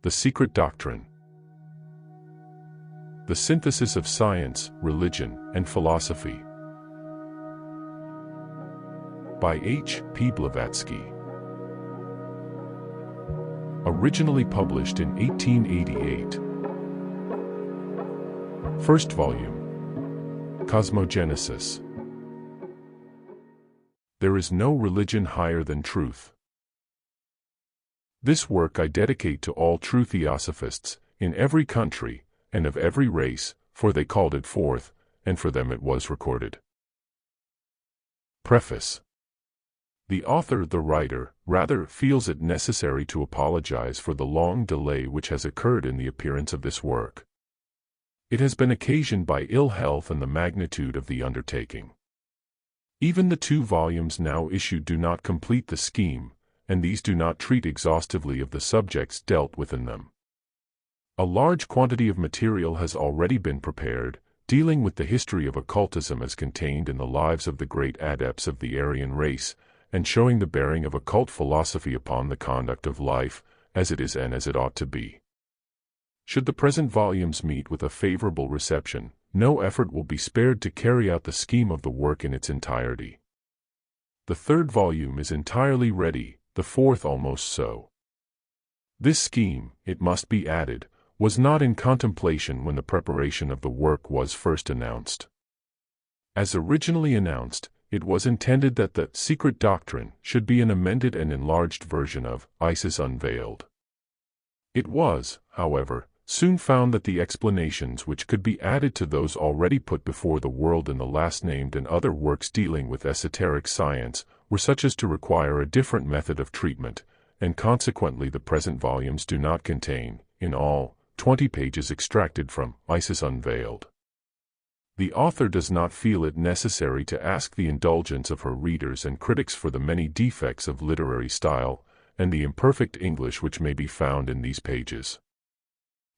The Secret Doctrine. The Synthesis of Science, Religion, and Philosophy. By H. P. Blavatsky. Originally published in 1888. First volume. Cosmogenesis. There is no religion higher than truth. This work I dedicate to all true theosophists, in every country, and of every race, for they called it forth, and for them it was recorded. Preface. The author, the writer, rather feels it necessary to apologize for the long delay which has occurred in the appearance of this work. It has been occasioned by ill health and the magnitude of the undertaking. Even the 2 volumes now issued do not complete the scheme, and these do not treat exhaustively of the subjects dealt with in them. A large quantity of material has already been prepared, dealing with the history of occultism as contained in the lives of the great adepts of the Aryan race, and showing the bearing of occult philosophy upon the conduct of life, as it is and as it ought to be. Should the present volumes meet with a favorable reception, no effort will be spared to carry out the scheme of the work in its entirety. The 3rd volume is entirely ready, the 4th almost so. This scheme, it must be added, was not in contemplation when the preparation of the work was first announced. As originally announced, it was intended that the Secret Doctrine should be an amended and enlarged version of Isis Unveiled. It was, however, soon found that the explanations which could be added to those already put before the world in the last named and other works dealing with esoteric science were such as to require a different method of treatment, and consequently the present volumes do not contain, in all, 20 pages extracted from Isis Unveiled. The author does not feel it necessary to ask the indulgence of her readers and critics for the many defects of literary style, and the imperfect English which may be found in these pages.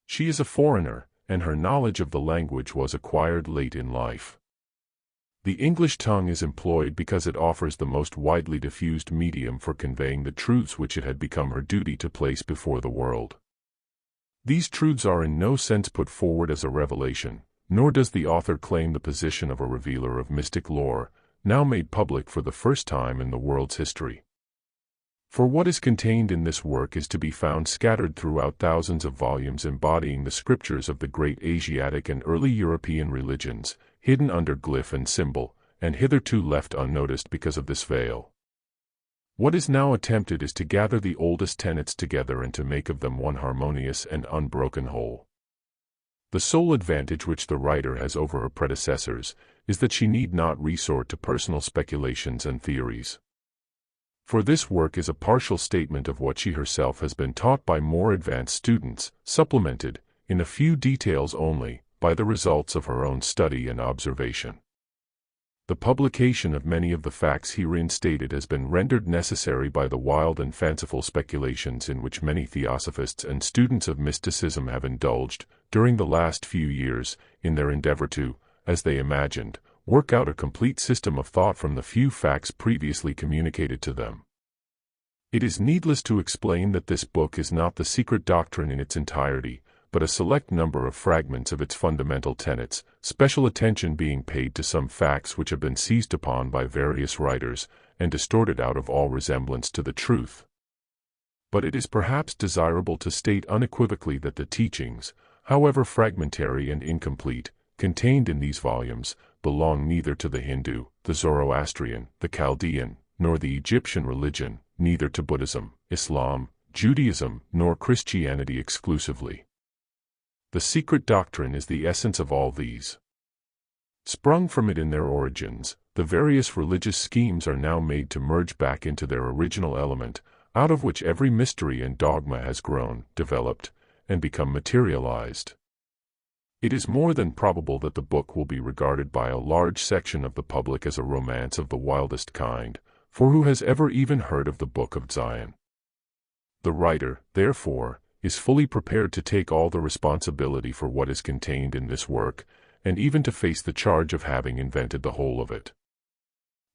She is a foreigner, and her knowledge of the language was acquired late in life. The English tongue is employed because it offers the most widely diffused medium for conveying the truths which it had become her duty to place before the world. These truths are in no sense put forward as a revelation, nor does the author claim the position of a revealer of mystic lore, now made public for the first time in the world's history. For what is contained in this work is to be found scattered throughout thousands of volumes embodying the scriptures of the great Asiatic and early European religions, hidden under glyph and symbol, and hitherto left unnoticed because of this veil. What is now attempted is to gather the oldest tenets together and to make of them one harmonious and unbroken whole. The sole advantage which the writer has over her predecessors is that she need not resort to personal speculations and theories. For this work is a partial statement of what she herself has been taught by more advanced students, supplemented, in a few details only, by the results of her own study and observation. The publication of many of the facts herein stated has been rendered necessary by the wild and fanciful speculations in which many theosophists and students of mysticism have indulged, during the last few years, in their endeavor to, as they imagined, work out a complete system of thought from the few facts previously communicated to them. It is needless to explain that this book is not the Secret Doctrine in its entirety, but a select number of fragments of its fundamental tenets, special attention being paid to some facts which have been seized upon by various writers, and distorted out of all resemblance to the truth. But it is perhaps desirable to state unequivocally that the teachings, however fragmentary and incomplete, contained in these volumes, belong neither to the Hindu, the Zoroastrian, the Chaldean, nor the Egyptian religion, neither to Buddhism, Islam, Judaism, nor Christianity exclusively. The Secret Doctrine is the essence of all these. Sprung from it in their origins, the various religious schemes are now made to merge back into their original element, out of which every mystery and dogma has grown, developed, and become materialized. It is more than probable that the book will be regarded by a large section of the public as a romance of the wildest kind, for who has ever even heard of the Book of Dzyan? The writer, therefore, is fully prepared to take all the responsibility for what is contained in this work, and even to face the charge of having invented the whole of it.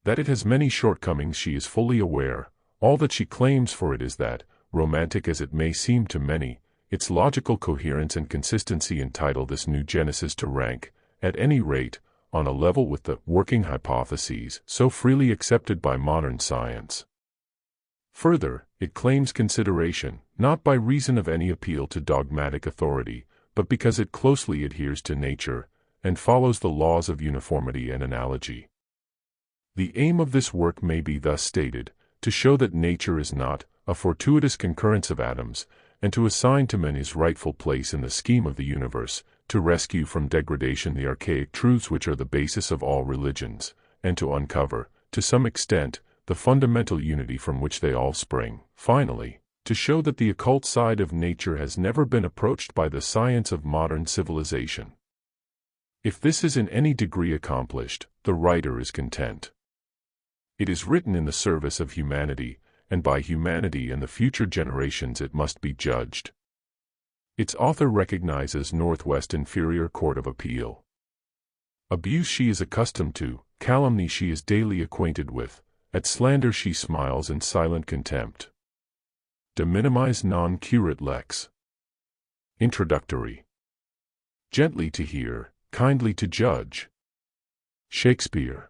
That it has many shortcomings she is fully aware. All that she claims for it is that, romantic as it may seem to many, its logical coherence and consistency entitle this new Genesis to rank, at any rate, on a level with the working hypotheses so freely accepted by modern science. Further, it claims consideration, not by reason of any appeal to dogmatic authority, but because it closely adheres to nature, and follows the laws of uniformity and analogy. The aim of this work may be thus stated, to show that nature is not a fortuitous concurrence of atoms, and to assign to men his rightful place in the scheme of the universe, to rescue from degradation the archaic truths which are the basis of all religions, and to uncover, to some extent, the fundamental unity from which they all spring. Finally, to show that the occult side of nature has never been approached by the science of modern civilization. If this is in any degree accomplished, the writer is content. It is written in the service of humanity, and by humanity and the future generations it must be judged. Its author recognizes Northwest Inferior Court of Appeal. Abuse she is accustomed to, calumny she is daily acquainted with, at slander she smiles in silent contempt. De minimis non curat lex. Introductory. Gently to hear, kindly to judge. Shakespeare.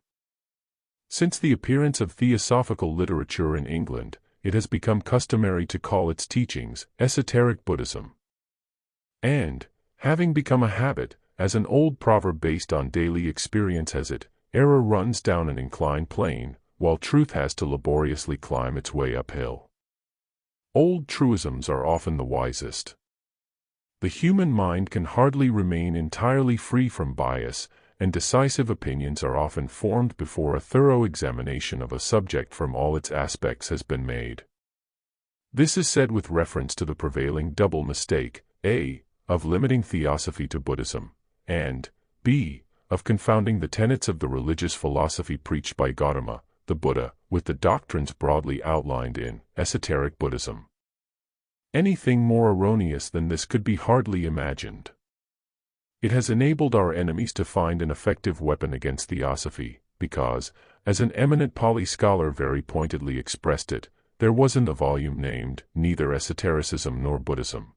Since the appearance of theosophical literature in England, it has become customary to call its teachings esoteric Buddhism. And, having become a habit, as an old proverb based on daily experience has it, error runs down an inclined plane, while truth has to laboriously climb its way uphill. Old truisms are often the wisest. The human mind can hardly remain entirely free from bias, and decisive opinions are often formed before a thorough examination of a subject from all its aspects has been made. This is said with reference to the prevailing double mistake, A, of limiting theosophy to Buddhism, and B, of confounding the tenets of the religious philosophy preached by Gautama, the Buddha, with the doctrines broadly outlined in Esoteric Buddhism. Anything more erroneous than this could be hardly imagined. It has enabled our enemies to find an effective weapon against theosophy, because, as an eminent Pali scholar very pointedly expressed it, there wasn't a volume named neither Esotericism nor Buddhism.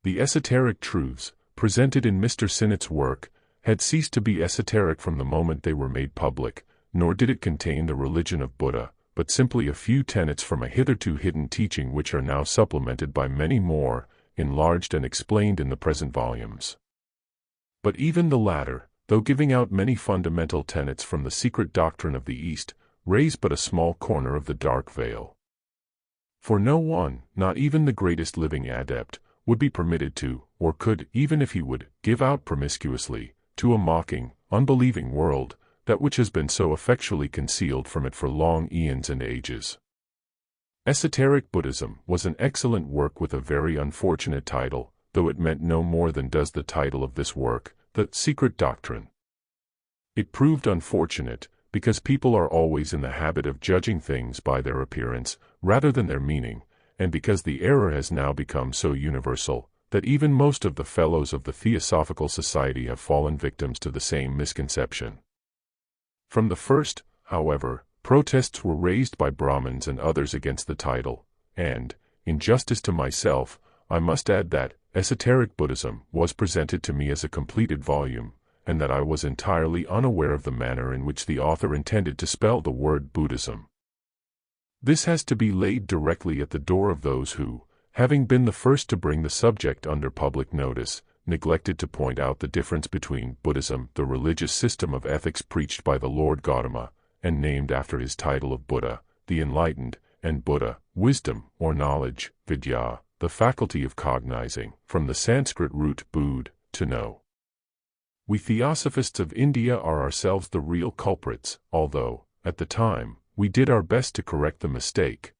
The esoteric truths, presented in Mr. Sinnott's work, had ceased to be esoteric from the moment they were made public, nor did it contain the religion of Buddha, but simply a few tenets from a hitherto hidden teaching which are now supplemented by many more, enlarged and explained in the present volumes. But even the latter, though giving out many fundamental tenets from the secret doctrine of the East, raise but a small corner of the dark veil. For no one, not even the greatest living adept, would be permitted to, or could, even if he would, give out promiscuously, to a mocking, unbelieving world, that which has been so effectually concealed from it for long eons and ages. Esoteric Buddhism was an excellent work with a very unfortunate title, though it meant no more than does the title of this work, the Secret Doctrine. It proved unfortunate, because people are always in the habit of judging things by their appearance, rather than their meaning, and because the error has now become so universal, that even most of the fellows of the Theosophical Society have fallen victims to the same misconception. From the first, however, protests were raised by Brahmins and others against the title, and, in justice to myself, I must add that Esoteric Buddhism was presented to me as a completed volume, and that I was entirely unaware of the manner in which the author intended to spell the word Buddhism. This has to be laid directly at the door of those who, having been the first to bring the subject under public notice, neglected to point out the difference between Buddhism, the religious system of ethics preached by the Lord Gautama, and named after his title of Buddha, the enlightened, and Buddha, wisdom or knowledge, vidya, the faculty of cognizing, from the Sanskrit root bud, to know. We Theosophists of India are ourselves the real culprits, although, at the time, we did our best to correct the mistake.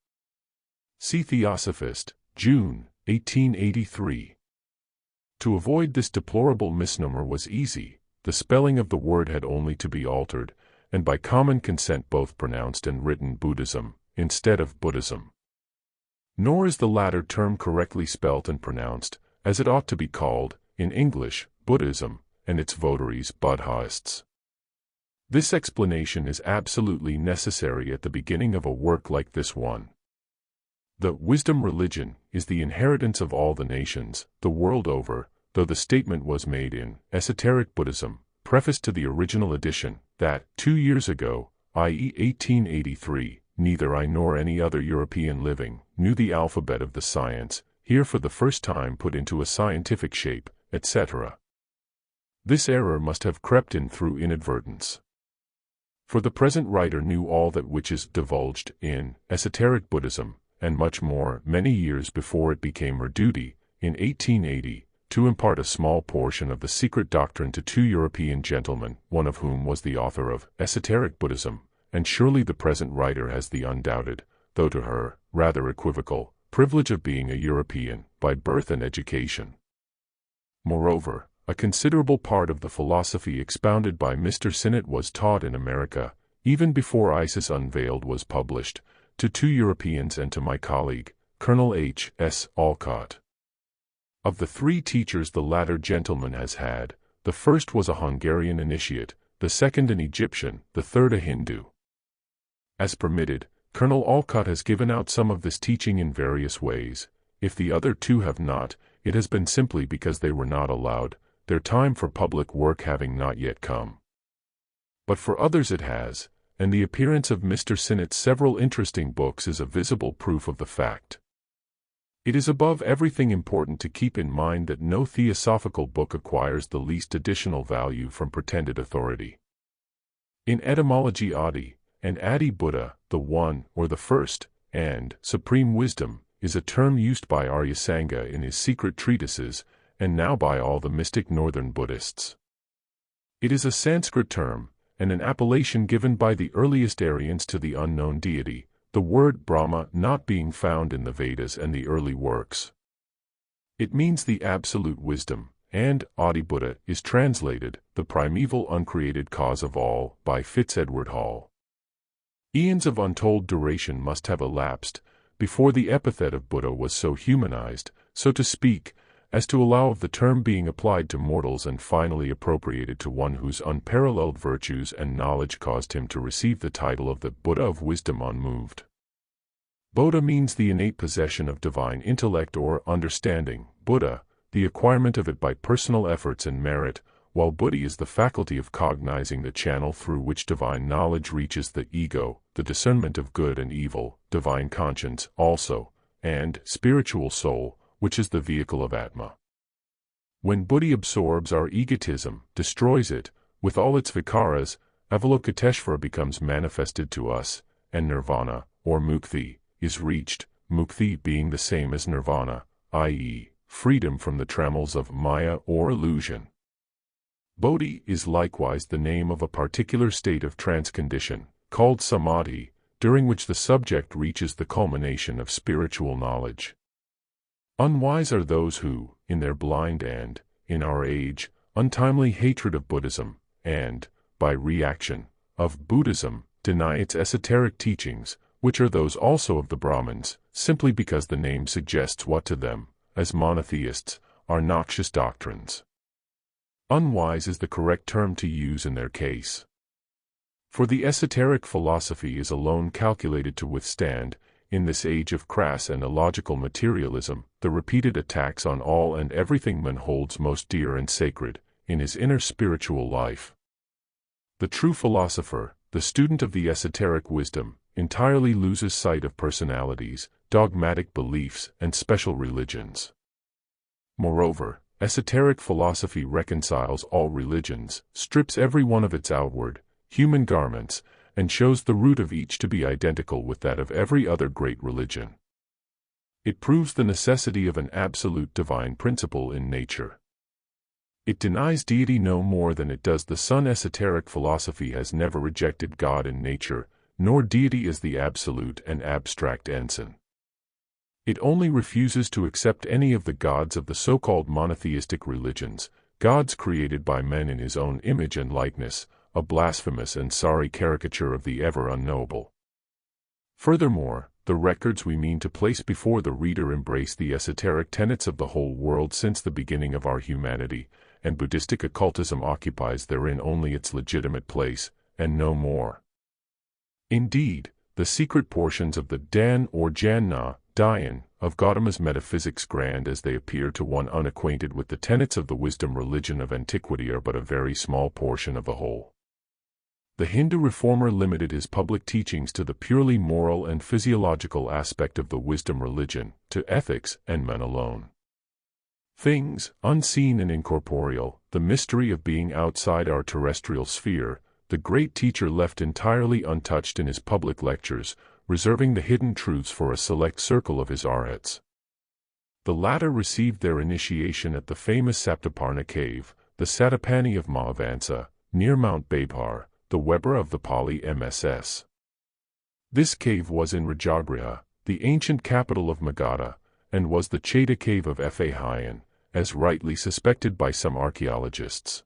See Theosophist, June, 1883. To avoid this deplorable misnomer was easy, the spelling of the word had only to be altered, and by common consent both pronounced and written Buddhism, instead of Buddhism. Nor is the latter term correctly spelt and pronounced, as it ought to be called, in English, Buddhism, and its votaries Buddhists. This explanation is absolutely necessary at the beginning of a work like this one. The wisdom religion is the inheritance of all the nations, the world over, though the statement was made in Esoteric Buddhism, preface to the original edition, that 2 years ago, i.e. 1883, neither I nor any other European living knew the alphabet of the science, here for the first time put into a scientific shape, etc. This error must have crept in through inadvertence. For the present writer knew all that which is divulged in Esoteric Buddhism, and much more, many years before it became her duty, in 1880, to impart a small portion of the secret doctrine to 2 European gentlemen, one of whom was the author of Esoteric Buddhism, and surely the present writer has the undoubted, though to her, rather equivocal, privilege of being a European, by birth and education. Moreover, a considerable part of the philosophy expounded by Mr. Sinnett was taught in America, even before Isis Unveiled was published, to 2 Europeans and to my colleague, Colonel H. S. Alcott. Of the 3 teachers the latter gentleman has had, the first was a Hungarian initiate, the second an Egyptian, the third a Hindu. As permitted, Colonel Alcott has given out some of this teaching in various ways. If the other 2 have not, it has been simply because they were not allowed, their time for public work having not yet come. But for others it has, and the appearance of Mr. Sinnett's several interesting books is a visible proof of the fact. It is above everything important to keep in mind that no theosophical book acquires the least additional value from pretended authority. In etymology Adi, and Adi Buddha, the one, or the first, and supreme wisdom, is a term used by Aryasanga in his secret treatises, and now by all the mystic northern Buddhists. It is a Sanskrit term, and an appellation given by the earliest Aryans to the unknown deity, the word Brahma not being found in the Vedas and the early works. It means the absolute wisdom, and Adi Buddha is translated, the primeval uncreated cause of all, by Fitz-Edward Hall. Eons of untold duration must have elapsed, before the epithet of Buddha was so humanized, so to speak, as to allow of the term being applied to mortals and finally appropriated to one whose unparalleled virtues and knowledge caused him to receive the title of the Buddha of wisdom unmoved. Bodha means the innate possession of divine intellect or understanding, Buddha, the acquirement of it by personal efforts and merit, while buddhi is the faculty of cognizing the channel through which divine knowledge reaches the ego, the discernment of good and evil, divine conscience also, and spiritual soul, which is the vehicle of Atma. When buddhi absorbs our egotism, destroys it, with all its vikaras, Avalokiteshvara becomes manifested to us, and nirvana, or mukti, is reached, mukti being the same as nirvana, i.e., freedom from the trammels of maya or illusion. Bodhi is likewise the name of a particular state of trance condition, called samadhi, during which the subject reaches the culmination of spiritual knowledge. Unwise are those who, in their blind and, in our age, untimely hatred of Buddhism, and, by reaction, of Buddhism, deny its esoteric teachings, which are those also of the Brahmins, simply because the name suggests what to them, as monotheists, are noxious doctrines. Unwise is the correct term to use in their case. For the esoteric philosophy is alone calculated to withstand, in this age of crass and illogical materialism, the repeated attacks on all and everything man holds most dear and sacred, in his inner spiritual life. The true philosopher, the student of the esoteric wisdom, entirely loses sight of personalities, dogmatic beliefs, and special religions. Moreover, esoteric philosophy reconciles all religions, strips every one of its outward, human garments, and shows the root of each to be identical with that of every other great religion. It proves the necessity of an absolute divine principle in nature. It denies deity no more than it does the sun. Esoteric philosophy has never rejected God in nature, nor deity as the absolute and abstract ensign. It only refuses to accept any of the gods of the so-called monotheistic religions, gods created by men in his own image and likeness, a blasphemous and sorry caricature of the ever unknowable. Furthermore, the records we mean to place before the reader embrace the esoteric tenets of the whole world since the beginning of our humanity, and Buddhistic occultism occupies therein only its legitimate place, and no more. Indeed, the secret portions of the Dan or Janna, Dzyan, of Gautama's metaphysics, grand as they appear to one unacquainted with the tenets of the wisdom religion of antiquity, are but a very small portion of the whole. The Hindu reformer limited his public teachings to the purely moral and physiological aspect of the wisdom religion, to ethics and men alone. Things, unseen and incorporeal, the mystery of being outside our terrestrial sphere, the great teacher left entirely untouched in his public lectures, reserving the hidden truths for a select circle of his arhats. The latter received their initiation at the famous Saptaparna cave, the Satapani of Mahavansa, near Mount Babhar, the Weber of the Pali MSS. This cave was in Rajagriha, the ancient capital of Magadha, and was the Cheda cave of FOHAT, as rightly suspected by some archaeologists.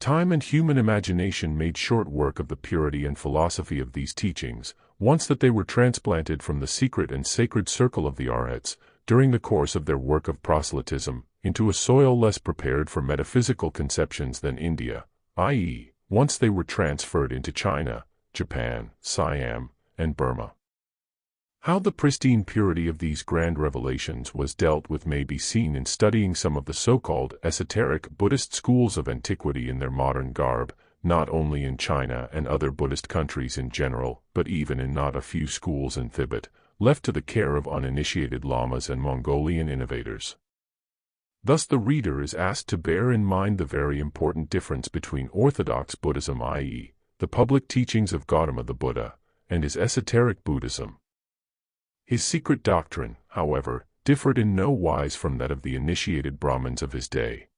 Time and human imagination made short work of the purity and philosophy of these teachings, once that they were transplanted from the secret and sacred circle of the arhats, during the course of their work of proselytism, into a soil less prepared for metaphysical conceptions than India, i.e., once they were transferred into China, Japan, Siam, and Burma. How the pristine purity of these grand revelations was dealt with may be seen in studying some of the so-called esoteric Buddhist schools of antiquity in their modern garb, not only in China and other Buddhist countries in general, but even in not a few schools in Tibet, left to the care of uninitiated lamas and Mongolian innovators. Thus the reader is asked to bear in mind the very important difference between orthodox Buddhism, i.e., the public teachings of Gautama the Buddha, and his esoteric Buddhism. His secret doctrine, however, differed in no wise from that of the initiated Brahmins of his day.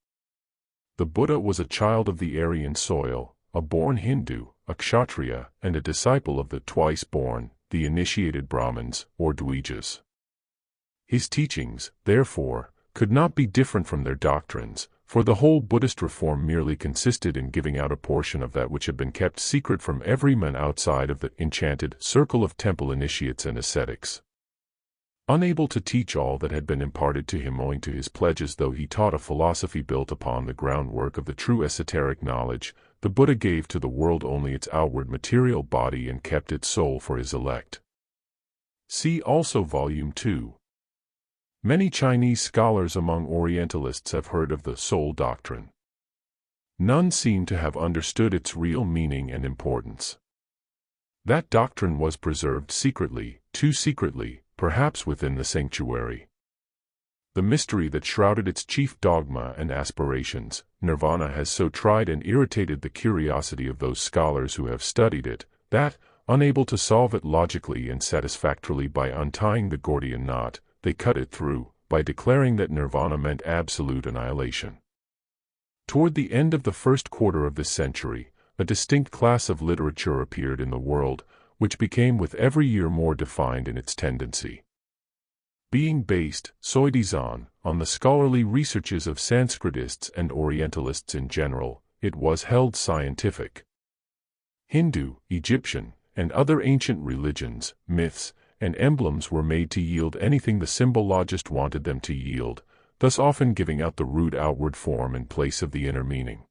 The Buddha was a child of the Aryan soil, a born Hindu, a Kshatriya, and a disciple of the twice-born, the initiated Brahmins, or Dvijas. His teachings, therefore, could not be different from their doctrines, for the whole Buddhist reform merely consisted in giving out a portion of that which had been kept secret from every man outside of the enchanted circle of temple initiates and ascetics. Unable to teach all that had been imparted to him owing to his pledges, though he taught a philosophy built upon the groundwork of the true esoteric knowledge, the Buddha gave to the world only its outward material body and kept its soul for his elect. See also Volume 2. Many Chinese scholars among Orientalists have heard of the soul doctrine. None seem to have understood its real meaning and importance. That doctrine was preserved secretly, too secretly, perhaps within the sanctuary. The mystery that shrouded its chief dogma and aspirations, nirvana, has so tried and irritated the curiosity of those scholars who have studied it, that, unable to solve it logically and satisfactorily by untying the Gordian knot, they cut it through, by declaring that nirvana meant absolute annihilation. Toward the end of the first quarter of this century, a distinct class of literature appeared in the world, which became with every year more defined in its tendency. Being based, soi disant, on the scholarly researches of Sanskritists and Orientalists in general, it was held scientific. Hindu, Egyptian, and other ancient religions, myths, and emblems were made to yield anything the symbologist wanted them to yield, thus often giving out the rude outward form in place of the inner meaning.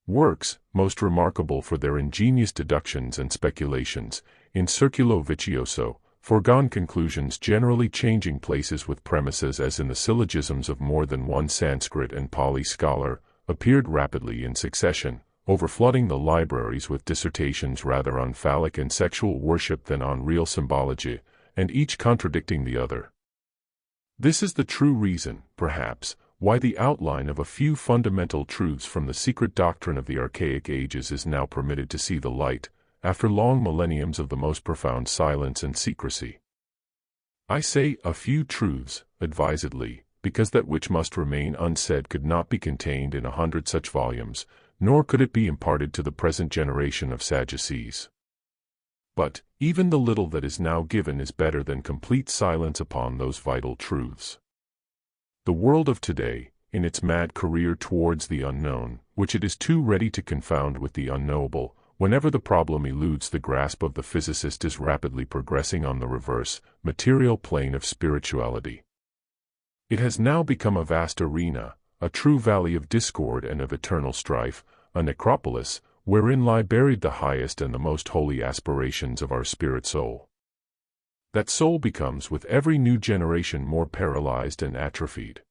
Works, most remarkable for their ingenious deductions and speculations, in circulo vicioso, foregone conclusions generally changing places with premises as in the syllogisms of more than one Sanskrit and Pali scholar, appeared rapidly in succession, overflooding the libraries with dissertations rather on phallic and sexual worship than on real symbology, and each contradicting the other. This is the true reason, perhaps, why the outline of a few fundamental truths from the secret doctrine of the archaic ages is now permitted to see the light, after long millenniums of the most profound silence and secrecy. I say a few truths, advisedly, because that which must remain unsaid could not be contained in 100 such volumes, nor could it be imparted to the present generation of Sadducees. But, even the little that is now given is better than complete silence upon those vital truths. The world of today, in its mad career towards the unknown, which it is too ready to confound with the unknowable, whenever the problem eludes the grasp of the physicist, is rapidly progressing on the reverse, material plane of spirituality. It has now become a vast arena, a true valley of discord and of eternal strife, a necropolis, wherein lie buried the highest and the most holy aspirations of our spirit soul. That soul becomes with every new generation more paralyzed and atrophied.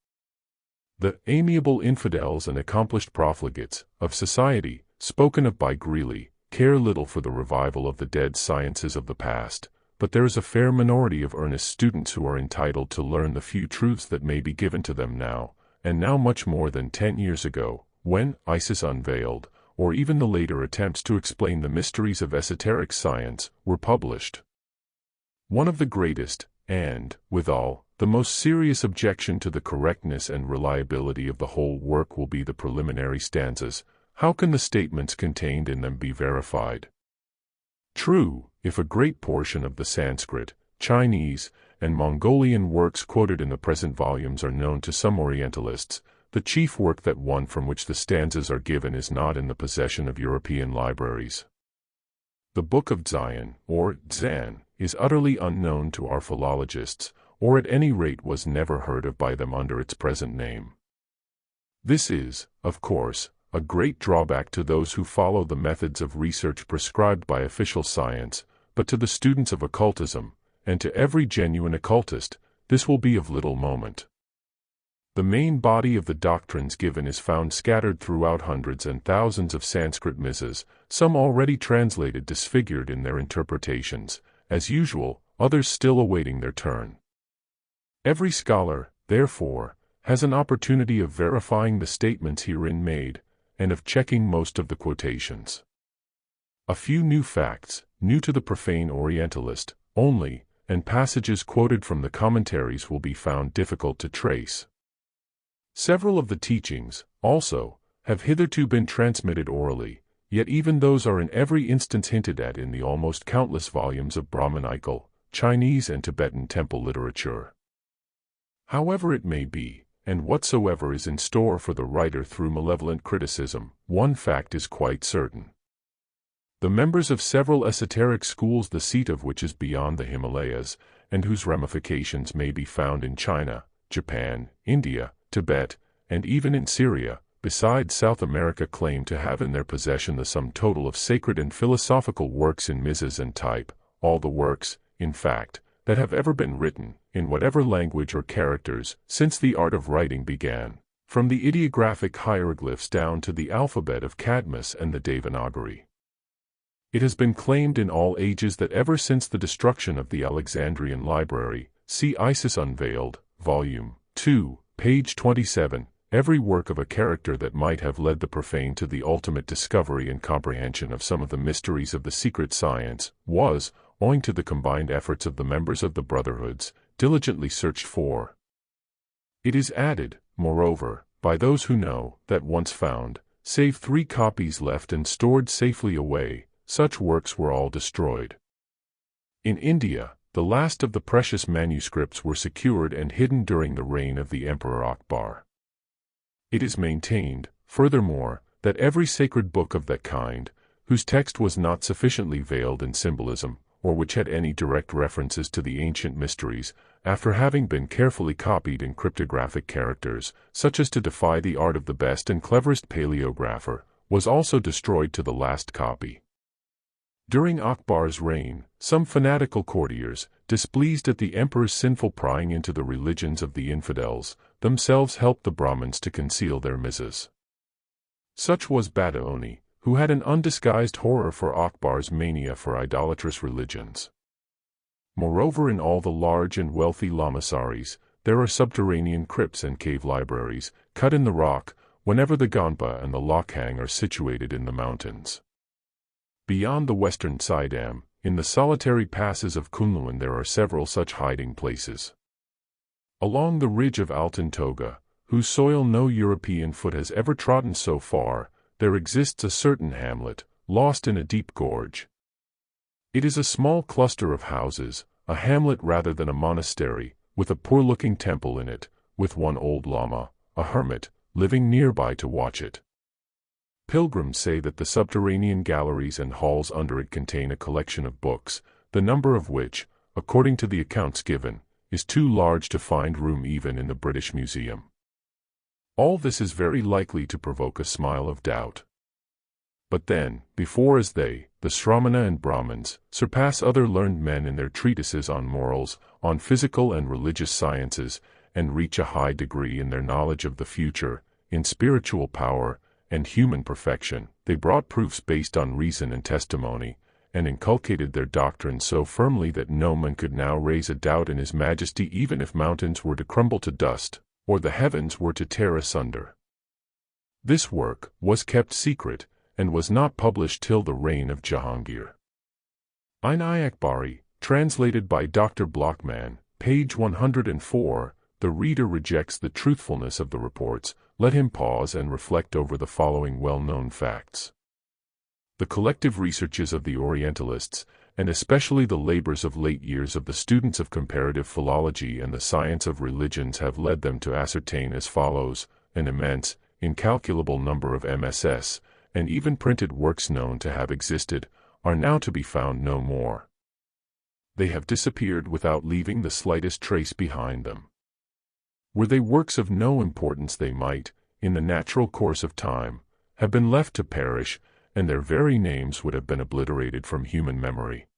The amiable infidels and accomplished profligates of society, spoken of by Greeley, care little for the revival of the dead sciences of the past, but there is a fair minority of earnest students who are entitled to learn the few truths that may be given to them now, and now much more than 10 years ago, when Isis unveiled, or even the later attempts to explain the mysteries of esoteric science, were published. One of the greatest, and, withal, the most serious objection to the correctness and reliability of the whole work will be the preliminary stanzas. How can the statements contained in them be verified? True, if a great portion of the Sanskrit, Chinese, and Mongolian works quoted in the present volumes are known to some Orientalists, the chief work, that one from which the stanzas are given, is not in the possession of European libraries. The Book of Dzyan, or Dzyan, is utterly unknown to our philologists, or at any rate was never heard of by them under its present name. This is, of course, a great drawback to those who follow the methods of research prescribed by official science, but to the students of occultism, and to every genuine occultist, this will be of little moment. The main body of the doctrines given is found scattered throughout hundreds and thousands of Sanskrit misas, some already translated disfigured in their interpretations, as usual, others still awaiting their turn. Every scholar, therefore, has an opportunity of verifying the statements herein made, and of checking most of the quotations. A few new facts, new to the profane Orientalist, only, and passages quoted from the commentaries will be found difficult to trace. Several of the teachings, also, have hitherto been transmitted orally, yet even those are in every instance hinted at in the almost countless volumes of Brahmanical, Chinese and Tibetan temple literature. However it may be, and whatsoever is in store for the writer through malevolent criticism, one fact is quite certain. The members of several esoteric schools, the seat of which is beyond the Himalayas, and whose ramifications may be found in China, Japan, India, Tibet, and even in Syria, besides South America, claim to have in their possession the sum total of sacred and philosophical works in misas and type, all the works, in fact, that have ever been written, in whatever language or characters, since the art of writing began, from the ideographic hieroglyphs down to the alphabet of Cadmus and the Devanagari. It has been claimed in all ages that ever since the destruction of the Alexandrian library, see Isis Unveiled, Volume 2, page 27, every work of a character that might have led the profane to the ultimate discovery and comprehension of some of the mysteries of the secret science, was, owing to the combined efforts of the members of the brotherhoods, diligently searched for. It is added, moreover, by those who know, that once found, save 3 copies left and stored safely away, such works were all destroyed. In India, the last of the precious manuscripts were secured and hidden during the reign of the Emperor Akbar. It is maintained, furthermore, that every sacred book of that kind, whose text was not sufficiently veiled in symbolism, or which had any direct references to the ancient mysteries, after having been carefully copied in cryptographic characters, such as to defy the art of the best and cleverest paleographer, was also destroyed to the last copy. During Akbar's reign, some fanatical courtiers, displeased at the emperor's sinful prying into the religions of the infidels, themselves helped the Brahmins to conceal their misas. Such was Badaoni, who had an undisguised horror for Akbar's mania for idolatrous religions. Moreover, in all the large and wealthy lamasaries, there are subterranean crypts and cave libraries, cut in the rock, whenever the Gonpa and the Lokhang are situated in the mountains. Beyond the western Sidam, in the solitary passes of Kunlun, there are several such hiding places. Along the ridge of Altan Toga, whose soil no European foot has ever trodden so far, there exists a certain hamlet, lost in a deep gorge. It is a small cluster of houses, a hamlet rather than a monastery, with a poor-looking temple in it, with one old lama, a hermit, living nearby to watch it. Pilgrims say that the subterranean galleries and halls under it contain a collection of books, the number of which, according to the accounts given, is too large to find room even in the British Museum. All this is very likely to provoke a smile of doubt. But then, before as they, the the Shramana and Brahmins, surpass other learned men in their treatises on morals, on physical and religious sciences, and reach a high degree in their knowledge of the future, in spiritual power, and human perfection. They brought proofs based on reason and testimony, and inculcated their doctrine so firmly that no man could now raise a doubt in his majesty, even if mountains were to crumble to dust, or the heavens were to tear asunder. This work was kept secret, and was not published till the reign of Jahangir. Akbari, translated by Dr. Blockman, page 104. The reader rejects the truthfulness of the reports. Let him pause and reflect over the following well-known facts. The collective researches of the Orientalists, and especially the labors of late years of the students of comparative philology and the science of religions, have led them to ascertain as follows: an immense, incalculable number of MSS, and even printed works known to have existed, are now to be found no more. They have disappeared without leaving the slightest trace behind them. Were they works of no importance, they might, in the natural course of time, have been left to perish, and their very names would have been obliterated from human memory.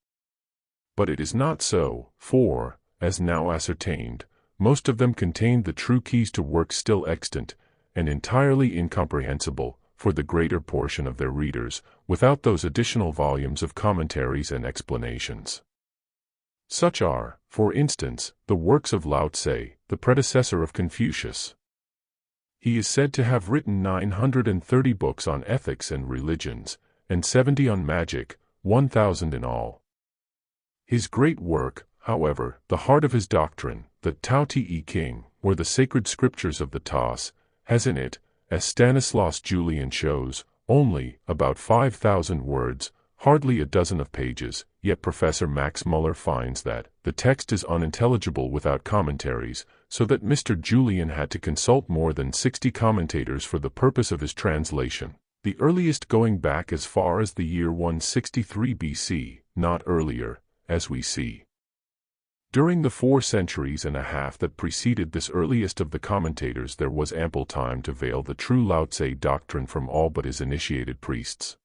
But it is not so, for, as now ascertained, most of them contained the true keys to works still extant, and entirely incomprehensible, for the greater portion of their readers, without those additional volumes of commentaries and explanations. Such are, for instance, the works of Lao Tse, the predecessor of Confucius. He is said to have written 930 books on ethics and religions, and 70 on magic, 1,000 in all. His great work, however, the heart of his doctrine, the Tao Te King, or the sacred scriptures of the Taos, has in it, as Stanislaus Julian shows, only about 5,000 words, hardly a dozen of pages, yet Professor Max Muller finds that the text is unintelligible without commentaries, so that Mr. Julian had to consult more than 60 commentators for the purpose of his translation, the earliest going back as far as the year 163 BC, not earlier, as we see. During the 4 centuries and a half that preceded this earliest of the commentators, there was ample time to veil the true Lao Tse doctrine from all but his initiated priests.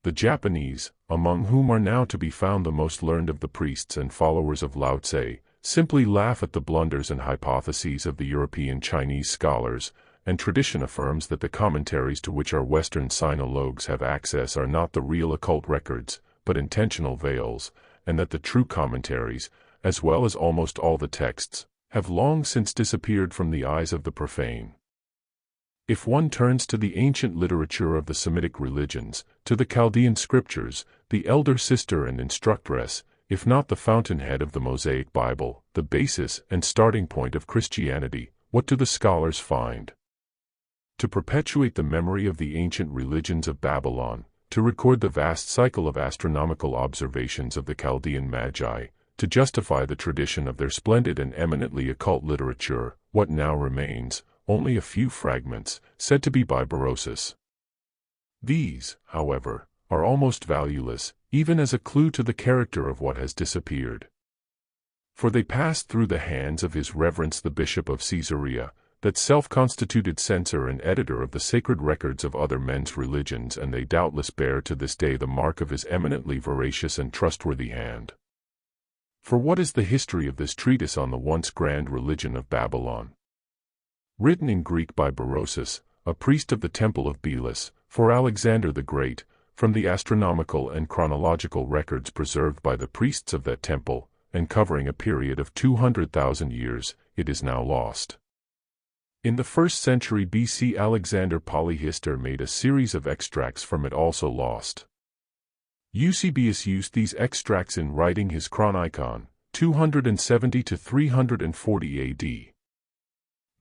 The Japanese, among whom are now to be found the most learned of the priests and followers of Lao Tse, simply laugh at the blunders and hypotheses of the European Chinese scholars, and tradition affirms that the commentaries to which our Western sinologues have access are not the real occult records, but intentional veils, and that the true commentaries, as well as almost all the texts, have long since disappeared from the eyes of the profane. If one turns to the ancient literature of the Semitic religions, to the Chaldean scriptures, the elder sister and instructress, if not the fountainhead of the Mosaic Bible, the basis and starting point of Christianity, what do the scholars find? To perpetuate the memory of the ancient religions of Babylon, to record the vast cycle of astronomical observations of the Chaldean Magi, to justify the tradition of their splendid and eminently occult literature, what now remains? Only a few fragments, said to be by Berosus. These, however, are almost valueless, even as a clue to the character of what has disappeared. For they passed through the hands of His Reverence the Bishop of Caesarea, that self-constituted censor and editor of the sacred records of other men's religions, and they doubtless bear to this day the mark of his eminently veracious and trustworthy hand. For what is the history of this treatise on the once grand religion of Babylon? Written in Greek by Berosus, a priest of the Temple of Belus, for Alexander the Great, from the astronomical and chronological records preserved by the priests of that temple, and covering a period of 200,000 years, it is now lost. In the 1st century BC, Alexander Polyhistor made a series of extracts from it, also lost. Eusebius used these extracts in writing his Chronicon, 270 to 340 AD.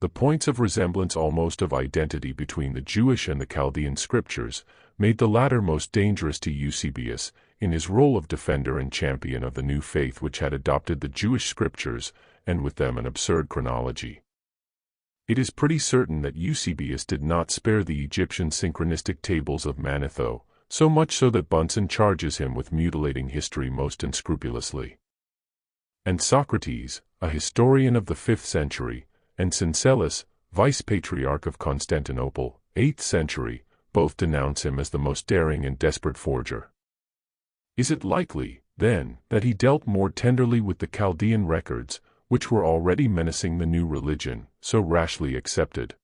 The points of resemblance, almost of identity, between the Jewish and the Chaldean scriptures, made the latter most dangerous to Eusebius, in his role of defender and champion of the new faith which had adopted the Jewish scriptures, and with them an absurd chronology. It is pretty certain that Eusebius did not spare the Egyptian synchronistic tables of Manetho, so much so that Bunsen charges him with mutilating history most unscrupulously. And Socrates, a historian of the 5th century, and Syncellus, vice-patriarch of Constantinople, 8th century, both denounce him as the most daring and desperate forger. Is it likely, then, that he dealt more tenderly with the Chaldean records, which were already menacing the new religion, so rashly accepted?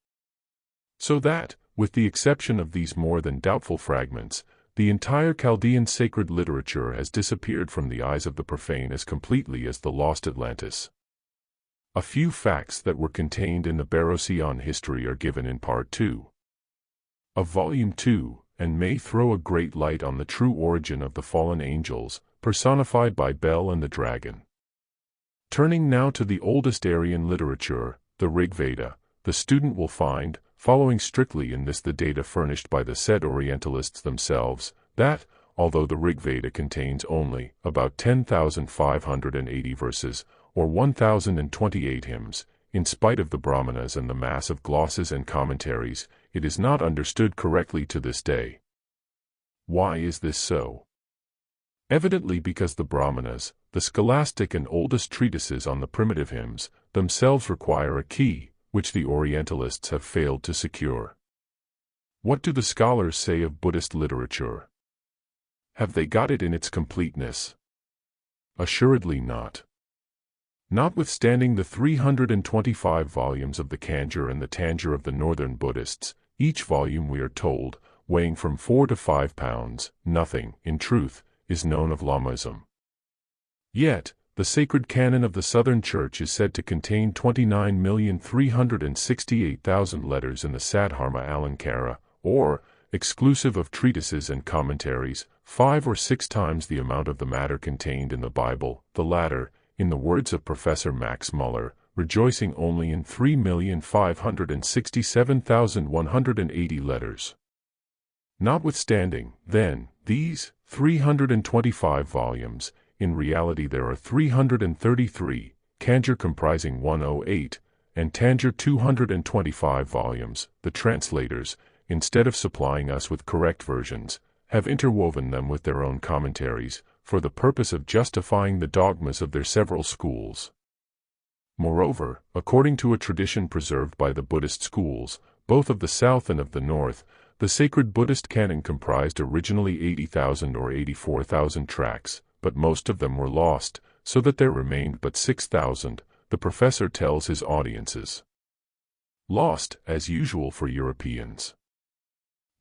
So that, with the exception of these more than doubtful fragments, the entire Chaldean sacred literature has disappeared from the eyes of the profane as completely as the lost Atlantis. A few facts that were contained in the Barosian history are given in Part 2 of Volume 2, and may throw a great light on the true origin of the fallen angels, personified by Bel and the dragon. Turning now to the oldest Aryan literature, the Rig Veda, the student will find, following strictly in this the data furnished by the said Orientalists themselves, that, although the Rig Veda contains only about 10,580 verses, or 1,028 hymns, in spite of the Brahmanas and the mass of glosses and commentaries, it is not understood correctly to this day. Why is this so? Evidently because the Brahmanas, the scholastic and oldest treatises on the primitive hymns, themselves require a key, which the Orientalists have failed to secure. What do the scholars say of Buddhist literature? Have they got it in its completeness? Assuredly not. Notwithstanding the 325 volumes of the Kanjur and the Tanjur of the northern Buddhists, each volume, we are told, weighing from 4 to 5 pounds, nothing, in truth, is known of Lamaism. Yet, the sacred canon of the Southern Church is said to contain 29,368,000 letters in the Sadharma Alankara, or, exclusive of treatises and commentaries, 5 or 6 times the amount of the matter contained in the Bible, the latter, in the words of Professor Max Muller, rejoicing only in 3,567,180 letters. Notwithstanding, then, these 325 volumes, in reality there are 333, Kanjur comprising 108, and Tanjur 225 volumes. The translators, instead of supplying us with correct versions, have interwoven them with their own commentaries, for the purpose of justifying the dogmas of their several schools. Moreover, according to a tradition preserved by the Buddhist schools, both of the South and of the North, the sacred Buddhist canon comprised originally 80,000 or 84,000 tracts, but most of them were lost, so that there remained but 6,000, the professor tells his audiences. Lost, as usual for Europeans.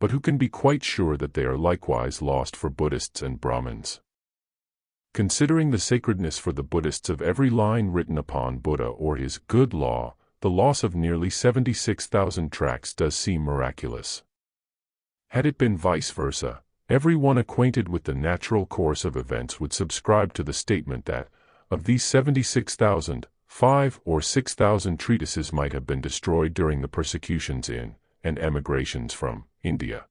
But who can be quite sure that they are likewise lost for Buddhists and Brahmins? Considering the sacredness for the Buddhists of every line written upon Buddha or his good law, the loss of nearly 76,000 tracts does seem miraculous. Had it been vice versa, everyone acquainted with the natural course of events would subscribe to the statement that, of these 76,000, 5 or 6,000 treatises might have been destroyed during the persecutions in, and emigrations from, India.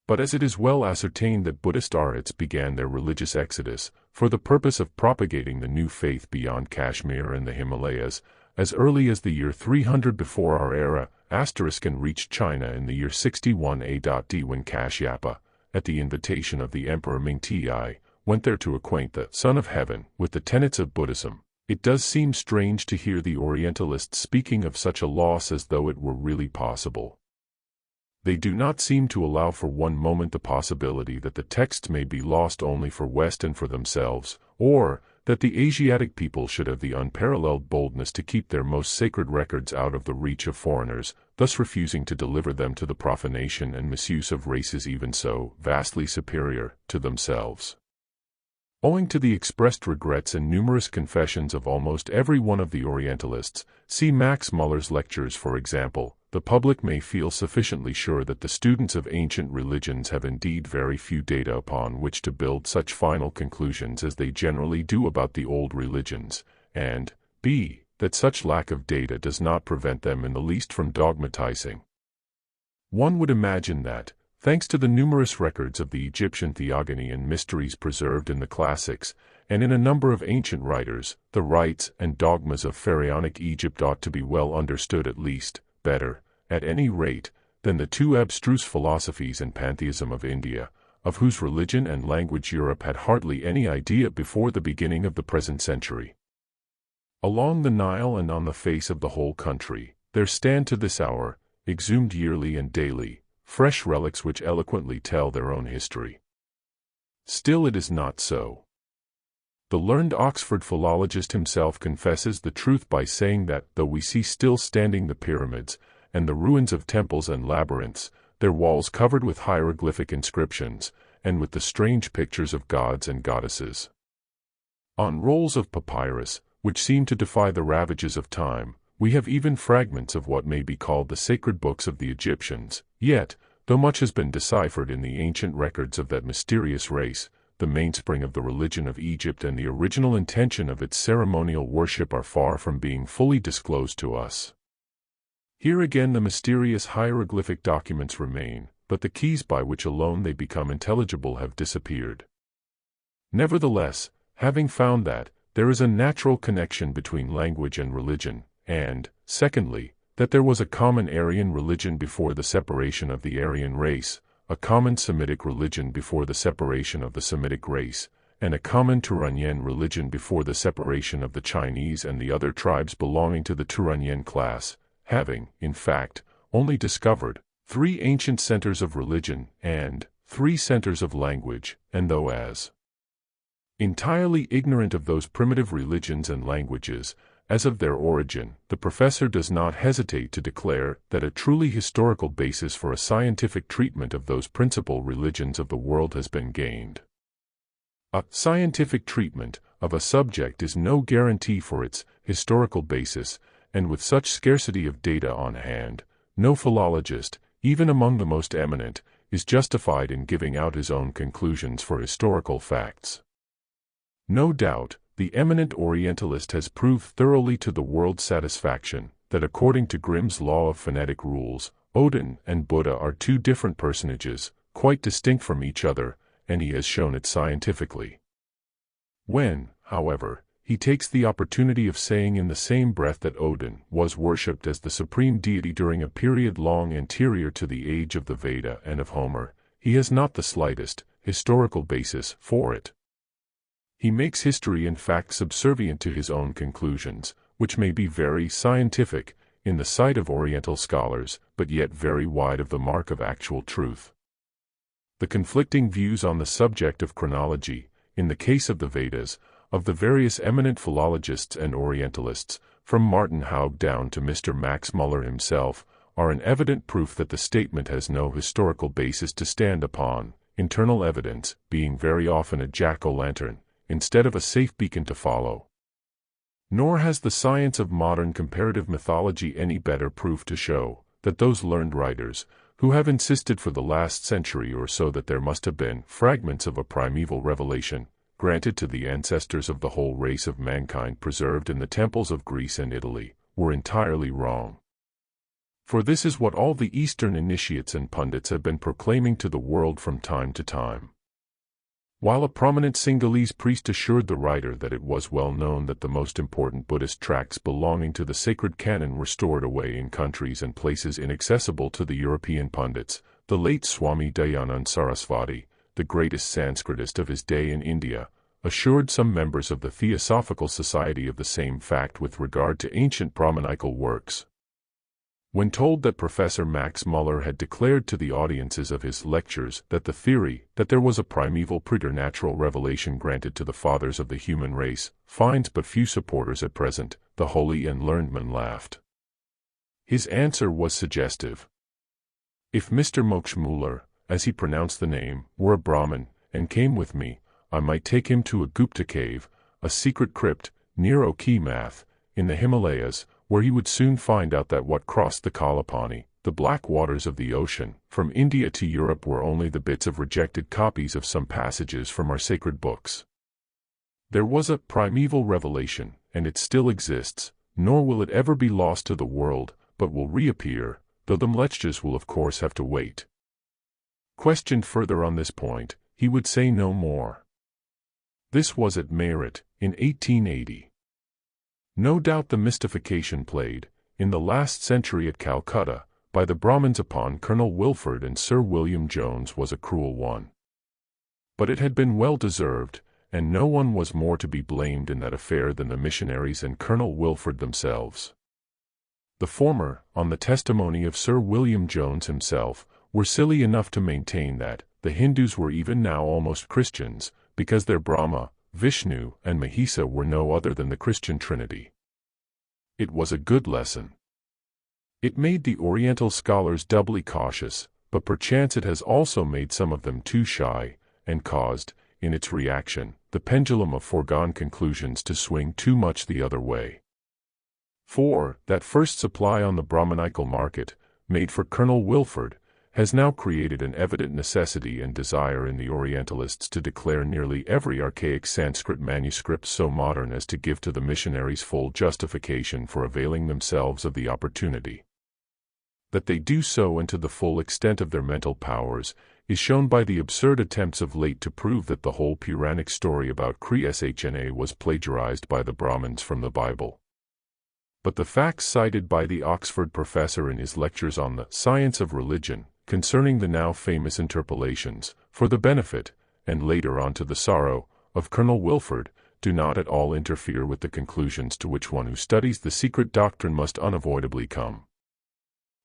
But as it is well ascertained that Buddhist Aryats began their religious exodus, for the purpose of propagating the new faith beyond Kashmir and the Himalayas, as early as the year 300 before our era, and reached China in the year 61 AD when Kashyapa, at the invitation of the Emperor Mingti, went there to acquaint the Son of Heaven with the tenets of Buddhism. It does seem strange to hear the Orientalists speaking of such a loss as though it were really possible. They do not seem to allow for one moment the possibility that the texts may be lost only for West and for themselves, or that the Asiatic people should have the unparalleled boldness to keep their most sacred records out of the reach of foreigners, thus refusing to deliver them to the profanation and misuse of races even so vastly superior to themselves. Owing to the expressed regrets and numerous confessions of almost every one of the Orientalists, see Max Muller's lectures for example, the public may feel sufficiently sure that the students of ancient religions have indeed very few data upon which to build such final conclusions as they generally do about the old religions, and, b. that such lack of data does not prevent them in the least from dogmatizing. One would imagine that, thanks to the numerous records of the Egyptian theogony and mysteries preserved in the classics, and in a number of ancient writers, the rites and dogmas of pharaonic Egypt ought to be well understood at least, better, at any rate, than the two abstruse philosophies and pantheism of India, of whose religion and language Europe had hardly any idea before the beginning of the present century. Along the Nile and on the face of the whole country, there stand to this hour, exhumed yearly and daily, fresh relics which eloquently tell their own history. Still it is not so. The learned Oxford philologist himself confesses the truth by saying that, though we see still standing the pyramids, and the ruins of temples and labyrinths, their walls covered with hieroglyphic inscriptions, and with the strange pictures of gods and goddesses on rolls of papyrus, which seem to defy the ravages of time, we have even fragments of what may be called the sacred books of the Egyptians. Yet, though much has been deciphered in the ancient records of that mysterious race, the mainspring of the religion of Egypt and the original intention of its ceremonial worship are far from being fully disclosed to us. Here again the mysterious hieroglyphic documents remain, but the keys by which alone they become intelligible have disappeared. Nevertheless, having found that there is a natural connection between language and religion, and, secondly, that there was a common Aryan religion before the separation of the Aryan race, a common Semitic religion before the separation of the Semitic race, and a common Turanian religion before the separation of the Chinese and the other tribes belonging to the Turanian class, having, in fact, only discovered 3 ancient centers of religion and 3 centers of language, and though as entirely ignorant of those primitive religions and languages, as of their origin, the professor does not hesitate to declare that a truly historical basis for a scientific treatment of those principal religions of the world has been gained. A scientific treatment of a subject is no guarantee for its historical basis, and with such scarcity of data on hand, no philologist, even among the most eminent, is justified in giving out his own conclusions for historical facts. No doubt, the eminent Orientalist has proved thoroughly to the world's satisfaction that according to Grimm's law of phonetic rules, Odin and Buddha are 2 different personages, quite distinct from each other, and he has shown it scientifically. When, however, he takes the opportunity of saying in the same breath that Odin was worshipped as the supreme deity during a period long anterior to the age of the Veda and of Homer, he has not the slightest historical basis for it. He makes history in fact subservient to his own conclusions, which may be very scientific in the sight of Oriental scholars, but yet very wide of the mark of actual truth. The conflicting views on the subject of chronology, in the case of the Vedas, of the various eminent philologists and Orientalists, from Martin Haug down to Mr. Max Muller himself, are an evident proof that the statement has no historical basis to stand upon, internal evidence being very often a jack-o'-lantern, instead of a safe beacon to follow. Nor has the science of modern comparative mythology any better proof to show that those learned writers, who have insisted for the last century or so that there must have been fragments of a primeval revelation, granted to the ancestors of the whole race of mankind preserved in the temples of Greece and Italy, were entirely wrong. For this is what all the Eastern initiates and pundits have been proclaiming to the world from time to time. While a prominent Sinhalese priest assured the writer that it was well known that the most important Buddhist tracts belonging to the sacred canon were stored away in countries and places inaccessible to the European pundits, the late Swami Dayanand Sarasvati, the greatest Sanskritist of his day in India, assured some members of the Theosophical Society of the same fact with regard to ancient Brahmanical works. When told that Professor Max Muller had declared to the audiences of his lectures that the theory that there was a primeval preternatural revelation granted to the fathers of the human race finds but few supporters at present, the holy and learned man laughed. His answer was suggestive. If Mr. Moksha, as he pronounced the name, were a Brahmin, and came with me, I might take him to a Gupta cave, a secret crypt, near Okemath, in the Himalayas, where he would soon find out that what crossed the Kalapani, the black waters of the ocean, from India to Europe were only the bits of rejected copies of some passages from our sacred books. There was a primeval revelation, and it still exists, nor will it ever be lost to the world, but will reappear, though the Mlechtas will of course have to wait. Questioned further on this point, he would say no more. This was at Meerut, in 1880. No doubt the mystification played, in the last century at Calcutta, by the Brahmins upon Colonel Wilford and Sir William Jones was a cruel one. But it had been well deserved, and no one was more to be blamed in that affair than the missionaries and Colonel Wilford themselves. The former, on the testimony of Sir William Jones himself, were silly enough to maintain that, the Hindus were even now almost Christians, because their Brahma, Vishnu, and Mahisa were no other than the Christian Trinity. It was a good lesson. It made the Oriental scholars doubly cautious, but perchance it has also made some of them too shy, and caused, in its reaction, the pendulum of foregone conclusions to swing too much the other way. For, that first supply on the Brahmanical market, made for Colonel Wilford, has now created an evident necessity and desire in the Orientalists to declare nearly every archaic Sanskrit manuscript so modern as to give to the missionaries full justification for availing themselves of the opportunity. That they do so and to the full extent of their mental powers is shown by the absurd attempts of late to prove that the whole Puranic story about Krishna was plagiarized by the Brahmins from the Bible. But the facts cited by the Oxford professor in his lectures on the science of religion, concerning the now famous interpolations, for the benefit, and later on to the sorrow, of Colonel Wilford, do not at all interfere with the conclusions to which one who studies the secret doctrine must unavoidably come.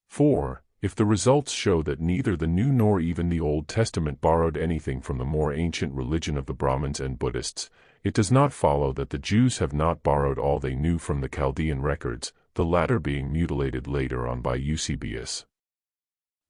For, if the results show that neither the New nor even the Old Testament borrowed anything from the more ancient religion of the Brahmins and Buddhists, it does not follow that the Jews have not borrowed all they knew from the Chaldean records, the latter being mutilated later on by Eusebius.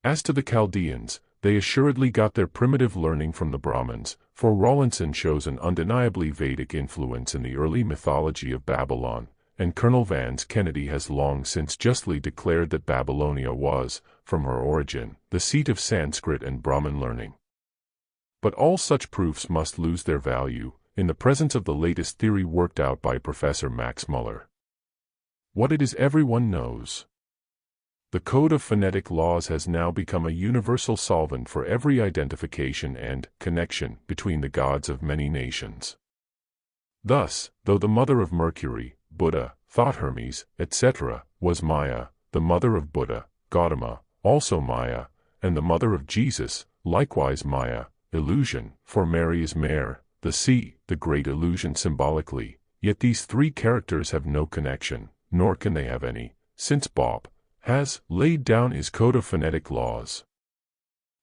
As to the Chaldeans, they assuredly got their primitive learning from the Brahmins, for Rawlinson shows an undeniably Vedic influence in the early mythology of Babylon, and Colonel Vance Kennedy has long since justly declared that Babylonia was, from her origin, the seat of Sanskrit and Brahmin learning. But all such proofs must lose their value, in the presence of the latest theory worked out by Professor Max Muller. What it is everyone knows. The Code of Phonetic Laws has now become a universal solvent for every identification and connection between the gods of many nations. Thus, though the mother of Mercury, Buddha, thought Hermes, etc., was Maya, the mother of Buddha, Gautama, also Maya, and the mother of Jesus, likewise Maya, illusion, for Mary is Mare, the sea, the great illusion symbolically, yet these three characters have no connection, nor can they have any, since Bob has laid down his Code of Phonetic Laws.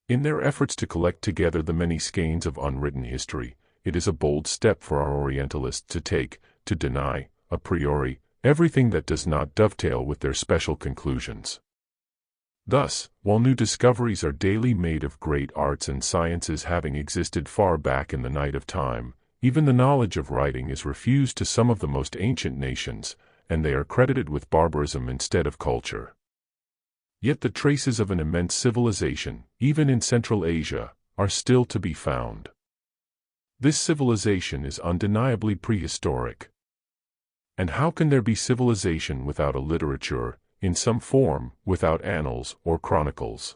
In their efforts to collect together the many skeins of unwritten history, it is a bold step for our Orientalists to take, to deny, a priori, everything that does not dovetail with their special conclusions. Thus, while new discoveries are daily made of great arts and sciences having existed far back in the night of time, even the knowledge of writing is refused to some of the most ancient nations, and they are credited with barbarism instead of culture. Yet the traces of an immense civilization, even in Central Asia, are still to be found. This civilization is undeniably prehistoric. And how can there be civilization without a literature, in some form, without annals or chronicles?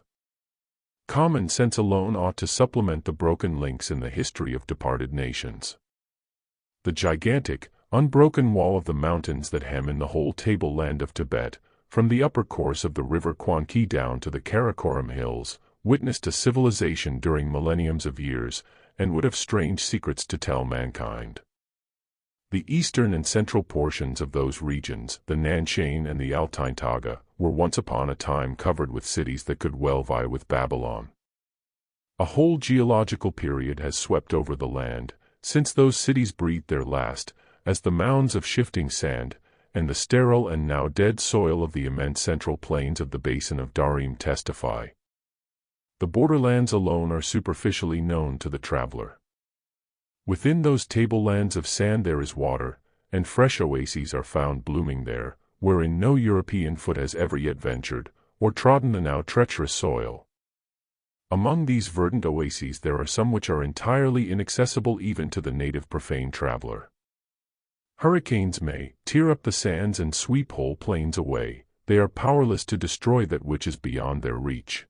Common sense alone ought to supplement the broken links in the history of departed nations. The gigantic, unbroken wall of the mountains that hem in the whole tableland of Tibet, from the upper course of the river Kwanki down to the Karakoram hills, witnessed a civilization during millenniums of years, and would have strange secrets to tell mankind. The eastern and central portions of those regions, the Nanshan and the Altai Taga, were once upon a time covered with cities that could well vie with Babylon. A whole geological period has swept over the land, since those cities breathed their last, as the mounds of shifting sand, and the sterile and now dead soil of the immense central plains of the basin of Darim testify. The borderlands alone are superficially known to the traveler. Within those tablelands of sand there is water, and fresh oases are found blooming there, wherein no European foot has ever yet ventured, or trodden the now treacherous soil. Among these verdant oases there are some which are entirely inaccessible even to the native profane traveler. Hurricanes may tear up the sands and sweep whole plains away, they are powerless to destroy that which is beyond their reach.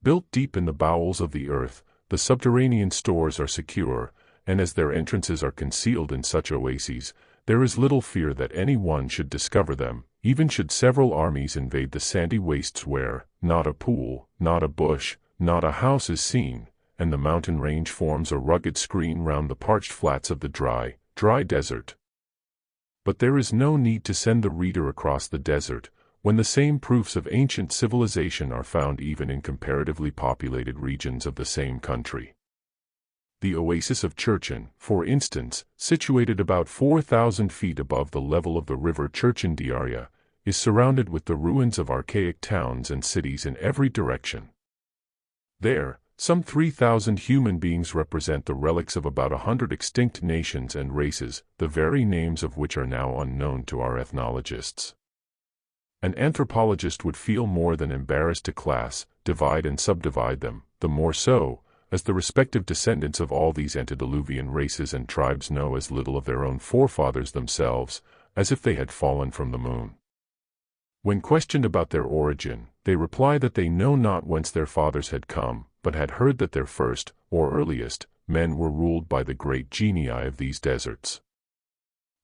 Built deep in the bowels of the earth, the subterranean stores are secure, and as their entrances are concealed in such oases, there is little fear that any one should discover them, even should several armies invade the sandy wastes where, not a pool, not a bush, not a house is seen, and the mountain range forms a rugged screen round the parched flats of the dry desert. But there is no need to send the reader across the desert, when the same proofs of ancient civilization are found even in comparatively populated regions of the same country. The oasis of Churchen, for instance, situated about 4,000 feet above the level of the river Churchendiaria, is surrounded with the ruins of archaic towns and cities in every direction. There, some 3,000 human beings represent the relics of about 100 extinct nations and races, the very names of which are now unknown to our ethnologists. An anthropologist would feel more than embarrassed to class, divide and subdivide them, the more so, as the respective descendants of all these antediluvian races and tribes know as little of their own forefathers themselves, as if they had fallen from the moon. When questioned about their origin, they reply that they know not whence their fathers had come, but had heard that their first, or earliest, men were ruled by the great genii of these deserts.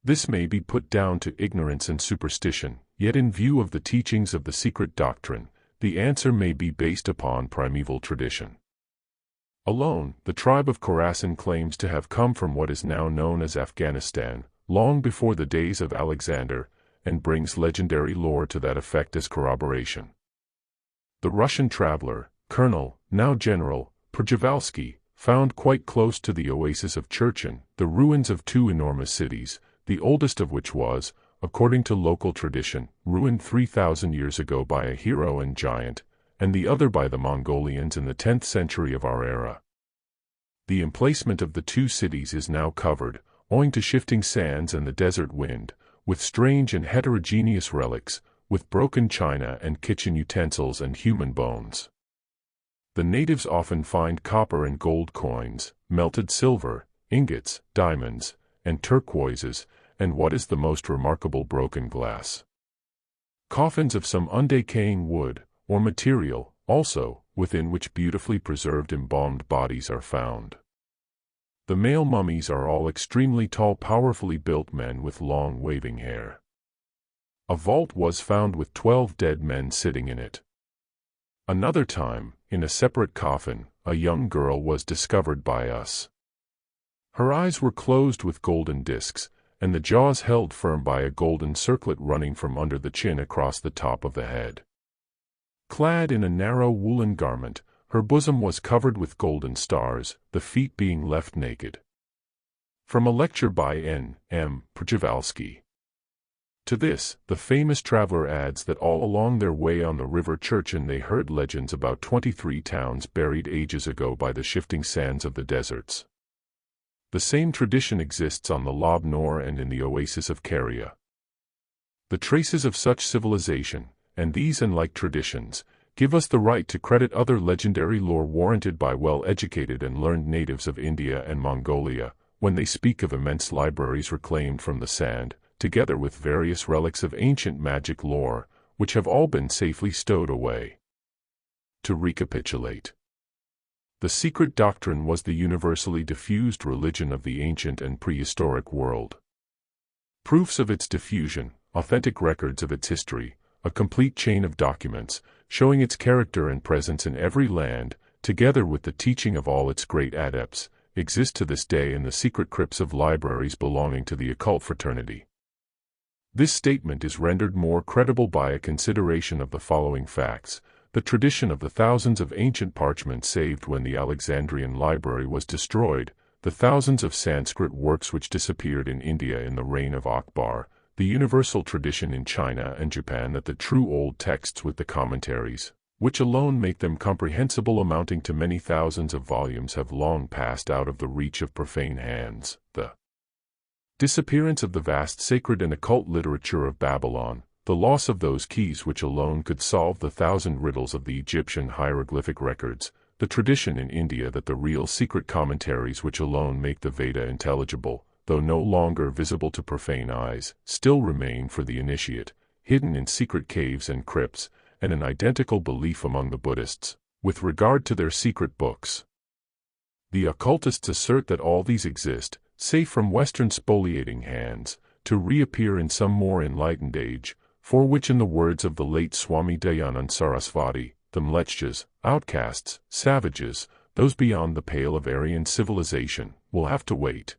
This may be put down to ignorance and superstition, yet in view of the teachings of the secret doctrine, the answer may be based upon primeval tradition. Alone, the tribe of Khorasan claims to have come from what is now known as Afghanistan, long before the days of Alexander, and brings legendary lore to that effect as corroboration. The Russian traveler, Colonel, now General, Przewalski, found quite close to the oasis of Churchen the ruins of two enormous cities, the oldest of which was, according to local tradition, ruined 3,000 years ago by a hero and giant, and the other by the Mongolians in the 10th century of our era. The emplacement of the two cities is now covered, owing to shifting sands and the desert wind, with strange and heterogeneous relics, with broken china and kitchen utensils and human bones. The natives often find copper and gold coins, melted silver, ingots, diamonds, and turquoises, and what is the most remarkable, broken glass. Coffins of some undecaying wood, or material, also, within which beautifully preserved embalmed bodies are found. The male mummies are all extremely tall, powerfully built men with long waving hair. A vault was found with 12 dead men sitting in it. Another time, in a separate coffin, a young girl was discovered by us. Her eyes were closed with golden discs, and the jaws held firm by a golden circlet running from under the chin across the top of the head. Clad in a narrow woolen garment, her bosom was covered with golden stars, the feet being left naked. From a lecture by N.M. Przewalski. To this, the famous traveler adds that all along their way on the river Churchen they heard legends about 23 towns buried ages ago by the shifting sands of the deserts. The same tradition exists on the Lob Nor and in the oasis of Keria. The traces of such civilization, and these and like traditions, give us the right to credit other legendary lore warranted by well-educated and learned natives of India and Mongolia, when they speak of immense libraries reclaimed from the sand, together with various relics of ancient magic lore, which have all been safely stowed away. To recapitulate. The secret doctrine was the universally diffused religion of the ancient and prehistoric world. Proofs of its diffusion, authentic records of its history, a complete chain of documents, showing its character and presence in every land, together with the teaching of all its great adepts, exist to this day in the secret crypts of libraries belonging to the occult fraternity. This statement is rendered more credible by a consideration of the following facts: the tradition of the thousands of ancient parchments saved when the Alexandrian library was destroyed, the thousands of Sanskrit works which disappeared in India in the reign of Akbar, the universal tradition in China and Japan that the true old texts with the commentaries, which alone make them comprehensible amounting to many thousands of volumes, have long passed out of the reach of profane hands, the disappearance of the vast sacred and occult literature of Babylon, the loss of those keys which alone could solve the 1,000 riddles of the Egyptian hieroglyphic records, the tradition in India that the real secret commentaries which alone make the Veda intelligible, though no longer visible to profane eyes, still remain for the initiate, hidden in secret caves and crypts, and an identical belief among the Buddhists, with regard to their secret books. The occultists assert that all these exist, safe from Western spoliating hands, to reappear in some more enlightened age, for which, in the words of the late Swami Dayanand Sarasvati, the Mlechchas, outcasts, savages, those beyond the pale of Aryan civilization, will have to wait.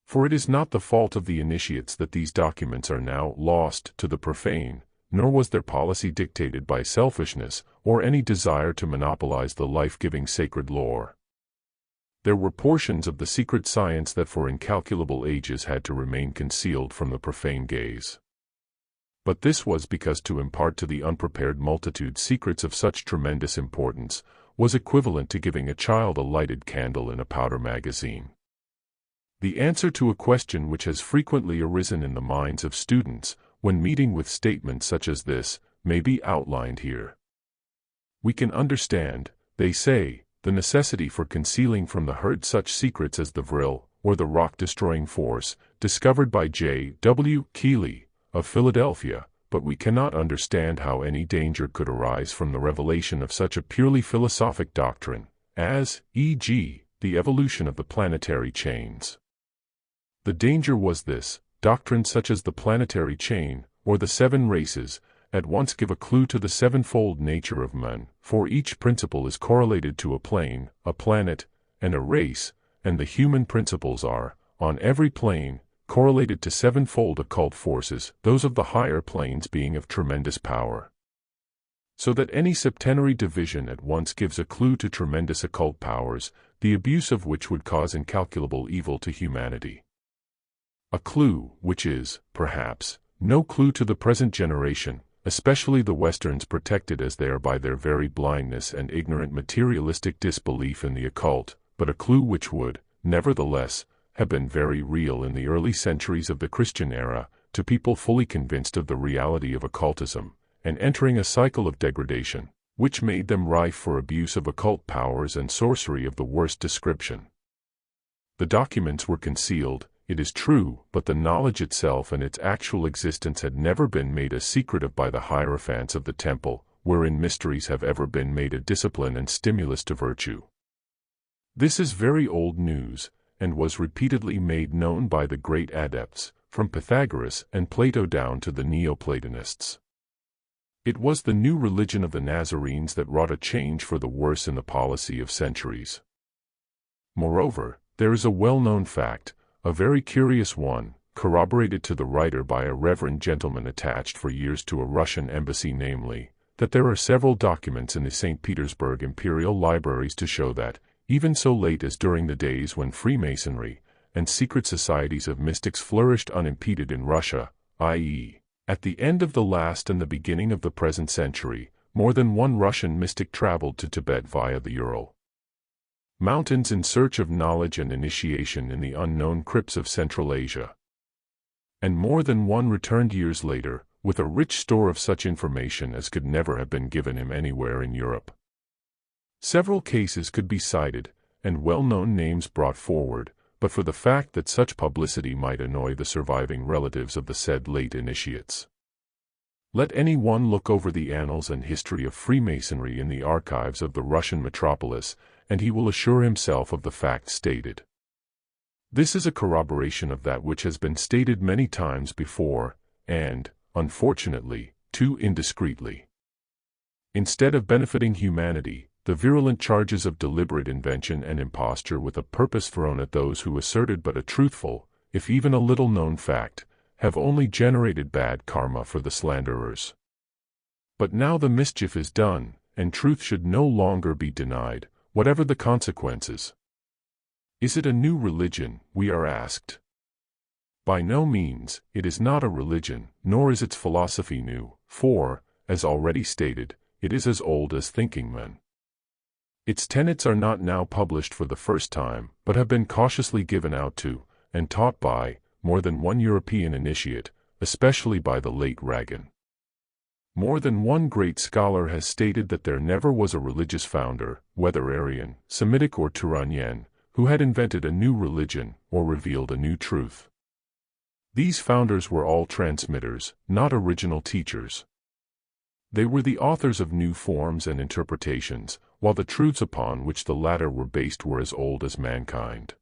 For it is not the fault of the initiates that these documents are now lost to the profane, nor was their policy dictated by selfishness or any desire to monopolize the life-giving sacred lore. There were portions of the secret science that for incalculable ages had to remain concealed from the profane gaze. But this was because to impart to the unprepared multitude secrets of such tremendous importance was equivalent to giving a child a lighted candle in a powder magazine. The answer to a question which has frequently arisen in the minds of students when meeting with statements such as this may be outlined here. We can understand, they say, the necessity for concealing from the herd such secrets as the vril, or the rock-destroying force, discovered by J. W. Keeley of Philadelphia, but we cannot understand how any danger could arise from the revelation of such a purely philosophic doctrine, as, e.g., the evolution of the planetary chains. The danger was this: doctrines such as the planetary chain, or the seven races, at once give a clue to the sevenfold nature of man, for each principle is correlated to a plane, a planet, and a race, and the human principles are, on every plane, correlated to sevenfold occult forces, those of the higher planes being of tremendous power. So that any septenary division at once gives a clue to tremendous occult powers, the abuse of which would cause incalculable evil to humanity. A clue which is, perhaps, no clue to the present generation, especially the Westerns protected as they are by their very blindness and ignorant materialistic disbelief in the occult, but a clue which would, nevertheless, have been very real in the early centuries of the Christian era, to people fully convinced of the reality of occultism, and entering a cycle of degradation, which made them rife for abuse of occult powers and sorcery of the worst description. The documents were concealed, it is true, but the knowledge itself and its actual existence had never been made a secret of by the hierophants of the temple, wherein mysteries have ever been made a discipline and stimulus to virtue. This is very old news, and was repeatedly made known by the great adepts, from Pythagoras and Plato down to the Neoplatonists. It was the new religion of the Nazarenes that wrought a change for the worse in the policy of centuries. Moreover, there is a well-known fact, a very curious one, corroborated to the writer by a reverend gentleman attached for years to a Russian embassy, namely, that there are several documents in the St. Petersburg imperial libraries to show that, even so late as during the days when Freemasonry and secret societies of mystics flourished unimpeded in Russia, i.e., at the end of the last and the beginning of the present century, more than one Russian mystic traveled to Tibet via the Ural Mountains in search of knowledge and initiation in the unknown crypts of Central Asia. And more than one returned years later, with a rich store of such information as could never have been given him anywhere in Europe. Several cases could be cited, and well-known names brought forward, but for the fact that such publicity might annoy the surviving relatives of the said late initiates. Let any one look over the annals and history of Freemasonry in the archives of the Russian metropolis, and he will assure himself of the fact stated. This is a corroboration of that which has been stated many times before, and, unfortunately, too indiscreetly. Instead of benefiting humanity, the virulent charges of deliberate invention and imposture with a purpose thrown at those who asserted but a truthful, if even a little known fact, have only generated bad karma for the slanderers. But now the mischief is done, and truth should no longer be denied, whatever the consequences. Is it a new religion, we are asked? By no means, it is not a religion, nor is its philosophy new, for, as already stated, it is as old as thinking men. Its tenets are not now published for the first time, but have been cautiously given out to, and taught by, more than one European initiate, especially by the late Ragan. More than one great scholar has stated that there never was a religious founder, whether Aryan, Semitic or Turanian, who had invented a new religion, or revealed a new truth. These founders were all transmitters, not original teachers. They were the authors of new forms and interpretations, while the truths upon which the latter were based were as old as mankind.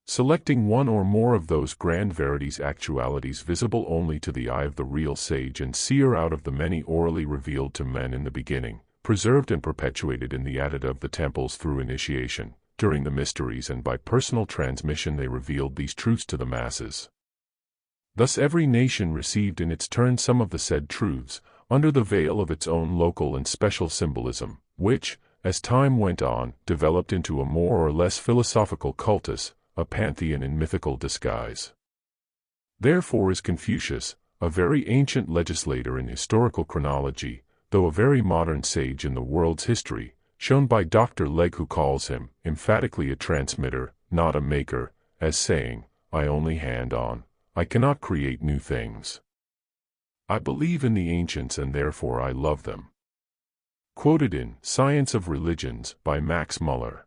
Selecting one or more of those grand verities, actualities visible only to the eye of the real sage and seer out of the many orally revealed to men in the beginning, preserved and perpetuated in the attitude of the temples through initiation, during the mysteries and by personal transmission they revealed these truths to the masses. Thus every nation received in its turn some of the said truths, under the veil of its own local and special symbolism, which, as time went on, developed into a more or less philosophical cultus, a pantheon in mythical disguise. Therefore is Confucius, a very ancient legislator in historical chronology, though a very modern sage in the world's history, shown by Dr. Legge, who calls him, emphatically, a transmitter, not a maker, as saying, I only hand on, I cannot create new things. I believe in the ancients and therefore I love them. Quoted in Science of Religions by Max Muller.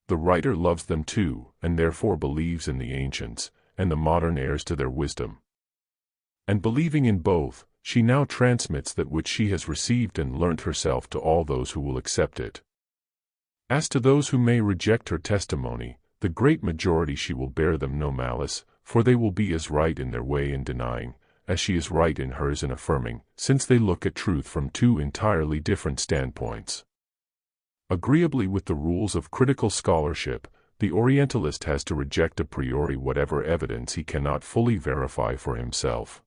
The writer loves them too, and therefore believes in the ancients, and the modern heirs to their wisdom. And believing in both, she now transmits that which she has received and learnt herself to all those who will accept it. As to those who may reject her testimony, the great majority she will bear them no malice, for they will be as right in their way in denying, as she is right in hers in affirming, since they look at truth from two entirely different standpoints. Agreeably with the rules of critical scholarship, the Orientalist has to reject a priori whatever evidence he cannot fully verify for himself.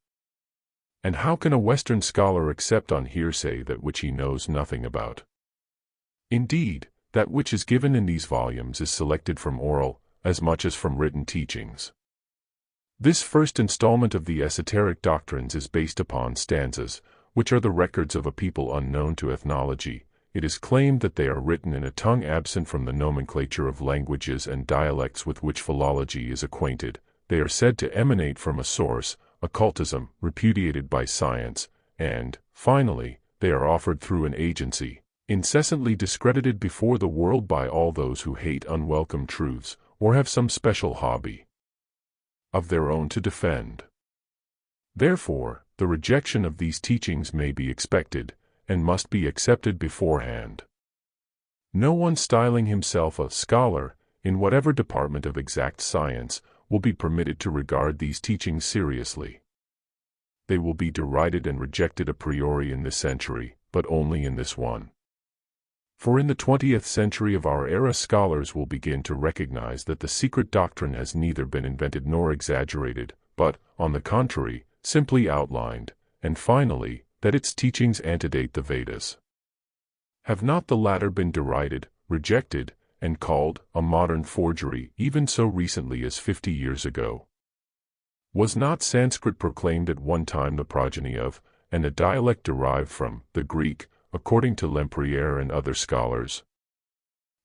And how can a Western scholar accept on hearsay that which he knows nothing about? Indeed, that which is given in these volumes is selected from oral, as much as from written teachings. This first installment of the esoteric doctrines is based upon stanzas, which are the records of a people unknown to ethnology. It is claimed that they are written in a tongue absent from the nomenclature of languages and dialects with which philology is acquainted. They are said to emanate from a source, occultism, repudiated by science, and, finally, they are offered through an agency, incessantly discredited before the world by all those who hate unwelcome truths, or have some special hobby of their own to defend. Therefore, the rejection of these teachings may be expected, and must be accepted beforehand. No one styling himself a scholar, in whatever department of exact science, will be permitted to regard these teachings seriously. They will be derided and rejected a priori in this century, but only in this one. For in the 20th century of our era scholars will begin to recognize that the secret doctrine has neither been invented nor exaggerated, but, on the contrary, simply outlined, and finally, that its teachings antedate the Vedas. Have not the latter been derided, rejected, and called a modern forgery even so recently as 50 years ago? Was not Sanskrit proclaimed at one time the progeny of, and a dialect derived from, the Greek, according to Lempriere and other scholars?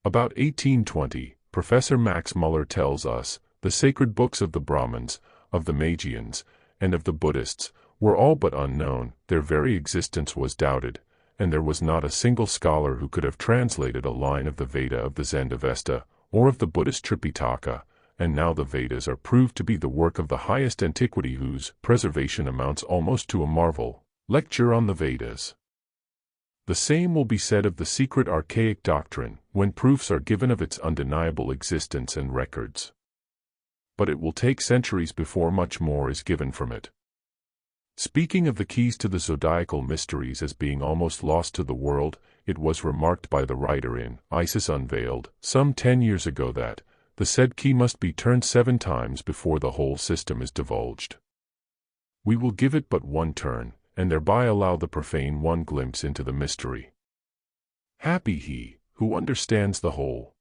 About 1820, Professor Max Muller tells us, the sacred books of the Brahmins, of the Magians, and of the Buddhists, were all but unknown, their very existence was doubted, and there was not a single scholar who could have translated a line of the Veda of the Zendavesta, or of the Buddhist Tripitaka, and now the Vedas are proved to be the work of the highest antiquity whose preservation amounts almost to a marvel. Lecture on the Vedas. The same will be said of the secret archaic doctrine, when proofs are given of its undeniable existence and records. But it will take centuries before much more is given from it. Speaking of the keys to the zodiacal mysteries as being almost lost to the world, it was remarked by the writer in Isis Unveiled, some 10 years ago that, the said key must be turned 7 times before the whole system is divulged. We will give it but one turn, and thereby allow the profane one glimpse into the mystery. Happy he, who understands the whole.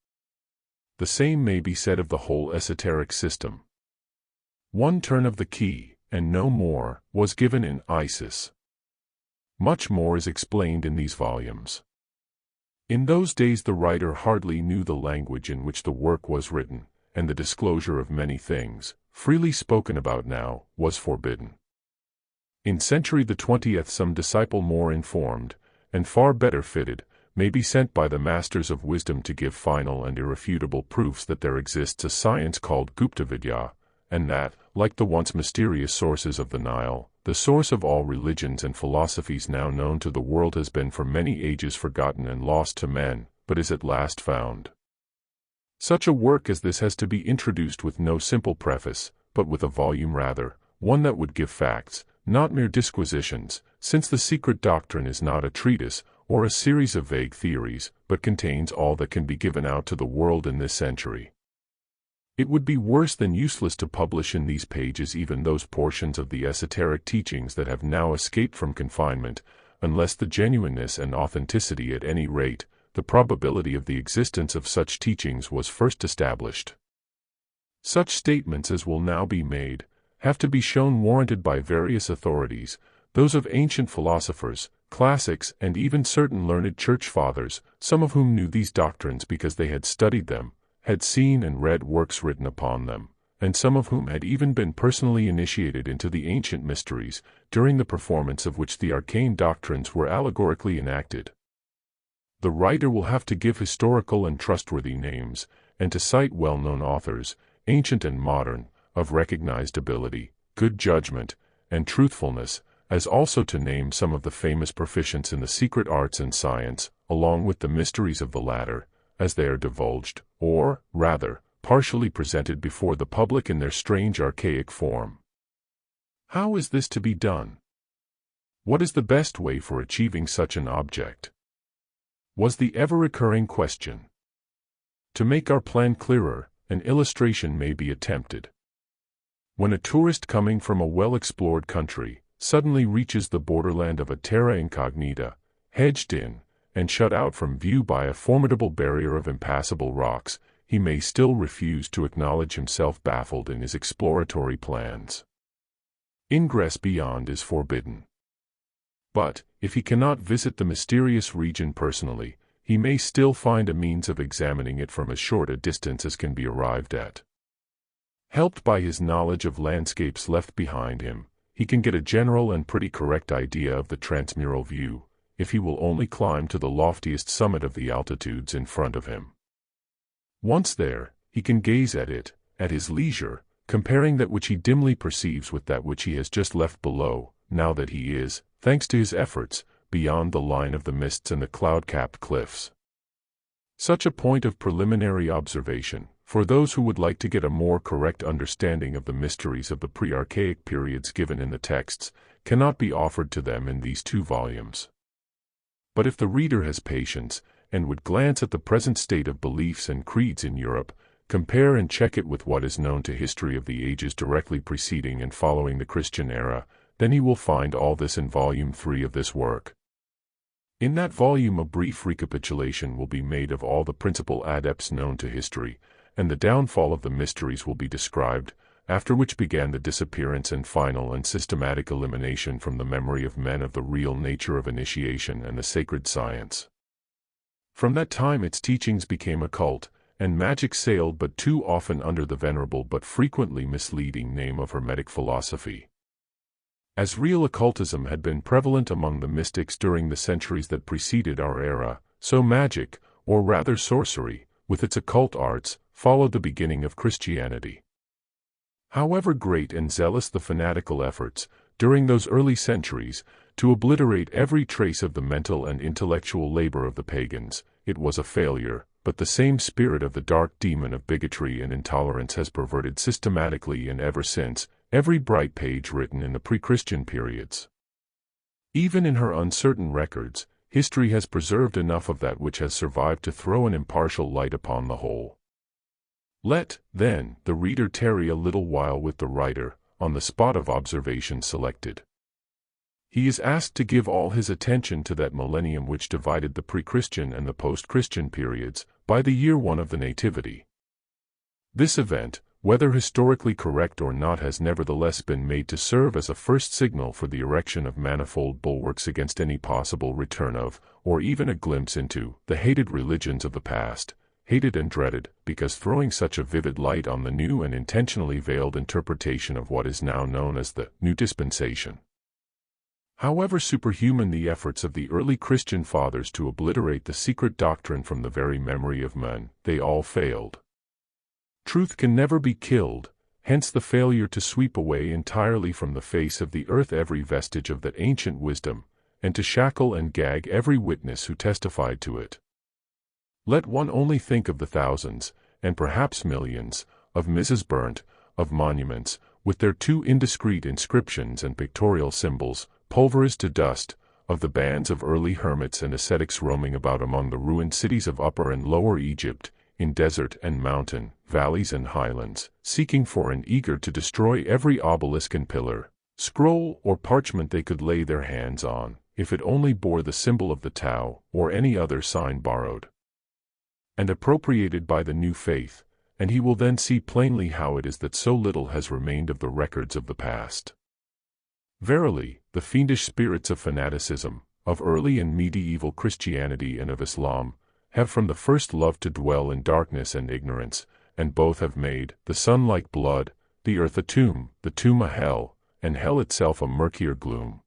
The same may be said of the whole esoteric system. One turn of the key, and no more, was given in Isis. Much more is explained in these volumes. In those days the writer hardly knew the language in which the work was written, and the disclosure of many things, freely spoken about now, was forbidden. In century the 20th some disciple more informed, and far better fitted, may be sent by the masters of wisdom to give final and irrefutable proofs that there exists a science called Gupta Vidya, and that, like the once mysterious sources of the Nile, the source of all religions and philosophies now known to the world has been for many ages forgotten and lost to men, but is at last found. Such a work as this has to be introduced with no simple preface, but with a volume rather, one that would give facts, not mere disquisitions, since the secret doctrine is not a treatise, or a series of vague theories, but contains all that can be given out to the world in this century. It would be worse than useless to publish in these pages even those portions of the esoteric teachings that have now escaped from confinement, unless the genuineness and authenticity, at any rate, the probability of the existence of such teachings was first established. Such statements as will now be made have to be shown warranted by various authorities, those of ancient philosophers, classics, and even certain learned church fathers, some of whom knew these doctrines because they had studied them, had seen and read works written upon them, and some of whom had even been personally initiated into the ancient mysteries, during the performance of which the arcane doctrines were allegorically enacted. The writer will have to give historical and trustworthy names, and to cite well-known authors, ancient and modern, of recognized ability, good judgment, and truthfulness, as also to name some of the famous proficients in the secret arts and science, along with the mysteries of the latter, as they are divulged, or, rather, partially presented before the public in their strange archaic form. How is this to be done? What is the best way for achieving such an object? Was the ever-recurring question. To make our plan clearer, an illustration may be attempted. When a tourist coming from a well-explored country suddenly reaches the borderland of a terra incognita, hedged in, and shut out from view by a formidable barrier of impassable rocks, he may still refuse to acknowledge himself baffled in his exploratory plans. Ingress beyond is forbidden. But, if he cannot visit the mysterious region personally, he may still find a means of examining it from as short a distance as can be arrived at. Helped by his knowledge of landscapes left behind him, he can get a general and pretty correct idea of the transmural view, if he will only climb to the loftiest summit of the altitudes in front of him. Once there, he can gaze at it, at his leisure, comparing that which he dimly perceives with that which he has just left below, now that he is, thanks to his efforts, beyond the line of the mists and the cloud-capped cliffs. Such a point of preliminary observation, for those who would like to get a more correct understanding of the mysteries of the pre-archaic periods given in the texts, cannot be offered to them in these 2 volumes. But if the reader has patience, and would glance at the present state of beliefs and creeds in Europe, compare and check it with what is known to history of the ages directly preceding and following the Christian era, then he will find all this in Volume 3 of this work. In that volume a brief recapitulation will be made of all the principal adepts known to history, and the downfall of the mysteries will be described, after which began the disappearance and final and systematic elimination from the memory of men of the real nature of initiation and the sacred science. From that time its teachings became occult, and magic sailed but too often under the venerable but frequently misleading name of Hermetic philosophy. As real occultism had been prevalent among the mystics during the centuries that preceded our era, so magic, or rather sorcery, with its occult arts, followed the beginning of Christianity. However great and zealous the fanatical efforts, during those early centuries, to obliterate every trace of the mental and intellectual labor of the pagans, it was a failure, but the same spirit of the dark demon of bigotry and intolerance has perverted systematically and ever since, every bright page written in the pre-Christian periods. Even in her uncertain records, history has preserved enough of that which has survived to throw an impartial light upon the whole. Let, then, the reader tarry a little while with the writer, on the spot of observation selected. He is asked to give all his attention to that millennium which divided the pre-Christian and the post-Christian periods, by the year 1 of the Nativity. This event, whether historically correct or not, has nevertheless been made to serve as a first signal for the erection of manifold bulwarks against any possible return of, or even a glimpse into, the hated religions of the past, hated and dreaded, because throwing such a vivid light on the new and intentionally veiled interpretation of what is now known as the New Dispensation. However superhuman the efforts of the early Christian fathers to obliterate the secret doctrine from the very memory of men, they all failed. Truth can never be killed, hence the failure to sweep away entirely from the face of the earth every vestige of that ancient wisdom, and to shackle and gag every witness who testified to it. Let one only think of the thousands, and perhaps millions, of misses burnt, of monuments, with their too indiscreet inscriptions and pictorial symbols, pulverized to dust, of the bands of early hermits and ascetics roaming about among the ruined cities of Upper and Lower Egypt, in desert and mountain, valleys and highlands, seeking for and eager to destroy every obelisk and pillar, scroll or parchment they could lay their hands on, if it only bore the symbol of the Tao or any other sign borrowed and appropriated by the new faith, and he will then see plainly how it is that so little has remained of the records of the past. Verily, the fiendish spirits of fanaticism, of early and medieval Christianity and of Islam, have from the first loved to dwell in darkness and ignorance, and both have made the sun like blood, the earth a tomb a hell, and hell itself a murkier gloom.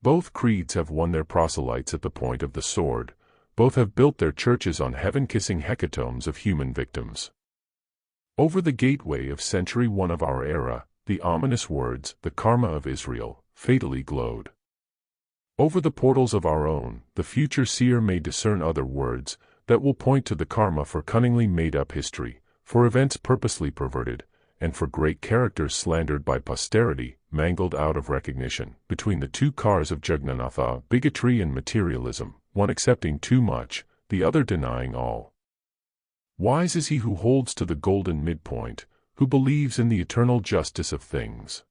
Both creeds have won their proselytes at the point of the sword, both have built their churches on heaven-kissing hecatombs of human victims. Over the gateway of century one of our era, the ominous words, the karma of Israel, fatally glowed. Over the portals of our own, the future seer may discern other words that will point to the karma for cunningly made-up history, for events purposely perverted, and for great characters slandered by posterity, mangled out of recognition, between the two cars of Jagannatha, bigotry and materialism, one accepting too much, the other denying all. Wise is he who holds to the golden midpoint, who believes in the eternal justice of things.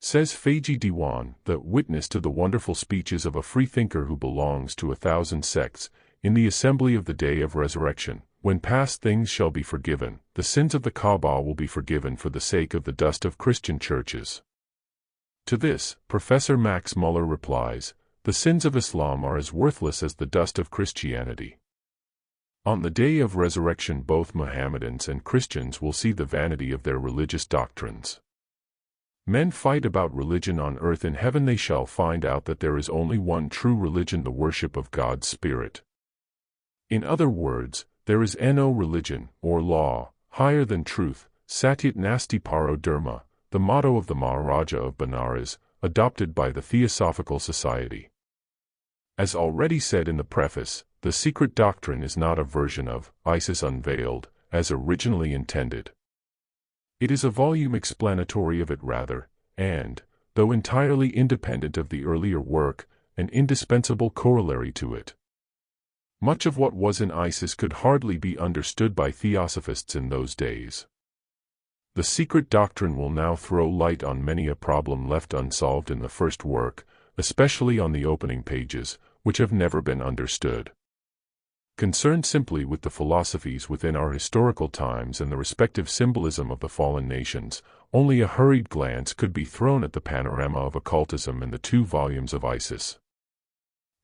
Says Faji Diwan, the witness to the wonderful speeches of a freethinker who belongs to 1,000 sects, in the assembly of the day of resurrection, when past things shall be forgiven, the sins of the Kaaba will be forgiven for the sake of the dust of Christian churches. To this, Professor Max Muller replies, the sins of Islam are as worthless as the dust of Christianity. On the day of resurrection both Mohammedans and Christians will see the vanity of their religious doctrines. Men fight about religion on earth, in heaven they shall find out that there is only one true religion, the worship of God's Spirit. In other words, there is no religion, or law, higher than truth, Satyat Nasti Paro Dharma, the motto of the Maharaja of Benares, adopted by the Theosophical Society. As already said in the preface, the Secret Doctrine is not a version of Isis Unveiled, as originally intended. It is a volume explanatory of it rather, and, though entirely independent of the earlier work, an indispensable corollary to it. Much of what was in Isis could hardly be understood by theosophists in those days. The Secret Doctrine will now throw light on many a problem left unsolved in the first work, especially on the opening pages, which have never been understood. Concerned simply with the philosophies within our historical times and the respective symbolism of the fallen nations, only a hurried glance could be thrown at the panorama of occultism in the 2 volumes of Isis.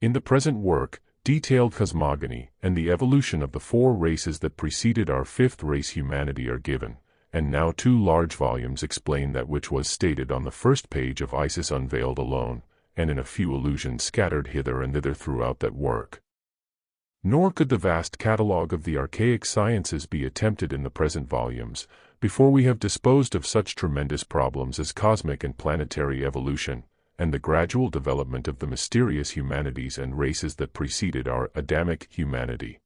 In the present work, detailed cosmogony and the evolution of the 4 races that preceded our 5th race, humanity, are given, and now 2 large volumes explain that which was stated on the first page of Isis Unveiled alone, and in a few allusions scattered hither and thither throughout that work. Nor could the vast catalogue of the archaic sciences be attempted in the present volumes, before we have disposed of such tremendous problems as cosmic and planetary evolution, and the gradual development of the mysterious humanities and races that preceded our Adamic humanity.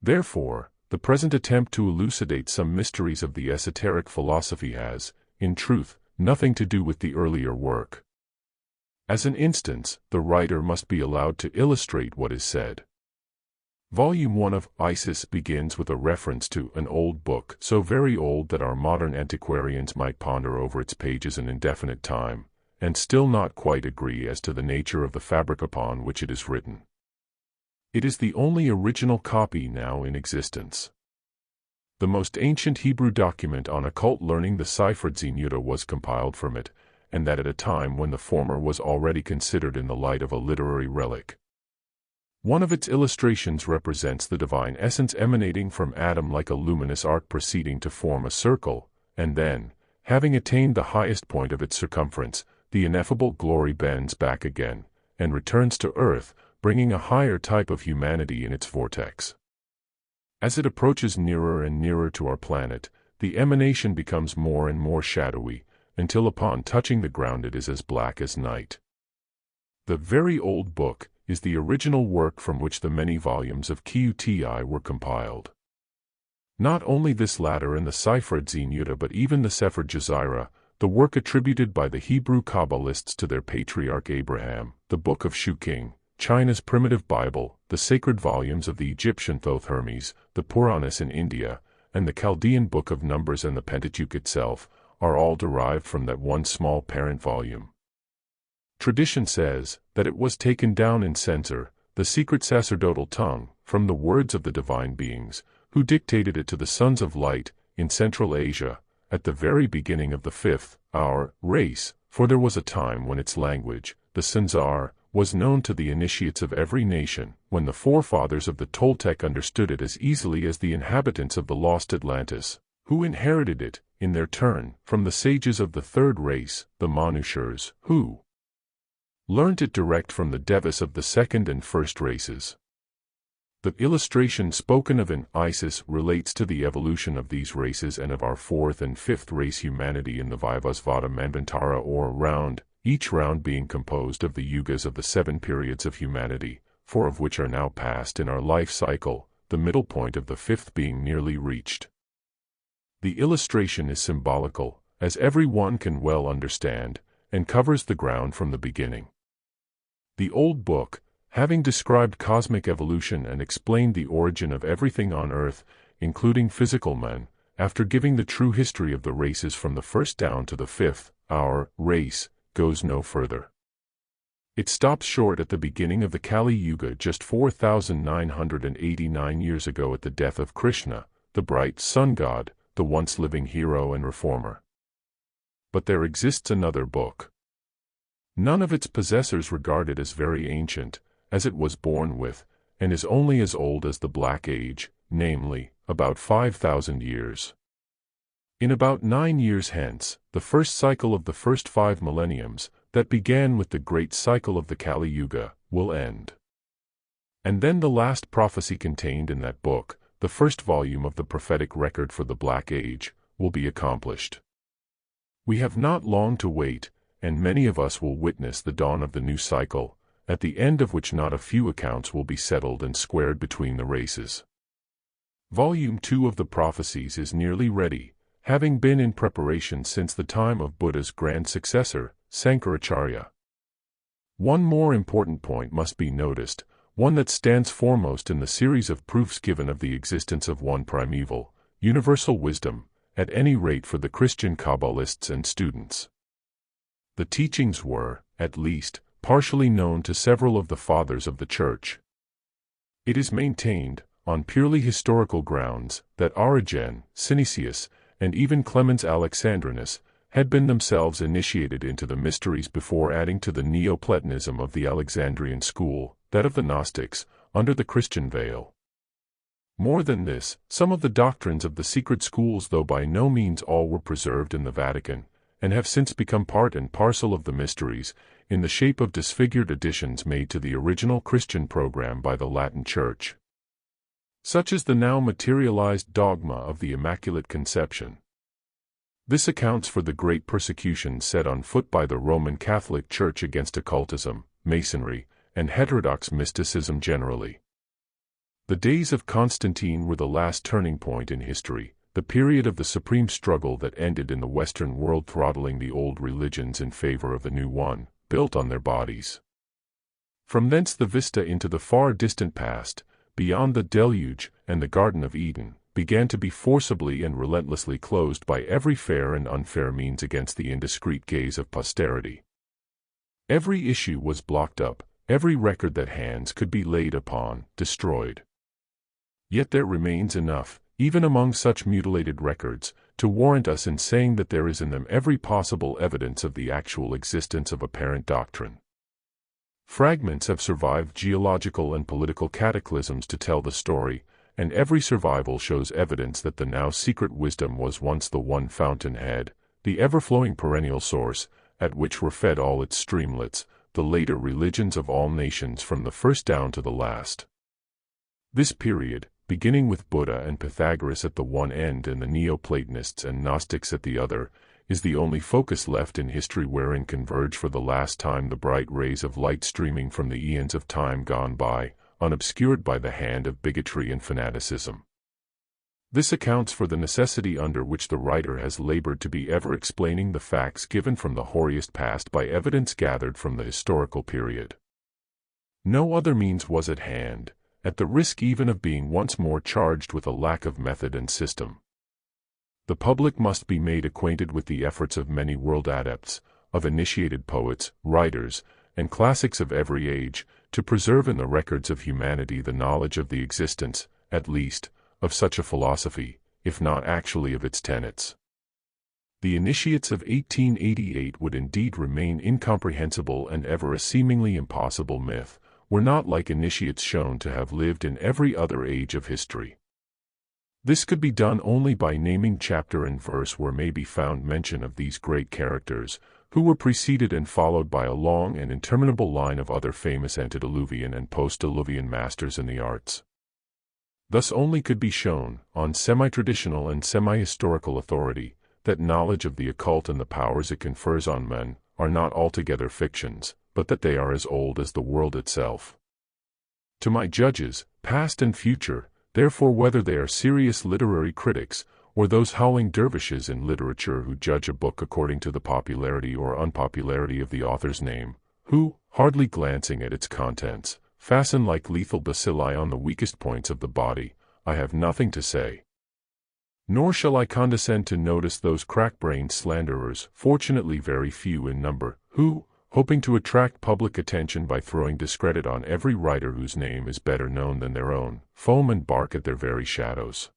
Therefore, the present attempt to elucidate some mysteries of the esoteric philosophy has, in truth, nothing to do with the earlier work. As an instance, the writer must be allowed to illustrate what is said. Volume 1 of Isis begins with a reference to an old book, so very old that our modern antiquarians might ponder over its pages an indefinite time, and still not quite agree as to the nature of the fabric upon which it is written. It is the only original copy now in existence. The most ancient Hebrew document on occult learning, the Secret Doctrine, was compiled from it, and that at a time when the former was already considered in the light of a literary relic. One of its illustrations represents the divine essence emanating from Adam like a luminous arc proceeding to form a circle, and then, having attained the highest point of its circumference, the ineffable glory bends back again, and returns to earth, bringing a higher type of humanity in its vortex. As it approaches nearer and nearer to our planet, the emanation becomes more and more shadowy, until upon touching the ground it is as black as night. The very old book is the original work from which the many volumes of QTI were compiled. Not only this latter and the Secret Doctrine, but even the Sefer Jezira, the work attributed by the Hebrew Kabbalists to their patriarch Abraham, the Book of Shuking, China's primitive Bible, the sacred volumes of the Egyptian Thoth Hermes, the Puranas in India, and the Chaldean Book of Numbers and the Pentateuch itself, are all derived from that one small parent volume. Tradition says that it was taken down in censor, the secret sacerdotal tongue, from the words of the divine beings, who dictated it to the sons of light, in Central Asia, at the very beginning of the fifth, our race, for there was a time when its language, the Sanzar, was known to the initiates of every nation, when the forefathers of the Toltec understood it as easily as the inhabitants of the lost Atlantis, who inherited it, in their turn, from the sages of the third race, the Manushas, who learnt it direct from the Devas of the second and first races. The illustration spoken of in Isis relates to the evolution of these races and of our fourth and fifth race humanity in the Vivasvata Manvantara or round, each round being composed of the yugas of the 7 periods of humanity, 4 of which are now past in our life cycle, the middle point of the 5th being nearly reached. The illustration is symbolical, as every one can well understand, and covers the ground from the beginning. The old book, having described cosmic evolution and explained the origin of everything on Earth, including physical men, after giving the true history of the races from the first down to the 5th, our race, goes no further. It stops short at the beginning of the Kali Yuga just 4,989 years ago at the death of Krishna, the bright sun god, the once living hero and reformer. But there exists another book. None of its possessors regard it as very ancient, as it was born with, and is only as old as the Black Age, namely, about 5,000 years. In about 9 years hence, the first cycle of the first 5 millenniums, that began with the great cycle of the Kali Yuga, will end. And then the last prophecy contained in that book, the first volume of the prophetic record for the Black Age, will be accomplished. We have not long to wait, and many of us will witness the dawn of the new cycle, at the end of which not a few accounts will be settled and squared between the races. Volume 2 of the prophecies is nearly ready, having been in preparation since the time of Buddha's grand successor, Sankaracharya. One more important point must be noticed, one that stands foremost in the series of proofs given of the existence of one primeval, universal wisdom, at any rate for the Christian Kabbalists and students. The teachings were, at least, partially known to several of the fathers of the Church. It is maintained, on purely historical grounds, that Origen, Synesius, and even Clemens Alexandrinus, had been themselves initiated into the mysteries before adding to the Neoplatonism of the Alexandrian school, that of the Gnostics, under the Christian veil. More than this, some of the doctrines of the secret schools, though by no means all, were preserved in the Vatican, and have since become part and parcel of the mysteries, in the shape of disfigured additions made to the original Christian program by the Latin Church. Such is the now materialized dogma of the Immaculate Conception. This accounts for the great persecution set on foot by the Roman Catholic Church against occultism, Masonry, and heterodox mysticism generally. The days of Constantine were the last turning point in history, the period of the supreme struggle that ended in the Western world throttling the old religions in favor of the new one, built on their bodies. From thence the vista into the far distant past, beyond the deluge and the Garden of Eden, began to be forcibly and relentlessly closed by every fair and unfair means against the indiscreet gaze of posterity. Every issue was blocked up, every record that hands could be laid upon, destroyed. Yet there remains enough, even among such mutilated records, to warrant us in saying that there is in them every possible evidence of the actual existence of apparent doctrine. Fragments have survived geological and political cataclysms to tell the story, and every survival shows evidence that the now secret wisdom was once the one fountainhead, the ever-flowing perennial source, at which were fed all its streamlets, the later religions of all nations from the first down to the last. This period, beginning with Buddha and Pythagoras at the one end and the Neoplatonists and Gnostics at the other, is the only focus left in history wherein converge for the last time the bright rays of light streaming from the eons of time gone by, unobscured by the hand of bigotry and fanaticism. This accounts for the necessity under which the writer has labored to be ever explaining the facts given from the hoariest past by evidence gathered from the historical period. No other means was at hand, at the risk even of being once more charged with a lack of method and system. The public must be made acquainted with the efforts of many world adepts, of initiated poets, writers, and classics of every age, to preserve in the records of humanity the knowledge of the existence, at least, of such a philosophy, if not actually of its tenets. The initiates of 1888 would indeed remain incomprehensible and ever a seemingly impossible myth, were not like initiates shown to have lived in every other age of history. This could be done only by naming chapter and verse where may be found mention of these great characters, who were preceded and followed by a long and interminable line of other famous antediluvian and post-diluvian masters in the arts. Thus only could be shown, on semi-traditional and semi-historical authority, that knowledge of the occult and the powers it confers on men are not altogether fictions, but that they are as old as the world itself. To my judges, past and future, therefore, whether they are serious literary critics, or those howling dervishes in literature who judge a book according to the popularity or unpopularity of the author's name, who, hardly glancing at its contents, fasten like lethal bacilli on the weakest points of the body, I have nothing to say. Nor shall I condescend to notice those crack-brained slanderers, fortunately very few in number, who, hoping to attract public attention by throwing discredit on every writer whose name is better known than their own, foam and bark at their very shadows.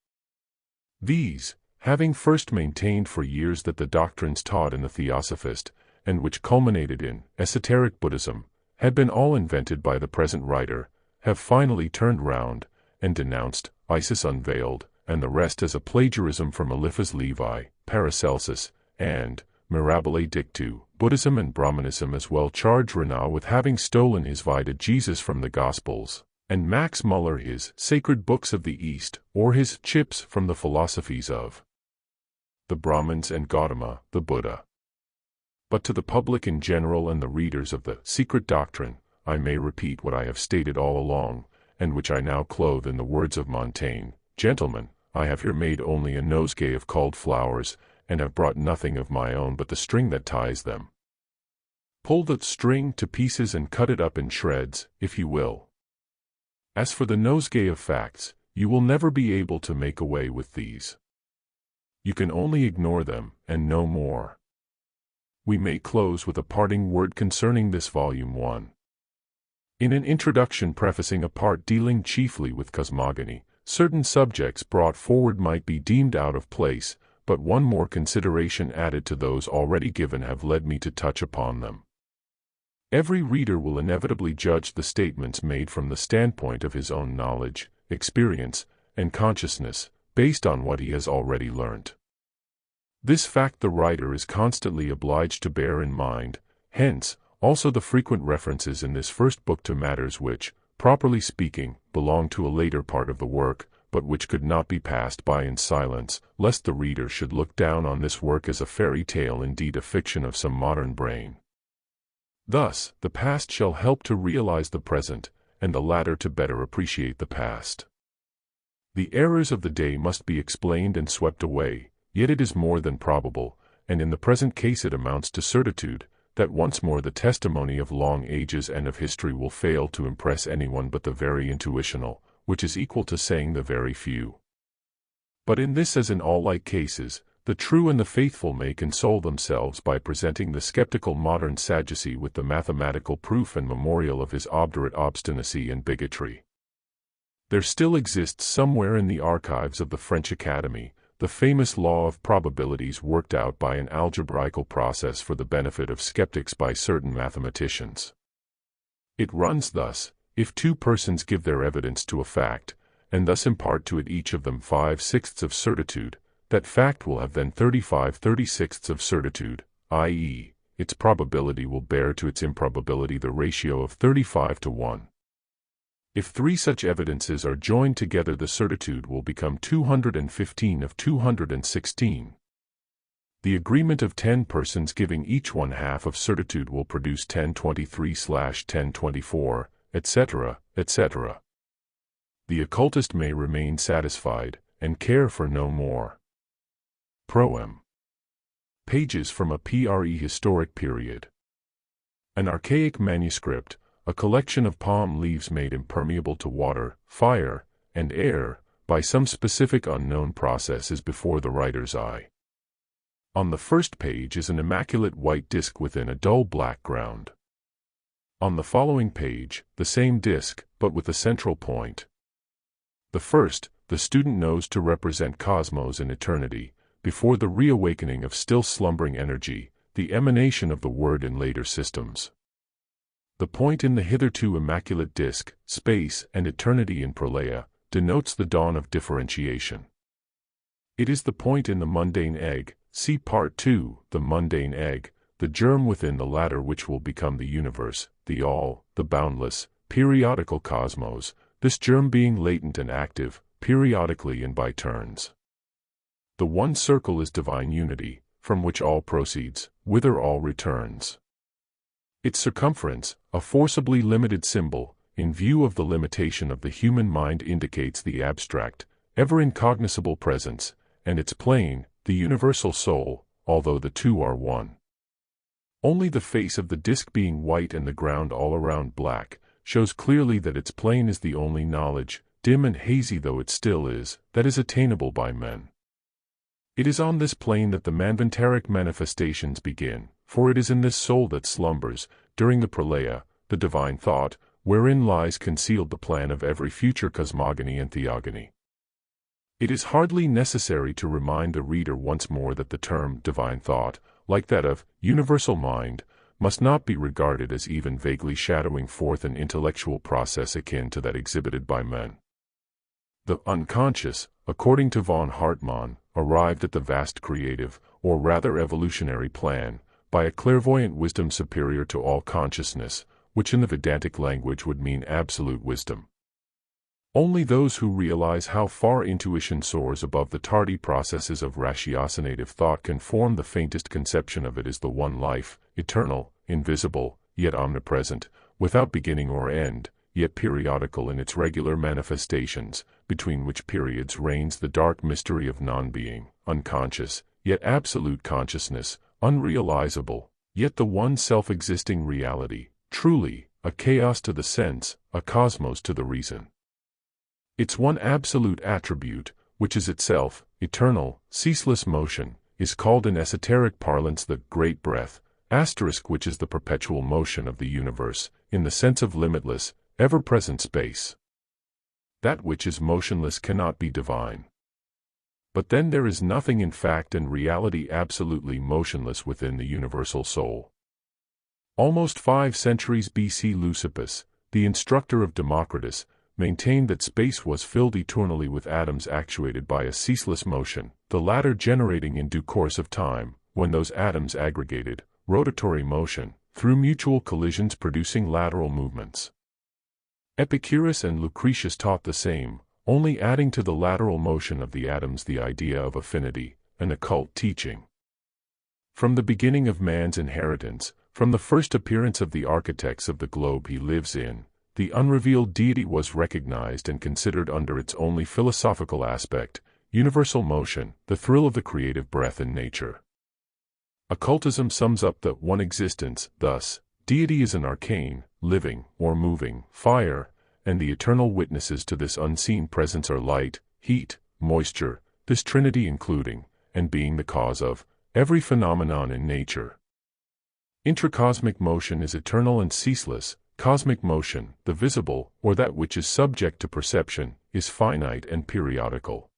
These, having first maintained for years that the doctrines taught in the Theosophist, and which culminated in Esoteric Buddhism, had been all invented by the present writer, have finally turned round, and denounced Isis Unveiled, and the rest as a plagiarism from Eliphas Levi, Paracelsus, and, mirabile dictu, Buddhism and Brahmanism as well charge Renan with having stolen his Vita Jesus from the Gospels, and Max Muller his Sacred Books of the East, or his Chips from the philosophies of the Brahmins and Gautama, the Buddha. But to the public in general and the readers of the Secret Doctrine, I may repeat what I have stated all along, and which I now clothe in the words of Montaigne. Gentlemen, I have here made only a nosegay of culled flowers, and have brought nothing of my own but the string that ties them. Pull the string to pieces and cut it up in shreds, if you will. As for the nosegay of facts, you will never be able to make away with these. You can only ignore them, and no more. We may close with a parting word concerning this volume 1. In an introduction prefacing a part dealing chiefly with cosmogony, certain subjects brought forward might be deemed out of place, but one more consideration added to those already given have led me to touch upon them. Every reader will inevitably judge the statements made from the standpoint of his own knowledge, experience, and consciousness, based on what he has already learnt. This fact the writer is constantly obliged to bear in mind, hence, also the frequent references in this first book to matters which, properly speaking, belong to a later part of the work, but which could not be passed by in silence, lest the reader should look down on this work as a fairy tale, indeed a fiction of some modern brain. Thus, the past shall help to realize the present, and the latter to better appreciate the past. The errors of the day must be explained and swept away, yet it is more than probable, and in the present case it amounts to certitude, that once more the testimony of long ages and of history will fail to impress anyone but the very intuitional, which is equal to saying the very few. But in this as in all like cases, the true and the faithful may console themselves by presenting the skeptical modern Sadducee with the mathematical proof and memorial of his obdurate obstinacy and bigotry. There still exists somewhere in the archives of the French Academy, the famous law of probabilities worked out by an algebraical process for the benefit of skeptics by certain mathematicians. It runs thus: if two persons give their evidence to a fact, and thus impart to it each of them 5/6 of certitude, that fact will have then 35/36 of certitude, i.e., its probability will bear to its improbability the ratio of 35 to 1. If three such evidences are joined together, the certitude will become 215 of 216. The agreement of 10 persons giving each 1/2 of certitude will produce 1023/1024, etc., etc. The occultist may remain satisfied, and care for no more. PROEM. Pages from a prehistoric period. An archaic manuscript, a collection of palm leaves made impermeable to water, fire, and air, by some specific unknown process is before the writer's eye. On the first page is an immaculate white disk within a dull black ground. On the following page, the same disk, but with a central point. The first, the student knows to represent cosmos in eternity, before the reawakening of still slumbering energy, the emanation of the word in later systems. The point in the hitherto immaculate disk, space and eternity in pralaya, denotes the dawn of differentiation. It is the point in the mundane egg, see Part 2, the mundane egg, the germ within the latter which will become the universe, the all, the boundless, periodical cosmos, this germ being latent and active, periodically and by turns. The one circle is divine unity, from which all proceeds, whither all returns. Its circumference, a forcibly limited symbol, in view of the limitation of the human mind indicates the abstract, ever-incognizable presence, and its plane, the universal soul, although the two are one. Only the face of the disk being white and the ground all around black, shows clearly that its plane is the only knowledge, dim and hazy though it still is, that is attainable by men. It is on this plane that the manvantaric manifestations begin, for it is in this soul that slumbers, during the pralaya, the divine thought, wherein lies concealed the plan of every future cosmogony and theogony. It is hardly necessary to remind the reader once more that the term divine thought, like that of universal mind, must not be regarded as even vaguely shadowing forth an intellectual process akin to that exhibited by men. The unconscious, according to von Hartmann, arrived at the vast creative, or rather evolutionary plan, by a clairvoyant wisdom superior to all consciousness, which in the Vedantic language would mean absolute wisdom. Only those who realize how far intuition soars above the tardy processes of ratiocinative thought can form the faintest conception of it as the one life, eternal, invisible, yet omnipresent, without beginning or end, yet periodical in its regular manifestations, between which periods reigns the dark mystery of non-being, unconscious, yet absolute consciousness, unrealizable, yet the one self-existing reality, truly, a chaos to the sense, a cosmos to the reason. Its one absolute attribute, which is itself, eternal, ceaseless motion, is called in esoteric parlance the great breath, which is the perpetual motion of the universe, in the sense of limitless, ever-present space. That which is motionless cannot be divine. But then there is nothing in fact and reality absolutely motionless within the universal soul. Almost 5 centuries BC Leucippus, the instructor of Democritus, maintained that space was filled eternally with atoms actuated by a ceaseless motion, the latter generating in due course of time, when those atoms aggregated, rotatory motion, through mutual collisions producing lateral movements. Epicurus and Lucretius taught the same, only adding to the lateral motion of the atoms the idea of affinity, an occult teaching. From the beginning of man's inheritance, from the first appearance of the architects of the globe he lives in, the unrevealed deity was recognized and considered under its only philosophical aspect, universal motion, the thrill of the creative breath in nature. Occultism sums up the one existence, thus, deity is an arcane, living, or moving, fire, and the eternal witnesses to this unseen presence are light, heat, moisture, this trinity including, and being the cause of, every phenomenon in nature. Intracosmic motion is eternal and ceaseless. Cosmic motion, the visible, or that which is subject to perception, is finite and periodical.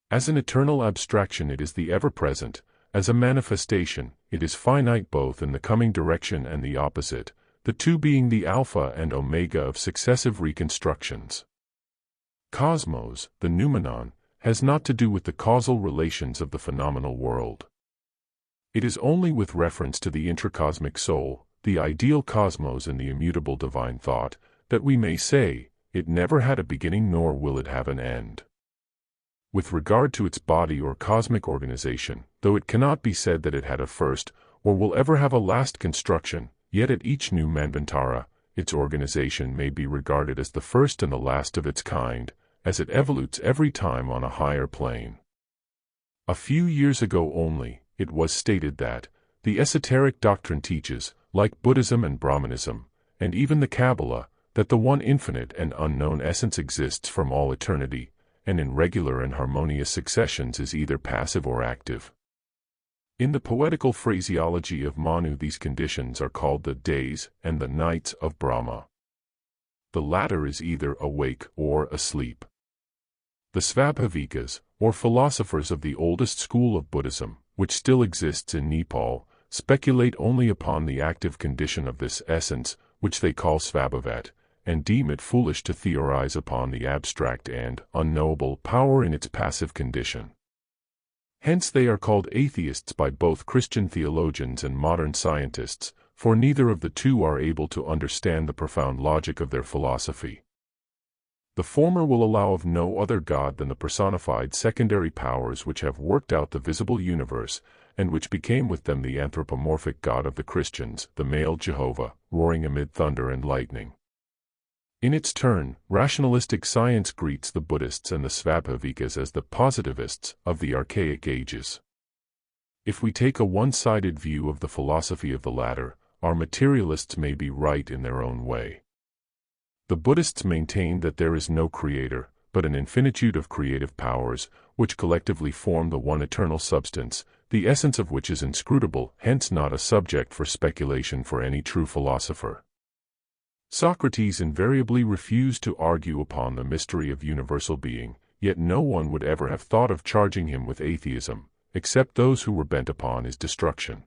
As an eternal abstraction it is the ever-present, as a manifestation, it is finite both in the coming direction and the opposite, the two being the alpha and omega of successive reconstructions. Cosmos, the noumenon, has not to do with the causal relations of the phenomenal world. It is only with reference to the intracosmic soul, the ideal cosmos and the immutable divine thought, that we may say, it never had a beginning nor will it have an end. With regard to its body or cosmic organization, though it cannot be said that it had a first, or will ever have a last construction, yet at each new manvantara, its organization may be regarded as the first and the last of its kind, as it evolutes every time on a higher plane. A few years ago only, it was stated that, the esoteric doctrine teaches, like Buddhism and Brahmanism, and even the Kabbalah, that the one infinite and unknown essence exists from all eternity, and in regular and harmonious successions is either passive or active. In the poetical phraseology of Manu, these conditions are called the days and the nights of Brahma. The latter is either awake or asleep. The Svabhavikas, or philosophers of the oldest school of Buddhism, which still exists in Nepal, speculate only upon the active condition of this essence, which they call Svabhavat, and deem it foolish to theorize upon the abstract and unknowable power in its passive condition. Hence they are called atheists by both Christian theologians and modern scientists, for neither of the two are able to understand the profound logic of their philosophy. The former will allow of no other God than the personified secondary powers which have worked out the visible universe, and which became with them the anthropomorphic God of the Christians, the male Jehovah, roaring amid thunder and lightning. In its turn, rationalistic science greets the Buddhists and the Svabhavikas as the positivists of the archaic ages. If we take a one-sided view of the philosophy of the latter, our materialists may be right in their own way. The Buddhists maintain that there is no creator, but an infinitude of creative powers, which collectively form the one eternal substance, the essence of which is inscrutable, hence not a subject for speculation for any true philosopher. Socrates invariably refused to argue upon the mystery of universal being, yet no one would ever have thought of charging him with atheism, except those who were bent upon his destruction.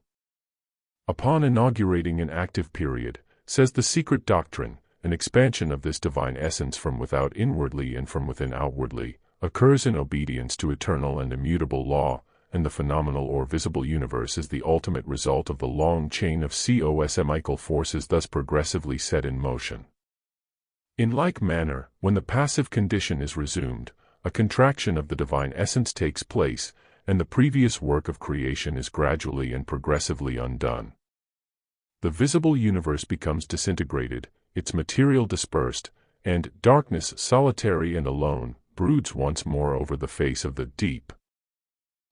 Upon inaugurating an active period, says the Secret Doctrine, an expansion of this divine essence from without inwardly and from within outwardly, occurs in obedience to eternal and immutable law, and the phenomenal or visible universe is the ultimate result of the long chain of cosmical forces thus progressively set in motion. In like manner, when the passive condition is resumed, a contraction of the divine essence takes place, and the previous work of creation is gradually and progressively undone. The visible universe becomes disintegrated, its material dispersed, and darkness, solitary and alone, broods once more over the face of the deep.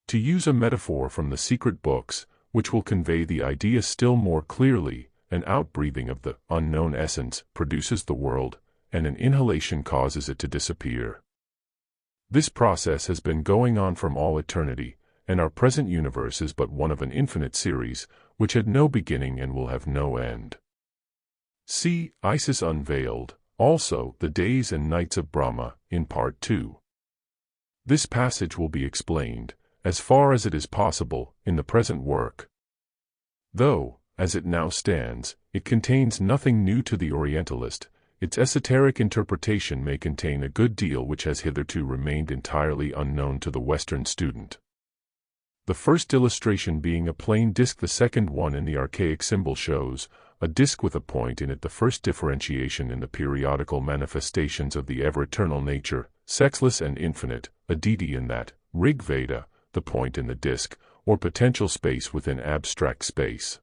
To use a metaphor from the secret books, which will convey the idea still more clearly, an outbreathing of the unknown essence produces the world, and an inhalation causes it to disappear. This process has been going on from all eternity, and our present universe is but one of an infinite series, which had no beginning and will have no end. See Isis Unveiled, also The Days and Nights of Brahma, in Part 2. This passage will be explained, as far as it is possible, in the present work. Though, as it now stands, it contains nothing new to the Orientalist, its esoteric interpretation may contain a good deal which has hitherto remained entirely unknown to the Western student. The first illustration being a plain disk, the second one in the archaic symbol shows a disk with a point in it, the first differentiation in the periodical manifestations of the ever-eternal nature, sexless and infinite, Aditi in that, Rig Veda, the point in the disk, or potential space within abstract space.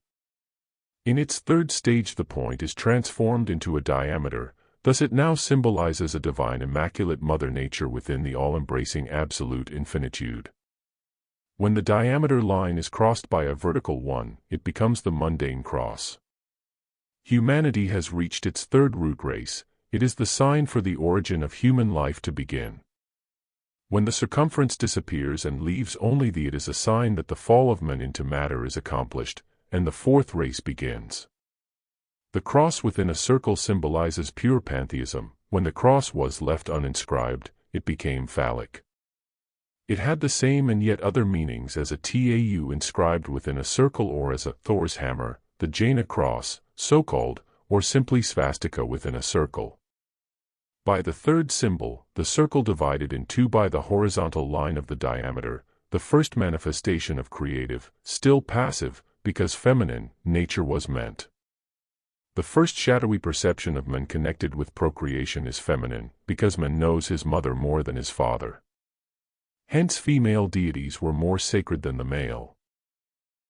In its third stage the point is transformed into a diameter, thus it now symbolizes a divine immaculate mother nature within the all-embracing absolute infinitude. When the diameter line is crossed by a vertical one, it becomes the mundane cross. Humanity has reached its third root race, it is the sign for the origin of human life to begin. When the circumference disappears and leaves only the it is a sign that the fall of man into matter is accomplished, and the fourth race begins. The cross within a circle symbolizes pure pantheism. When the cross was left uninscribed, it became phallic. It had the same and yet other meanings as a tau inscribed within a circle, or as a Thor's hammer, the Jaina cross, so-called, or simply swastika within a circle. By the third symbol, the circle divided in two by the horizontal line of the diameter, the first manifestation of creative, still passive, because feminine, nature was meant. The first shadowy perception of man connected with procreation is feminine, because man knows his mother more than his father. Hence female deities were more sacred than the male.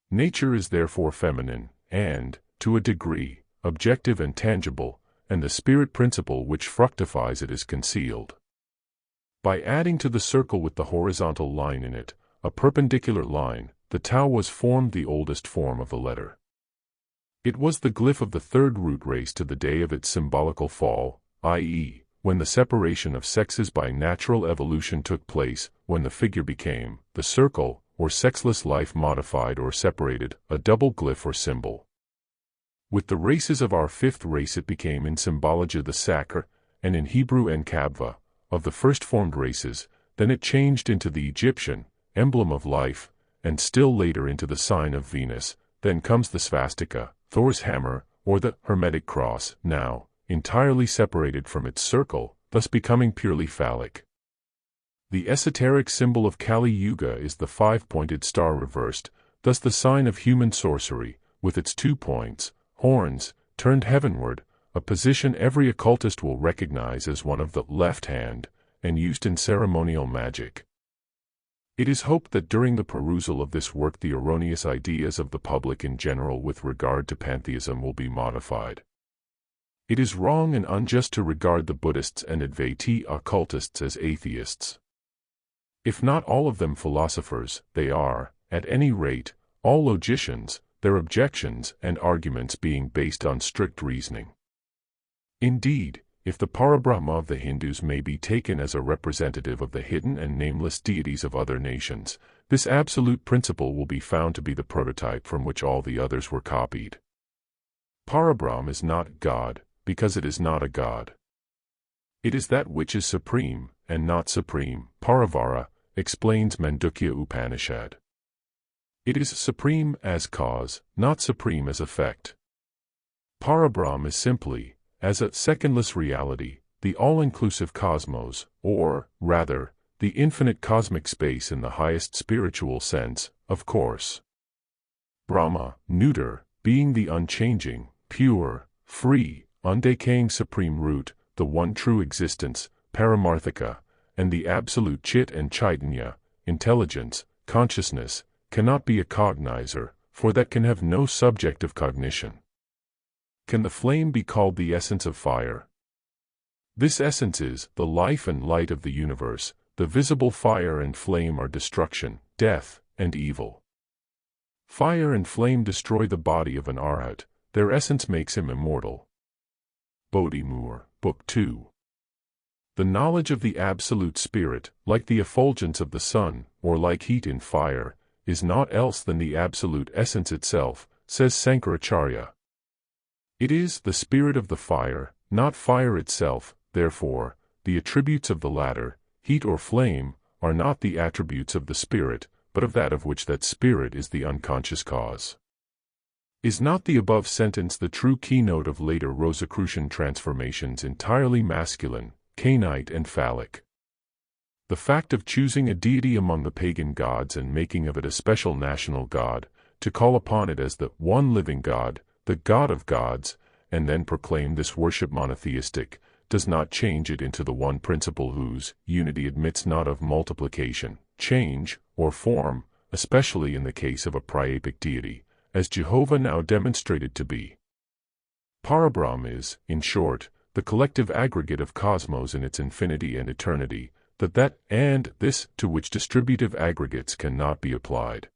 Nature is therefore feminine, and, to a degree, objective and tangible, and the spirit principle which fructifies it is concealed. By adding to the circle with the horizontal line in it, a perpendicular line, the tau was formed, the oldest form of the letter. It was the glyph of the third root race to the day of its symbolical fall, i.e., when the separation of sexes by natural evolution took place, when the figure became, the circle, or sexless life modified or separated, a double glyph or symbol. With the races of our fifth race it became in symbology the Sakr, and in Hebrew Enkabva, of the first formed races, then it changed into the Egyptian, emblem of life, and still later into the sign of Venus, then comes the swastika, Thor's hammer, or the Hermetic cross, now entirely separated from its circle, thus becoming purely phallic. The esoteric symbol of Kali Yuga is the five-pointed star reversed, thus the sign of human sorcery, with its 2 points, horns, turned heavenward, a position every occultist will recognize as one of the left hand, and used in ceremonial magic. It is hoped that during the perusal of this work the erroneous ideas of the public in general with regard to pantheism will be modified. It is wrong and unjust to regard the Buddhists and Advaita occultists as atheists. If not all of them philosophers, they are, at any rate, all logicians, their objections and arguments being based on strict reasoning. Indeed, if the Parabrahma of the Hindus may be taken as a representative of the hidden and nameless deities of other nations, this absolute principle will be found to be the prototype from which all the others were copied. Parabrahm is not God, because it is not a God. It is that which is supreme, and not supreme, Paravara, explains Mandukya Upanishad. It is supreme as cause, not supreme as effect. Parabrahm is simply, as a secondless reality, the all-inclusive cosmos, or, rather, the infinite cosmic space in the highest spiritual sense, of course. Brahma, neuter, being the unchanging, pure, free, undecaying supreme root, the one true existence, Paramarthika, and the absolute Chit and Chaitanya, intelligence, consciousness, cannot be a cognizer, for that can have no subject of cognition. Can the flame be called the essence of fire? This essence is the life and light of the universe. The visible fire and flame are destruction, death, and evil. Fire and flame destroy the body of an arhat, their essence makes him immortal. Bodhimur, Book 2. The knowledge of the Absolute Spirit, like the effulgence of the sun, or like heat in fire, is naught else than the Absolute Essence itself, says Sankaracharya. It is the spirit of the fire, not fire itself, therefore, the attributes of the latter, heat or flame, are not the attributes of the spirit, but of that of which that spirit is the unconscious cause. Is not the above sentence the true keynote of later Rosicrucian transformations entirely masculine, Cainite and phallic? The fact of choosing a deity among the pagan gods and making of it a special national god, to call upon it as the one living God, the God of gods, and then proclaim this worship monotheistic, does not change it into the one principle whose unity admits not of multiplication, change, or form, especially in the case of a priapic deity, as Jehovah now demonstrated to be. Parabrahm is, in short, the collective aggregate of cosmos in its infinity and eternity, that and this to which distributive aggregates cannot be applied.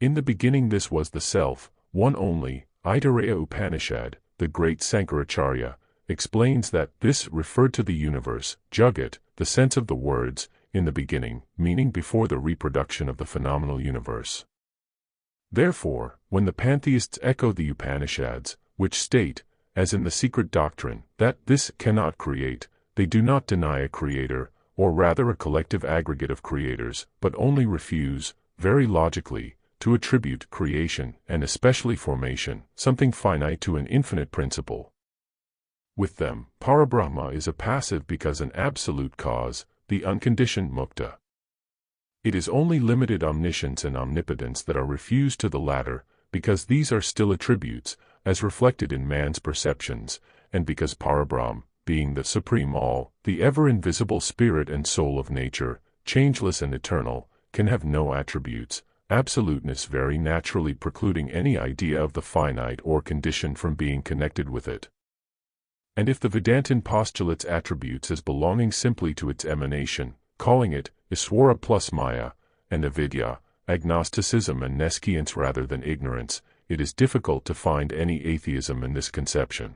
In the beginning this was the self, one only. Aitareya Upanishad, the great Sankaracharya, explains that this referred to the universe, Jagat, the sense of the words, in the beginning, meaning before the reproduction of the phenomenal universe. Therefore, when the pantheists echo the Upanishads, which state, as in the Secret Doctrine, that this cannot create, they do not deny a creator, or rather a collective aggregate of creators, but only refuse, very logically, to attribute creation, and especially formation, something finite to an infinite principle. With them, Parabrahma is a passive because an absolute cause, the unconditioned mukta. It is only limited omniscience and omnipotence that are refused to the latter, because these are still attributes, as reflected in man's perceptions, and because Parabrahm, being the supreme all, the ever-invisible spirit and soul of nature, changeless and eternal, can have no attributes, absoluteness very naturally precluding any idea of the finite or conditioned from being connected with it. And if the Vedantin postulates attributes as belonging simply to its emanation, calling it Iswara plus Maya, and avidya, agnosticism and nescience rather than ignorance, it is difficult to find any atheism in this conception.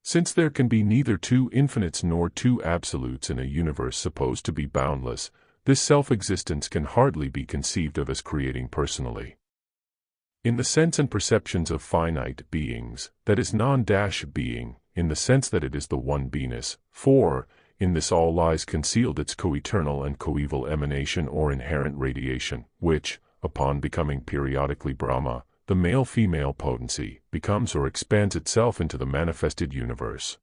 Since there can be neither two infinites nor two absolutes in a universe supposed to be boundless, this self-existence can hardly be conceived of as creating personally. In the sense and perceptions of finite beings, that is non-being, in the sense that it is the one beingness, for, in this all lies concealed its co-eternal and coeval emanation or inherent radiation, which, upon becoming periodically Brahma, the male-female potency, becomes or expands itself into the manifested universe.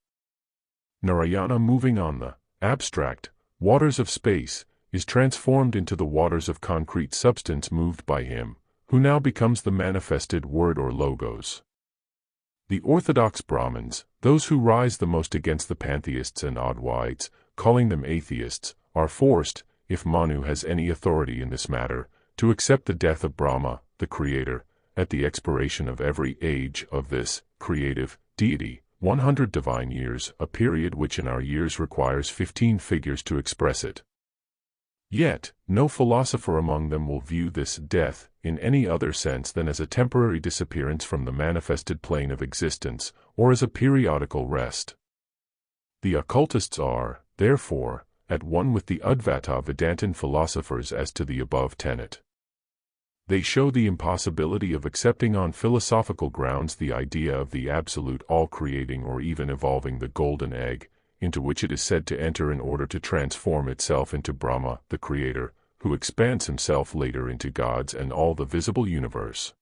Narayana, moving on the abstract waters of space, is transformed into the waters of concrete substance moved by him, who now becomes the manifested word or logos. The orthodox Brahmins, those who rise the most against the pantheists and Advaites, calling them atheists, are forced, if Manu has any authority in this matter, to accept the death of Brahma, the creator, at the expiration of every age of this creative deity, 100 divine years, a period which in our years requires 15 figures to express it. Yet, no philosopher among them will view this death in any other sense than as a temporary disappearance from the manifested plane of existence, or as a periodical rest. The occultists are, therefore, at one with the Advaita Vedantin philosophers as to the above tenet. They show the impossibility of accepting on philosophical grounds the idea of the absolute all-creating or even evolving the golden egg, into which it is said to enter in order to transform itself into Brahma, the creator, who expands himself later into gods and all the visible universe.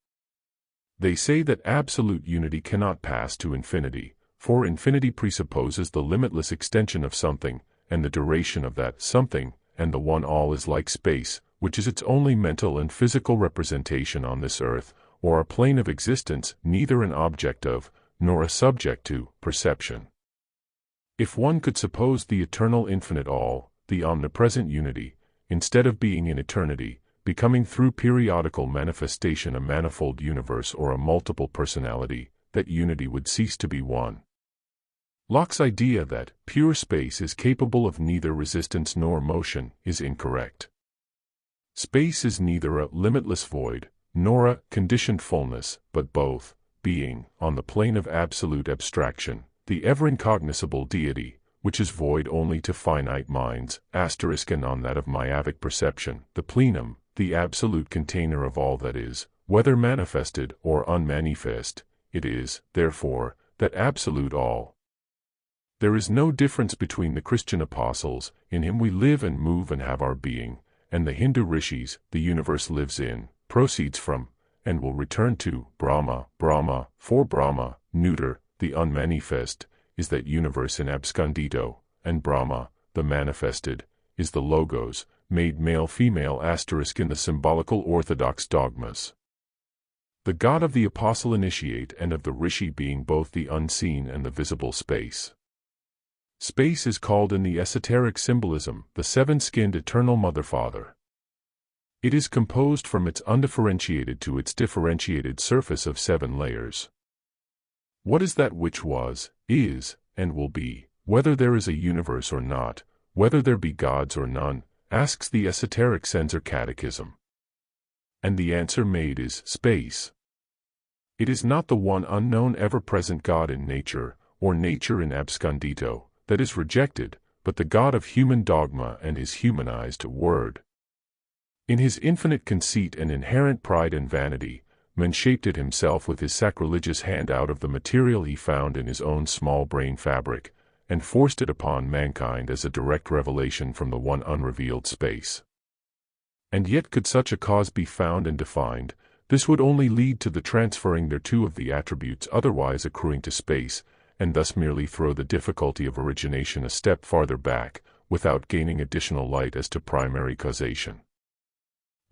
They say that absolute unity cannot pass to infinity, for infinity presupposes the limitless extension of something, and the duration of that something, and the one all is like space, which is its only mental and physical representation on this earth, or a plane of existence, neither an object of, nor a subject to, perception. If one could suppose the eternal infinite all, the omnipresent unity, instead of being in eternity, becoming through periodical manifestation a manifold universe or a multiple personality, that unity would cease to be one. Locke's idea that pure space is capable of neither resistance nor motion is incorrect. Space is neither a limitless void, nor a conditioned fullness, but both, being, on the plane of absolute abstraction, the ever-incognoscible deity, which is void only to finite minds, and on that of myopic perception, the plenum, the absolute container of all that is, whether manifested or unmanifest, it is, therefore, that absolute all. There is no difference between the Christian apostles, in him we live and move and have our being, and the Hindu rishis, the universe lives in, proceeds from, and will return to, Brahma, for Brahma, neuter, the unmanifest, is that universe in abscondito, and Brahma, the manifested, is the logos, made male-female in the symbolical orthodox dogmas. The God of the apostle initiate and of the rishi being both the unseen and the visible space. Space is called in the esoteric symbolism the seven-skinned eternal Mother-Father. It is composed from its undifferentiated to its differentiated surface of 7 layers. What is that which was, is, and will be, whether there is a universe or not, whether there be gods or none, asks the esoteric censor catechism. And the answer made is space. It is not the one unknown ever-present God in nature, or nature in abscondito, that is rejected, but the God of human dogma and his humanized word. In his infinite conceit and inherent pride and vanity, man shaped it himself with his sacrilegious hand out of the material he found in his own small brain fabric, and forced it upon mankind as a direct revelation from the one unrevealed space. And yet could such a cause be found and defined, this would only lead to the transferring thereto of the attributes otherwise accruing to space, and thus merely throw the difficulty of origination a step farther back, without gaining additional light as to primary causation.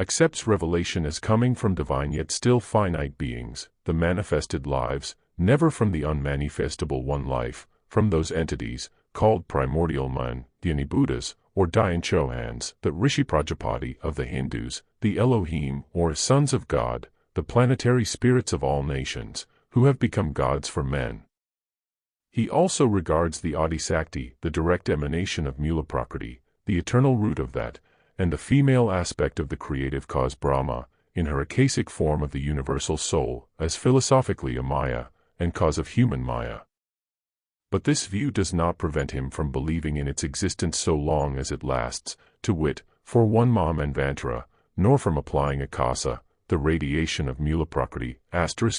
Accepts revelation as coming from divine yet still finite beings, the manifested lives, never from the unmanifestable one life, from those entities, called primordial man, the Anibuddhas, or Dhyan-chohans, the Rishi Prajapati of the Hindus, the Elohim, or sons of God, the planetary spirits of all nations, who have become gods for men. He also regards the Adisakti, the direct emanation of Mula Prakriti, the eternal root of that, and the female aspect of the creative cause Brahma, in her akasic form of the universal soul, as philosophically a Maya, and cause of human Maya. But this view does not prevent him from believing in its existence so long as it lasts, to wit, for one Manvantara, nor from applying akasa, the radiation of Mulaprakriti,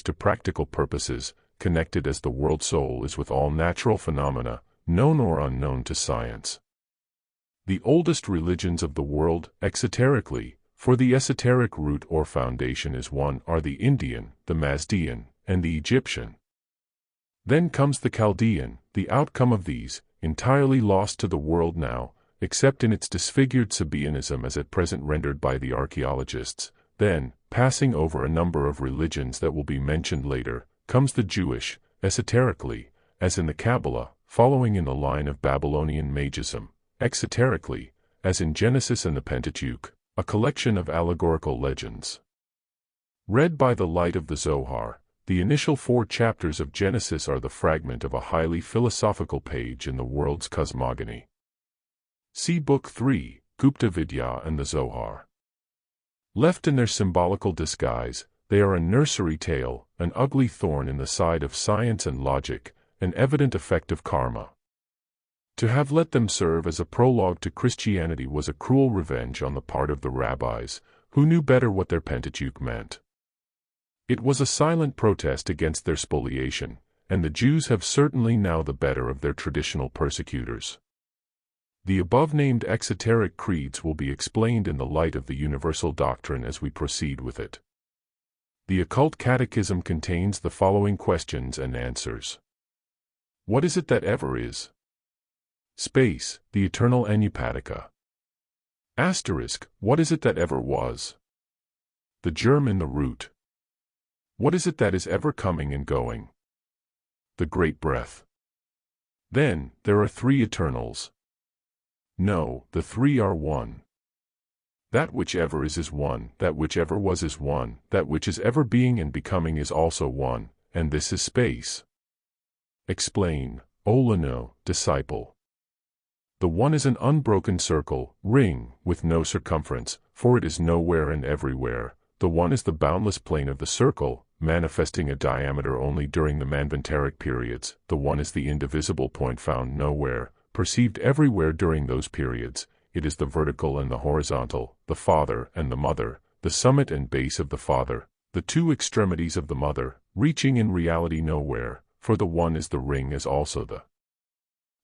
to practical purposes, connected as the world soul is with all natural phenomena, known or unknown to science. The oldest religions of the world, exoterically, for the esoteric root or foundation is one, are the Indian, the Mazdean, and the Egyptian. Then comes the Chaldean, the outcome of these, entirely lost to the world now, except in its disfigured Sabaeanism as at present rendered by the archaeologists. Then, passing over a number of religions that will be mentioned later, comes the Jewish, esoterically, as in the Kabbalah, following in the line of Babylonian magism, exoterically, as in Genesis and the Pentateuch, a collection of allegorical legends. Read by the light of the Zohar, the initial 4 chapters of Genesis are the fragment of a highly philosophical page in the world's cosmogony. See Book 3, Gupta Vidya and the Zohar. Left in their symbolical disguise, they are a nursery tale, an ugly thorn in the side of science and logic, an evident effect of karma. To have let them serve as a prologue to Christianity was a cruel revenge on the part of the rabbis, who knew better what their Pentateuch meant. It was a silent protest against their spoliation, and the Jews have certainly now the better of their traditional persecutors. The above-named exoteric creeds will be explained in the light of the universal doctrine as we proceed with it. The occult catechism contains the following questions and answers. What is it that ever is? Space, the eternal Anupatika. Asterisk, what is it that ever was? The germ in the root. What is it that is ever coming and going? The great breath. Then, there are 3 eternals. No, the 3 are one. That which ever is one, that which ever was is one, that which is ever being and becoming is also one, and this is space. Explain, O Leno, disciple. The one is an unbroken circle, ring, with no circumference, for it is nowhere and everywhere. The one is the boundless plane of the circle, manifesting a diameter only during the manvantaric periods. The one is the indivisible point found nowhere, perceived everywhere during those periods. It is the vertical and the horizontal, the father and the mother, the summit and base of the father, the 2 extremities of the mother, reaching in reality nowhere, for the one is the ring as also the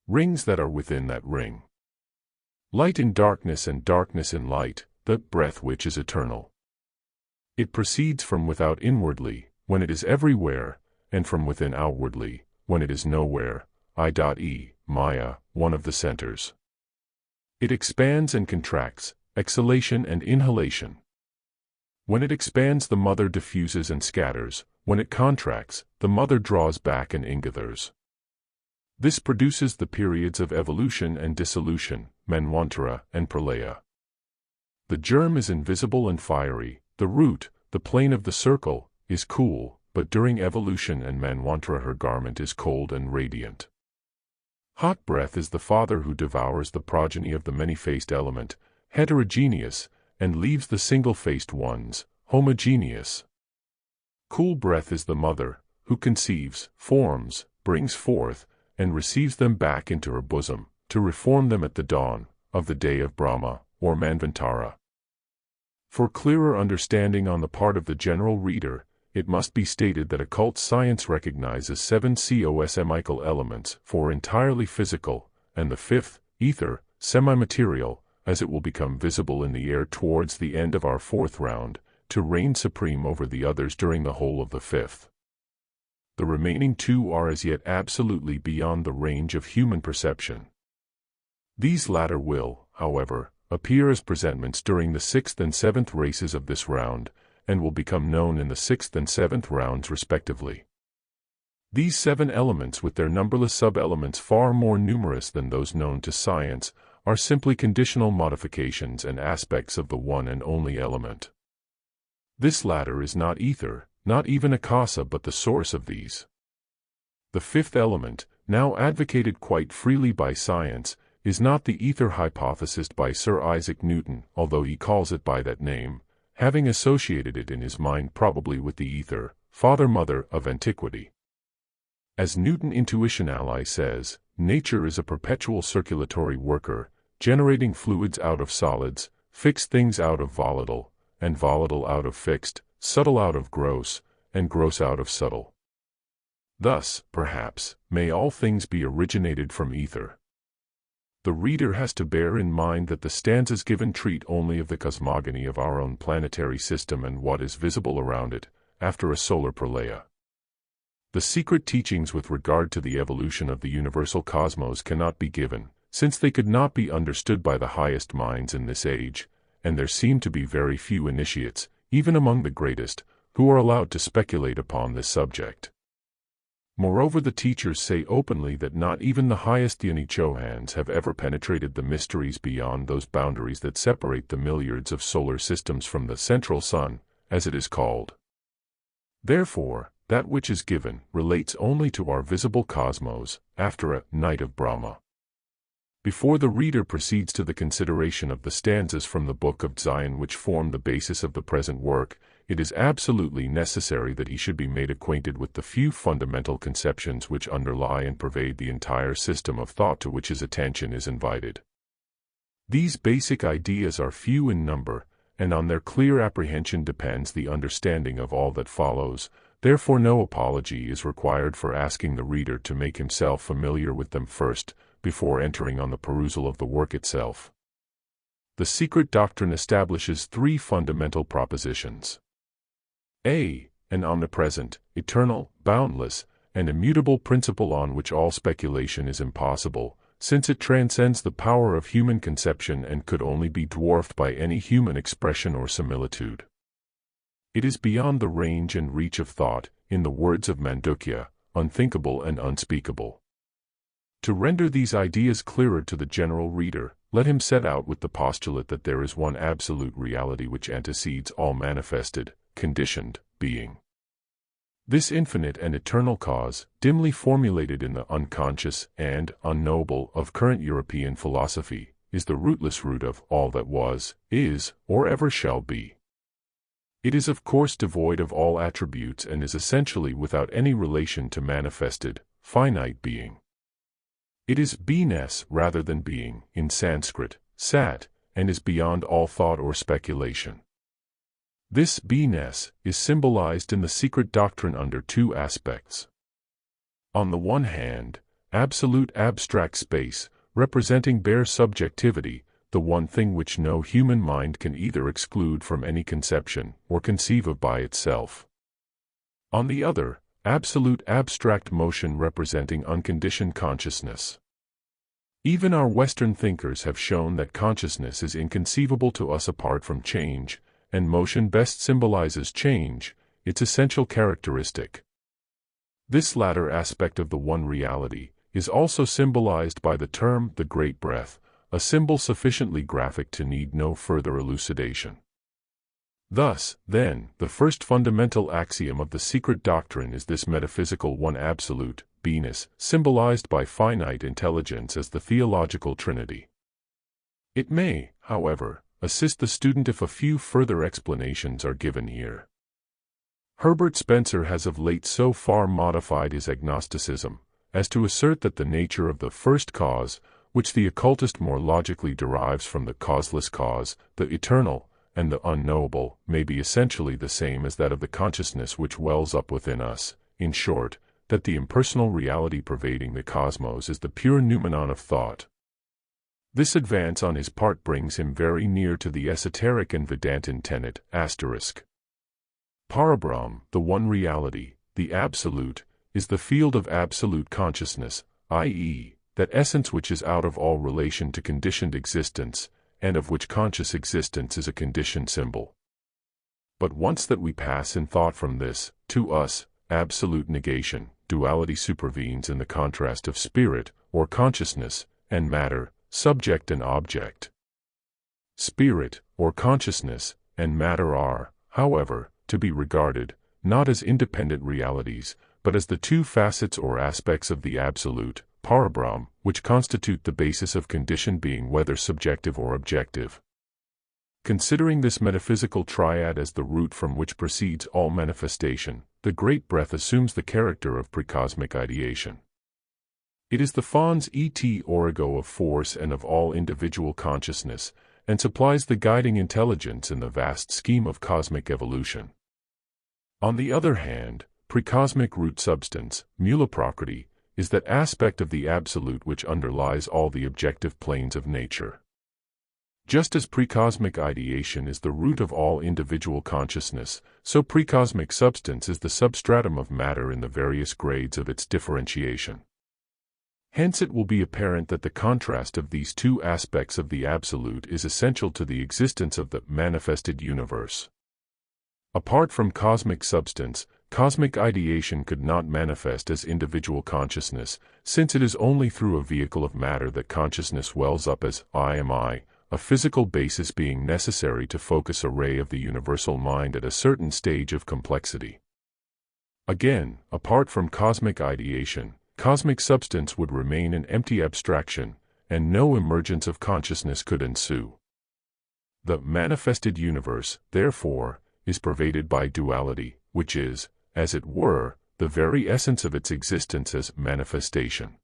rings that are within that ring. Light in darkness and darkness in light, the breath which is eternal. It proceeds from without inwardly, when it is everywhere, and from within outwardly, when it is nowhere. I.e. Maya, one of the centers. It expands and contracts, exhalation and inhalation. When it expands, the mother diffuses and scatters. When it contracts, the mother draws back and ingathers. This produces the periods of evolution and dissolution, Manvantara and Pralaya. The germ is invisible and fiery. The root, the plane of the circle, is cool, but during evolution and Manvantara her garment is cold and radiant. Hot breath is the father who devours the progeny of the many-faced element, heterogeneous, and leaves the single-faced ones, homogeneous. Cool breath is the mother, who conceives, forms, brings forth, and receives them back into her bosom, to reform them at the dawn of the day of Brahma, or Manvantara. For clearer understanding on the part of the general reader, it must be stated that occult science recognizes 7 cosmical elements, 4 entirely physical, and the 5th, ether, semi-material, as it will become visible in the air towards the end of our 4th round, to reign supreme over the others during the whole of the 5th. The remaining 2 are as yet absolutely beyond the range of human perception. These latter will, however, appear as presentments during the 6th and 7th races of this round, and will become known in the 6th and 7th rounds respectively. These 7 elements, with their numberless sub-elements far more numerous than those known to science, are simply conditional modifications and aspects of the one and only element. This latter is not ether, not even akasa, but the source of these. The 5th element, now advocated quite freely by science, is not the ether hypothesized by Sir Isaac Newton, although he calls it by that name, having associated it in his mind probably with the ether, father-mother of antiquity. As Newton Intuitionale says, nature is a perpetual circulatory worker, generating fluids out of solids, fixed things out of volatile, and volatile out of fixed, subtle out of gross, and gross out of subtle. Thus, perhaps, may all things be originated from ether. The reader has to bear in mind that the stanzas given treat only of the cosmogony of our own planetary system and what is visible around it, after a solar pralaya. The secret teachings with regard to the evolution of the universal cosmos cannot be given, since they could not be understood by the highest minds in this age, and there seem to be very few initiates, even among the greatest, who are allowed to speculate upon this subject. Moreover, the teachers say openly that not even the highest Chohans have ever penetrated the mysteries beyond those boundaries that separate the milliards of solar systems from the central sun, as it is called. Therefore, that which is given relates only to our visible cosmos, after a night of Brahma. Before the reader proceeds to the consideration of the stanzas from the Book of Dzyan which form the basis of the present work, it is absolutely necessary that he should be made acquainted with the few fundamental conceptions which underlie and pervade the entire system of thought to which his attention is invited. These basic ideas are few in number, and on their clear apprehension depends the understanding of all that follows. Therefore no apology is required for asking the reader to make himself familiar with them first, before entering on the perusal of the work itself. The Secret Doctrine establishes three fundamental propositions. A. An omnipresent, eternal, boundless, and immutable principle on which all speculation is impossible, since it transcends the power of human conception and could only be dwarfed by any human expression or similitude. It is beyond the range and reach of thought, in the words of Mandukya, unthinkable and unspeakable. To render these ideas clearer to the general reader, let him set out with the postulate that there is one absolute reality which antecedes all manifested, conditioned, being. This infinite and eternal cause, dimly formulated in the unconscious and unknowable of current European philosophy, is the rootless root of all that was, is, or ever shall be. It is of course devoid of all attributes and is essentially without any relation to manifested, finite being. It is beingness rather than being, in Sanskrit, sat, and is beyond all thought or speculation. This beingness is symbolized in the secret doctrine under two aspects. On the one hand, absolute abstract space, representing bare subjectivity, the one thing which no human mind can either exclude from any conception or conceive of by itself. On the other, absolute abstract motion representing unconditioned consciousness. Even our Western thinkers have shown that consciousness is inconceivable to us apart from change, and motion best symbolizes change, its essential characteristic. This latter aspect of the one reality is also symbolized by the term the Great Breath, a symbol sufficiently graphic to need no further elucidation. Thus, then, the first fundamental axiom of the secret doctrine is this metaphysical one absolute, beingness, symbolized by finite intelligence as the theological trinity. It may, however, assist the student if a few further explanations are given here. Herbert Spencer has of late so far modified his agnosticism as to assert that the nature of the first cause, which the occultist more logically derives from the causeless cause, the eternal, and the unknowable, may be essentially the same as that of the consciousness which wells up within us, in short, that the impersonal reality pervading the cosmos is the pure noumenon of thought. This advance on his part brings him very near to the esoteric and Vedantin tenet, *. Parabrahm, the one reality, the absolute, is the field of absolute consciousness, i.e., that essence which is out of all relation to conditioned existence, and of which conscious existence is a conditioned symbol. But once that we pass in thought from this, to us, absolute negation, duality supervenes in the contrast of spirit, or consciousness, and matter, subject and object. Spirit, or consciousness, and matter are, however, to be regarded, not as independent realities, but as the two facets or aspects of the absolute, Parabrahm, which constitute the basis of conditioned being whether subjective or objective. Considering this metaphysical triad as the root from which proceeds all manifestation, the Great Breath assumes the character of precosmic ideation. It is the fons et origo of force and of all individual consciousness, and supplies the guiding intelligence in the vast scheme of cosmic evolution. On the other hand, precosmic root substance, mulaprakriti, is that aspect of the Absolute which underlies all the objective planes of nature. Just as precosmic ideation is the root of all individual consciousness, so precosmic substance is the substratum of matter in the various grades of its differentiation. Hence it will be apparent that the contrast of these two aspects of the Absolute is essential to the existence of the manifested universe. Apart from cosmic substance, cosmic ideation could not manifest as individual consciousness, since it is only through a vehicle of matter that consciousness wells up as I am I, a physical basis being necessary to focus a ray of the universal mind at a certain stage of complexity. Again, apart from cosmic ideation, cosmic substance would remain an empty abstraction, and no emergence of consciousness could ensue. The manifested universe, therefore, is pervaded by duality, which is, as it were, the very essence of its existence as manifestation.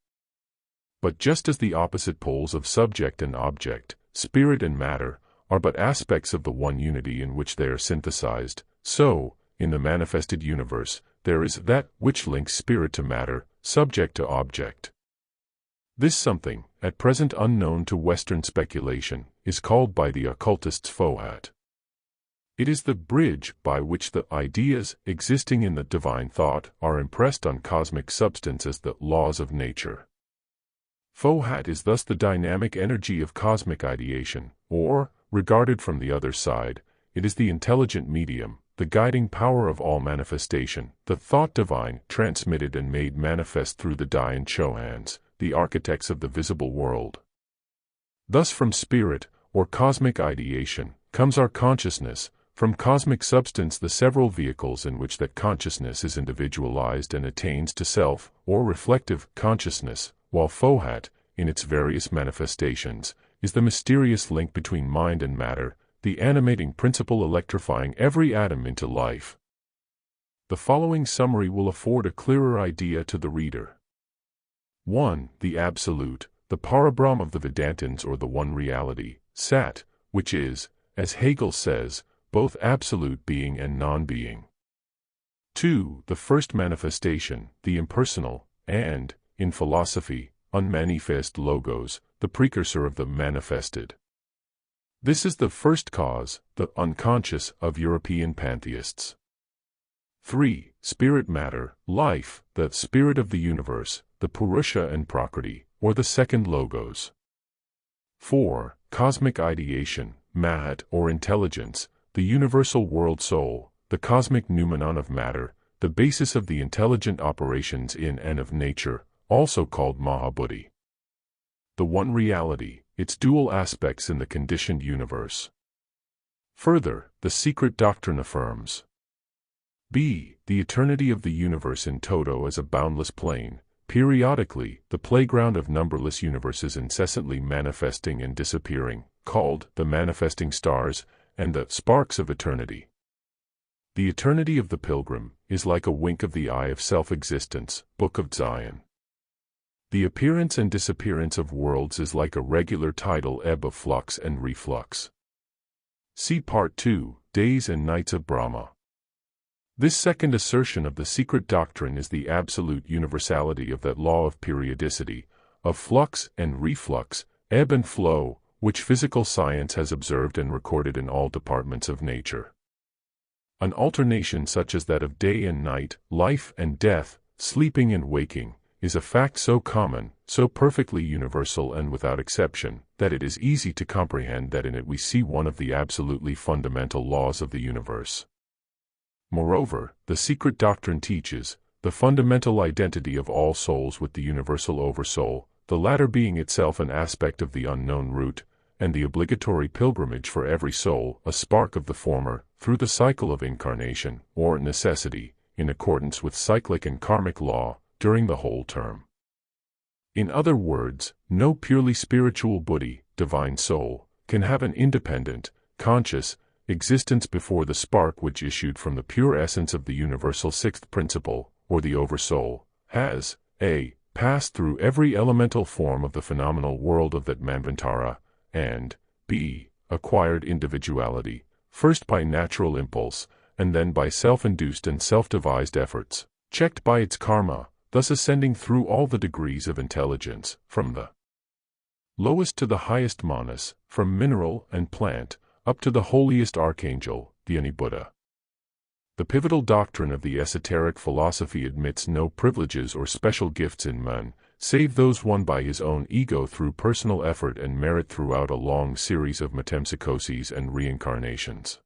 But just as the opposite poles of subject and object, spirit and matter, are but aspects of the one unity in which they are synthesized, so, in the manifested universe, there is that which links spirit to matter, subject to object. This something, at present unknown to Western speculation, is called by the occultists FOHAT. It is the bridge by which the ideas existing in the divine thought are impressed on cosmic substance as the laws of nature. FOHAT is thus the dynamic energy of cosmic ideation, or, regarded from the other side, it is the intelligent medium, the guiding power of all manifestation, the thought divine, transmitted and made manifest through the Dhyan Chohans, the architects of the visible world. Thus from spirit, or cosmic ideation, comes our consciousness, from cosmic substance the several vehicles in which that consciousness is individualized and attains to self, or reflective, consciousness, while FOHAT, in its various manifestations, is the mysterious link between mind and matter, the animating principle electrifying every atom into life. The following summary will afford a clearer idea to the reader. 1. The Absolute, the Parabrahm of the Vedantins or the One Reality, Sat, which is, as Hegel says, both absolute being and non-being. 2. The first manifestation, the impersonal, and, in philosophy, unmanifest logos, the precursor of the manifested. This is the first cause, the unconscious, of European pantheists. 3. Spirit matter, life, the spirit of the universe, the Purusha and Prakriti, or the second logos. 4. Cosmic ideation, Mahat or intelligence, the universal world soul, the cosmic noumenon of matter, the basis of the intelligent operations in and of nature, also called Mahabuddhi. The one reality, its dual aspects in the conditioned universe. Further, the secret doctrine affirms b. The eternity of the universe in toto as a boundless plane, periodically, the playground of numberless universes incessantly manifesting and disappearing, called the manifesting stars, and the sparks of eternity. The eternity of the pilgrim is like a wink of the eye of self-existence, Book of Dzyan. The appearance and disappearance of worlds is like a regular tidal ebb of flux and reflux. See Part 2, Days and Nights of Brahma. This second assertion of the secret doctrine is the absolute universality of that law of periodicity, of flux and reflux, ebb and flow, which physical science has observed and recorded in all departments of nature. An alternation such as that of day and night, life and death, sleeping and waking, is a fact so common, so perfectly universal and without exception, that it is easy to comprehend that in it we see one of the absolutely fundamental laws of the universe. Moreover, the secret doctrine teaches the fundamental identity of all souls with the universal oversoul, the latter being itself an aspect of the unknown root, and the obligatory pilgrimage for every soul, a spark of the former, through the cycle of incarnation, or necessity, in accordance with cyclic and karmic law, during the whole term. In other words, no purely spiritual buddhi, divine soul, can have an independent, conscious, existence before the spark which issued from the pure essence of the universal sixth principle, or the Oversoul, has, a. passed through every elemental form of the phenomenal world of that manvantara, and, b. acquired individuality, first by natural impulse, and then by self-induced and self-devised efforts, checked by its karma, thus ascending through all the degrees of intelligence, from the lowest to the highest manas, from mineral and plant, up to the holiest archangel, the Anibuddha. The pivotal doctrine of the esoteric philosophy admits no privileges or special gifts in man, save those won by his own ego through personal effort and merit throughout a long series of metempsychoses and reincarnations.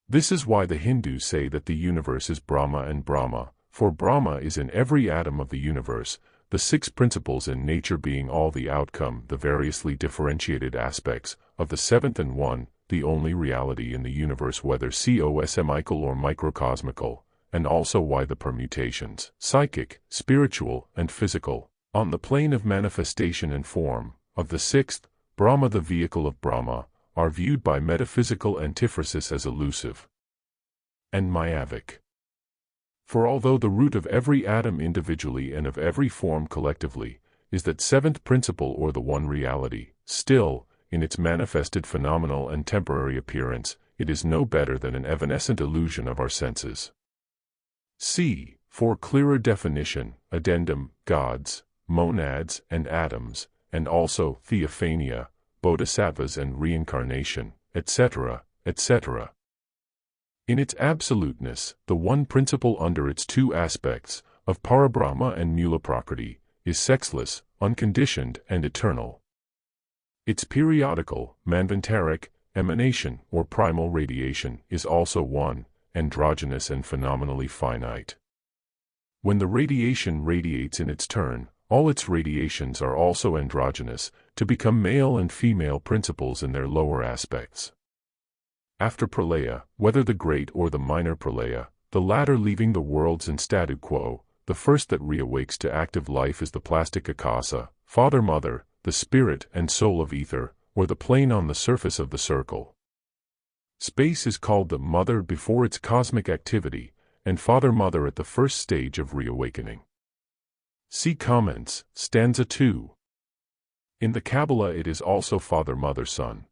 This is why the Hindus say that the universe is Brahma and Brahma, for Brahma is in every atom of the universe, the six principles in nature being all the outcome, the variously differentiated aspects, of the seventh and one, the only reality in the universe whether cosmical or microcosmical, and also why the permutations, psychic, spiritual, and physical, on the plane of manifestation and form, of the sixth, Brahma the vehicle of Brahma, are viewed by metaphysical antiphrasis as elusive and myavic. For although the root of every atom individually and of every form collectively is that seventh principle or the one reality, still, in its manifested phenomenal and temporary appearance, it is no better than an evanescent illusion of our senses. C. For clearer definition, addendum, gods, monads, and atoms, and also theophania, bodhisattvas and reincarnation, etc., etc. In its absoluteness, the one principle under its two aspects, of Parabrahma and Mula Prakriti, is sexless, unconditioned, and eternal. Its periodical, manvantaric, emanation, or primal radiation, is also one, androgynous and phenomenally finite. When the radiation radiates in its turn, all its radiations are also androgynous, to become male and female principles in their lower aspects. After pralaya, whether the great or the minor pralaya, the latter leaving the worlds in statu quo, the first that reawakes to active life is the plastic akasa, father-mother, the spirit and soul of ether, or the plane on the surface of the circle. Space is called the mother before its cosmic activity, and father-mother at the first stage of reawakening. See comments, stanza 2. In the Kabbalah it is also father-mother-son.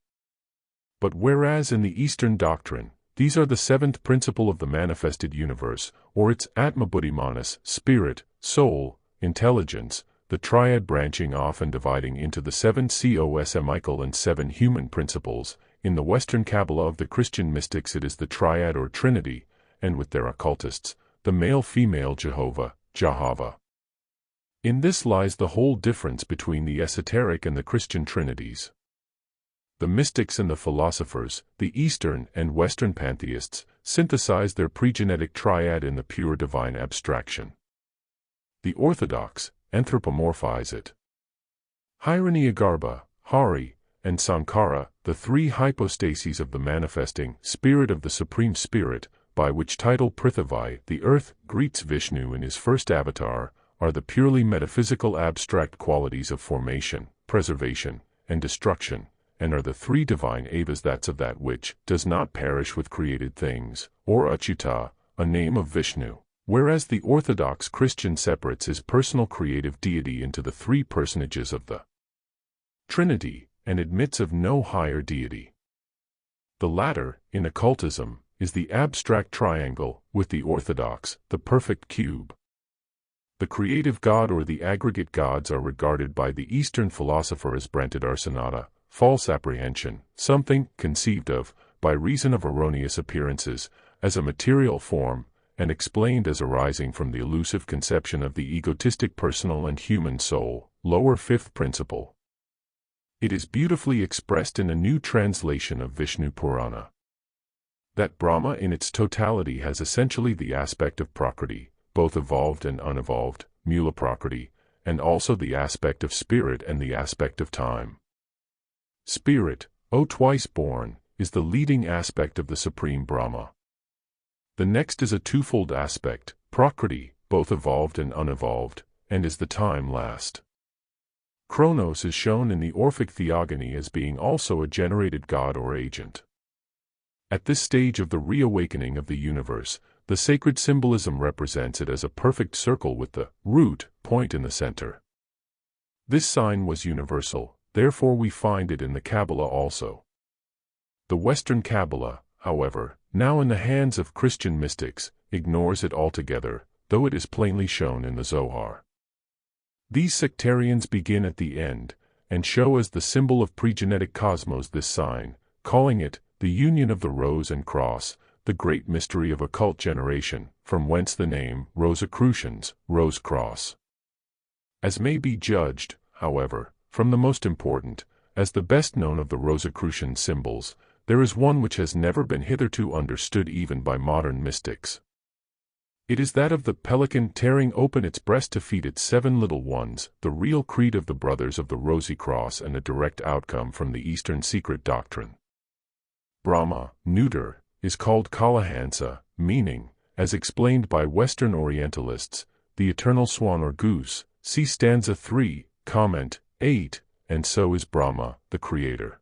But whereas in the Eastern doctrine, these are the seventh principle of the manifested universe, or its Atma-Buddhi-Manas, spirit, soul, intelligence, the triad branching off and dividing into the seven cosmical and seven human principles, in the Western Kabbalah of the Christian mystics it is the triad or trinity, and with their occultists, the male-female Jehovah, Jahava. In this lies the whole difference between the esoteric and the Christian trinities. The mystics and the philosophers, the Eastern and Western pantheists, synthesize their pregenetic triad in the pure divine abstraction. The Orthodox anthropomorphize it. Hiranyagarbha, Hari, and Sankara, the three hypostases of the manifesting spirit of the Supreme Spirit, by which title Prithvi, the earth, greets Vishnu in his first avatar, are the purely metaphysical abstract qualities of formation, preservation, and destruction, and are the three divine avas that's of that which does not perish with created things, or Achyuta, a name of Vishnu, whereas the Orthodox Christian separates his personal creative deity into the three personages of the Trinity, and admits of no higher deity. The latter, in occultism, is the abstract triangle, with the Orthodox, the perfect cube. The creative God or the aggregate gods are regarded by the Eastern philosopher as Brantidarsanata, false apprehension, something conceived of, by reason of erroneous appearances, as a material form, and explained as arising from the elusive conception of the egotistic personal and human soul, lower fifth principle. It is beautifully expressed in a new translation of Vishnu Purana. That Brahma in its totality has essentially the aspect of Prakriti, both evolved and unevolved, Mula Prakriti, and also the aspect of spirit and the aspect of time. Spirit, O twice born, is the leading aspect of the Supreme Brahma. The next is a twofold aspect, Prakriti, both evolved and unevolved, and is the time last. Kronos is shown in the Orphic theogony as being also a generated god or agent. At this stage of the reawakening of the universe, the sacred symbolism represents it as a perfect circle with the root point in the center. This sign was universal, therefore we find it in the Kabbalah also. The Western Kabbalah, however, now in the hands of Christian mystics, ignores it altogether, though it is plainly shown in the Zohar. These sectarians begin at the end, and show as the symbol of pregenetic cosmos this sign, calling it the union of the rose and cross, the great mystery of occult generation, from whence the name Rosicrucians, rose cross. As may be judged, however, from the most important, as the best known of the Rosicrucian symbols, there is one which has never been hitherto understood even by modern mystics. It is that of the pelican tearing open its breast to feed its 7 little ones, the real creed of the Brothers of the Rosy Cross and a direct outcome from the Eastern secret doctrine. Brahma, neuter, is called Kalahansa, meaning, as explained by Western Orientalists, the eternal swan or goose, see stanza 3, comment 8, and so is Brahma, the creator.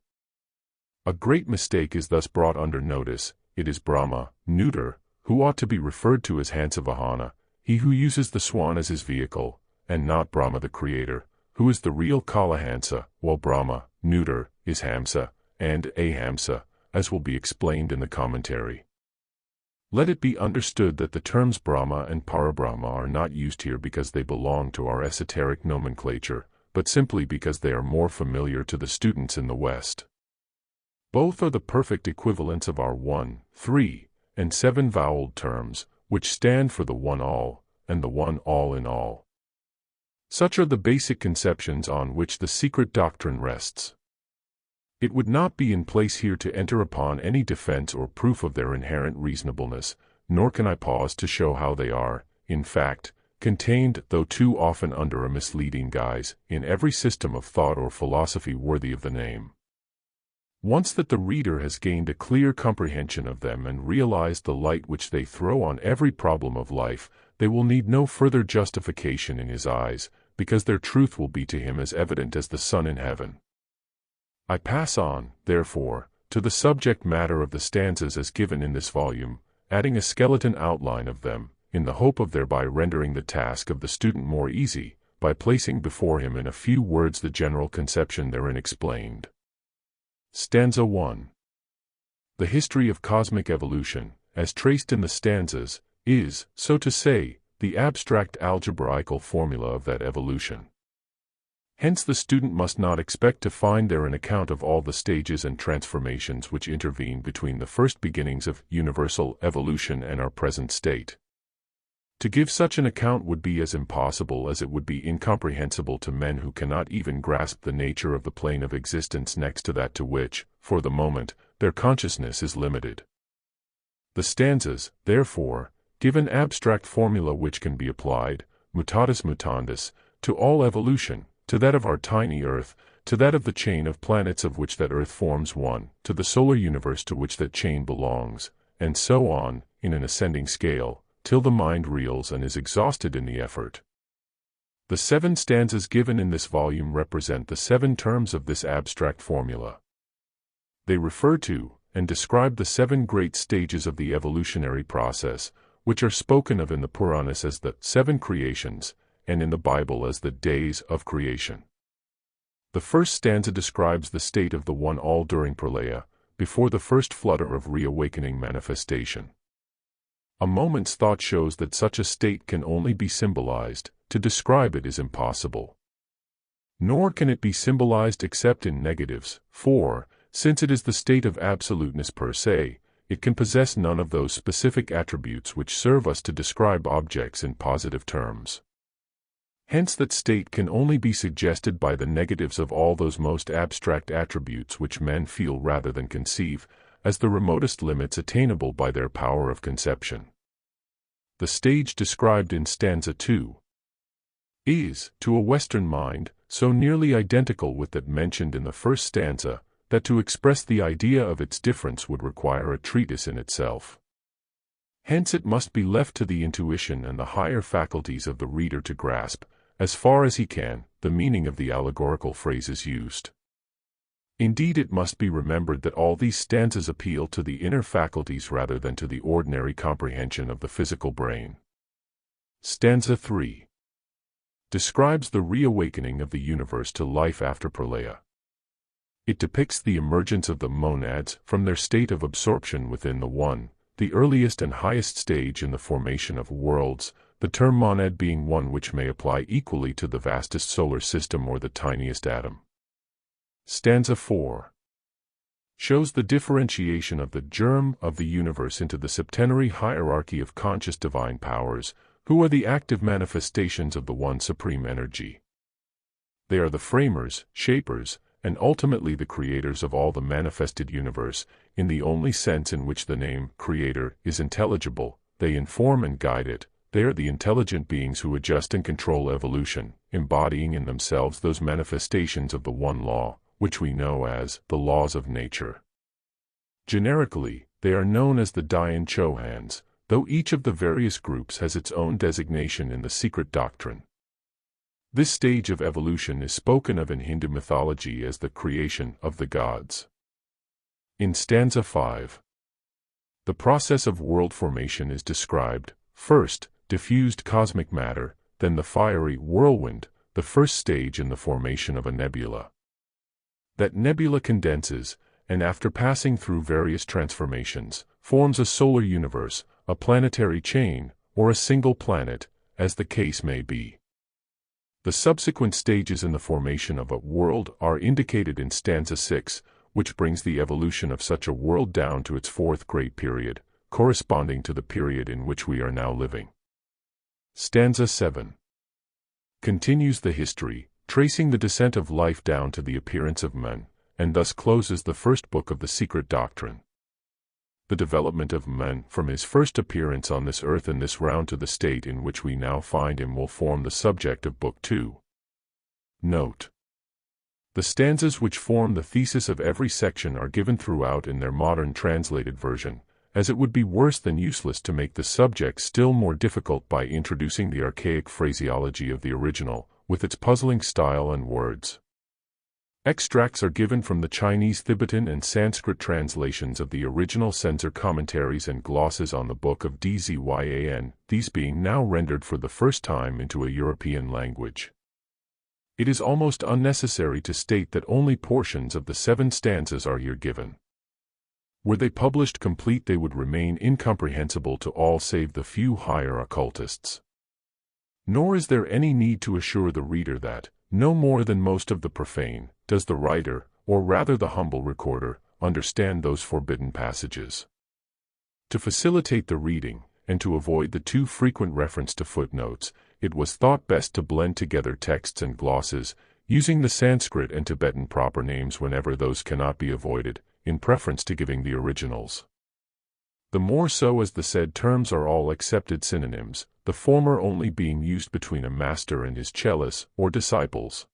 A great mistake is thus brought under notice. It is Brahma, neuter, who ought to be referred to as Hansavahana, he who uses the swan as his vehicle, and not Brahma the creator, who is the real Kalahansa, while Brahma, neuter, is Hamsa, and Ahamsa, as will be explained in the commentary. Let it be understood that the terms Brahma and Parabrahma are not used here because they belong to our esoteric nomenclature, but simply because they are more familiar to the students in the West. Both are the perfect equivalents of our 1, 3, and 7 voweled terms, which stand for the one all, and the one all in all. Such are the basic conceptions on which the secret doctrine rests. It would not be in place here to enter upon any defense or proof of their inherent reasonableness, nor can I pause to show how they are, in fact, contained, though too often under a misleading guise, in every system of thought or philosophy worthy of the name. Once that the reader has gained a clear comprehension of them and realized the light which they throw on every problem of life, they will need no further justification in his eyes, because their truth will be to him as evident as the sun in heaven. I pass on, therefore, to the subject matter of the stanzas as given in this volume, adding a skeleton outline of them, in the hope of thereby rendering the task of the student more easy, by placing before him in a few words the general conception therein explained. Stanza 1. The history of cosmic evolution, as traced in the stanzas, is, so to say, the abstract algebraical formula of that evolution. Hence the student must not expect to find there an account of all the stages and transformations which intervene between the first beginnings of universal evolution and our present state. To give such an account would be as impossible as it would be incomprehensible to men who cannot even grasp the nature of the plane of existence next to that to which, for the moment, their consciousness is limited. The stanzas, therefore, give an abstract formula which can be applied, mutatis mutandis, to all evolution, to that of our tiny Earth, to that of the chain of planets of which that Earth forms one, to the solar universe to which that chain belongs, and so on, in an ascending scale, till the mind reels and is exhausted in the effort. The 7 stanzas given in this volume represent the 7 terms of this abstract formula. They refer to, and describe the 7 great stages of the evolutionary process, which are spoken of in the Puranas as the 7 creations, and in the Bible as the days of creation. The first stanza describes the state of the one all during Pralaya, before the first flutter of reawakening manifestation. A moment's thought shows that such a state can only be symbolized. To describe it is impossible. Nor can it be symbolized except in negatives, for, since it is the state of absoluteness per se, it can possess none of those specific attributes which serve us to describe objects in positive terms. Hence that state can only be suggested by the negatives of all those most abstract attributes which men feel rather than conceive, as the remotest limits attainable by their power of conception. The stage described in stanza 2 is, to a Western mind, so nearly identical with that mentioned in the first stanza, that to express the idea of its difference would require a treatise in itself. Hence it must be left to the intuition and the higher faculties of the reader to grasp, as far as he can, the meaning of the allegorical phrases used. Indeed, it must be remembered that all these stanzas appeal to the inner faculties rather than to the ordinary comprehension of the physical brain. Stanza 3 describes the reawakening of the universe to life after pralaya. It depicts the emergence of the monads from their state of absorption within the One, the earliest and highest stage in the formation of worlds, the term monad being one which may apply equally to the vastest solar system or the tiniest atom. Stanza 4 shows the differentiation of the germ of the universe into the septenary hierarchy of conscious divine powers, who are the active manifestations of the One Supreme Energy. They are the framers, shapers, and ultimately the creators of all the manifested universe, in the only sense in which the name Creator is intelligible. They inform and guide it. They are the intelligent beings who adjust and control evolution, embodying in themselves those manifestations of the one law, which we know as the laws of nature. Generically, they are known as the Dhyan Chohans, though each of the various groups has its own designation in the Secret Doctrine. This stage of evolution is spoken of in Hindu mythology as the creation of the gods. In stanza 5, the process of world formation is described: first, diffused cosmic matter, then the fiery whirlwind, the first stage in the formation of a nebula. That nebula condenses, and after passing through various transformations, forms a solar universe, a planetary chain, or a single planet, as the case may be. The subsequent stages in the formation of a world are indicated in stanza 6, which brings the evolution of such a world down to its fourth great period, corresponding to the period in which we are now living. Stanza 7 continues the history, tracing the descent of life down to the appearance of man, and thus closes the first book of the Secret Doctrine. The development of man from his first appearance on this earth in this round to the state in which we now find him will form the subject of Book 2. Note: the stanzas which form the thesis of every section are given throughout in their modern translated version, as it would be worse than useless to make the subject still more difficult by introducing the archaic phraseology of the original, with its puzzling style and words. Extracts are given from the Chinese, Tibetan, and Sanskrit translations of the original censor commentaries and glosses on the Book of Dzyan, these being now rendered for the first time into a European language. It is almost unnecessary to state that only portions of the 7 stanzas are here given. Were they published complete, they would remain incomprehensible to all save the few higher occultists. Nor is there any need to assure the reader that, no more than most of the profane, does the writer, or rather the humble recorder, understand those forbidden passages. To facilitate the reading, and to avoid the too frequent reference to footnotes, it was thought best to blend together texts and glosses, using the Sanskrit and Tibetan proper names whenever those cannot be avoided, in preference to giving the originals. The more so as the said terms are all accepted synonyms, the former only being used between a master and his chellas, or disciples.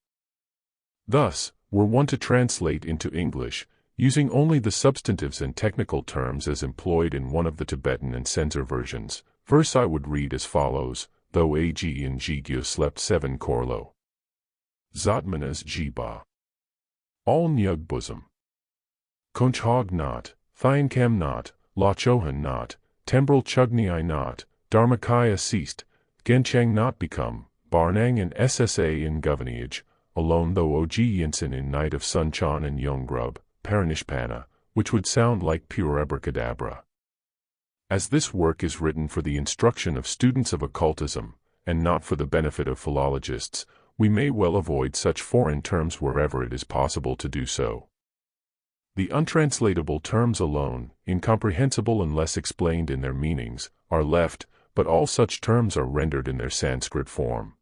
Thus, were one to translate into English, using only the substantives and technical terms as employed in one of the Tibetan and censor versions, verse I would read as follows: though ag in jigyo slept 7 korlo. Zotmanas jiba. All nyug bosom. Konchhog not, Thyankam not, Lachohan not, Tembral Chugni not, Dharmakaya ceased, Genchang not become, Barnang and SSA in Governage, alone though Og Yinsen in Night of Sunchan and Yongrub, Paranishpana, which would sound like pure abracadabra. As this work is written for the instruction of students of occultism, and not for the benefit of philologists, we may well avoid such foreign terms wherever it is possible to do so. The untranslatable terms alone, incomprehensible unless explained in their meanings, are left, but all such terms are rendered in their Sanskrit form.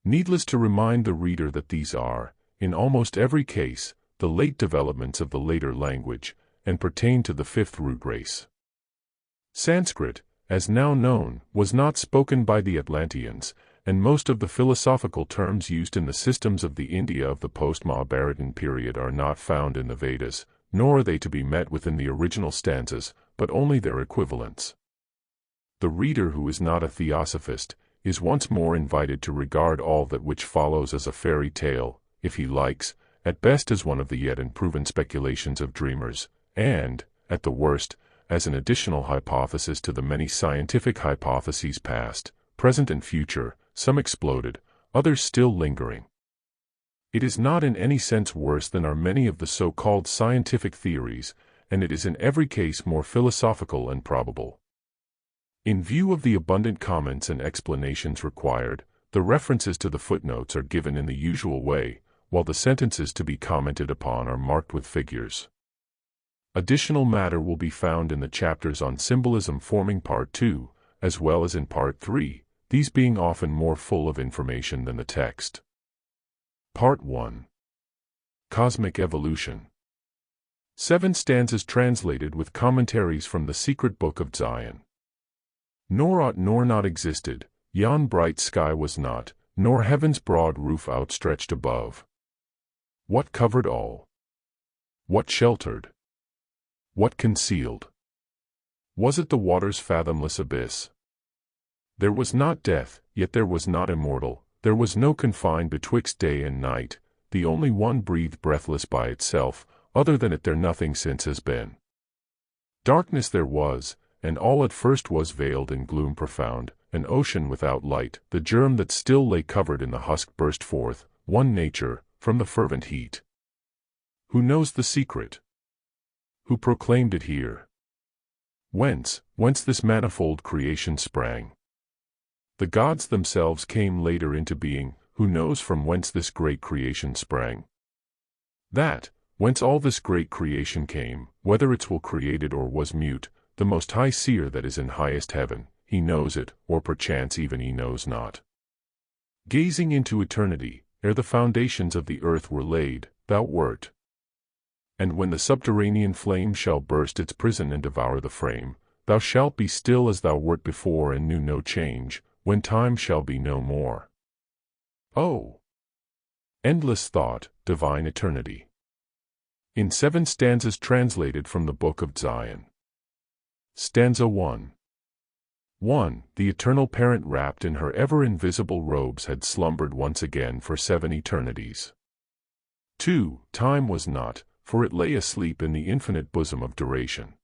Needless to remind the reader that these are, in almost every case, the late developments of the later language, and pertain to the 5th root race. Sanskrit, as now known, was not spoken by the Atlanteans, and most of the philosophical terms used in the systems of the India of the post-Mahabharatan period are not found in the Vedas, nor are they to be met with in the original stanzas, but only their equivalents. The reader who is not a theosophist is once more invited to regard all that which follows as a fairy tale, if he likes, at best as one of the yet unproven speculations of dreamers, and, at the worst, as an additional hypothesis to the many scientific hypotheses past, present and future, some exploded, others still lingering. It is not in any sense worse than are many of the so-called scientific theories, and it is in every case more philosophical and probable. In view of the abundant comments and explanations required, the references to the footnotes are given in the usual way, while the sentences to be commented upon are marked with figures. Additional matter will be found in the chapters on symbolism forming Part 2, as well as in Part 3, these being often more full of information than the text. Part 1. Cosmic Evolution. 7 stanzas translated with commentaries from the Secret Book of Dzyan. Nor ought nor not existed, yon bright sky was not, nor heaven's broad roof outstretched above. What covered all? What sheltered? What concealed? Was it the water's fathomless abyss? There was not death, yet there was not immortal, there was no confine betwixt day and night, the only one breathed breathless by itself, other than it there nothing since has been. Darkness there was, and all at first was veiled in gloom profound, an ocean without light, the germ that still lay covered in the husk burst forth, one nature, from the fervent heat. Who knows the secret? Who proclaimed it here? Whence this manifold creation sprang? The gods themselves came later into being, who knows from whence this great creation sprang? That, whence all this great creation came, whether its will created or was mute, the Most High Seer that is in highest heaven, he knows it, or perchance even he knows not. Gazing into eternity, ere the foundations of the earth were laid, thou wert. And when the subterranean flame shall burst its prison and devour the frame, thou shalt be still as thou wert before and knew no change, when time shall be no more. Oh! Endless thought, divine eternity. In 7 stanzas translated from the Book of Dzyan. Stanza 1. 1. The eternal parent wrapped in her ever-invisible robes had slumbered once again for 7 eternities. 2. Time was not, for it lay asleep in the infinite bosom of duration.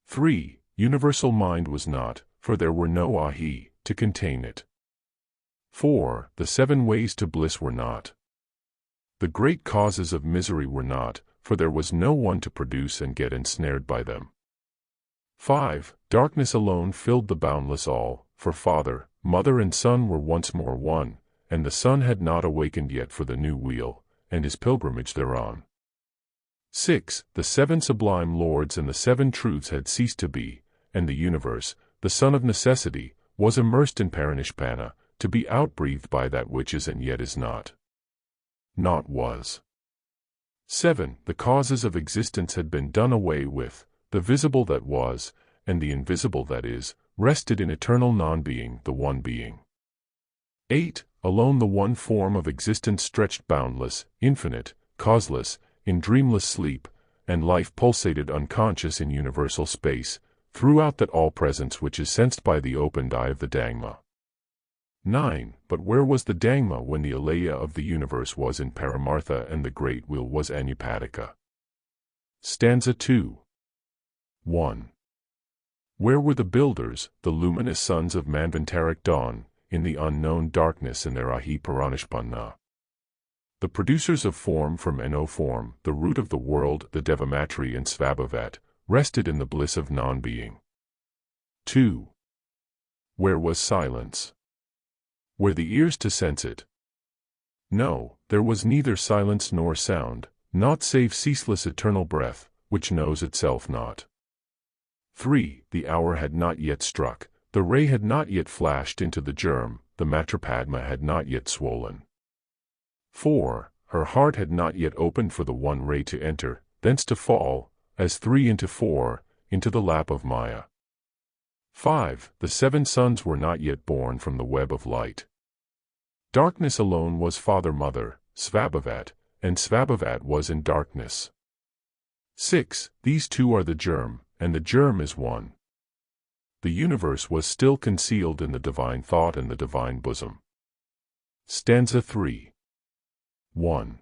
3. Universal mind was not, for there were no ahi to contain it. 4. The 7 ways to bliss were not. The great causes of misery were not, for there was no one to produce and get ensnared by them. 5. Darkness alone filled the boundless all, for Father, Mother and Son were once more one, and the Son had not awakened yet for the new wheel, and his pilgrimage thereon. 6. The 7 sublime lords and the 7 truths had ceased to be, and the universe, the son of necessity, was immersed in paranishpana, to be outbreathed by that which is and yet is not. Not was. 7. The causes of existence had been done away with, the visible that was, and the invisible that is, rested in eternal non-being, the one being. 8. Alone the one form of existence stretched boundless, infinite, causeless, in dreamless sleep, and life pulsated unconscious in universal space, throughout that all-presence which is sensed by the opened eye of the Dhamma. 9. But where was the Dhamma when the alaya of the universe was in Paramartha and the great wheel was Anupadika? Stanza 2. 1. Where were the builders, the luminous sons of Manvantaric dawn, in the unknown darkness in their ahi paranishpanna? The producers of form from no form, the root of the world, the Devamatri and Svabhavat, rested in the bliss of non-being. 2. Where was silence? Were the ears to sense it? No, there was neither silence nor sound, naught save ceaseless eternal breath, which knows itself not. 3. The hour had not yet struck, the ray had not yet flashed into the germ, the Matrapadma had not yet swollen. 4. Her heart had not yet opened for the one ray to enter, thence to fall, as 3 into 4, into the lap of Maya. 5. The 7 sons were not yet born from the web of light. Darkness alone was Father-Mother, Svabhavat, and Svabhavat was in darkness. 6. These 2 are the germ, and the germ is one. The universe was still concealed in the divine thought and the divine bosom. Stanza 3. 1.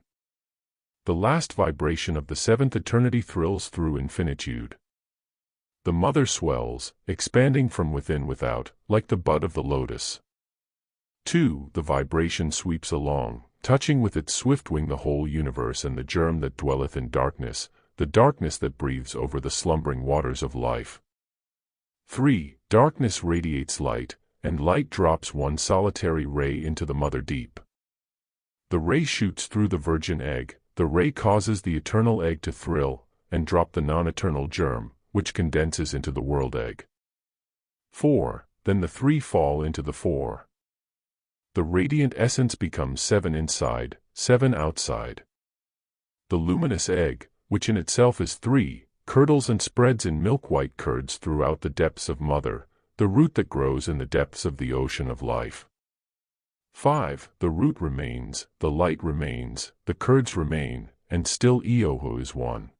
the last vibration of the seventh eternity thrills through infinitude. The mother swells, expanding from within without, like the bud of the lotus. 2. The vibration sweeps along, touching with its swift wing the whole universe and the germ that dwelleth in darkness, the darkness that breathes over the slumbering waters of life. 3. Darkness radiates light, and light drops one solitary ray into the mother deep. The ray shoots through the virgin egg, the ray causes the eternal egg to thrill, and drop the non-eternal germ, which condenses into the world egg. 4. Then the 3 fall into the 4. The radiant essence becomes 7 inside, 7 outside. The luminous egg, which in itself is 3, curdles and spreads in milk-white curds throughout the depths of mother, the root that grows in the depths of the ocean of life. 5. The root remains, the light remains, the curds remain, and still Eoho is one.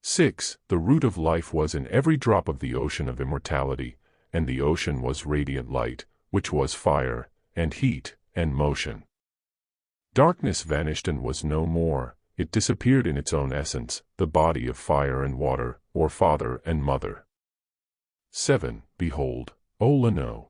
6. The root of life was in every drop of the ocean of immortality, and the ocean was radiant light, which was fire, and heat, and motion. Darkness vanished and was no more, it disappeared in its own essence, the body of fire and water, or father and mother. 7. Behold, Olano,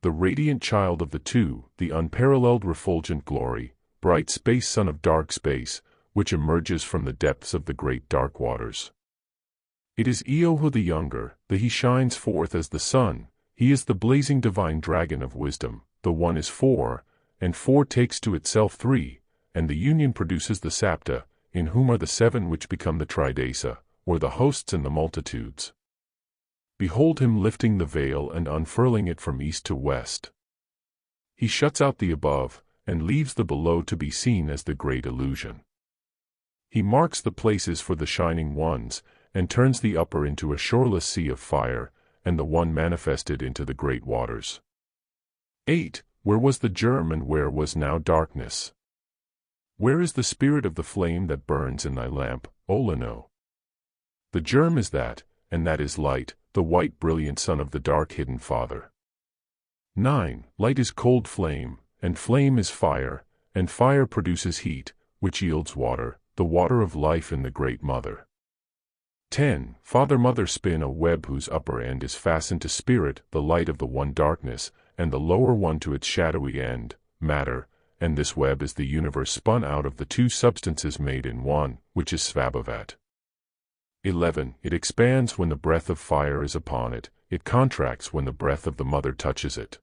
the radiant child of the two, the unparalleled refulgent glory, bright space son of dark space, which emerges from the depths of the great dark waters. It is Eoho the younger, he shines forth as the sun, he is the blazing divine dragon of wisdom, the one is 4, and 4 takes to itself 3, and the union produces the Sapta, in whom are the 7 which become the Tridasa, or the hosts and the multitudes. Behold him lifting the veil and unfurling it from east to west. He shuts out the above, and leaves the below to be seen as the great illusion. He marks the places for the shining ones, and turns the upper into a shoreless sea of fire, and the one manifested into the great waters. 8. Where was the germ and where was now darkness? Where is the spirit of the flame that burns in thy lamp, Olano? The germ is that, and that is light, the white brilliant son of the dark hidden Father. 9. Light is cold flame, and flame is fire, and fire produces heat, which yields water, the water of life in the great mother. 10. Father-mother spin a web whose upper end is fastened to spirit, the light of the one darkness, and the lower one to its shadowy end, matter, and this web is the universe spun out of the 2 substances made in one, which is Svabhavat. 11. It expands when the breath of fire is upon it, it contracts when the breath of the mother touches it.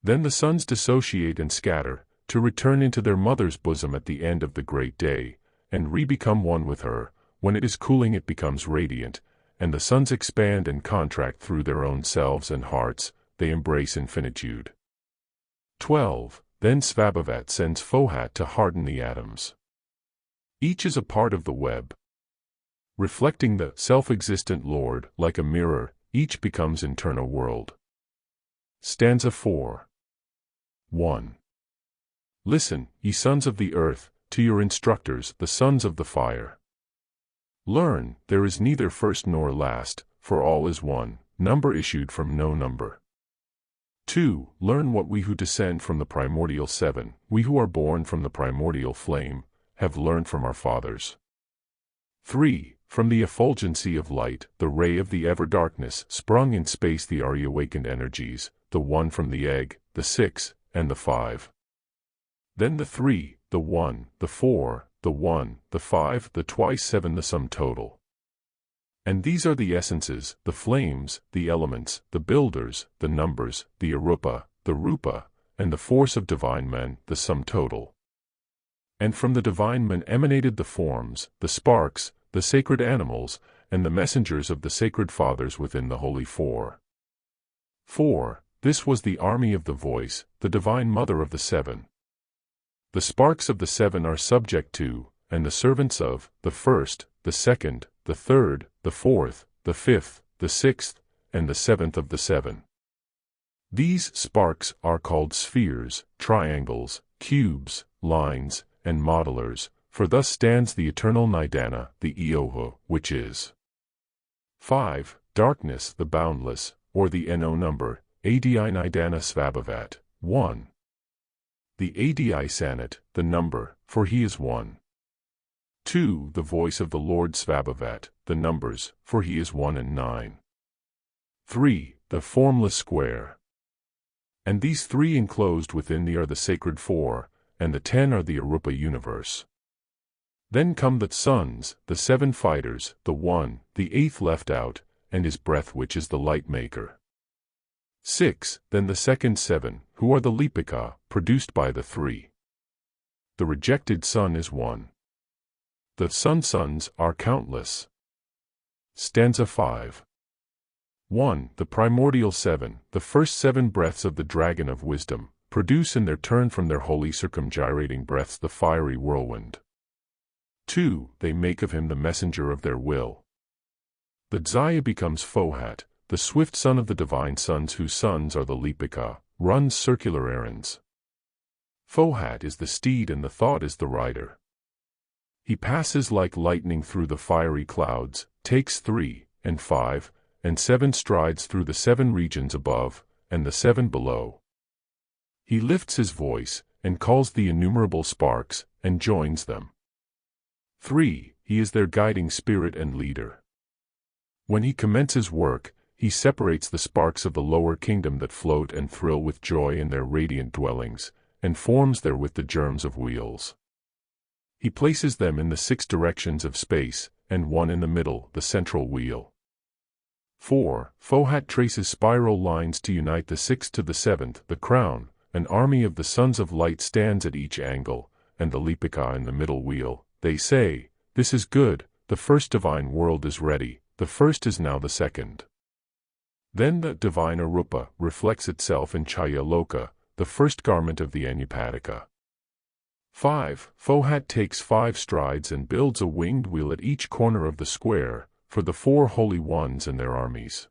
Then the sons dissociate and scatter, to return into their mother's bosom at the end of the great day, and re-become one with her. When it is cooling it becomes radiant, and the sons expand and contract through their own selves and hearts, they embrace infinitude. 12. Then Svabhavat sends FOHAT to harden the atoms. Each is a part of the web. Reflecting the self-existent Lord, like a mirror, each becomes internal world. Stanza 4. 1. Listen, ye sons of the earth, to your instructors, the sons of the fire. Learn, there is neither first nor last, for all is one, number issued from no number. 2. Learn what we who descend from the primordial 7, we who are born from the primordial flame, have learned from our fathers. 3. From the effulgency of light, the ray of the ever-darkness, sprung in space the Arya-awakened energies, the 1 from the egg, the 6, and the 5. Then the 3, the 1, the 4, the 1, the 5, the twice 7, the sum total. And these are the essences, the flames, the elements, the builders, the numbers, the arupa, the rupa, and the force of divine men, the sum total. And from the divine men emanated the forms, the sparks, the sacred animals, and the messengers of the sacred fathers within the holy 4. 4. This was the army of the voice, the divine mother of the 7. The sparks of the 7 are subject to, and the servants of, the first, the second, the third, the fourth, the fifth, the sixth, and the 7th of the 7. These sparks are called spheres, triangles, cubes, lines, and modelers, for thus stands the eternal Nidana, the Eoho, which is 5. Darkness, the boundless, or the No number, Adi Nidana Svabhavat, 1. The Adi Sanat, the number, for he is one. 2. The voice of the Lord Svabhavat, the numbers, for he is 1 and 9. 3. The formless square. And these 3 enclosed within thee are the sacred 4, and the 10 are the Arupa universe. Then come the sons, the 7 fighters, the 1, the 8th left out, and his breath which is the light maker. 6. Then the second 7, who are the Lipika, produced by the 3. The rejected son is 1. The sons are countless. Stanza 5. 1. The primordial 7, the first 7 breaths of the dragon of wisdom, produce in their turn from their holy circumgyrating breaths the fiery whirlwind. 2. They make of him the messenger of their will. The Dzaya becomes FOHAT, the swift son of the divine sons whose sons are the Lipika, runs circular errands. FOHAT is the steed and the thought is the rider. He passes like lightning through the fiery clouds, takes 3, and 5, and 7 strides through the 7 regions above, and the 7 below. He lifts his voice, and calls the innumerable sparks, and joins them. 3. He is their guiding spirit and leader. When he commences work, he separates the sparks of the lower kingdom that float and thrill with joy in their radiant dwellings, and forms therewith the germs of wheels. He places them in the 6 directions of space, and 1 in the middle, the central wheel. 4. FOHAT traces spiral lines to unite the 6th to the 7th, the crown, an army of the sons of light stands at each angle, and the Lipika in the middle wheel. They say, "This is good, the first divine world is ready, the first is now the second." Then the divine Arupa reflects itself in Chaya Loka, the first garment of the Anupadika. 5. FOHAT takes 5 strides and builds a winged wheel at each corner of the square, for the 4 holy ones and their armies.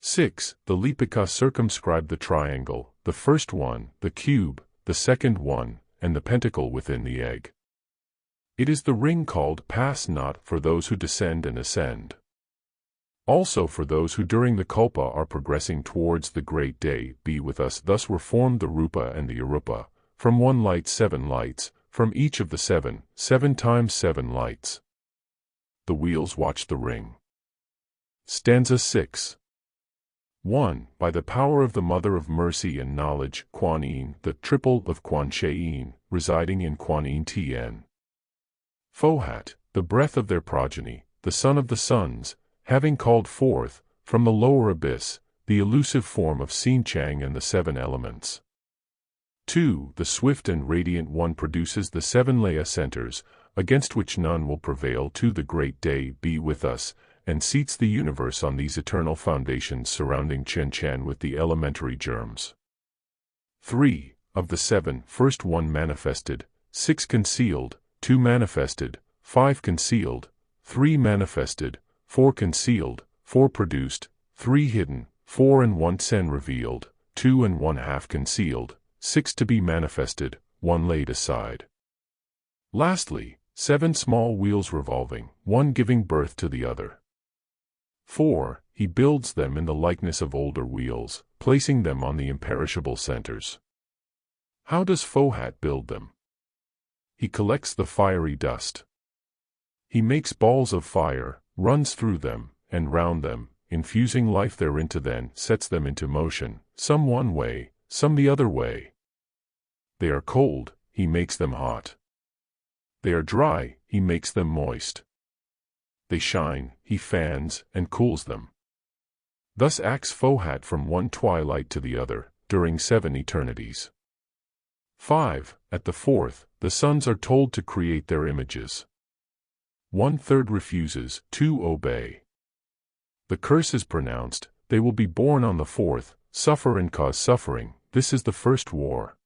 6. The Lipika circumscribe the triangle, the first one, the cube, the second one, and the pentacle within the egg. It is the ring called Pass Not for those who descend and ascend. Also for those who during the Kalpa are progressing towards the great day, be with us. Thus were formed the Rupa and the Arupa, from 1 light 7 lights, from each of the 7, 7 times 7 lights. The wheels watch the ring. Stanza 6. 1. By the power of the Mother of Mercy and Knowledge, Kuan Yin, the triple of Kuan Shein, residing in Kuan Yin Tien. FOHAT, the breath of their progeny, the son of the sons, having called forth, from the lower abyss, the elusive form of Sin Chang and the 7 elements. 2. The swift and radiant one produces the 7 Laya centers, against which none will prevail. 2. The great day be with us, and seats the universe on these eternal foundations surrounding Chen Chan with the elementary germs. 3. Of the 7, first 1 manifested, 6 concealed, 2 manifested, 5 concealed, 3 manifested, 4 concealed, 4 produced, 3 hidden, 4 and 1 sen revealed, 2 and 1/2 concealed, 6 to be manifested, 1 laid aside. Lastly, 7 small wheels revolving, 1 giving birth to the other. 4. He builds them in the likeness of older wheels, placing them on the imperishable centers. How does FOHAT build them? He collects the fiery dust. He makes balls of fire, runs through them, and round them, infusing life thereinto, then sets them into motion, some one way, some the other way. They are cold, he makes them hot. They are dry, he makes them moist. They shine, he fans, and cools them. Thus acts FOHAT from one twilight to the other, during 7 eternities. 5. At the 4th, the sons are told to create their images. 1/3 refuses, 2 obey. The curse is pronounced, they will be born on the 4th, suffer and cause suffering, this is the first war.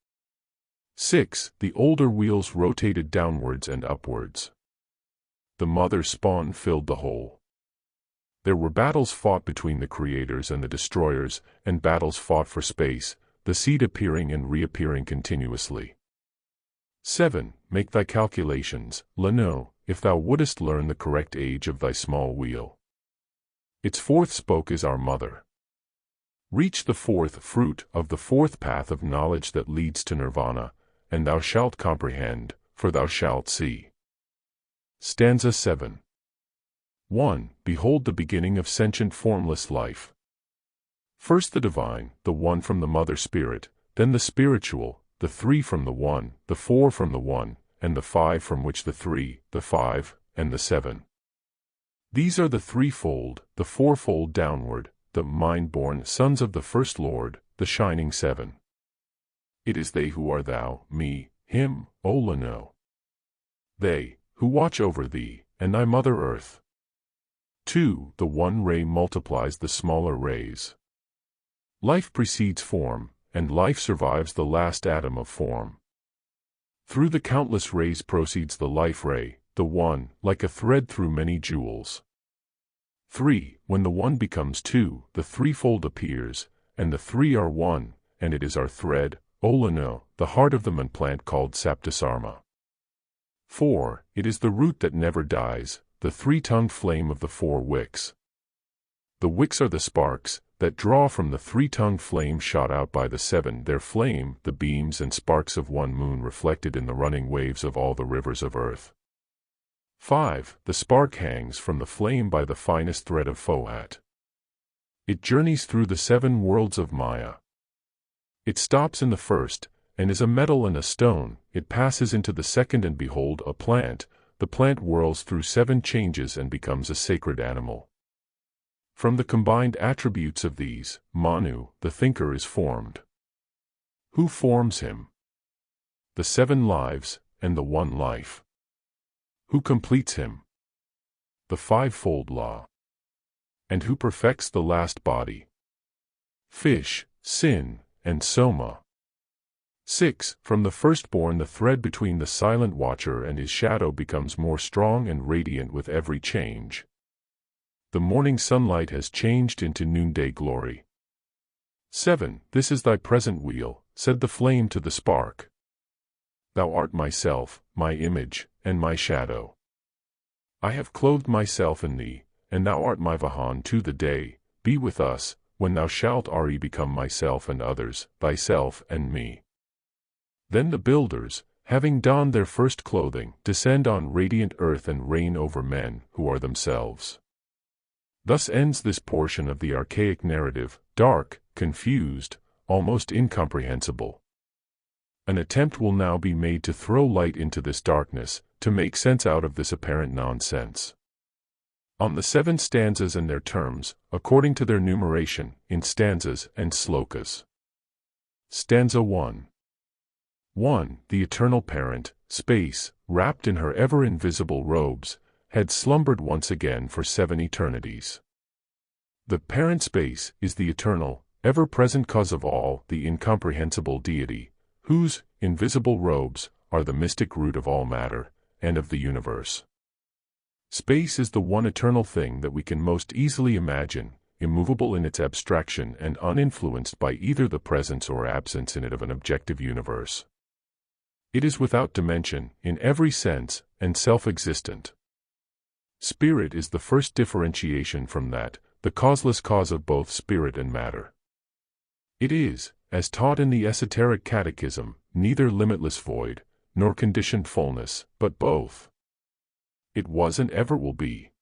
6. The older wheels rotated downwards and upwards. The mother spawn filled the whole. There were battles fought between the creators and the destroyers, and battles fought for space, the seed appearing and reappearing continuously. 7. Make thy calculations, Leno, if thou wouldest learn the correct age of thy small wheel. Its 4th spoke is our mother. Reach the 4th fruit of the 4th path of knowledge that leads to nirvana, and thou shalt comprehend, for thou shalt see. Stanza 7. 1. Behold the beginning of sentient formless life. First the divine, the one from the mother spirit, then the spiritual, the 3 from the 1, the 4 from the 1, and the 5 from which the 3, the 5, and the 7. These are the threefold, the fourfold downward, the mind-born sons of the first Lord, the shining 7. It is they who are thou, me, him, O Leno. They, who watch over thee, and thy mother earth. 2. The one ray multiplies the smaller rays. Life precedes form, and life survives the last atom of form. Through the countless rays proceeds the life ray, the one, like a thread through many jewels. 3. When the one becomes 2, the threefold appears, and the 3 are 1, and it is our thread, Olano, the heart of the man plant called Saptasarma. 4. It is the root that never dies, the 3-tongued flame of the 4 wicks. The wicks are the sparks that draw from the 3-tongued flame shot out by the 7, their flame, the beams and sparks of one moon reflected in the running waves of all the rivers of earth. 5. The spark hangs from the flame by the finest thread of FOHAT. It journeys through the 7 worlds of Maya. It stops in the first, and is a metal and a stone. It passes into the second, and behold, a plant. The plant whirls through 7 changes and becomes a sacred animal. From the combined attributes of these, Manu, the thinker, is formed. Who forms him? The 7 lives, and the 1 life. Who completes him? The 5-fold law. And who perfects the last body? Fish, sin, and soma. 6. From the firstborn the thread between the silent watcher and his shadow becomes more strong and radiant with every change. The morning sunlight has changed into noonday glory. 7. This is thy present wheel, said the flame to the spark. Thou art myself, my image, and my shadow. I have clothed myself in thee, and thou art my Vahan to the day. Be with us, when thou shalt become myself and others, thyself and me. Then the builders, having donned their first clothing, descend on radiant earth and reign over men, who are themselves. Thus ends this portion of the archaic narrative, dark, confused, almost incomprehensible. An attempt will now be made to throw light into this darkness, to make sense out of this apparent nonsense. On the 7 stanzas and their terms, according to their numeration, in stanzas and slokas. Stanza 1. 1. The eternal parent, space, wrapped in her ever-invisible robes, had slumbered once again for 7 eternities. The parent space is the eternal, ever-present cause of all, the incomprehensible deity, whose invisible robes are the mystic root of all matter, and of the universe. Space is the one eternal thing that we can most easily imagine, immovable in its abstraction and uninfluenced by either the presence or absence in it of an objective universe. It is without dimension, in every sense, and self-existent. Spirit is the first differentiation from that, the causeless cause of both spirit and matter. It is, as taught in the Esoteric Catechism, neither limitless void, nor conditioned fullness, but both. It was and ever will be.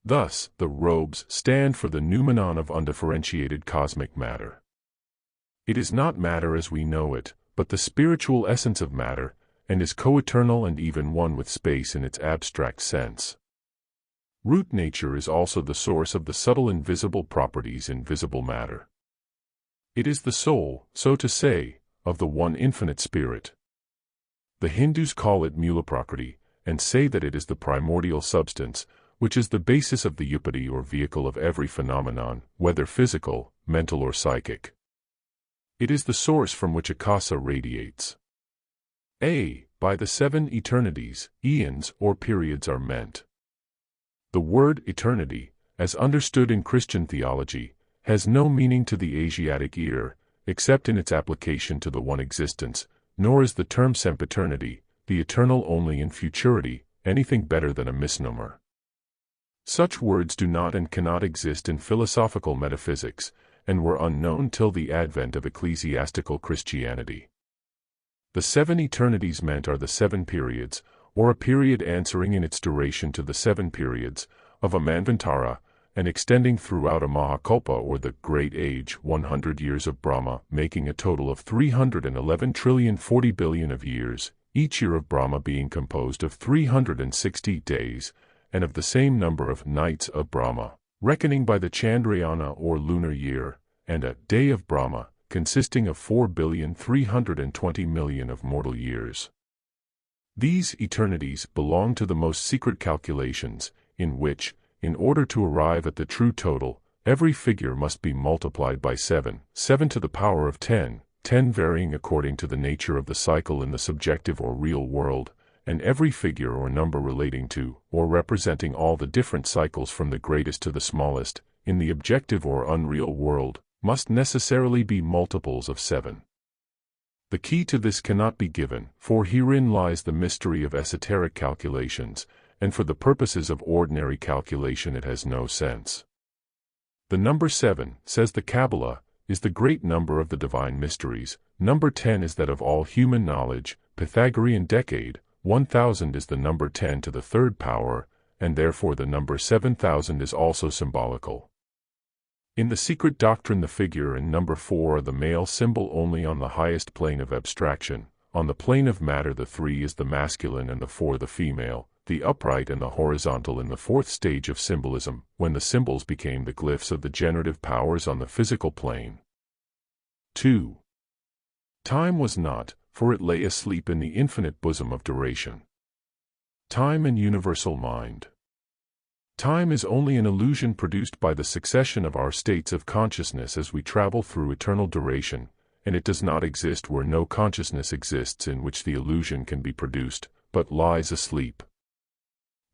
Thus, the robes stand for the noumenon of undifferentiated cosmic matter. It is not matter as we know it, but the spiritual essence of matter, and is co-eternal and even one with space in its abstract sense. Root nature is also the source of the subtle invisible properties in visible matter. It is the soul, so to say, of the one infinite spirit. The Hindus call it Mulaprakriti, and say that it is the primordial substance, which is the basis of the upati or vehicle of every phenomenon, whether physical, mental or psychic. It is the source from which akasa radiates. By the 7 eternities, eons or periods are meant. The word eternity, as understood in Christian theology, has no meaning to the Asiatic ear, except in its application to the one existence, nor is the term sempiternity, the eternal only in futurity, anything better than a misnomer. Such words do not and cannot exist in philosophical metaphysics, and were unknown till the advent of ecclesiastical Christianity. The 7 eternities meant are the 7 periods, or a period answering in its duration to the 7 periods of a Manvantara, and extending throughout a Mahakalpa or the Great Age, 100 years of Brahma, making a total of 311,040,000,000,000 of years, each year of Brahma being composed of 360 days, and of the same number of nights of Brahma, reckoning by the Chandrayana or lunar year, and a day of Brahma, consisting of 4,320,000,000 of mortal years. These eternities belong to the most secret calculations, in which, in order to arrive at the true total, every figure must be multiplied by 7, 7 to the power of 10, 10 varying according to the nature of the cycle in the subjective or real world, and every figure or number relating to, or representing all the different cycles from the greatest to the smallest, in the objective or unreal world, must necessarily be multiples of 7. The key to this cannot be given, for herein lies the mystery of esoteric calculations, and for the purposes of ordinary calculation it has no sense. The number 7, says the Kabbalah, is the great number of the divine mysteries. Number 10 is that of all human knowledge. Pythagorean decade, 1000 is the number 10 to the third power, and therefore the number 7000 is also symbolical. In the Secret Doctrine the figure and number 4 are the male symbol only on the highest plane of abstraction. On the plane of matter the 3 is the masculine and the 4 the female, the upright and the horizontal in the 4th stage of symbolism, when the symbols became the glyphs of the generative powers on the physical plane. 2. Time was not, for it lay asleep in the infinite bosom of duration. Time and universal mind. Time is only an illusion produced by the succession of our states of consciousness as we travel through eternal duration, and it does not exist where no consciousness exists in which the illusion can be produced, but lies asleep.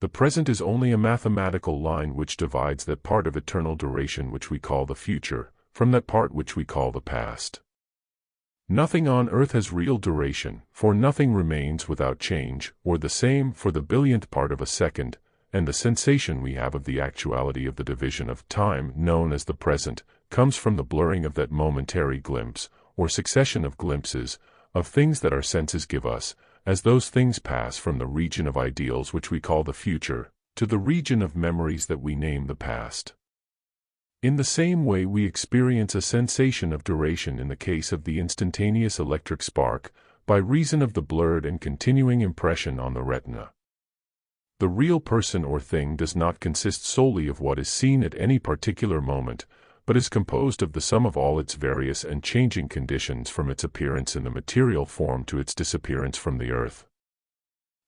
The present is only a mathematical line which divides that part of eternal duration which we call the future, from that part which we call the past. Nothing on earth has real duration, for nothing remains without change, or the same for the billionth part of a second, and the sensation we have of the actuality of the division of time known as the present, comes from the blurring of that momentary glimpse, or succession of glimpses, of things that our senses give us, as those things pass from the region of ideals which we call the future, to the region of memories that we name the past. In the same way we experience a sensation of duration in the case of the instantaneous electric spark, by reason of the blurred and continuing impression on the retina. The real person or thing does not consist solely of what is seen at any particular moment, but is composed of the sum of all its various and changing conditions from its appearance in the material form to its disappearance from the earth.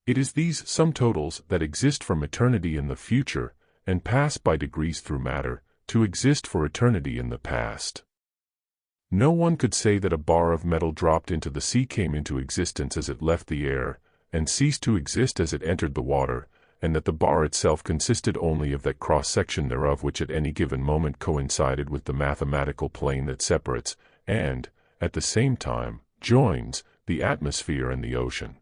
It is these sum totals that exist from eternity in the future, and pass by degrees through matter, to exist for eternity in the past. No one could say that a bar of metal dropped into the sea came into existence as it left the air, and ceased to exist as it entered the water, and that the bar itself consisted only of that cross-section thereof which at any given moment coincided with the mathematical plane that separates, and, at the same time, joins, the atmosphere and the ocean.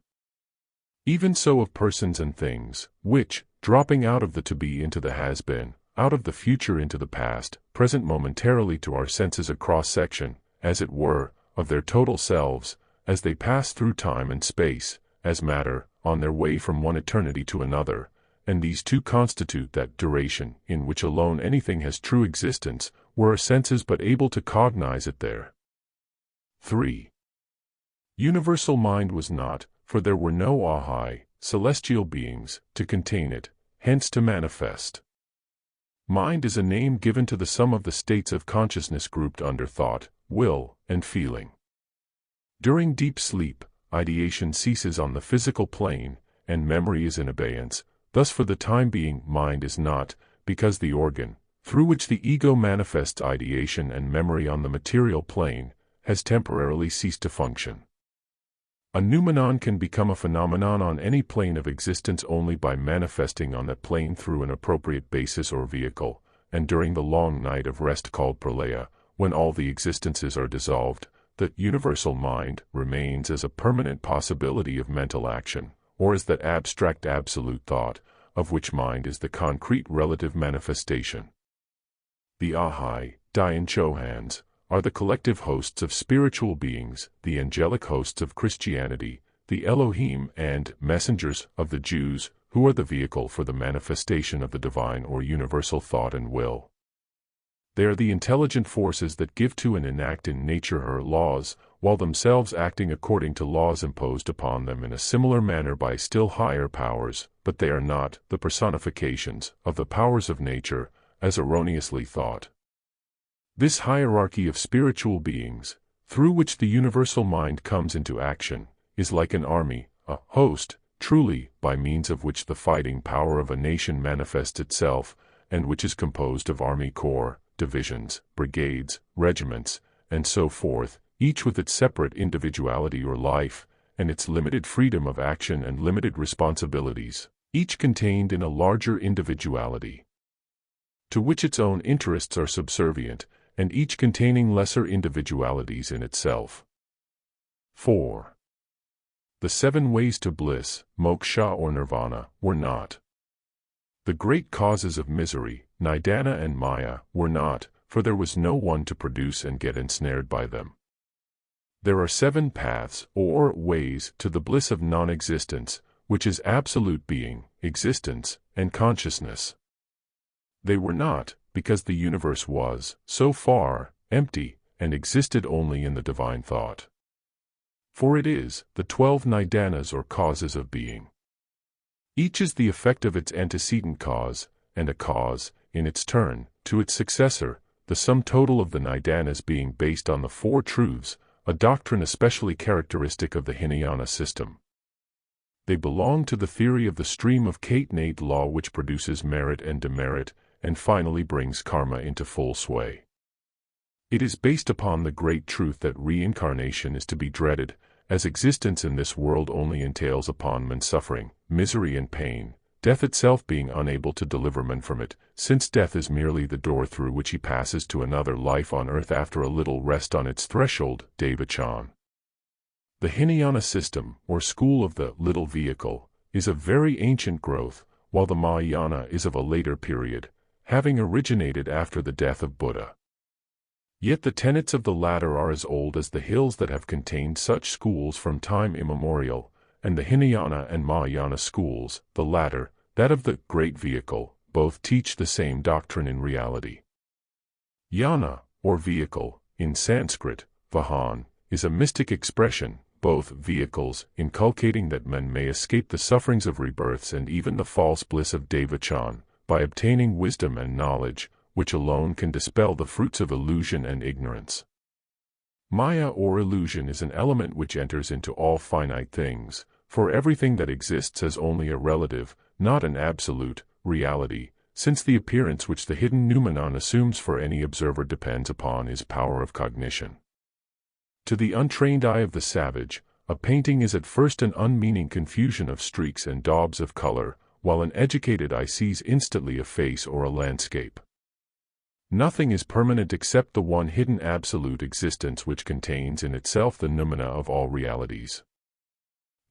Even so of persons and things, which, dropping out of the to-be into the has-been, out of the future into the past, present momentarily to our senses a cross-section, as it were, of their total selves, as they pass through time and space, as matter, on their way from one eternity to another, and these two constitute that duration in which alone anything has true existence, were our senses but able to cognize it there. 3. Universal mind was not, for there were no high, celestial beings, to contain it, hence to manifest. Mind is a name given to the sum of the states of consciousness grouped under thought, will, and feeling. During deep sleep, ideation ceases on the physical plane, and memory is in abeyance. Thus for the time being, mind is not, because the organ, through which the ego manifests ideation and memory on the material plane, has temporarily ceased to function. A noumenon can become a phenomenon on any plane of existence only by manifesting on that plane through an appropriate basis or vehicle, and during the long night of rest called pralaya, when all the existences are dissolved, the universal mind remains as a permanent possibility of mental action, or as that abstract absolute thought, of which mind is the concrete relative manifestation. The Ahai, Dayan Chohans, are the collective hosts of spiritual beings, the angelic hosts of Christianity, the Elohim and messengers of the Jews, who are the vehicle for the manifestation of the divine or universal thought and will. They are the intelligent forces that give to and enact in nature her laws, while themselves acting according to laws imposed upon them in a similar manner by still higher powers, but they are not the personifications of the powers of nature, as erroneously thought. This hierarchy of spiritual beings, through which the universal mind comes into action, is like an army, a host, truly, by means of which the fighting power of a nation manifests itself, and which is composed of army corps, divisions, brigades, regiments, and so forth, each with its separate individuality or life, and its limited freedom of action and limited responsibilities, each contained in a larger individuality, to which its own interests are subservient, and each containing lesser individualities in itself. 4. The 7 ways to bliss, moksha or nirvana, were not. The great causes of misery, nidana and maya, were not, for there was no one to produce and get ensnared by them. There are 7 paths, or ways, to the bliss of non-existence, which is absolute being, existence, and consciousness. They were not, because the universe was, so far, empty, and existed only in the divine thought. For it is, the 12 nidanas or causes of being. Each is the effect of its antecedent cause, and a cause, in its turn, to its successor, the sum total of the nidanas being based on the 4 truths, a doctrine especially characteristic of the Hinayana system. They belong to the theory of the stream of catenate law which produces merit and demerit, and finally brings karma into full sway. It is based upon the great truth that reincarnation is to be dreaded, as existence in this world only entails upon man suffering, misery and pain, death itself being unable to deliver man from it, since death is merely the door through which he passes to another life on earth after a little rest on its threshold, Devachan. The Hinayana system, or school of the little vehicle, is of very ancient growth, while the Mahayana is of a later period, having originated after the death of Buddha. Yet the tenets of the latter are as old as the hills that have contained such schools from time immemorial, and the Hinayana and Mahayana schools, the latter, that of the great vehicle, both teach the same doctrine in reality. Yana, or vehicle, in Sanskrit, Vahan, is a mystic expression, both vehicles, inculcating that men may escape the sufferings of rebirths and even the false bliss of Devachan, by obtaining wisdom and knowledge, which alone can dispel the fruits of illusion and ignorance. Maya or illusion is an element which enters into all finite things, for everything that exists has only a relative, not an absolute, reality, since the appearance which the hidden noumenon assumes for any observer depends upon his power of cognition. To the untrained eye of the savage, a painting is at first an unmeaning confusion of streaks and daubs of color, while an educated eye sees instantly a face or a landscape. Nothing is permanent except the one hidden absolute existence which contains in itself the noumena of all realities.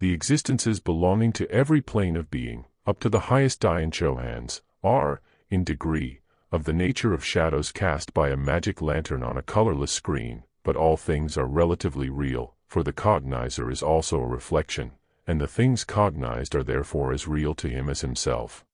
The existences belonging to every plane of being, up to the highest Dayan Chohans, are, in degree, of the nature of shadows cast by a magic lantern on a colorless screen, but all things are relatively real, for the cognizer is also a reflection, and the things cognized are therefore as real to him as himself.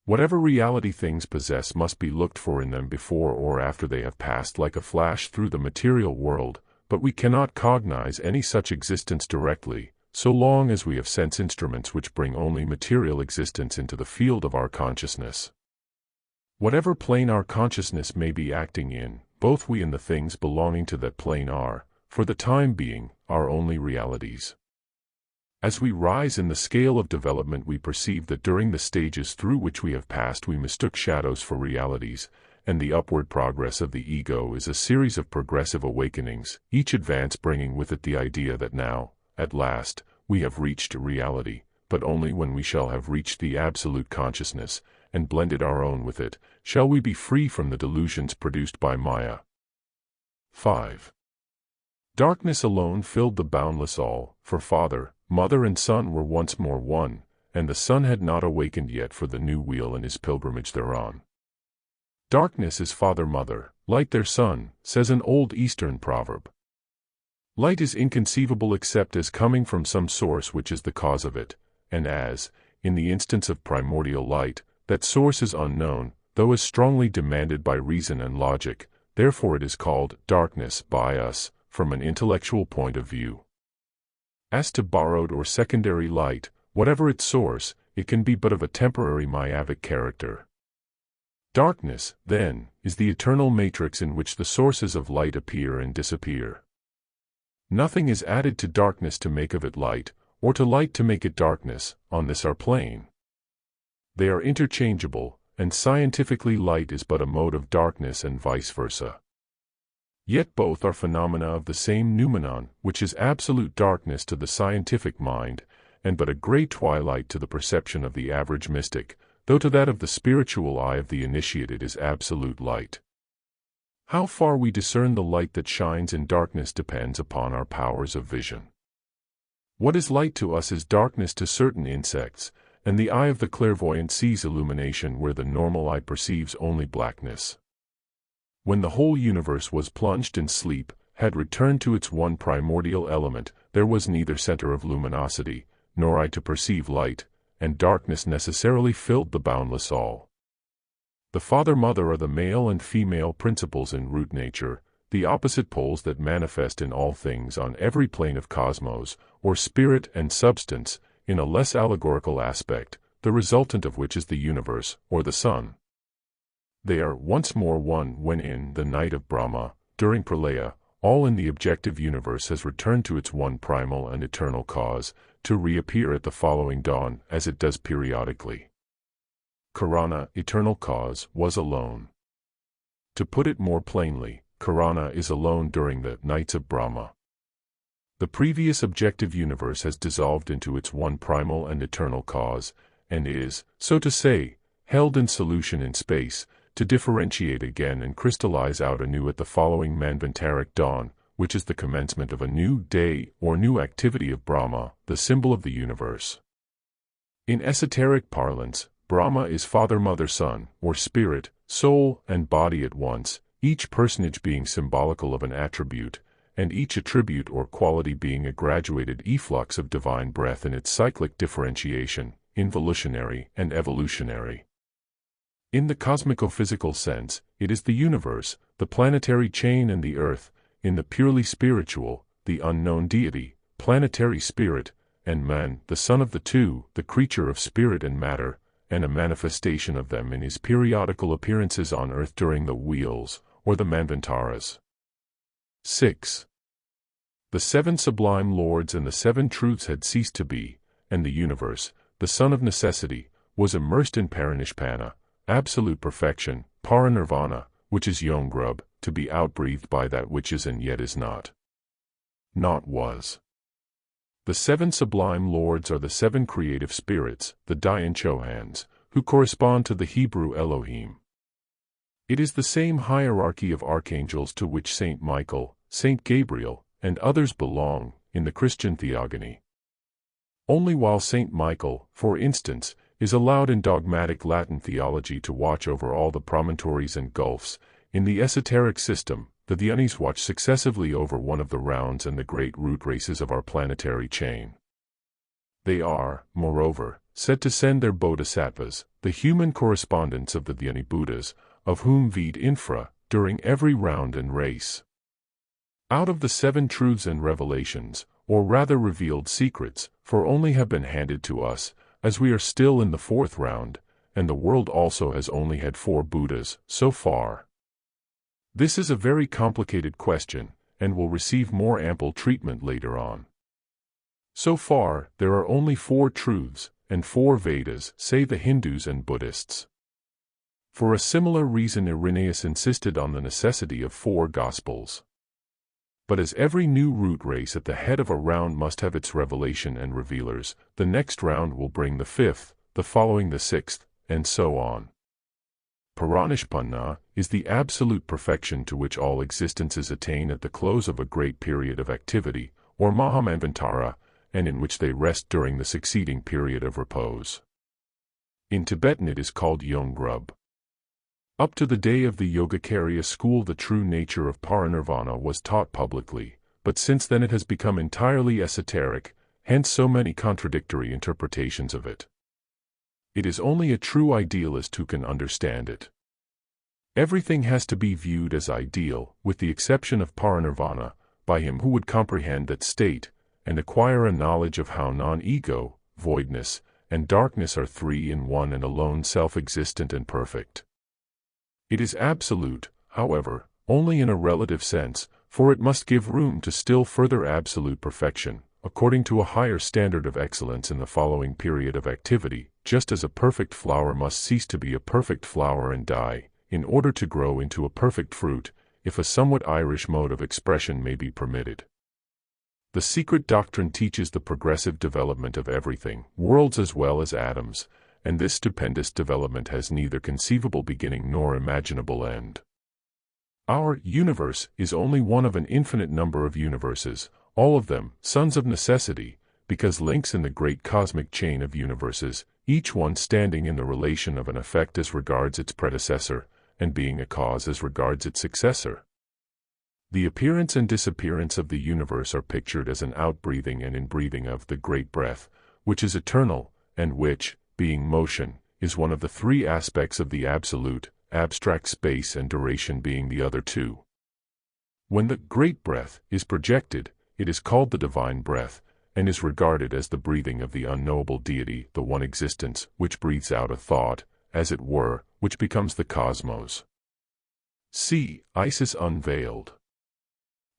Whatever reality things possess must be looked for in them before or after they have passed like a flash through the material world, but we cannot cognize any such existence directly, so long as we have sense instruments which bring only material existence into the field of our consciousness. Whatever plane our consciousness may be acting in, both we and the things belonging to that plane are, for the time being, our only realities. As we rise in the scale of development, we perceive that during the stages through which we have passed we mistook shadows for realities, and the upward progress of the ego is a series of progressive awakenings, each advance bringing with it the idea that now, at last, we have reached reality, but only when we shall have reached the absolute consciousness, and blended our own with it, shall we be free from the delusions produced by Maya. 5. Darkness alone filled the boundless all, for Father, Mother and Son were once more one, and the Son had not awakened yet for the new wheel in his pilgrimage thereon. Darkness is father-mother, light their son, says an old Eastern proverb. Light is inconceivable except as coming from some source which is the cause of it, and as, in the instance of primordial light, that source is unknown, though is strongly demanded by reason and logic, therefore it is called darkness by us, from an intellectual point of view. As to borrowed or secondary light, whatever its source, it can be but of a temporary myopic character. Darkness, then, is the eternal matrix in which the sources of light appear and disappear. Nothing is added to darkness to make of it light, or to light to make it darkness, on this our plane. They are interchangeable, and scientifically light is but a mode of darkness and vice versa. Yet both are phenomena of the same noumenon, which is absolute darkness to the scientific mind, and but a grey twilight to the perception of the average mystic, though to that of the spiritual eye of the initiated is absolute light. How far we discern the light that shines in darkness depends upon our powers of vision. What is light to us is darkness to certain insects, and the eye of the clairvoyant sees illumination where the normal eye perceives only blackness. When the whole universe was plunged in sleep, had returned to its one primordial element, there was neither center of luminosity, nor eye to perceive light, and darkness necessarily filled the boundless all. The father-mother are the male and female principles in root nature, the opposite poles that manifest in all things on every plane of cosmos, or spirit and substance, in a less allegorical aspect, the resultant of which is the universe, or the sun. They are once more one when in the night of Brahma, during Pralaya, all in the objective universe has returned to its one primal and eternal cause, to reappear at the following dawn as it does periodically. Karana, eternal cause, was alone. To put it more plainly, Karana is alone during the nights of Brahma. The previous objective universe has dissolved into its one primal and eternal cause, and is, so to say, held in solution in space, to differentiate again and crystallize out anew at the following manvantaric dawn, which is the commencement of a new day or new activity of Brahma, the symbol of the universe. In esoteric parlance, Brahma is father, mother, son, or spirit, soul, and body at once, each personage being symbolical of an attribute, and each attribute or quality being a graduated efflux of divine breath in its cyclic differentiation, involutionary and evolutionary. In the cosmico-physical sense, it is the universe, the planetary chain and the earth, in the purely spiritual, the unknown deity, planetary spirit, and man, the son of the two, the creature of spirit and matter, and a manifestation of them in his periodical appearances on earth during the wheels, or the manvantaras. 6. The seven sublime lords and the seven truths had ceased to be, and the universe, the son of necessity, was immersed in parinishpana, absolute perfection, parinirvana, which is yongrub, to be outbreathed by that which is and yet is not. Not was. The seven sublime lords are the seven creative spirits, the Dayan Chohans, who correspond to the Hebrew Elohim. It is the same hierarchy of archangels to which Saint Michael, Saint Gabriel, and others belong, in the Christian theogony. Only while Saint Michael, for instance, is allowed in dogmatic Latin theology to watch over all the promontories and gulfs, in the esoteric system, the Dhyanis watch successively over one of the rounds and the great root races of our planetary chain. They are, moreover, said to send their bodhisattvas, the human correspondents of the Dhyani Buddhas, of whom Ved infra, during every round and race. Out of the seven truths and revelations, or rather revealed secrets, for only have been handed to us, as we are still in the fourth round, and the world also has only had 4 Buddhas, so far. This is a very complicated question, and will receive more ample treatment later on. So far, there are only 4 truths, and 4 Vedas, say the Hindus and Buddhists. For a similar reason Irenaeus insisted on the necessity of 4 Gospels. But as every new root race at the head of a round must have its revelation and revealers, the next round will bring the 5th, the following the 6th, and so on. Paranishpanna is the absolute perfection to which all existences attain at the close of a great period of activity, or Mahamanvantara, and in which they rest during the succeeding period of repose. In Tibetan it is called Yongrub. Up to the day of the Yogacarya school the true nature of parinirvana was taught publicly, but since then it has become entirely esoteric, hence so many contradictory interpretations of it. It is only a true idealist who can understand it. Everything has to be viewed as ideal, with the exception of parinirvana, by him who would comprehend that state, and acquire a knowledge of how non-ego, voidness, and darkness are three in one and alone self-existent and perfect. It is absolute, however, only in a relative sense, for it must give room to still further absolute perfection, according to a higher standard of excellence in the following period of activity, just as a perfect flower must cease to be a perfect flower and die, in order to grow into a perfect fruit, if a somewhat Irish mode of expression may be permitted. The secret doctrine teaches the progressive development of everything, worlds as well as atoms, and this stupendous development has neither conceivable beginning nor imaginable end. Our universe is only one of an infinite number of universes, all of them sons of necessity, because links in the great cosmic chain of universes, each one standing in the relation of an effect as regards its predecessor, and being a cause as regards its successor. The appearance and disappearance of the universe are pictured as an outbreathing and inbreathing of the great breath, which is eternal, and which, being motion, is one of the three aspects of the absolute, abstract space and duration being the other two. When the great breath is projected, it is called the divine breath, and is regarded as the breathing of the unknowable deity, the one existence, which breathes out a thought, as it were, which becomes the cosmos. See, Isis unveiled.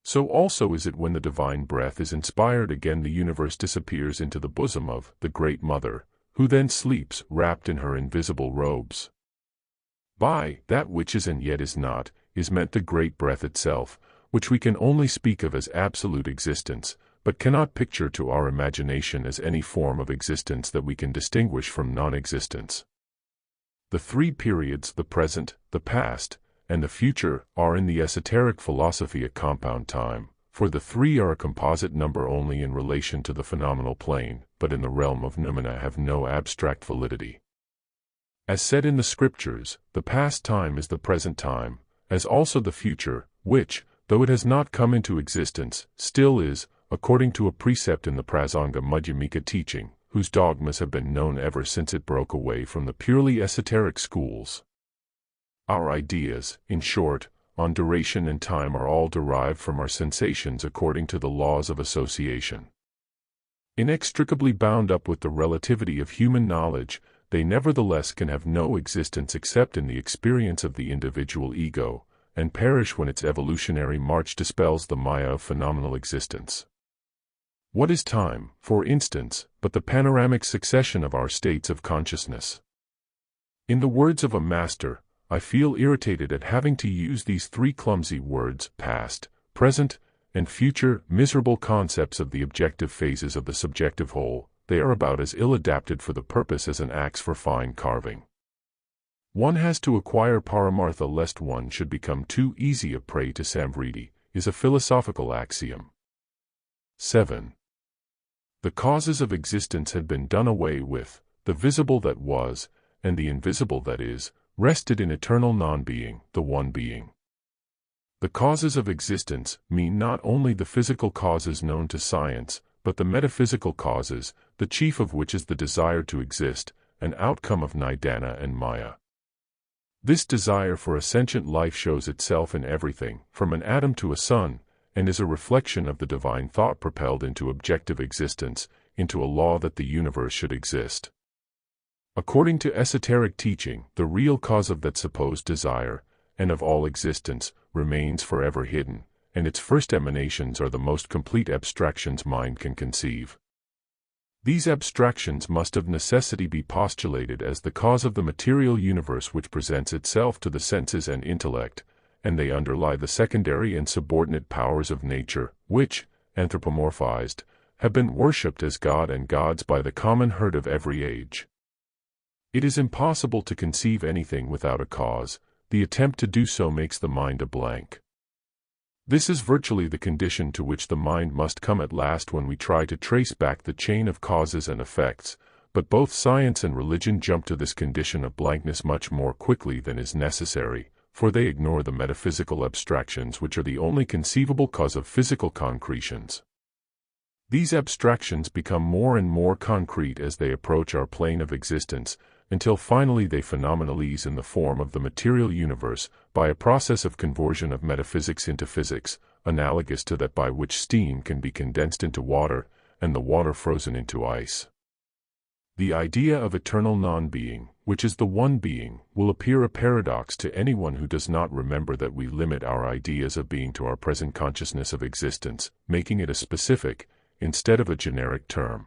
So also is it when the divine breath is inspired again the universe disappears into the bosom of the Great Mother, who then sleeps wrapped in her invisible robes. By that which is and yet is not, is meant the great breath itself, which we can only speak of as absolute existence, but cannot picture to our imagination as any form of existence that we can distinguish from non-existence. The three periods, the present, the past, and the future, are in the esoteric philosophy a compound time, for the three are a composite number only in relation to the phenomenal plane, but in the realm of noumena have no abstract validity. As said in the scriptures, the past time is the present time, as also the future, which, though it has not come into existence, still is, according to a precept in the Prasanga Madhyamika teaching, whose dogmas have been known ever since it broke away from the purely esoteric schools. Our ideas, in short, on duration and time are all derived from our sensations according to the laws of association. Inextricably bound up with the relativity of human knowledge, they nevertheless can have no existence except in the experience of the individual ego, and perish when its evolutionary march dispels the maya of phenomenal existence. What is time, for instance, but the panoramic succession of our states of consciousness? In the words of a master, I feel irritated at having to use these three clumsy words, past, present, and future, miserable concepts of the objective phases of the subjective whole. They are about as ill-adapted for the purpose as an axe for fine carving. One has to acquire paramartha lest one should become too easy a prey to samvriti, is a philosophical axiom. 7. The causes of existence had been done away with, the visible that was, and the invisible that is, rested in eternal non-being, the one being. The causes of existence mean not only the physical causes known to science, but the metaphysical causes, the chief of which is the desire to exist, an outcome of nidana and maya. This desire for a sentient life shows itself in everything, from an atom to a sun, and is a reflection of the divine thought propelled into objective existence, into a law that the universe should exist. According to esoteric teaching, the real cause of that supposed desire, and of all existence, remains forever hidden, and its first emanations are the most complete abstractions mind can conceive. These abstractions must of necessity be postulated as the cause of the material universe which presents itself to the senses and intellect, and they underlie the secondary and subordinate powers of nature, which, anthropomorphized, have been worshipped as God and gods by the common herd of every age. It is impossible to conceive anything without a cause. The attempt to do so makes the mind a blank. This is virtually the condition to which the mind must come at last when we try to trace back the chain of causes and effects, but both science and religion jump to this condition of blankness much more quickly than is necessary, for they ignore the metaphysical abstractions which are the only conceivable cause of physical concretions. These abstractions become more and more concrete as they approach our plane of existence, until finally they phenomenalize in the form of the material universe by a process of conversion of metaphysics into physics, analogous to that by which steam can be condensed into water, and the water frozen into ice. The idea of eternal non-being, which is the one being, will appear a paradox to anyone who does not remember that we limit our ideas of being to our present consciousness of existence, making it a specific, instead of a generic term.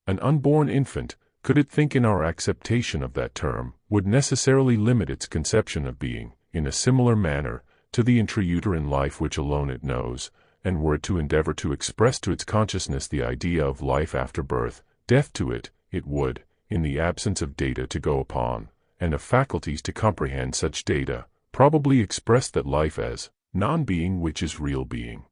An unborn infant, could it think in our acceptation of that term, would necessarily limit its conception of being, in a similar manner, to the intrauterine life which alone it knows, and were it to endeavor to express to its consciousness the idea of life after birth, death to it, it would, in the absence of data to go upon, and of faculties to comprehend such data, probably express that life as non-being which is real being.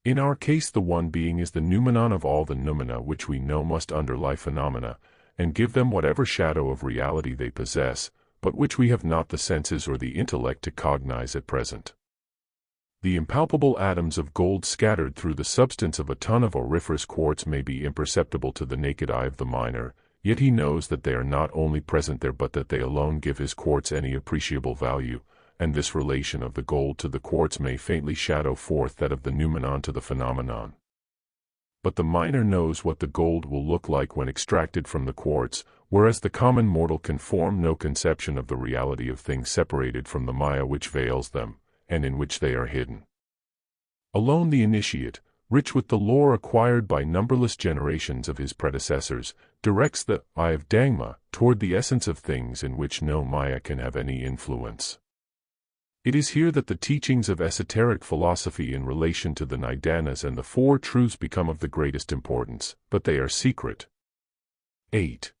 In our case the one being is the noumenon of all the noumena which we know must underlie phenomena, and give them whatever shadow of reality they possess, but which we have not the senses or the intellect to cognize at present. The impalpable atoms of gold scattered through the substance of a ton of auriferous quartz may be imperceptible to the naked eye of the miner, yet he knows that they are not only present there but that they alone give his quartz any appreciable value, and this relation of the gold to the quartz may faintly shadow forth that of the noumenon to the phenomenon. But the miner knows what the gold will look like when extracted from the quartz, whereas the common mortal can form no conception of the reality of things separated from the maya which veils them, and in which they are hidden. Alone the initiate, rich with the lore acquired by numberless generations of his predecessors, directs the eye of Dhamma toward the essence of things in which no maya can have any influence. It is here that the teachings of esoteric philosophy in relation to the Nidanas and the Four Truths become of the greatest importance, but they are secret. 8.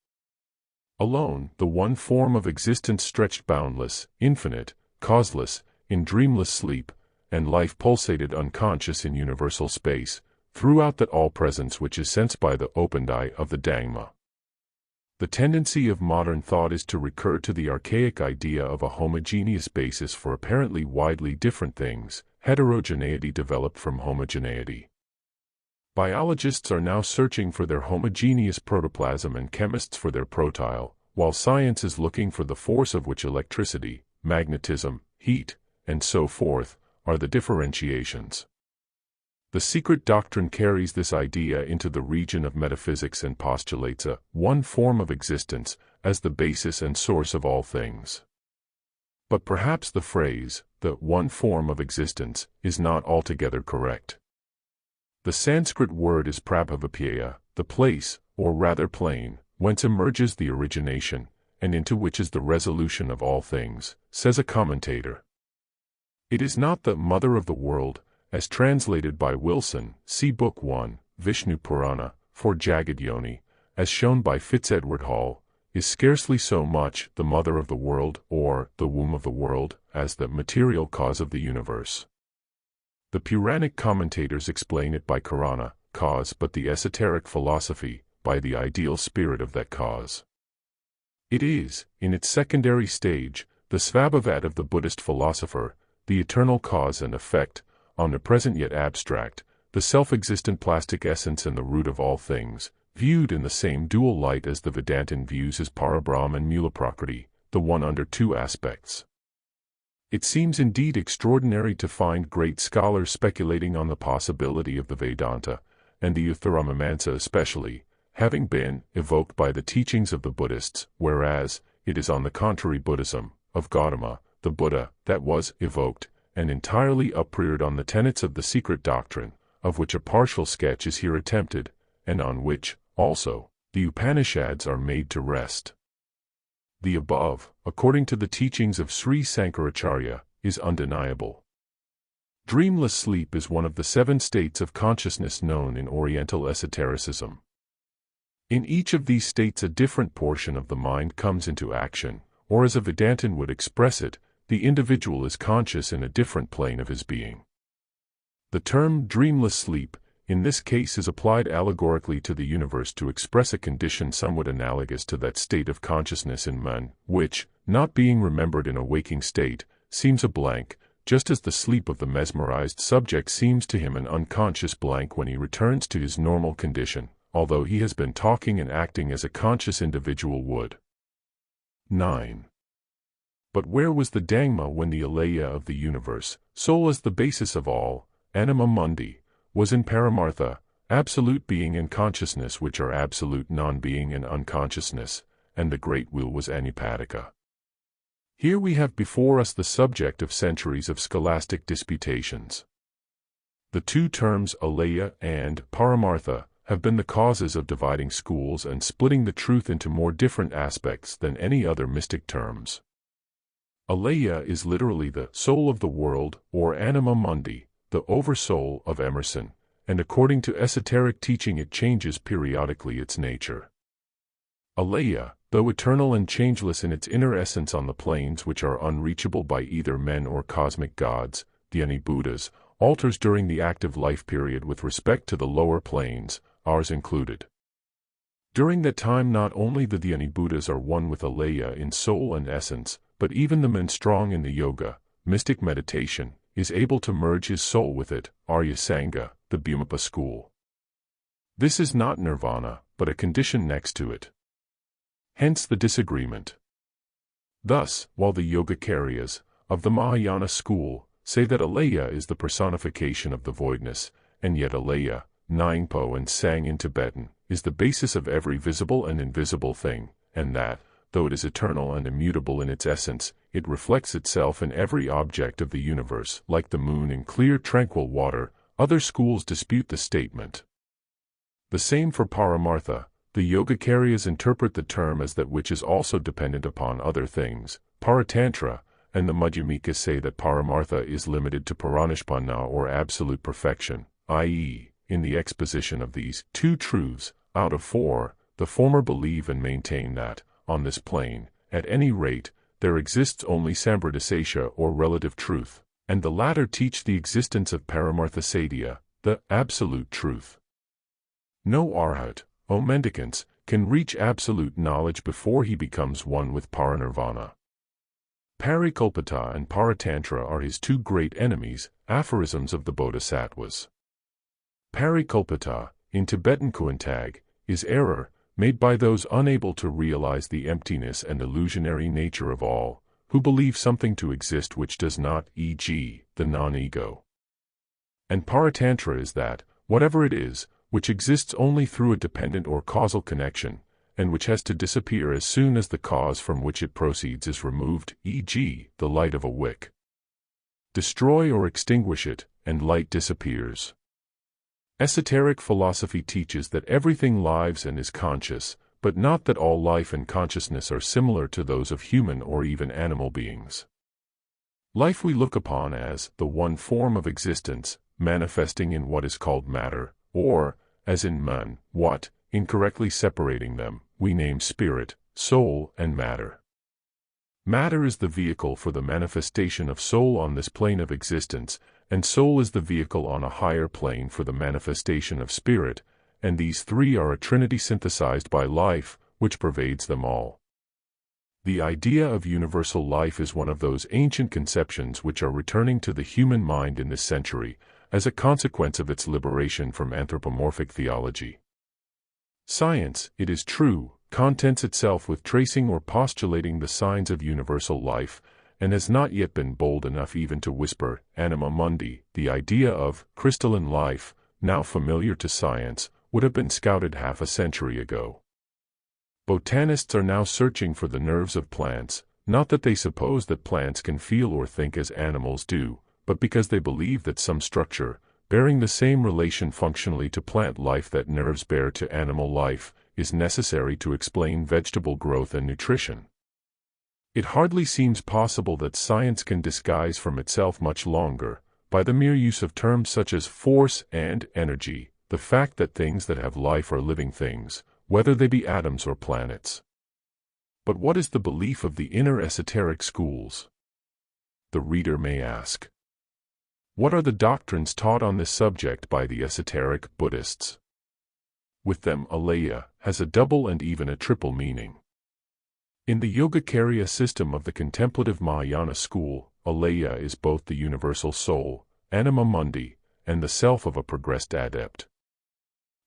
Alone, the one form of existence stretched boundless, infinite, causeless, in dreamless sleep, and life pulsated unconscious in universal space, throughout that all-presence which is sensed by the opened eye of the Dhamma. The tendency of modern thought is to recur to the archaic idea of a homogeneous basis for apparently widely different things, heterogeneity developed from homogeneity. Biologists are now searching for their homogeneous protoplasm and chemists for their protyle, while science is looking for the force of which electricity, magnetism, heat, and so forth, are the differentiations. The secret doctrine carries this idea into the region of metaphysics and postulates a one form of existence as the basis and source of all things. But perhaps the phrase, the one form of existence, is not altogether correct. The Sanskrit word is prabhavapaya, the place, or rather plane, whence emerges the origination, and into which is the resolution of all things, says a commentator. It is not the mother of the world, as translated by Wilson, see Book 1, Vishnu Purana, for Jagad Yoni, as shown by Fitzedward Hall, is scarcely so much the mother of the world or the womb of the world as the material cause of the universe. The Puranic commentators explain it by Karana, cause, but the esoteric philosophy, by the ideal spirit of that cause. It is, in its secondary stage, the svabhavat of the Buddhist philosopher, the eternal cause and effect, omnipresent yet abstract, the self-existent plastic essence and the root of all things, viewed in the same dual light as the Vedantin views as Parabrahm and Mulaprakriti, the one under two aspects. It seems indeed extraordinary to find great scholars speculating on the possibility of the Vedanta, and the Uttaramimamsa especially, having been evoked by the teachings of the Buddhists, whereas, it is on the contrary Buddhism, of Gautama, the Buddha, that was evoked, and entirely upreared on the tenets of the secret doctrine, of which a partial sketch is here attempted, and on which, also, the Upanishads are made to rest. The above, according to the teachings of Sri Sankaracharya, is undeniable. Dreamless sleep is one of the 7 states of consciousness known in Oriental esotericism. In each of these states a different portion of the mind comes into action, or as a Vedantin would express it, the individual is conscious in a different plane of his being. The term dreamless sleep, in this case is applied allegorically to the universe to express a condition somewhat analogous to that state of consciousness in man, which, not being remembered in a waking state, seems a blank, just as the sleep of the mesmerized subject seems to him an unconscious blank when he returns to his normal condition, although he has been talking and acting as a conscious individual would. 9. But where was the Dhamma when the alaya of the universe, soul as the basis of all, anima mundi, was in Paramartha, absolute being and consciousness which are absolute non-being and unconsciousness, and the great will was anipatika? Here we have before us the subject of centuries of scholastic disputations. The two terms alaya and Paramartha have been the causes of dividing schools and splitting the truth into more different aspects than any other mystic terms. Alaya is literally the soul of the world, or anima mundi, the oversoul of Emerson, and according to esoteric teaching it changes periodically its nature. Alaya, though eternal and changeless in its inner essence on the planes which are unreachable by either men or cosmic gods, Dhyani Buddhas, alters during the active life period with respect to the lower planes, ours included. During that time not only the Dhyani Buddhas are one with alaya in soul and essence, but even the man strong in the yoga, mystic meditation, is able to merge his soul with it, Arya Sangha, the Bhumapa school. This is not nirvana, but a condition next to it. Hence the disagreement. Thus, while the Yogacaryas, of the Mahayana school, say that alaya is the personification of the voidness, and yet alaya, Nyingpo and Sang in Tibetan, is the basis of every visible and invisible thing, and that, though it is eternal and immutable in its essence, it reflects itself in every object of the universe, like the moon in clear tranquil water. Other schools dispute the statement. The same for Paramartha. The Yogacaryas interpret the term as that which is also dependent upon other things, Paratantra, and the Madhyamikas say that Paramartha is limited to Paranishpanna or absolute perfection, i.e., in the exposition of these two truths, out of four, the former believe and maintain that, on this plane, at any rate, there exists only Sambhradasesha or relative truth, and the latter teach the existence of Paramartha Sadhya, the absolute truth. No Arhat, O mendicants, can reach absolute knowledge before he becomes one with Paranirvana. Parikalpita and Paratantra are his two great enemies, aphorisms of the Bodhisattvas. Parikalpita, in Tibetan Kuintag, is error, made by those unable to realize the emptiness and illusionary nature of all, who believe something to exist which does not, e.g., the non-ego. And Paratantra is that, whatever it is, which exists only through a dependent or causal connection, and which has to disappear as soon as the cause from which it proceeds is removed, e.g., the light of a wick. Destroy or extinguish it, and light disappears. Esoteric philosophy teaches that everything lives and is conscious, but not that all life and consciousness are similar to those of human or even animal beings. Life we look upon as the one form of existence, manifesting in what is called matter, or, as in man, what, incorrectly separating them, we name spirit, soul, and matter. Matter is the vehicle for the manifestation of soul on this plane of existence, and soul is the vehicle on a higher plane for the manifestation of spirit, and these three are a trinity synthesized by life, which pervades them all. The idea of universal life is one of those ancient conceptions which are returning to the human mind in this century, as a consequence of its liberation from anthropomorphic theology. Science, it is true, contents itself with tracing or postulating the signs of universal life, and has not yet been bold enough even to whisper, anima mundi. The idea of crystalline life, now familiar to science, would have been scouted half a century ago. Botanists are now searching for the nerves of plants, not that they suppose that plants can feel or think as animals do, but because they believe that some structure, bearing the same relation functionally to plant life that nerves bear to animal life, is necessary to explain vegetable growth and nutrition. It hardly seems possible that science can disguise from itself much longer, by the mere use of terms such as force and energy, the fact that things that have life are living things, whether they be atoms or planets. But what is the belief of the inner esoteric schools? The reader may ask. What are the doctrines taught on this subject by the esoteric Buddhists? With them, aleya has a double and even a triple meaning. In the Yogacarya system of the contemplative Mahayana school, aleya is both the universal soul, anima mundi, and the self of a progressed adept.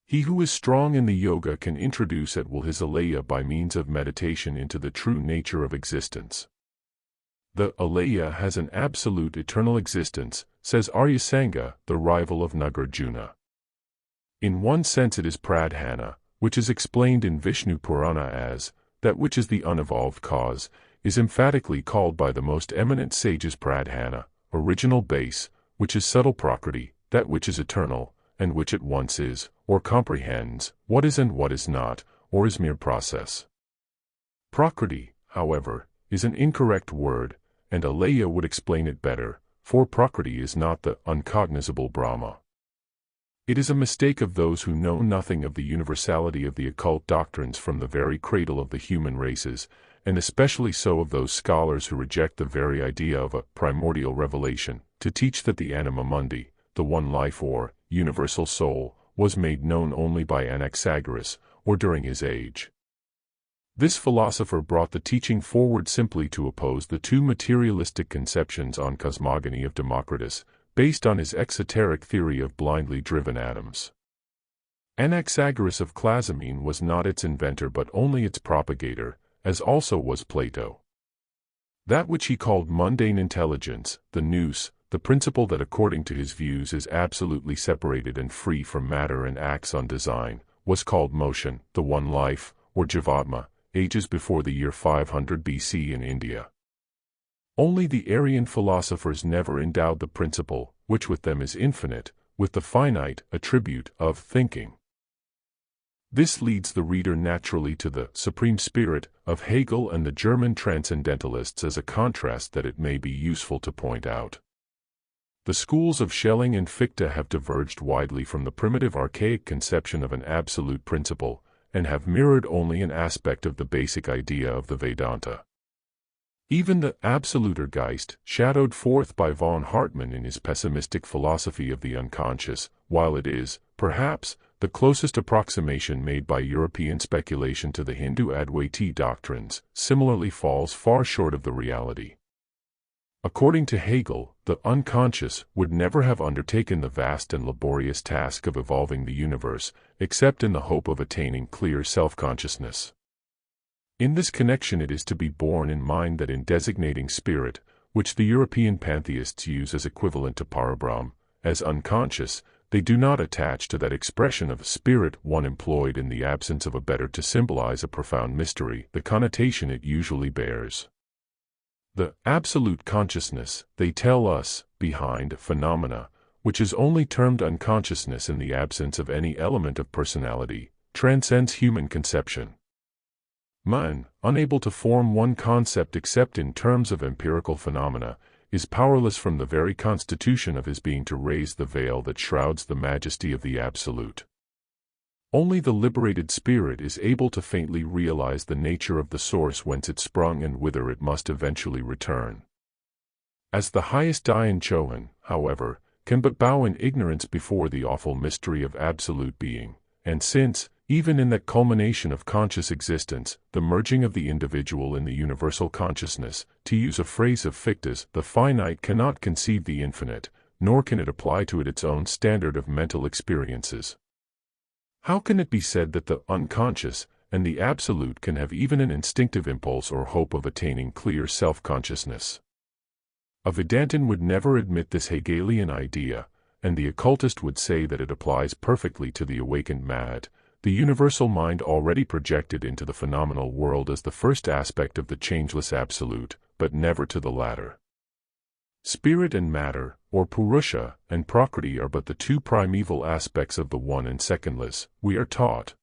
He who is strong in the yoga can introduce at will his aleya by means of meditation into the true nature of existence. The aleya has an absolute eternal existence, says Aryasanga, the rival of Nagarjuna. In one sense it is pradhana, which is explained in Vishnu Purana as, that which is the unevolved cause, is emphatically called by the most eminent sages pradhana, original base, which is subtle prakriti, that which is eternal, and which at once is, or comprehends, what is and what is not, or is mere process. Prakriti, however, is an incorrect word, and aleya would explain it better, for prakriti is not the uncognizable Brahma. It is a mistake of those who know nothing of the universality of the occult doctrines from the very cradle of the human races, and especially so of those scholars who reject the very idea of a primordial revelation, to teach that the anima mundi, the one life or universal soul, was made known only by Anaxagoras, or during his age. This philosopher brought the teaching forward simply to oppose the two materialistic conceptions on cosmogony of Democritus, based on his exoteric theory of blindly driven atoms. Anaxagoras of Clazomene was not its inventor but only its propagator, as also was Plato. That which he called mundane intelligence, the nous, the principle that according to his views is absolutely separated and free from matter and acts on design, was called motion, the one life, or Jivatma, ages before the year 500 BC in India. Only the Aryan philosophers never endowed the principle, which with them is infinite, with the finite attribute of thinking. This leads the reader naturally to the Supreme Spirit of Hegel and the German Transcendentalists as a contrast that it may be useful to point out. The schools of Schelling and Fichte have diverged widely from the primitive archaic conception of an absolute principle, and have mirrored only an aspect of the basic idea of the Vedanta. Even the Absoluter Geist, shadowed forth by von Hartmann in his pessimistic philosophy of the unconscious, while it is, perhaps, the closest approximation made by European speculation to the Hindu Advaiti doctrines, similarly falls far short of the reality. According to Hegel, the unconscious would never have undertaken the vast and laborious task of evolving the universe, except in the hope of attaining clear self-consciousness. In this connection it is to be borne in mind that in designating spirit, which the European pantheists use as equivalent to Parabrahm, as unconscious, they do not attach to that expression of spirit one employed in the absence of a better to symbolize a profound mystery the connotation it usually bears. The absolute consciousness, they tell us, behind phenomena, which is only termed unconsciousness in the absence of any element of personality, transcends human conception. Man, unable to form one concept except in terms of empirical phenomena, is powerless from the very constitution of his being to raise the veil that shrouds the majesty of the Absolute. Only the liberated spirit is able to faintly realize the nature of the source whence it sprung and whither it must eventually return. As the highest Dayan Chohan, however, can but bow in ignorance before the awful mystery of absolute being, and since, even in that culmination of conscious existence, the merging of the individual in the universal consciousness, to use a phrase of Fichte's, the finite cannot conceive the infinite, nor can it apply to it its own standard of mental experiences. How can it be said that the unconscious and the absolute can have even an instinctive impulse or hope of attaining clear self-consciousness? A Vedantin would never admit this Hegelian idea, and the occultist would say that it applies perfectly to the awakened mad, the universal mind already projected into the phenomenal world as the first aspect of the changeless absolute, but never to the latter. Spirit and matter, or Purusha and Prakriti are but the two primeval aspects of the one and secondless, we are taught.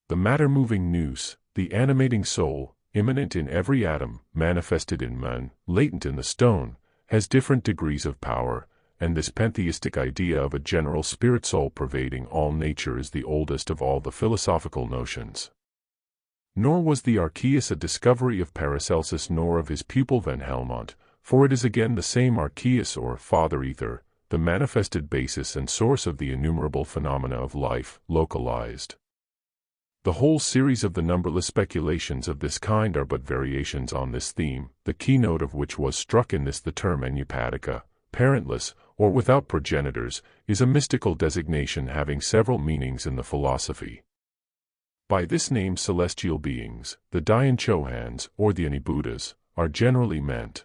The matter-moving nous, the animating soul, immanent in every atom, manifested in man, latent in the stone, has different degrees of power, and this pantheistic idea of a general spirit soul pervading all nature is the oldest of all the philosophical notions. Nor was the Archeus a discovery of Paracelsus nor of his pupil Van Helmont, for it is again the same Archeus or Father Ether, the manifested basis and source of the innumerable phenomena of life, localized. The whole series of the numberless speculations of this kind are but variations on this theme, the keynote of which was struck in this. The term enupatica, parentless, or without progenitors, is a mystical designation having several meanings in the philosophy. By this name celestial beings, the Dhyan Chohans, or the Anibuddhas, are generally meant.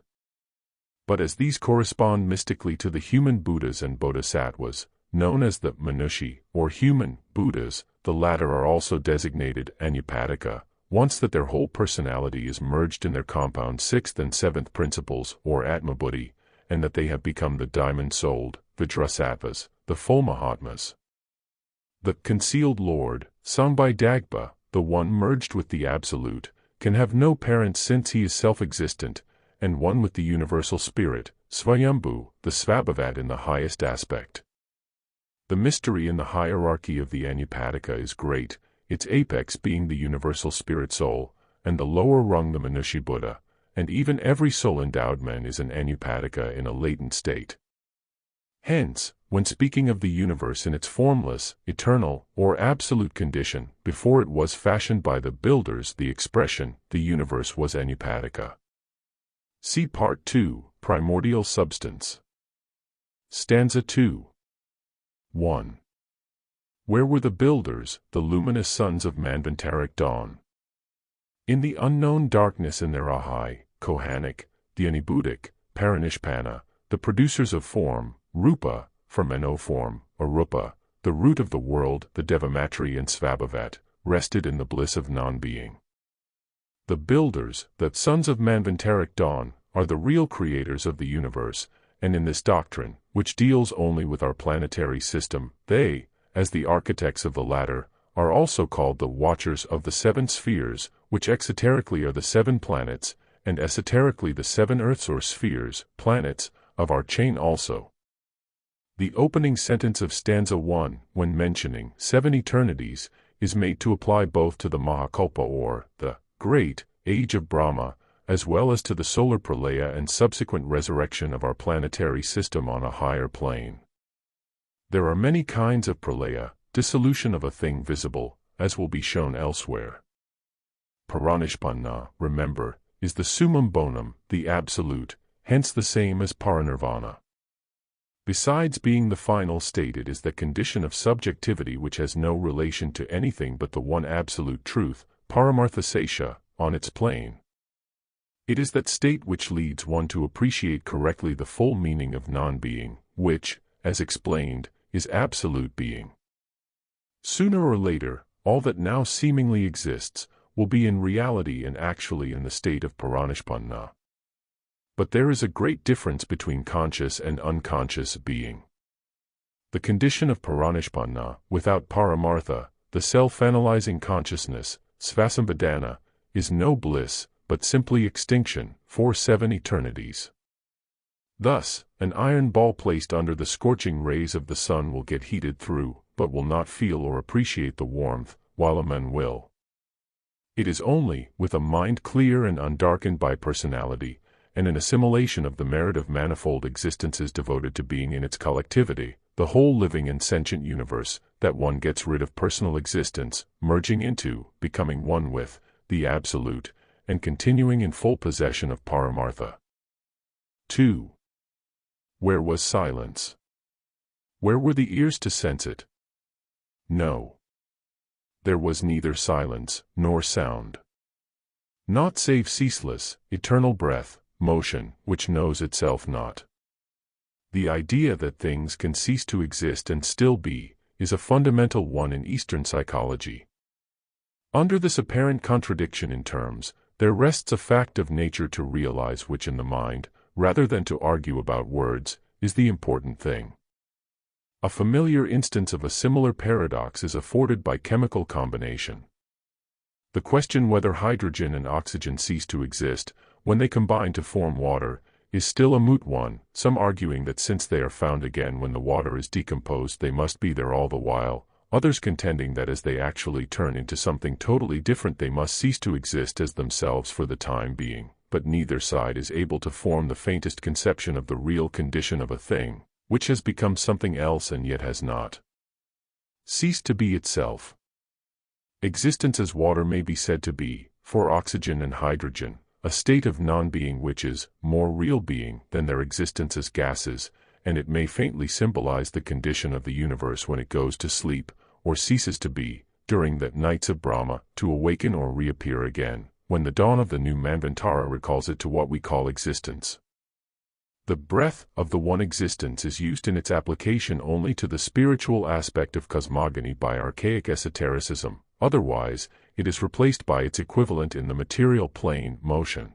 But as these correspond mystically to the human Buddhas and Bodhisattvas, known as the Manushi, or human, Buddhas, the latter are also designated Anupatika, once that their whole personality is merged in their compound sixth and seventh principles, or Atmabuddhi, and that they have become the diamond-souled, Vajrasattvas, the full Mahatmas. The concealed Lord, sung by Dagba, the one merged with the Absolute, can have no parents since he is self-existent, and one with the universal spirit, Svayambhu, the Svabhavat in the highest aspect. The mystery in the hierarchy of the Anupatika is great, its apex being the universal spirit soul, and the lower rung the Manushi Buddha, and even every soul-endowed man is an Anupatika in a latent state. Hence, when speaking of the universe in its formless, eternal, or absolute condition, before it was fashioned by the builders, the expression, the universe was Anupatika. See Part 2, Primordial Substance. Stanza 2. 1. Where were the builders, the luminous sons of Manvantaric dawn? In the unknown darkness in their Ahai, Kohanic, the Anibuddhic, Paranishpana, the producers of form, Rupa, from no form, Arupa, the root of the world, the Devamatri and Svabhavat, rested in the bliss of non-being. The builders, the sons of Manvantaric dawn, are the real creators of the universe, and in this doctrine, which deals only with our planetary system, they, as the architects of the latter, are also called the watchers of the seven spheres, which exoterically are the seven planets, and esoterically the seven earths or spheres, planets, of our chain also. The opening sentence of stanza 1, when mentioning 7 eternities, is made to apply both to the Mahakalpa or the great age of Brahma, as well as to the solar pralaya and subsequent resurrection of our planetary system on a higher plane. There are many kinds of pralaya, dissolution of a thing visible, as will be shown elsewhere. Paranishpanna, remember, is the summum bonum, the absolute, hence the same as paranirvana. Besides being the final state, it is the condition of subjectivity which has no relation to anything but the one absolute truth, paramarthasesha, on its plane. It is that state which leads one to appreciate correctly the full meaning of non-being, which, as explained, is absolute being. Sooner or later, all that now seemingly exists will be in reality and actually in the state of paranishpanna. But there is a great difference between conscious and unconscious being. The condition of paranishpanna, without paramartha, the self-analyzing consciousness, svasambhadana, is no bliss, but simply extinction, for 7 eternities. Thus, an iron ball placed under the scorching rays of the sun will get heated through, but will not feel or appreciate the warmth, while a man will. It is only with a mind clear and undarkened by personality, and an assimilation of the merit of manifold existences devoted to being in its collectivity, the whole living and sentient universe, that one gets rid of personal existence, merging into, becoming one with, the Absolute, and continuing in full possession of Paramartha. 2. Where was silence? Where were the ears to sense it? No. There was neither silence, nor sound. Naught save ceaseless, eternal breath, motion, which knows itself not. The idea that things can cease to exist and still be, is a fundamental one in Eastern psychology. Under this apparent contradiction in terms, there rests a fact of nature to realize which in the mind, rather than to argue about words, is the important thing. A familiar instance of a similar paradox is afforded by chemical combination. The question whether hydrogen and oxygen cease to exist, when they combine to form water, is still a moot one, some arguing that since they are found again when the water is decomposed they must be there all the while, others contending that as they actually turn into something totally different they must cease to exist as themselves for the time being, but neither side is able to form the faintest conception of the real condition of a thing, which has become something else and yet has not ceased to be itself. Existence as water may be said to be, for oxygen and hydrogen, a state of non-being which is more real being than their existence as gases, and it may faintly symbolize the condition of the universe when it goes to sleep, or ceases to be, during the nights of Brahma, to awaken or reappear again, when the dawn of the new Manvantara recalls it to what we call existence. The breath of the one existence is used in its application only to the spiritual aspect of cosmogony by archaic esotericism, otherwise, it is replaced by its equivalent in the material plane, motion.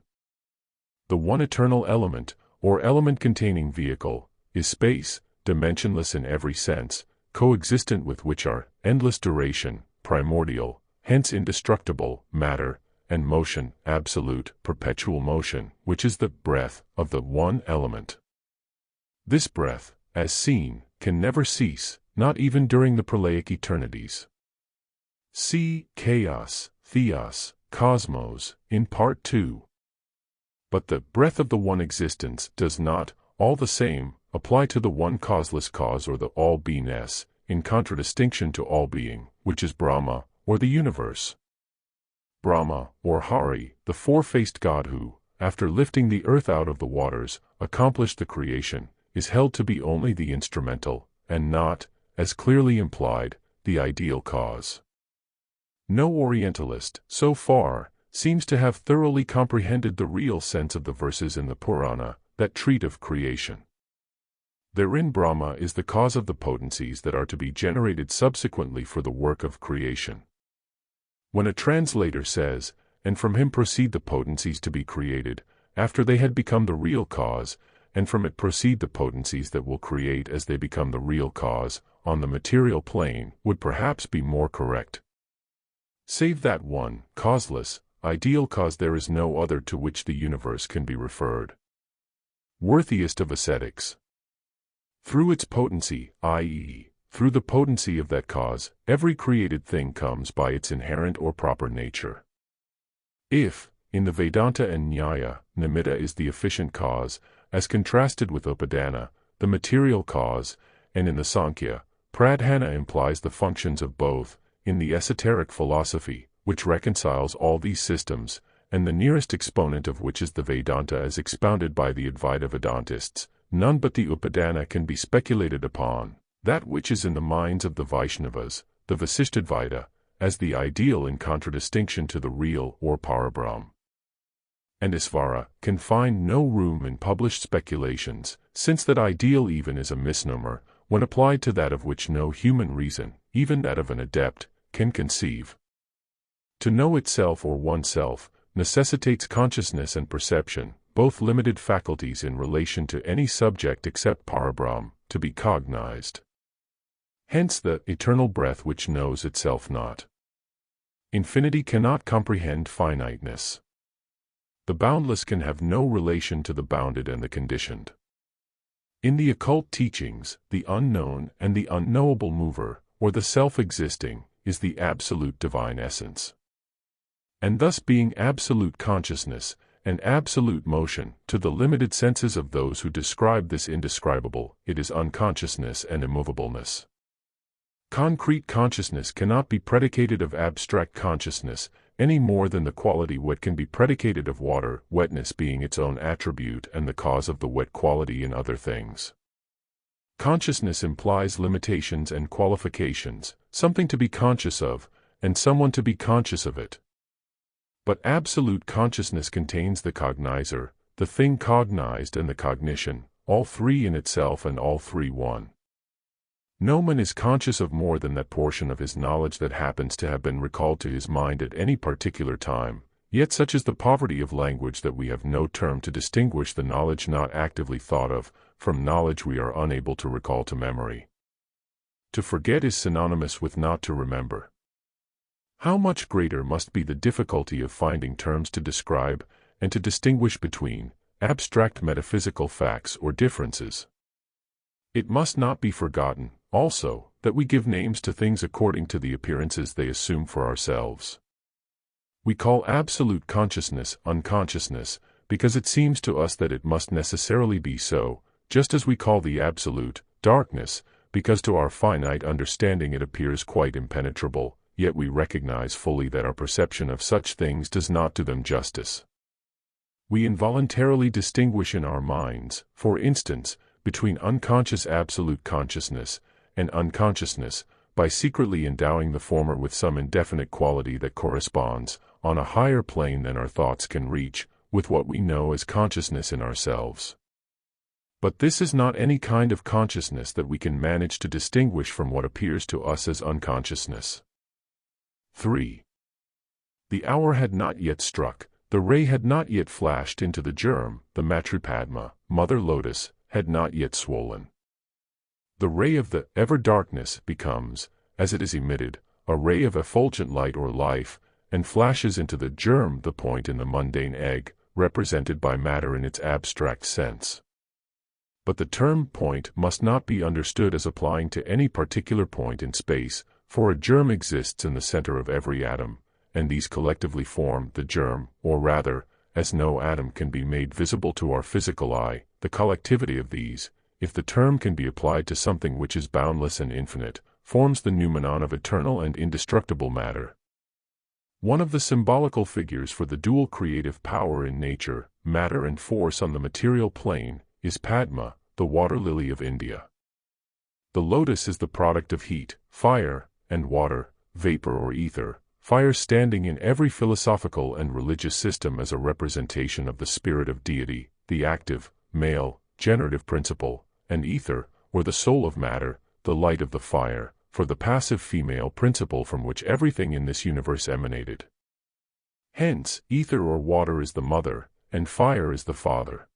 The one eternal element, or element-containing vehicle, is space, dimensionless in every sense, coexistent with which are endless duration, primordial, hence indestructible, matter, and motion, absolute, perpetual motion, which is the breath of the one element. This breath, as seen, can never cease, not even during the prolaic eternities. See Chaos, Theos, Cosmos, in Part 2. But the breath of the one existence does not, all the same, apply to the one causeless cause or the all-beingness, in contradistinction to all being, which is Brahma, or the universe. Brahma, or Hari, the four-faced god who, after lifting the earth out of the waters, accomplished the creation, is held to be only the instrumental, and not, as clearly implied, the ideal cause. No Orientalist, so far, seems to have thoroughly comprehended the real sense of the verses in the Purana that treat of creation. Therein Brahma is the cause of the potencies that are to be generated subsequently for the work of creation. When a translator says, and from him proceed the potencies to be created, after they had become the real cause, and from it proceed the potencies that will create as they become the real cause, on the material plane, would perhaps be more correct. Save that one, causeless, ideal cause, there is no other to which the universe can be referred. Worthiest of ascetics. Through its potency, i.e., through the potency of that cause, every created thing comes by its inherent or proper nature. If, in the Vedanta and Nyaya, nimitta is the efficient cause, as contrasted with upadana, the material cause, and in the Sankhya, pradhana implies the functions of both, in the esoteric philosophy, which reconciles all these systems, and the nearest exponent of which is the Vedanta as expounded by the Advaita Vedantists, none but the upadana can be speculated upon, that which is in the minds of the Vaishnavas, the Vasishtadvaita, as the ideal in contradistinction to the real or Parabrahm. And Isvara can find no room in published speculations, since that ideal even is a misnomer, when applied to that of which no human reason, even that of an adept, can conceive. To know itself or oneself necessitates consciousness and perception, both limited faculties in relation to any subject except Parabrahm, to be cognized. Hence the eternal breath which knows itself not. Infinity cannot comprehend finiteness. The boundless can have no relation to the bounded and the conditioned. In the occult teachings, the unknown and the unknowable mover, or the self-existing, is the absolute divine essence. And thus being absolute consciousness, and absolute motion, to the limited senses of those who describe this indescribable, it is unconsciousness and immovableness. Concrete consciousness cannot be predicated of abstract consciousness, any more than the quality wet can be predicated of water, wetness being its own attribute and the cause of the wet quality in other things. Consciousness implies limitations and qualifications, something to be conscious of, and someone to be conscious of it. But absolute consciousness contains the cognizer, the thing cognized and the cognition, all three in itself and all three one. No man is conscious of more than that portion of his knowledge that happens to have been recalled to his mind at any particular time, yet such is the poverty of language that we have no term to distinguish the knowledge not actively thought of, from knowledge we are unable to recall to memory. To forget is synonymous with not to remember. How much greater must be the difficulty of finding terms to describe, and to distinguish between, abstract metaphysical facts or differences. It must not be forgotten, also, that we give names to things according to the appearances they assume for ourselves. We call absolute consciousness unconsciousness, because it seems to us that it must necessarily be so, just as we call the absolute darkness, because to our finite understanding it appears quite impenetrable, yet we recognize fully that our perception of such things does not do them justice. We involuntarily distinguish in our minds, for instance, between unconscious absolute consciousness and unconsciousness, by secretly endowing the former with some indefinite quality that corresponds, on a higher plane than our thoughts can reach, with what we know as consciousness in ourselves. But this is not any kind of consciousness that we can manage to distinguish from what appears to us as unconsciousness. 3. The hour had not yet struck, the ray had not yet flashed into the germ, the Matripadma, Mother Lotus, had not yet swollen. The ray of the ever-darkness becomes, as it is emitted, a ray of effulgent light or life, and flashes into the germ, the point in the mundane egg, represented by matter in its abstract sense. But the term point must not be understood as applying to any particular point in space, for a germ exists in the center of every atom, and these collectively form the germ, or rather, as no atom can be made visible to our physical eye, the collectivity of these, if the term can be applied to something which is boundless and infinite, forms the noumenon of eternal and indestructible matter. One of the symbolical figures for the dual creative power in nature, matter and force on the material plane, is Padma, the water lily of India. The lotus is the product of heat, fire, and water, vapor or ether, fire standing in every philosophical and religious system as a representation of the spirit of deity, the active, male, generative principle, and ether, or the soul of matter, the light of the fire, for the passive female principle from which everything in this universe emanated. Hence, ether or water is the mother, and fire is the father.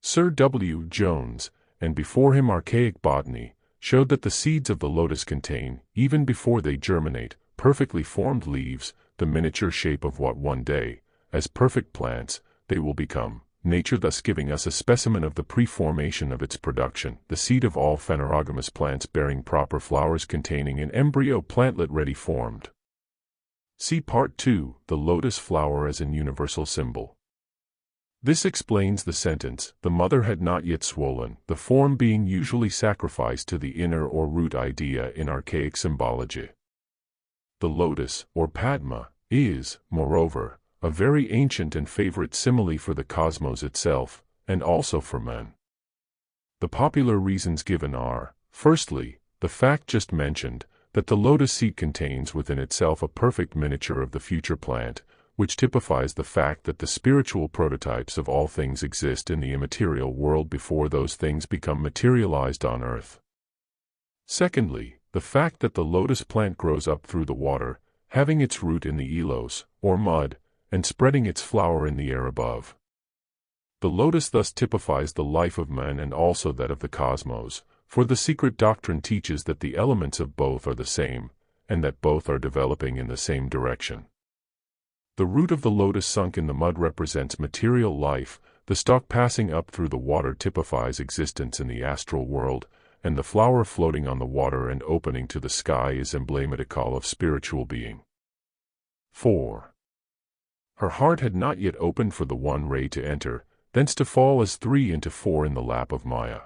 Sir W. Jones, and before him archaic botany, showed that the seeds of the lotus contain, even before they germinate, perfectly formed leaves, the miniature shape of what one day, as perfect plants, they will become, nature thus giving us a specimen of the pre-formation of its production, the seed of all phanerogamous plants bearing proper flowers containing an embryo plantlet ready formed. See Part 2, the lotus flower as an universal symbol. This explains the sentence, the mother had not yet swollen, the form being usually sacrificed to the inner or root idea in archaic symbology. The lotus, or Padma, is, moreover, a very ancient and favorite simile for the cosmos itself, and also for men. The popular reasons given are, firstly, the fact just mentioned, that the lotus seed contains within itself a perfect miniature of the future plant, which typifies the fact that the spiritual prototypes of all things exist in the immaterial world before those things become materialized on earth. Secondly, the fact that the lotus plant grows up through the water, having its root in the elos, or mud, and spreading its flower in the air above. The lotus thus typifies the life of man and also that of the cosmos, for the secret doctrine teaches that the elements of both are the same, and that both are developing in the same direction. The root of the lotus sunk in the mud represents material life, the stalk passing up through the water typifies existence in the astral world, and the flower floating on the water and opening to the sky is emblematical of spiritual being. 4. Her heart had not yet opened for the one ray to enter, thence to fall as 3 into 4 in the lap of Maya.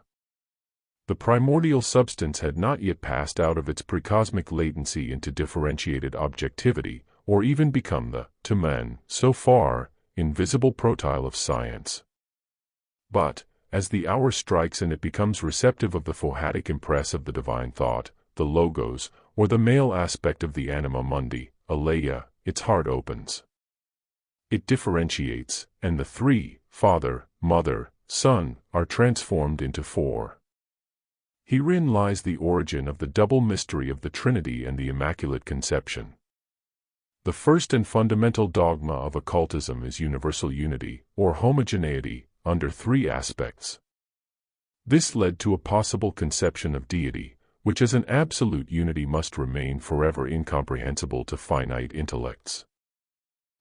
The primordial substance had not yet passed out of its precosmic latency into differentiated objectivity, or even become the, to men, so far, invisible protyle of science. But, as the hour strikes and it becomes receptive of the FOHATic impress of the divine thought, the logos, or the male aspect of the anima mundi, aleia, its heart opens. It differentiates, and the 3, Father, Mother, Son, are transformed into 4. Herein lies the origin of the double mystery of the Trinity and the Immaculate Conception. The first and fundamental dogma of occultism is universal unity, or homogeneity, under 3 aspects. This led to a possible conception of deity, which as an absolute unity must remain forever incomprehensible to finite intellects.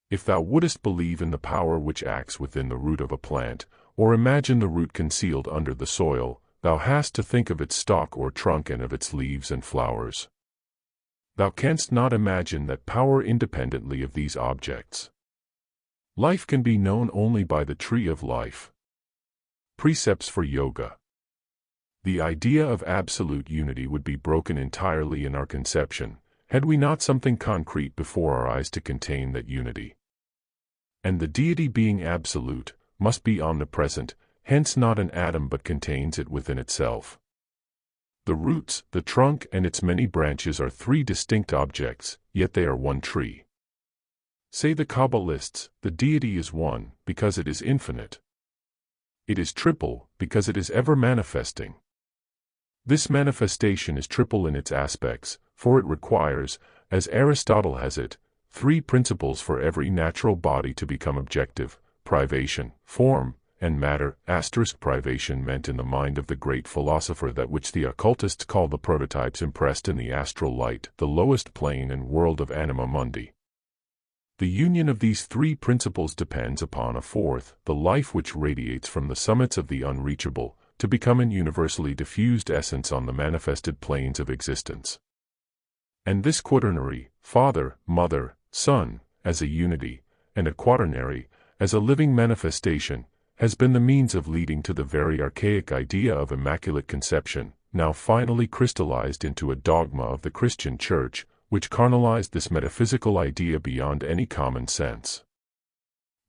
If thou wouldest believe in the power which acts within the root of a plant, or imagine the root concealed under the soil, thou hast to think of its stalk or trunk and of its leaves and flowers. Thou canst not imagine that power independently of these objects. Life can be known only by the tree of life. Precepts for Yoga. The idea of absolute unity would be broken entirely in our conception, had we not something concrete before our eyes to contain that unity. And the deity being absolute, must be omnipresent, hence not an atom but contains it within itself. The roots, the trunk and its many branches are three distinct objects, yet they are one tree. Say the Kabbalists, the deity is one, because it is infinite. It is triple, because it is ever manifesting. This manifestation is triple in its aspects, for it requires, as Aristotle has it, three principles for every natural body to become objective: privation, form, and matter. Privation meant in the mind of the great philosopher that which the occultists call the prototypes impressed in the astral light, the lowest plane and world of anima mundi. The union of these three principles depends upon a fourth, the life which radiates from the summits of the unreachable, to become an universally diffused essence on the manifested planes of existence. And this quaternary, Father, Mother, Son, as a unity, and a quaternary, as a living manifestation, has been the means of leading to the very archaic idea of Immaculate Conception, now finally crystallized into a dogma of the Christian Church, which carnalized this metaphysical idea beyond any common sense.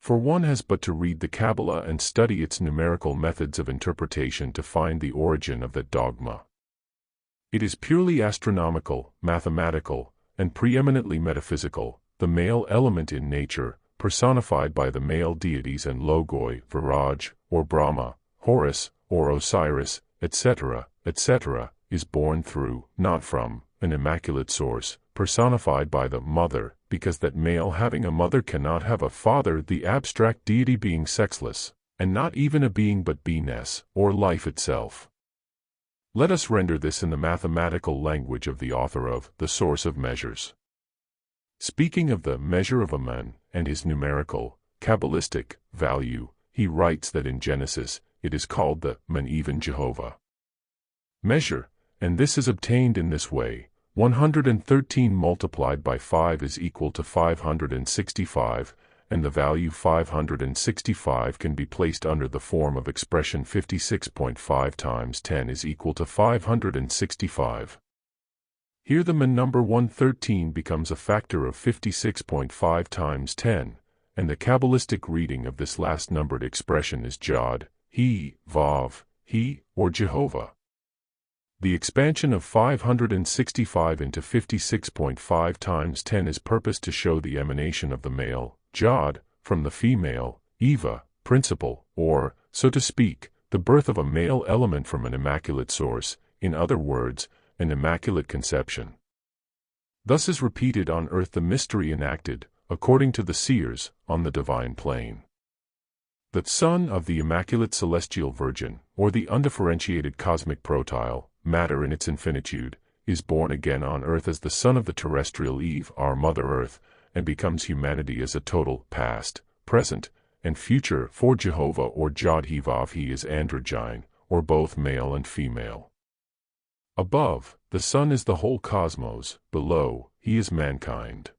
For one has but to read the Kabbalah and study its numerical methods of interpretation to find the origin of that dogma. It is purely astronomical, mathematical, and preeminently metaphysical, the male element in nature, personified by the male deities and logoi, Viraj, or Brahma, Horus, or Osiris, etc., etc., is born through, not from, an immaculate source, personified by the mother, because that male having a mother cannot have a father, the abstract deity being sexless, and not even a being but beingness, or life itself. Let us render this in the mathematical language of the author of The Source of Measures. Speaking of the measure of a man, and his numerical, Kabbalistic, value, he writes that in Genesis, it is called the man, even Jehovah. Measure, and this is obtained in this way: 113 multiplied by 5 is equal to 565, and the value 565 can be placed under the form of expression 56.5 times 10 is equal to 565. Here the man number 113 becomes a factor of 56.5 times 10, and the Kabbalistic reading of this last numbered expression is Jod, He, Vav, He, or Jehovah. The expansion of 565 into 56.5 times 10 is purposed to show the emanation of the male, Jod, from the female, Eva, principle, or, so to speak, the birth of a male element from an immaculate source, in other words, an immaculate conception. Thus is repeated on earth the mystery enacted, according to the seers, on the divine plane. The Son of the Immaculate Celestial Virgin, or the undifferentiated cosmic protyle, matter in its infinitude, is born again on earth as the son of the terrestrial Eve, our Mother Earth, and becomes humanity as a total, past, present, and future for Jehovah or Jod He Vav He is androgyne, or both male and female. Above, the Son is the whole cosmos, below, He is mankind.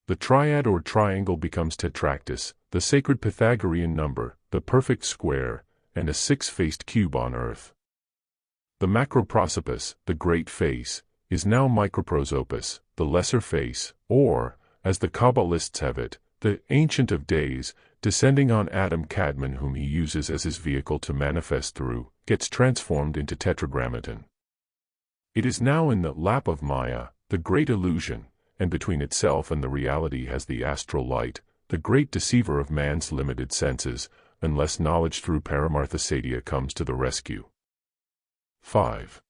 The triad or triangle becomes tetractys, the sacred Pythagorean number, the perfect square, and a six-faced cube on earth. The macroprosopis, the great face, is now microprosopis, the lesser face, or, as the Kabbalists have it, the Ancient of Days, descending on Adam Kadmon whom he uses as his vehicle to manifest through, gets transformed into tetragrammaton. It is now in the lap of Maya, the great illusion, and between itself and the reality has the astral light, the great deceiver of man's limited senses, unless knowledge through Paramarthasadya comes to the rescue. 5.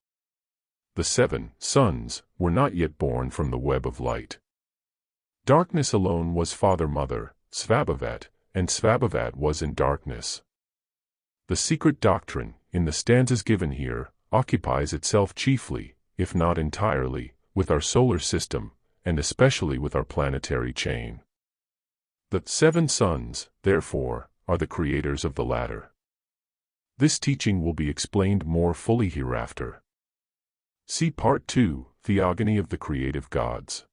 The 7 sons were not yet born from the web of light. Darkness alone was father-mother, Svabhavat, and Svabhavat was in darkness. The secret doctrine, in the stanzas given here, occupies itself chiefly, if not entirely, with our solar system, and especially with our planetary chain. The 7 sons, therefore, are the creators of the latter. This teaching will be explained more fully hereafter. See Part 2, Theogony of the Creative Gods.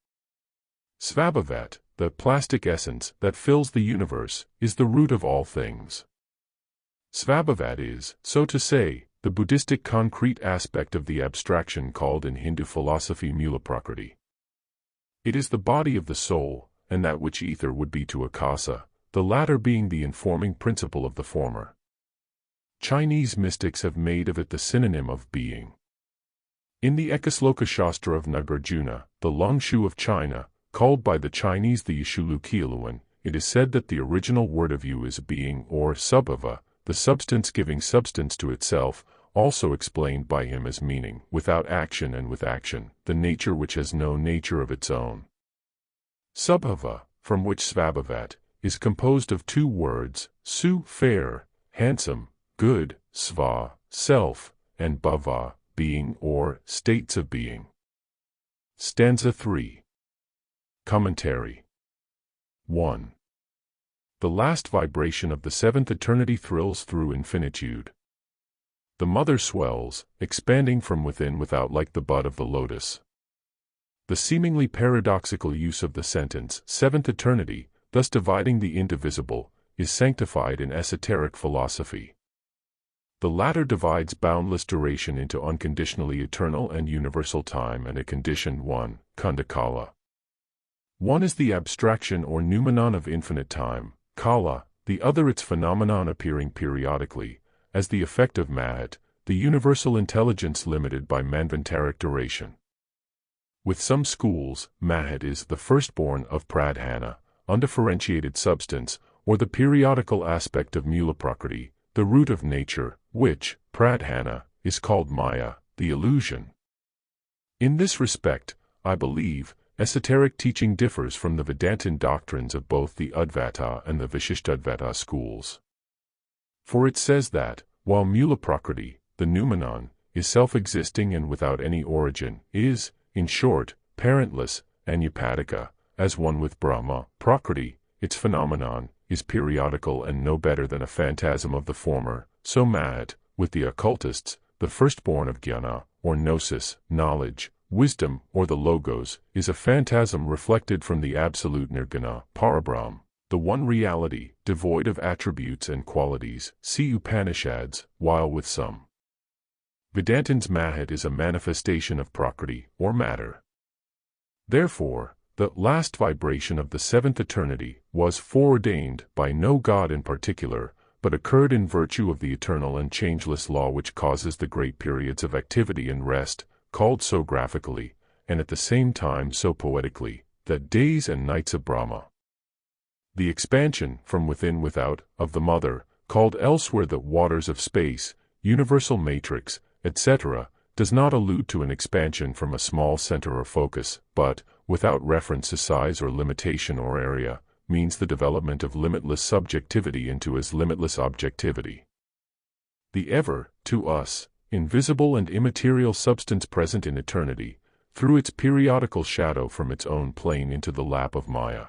Svabhavat, the plastic essence that fills the universe, is the root of all things. Svabhavat is, so to say, the Buddhistic concrete aspect of the abstraction called in Hindu philosophy Mula Prakriti. It is the body of the soul, and that which ether would be to Akasa, the latter being the informing principle of the former. Chinese mystics have made of it the synonym of being. In the Ekasloka Shastra of Nagarjuna, the Longshu of China, called by the Chinese the Yishulu Kialuan, it is said that the original word of you is being or subhava, the substance giving substance to itself, also explained by him as meaning without action and with action, the nature which has no nature of its own. Subhava, from which svabhavat, is composed of two words, su, fair, handsome, good, sva, self, and bhava, being or states of being. Stanza 3. Commentary. 1. The last vibration of the seventh eternity thrills through infinitude. The mother swells, expanding from within without like the bud of the lotus. The seemingly paradoxical use of the sentence, seventh eternity, thus dividing the indivisible, is sanctified in esoteric philosophy. The latter divides boundless duration into unconditionally eternal and universal time and a conditioned one, khandakala. One is the abstraction or noumenon of infinite time, kala, the other its phenomenon appearing periodically, as the effect of Mahat, the universal intelligence limited by manvantaric duration. With some schools, Mahat is the firstborn of pradhana, undifferentiated substance, or the periodical aspect of Mula Prakriti, the root of nature, which, pradhana, is called Maya, the illusion. In this respect, I believe, esoteric teaching differs from the Vedantin doctrines of both the Advaita and the Vishishtadvaita schools. For it says that, while Mula Prakriti, the noumenon, is self-existing and without any origin, is, in short, parentless, anyupadika, as one with Brahma, Prakriti, its phenomenon, is periodical and no better than a phantasm of the former, so Mahat, with the occultists, the firstborn of jnana, or gnosis, knowledge, wisdom, or the logos, is a phantasm reflected from the absolute nirguna, Parabrahm, the one reality, devoid of attributes and qualities, see Upanishads, while with some Vedantins Mahat is a manifestation of Prakriti, or matter. Therefore, the last vibration of the seventh eternity was foreordained by no God in particular, but occurred in virtue of the eternal and changeless law which causes the great periods of activity and rest, called so graphically, and at the same time so poetically, the days and nights of Brahma. The expansion, from within without, of the mother, called elsewhere the waters of space, universal matrix, etc., does not allude to an expansion from a small center or focus, but, without reference to size or limitation or area, means the development of limitless subjectivity into as limitless objectivity. The ever, to us, invisible and immaterial substance present in eternity, threw its periodical shadow from its own plane into the lap of Maya.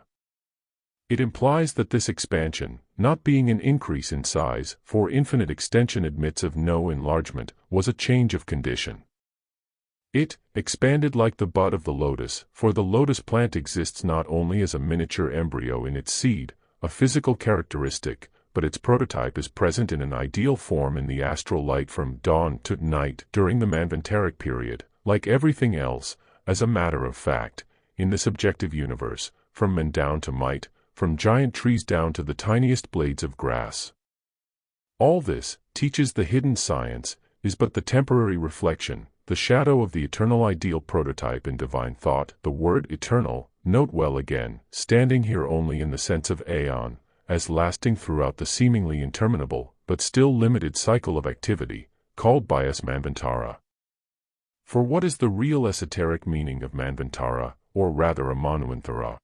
It implies that this expansion, not being an increase in size, for infinite extension admits of no enlargement, was a change of condition. It expanded like the bud of the lotus, for the lotus plant exists not only as a miniature embryo in its seed, a physical characteristic, but its prototype is present in an ideal form in the astral light from dawn to night during the manvantaric period, like everything else, as a matter of fact, in this objective universe, from man down to mite, from giant trees down to the tiniest blades of grass. All this, teaches the hidden science, is but the temporary reflection, the shadow of the eternal ideal prototype in divine thought. The word eternal, note well again, standing here only in the sense of aeon, as lasting throughout the seemingly interminable, but still limited cycle of activity, called by us Manvantara. For what is the real esoteric meaning of Manvantara, or rather a monumental?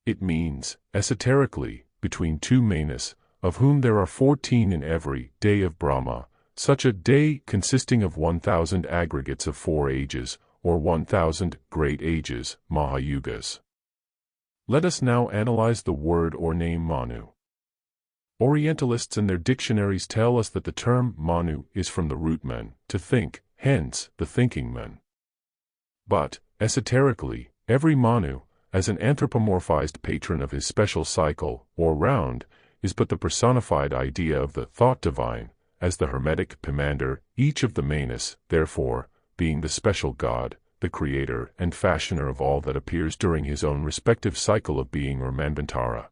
It means, esoterically, between two manas, of whom there are 14 in every day of Brahma, such a day consisting of 1,000 aggregates of 4 ages, or 1,000 great ages, Mahayugas. Let us now analyze the word or name Manu. Orientalists and their dictionaries tell us that the term Manu is from the root man, to think, hence, the thinking man. But, esoterically, every Manu, as an anthropomorphized patron of his special cycle, or round, is but the personified idea of the thought divine, as the Hermetic Pomander, each of the Manus, therefore, being the special God, the creator and fashioner of all that appears during his own respective cycle of being or manvantara.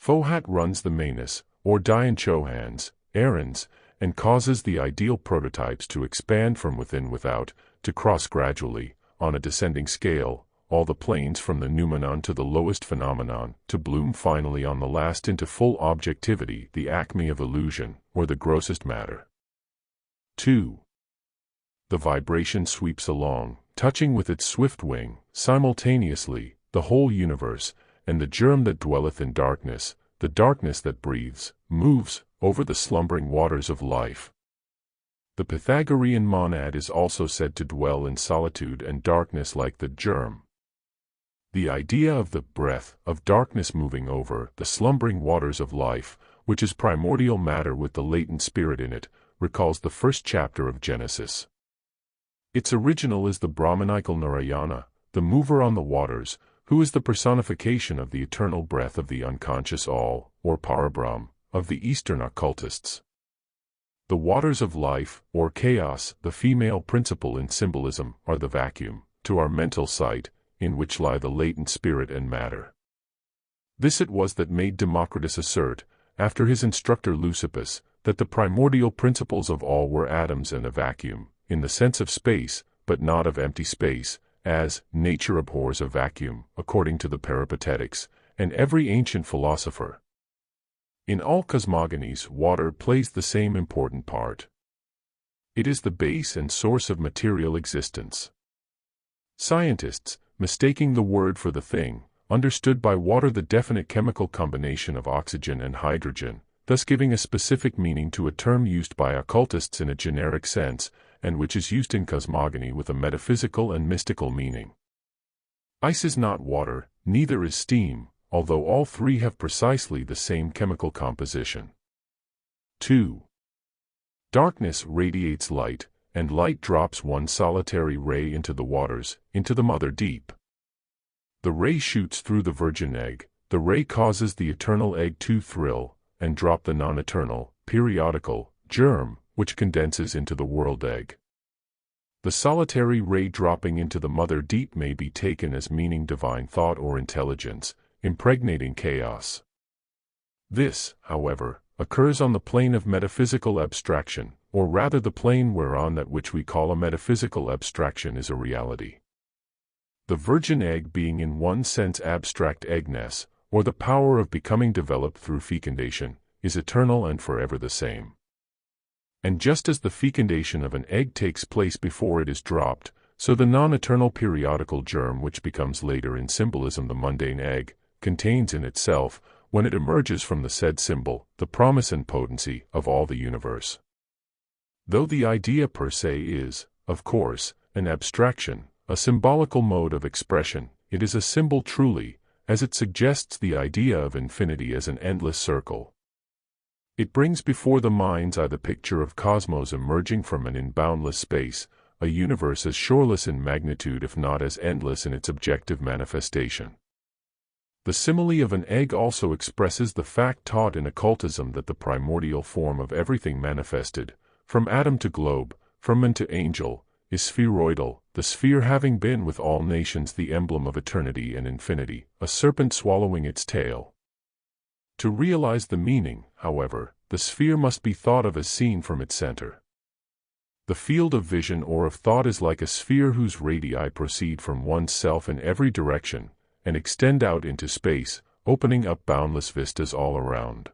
FOHAT runs the Manus, or Dhyan Chohans, errands, and causes the ideal prototypes to expand from within without, to cross gradually, on a descending scale, all the planes from the noumenon to the lowest phenomenon, to bloom finally on the last into full objectivity, the acme of illusion, or the grossest matter. 2. The vibration sweeps along, touching with its swift wing, simultaneously, the whole universe, and the germ that dwelleth in darkness, the darkness that breathes, moves, over the slumbering waters of life. The Pythagorean monad is also said to dwell in solitude and darkness like the germ. The idea of the breath of darkness moving over the slumbering waters of life, which is primordial matter with the latent spirit in it, recalls the first chapter of Genesis. Its original is the Brahmanical Narayana, the mover on the waters, who is the personification of the eternal breath of the unconscious all, or Parabrahm, of the Eastern occultists. The waters of life, or chaos, the female principle in symbolism, are the vacuum, to our mental sight, in which lie the latent spirit and matter. This it was that made Democritus assert, after his instructor Leucippus, that the primordial principles of all were atoms and a vacuum, in the sense of space, but not of empty space, as nature abhors a vacuum, according to the Peripatetics, and every ancient philosopher. In all cosmogonies, water plays the same important part. It is the base and source of material existence. Scientists, mistaking the word for the thing, understood by water the definite chemical combination of oxygen and hydrogen, thus giving a specific meaning to a term used by occultists in a generic sense, and which is used in cosmogony with a metaphysical and mystical meaning. Ice is not water, neither is steam, although all three have precisely the same chemical composition. 2. Darkness radiates light, and light drops one solitary ray into the waters, into the mother deep. The ray shoots through the virgin egg, the ray causes the eternal egg to thrill, and drop the non-eternal, periodical, germ, which condenses into the world egg. The solitary ray dropping into the mother deep may be taken as meaning divine thought or intelligence, impregnating chaos. This, however, occurs on the plane of metaphysical abstraction, or rather the plane whereon that which we call a metaphysical abstraction is a reality. The virgin egg being in one sense abstract eggness, or the power of becoming developed through fecundation, is eternal and forever the same. And just as the fecundation of an egg takes place before it is dropped, so the non-eternal periodical germ which becomes later in symbolism the mundane egg, contains in itself, when it emerges from the said symbol, the promise and potency of all the universe. Though the idea per se is, of course, an abstraction, a symbolical mode of expression, it is a symbol truly, as it suggests the idea of infinity as an endless circle. It brings before the mind's eye the picture of cosmos emerging from an inboundless space, a universe as shoreless in magnitude if not as endless in its objective manifestation. The simile of an egg also expresses the fact taught in occultism that the primordial form of everything manifested, from atom to globe, from man to angel, is spheroidal, the sphere having been with all nations the emblem of eternity and infinity, a serpent swallowing its tail. To realize the meaning, however, the sphere must be thought of as seen from its center. The field of vision or of thought is like a sphere whose radii proceed from one's self in every direction, and extend out into space, opening up boundless vistas all around.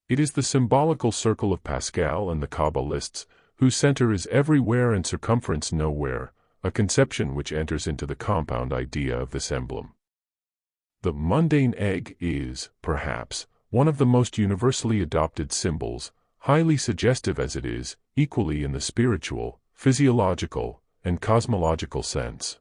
It is the symbolical circle of Pascal and the Kabbalists, whose center is everywhere and circumference nowhere, a conception which enters into the compound idea of this emblem. The mundane egg is, perhaps, one of the most universally adopted symbols, highly suggestive as it is, equally in the spiritual, physiological, and cosmological sense.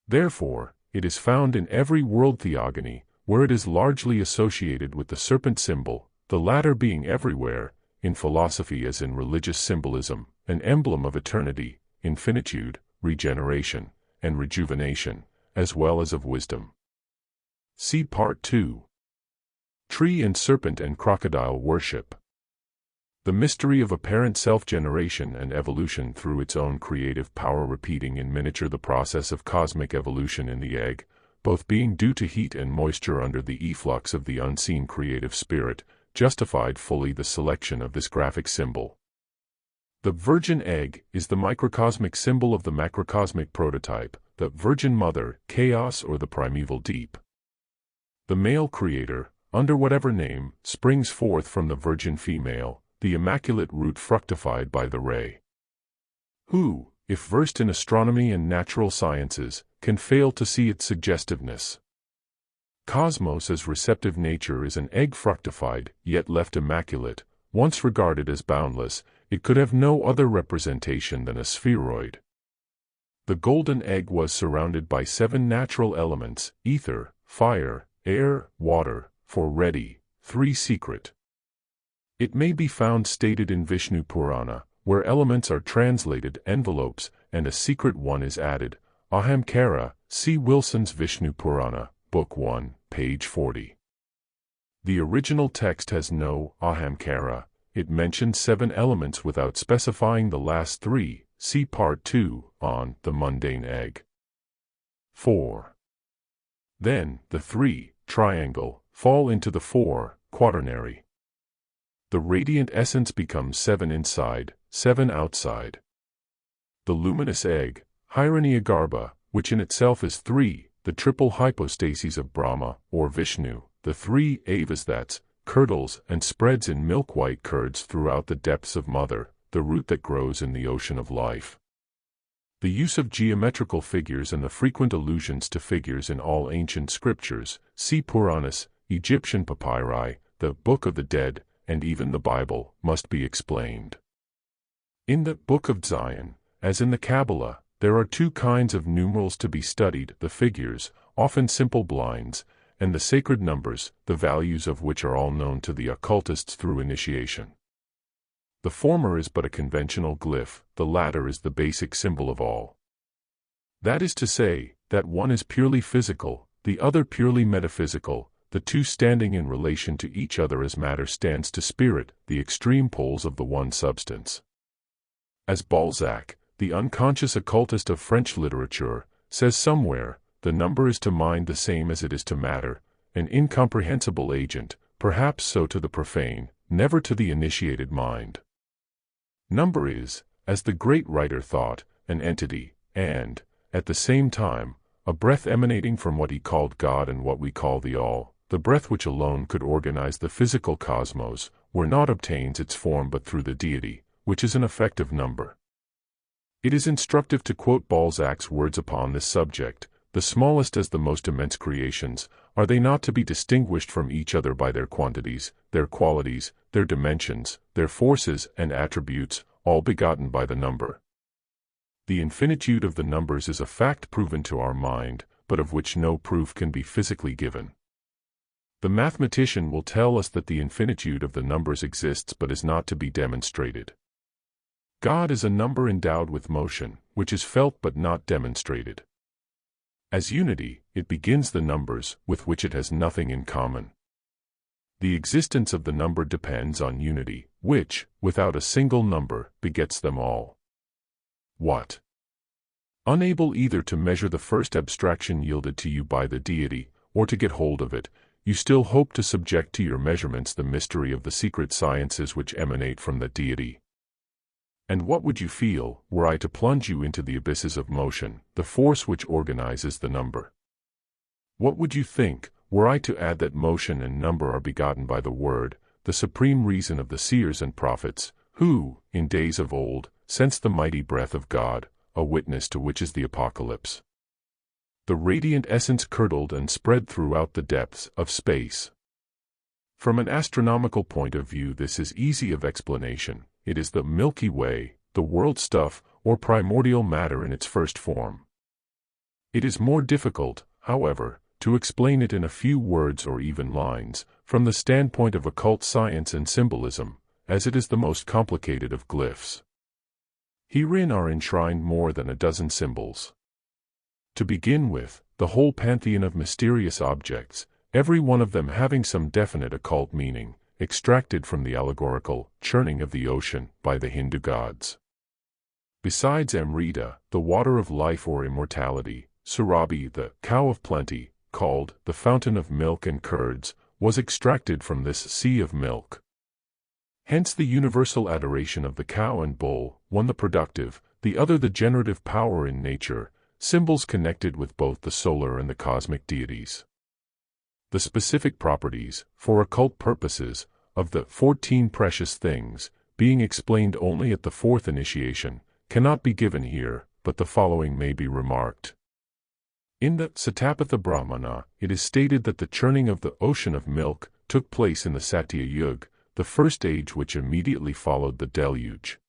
Therefore, it is found in every world theogony, where it is largely associated with the serpent symbol, the latter being everywhere, in philosophy as in religious symbolism, an emblem of eternity, infinitude, regeneration, and rejuvenation, as well as of wisdom. See Part 2. Tree and Serpent and Crocodile Worship. The mystery of apparent self-generation and evolution through its own creative power, repeating in miniature the process of cosmic evolution in the egg, both being due to heat and moisture under the efflux of the unseen creative spirit, justified fully the selection of this graphic symbol. The virgin egg is the microcosmic symbol of the macrocosmic prototype, the Virgin Mother, chaos, or the primeval deep. The male creator, under whatever name, springs forth from the virgin female, the immaculate root fructified by the ray. Who, if versed in astronomy and natural sciences, can fail to see its suggestiveness? Cosmos as receptive nature is an egg fructified, yet left immaculate. Once regarded as boundless, it could have no other representation than a spheroid. The golden egg was surrounded by 7 natural elements: ether, fire, air, water, 4 ready, 3 secret. It may be found stated in Vishnu Purana, where elements are translated envelopes, and a secret one is added. Ahamkara, see Wilson's Vishnu Purana, Book 1, page 40. The original text has no ahamkara. It mentions 7 elements without specifying the last 3. See Part 2, on the mundane egg. 4. Then, the 3, triangle, fall into the 4, quaternary. The radiant essence becomes 7 inside, 7 outside. The luminous egg, Hiranyagarbha, which in itself is 3, the triple hypostases of Brahma, or Vishnu, the 3 avas curdles and spreads in milk-white curds throughout the depths of Mother, the root that grows in the ocean of life. The use of geometrical figures and the frequent allusions to figures in all ancient scriptures, see Puranas, Egyptian papyri, the Book of the Dead, and even the Bible, must be explained. In the Book of Dzyan, as in the Kabbalah, there are 2 kinds of numerals to be studied: the figures, often simple blinds, and the sacred numbers, the values of which are all known to the occultists through initiation. The former is but a conventional glyph, the latter is the basic symbol of all. That is to say, that one is purely physical, the other purely metaphysical, the 2 standing in relation to each other as matter stands to spirit, the extreme poles of the one substance. As Balzac, the unconscious occultist of French literature, says somewhere, the number is to mind the same as it is to matter, an incomprehensible agent, perhaps so to the profane, never to the initiated mind. Number is, as the great writer thought, an entity, and, at the same time, a breath emanating from what he called God and what we call the All, the breath which alone could organize the physical cosmos, where not obtains its form but through the deity, which is an effective number. It is instructive to quote Balzac's words upon this subject: the smallest as the most immense creations, are they not to be distinguished from each other by their quantities, their qualities, their dimensions, their forces and attributes, all begotten by the number? The infinitude of the numbers is a fact proven to our mind, but of which no proof can be physically given. The mathematician will tell us that the infinitude of the numbers exists but is not to be demonstrated. God is a number endowed with motion, which is felt but not demonstrated. As unity, it begins the numbers, with which it has nothing in common. The existence of the number depends on unity, which, without a single number, begets them all. What? Unable either to measure the first abstraction yielded to you by the deity, or to get hold of it, you still hope to subject to your measurements the mystery of the secret sciences which emanate from the deity. And what would you feel, were I to plunge you into the abysses of motion, the force which organizes the number? What would you think, were I to add that motion and number are begotten by the Word, the supreme reason of the seers and prophets, who, in days of old, sensed the mighty breath of God, a witness to which is the Apocalypse? The radiant essence curdled and spread throughout the depths of space. From an astronomical point of view, this is easy of explanation. It is the Milky Way, the world stuff, or primordial matter in its first form. It is more difficult, however, to explain it in a few words or even lines, from the standpoint of occult science and symbolism, as it is the most complicated of glyphs. Herein are enshrined more than a dozen symbols. To begin with, the whole pantheon of mysterious objects, every one of them having some definite occult meaning, extracted from the allegorical churning of the ocean by the Hindu gods. Besides Amrita, the water of life or immortality, Surabhi, the cow of plenty, called the fountain of milk and curds, was extracted from this sea of milk. Hence the universal adoration of the cow and bull, one the productive, the other the generative power in nature, symbols connected with both the solar and the cosmic deities. The specific properties, for occult purposes, of the 14 precious things, being explained only at the fourth initiation, cannot be given here, but the following may be remarked. In the Satapatha Brahmana, it is stated that the churning of the ocean of milk took place in the Satya Yuga, the first age which immediately followed the deluge.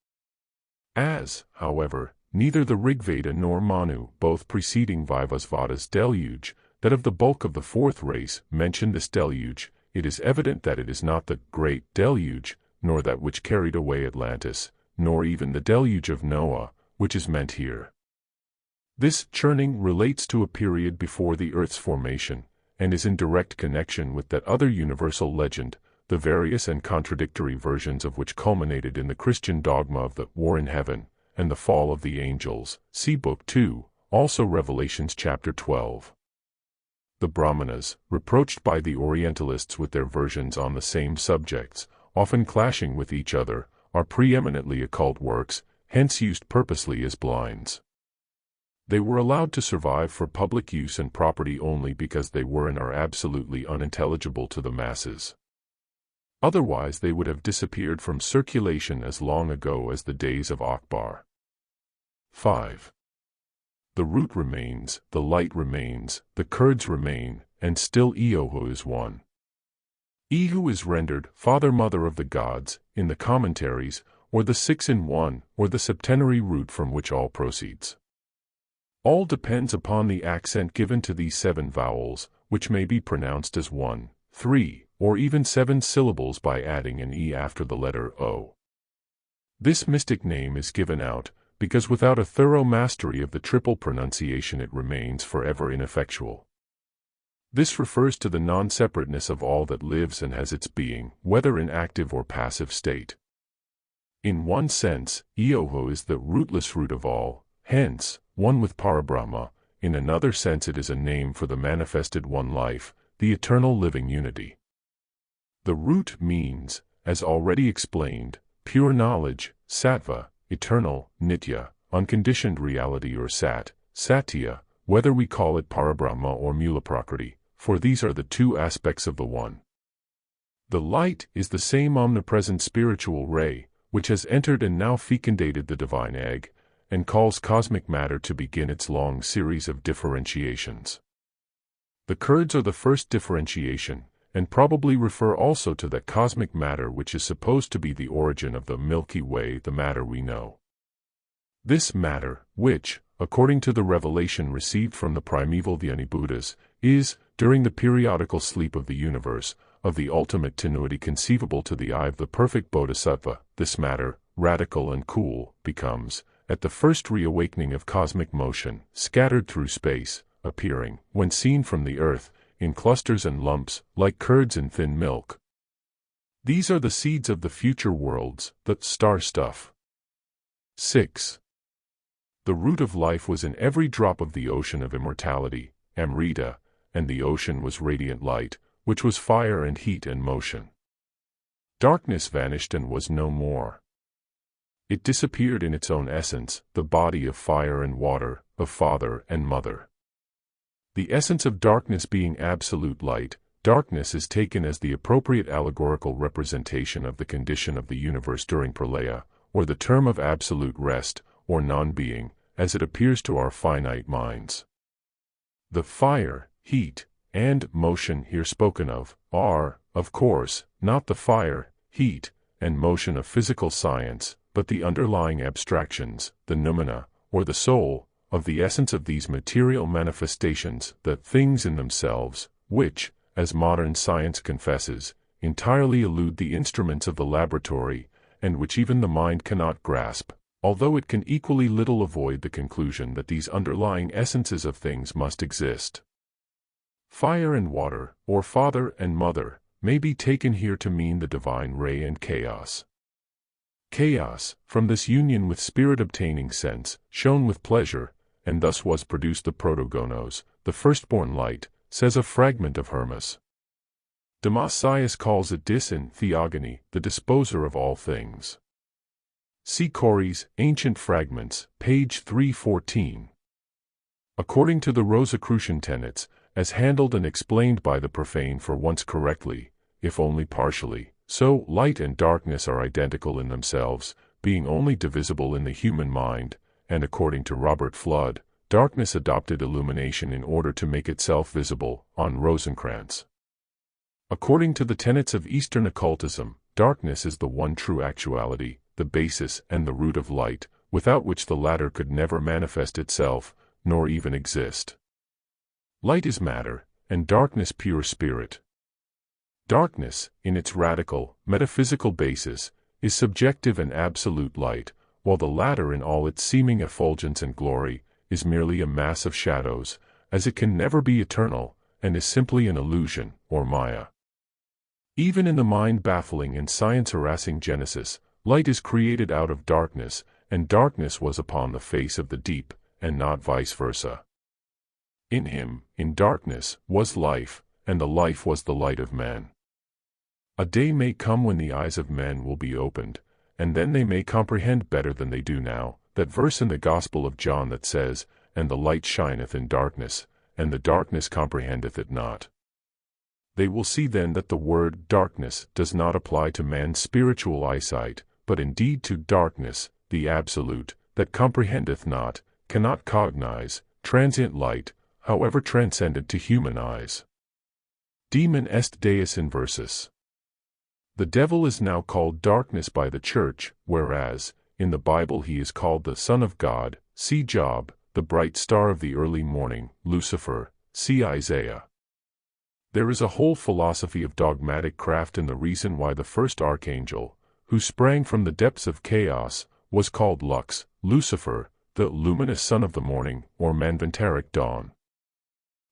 As, however, neither the Rigveda nor Manu, both preceding Vivasvata's deluge, that of the bulk of the fourth race, mention this deluge, it is evident that it is not the great deluge, nor that which carried away Atlantis, nor even the deluge of Noah, which is meant here. This churning relates to a period before the earth's formation, and is in direct connection with that other universal legend, the various and contradictory versions of which culminated in the Christian dogma of the war in heaven, and the fall of the angels, see Book 2, also Revelations chapter 12. The Brahmanas, reproached by the Orientalists with their versions on the same subjects, often clashing with each other, are preeminently occult works, hence used purposely as blinds. They were allowed to survive for public use and property only because they were and are absolutely unintelligible to the masses. Otherwise they would have disappeared from circulation as long ago as the days of Akbar. 5. The root remains, the light remains, the curds remain, and still Eohu is one. Ehu is rendered father-mother of the gods, in the commentaries, or the 6-in-1, or the septenary root from which all proceeds. All depends upon the accent given to these 7 vowels, which may be pronounced as 1, 3, or even 7 syllables by adding an E after the letter O. This mystic name is given out, because without a thorough mastery of the triple pronunciation it remains forever ineffectual. This refers to the non-separateness of all that lives and has its being, whether in active or passive state. In one sense, Eoho is the rootless root of all, hence, one with Parabrahma. In another sense it is a name for the manifested one life, the eternal living unity. The root means, as already explained, pure knowledge, sattva, eternal, nitya, unconditioned reality or sat, satya, whether we call it Parabrahma or Mulaprakriti, for these are the 2 aspects of the one. The light is the same omnipresent spiritual ray, which has entered and now fecundated the divine egg, and calls cosmic matter to begin its long series of differentiations. The curds are the first differentiation, and probably refer also to that cosmic matter which is supposed to be the origin of the Milky Way, the matter we know. This matter, which, according to the revelation received from the primeval Dhyani Buddhas, is, during the periodical sleep of the universe, of the ultimate tenuity conceivable to the eye of the perfect Bodhisattva, this matter, radical and cool, becomes, at the first reawakening of cosmic motion, scattered through space, appearing, when seen from the earth, in clusters and lumps, like curds in thin milk. These are the seeds of the future worlds, the star stuff. 6. The root of life was in every drop of the ocean of immortality, Amrita, and the ocean was radiant light, which was fire and heat and motion. Darkness vanished and was no more. It disappeared in its own essence, the body of fire and water, of father and mother. The essence of darkness being absolute light, darkness is taken as the appropriate allegorical representation of the condition of the universe during pralaya, or the term of absolute rest, or non-being, as it appears to our finite minds. The fire, heat, and motion here spoken of, are, of course, not the fire, heat, and motion of physical science, but the underlying abstractions, the noumena, or the soul, of the essence of these material manifestations, the things in themselves, which, as modern science confesses, entirely elude the instruments of the laboratory, and which even the mind cannot grasp, although it can equally little avoid the conclusion that these underlying essences of things must exist. Fire and water, or father and mother, may be taken here to mean the divine ray and chaos. Chaos, from this union with spirit obtaining sense, shone with pleasure, and thus was produced the protogonos, the firstborn light, says a fragment of Hermas. Damascius calls it dis in theogony, the disposer of all things. See Corey's Ancient Fragments, page 314. According to the Rosicrucian tenets, as handled and explained by the profane for once correctly, if only partially, so light and darkness are identical in themselves, being only divisible in the human mind, and according to Robert Flood, darkness adopted illumination in order to make itself visible, on Rosencrantz. According to the tenets of Eastern occultism, darkness is the one true actuality, the basis and the root of light, without which the latter could never manifest itself, nor even exist. Light is matter, and darkness pure spirit. Darkness, in its radical, metaphysical basis, is subjective and absolute light, while the latter in all its seeming effulgence and glory, is merely a mass of shadows, as it can never be eternal, and is simply an illusion, or maya. Even in the mind-baffling and science-harassing Genesis, light is created out of darkness, and darkness was upon the face of the deep, and not vice versa. In him, in darkness, was life, and the life was the light of men. A day may come when the eyes of men will be opened, and then they may comprehend better than they do now, that verse in the Gospel of John that says, "And the light shineth in darkness, and the darkness comprehendeth it not." They will see then that the word darkness does not apply to man's spiritual eyesight, but indeed to darkness, the absolute, that comprehendeth not, cannot cognize, transient light, however transcendent to human eyes. Demon est deus inversus. The devil is now called darkness by the Church, whereas, in the Bible he is called the Son of God, see Job, the bright star of the early morning, Lucifer, see Isaiah. There is a whole philosophy of dogmatic craft in the reason why the first archangel, who sprang from the depths of chaos, was called Lux, Lucifer, the luminous son of the morning, or manvantaric dawn.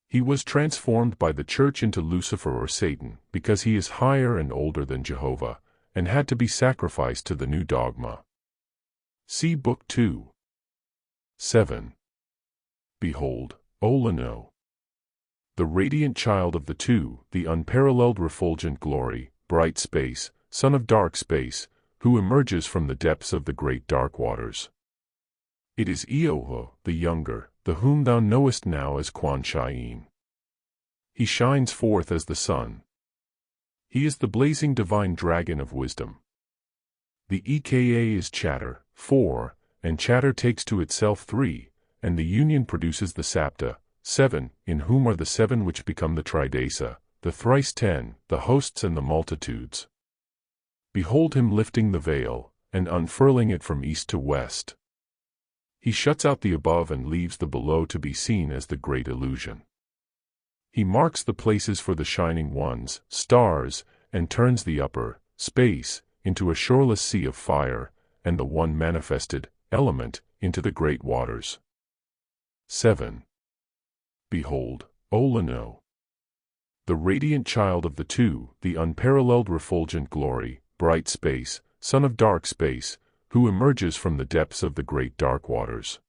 He was transformed by the Church into Lucifer or Satan, because he is higher and older than Jehovah, and had to be sacrificed to the new dogma. See Book 2. 7. Behold, Olano, the radiant child of the two, the unparalleled refulgent glory, bright space, son of dark space, who emerges from the depths of the great dark waters. It is Eoho, the younger, the whom thou knowest now as Quan Shayin. He shines forth as the sun. He is the blazing divine dragon of wisdom. The EKA is chatter, 4, and chatter takes to itself 3, and the union produces the sapta, 7, in whom are the 7 which become the tridesa, the thrice 10, the hosts and the multitudes. Behold him lifting the veil, and unfurling it from east to west. He shuts out the above and leaves the below to be seen as the great illusion. He marks the places for the shining ones, stars, and turns the upper, space, into a shoreless sea of fire, and the one manifested, element, into the great waters. 7. Behold, Olano, the radiant child of the two, the unparalleled refulgent glory, bright space, son of dark space, who emerges from the depths of the great dark waters.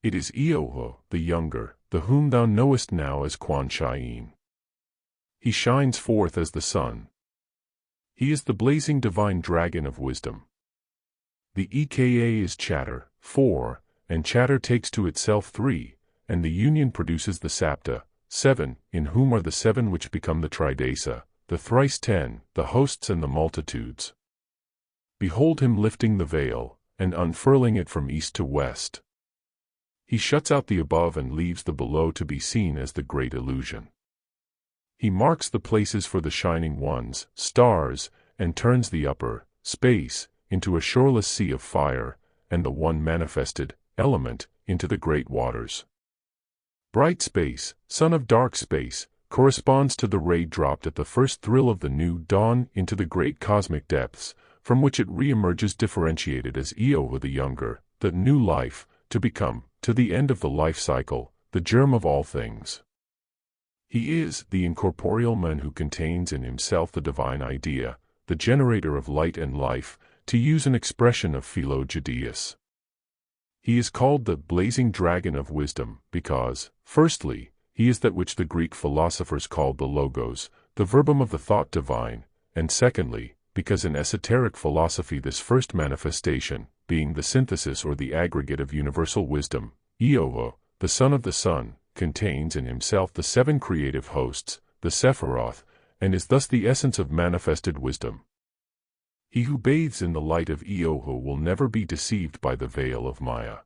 It is Eoho, the younger, the whom thou knowest now as Quan Shayin. He shines forth as the sun. He is the blazing divine dragon of wisdom. The EKA is chatter, 4, and chatter takes to itself 3, and the union produces the sapta, 7, in whom are the 7 which become the tridesa, the thrice 10, the hosts and the multitudes. Behold him lifting the veil, and unfurling it from east to west. He shuts out the above and leaves the below to be seen as the great illusion. He marks the places for the shining ones, stars, and turns the upper, space, into a shoreless sea of fire, and the one manifested, element, into the great waters. Bright space, son of dark space, corresponds to the ray dropped at the first thrill of the new dawn into the great cosmic depths, from which it re-emerges differentiated as Eoho the younger, the new life, to become, to the end of the life cycle, the germ of all things. He is the incorporeal man who contains in himself the divine idea, the generator of light and life, to use an expression of Philo Judaeus. He is called the blazing dragon of wisdom because, firstly, he is that which the Greek philosophers called the logos, the verbum of the thought divine, and secondly, because in esoteric philosophy this first manifestation, being the synthesis or the aggregate of universal wisdom, Eoho, the Son of the Sun, contains in himself the seven creative hosts, the Sephiroth, and is thus the essence of manifested wisdom. He who bathes in the light of Eoho will never be deceived by the veil of Maya.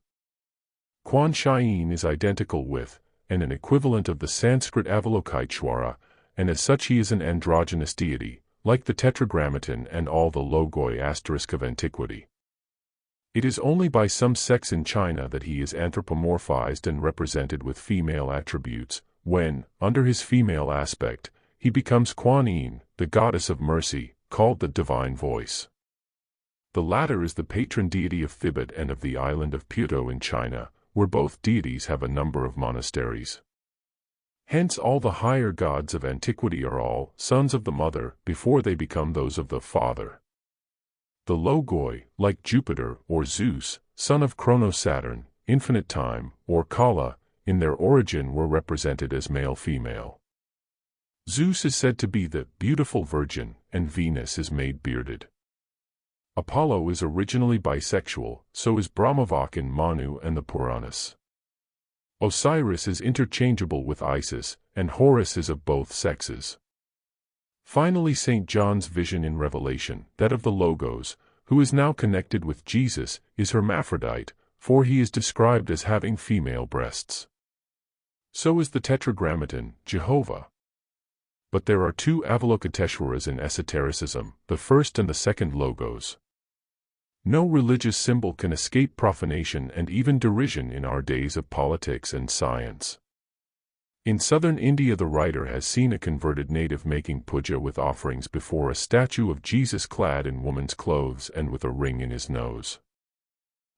Quan Shayin is identical with, and an equivalent of the Sanskrit Avalokiteshvara, and as such he is an androgynous deity, like the Tetragrammaton and all the logoi * of antiquity. It is only by some sects in China that he is anthropomorphized and represented with female attributes, when, under his female aspect, he becomes Kuan Yin, the goddess of mercy, called the divine voice. The latter is the patron deity of Thibet and of the island of Puto in China, where both deities have a number of monasteries. Hence all the higher gods of antiquity are all sons of the mother before they become those of the father. The logoi, like Jupiter or Zeus, son of Chrono-Saturn, infinite time, or Kala, in their origin were represented as male-female. Zeus is said to be the beautiful virgin, and Venus is made bearded. Apollo is originally bisexual, so is Brahmavak in Manu and the Puranas. Osiris is interchangeable with Isis, and Horus is of both sexes. Finally, St. John's vision in Revelation, that of the Logos, who is now connected with Jesus, is hermaphrodite, for he is described as having female breasts. So is the Tetragrammaton, Jehovah. But there are two Avalokiteshvaras in esotericism, the first and the second Logos. No religious symbol can escape profanation and even derision in our days of politics and science. In southern India the writer has seen a converted native making puja with offerings before a statue of Jesus clad in woman's clothes and with a ring in his nose.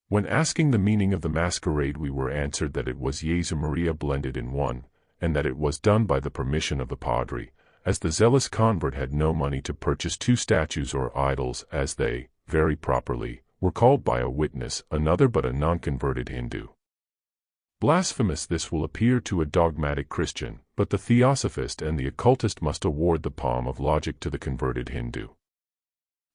When asking the meaning of the masquerade we were answered that it was Jesu Maria blended in one, and that it was done by the permission of the padre, as the zealous convert had no money to purchase two statues or idols as they, very properly, were called by a witness, another but a non-converted Hindu. Blasphemous this will appear to a dogmatic Christian, but the theosophist and the occultist must award the palm of logic to the converted Hindu.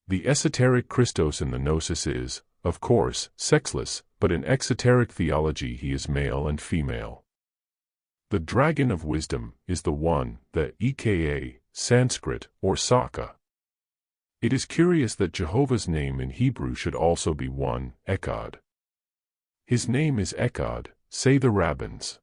The esoteric Christos in the Gnosis is, of course, sexless, but in exoteric theology he is male and female. The dragon of wisdom is the one, the aka, Sanskrit, or Saka. It is curious that Jehovah's name in Hebrew should also be one, Echad. His name is Echad, say the rabbins.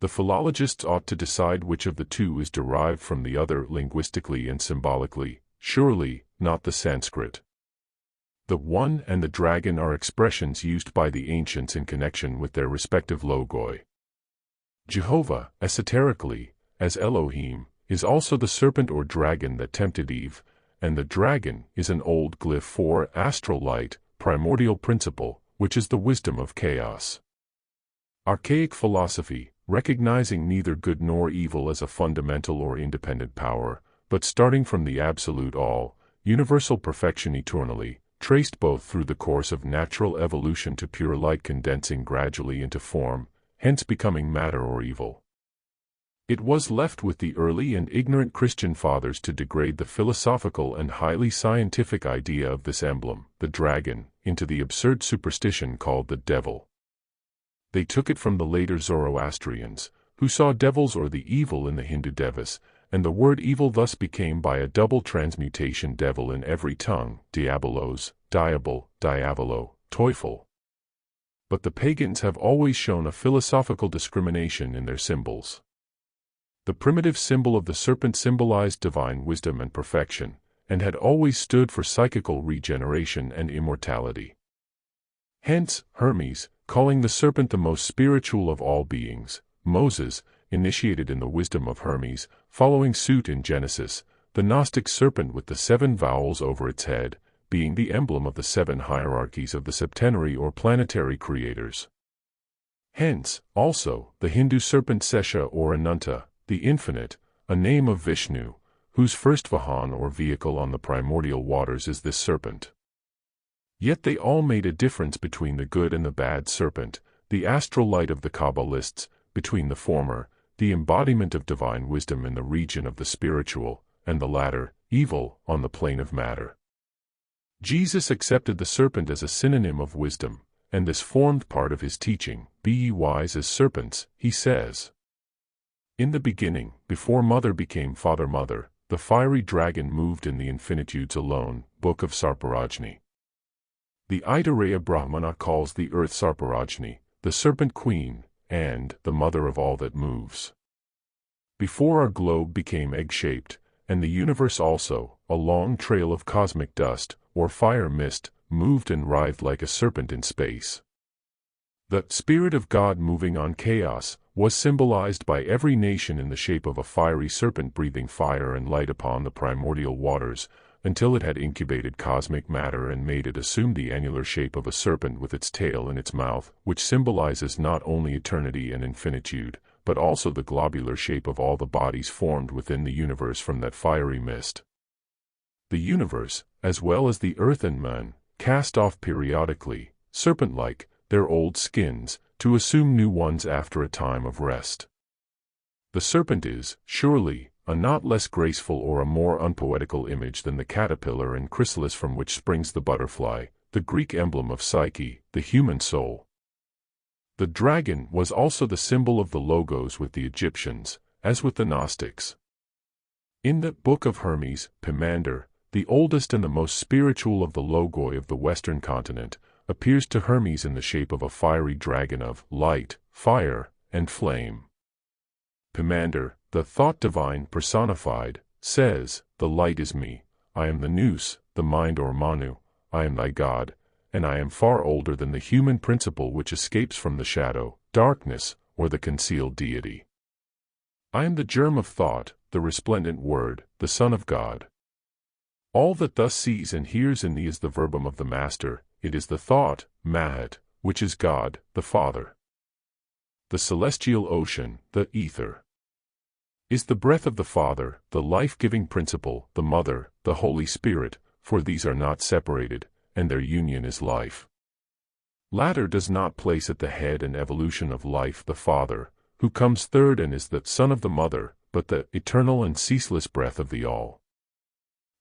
The philologists ought to decide which of the two is derived from the other linguistically and symbolically, surely, not the Sanskrit. The one and the dragon are expressions used by the ancients in connection with their respective logoi. Jehovah, esoterically, as Elohim, is also the serpent or dragon that tempted Eve, and the dragon is an old glyph for astral light, primordial principle, which is the wisdom of chaos. Archaic philosophy, recognizing neither good nor evil as a fundamental or independent power, but starting from the absolute all, universal perfection eternally, traced both through the course of natural evolution to pure light condensing gradually into form, hence becoming matter or evil. It was left with the early and ignorant Christian fathers to degrade the philosophical and highly scientific idea of this emblem, the dragon, into the absurd superstition called the devil. They took it from the later Zoroastrians, who saw devils or the evil in the Hindu devas, and the word evil thus became by a double transmutation devil in every tongue, diabolos, diabol, diavolo, teufel. But the pagans have always shown a philosophical discrimination in their symbols. The primitive symbol of the serpent symbolized divine wisdom and perfection, and had always stood for psychical regeneration and immortality. Hence, Hermes, calling the serpent the most spiritual of all beings, Moses, initiated in the wisdom of Hermes, following suit in Genesis, the Gnostic serpent with the 7 vowels over its head, being the emblem of the 7 hierarchies of the septenary or planetary creators. Hence, also, the Hindu serpent Sesha or Ananta, the infinite, a name of Vishnu, whose first vahan or vehicle on the primordial waters is this serpent. Yet they all made a difference between the good and the bad serpent, the astral light of the Kabbalists, between the former, the embodiment of divine wisdom in the region of the spiritual, and the latter, evil, on the plane of matter. Jesus accepted the serpent as a synonym of wisdom, and this formed part of his teaching. Be ye wise as serpents, he says. In the beginning, before mother became father-mother, the fiery dragon moved in the infinitudes alone. Book of Sarparajni. The Aitareya Brahmana calls the earth Sarparajni, the serpent queen, and the mother of all that moves. Before our globe became egg-shaped, and the universe also, a long trail of cosmic dust, or fire mist, moved and writhed like a serpent in space. The Spirit of God moving on chaos was symbolized by every nation in the shape of a fiery serpent breathing fire and light upon the primordial waters, until it had incubated cosmic matter and made it assume the annular shape of a serpent with its tail in its mouth, which symbolizes not only eternity and infinitude, but also the globular shape of all the bodies formed within the universe from that fiery mist. The universe, as well as the earth and man, cast off periodically, serpent-like, their old skins, to assume new ones after a time of rest. The serpent is, surely, a not less graceful or a more unpoetical image than the caterpillar and chrysalis from which springs the butterfly, the Greek emblem of Psyche, the human soul. The dragon was also the symbol of the Logos with the Egyptians, as with the Gnostics. In the Book of Hermes, Pimander, the oldest and the most spiritual of the Logoi of the Western continent, appears to Hermes in the shape of a fiery dragon of light, fire, and flame. Pimander, the thought divine personified, says, "The light is me, I am the nous, the mind or Manu, I am thy God, and I am far older than the human principle which escapes from the shadow, darkness, or the concealed deity. I am the germ of thought, the resplendent word, the Son of God. All that thus sees and hears in thee is the verbum of the Master, it is the thought, Mahat, which is God, the Father. The celestial ocean, the ether, is the breath of the Father, the life-giving principle, the Mother, the Holy Spirit, for these are not separated, and their union is life. Latter does not place at the head and evolution of life the Father, who comes third and is the Son of the Mother, but the eternal and ceaseless breath of the All.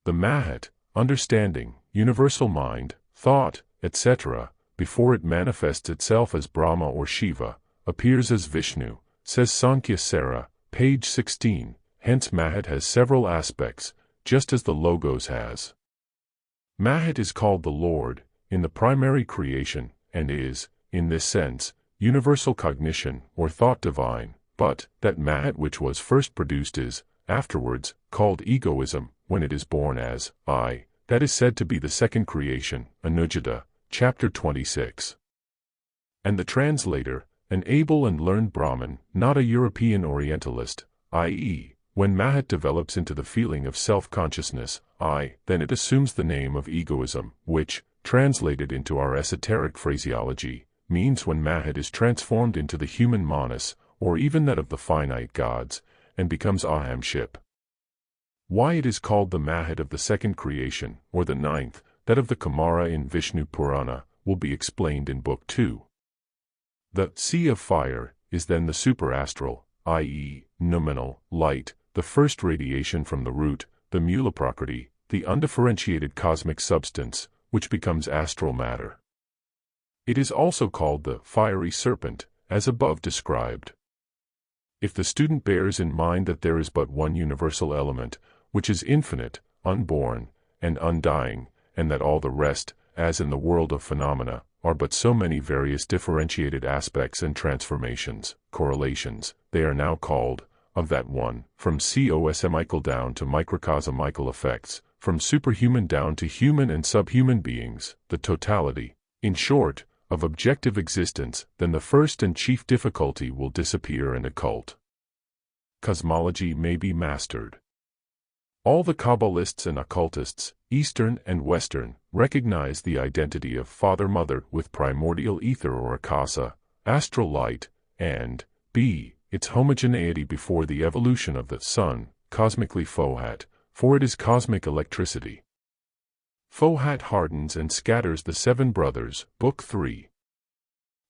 The Mahat, understanding, universal mind, thought, etc., before it manifests itself as Brahma or Shiva, appears as Vishnu, says Sankhya Sara, page 16, hence Mahat has several aspects, just as the Logos has. Mahat is called the Lord, in the primary creation, and is, in this sense, universal cognition, or thought divine, but that Mahat which was first produced is, afterwards, called egoism, when it is born as I, that is said to be the second creation, Anujjhata, chapter 26. And the translator, an able and learned Brahmin, not a European Orientalist, i.e., when Mahat develops into the feeling of self-consciousness, I, then it assumes the name of egoism, which, translated into our esoteric phraseology, means when Mahat is transformed into the human manas, or even that of the finite gods, and becomes ahamship. Why it is called the Mahat of the second creation, or the ninth, that of the Kumara in Vishnu Purana, will be explained in Book 2. The sea of fire is then the superastral, i.e., noumenal, light, the first radiation from the root, the mulaprakriti, the undifferentiated cosmic substance, which becomes astral matter. It is also called the fiery serpent, as above described. If the student bears in mind that there is but one universal element, which is infinite, unborn, and undying, and that all the rest, as in the world of phenomena, are but so many various differentiated aspects and transformations, correlations, they are now called, of that one, from cosmical down to microcosmical effects, from superhuman down to human and subhuman beings, the totality, in short, of objective existence, then the first and chief difficulty will disappear and occult cosmology may be mastered. All the Kabbalists and occultists, Eastern and Western, recognize the identity of Father-Mother with primordial ether or akasa, astral light, and b. its homogeneity before the evolution of the Sun, cosmically FOHAT, for it is cosmic electricity. FOHAT hardens and scatters the seven brothers, Book 3.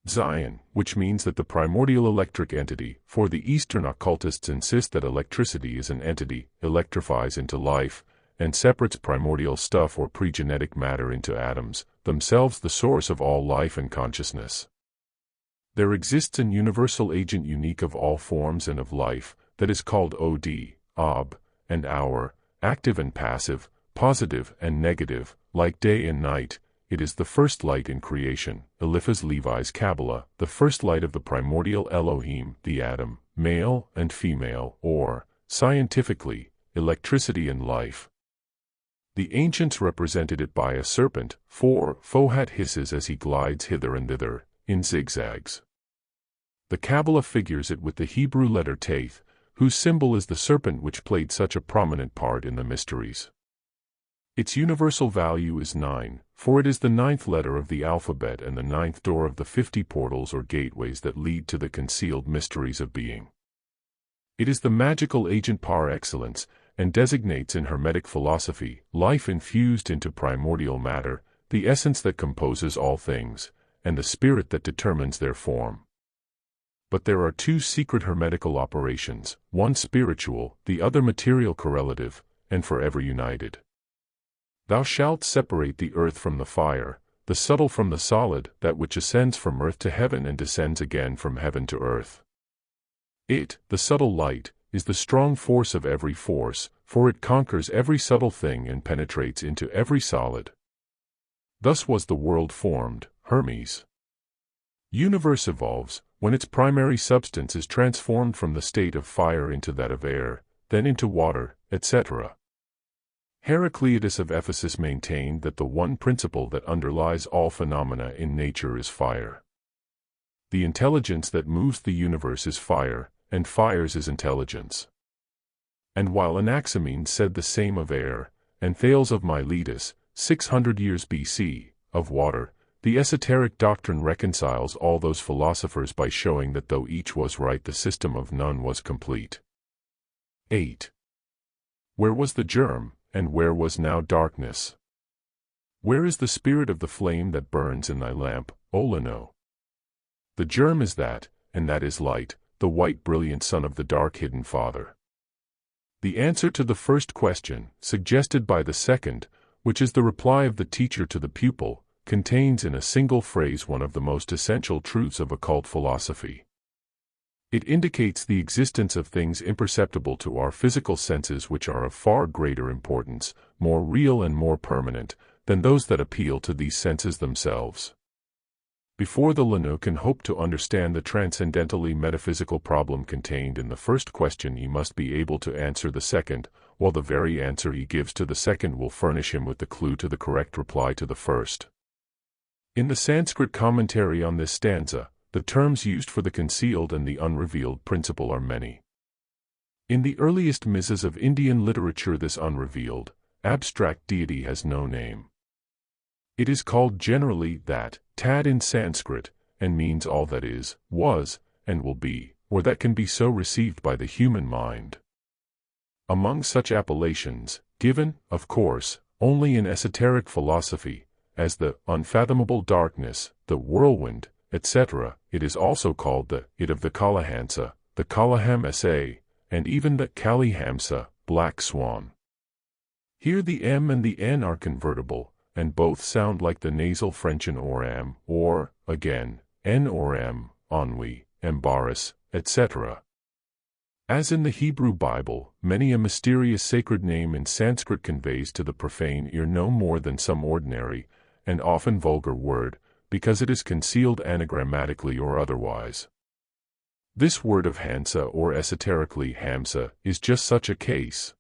Dzyan, which means that the primordial electric entity, for the Eastern occultists insist that electricity is an entity, electrifies into life, and separates primordial stuff or pre-genetic matter into atoms, themselves the source of all life and consciousness. There exists an universal agent unique of all forms and of life, that is called OD, OB, and hour, active and passive, positive and negative, like day and night. It is the first light in creation, Eliphaz Levi's Kabbalah, the first light of the primordial Elohim, the atom, male and female, or, scientifically, electricity and life. The ancients represented it by a serpent, for FOHAT hisses as he glides hither and thither, in zigzags. The Kabbalah figures it with the Hebrew letter Taith, whose symbol is the serpent which played such a prominent part in the mysteries. Its universal value is 9, for it is the 9th letter of the alphabet and the 9th door of the 50 portals or gateways that lead to the concealed mysteries of being. It is the magical agent par excellence, and designates in Hermetic philosophy, life infused into primordial matter, the essence that composes all things, and the spirit that determines their form. But there are two secret Hermetical operations, one spiritual, the other material correlative, and forever united. Thou shalt separate the earth from the fire, the subtle from the solid, that which ascends from earth to heaven and descends again from heaven to earth. It, the subtle light, is the strong force of every force, for it conquers every subtle thing and penetrates into every solid. Thus was the world formed, Hermes. Universe evolves, when its primary substance is transformed from the state of fire into that of air, then into water, etc. Heraclitus of Ephesus maintained that the one principle that underlies all phenomena in nature is fire. The intelligence that moves the universe is fire, and fire's is intelligence. And while Anaximenes said the same of air, and Thales of Miletus, 600 years BC, of water, the esoteric doctrine reconciles all those philosophers by showing that though each was right, the system of none was complete. 8. Where was the germ, and where was now darkness? Where is the spirit of the flame that burns in thy lamp, O Leno? The germ is that, and that is light, the white brilliant son of the dark hidden Father. The answer to the first question, suggested by the second, which is the reply of the teacher to the pupil, contains in a single phrase one of the most essential truths of occult philosophy. It indicates the existence of things imperceptible to our physical senses which are of far greater importance, more real and more permanent, than those that appeal to these senses themselves. Before the Leno can hope to understand the transcendentally metaphysical problem contained in the first question, he must be able to answer the second, while the very answer he gives to the second will furnish him with the clue to the correct reply to the first. In the Sanskrit commentary on this stanza, the terms used for the concealed and the unrevealed principle are many. In the earliest misas of Indian literature, this unrevealed, abstract deity has no name. It is called generally that, tad in Sanskrit, and means all that is, was, and will be, or that can be so received by the human mind. Among such appellations, given, of course, only in esoteric philosophy, as the unfathomable darkness, the whirlwind, etc., it is also called the it of the Kalahamsa, the Kalaham-sa, and even the Kali-hamsa, black swan. Here the M and the N are convertible, and both sound like the nasal French or am, or, again, N or M, ennui, embarrass, etc. As in the Hebrew Bible, many a mysterious sacred name in Sanskrit conveys to the profane ear no more than some ordinary, and often vulgar word, because it is concealed anagrammatically or otherwise. This word of Hansa, or esoterically Hamsa, is just such a case.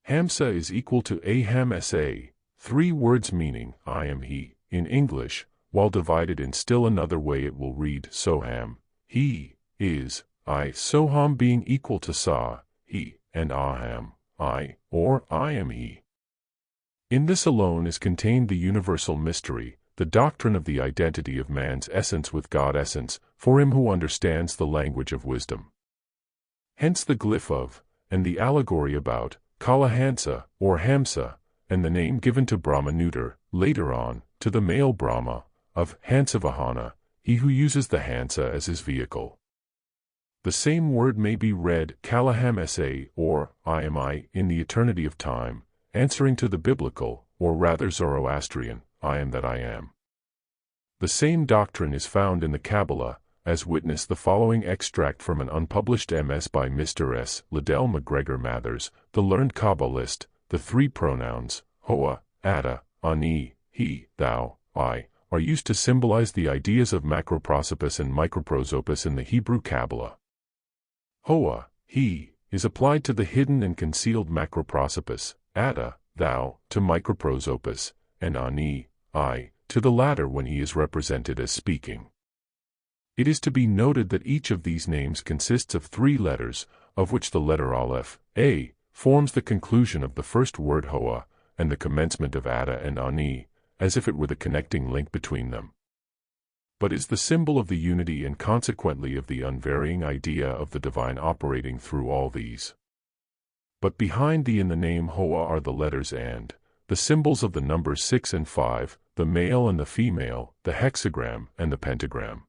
Hamsa is equal to Aham-sa, 3 words meaning, I am he, in English, while divided in still another way it will read Soham, he, is, I, Soham being equal to Sa, he, and Aham, I, or I am he. In this alone is contained the universal mystery, the doctrine of the identity of man's essence with God essence, for him who understands the language of wisdom. Hence the glyph of, and the allegory about, Kalahansa, or Hamsa, and the name given to Brahma neuter, later on, to the male Brahma, of Hansavahana, he who uses the Hansa as his vehicle. The same word may be read Kalaham sa, or I am I, in the eternity of time, answering to the biblical, or rather Zoroastrian, I am that I am. The same doctrine is found in the Kabbalah, as witness the following extract from an unpublished MS by Mr. S. Liddell McGregor Mathers, the learned Kabbalist. The three pronouns, Hoa, Ada, Ani, He, Thou, I, are used to symbolize the ideas of macroprosopis and microprosopis in the Hebrew Kabbalah. Hoa, He, is applied to the hidden and concealed macroprosopis, Ada, Thou, to microprosopis, and Ani, I, to the latter when he is represented as speaking. It is to be noted that each of these names consists of 3 letters, of which the letter Aleph, A, forms the conclusion of the first word Hoa, and the commencement of Ada and Ani, as if it were the connecting link between them. But is the symbol of the unity and consequently of the unvarying idea of the divine operating through all these. But behind the in the name Hoa are the letters and, the symbols of the numbers 6 and 5, the male and the female, the hexagram and the pentagram.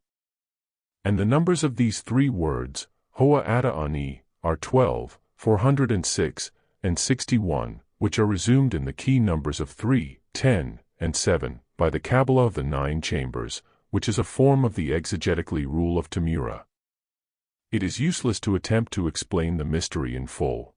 And the numbers of these 3 words, Hoa Ada Ani, are 12, 406, and 61, which are resumed in the key numbers of 3, 10, and 7, by the Kabbalah of the 9 chambers, which is a form of the exegetically rule of Tamura. It is useless to attempt to explain the mystery in full.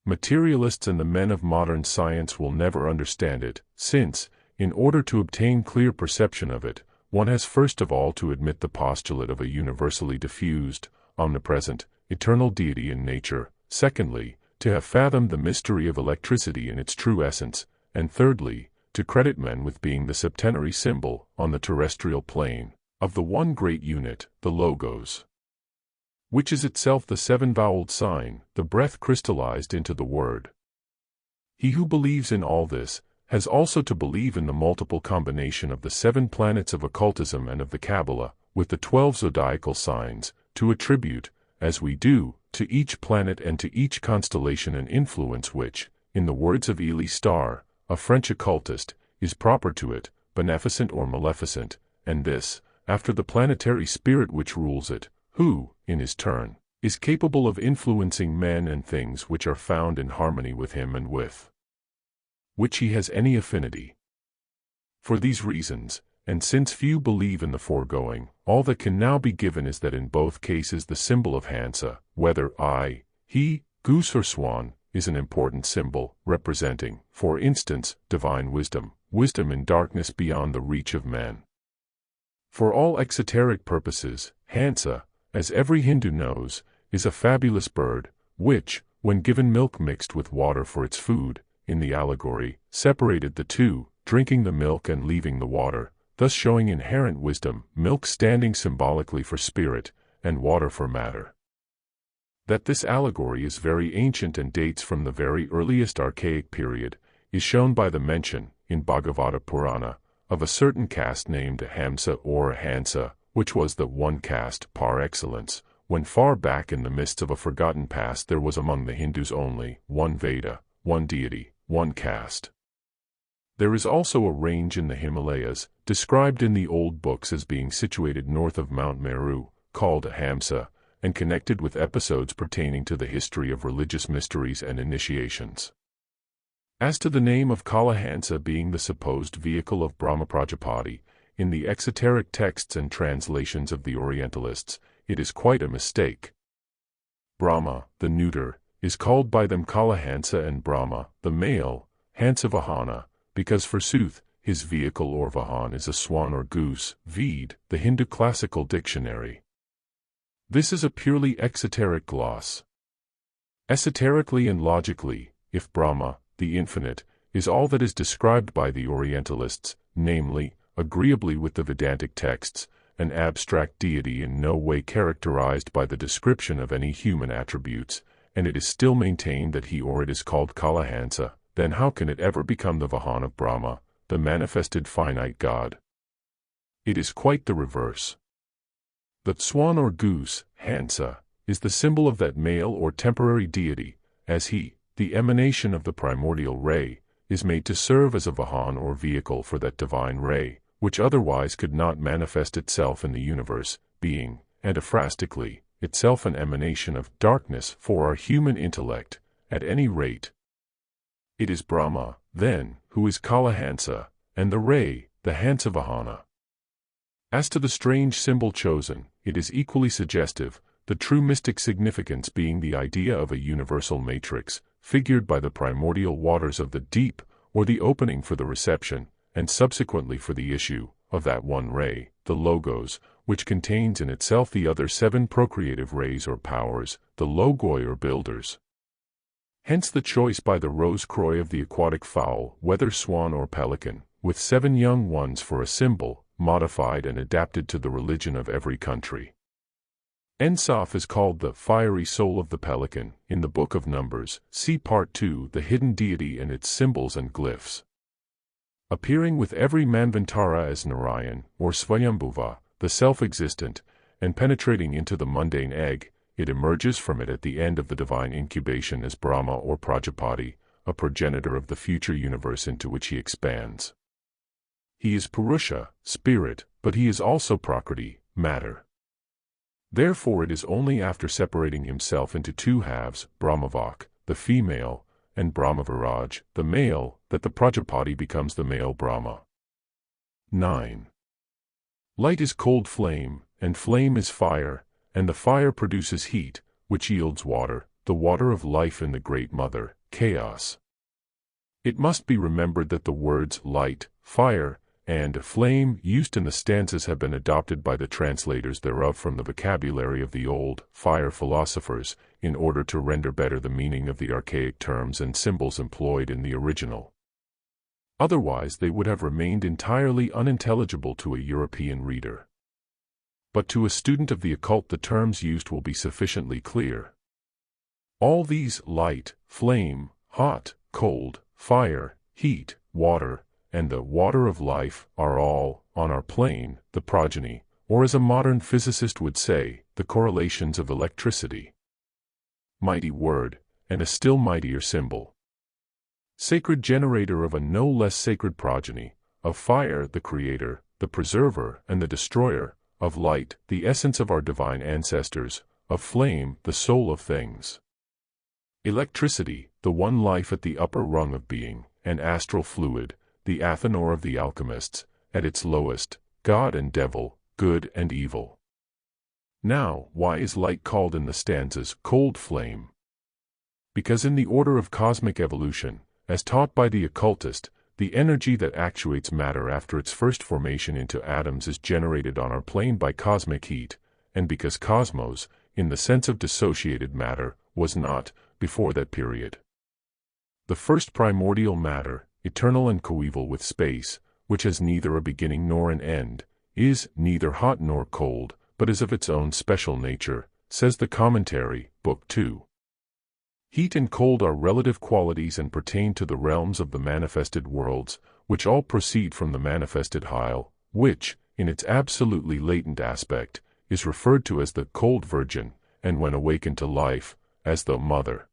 Materialists and the men of modern science will never understand it, since, in order to obtain clear perception of it, one has first of all to admit the postulate of a universally diffused, omnipresent, eternal deity in nature, secondly, to have fathomed the mystery of electricity in its true essence, and thirdly, to credit men with being the septenary symbol, on the terrestrial plane, of the one great unit, the Logos, which is itself the 7-voweled sign, the breath crystallized into the word. He who believes in all this, has also to believe in the multiple combination of the 7 planets of occultism and of the Kabbalah, with the 12 zodiacal signs, to attribute, as we do, to each planet and to each constellation an influence which, in the words of Elie Starr, a French occultist, is proper to it, beneficent or maleficent, and this, after the planetary spirit which rules it, who, in his turn, is capable of influencing men and things which are found in harmony with him and with which he has any affinity. For these reasons, and since few believe in the foregoing, all that can now be given is that in both cases the symbol of Hansa, whether I, he, goose or swan, is an important symbol, representing, for instance, divine wisdom, wisdom in darkness beyond the reach of men. For all exoteric purposes, Hansa, as every Hindu knows, is a fabulous bird, which, when given milk mixed with water for its food, in the allegory, separated the two, drinking the milk and leaving the water, thus showing inherent wisdom, milk standing symbolically for spirit, and water for matter. That this allegory is very ancient and dates from the very earliest archaic period, is shown by the mention, in Bhagavata Purana, of a certain caste named Hamsa or Hansa, which was the one caste par excellence, when far back in the mists of a forgotten past there was among the Hindus only one Veda, one deity, one caste. There is also a range in the Himalayas, described in the old books as being situated north of Mount Meru, called Hamsa, and connected with episodes pertaining to the history of religious mysteries and initiations. As to the name of Kalahansa being the supposed vehicle of Brahma Prajapati, in the exoteric texts and translations of the Orientalists, it is quite a mistake. Brahma, the neuter, is called by them Kalahansa and Brahma, the male, Hansavahana, because forsooth, his vehicle or vahan is a swan or goose, vide the Hindu classical dictionary. This is a purely exoteric gloss. Esoterically and logically, if Brahma, the infinite, is all that is described by the Orientalists, namely, agreeably with the Vedantic texts, an abstract deity in no way characterized by the description of any human attributes, and it is still maintained that he or it is called Kalahansa, then how can it ever become the Vahan of Brahma, the manifested finite God? It is quite the reverse. The swan or goose, Hansa, is the symbol of that male or temporary deity, as he, the emanation of the primordial ray, is made to serve as a vahan or vehicle for that divine ray, which otherwise could not manifest itself in the universe, being, antiphrastically, itself an emanation of darkness for our human intellect, at any rate. It is Brahma, then, who is Kalahansa, and the ray, the Hansavahana. As to the strange symbol chosen, it is equally suggestive, the true mystic significance being the idea of a universal matrix, figured by the primordial waters of the deep, or the opening for the reception, and subsequently for the issue, of that one ray, the Logos, which contains in itself the other 7 procreative rays or powers, the Logoi or builders. Hence the choice by the rose-croy of the aquatic fowl, whether swan or pelican, with 7 young ones for a symbol, modified and adapted to the religion of every country. Ensoph is called the fiery soul of the pelican, in the Book of Numbers, see Part 2, the hidden deity and its symbols and glyphs. Appearing with every Manvantara as Narayan, or Svayambhuva, the self-existent, and penetrating into the mundane egg, it emerges from it at the end of the divine incubation as Brahma or Prajapati, a progenitor of the future universe into which he expands. He is Purusha, spirit, but he is also Prakriti, matter. Therefore it is only after separating himself into 2 halves, Brahmavak, the female, and Brahmaviraj, the male, that the Prajapati becomes the male Brahma. 9. Light is cold flame, and flame is fire, and the fire produces heat, which yields water, the water of life in the Great Mother, chaos. It must be remembered that the words light, fire, and flame used in the stanzas have been adopted by the translators thereof from the vocabulary of the old, fire philosophers, in order to render better the meaning of the archaic terms and symbols employed in the original. Otherwise they would have remained entirely unintelligible to a European reader. But to a student of the occult the terms used will be sufficiently clear. All these, light, flame, hot, cold, fire, heat, water, and the water of life, are all, on our plane, the progeny, or as a modern physicist would say, the correlations of electricity. Mighty word, and a still mightier symbol. Sacred generator of a no less sacred progeny, of fire the creator, the preserver and the destroyer, of light, the essence of our divine ancestors, of flame, the soul of things. Electricity, the one life at the upper rung of being, and astral fluid, the Athanor of the alchemists, at its lowest, God and devil, good and evil. Now, why is light called in the stanzas cold flame? Because in the order of cosmic evolution, as taught by the occultist, the energy that actuates matter after its first formation into atoms is generated on our plane by cosmic heat, and because cosmos, in the sense of dissociated matter, was not, before that period. The first primordial matter, eternal and coeval with space, which has neither a beginning nor an end, is neither hot nor cold, but is of its own special nature, says the Commentary, Book 2. Heat and cold are relative qualities and pertain to the realms of the manifested worlds, which all proceed from the manifested Heil, which, in its absolutely latent aspect, is referred to as the cold virgin, and when awakened to life, as the mother.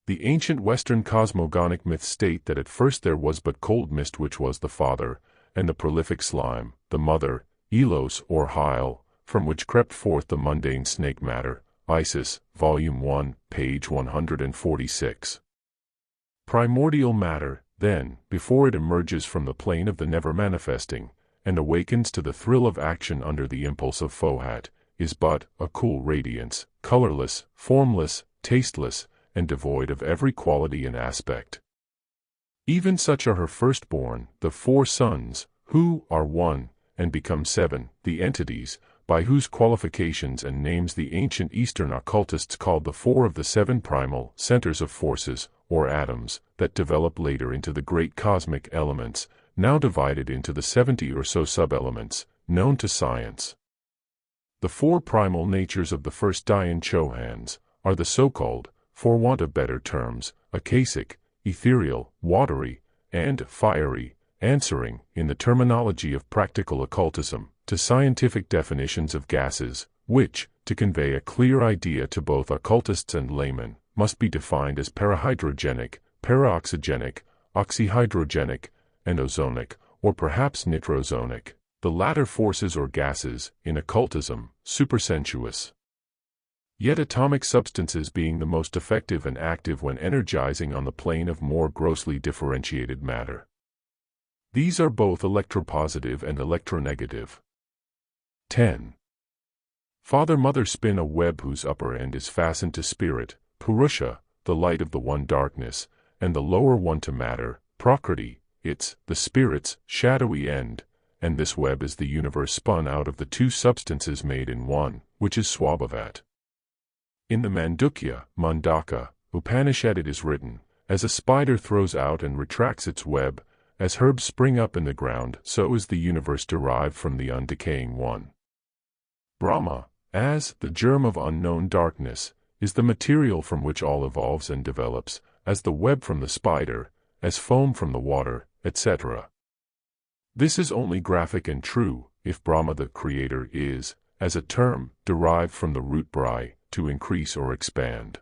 The ancient Western cosmogonic myths state that at first there was but cold mist which was the father, and the prolific slime, the mother, Elos or Heil, from which crept forth the mundane snake matter, Isis, Volume 1, page 146. Primordial matter, then, before it emerges from the plane of the never-manifesting, and awakens to the thrill of action under the impulse of FOHAT, is but a cool radiance, colorless, formless, tasteless, and devoid of every quality and aspect. Even such are her firstborn, the 4 sons, who are 1, and become 7, the entities, by whose qualifications and names the ancient Eastern occultists called the 4 of the 7 primal centers of forces, or atoms, that develop later into the great cosmic elements, now divided into the 70 or so sub-elements, known to science. The 4 primal natures of the first Dhyan Chohans are the so-called, for want of better terms, akasic, ethereal, watery, and fiery, answering, in the terminology of practical occultism, to scientific definitions of gases, which, to convey a clear idea to both occultists and laymen, must be defined as parahydrogenic, paraoxygenic, oxyhydrogenic, and ozonic, or perhaps nitrozonic, the latter forces or gases, in occultism, supersensuous. Yet atomic substances being the most effective and active when energizing on the plane of more grossly differentiated matter. These are both electropositive and electronegative. 10. Father-mother spin a web whose upper end is fastened to spirit, Purusha, the light of the one darkness, and the lower one to matter, Prakriti, the spirit's, shadowy end, and this web is the universe spun out of the two substances made in one, which is Swabhavat. In the Mandukya, Mandaka, Upanishad it is written, as a spider throws out and retracts its web, as herbs spring up in the ground, so is the universe derived from the undecaying one. Brahma, as the germ of unknown darkness, is the material from which all evolves and develops, as the web from the spider, as foam from the water, etc. This is only graphic and true, if Brahma the creator is, as a term, derived from the root brai, to increase or expand.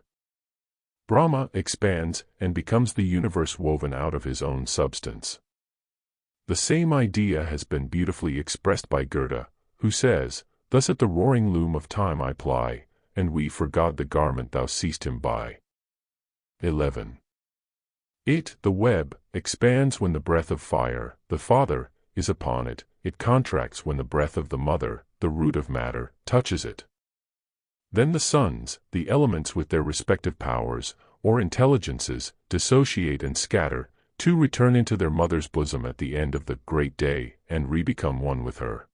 Brahma expands and becomes the universe woven out of his own substance. The same idea has been beautifully expressed by Goethe, who says, "Thus at the roaring loom of time I ply, and we for God the garment thou seest him by." 11. The web, expands when the breath of fire, the Father, is upon it, it contracts when the breath of the Mother, the root of matter, touches it. Then the sons, the elements with their respective powers, or intelligences, dissociate and scatter, to return into their mother's bosom at the end of the great day, and re-become one with her.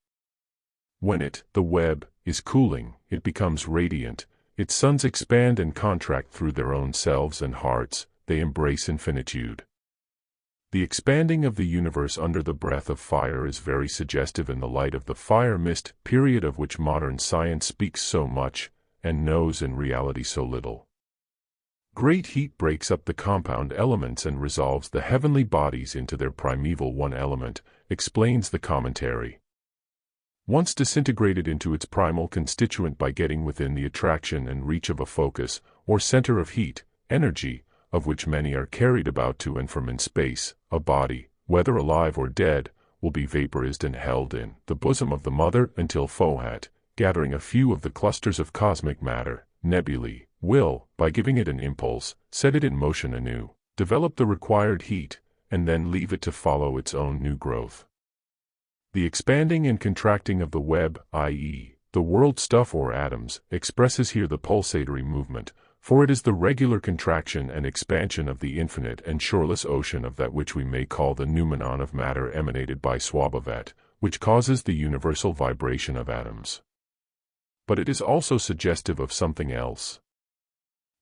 When the web, is cooling, it becomes radiant, its sons expand and contract through their own selves and hearts, they embrace infinitude. The expanding of the universe under the breath of fire is very suggestive in the light of the fire mist period of which modern science speaks so much, and knows in reality so little. Great heat breaks up the compound elements and resolves the heavenly bodies into their primeval one element, explains the commentary. Once disintegrated into its primal constituent by getting within the attraction and reach of a focus, or center of heat, energy, of which many are carried about to and from in space, a body, whether alive or dead, will be vaporized and held in the bosom of the mother until FOHAT, gathering a few of the clusters of cosmic matter, nebulae, will, by giving it an impulse, set it in motion anew, develop the required heat, and then leave it to follow its own new growth. The expanding and contracting of the web, i.e., the world stuff or atoms, expresses here the pulsatory movement, for it is the regular contraction and expansion of the infinite and shoreless ocean of that which we may call the noumenon of matter emanated by Swabhavat, which causes the universal vibration of atoms. But it is also suggestive of something else.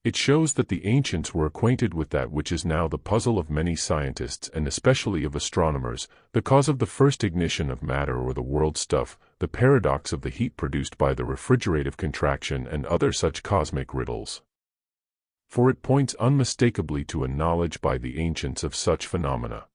It shows that the ancients were acquainted with that which is now the puzzle of many scientists and especially of astronomers, the cause of the first ignition of matter or the world stuff, the paradox of the heat produced by the refrigerative contraction and other such cosmic riddles. For it points unmistakably to a knowledge by the ancients of such phenomena.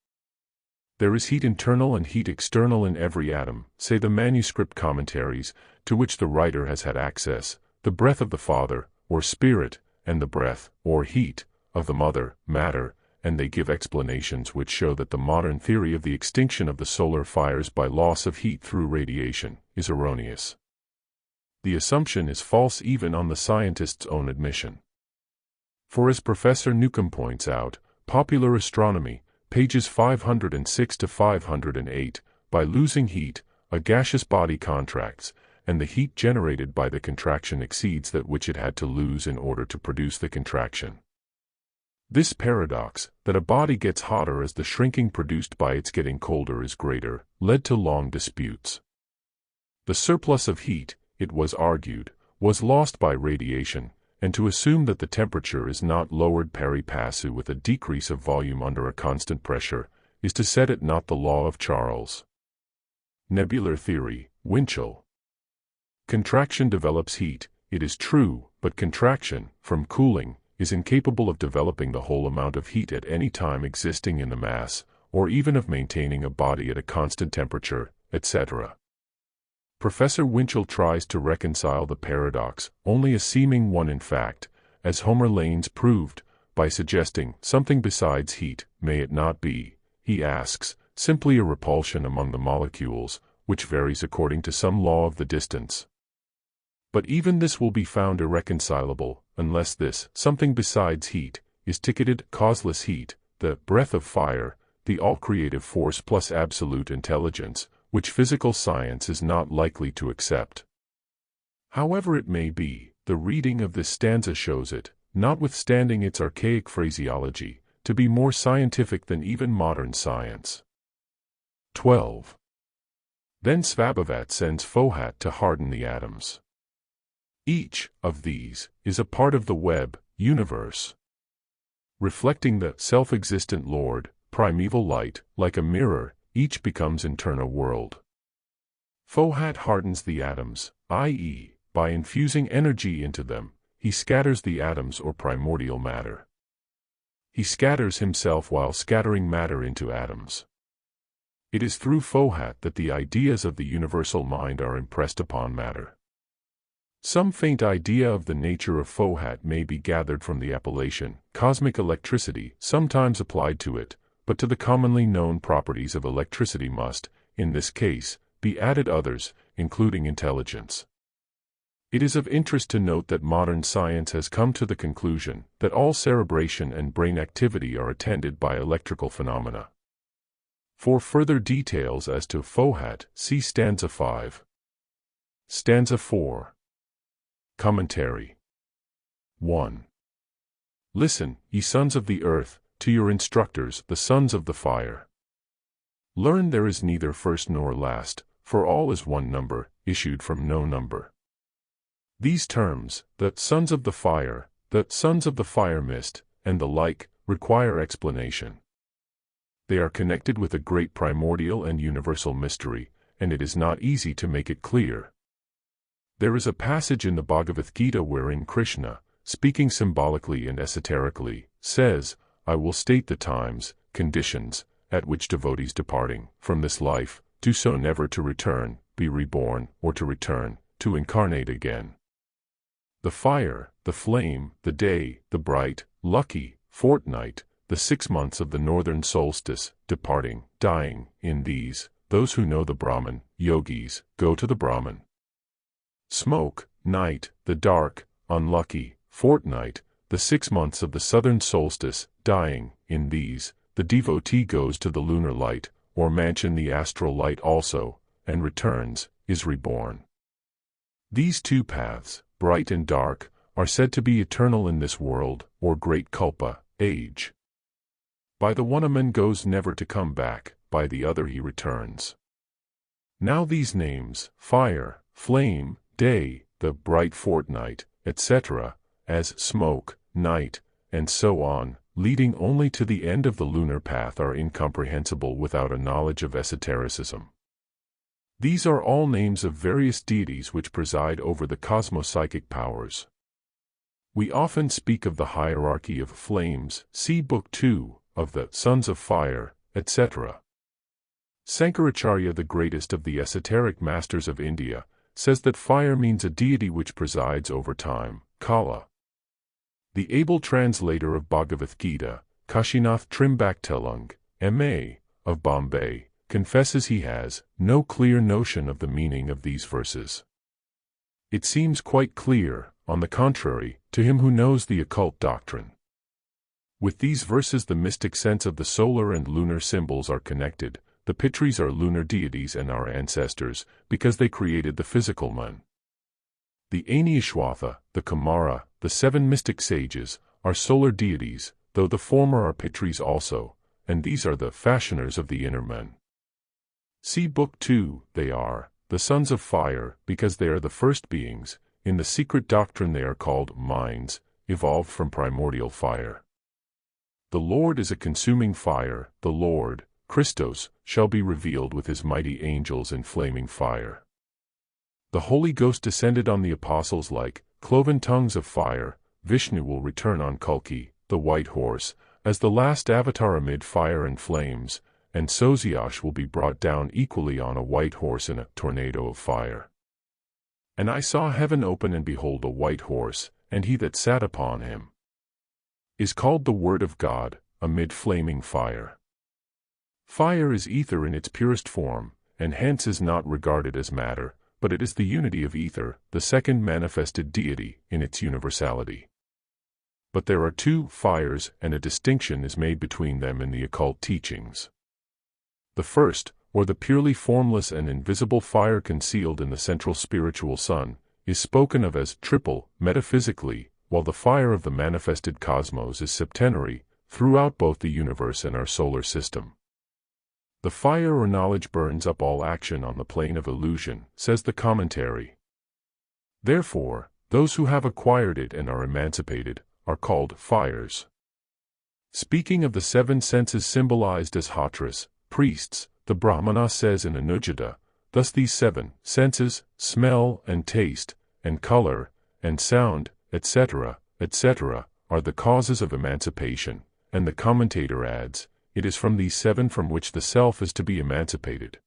There is heat internal and heat external in every atom, say the manuscript commentaries, to which the writer has had access, the breath of the Father, or Spirit, and the breath, or heat, of the Mother, matter, and they give explanations which show that the modern theory of the extinction of the solar fires by loss of heat through radiation is erroneous. The assumption is false even on the scientist's own admission. For as Professor Newcomb points out, Popular Astronomy, pages 506 to 508, by losing heat, a gaseous body contracts, and the heat generated by the contraction exceeds that which it had to lose in order to produce the contraction. This paradox, that a body gets hotter as the shrinking produced by its getting colder is greater, led to long disputes. The surplus of heat, it was argued, was lost by radiation, and to assume that the temperature is not lowered pari passu with a decrease of volume under a constant pressure, is to set at naught the law of Charles. Nebular theory, Winchell. Contraction develops heat, it is true, but contraction, from cooling, is incapable of developing the whole amount of heat at any time existing in the mass, or even of maintaining a body at a constant temperature, etc. Professor Winchell tries to reconcile the paradox, only a seeming one in fact, as Homer Lanes proved, by suggesting something besides heat, may it not be, he asks, simply a repulsion among the molecules, which varies according to some law of the distance. But even this will be found irreconcilable, unless this something besides heat is ticketed causeless heat, the breath of fire, the all-creative force plus absolute intelligence, which physical science is not likely to accept. However it may be, the reading of this stanza shows it, notwithstanding its archaic phraseology, to be more scientific than even modern science. 12. Then Svabhavat sends FOHAT to harden the atoms. Each of these is a part of the web, universe. Reflecting the self-existent Lord, primeval light, like a mirror, each becomes internal world. FOHAT hardens the atoms, i.e., by infusing energy into them, he scatters the atoms or primordial matter. He scatters himself while scattering matter into atoms. It is through FOHAT that the ideas of the universal mind are impressed upon matter. Some faint idea of the nature of FOHAT may be gathered from the appellation, cosmic electricity, sometimes applied to it, but to the commonly known properties of electricity must, in this case, be added others, including intelligence. It is of interest to note that modern science has come to the conclusion that all cerebration and brain activity are attended by electrical phenomena. For further details as to FOHAT, see stanza 5. Stanza 4. Commentary. 1. Listen, ye sons of the earth, to your instructors, the sons of the fire. Learn there is neither first nor last, for all is one number, issued from no number. These terms, the sons of the fire mist, and the like, require explanation. They are connected with a great primordial and universal mystery, and it is not easy to make it clear. There is a passage in the Bhagavad Gita wherein Krishna, speaking symbolically and esoterically, says, I will state the times, conditions, at which devotees departing from this life, do so never to return, be reborn, or to return, to incarnate again. The fire, the flame, the day, the bright, lucky, fortnight, the 6 months of the northern solstice, departing, dying, in these, those who know the Brahman, yogis, go to the Brahman. Smoke, night, the dark, unlucky, fortnight, the 6 months of the southern solstice, dying, in these, the devotee goes to the lunar light, or mansion the astral light also, and returns, is reborn. These two paths, bright and dark, are said to be eternal in this world, or great kalpa, age. By the one a man goes never to come back, by the other he returns. Now these names, fire, flame, day, the bright fortnight, etc., as smoke, night, and so on, leading only to the end of the lunar path are incomprehensible without a knowledge of esotericism. These are all names of various deities which preside over the cosmopsychic powers. We often speak of the hierarchy of flames, see Book 2, of the sons of fire, etc. Sankaracharya, the greatest of the esoteric masters of India, says that fire means a deity which presides over time, Kala. The able translator of Bhagavad Gita, Kashinath Trimbaktelung, M.A., of Bombay, confesses he has no clear notion of the meaning of these verses. It seems quite clear, on the contrary, to him who knows the occult doctrine. With these verses the mystic sense of the solar and lunar symbols are connected. The Pitris are lunar deities and our ancestors, because they created the physical man. The Ainishwatha, the Kumara, the 7 mystic sages, are solar deities, though the former are Pitris also, and these are the fashioners of the inner man. See Book 2, they are the sons of fire, because they are the first beings. In the Secret Doctrine they are called minds, evolved from primordial fire. The Lord is a consuming fire, the Lord, Christos, shall be revealed with his mighty angels in flaming fire. The Holy Ghost descended on the apostles like cloven tongues of fire. Vishnu will return on Kalki, the white horse, as the last avatar amid fire and flames, and Sosiash will be brought down equally on a white horse in a tornado of fire. And I saw heaven open, and behold a white horse, and he that sat upon him is called the Word of God, amid flaming fire. Fire is ether in its purest form, and hence is not regarded as matter, but it is the unity of ether, the second manifested deity, in its universality. But there are two fires, and a distinction is made between them in the occult teachings. The first, or the purely formless and invisible fire concealed in the central spiritual sun, is spoken of as triple, metaphysically, while the fire of the manifested cosmos is septenary, throughout both the universe and our solar system. The fire or knowledge burns up all action on the plane of illusion, says the commentary. Therefore, those who have acquired it and are emancipated are called fires. Speaking of the seven senses symbolized as hatras, priests, the Brahmana says in Anujata, thus these seven senses, smell and taste, and color, and sound, etc., etc., are the causes of emancipation, and the commentator adds, it is from these seven from which the self is to be emancipated.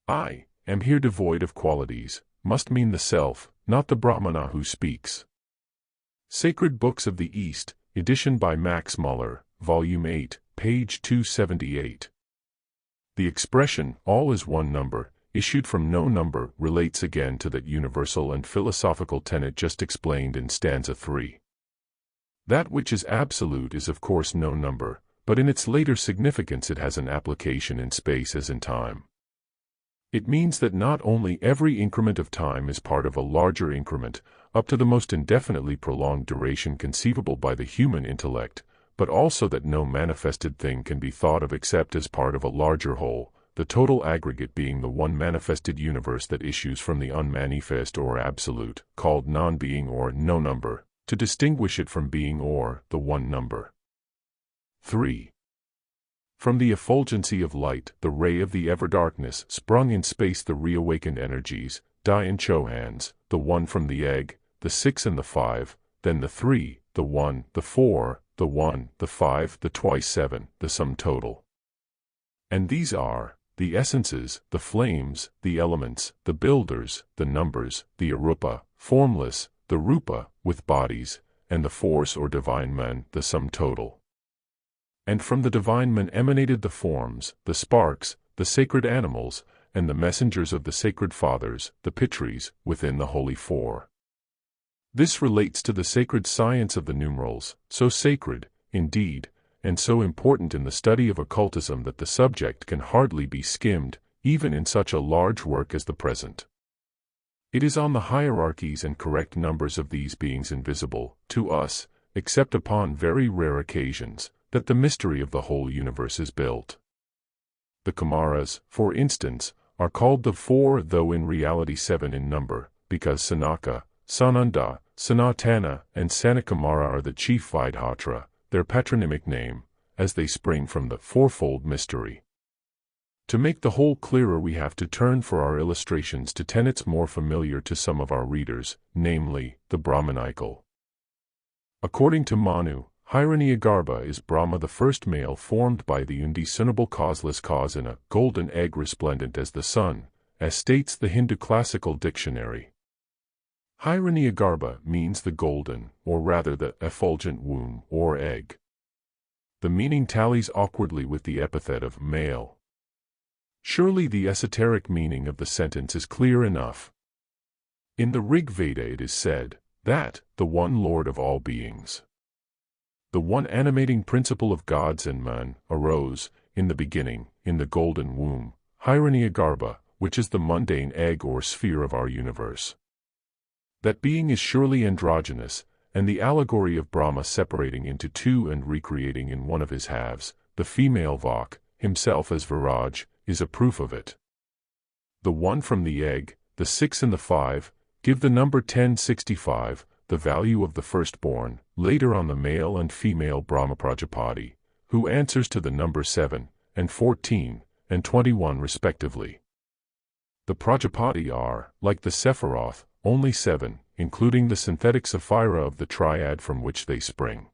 I am here devoid of qualities, must mean the self, not the Brahmana who speaks. Sacred Books of the East, edition by Max Muller, Volume 8, page 278. The expression, all is one number, issued from no number, relates again to that universal and philosophical tenet just explained in stanza 3. That which is absolute is of course no number, but in its later significance it has an application in space as in time. It means that not only every increment of time is part of a larger increment, up to the most indefinitely prolonged duration conceivable by the human intellect, but also that no manifested thing can be thought of except as part of a larger whole, the total aggregate being the one manifested universe that issues from the unmanifest or absolute, called non-being or no number, to distinguish it from being or the one number. 3. From the effulgency of light, the ray of the ever-darkness, sprung in space the reawakened energies, Di and Chohans, the one from the egg, the 6 and the 5, then the 3, the 1, the 4, the 1, the 5, the twice 7, the sum total. And these are the essences, the flames, the elements, the builders, the numbers, the arupa, formless, the rupa, with bodies, and the force or divine man, the sum total. And from the divine man emanated the forms, the sparks, the sacred animals, and the messengers of the sacred fathers, the pitris, within the holy four. This relates to the sacred science of the numerals, so sacred, indeed, and so important in the study of occultism that the subject can hardly be skimmed, even in such a large work as the present. It is on the hierarchies and correct numbers of these beings invisible, to us, except upon very rare occasions, that the mystery of the whole universe is built. The Kumaras, for instance, are called the four, though in reality 7 in number, because Sanaka, Sananda, Sanatana, and Sanakumara are the chief Vidhatra, their patronymic name, as they spring from the fourfold mystery. To make the whole clearer we have to turn for our illustrations to tenets more familiar to some of our readers, namely, the Brahmanical. According to Manu, Hiranyagarbha is Brahma, the first male formed by the undiscernible causeless cause in a golden egg resplendent as the sun, as states the Hindu classical dictionary. Hiranyagarbha means the golden, or rather the effulgent womb or egg. The meaning tallies awkwardly with the epithet of male. Surely the esoteric meaning of the sentence is clear enough. In the Rig Veda it is said that the one Lord of all beings, the one animating principle of gods and man, arose, in the beginning, in the golden womb, Hiranyagarbha, which is the mundane egg or sphere of our universe. That being is surely androgynous, and the allegory of Brahma separating into two and recreating in one of his halves, the female Vak, himself as Viraj, is a proof of it. The one from the egg, the 6 and the 5, give the number 1065, the value of the firstborn, later on the male and female Brahma Prajapati, who answers to the number 7, and 14, and 21 respectively. The Prajapati are, like the Sephiroth, only 7, including the synthetic Saphira of the triad from which they spring.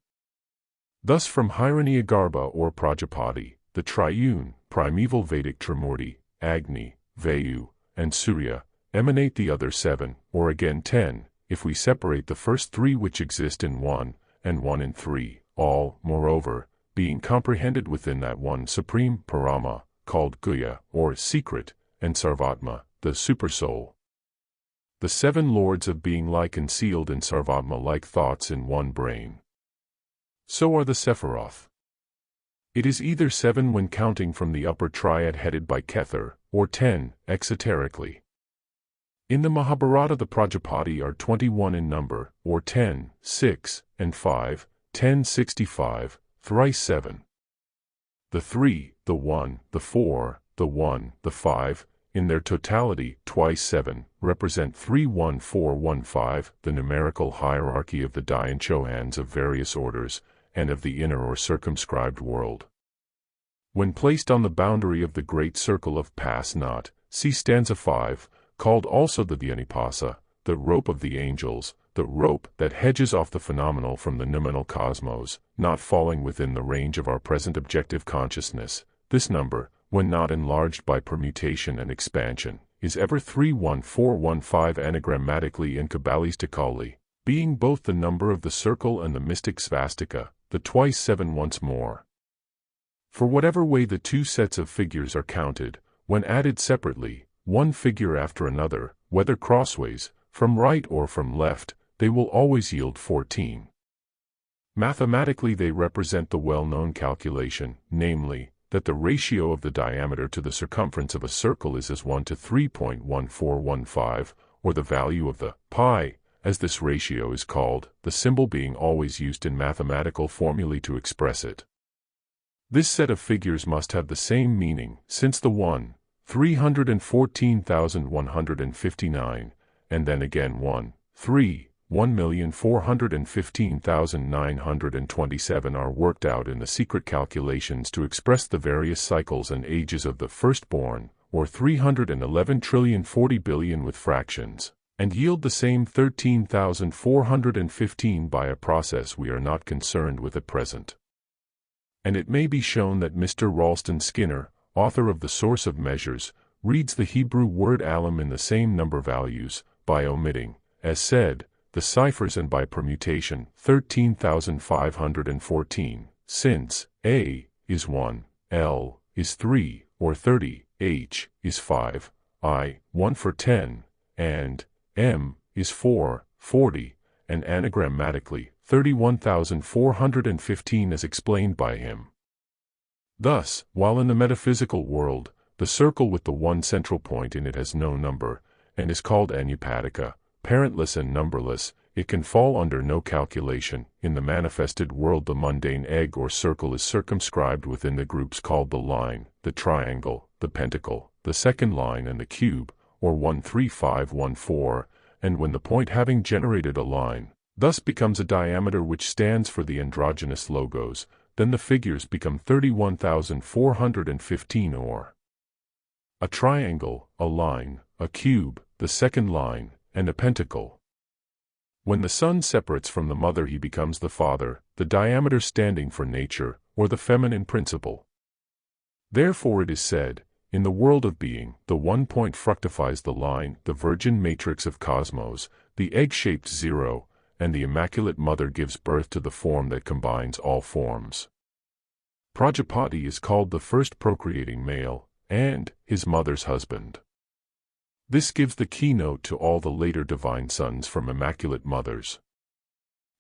Thus from Hiranyagarbha or Prajapati, the triune, primeval Vedic Trimurti, Agni, Vayu, and Surya, emanate the other 7, or again 10, if we separate the first 3 which exist in 1, and 1 in 3, all, moreover, being comprehended within that one supreme parama, called Guya, or secret, and Sarvatma, the supersoul. The 7 lords of being lie concealed in Sarvatma like thoughts in one brain. So are the Sephiroth. It is either 7 when counting from the upper triad headed by Kether, or 10, exoterically. In the Mahabharata the Prajapati are 21 in number, or 10, 6, and 5, 10, 65, thrice 7. The 3, the 1, the 4, the 1, the 5, in their totality, twice 7, represent 31415, the numerical hierarchy of the Dayan Chohans of various orders, and of the inner or circumscribed world. When placed on the boundary of the great circle of Pass-Not, see stanza 5, called also the Dhyanipasa, the rope of the angels, the rope that hedges off the phenomenal from the noumenal cosmos, not falling within the range of our present objective consciousness, this number, when not enlarged by permutation and expansion, is ever 31415 anagrammatically and kabbalistically, being both the number of the circle and the mystic svastika, the twice 7 once more. For whatever way the 2 sets of figures are counted, when added separately, one figure after another, whether crossways, from right or from left, they will always yield 14. Mathematically they represent the well-known calculation, namely, that the ratio of the diameter to the circumference of a circle is as 1 to 3.1415, or the value of the pi, as this ratio is called, the symbol being always used in mathematical formulae to express it. This set of figures must have the same meaning, since the 1, 314,159, and then again 1, 3, 1,415,927 are worked out in the secret calculations to express the various cycles and ages of the firstborn, or 311,040,000,000,000 with fractions, and yield the same 13,415 by a process we are not concerned with at present. And it may be shown that Mr. Ralston Skinner, author of The Source of Measures, reads the Hebrew word alam in the same number values, by omitting, as said, the ciphers and by permutation 13,514, since A is 1, L is 3, or 30, H is 5, I, 1 for 10, and M is 4, 40, and anagrammatically 31,415 as explained by him. Thus, while in the metaphysical world, the circle with the one central point in it has no number, and is called anupatika, parentless and numberless, it can fall under no calculation. In the manifested world the mundane egg or circle is circumscribed within the groups called the line, the triangle, the pentacle, the second line and the cube, or 13514, and when the point having generated a line, thus becomes a diameter which stands for the androgynous logos, then the figures become 31,415 or a triangle, a line, a cube, the second line, and a pentacle. When the son separates from the mother he becomes the father, the diameter standing for nature, or the feminine principle. Therefore it is said, in the world of being, the one point fructifies the line, the virgin matrix of cosmos, the egg-shaped zero, and the Immaculate Mother gives birth to the form that combines all forms. Prajapati is called the first procreating male, and his mother's husband. This gives the keynote to all the later divine sons from Immaculate Mothers.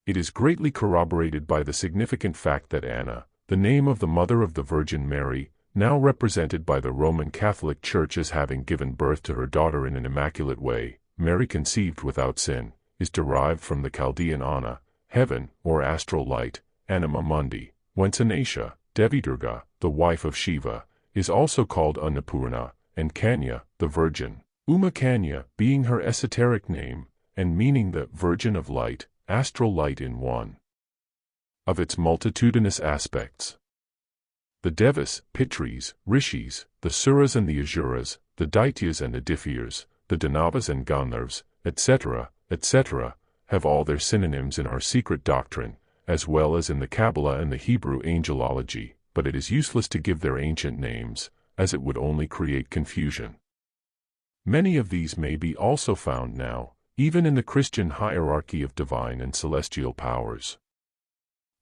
It is greatly corroborated by the significant fact that Anna, the name of the mother of the Virgin Mary, now represented by the Roman Catholic Church as having given birth to her daughter in an immaculate way, Mary conceived without sin, is derived from the Chaldean Anna, heaven, or astral light, Anima Mundi, whence Anasha, Devi Durga, the wife of Shiva, is also called Annapurna, and Kanya, the Virgin. Uma Kanya being her esoteric name, and meaning the Virgin of Light, astral light in one of its multitudinous aspects. The Devas, Pitris, Rishis, the Suras and the Asuras, the Daityas and the Diffyas, the Danavas and Gandharvas, etc., etc., have all their synonyms in our secret doctrine, as well as in the Kabbalah and the Hebrew angelology, but it is useless to give their ancient names, as it would only create confusion. Many of these may be also found now, even in the Christian hierarchy of divine and celestial powers.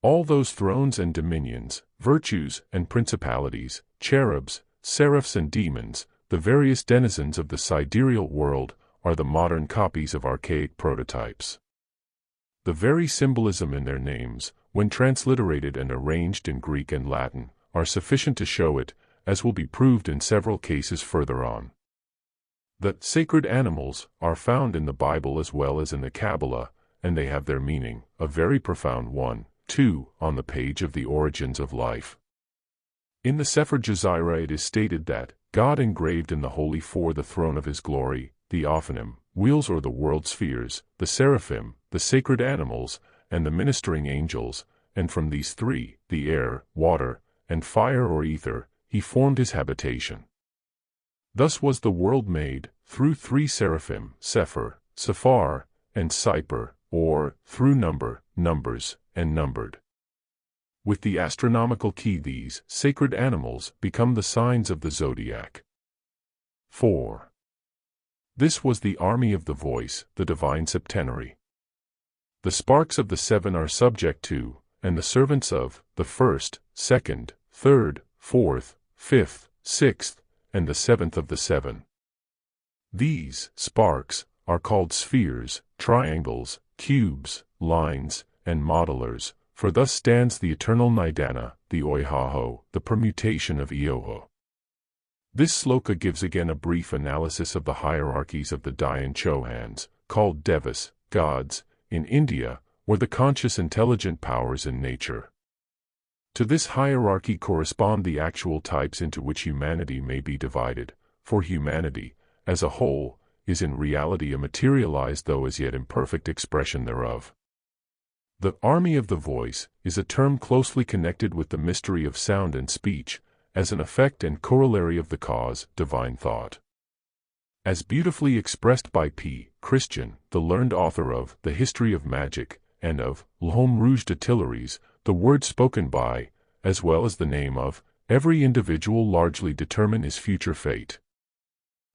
All those thrones and dominions, virtues and principalities, cherubs, seraphs and demons, the various denizens of the sidereal world, are the modern copies of archaic prototypes. The very symbolism in their names, when transliterated and arranged in Greek and Latin, are sufficient to show it, as will be proved in several cases further on. The sacred animals are found in the Bible as well as in the Kabbalah, and they have their meaning, a very profound one, too, on the page of the origins of life. In the Sefer Dzyan it is stated that God engraved in the holy four the throne of his glory, the Ophanim, wheels or the world spheres, the seraphim, the sacred animals, and the ministering angels, and from these three, the air, water, and fire or ether, he formed his habitation. Thus was the world made, through three seraphim, Sephir, Sephar, and Cyper, or, through number, numbers, and numbered. With the astronomical key these sacred animals become the signs of the zodiac. 4. This was the army of the voice, the divine septenary. The sparks of the seven are subject to, and the servants of, the first, second, third, fourth, fifth, sixth, and the seventh of the seven. These sparks are called spheres, triangles, cubes, lines, and modelers, for thus stands the eternal Nidana, the Oihaho, the permutation of Ioho. This sloka gives again a brief analysis of the hierarchies of the Dhyan Chohans, called Devas, gods, in India, or the conscious intelligent powers in nature. To this hierarchy correspond the actual types into which humanity may be divided, for humanity, as a whole, is in reality a materialized though as yet imperfect expression thereof. The army of the voice is a term closely connected with the mystery of sound and speech, as an effect and corollary of the cause, divine thought. As beautifully expressed by P. Christian, the learned author of The History of Magic, and of L'Homme Rouge de Tuileries, the words spoken by, as well as the name of, every individual largely determine his future fate.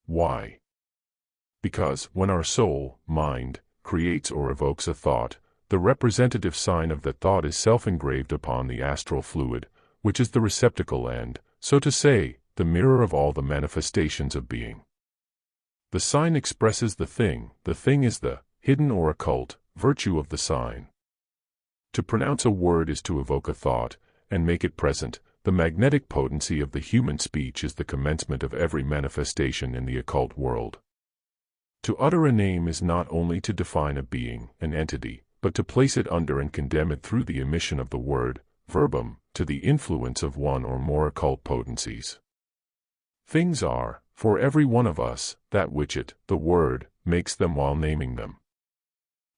Why? Because, when our soul, mind, creates or evokes a thought, the representative sign of that thought is self-engraved upon the astral fluid, which is the receptacle and, so to say, the mirror of all the manifestations of being. The sign expresses the thing is the hidden or occult virtue of the sign. To pronounce a word is to evoke a thought, and make it present. The magnetic potency of the human speech is the commencement of every manifestation in the occult world. To utter a name is not only to define a being, an entity, but to place it under and condemn it through the emission of the word, verbum, to the influence of one or more occult potencies. Things are, for every one of us, that which it, the word, makes them while naming them.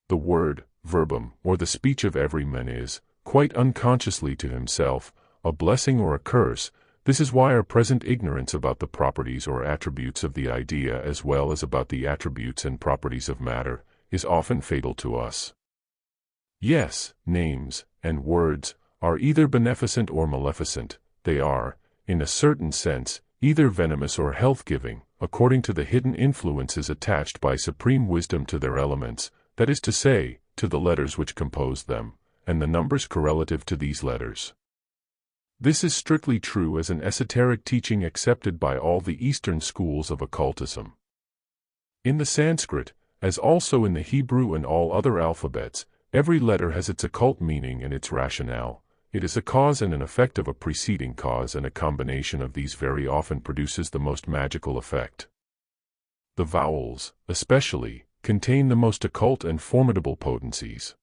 The word, verbum, or the speech of every man is, quite unconsciously to himself, a blessing or a curse. This is why our present ignorance about the properties or attributes of the idea as well as about the attributes and properties of matter, is often fatal to us. Yes, names, and words, are either beneficent or maleficent. They are, in a certain sense, either venomous or health-giving, according to the hidden influences attached by supreme wisdom to their elements, that is to say, to the letters which compose them, and the numbers correlative to these letters. This is strictly true as an esoteric teaching accepted by all the Eastern schools of occultism. In the Sanskrit, as also in the Hebrew and all other alphabets, every letter has its occult meaning and its rationale. It is a cause and an effect of a preceding cause, and a combination of these very often produces the most magical effect. The vowels, especially, contain the most occult and formidable potencies.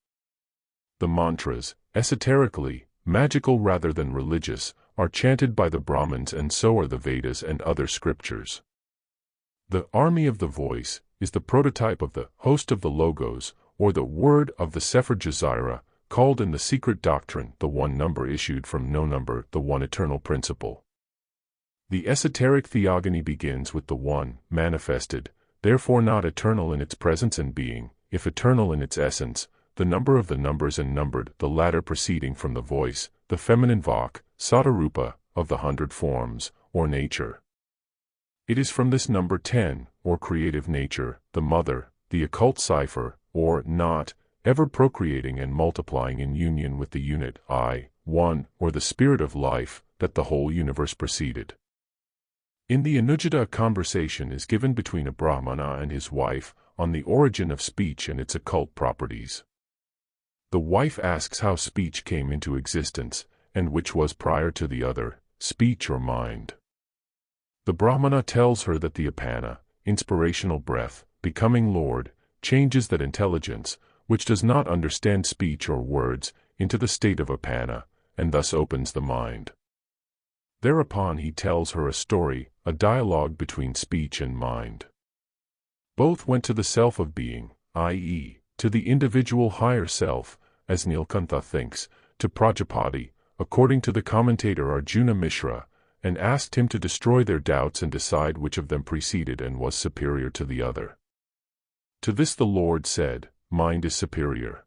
The mantras, esoterically, magical rather than religious, are chanted by the Brahmins, and so are the Vedas and other scriptures. The army of the voice is the prototype of the host of the Logos, or the word of the Sefer Dzyan, called in the Secret Doctrine the one number issued from no number, the one eternal principle. The esoteric theogony begins with the one, manifested, therefore not eternal in its presence and being, if eternal in its essence, the number of the numbers and numbered, the latter proceeding from the voice, the feminine vak, satarupa, of the 100 forms, or nature. It is from this number 10, or creative nature, the mother, the occult cipher, or not, ever procreating and multiplying in union with the unit I, one, or the spirit of life, that the whole universe proceeded. In the Anujata, a conversation is given between a Brahmana and his wife on the origin of speech and its occult properties. The wife asks how speech came into existence, and which was prior to the other, speech or mind. The Brahmana tells her that the apana, inspirational breath, becoming Lord, changes that intelligence, which does not understand speech or words, into the state of apana, and thus opens the mind. Thereupon he tells her a story, a dialogue between speech and mind. Both went to the self of being, i.e., to the individual higher self, as Nilkantha thinks, to Prajapati, according to the commentator Arjuna Mishra, and asked him to destroy their doubts and decide which of them preceded and was superior to the other. To this the Lord said, "Mind is superior."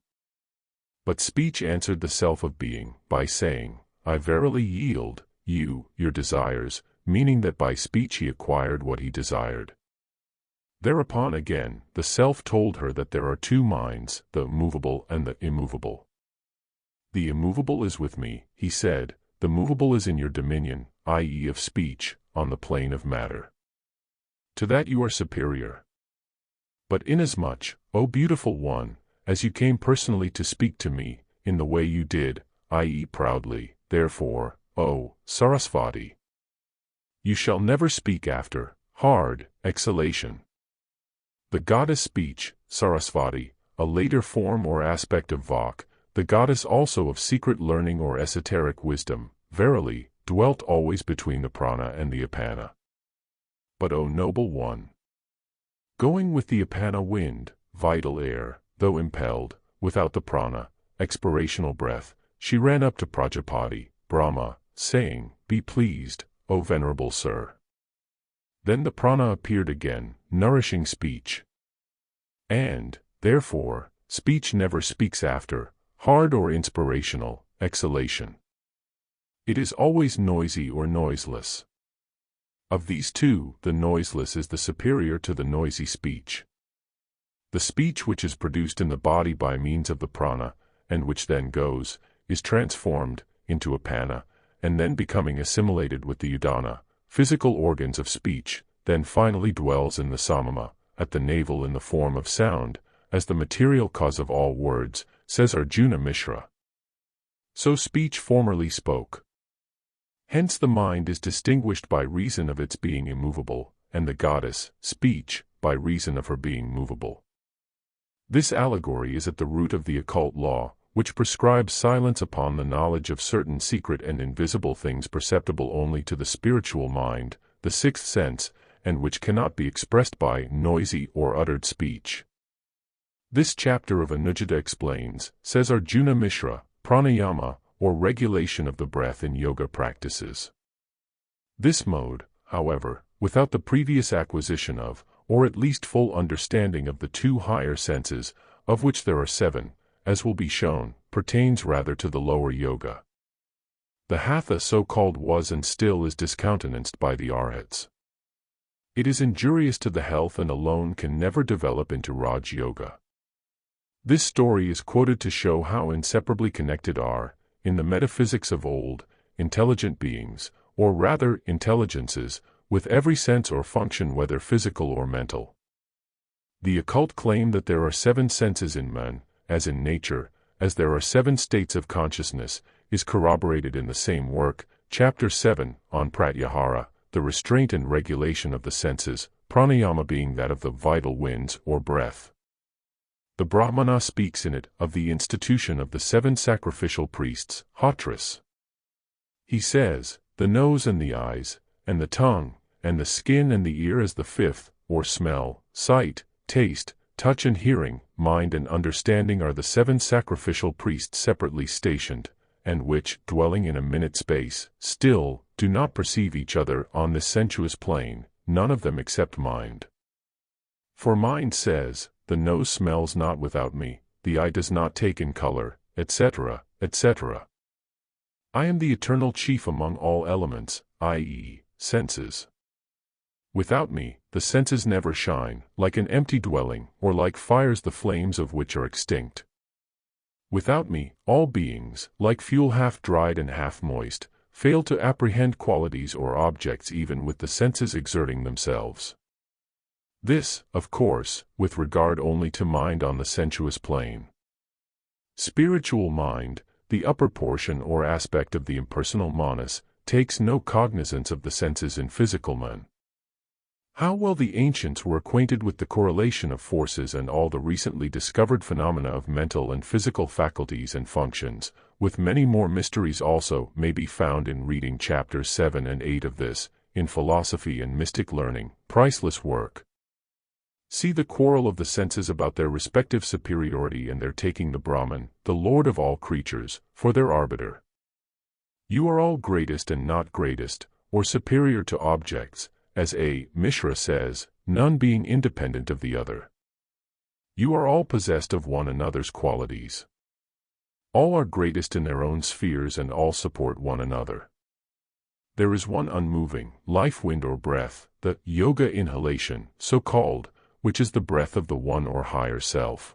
But speech answered the self of being, by saying, "I verily yield you your desires," meaning that by speech he acquired what he desired. Thereupon again, the self told her that there are two minds, the movable and the immovable. "The immovable is with me," he said, "the movable is in your dominion, i.e. of speech, on the plane of matter. To that you are superior. But inasmuch, O beautiful one, as you came personally to speak to me, in the way you did, i.e. proudly, therefore, O Sarasvati, you shall never speak after hard exhalation." The goddess speech, Sarasvati, a later form or aspect of Vak, the goddess also of secret learning or esoteric wisdom, verily, dwelt always between the prana and the apana. But O noble one, going with the apana wind, vital air, though impelled, without the prana, expirational breath, she ran up to Prajapati, Brahma, saying, "Be pleased, O venerable sir." Then the prana appeared again, nourishing speech. And, therefore, speech never speaks after hard or inspirational exhalation. It is always noisy or noiseless. Of these two, the noiseless is the superior to the noisy speech. The speech which is produced in the body by means of the prana, and which then goes, is transformed into apana, and then becoming assimilated with the udana, physical organs of speech, then finally dwells in the samama, at the navel in the form of sound, as the material cause of all words, says Arjuna Mishra. So speech formerly spoke. Hence the mind is distinguished by reason of its being immovable, and the goddess, speech, by reason of her being movable. This allegory is at the root of the occult law, which prescribes silence upon the knowledge of certain secret and invisible things perceptible only to the spiritual mind, the sixth sense, and which cannot be expressed by noisy or uttered speech. This chapter of Anujata explains, says Arjuna Mishra, pranayama, or regulation of the breath in yoga practices. This mode, however, without the previous acquisition of, or at least full understanding of the two higher senses, of which there are 7, as will be shown, pertains rather to the lower yoga. The hatha so-called was and still is discountenanced by the arhats. It is injurious to the health and alone can never develop into Raj Yoga. This story is quoted to show how inseparably connected are, in the metaphysics of old, intelligent beings, or rather intelligences, with every sense or function whether physical or mental. The occult claim that there are 7 senses in man, as in nature, as there are 7 states of consciousness, is corroborated in the same work, Chapter 7, on Pratyahara, the restraint and regulation of the senses, pranayama being that of the vital winds or breath. The Brahmana speaks in it of the institution of the 7 sacrificial priests, Hatras. He says, the nose and the eyes, and the tongue, and the skin and the ear as the 5th, or smell, sight, taste, touch and hearing, mind and understanding are the 7 sacrificial priests separately stationed, and which, dwelling in a minute space, still, do not perceive each other on this sensuous plane, none of them except mind. For mind says, the nose smells not without me, the eye does not take in color, etc., etc. I am the eternal chief among all elements, i.e., senses. Without me, the senses never shine, like an empty dwelling, or like fires the flames of which are extinct. Without me, all beings, like fuel half dried and half moist, fail to apprehend qualities or objects even with the senses exerting themselves. This, of course, with regard only to mind on the sensuous plane. Spiritual mind, the upper portion or aspect of the impersonal manas, takes no cognizance of the senses in physical man. How well the ancients were acquainted with the correlation of forces and all the recently discovered phenomena of mental and physical faculties and functions, with many more mysteries also, may be found in reading chapters 7 and 8 of this, in Philosophy and Mystic Learning, priceless work. See the quarrel of the senses about their respective superiority and their taking the Brahman, the Lord of all creatures, for their arbiter. You are all greatest and not greatest, or superior to objects, as A. Mishra says, none being independent of the other. You are all possessed of one another's qualities. All are greatest in their own spheres and all support one another. There is one unmoving, life wind or breath, the yoga inhalation, so called, which is the breath of the one or higher self.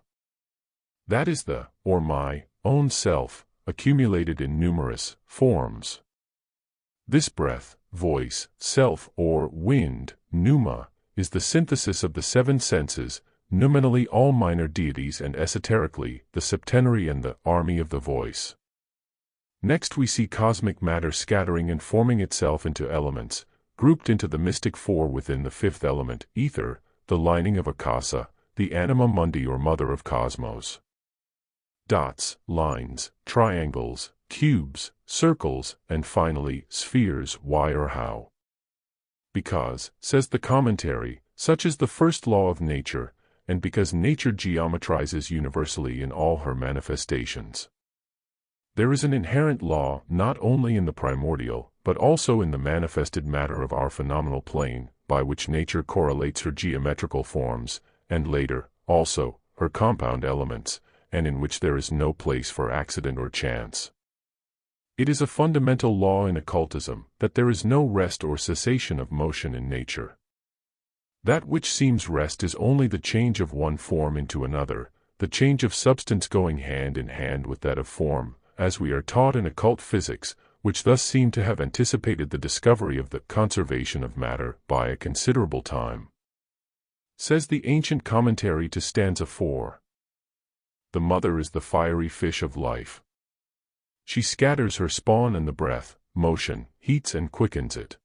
That is the, or my, own self, accumulated in numerous forms. This breath, voice, self, or wind, pneuma, is the synthesis of the seven senses, nominally all minor deities and esoterically, the septenary and the army of the voice. Next we see cosmic matter scattering and forming itself into elements, grouped into the mystic four within the fifth element, ether, the lining of akasa, the anima mundi or mother of cosmos. Dots, lines, triangles, cubes, circles, and finally, spheres, why or how. Because, says the commentary, such is the first law of nature, and because nature geometrizes universally in all her manifestations. There is an inherent law not only in the primordial, but also in the manifested matter of our phenomenal plane, by which nature correlates her geometrical forms, and later, also, her compound elements, and in which there is no place for accident or chance. It is a fundamental law in occultism that there is no rest or cessation of motion in nature. That which seems rest is only the change of one form into another, the change of substance going hand in hand with that of form, as we are taught in occult physics, which thus seem to have anticipated the discovery of the conservation of matter by a considerable time. Says the ancient commentary to stanza 4. The mother is the fiery fish of life. She scatters her spawn and the breath, motion, heats and quickens it.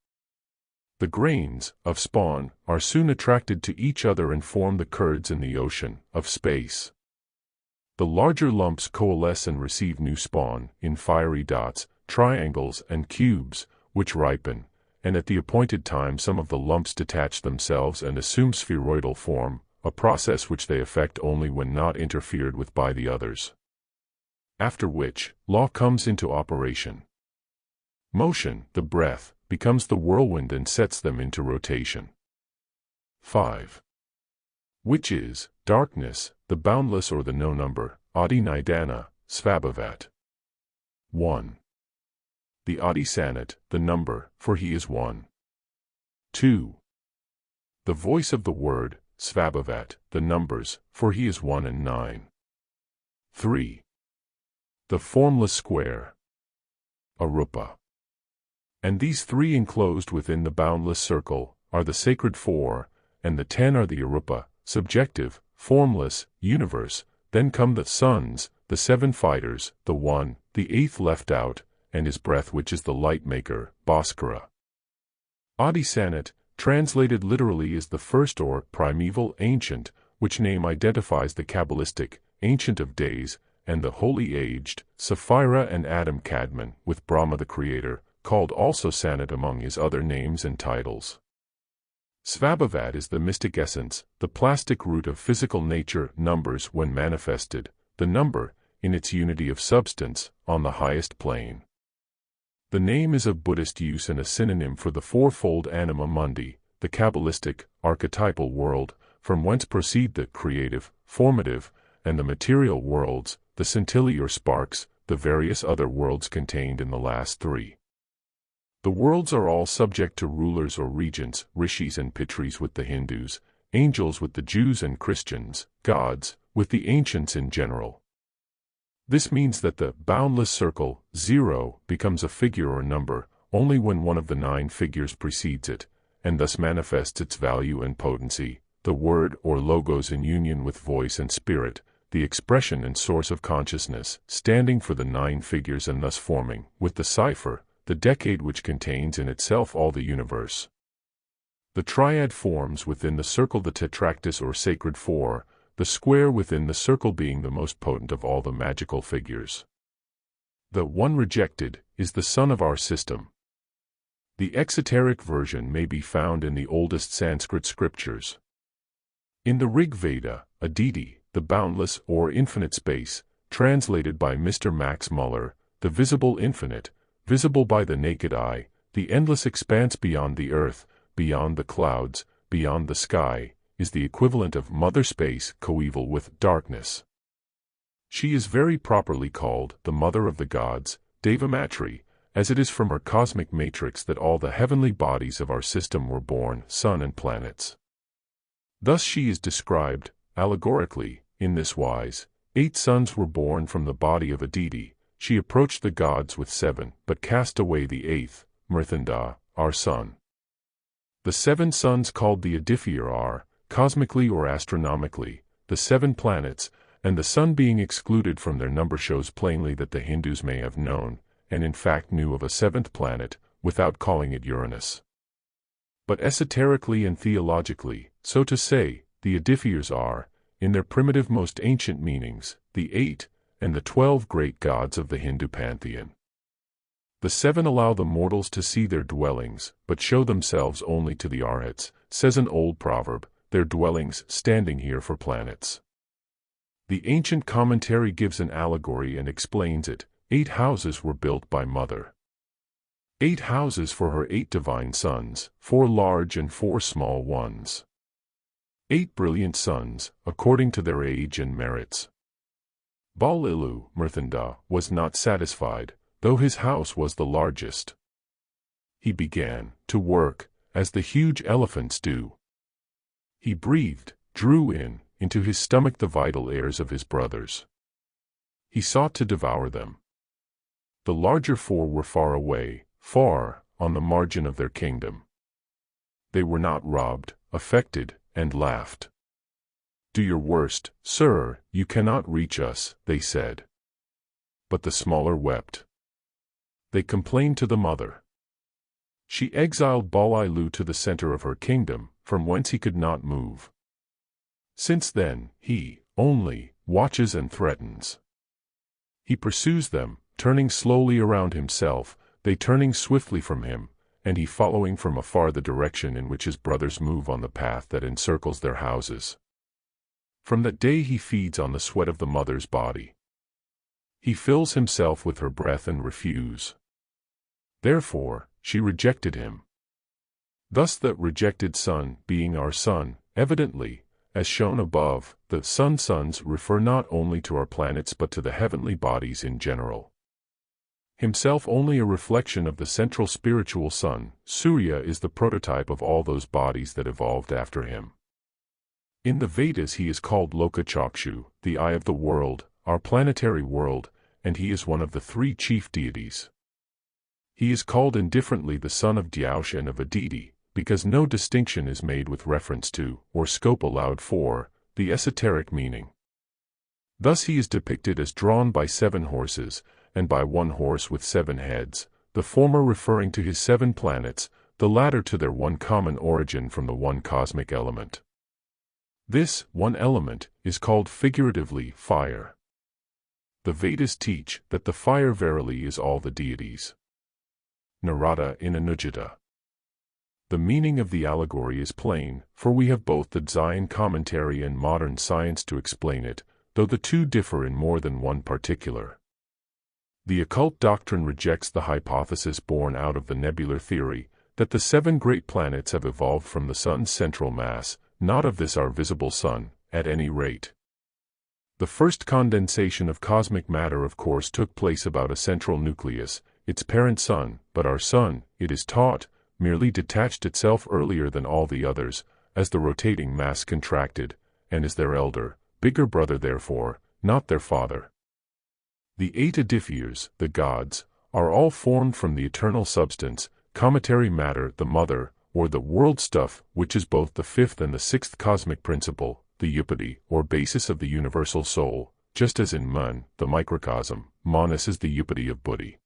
The grains of spawn are soon attracted to each other and form the curds in the ocean of space. The larger lumps coalesce and receive new spawn in fiery dots, triangles and cubes, which ripen, and at the appointed time some of the lumps detach themselves and assume spheroidal form, a process which they effect only when not interfered with by the others. After which, law comes into operation. Motion, the breath, becomes the whirlwind and sets them into rotation. 5. Which is, darkness, the boundless or the no number, Adi Nidana, Svabhavat. 1. The Adi Sanat, the number, for he is one. 2. The voice of the word, Svabhavat, the numbers, for he is 1 and 9. 3. The formless square, Arupa. And these three enclosed within the boundless circle, are the sacred four, and the 10 are the Arupa, subjective, formless, universe, then come the suns, the 7 fighters, the 1, the 8th left out, and his breath which is the light maker, Bhaskara. Adi Sanat, translated literally is the first or primeval ancient, which name identifies the Kabbalistic, Ancient of Days, and the Holy Aged, Sapphira and Adam Kadmon, with Brahma the Creator, called also Sanat among his other names and titles. Svabhavat is the mystic essence, the plastic root of physical nature, numbers when manifested, the number, in its unity of substance, on the highest plane. The name is of Buddhist use and a synonym for the fourfold anima mundi, the Kabbalistic, archetypal world, from whence proceed the creative, formative, and the material worlds, the scintillae or sparks, the various other worlds contained in the last 3. The worlds are all subject to rulers or regents, rishis and pitris with the Hindus, angels with the Jews and Christians, gods with the ancients in general. This means that the boundless circle, zero, becomes a figure or number only when one of the 9 figures precedes it, and thus manifests its value and potency, the word or logos in union with voice and spirit, the expression and source of consciousness, standing for the 9 figures and thus forming, with the cipher, the decade which contains in itself all the universe. The triad forms within the circle the tetractys or sacred 4, the square within the circle being the most potent of all the magical figures. The one rejected is the sun of our system. The exoteric version may be found in the oldest Sanskrit scriptures. In the Rig Veda, Aditi, the boundless or infinite space, translated by Mr. Max Muller, the visible infinite, visible by the naked eye, the endless expanse beyond the earth, beyond the clouds, beyond the sky, is the equivalent of mother space coeval with darkness. She is very properly called the mother of the gods, Devamatri, as it is from her cosmic matrix that all the heavenly bodies of our system were born, sun and planets. Thus she is described, allegorically, in this wise: 8 sons were born from the body of Aditi. She approached the gods with 7, but cast away the 8th, Mrthanda, our son. The 7 sons called the Adithier are, cosmically or astronomically, the 7 planets, and the sun being excluded from their number shows plainly that the Hindus may have known, and in fact knew of a 7th planet, without calling it Uranus. But esoterically and theologically, so to say, the Adithiers are, in their primitive most ancient meanings, the 8, and the 12 great gods of the Hindu pantheon. The 7 allow the mortals to see their dwellings, but show themselves only to the arhats, says an old proverb, their dwellings standing here for planets. The ancient commentary gives an allegory and explains it: 8 houses were built by Mother. 8 houses for her 8 divine sons, 4 large and 4 small ones. 8 brilliant sons, according to their age and merits. Balilu, Mrthanda, was not satisfied, though his house was the largest. He began to work, as the huge elephants do. He breathed, drew in, into his stomach the vital airs of his brothers. He sought to devour them. The larger 4 were far away, far, on the margin of their kingdom. They were not robbed, affected, and laughed. "Do your worst, sir, you cannot reach us," they said. But the smaller wept. They complained to the mother. She exiled Balilu to the center of her kingdom, from whence he could not move. Since then, he, only, watches and threatens. He pursues them, turning slowly around himself, they turning swiftly from him, and he following from afar the direction in which his brothers move on the path that encircles their houses. From that day he feeds on the sweat of the mother's body. He fills himself with her breath and refuse. Therefore, she rejected him. Thus the rejected son being our son, evidently, as shown above, the sons refer not only to our planets but to the heavenly bodies in general. Himself only a reflection of the central spiritual sun, Surya is the prototype of all those bodies that evolved after him. In the Vedas he is called Lokachakshu, the eye of the world, our planetary world, and he is one of the 3 chief deities. He is called indifferently the son of Dyaush and of Aditi, because no distinction is made with reference to, or scope allowed for, the esoteric meaning. Thus he is depicted as drawn by 7 horses, and by 1 horse with 7 heads, the former referring to his 7 planets, the latter to their one common origin from the one cosmic element. This one element is called figuratively fire. The Vedas teach that the fire verily is all the deities. Narada in Anujata. The meaning of the allegory is plain, for we have both the Dzyan commentary and modern science to explain it, though the two differ in more than one particular. The occult doctrine rejects the hypothesis born out of the nebular theory, that the 7 great planets have evolved from the sun's central mass, not of this our visible sun, at any rate. The first condensation of cosmic matter of course took place about a central nucleus, its parent sun, but our sun, it is taught, merely detached itself earlier than all the others, as the rotating mass contracted, and is their elder, bigger brother therefore, not their father. The 8 Edifiers, the gods, are all formed from the eternal substance, cometary matter, the mother, or the world stuff, which is both the 5th and the 6th cosmic principle, the yupati, or basis of the universal soul, just as in Mun, the microcosm, Manas is the yupati of Buddhi.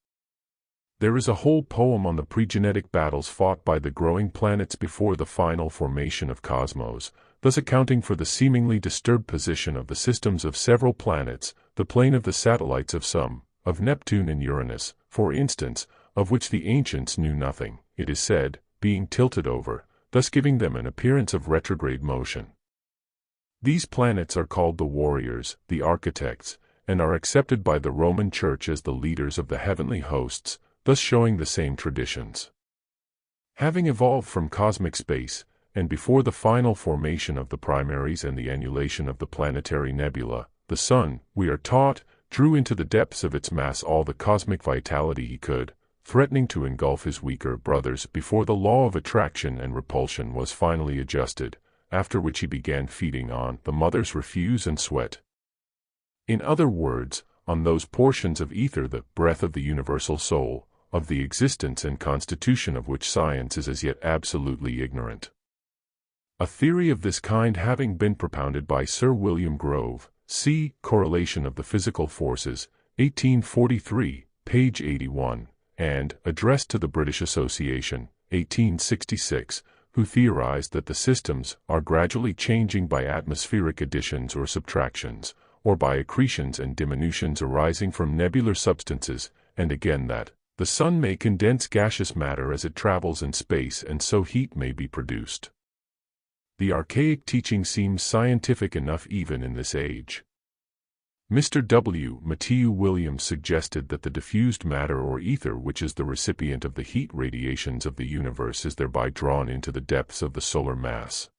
There is a whole poem on the pre-genetic battles fought by the growing planets before the final formation of cosmos, thus accounting for the seemingly disturbed position of the systems of several planets, the plane of the satellites of some, of Neptune and Uranus, for instance, of which the ancients knew nothing, it is said, being tilted over, thus giving them an appearance of retrograde motion. These planets are called the warriors, the architects, and are accepted by the Roman Church as the leaders of the heavenly hosts, thus showing the same traditions. Having evolved from cosmic space, and before the final formation of the primaries and the annihilation of the planetary nebula, the Sun, we are taught, drew into the depths of its mass all the cosmic vitality he could, threatening to engulf his weaker brothers before the law of attraction and repulsion was finally adjusted, after which he began feeding on the mother's refuse and sweat. In other words, on those portions of ether, the breath of the universal soul, of the existence and constitution of which science is as yet absolutely ignorant. A theory of this kind having been propounded by Sir William Grove, see Correlation of the Physical Forces, 1843, page 81, and addressed to the British Association, 1866, who theorized that the systems are gradually changing by atmospheric additions or subtractions, or by accretions and diminutions arising from nebular substances, and again that the Sun may condense gaseous matter as it travels in space and so heat may be produced. The archaic teaching seems scientific enough even in this age. Mr. W. Matthew Williams suggested that the diffused matter or ether, which is the recipient of the heat radiations of the universe, is thereby drawn into the depths of the solar mass.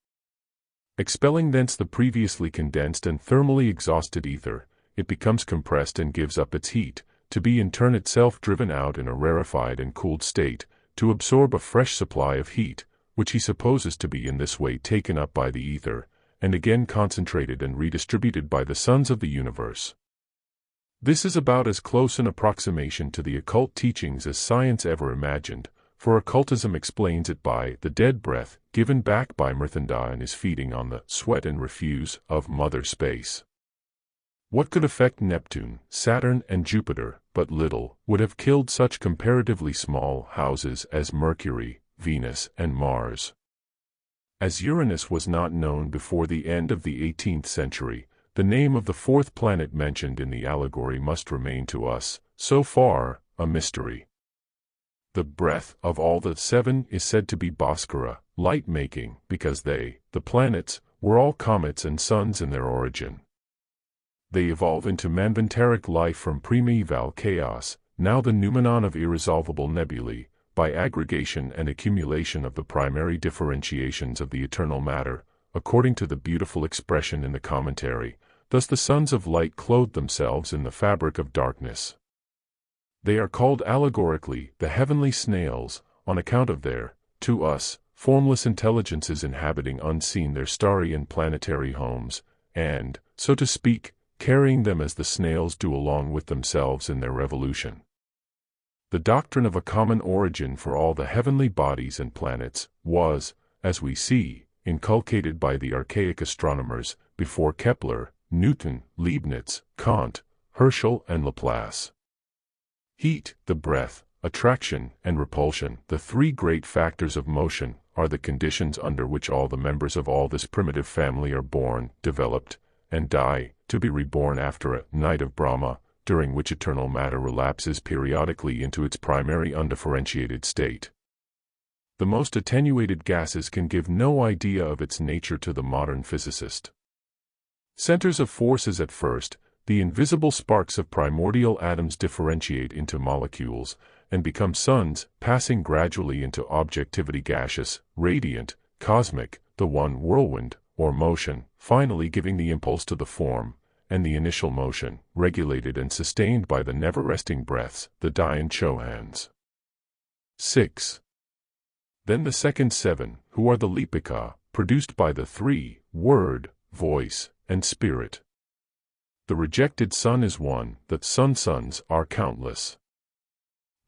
Expelling thence the previously condensed and thermally exhausted ether, it becomes compressed and gives up its heat, to be in turn itself driven out in a rarefied and cooled state, to absorb a fresh supply of heat, which he supposes to be in this way taken up by the ether, and again concentrated and redistributed by the sons of the universe. This is about as close an approximation to the occult teachings as science ever imagined, for occultism explains it by the dead breath given back by Mrthyanda and is feeding on the sweat and refuse of mother space. What could affect Neptune, Saturn, and Jupiter, but little, would have killed such comparatively small houses as Mercury, Venus, and Mars. As Uranus was not known before the end of the 18th century, the name of the 4th planet mentioned in the allegory must remain to us, so far, a mystery. The breath of all the 7 is said to be Bhaskara, light-making, because they, the planets, were all comets and suns in their origin. They evolve into manvantaric life from primeval chaos, now the noumenon of irresolvable nebulae, by aggregation and accumulation of the primary differentiations of the eternal matter, according to the beautiful expression in the commentary, thus the sons of light clothe themselves in the fabric of darkness. They are called allegorically the heavenly snails, on account of their, to us, formless intelligences inhabiting unseen their starry and planetary homes, and, so to speak, carrying them as the snails do along with themselves in their revolution. The doctrine of a common origin for all the heavenly bodies and planets was, as we see, inculcated by the archaic astronomers before Kepler, Newton, Leibniz, Kant, Herschel, and Laplace. Heat, the breath, attraction, and repulsion, the 3 great factors of motion, are the conditions under which all the members of all this primitive family are born, developed, and die, to be reborn after a night of Brahma, during which eternal matter relapses periodically into its primary undifferentiated state. The most attenuated gases can give no idea of its nature to the modern physicist. Centers of forces at first, the invisible sparks of primordial atoms differentiate into molecules, and become suns, passing gradually into objectivity gaseous, radiant, cosmic, the one whirlwind, or motion, finally giving the impulse to the form, and the initial motion, regulated and sustained by the never-resting breaths, the Dhyan Chohans. 6. Then the second 7, who are the Lipika, produced by the 3, word, voice, and spirit. The rejected sun is one, the sons are countless.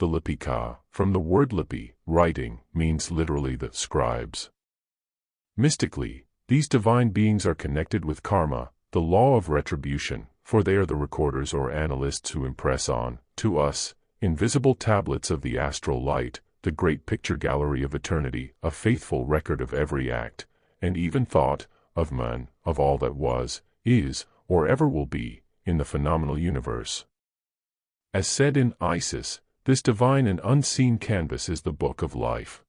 The Lipika, from the word lipi, writing, means literally the scribes. Mystically, these divine beings are connected with karma, the law of retribution, for they are the recorders or analysts who impress on, to us, invisible tablets of the astral light, the great picture gallery of eternity, a faithful record of every act, and even thought, of man, of all that was, is, or ever will be, in the phenomenal universe. As said in Isis, this divine and unseen canvas is the book of life.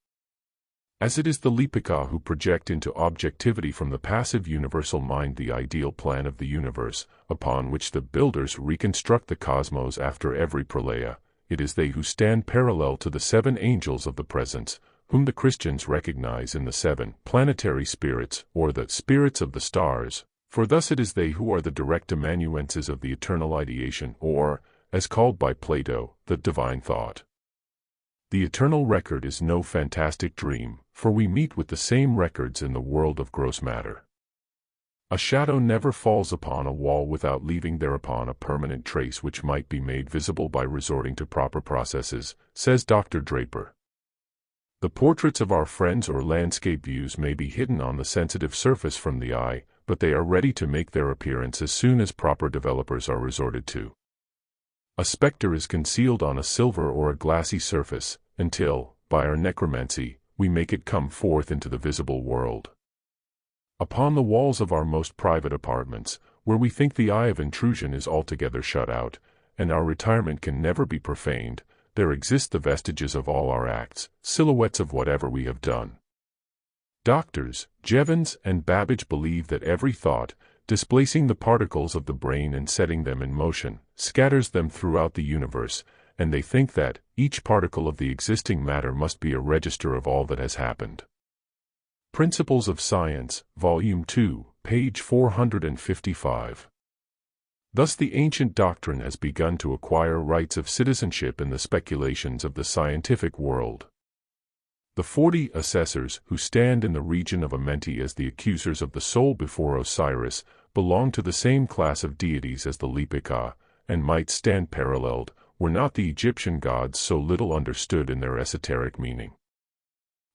As it is the Lipika who project into objectivity from the passive universal mind the ideal plan of the universe, upon which the builders reconstruct the cosmos after every pralaya, it is they who stand parallel to the 7 angels of the presence, whom the Christians recognize in the 7 planetary spirits, or the spirits of the stars, for thus it is they who are the direct amanuenses of the eternal ideation, or, as called by Plato, the divine thought. The eternal record is no fantastic dream, for we meet with the same records in the world of gross matter. A shadow never falls upon a wall without leaving thereupon a permanent trace which might be made visible by resorting to proper processes, says Dr. Draper. The portraits of our friends or landscape views may be hidden on the sensitive surface from the eye, but they are ready to make their appearance as soon as proper developers are resorted to. A specter is concealed on a silver or a glassy surface, until, by our necromancy, we make it come forth into the visible world. Upon the walls of our most private apartments, where we think the eye of intrusion is altogether shut out, and our retirement can never be profaned, there exist the vestiges of all our acts, silhouettes of whatever we have done. Doctors Jevons and Babbage believe that every thought, displacing the particles of the brain and setting them in motion, scatters them throughout the universe, and they think that each particle of the existing matter must be a register of all that has happened. Principles of Science, Volume 2, page 455. Thus the ancient doctrine has begun to acquire rights of citizenship in the speculations of the scientific world. The 40 assessors who stand in the region of Amenti as the accusers of the soul before Osiris belong to the same class of deities as the Lipika, and might stand paralleled, were not the Egyptian gods so little understood in their esoteric meaning.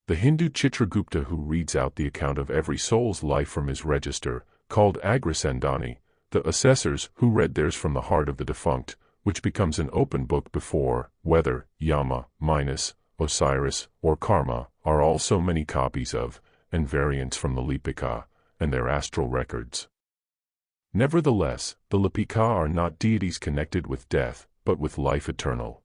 The Hindu Chitragupta who reads out the account of every soul's life from his register, called Agrisandani, the assessors who read theirs from the heart of the defunct, which becomes an open book before, whether, Yama, minus, Osiris, or Karma, are all so many copies of, and variants from the Lipika, and their astral records. Nevertheless, the Lipika are not deities connected with death, but with life eternal.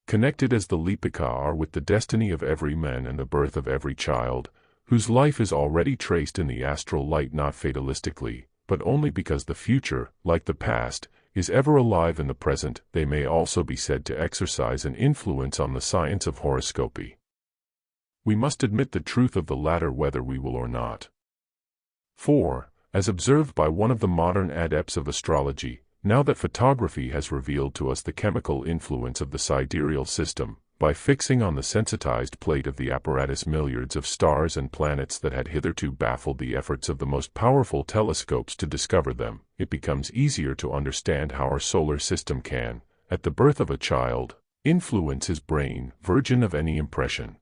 Connected as the Lipika are with the destiny of every man and the birth of every child, whose life is already traced in the astral light not fatalistically, but only because the future, like the past, is ever alive in the present, they may also be said to exercise an influence on the science of horoscopy. We must admit the truth of the latter whether we will or not. For, as observed by one of the modern adepts of astrology, now that photography has revealed to us the chemical influence of the sidereal system, by fixing on the sensitized plate of the apparatus milliards of stars and planets that had hitherto baffled the efforts of the most powerful telescopes to discover them, it becomes easier to understand how our solar system can, at the birth of a child, influence his brain, virgin of any impression,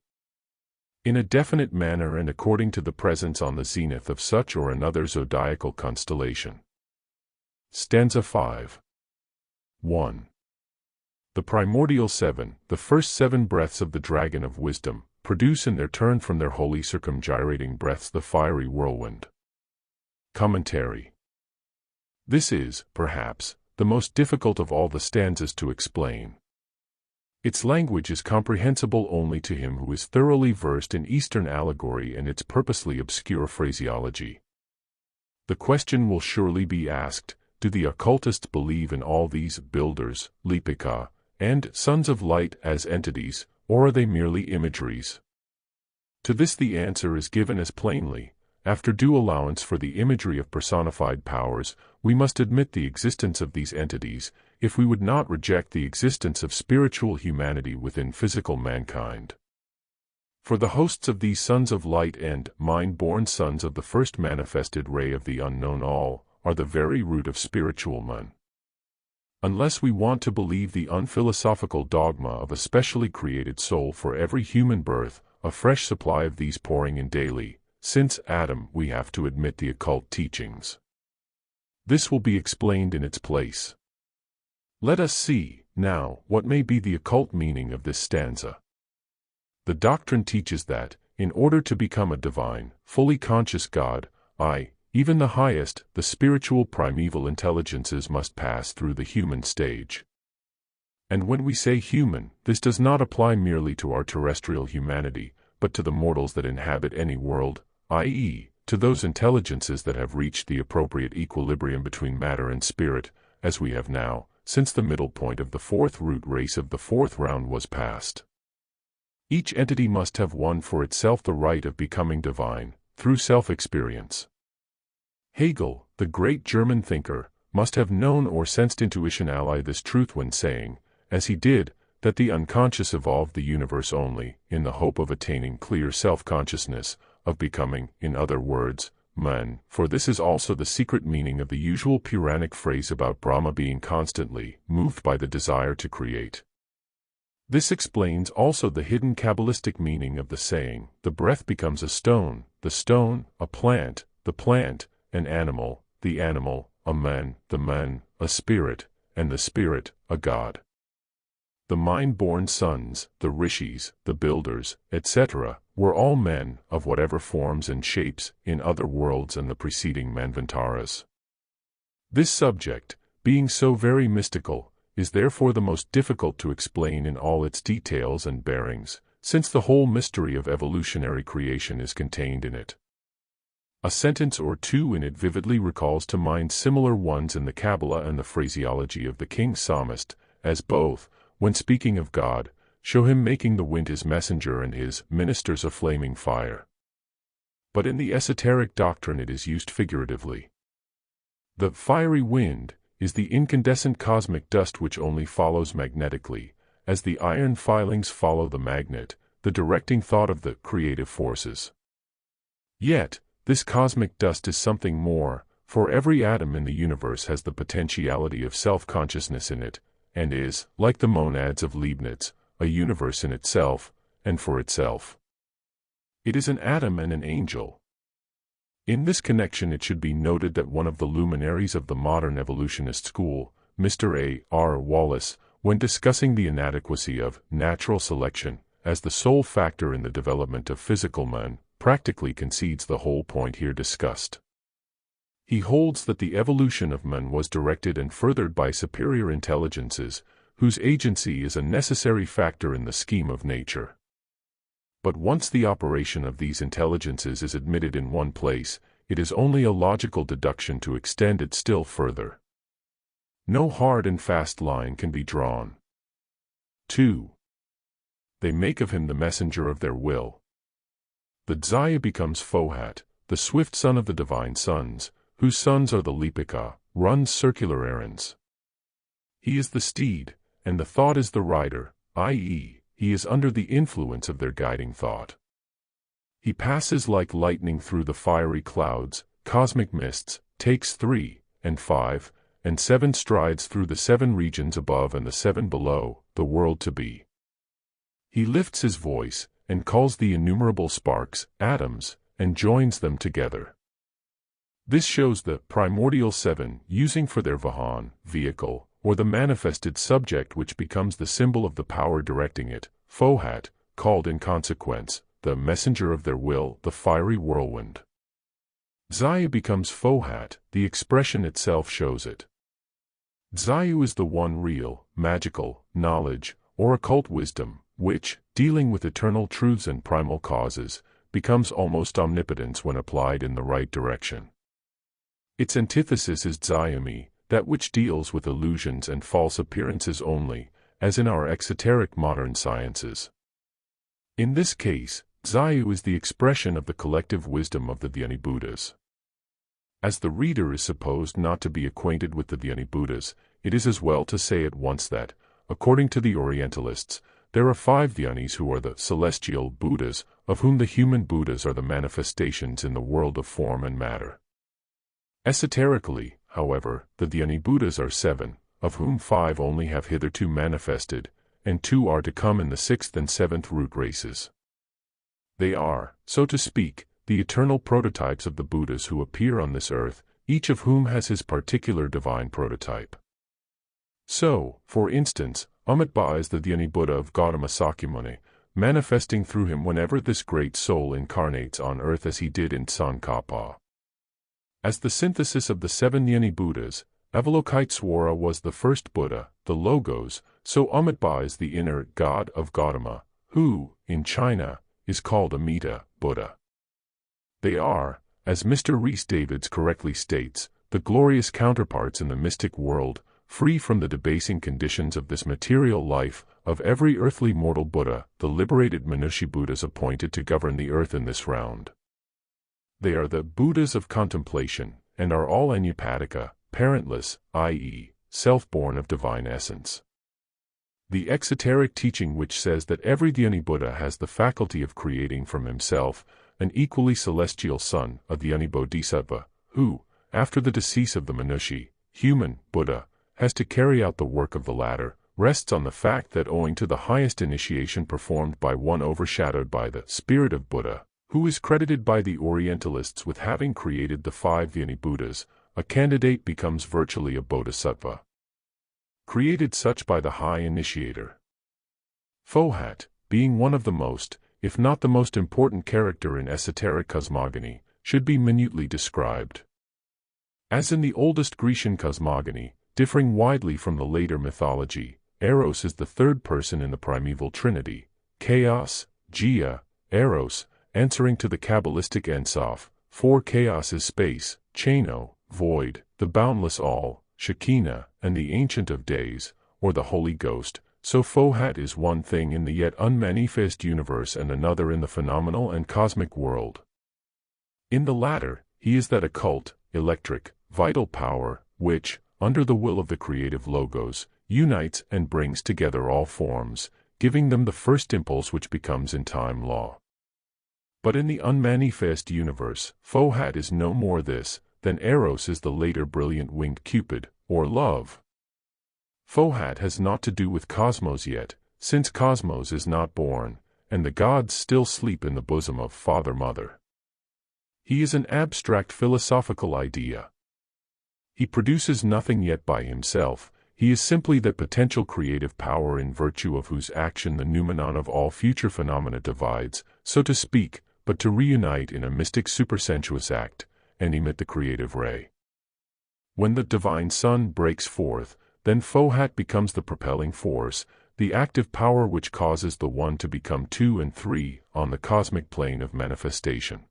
in a definite manner and according to the presence on the zenith of such or another zodiacal constellation. Stanza 5. 1. The primordial 7, the first 7 breaths of the dragon of wisdom, produce in their turn from their holy circumgyrating breaths the fiery whirlwind. Commentary. This is, perhaps, the most difficult of all the stanzas to explain. Its language is comprehensible only to him who is thoroughly versed in Eastern allegory and its purposely obscure phraseology. The question will surely be asked, do the occultists believe in all these builders, Lipika, and sons of light as entities, or are they merely imageries? To this the answer is given as plainly, After due allowance for the imagery of personified powers, we must admit the existence of these entities, if we would not reject the existence of spiritual humanity within physical mankind. For the hosts of these sons of light and mind-born sons of the first manifested ray of the unknown all, are the very root of spiritual man. Unless we want to believe the unphilosophical dogma of a specially created soul for every human birth, a fresh supply of these pouring in daily, since Adam, we have to admit the occult teachings. This will be explained in its place. Let us see, now, what may be the occult meaning of this stanza. The doctrine teaches that, in order to become a divine, fully conscious God, even the highest, the spiritual primeval intelligences must pass through the human stage. And when we say human, this does not apply merely to our terrestrial humanity, but to the mortals that inhabit any world, i.e., to those intelligences that have reached the appropriate equilibrium between matter and spirit, as we have now, since the middle point of the fourth root race of the fourth round was passed. Each entity must have won for itself the right of becoming divine, through self-experience. Hegel, the great German thinker, must have known or sensed intuitionally this truth when saying, as he did, that the unconscious evolved the universe only, in the hope of attaining clear self-consciousness, of becoming, in other words, man, for this is also the secret meaning of the usual Puranic phrase about Brahma being constantly moved by the desire to create. This explains also the hidden Kabbalistic meaning of the saying, the breath becomes a stone, the stone, a plant, the plant, an animal, the animal, a man, the man, a spirit, and the spirit, a god. The mind-born sons, the rishis, the builders, etc., were all men, of whatever forms and shapes, in other worlds and the preceding manvantaras. This subject, being so very mystical, is therefore the most difficult to explain in all its details and bearings, since the whole mystery of evolutionary creation is contained in it. A sentence or two in it vividly recalls to mind similar ones in the Kabbalah and the phraseology of the king psalmist, as both, when speaking of God, show him making the wind his messenger and his ministers a flaming fire. But in the esoteric doctrine it is used figuratively. The fiery wind is the incandescent cosmic dust which only follows magnetically, as the iron filings follow the magnet, the directing thought of the creative forces. Yet, this cosmic dust is something more, for every atom in the universe has the potentiality of self-consciousness in it, and is, like the monads of Leibniz, a universe in itself, and for itself. It is an atom and an angel. In this connection it should be noted that one of the luminaries of the modern evolutionist school, Mr. A. R. Wallace, when discussing the inadequacy of natural selection as the sole factor in the development of physical man, practically concedes the whole point here discussed. He holds that the evolution of man was directed and furthered by superior intelligences, whose agency is a necessary factor in the scheme of nature. But once the operation of these intelligences is admitted in one place, it is only a logical deduction to extend it still further. No hard and fast line can be drawn. 2. They make of him the messenger of their will. The Dzyan becomes FOHAT, the swift son of the divine sons, whose sons are the Lepika, runs circular errands. He is the steed, and the thought is the rider, i.e., he is under the influence of their guiding thought. He passes like lightning through the fiery clouds, cosmic mists, takes 3, and 5, and 7 strides through the 7 regions above and the 7 below, the world to be. He lifts his voice, and calls the innumerable sparks, atoms, and joins them together. This shows the primordial 7 using for their vahan, vehicle, or the manifested subject which becomes the symbol of the power directing it, FOHAT, called in consequence, the messenger of their will, the fiery whirlwind. Dzyan becomes FOHAT, the expression itself shows it. Dzyan is the one real, magical, knowledge, or occult wisdom, which, dealing with eternal truths and primal causes, becomes almost omnipotence when applied in the right direction. Its antithesis is Dzyan, that which deals with illusions and false appearances only, as in our exoteric modern sciences. In this case, Dzyan is the expression of the collective wisdom of the Dhyani Buddhas. As the reader is supposed not to be acquainted with the Dhyani Buddhas, it is as well to say at once that, according to the Orientalists, there are 5 Dhyanis who are the celestial Buddhas, of whom the human Buddhas are the manifestations in the world of form and matter. Esoterically, however, the Dhyani Buddhas are 7, of whom 5 only have hitherto manifested, and 2 are to come in the 6th and 7th root races. They are, so to speak, the eternal prototypes of the Buddhas who appear on this earth, each of whom has his particular divine prototype. So, for instance, Amitabha is the Dhyani Buddha of Gautama Sakyamuni, manifesting through him whenever this great soul incarnates on earth as he did in Tsongkhapa. As the synthesis of the 7 Dhyani Buddhas, Avalokiteswara was the first Buddha, the Logos, so Amitabha is the inner God of Gautama, who, in China, is called Amita Buddha. They are, as Mr. Rhys Davids correctly states, the glorious counterparts in the mystic world, free from the debasing conditions of this material life, of every earthly mortal Buddha, the liberated Manushya Buddhas appointed to govern the earth in this round. They are the Buddhas of contemplation, and are all Anyupadika, parentless, i.e., self-born of divine essence. The exoteric teaching which says that every Dhyani Buddha has the faculty of creating from himself an equally celestial son, a Dhyani Bodhisattva, who, after the decease of the Manushya, human, Buddha, has to carry out the work of the latter, rests on the fact that owing to the highest initiation performed by one overshadowed by the spirit of Buddha, who is credited by the Orientalists with having created the 5 Dhyani Buddhas, a candidate becomes virtually a Bodhisattva, created such by the high initiator. FOHAT, being one of the most, if not the most important character in esoteric cosmogony, should be minutely described. As in the oldest Grecian cosmogony, differing widely from the later mythology, Eros is the 3rd person in the primeval trinity, chaos, Gaia, Eros, answering to the Kabbalistic Ensof, 4 chaos is space, Chano, void, the boundless all, Shekinah, and the Ancient of Days, or the Holy Ghost, so FOHAT is one thing in the yet unmanifest universe and another in the phenomenal and cosmic world. In the latter, he is that occult, electric, vital power, which, under the will of the creative Logos, unites and brings together all forms, giving them the first impulse which becomes in time law. But in the unmanifest universe, FOHAT is no more this, than Eros is the later brilliant winged Cupid, or love. FOHAT has naught to do with Cosmos yet, since Cosmos is not born, and the gods still sleep in the bosom of Father-Mother. He is an abstract philosophical idea. He produces nothing yet by himself, he is simply that potential creative power in virtue of whose action the noumenon of all future phenomena divides, so to speak, but to reunite in a mystic supersensuous act, and emit the creative ray. When the divine sun breaks forth, then FOHAT becomes the propelling force, the active power which causes the one to become 2 and 3 on the cosmic plane of manifestation.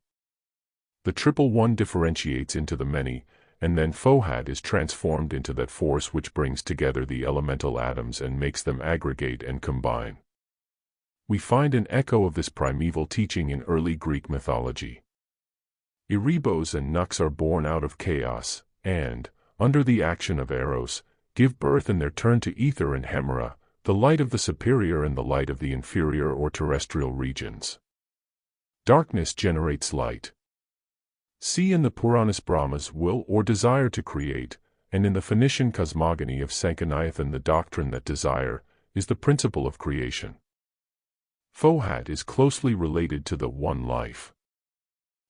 The triple one differentiates into the many, and then FOHAT is transformed into that force which brings together the elemental atoms and makes them aggregate and combine. We find an echo of this primeval teaching in early Greek mythology. Erebos and Nux are born out of chaos, and, under the action of Eros, give birth in their turn to Ether and Hemera, the light of the superior and the light of the inferior or terrestrial regions. Darkness generates light. See in the Puranas Brahma's will or desire to create, and in the Phoenician cosmogony of Sankhyanathan the doctrine that desire is the principle of creation. FOHAT is closely related to the One Life.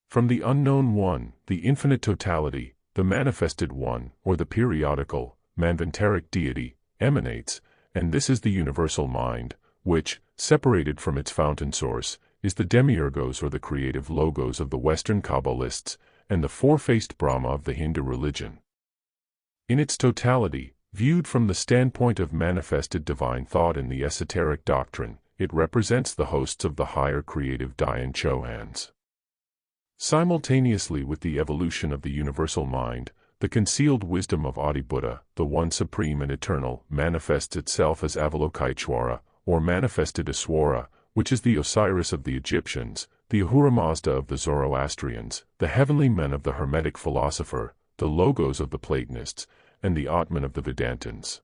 From the unknown One, the infinite totality, the manifested One, or the periodical, manvantaric deity, emanates, and this is the universal mind, which, separated from its fountain source, is the demiurgos or the creative logos of the Western Kabbalists, and the four-faced Brahma of the Hindu religion. In its totality, viewed from the standpoint of manifested divine thought in the esoteric doctrine, it represents the hosts of the higher creative Dhyan Chohans. Simultaneously with the evolution of the universal mind, the concealed wisdom of Adi Buddha, the one supreme and eternal, manifests itself as Avalokiteshvara, or manifested Iswara, which is the Osiris of the Egyptians, the Ahura Mazda of the Zoroastrians, the heavenly men of the Hermetic philosopher, the Logos of the Platonists, and the Atman of the Vedantins.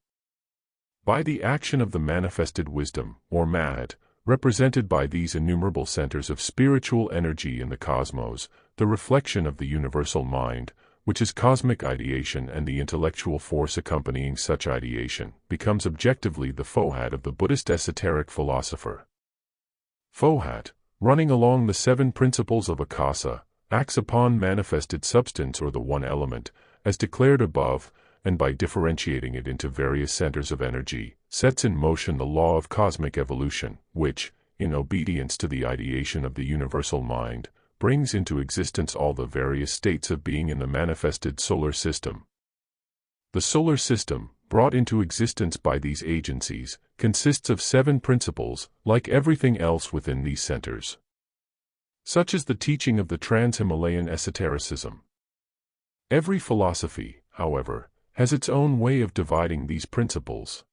By the action of the manifested wisdom, or MAD, represented by these innumerable centers of spiritual energy in the cosmos, the reflection of the universal mind, which is cosmic ideation, and the intellectual force accompanying such ideation, becomes objectively the FOHAT of the Buddhist esoteric philosopher. FOHAT, running along the 7 principles of Akasa, acts upon manifested substance or the one element, as declared above, and by differentiating it into various centers of energy, sets in motion the law of cosmic evolution, which, in obedience to the ideation of the universal mind, brings into existence all the various states of being in the manifested solar system. The solar system, brought into existence by these agencies, consists of 7 principles, like everything else within these centers. Such is the teaching of the Trans-Himalayan esotericism. Every philosophy, however, has its own way of dividing these principles.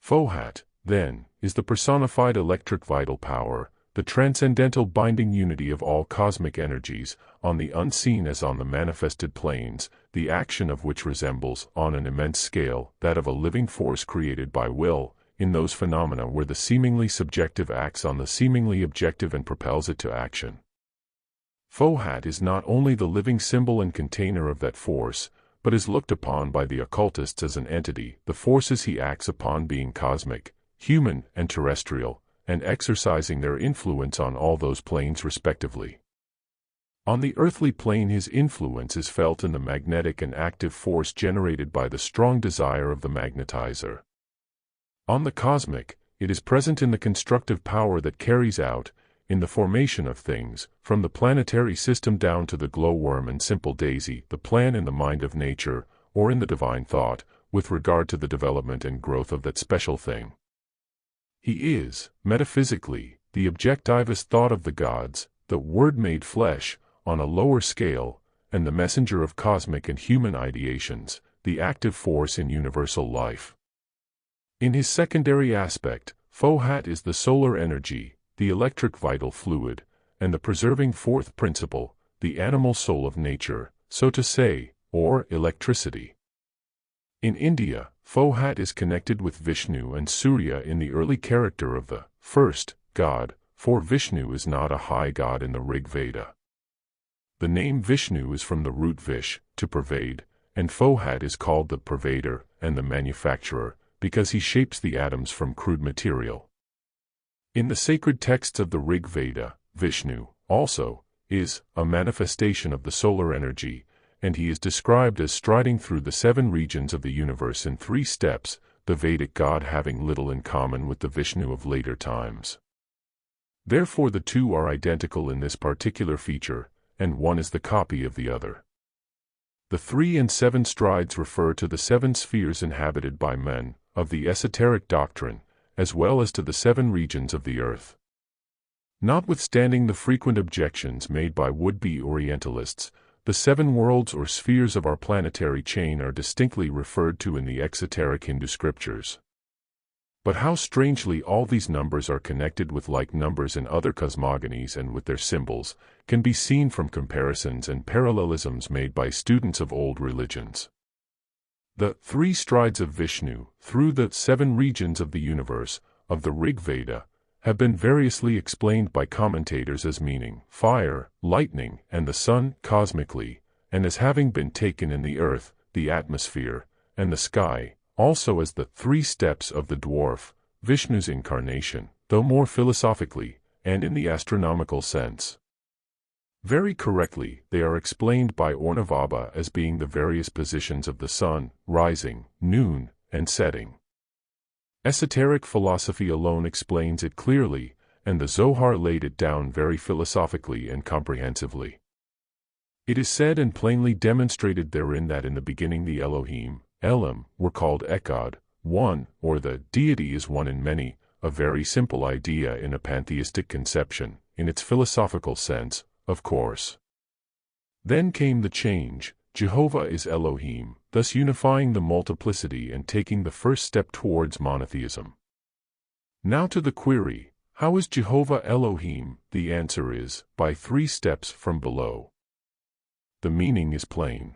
FOHAT, then, is the personified electric vital power, the transcendental binding unity of all cosmic energies, on the unseen as on the manifested planes, the action of which resembles, on an immense scale, that of a living force created by will, in those phenomena where the seemingly subjective acts on the seemingly objective and propels it to action. FOHAT is not only the living symbol and container of that force, but is looked upon by the occultists as an entity, the forces he acts upon being cosmic, human, and terrestrial, and exercising their influence on all those planes respectively. On the earthly plane his influence is felt in the magnetic and active force generated by the strong desire of the magnetizer. On the cosmic, it is present in the constructive power that carries out, in the formation of things, from the planetary system down to the glowworm and simple daisy, the plan in the mind of nature, or in the divine thought, with regard to the development and growth of that special thing. He is, metaphysically, the objectivist thought of the gods, the Word made flesh, on a lower scale, and the messenger of cosmic and human ideations, the active force in universal life. In his secondary aspect, FOHAT is the solar energy, the electric vital fluid, and the preserving fourth principle, the animal soul of nature, so to say, or electricity. In India, FOHAT is connected with Vishnu and Surya in the early character of the first god, for Vishnu is not a high god in the Rig Veda. The name Vishnu is from the root vish, to pervade, and FOHAT is called the pervader and the manufacturer, because he shapes the atoms from crude material. In the sacred texts of the Rig Veda, Vishnu, also, is a manifestation of the solar energy, and he is described as striding through the 7 regions of the universe in 3 steps, the Vedic god having little in common with the Vishnu of later times. Therefore the two are identical in this particular feature, and one is the copy of the other. The 3 and 7 strides refer to the 7 spheres inhabited by men, of the esoteric doctrine, as well as to the 7 regions of the earth. Notwithstanding the frequent objections made by would-be Orientalists, the 7 worlds or spheres of our planetary chain are distinctly referred to in the exoteric Hindu scriptures. But how strangely all these numbers are connected with like numbers in other cosmogonies and with their symbols, can be seen from comparisons and parallelisms made by students of old religions. The 3 strides of Vishnu, through the 7 regions of the universe, of the Rig Veda, have been variously explained by commentators as meaning fire, lightning, and the sun, cosmically, and as having been taken in the earth, the atmosphere, and the sky, also as the 3 steps of the dwarf, Vishnu's incarnation, though more philosophically, and in the astronomical sense. Very correctly, they are explained by Ornavaba as being the various positions of the sun, rising, noon, and setting. Esoteric philosophy alone explains it clearly, and the Zohar laid it down very philosophically and comprehensively. It is said and plainly demonstrated therein that in the beginning the Elohim, Elam, were called Echad, one, or the deity is one in many, a very simple idea in a pantheistic conception, in its philosophical sense, of course. Then came the change, Jehovah is Elohim, thus unifying the multiplicity and taking the first step towards monotheism. Now to the query, How is Jehovah Elohim? The answer is, by 3 steps from below. The meaning is plain.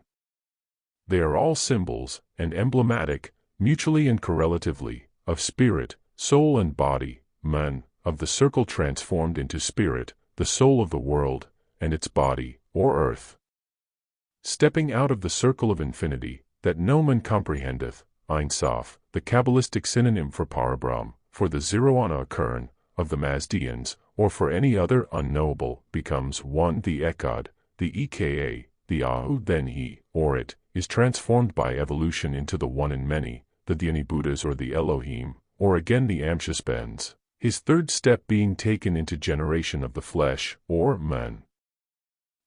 They are all symbols, and emblematic, mutually and correlatively, of spirit, soul and body, man, of the circle transformed into spirit, the soul of the world, and its body, or earth. Stepping out of the circle of infinity, that no man comprehendeth, Ein Sof, the Kabbalistic synonym for Parabrahm, for the Zero-Ana Kern, of the Mazdians, or for any other unknowable, becomes one. The Echad, the Eka, the Ahu, then he, or it, is transformed by evolution into the one in many, the Dhyani Buddhas or the Elohim, or again the Amshaspens, his 3rd step being taken into generation of the flesh, or man.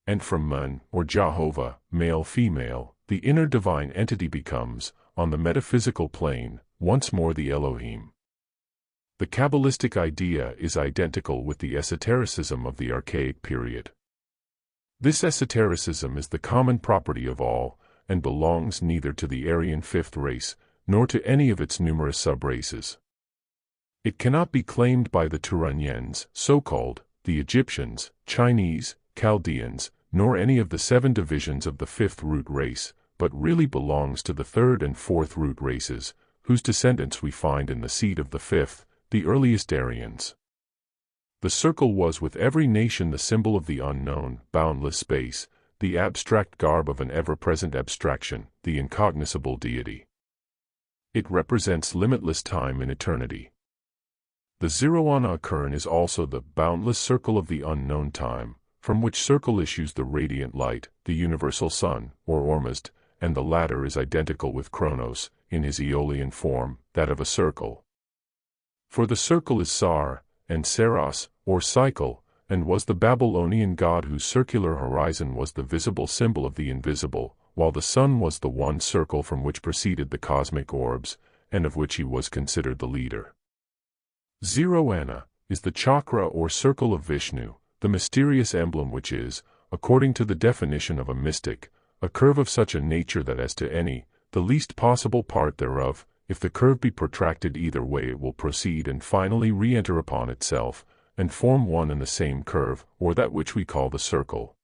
And from man, or Jehovah, male-female, the inner divine entity becomes, on the metaphysical plane, once more the Elohim. The Kabbalistic idea is identical with the esotericism of the Archaic period. This esotericism is the common property of all, and belongs neither to the Aryan 5th race, nor to any of its numerous sub-races. It cannot be claimed by the Turanians, so-called, the Egyptians, Chinese, Chaldeans, nor any of the 7 divisions of the 5th root race, but really belongs to the 3rd and 4th root races, whose descendants we find in the seed of the 5th, the earliest Aryans. The circle was with every nation the symbol of the unknown, boundless space, the abstract garb of an ever-present abstraction, the incognoscible deity. It represents limitless time in eternity. The Zero-Ana Kern is also the boundless circle of the unknown time, from which circle issues the radiant light, the universal sun, or Ormuzd, and the latter is identical with Kronos, in his Aeolian form, that of a circle. For the circle is Sar, and Saros, or cycle, and was the Babylonian god whose circular horizon was the visible symbol of the invisible, while the sun was the one circle from which proceeded the cosmic orbs, and of which he was considered the leader. Zero-Ana is the chakra or circle of Vishnu, the mysterious emblem which is, according to the definition of a mystic, a curve of such a nature that as to any, the least possible part thereof, if the curve be protracted either way it will proceed and finally re-enter upon itself, and form one and the same curve, or that which we call the circle.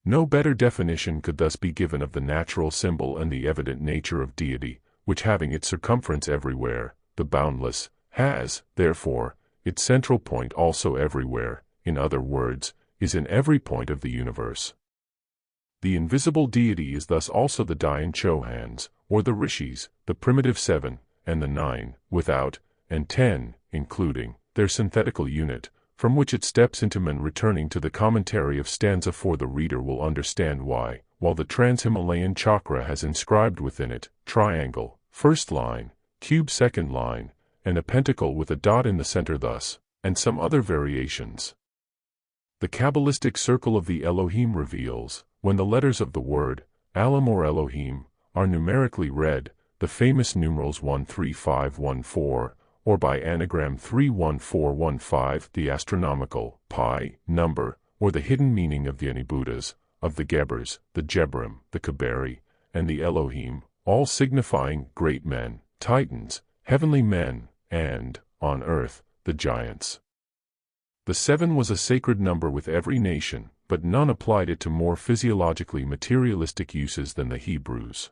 No better definition could thus be given of the natural symbol and the evident nature of deity, which having its circumference everywhere, the boundless, has, therefore, its central point also everywhere, in other words, is in every point of the universe. The invisible deity is thus also the Dayan Chohans, or the Rishis, the primitive 7, and the 9, without, and 10, including, their synthetical unit, from which it steps into man. Returning to the commentary of stanza 4, the reader will understand why, while the Trans-Himalayan chakra has inscribed within it, triangle, first line, cube second line, and a pentacle with a dot in the center thus, and some other variations. The Kabbalistic circle of the Elohim reveals, when the letters of the word, Alam or Elohim, are numerically read, the famous numerals 13514, or by anagram 31415, the astronomical, pi, number, or the hidden meaning of the Anibuddhas, of the Gebers, the Jebrim, the Kaberi, and the Elohim, all signifying great men, titans, heavenly men, and, on earth, the giants. The 7 was a sacred number with every nation, but none applied it to more physiologically materialistic uses than the Hebrews.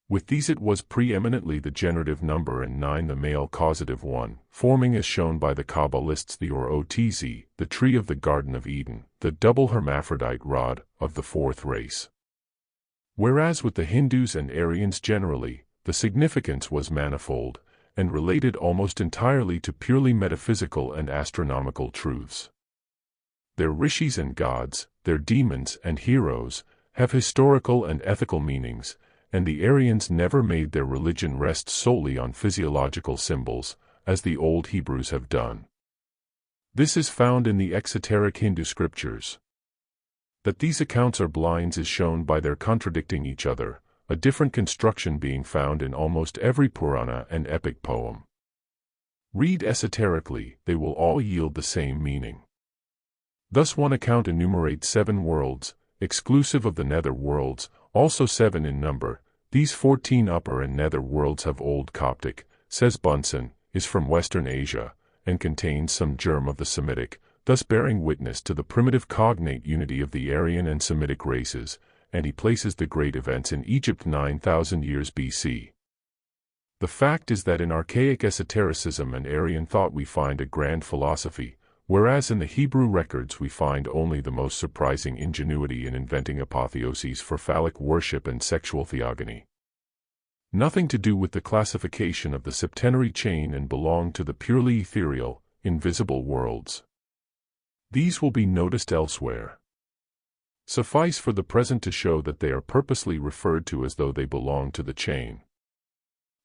With these it was preeminently the generative number, and 9 the male causative one, forming as shown by the Kabbalists the Orotz, the tree of the Garden of Eden, the double hermaphrodite rod of the 4th race. Whereas with the Hindus and Aryans generally, the significance was manifold, and related almost entirely to purely metaphysical and astronomical truths. Their rishis and gods, their demons and heroes, have historical and ethical meanings, and the Aryans never made their religion rest solely on physiological symbols, as the old Hebrews have done. This is found in the exoteric Hindu scriptures. That these accounts are blinds is shown by their contradicting each other, a different construction being found in almost every Purana and epic poem. Read esoterically, they will all yield the same meaning. Thus one account enumerates 7 worlds, exclusive of the nether worlds, also 7 in number. These 14 upper and nether worlds have Old Coptic, says Bunsen, is from Western Asia, and contains some germ of the Semitic, thus bearing witness to the primitive cognate unity of the Aryan and Semitic races, and he places the great events in Egypt 9,000 years BC. The fact is that in archaic esotericism and Aryan thought we find a grand philosophy, whereas in the Hebrew records we find only the most surprising ingenuity in inventing apotheoses for phallic worship and sexual theogony. Nothing to do with the classification of the septenary chain and belong to the purely ethereal, invisible worlds. These will be noticed elsewhere. Suffice for the present to show that they are purposely referred to as though they belong to the chain.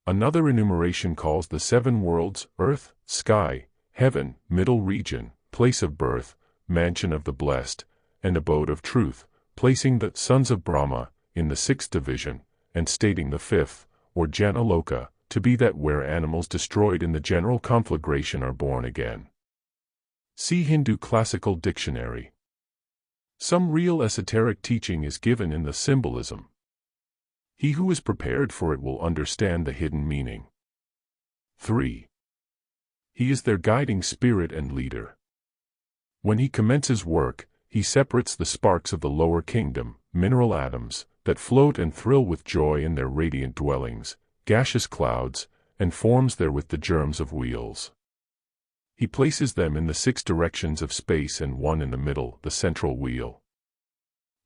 Another enumeration calls the seven worlds, earth, sky, heaven, middle region, place of birth, mansion of the blessed, and abode of truth, placing the sons of Brahma in the sixth division, and stating the fifth, or Janaloka, to be that where animals destroyed in the general conflagration are born again. See Hindu Classical Dictionary. Some real esoteric teaching is given in the symbolism. He who is prepared for it will understand the hidden meaning. 3. He is their guiding spirit and leader. When he commences work, he separates the sparks of the lower kingdom, mineral atoms, that float and thrill with joy in their radiant dwellings, gaseous clouds, and forms therewith the germs of wheels. He places them in the six directions of space and one in the middle, the central wheel.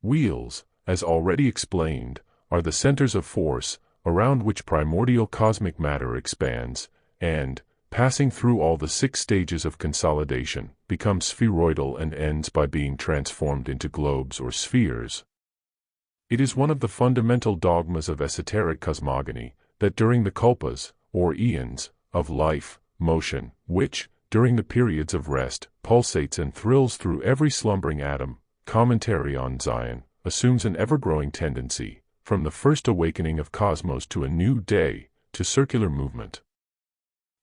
Wheels, as already explained, are the centers of force, around which primordial cosmic matter expands, and, passing through all the six stages of consolidation, becomes spheroidal and ends by being transformed into globes or spheres. It is one of the fundamental dogmas of esoteric cosmogony, that during the kalpas, or eons, of life, motion, which, during the periods of rest, pulsates and thrills through every slumbering atom, commentary on Dzyan, assumes an ever-growing tendency, from the first awakening of cosmos to a new day, to circular movement.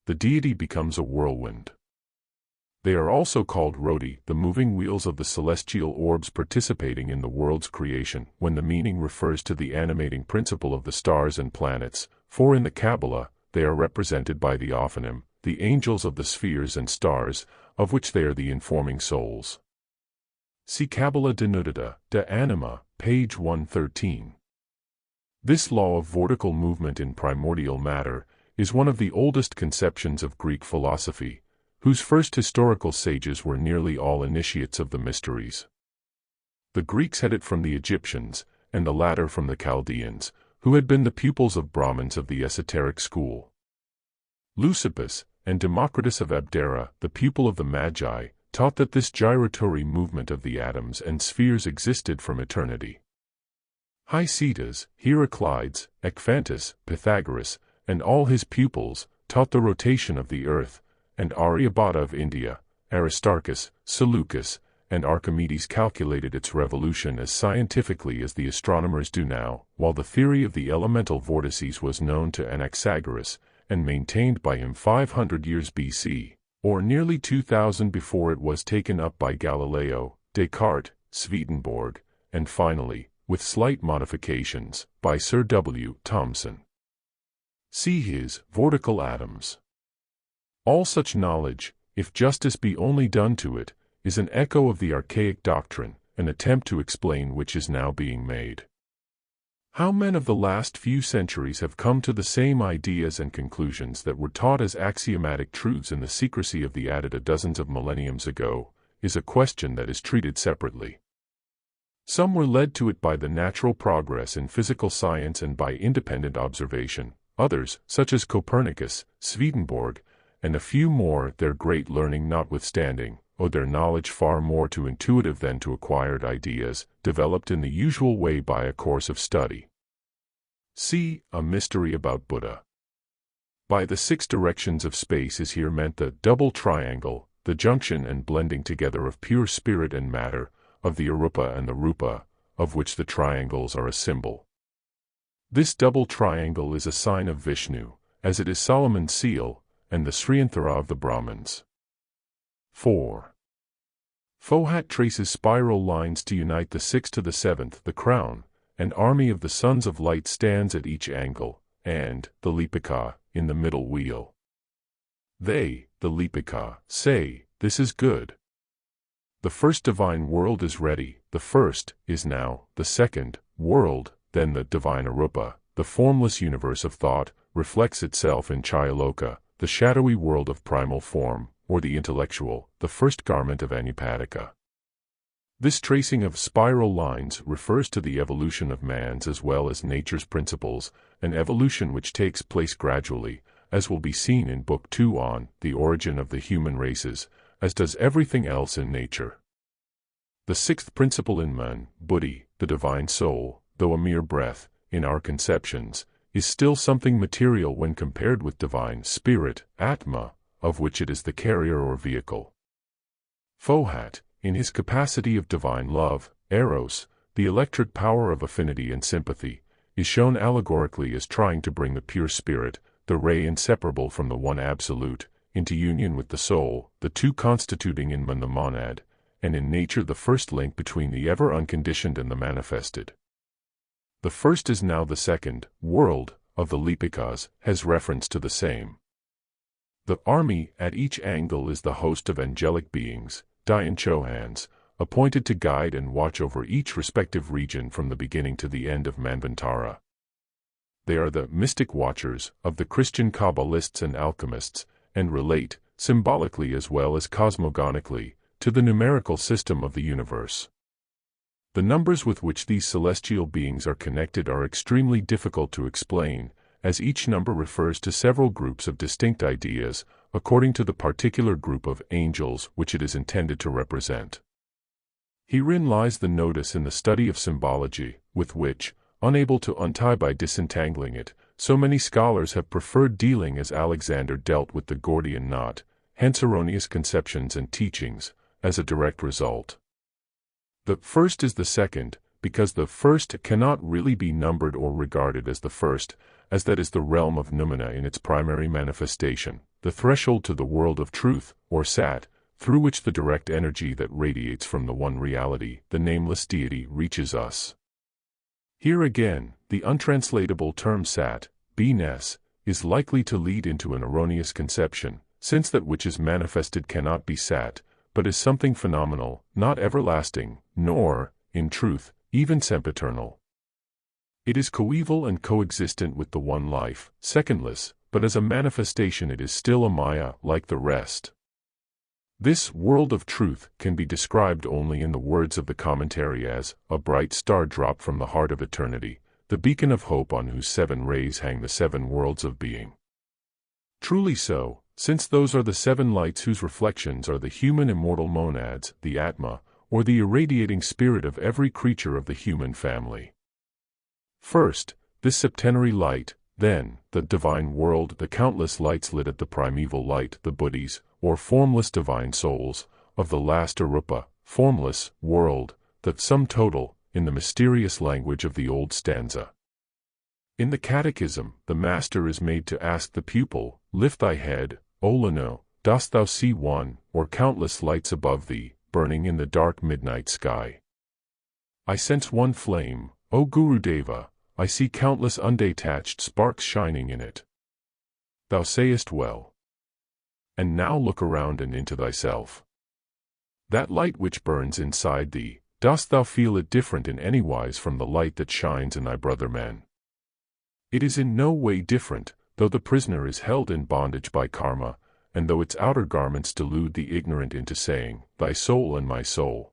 The deity becomes a whirlwind. They are also called rodi, the moving wheels of the celestial orbs participating in the world's creation, when the meaning refers to the animating principle of the stars and planets, for in the Kabbalah, they are represented by the Ophanim, the angels of the spheres and stars, of which they are the informing souls. See Kabbalah Denudata, de Anima, page 113. This law of vortical movement in primordial matter is one of the oldest conceptions of Greek philosophy, whose first historical sages were nearly all initiates of the mysteries. The Greeks had it from the Egyptians, and the latter from the Chaldeans, who had been the pupils of Brahmins of the esoteric school. Leucippus, and Democritus of Abdera, the pupil of the Magi, taught that this gyratory movement of the atoms and spheres existed from eternity. Hicetas, Heraclides, Ecphantus, Pythagoras, and all his pupils, taught the rotation of the earth, and Aryabhata of India, Aristarchus, Seleucus, and Archimedes calculated its revolution as scientifically as the astronomers do now, while the theory of the elemental vortices was known to Anaxagoras, and maintained by him 500 years BC, or nearly 2000 before it was taken up by Galileo, Descartes, Swedenborg, and finally, with slight modifications, by Sir W. Thomson. See his Vortical Atoms. All such knowledge, if justice be only done to it, is an echo of the archaic doctrine, an attempt to explain which is now being made. How men of the last few centuries have come to the same ideas and conclusions that were taught as axiomatic truths in the secrecy of the Attica dozens of millenniums ago, is a question that is treated separately. Some were led to it by the natural progress in physical science and by independent observation, others, such as Copernicus, Swedenborg, and a few more, their great learning notwithstanding, owed their knowledge far more to intuitive than to acquired ideas, developed in the usual way by a course of study. See A Mystery About Buddha. By the six directions of space is here meant the double triangle, the junction and blending together of pure spirit and matter, of the arupa and the rupa, of which the triangles are a symbol. This double triangle is a sign of Vishnu, as it is Solomon's seal, and the Sriyanthara of the Brahmins. 4. FOHAT traces spiral lines to unite the sixth to the seventh, the crown, an army of the sons of light stands at each angle, and, the Lipika, in the middle wheel. They, the Lipika, say, "This is good. The first divine world is ready, the first is now, the second world, then the divine Arupa, the formless universe of thought, reflects itself in Chayaloka, the shadowy world of primal form, or the intellectual, the first garment of Anupadika." This tracing of spiral lines refers to the evolution of man's as well as nature's principles, an evolution which takes place gradually, as will be seen in Book 2 on the origin of the human races, as does everything else in nature. The sixth principle in man, Buddhi, the divine soul, though a mere breath, in our conceptions, is still something material when compared with divine spirit, Atma, of which it is the carrier or vehicle. FOHAT, in his capacity of divine love, Eros, the electric power of affinity and sympathy, is shown allegorically as trying to bring the pure spirit, the ray inseparable from the one absolute, into union with the soul, the two constituting in man the monad, and in nature the first link between the ever unconditioned and the manifested. The first is now the second world of the Lipikas, has reference to the same. The army at each angle is the host of angelic beings, Dhyan Chohans, appointed to guide and watch over each respective region from the beginning to the end of Manvantara. They are the mystic watchers of the Christian Kabbalists and alchemists, and relate, symbolically as well as cosmogonically, to the numerical system of the universe. The numbers with which these celestial beings are connected are extremely difficult to explain, as each number refers to several groups of distinct ideas, according to the particular group of angels which it is intended to represent. Herein lies the notice in the study of symbology, with which, unable to untie by disentangling it, so many scholars have preferred dealing as Alexander dealt with the Gordian knot, hence erroneous conceptions and teachings, as a direct result. The first is the second, because the first cannot really be numbered or regarded as the first, as that is the realm of noumena in its primary manifestation, the threshold to the world of truth, or Sat, through which the direct energy that radiates from the one reality, the nameless deity, reaches us. Here again, the untranslatable term Sat, B'ness, is likely to lead into an erroneous conception, since that which is manifested cannot be Sat, but is something phenomenal, not everlasting, nor, in truth, even sempiternal. It is coeval and coexistent with the one life, secondless, but as a manifestation it is still a Maya, like the rest. This world of truth can be described only in the words of the commentary as a bright star dropped from the heart of eternity, the beacon of hope on whose 7 rays hang the 7 worlds of being. Truly so, since those are the 7 lights whose reflections are the human immortal monads, the Atma, or the irradiating spirit of every creature of the human family. First, this septenary light, then, the divine world, the countless lights lit at the primeval light, the Buddhis, or formless divine souls, of the last Arupa, formless, world, the sum total, in the mysterious language of the old stanza. In the Catechism, the master is made to ask the pupil, "Lift thy head, O Leno, dost thou see one, or countless lights above thee, burning in the dark midnight sky? I sense one flame, O Gurudeva, I see countless undetached sparks shining in it. Thou sayest well. And now look around and into thyself. That light which burns inside thee, dost thou feel it different in any wise from the light that shines in thy brother men? It is in no way different, though the prisoner is held in bondage by karma, and though its outer garments delude the ignorant into saying, thy soul and my soul.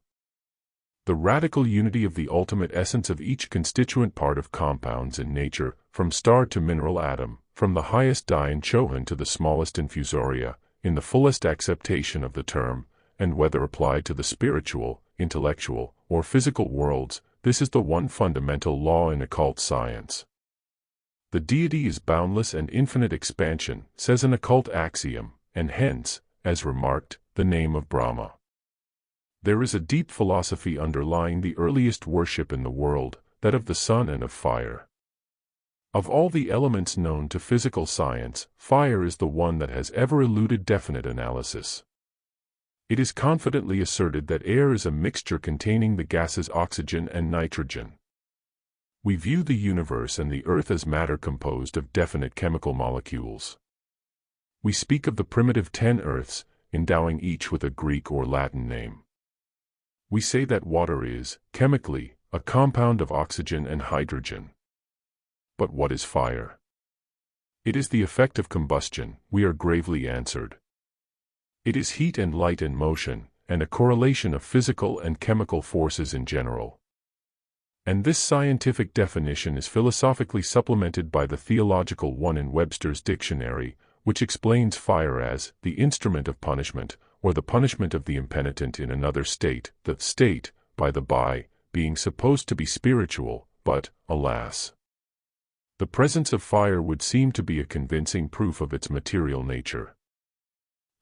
The radical unity of the ultimate essence of each constituent part of compounds in nature, from star to mineral atom, from the highest Dhyan Chohan to the smallest infusoria, in the fullest acceptation of the term, and whether applied to the spiritual, intellectual, or physical worlds, this is the one fundamental law in occult science. The deity is boundless and infinite expansion, says an occult axiom, and hence, as remarked, the name of Brahma. There is a deep philosophy underlying the earliest worship in the world, that of the sun and of fire. Of all the elements known to physical science, fire is the one that has ever eluded definite analysis. It is confidently asserted that air is a mixture containing the gases oxygen and nitrogen. We view the universe and the earth as matter composed of definite chemical molecules. We speak of the primitive 10 earths, endowing each with a Greek or Latin name. We say that water is, chemically, a compound of oxygen and hydrogen. But what is fire? It is the effect of combustion, we are gravely answered. It is heat and light and motion, and a correlation of physical and chemical forces in general. And this scientific definition is philosophically supplemented by the theological one in Webster's dictionary, which explains fire as the instrument of punishment, or the punishment of the impenitent in another state, the state, by the by, being supposed to be spiritual, but, alas, the presence of fire would seem to be a convincing proof of its material nature.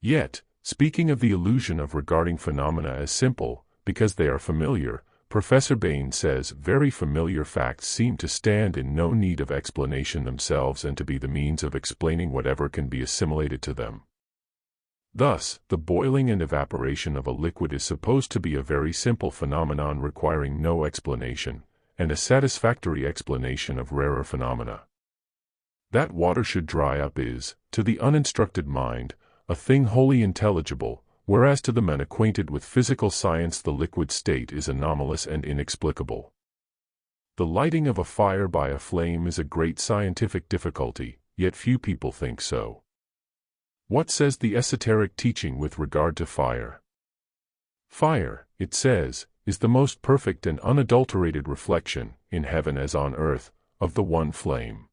Yet, speaking of the illusion of regarding phenomena as simple, because they are familiar, Professor Bain says very familiar facts seem to stand in no need of explanation themselves and to be the means of explaining whatever can be assimilated to them. Thus, the boiling and evaporation of a liquid is supposed to be a very simple phenomenon requiring no explanation, and a satisfactory explanation of rarer phenomena. That water should dry up is, to the uninstructed mind, a thing wholly intelligible, whereas to the man acquainted with physical science the liquid state is anomalous and inexplicable. The lighting of a fire by a flame is a great scientific difficulty, yet few people think so. What says the esoteric teaching with regard to fire? Fire, it says, is the most perfect and unadulterated reflection, in heaven as on earth, of the one flame.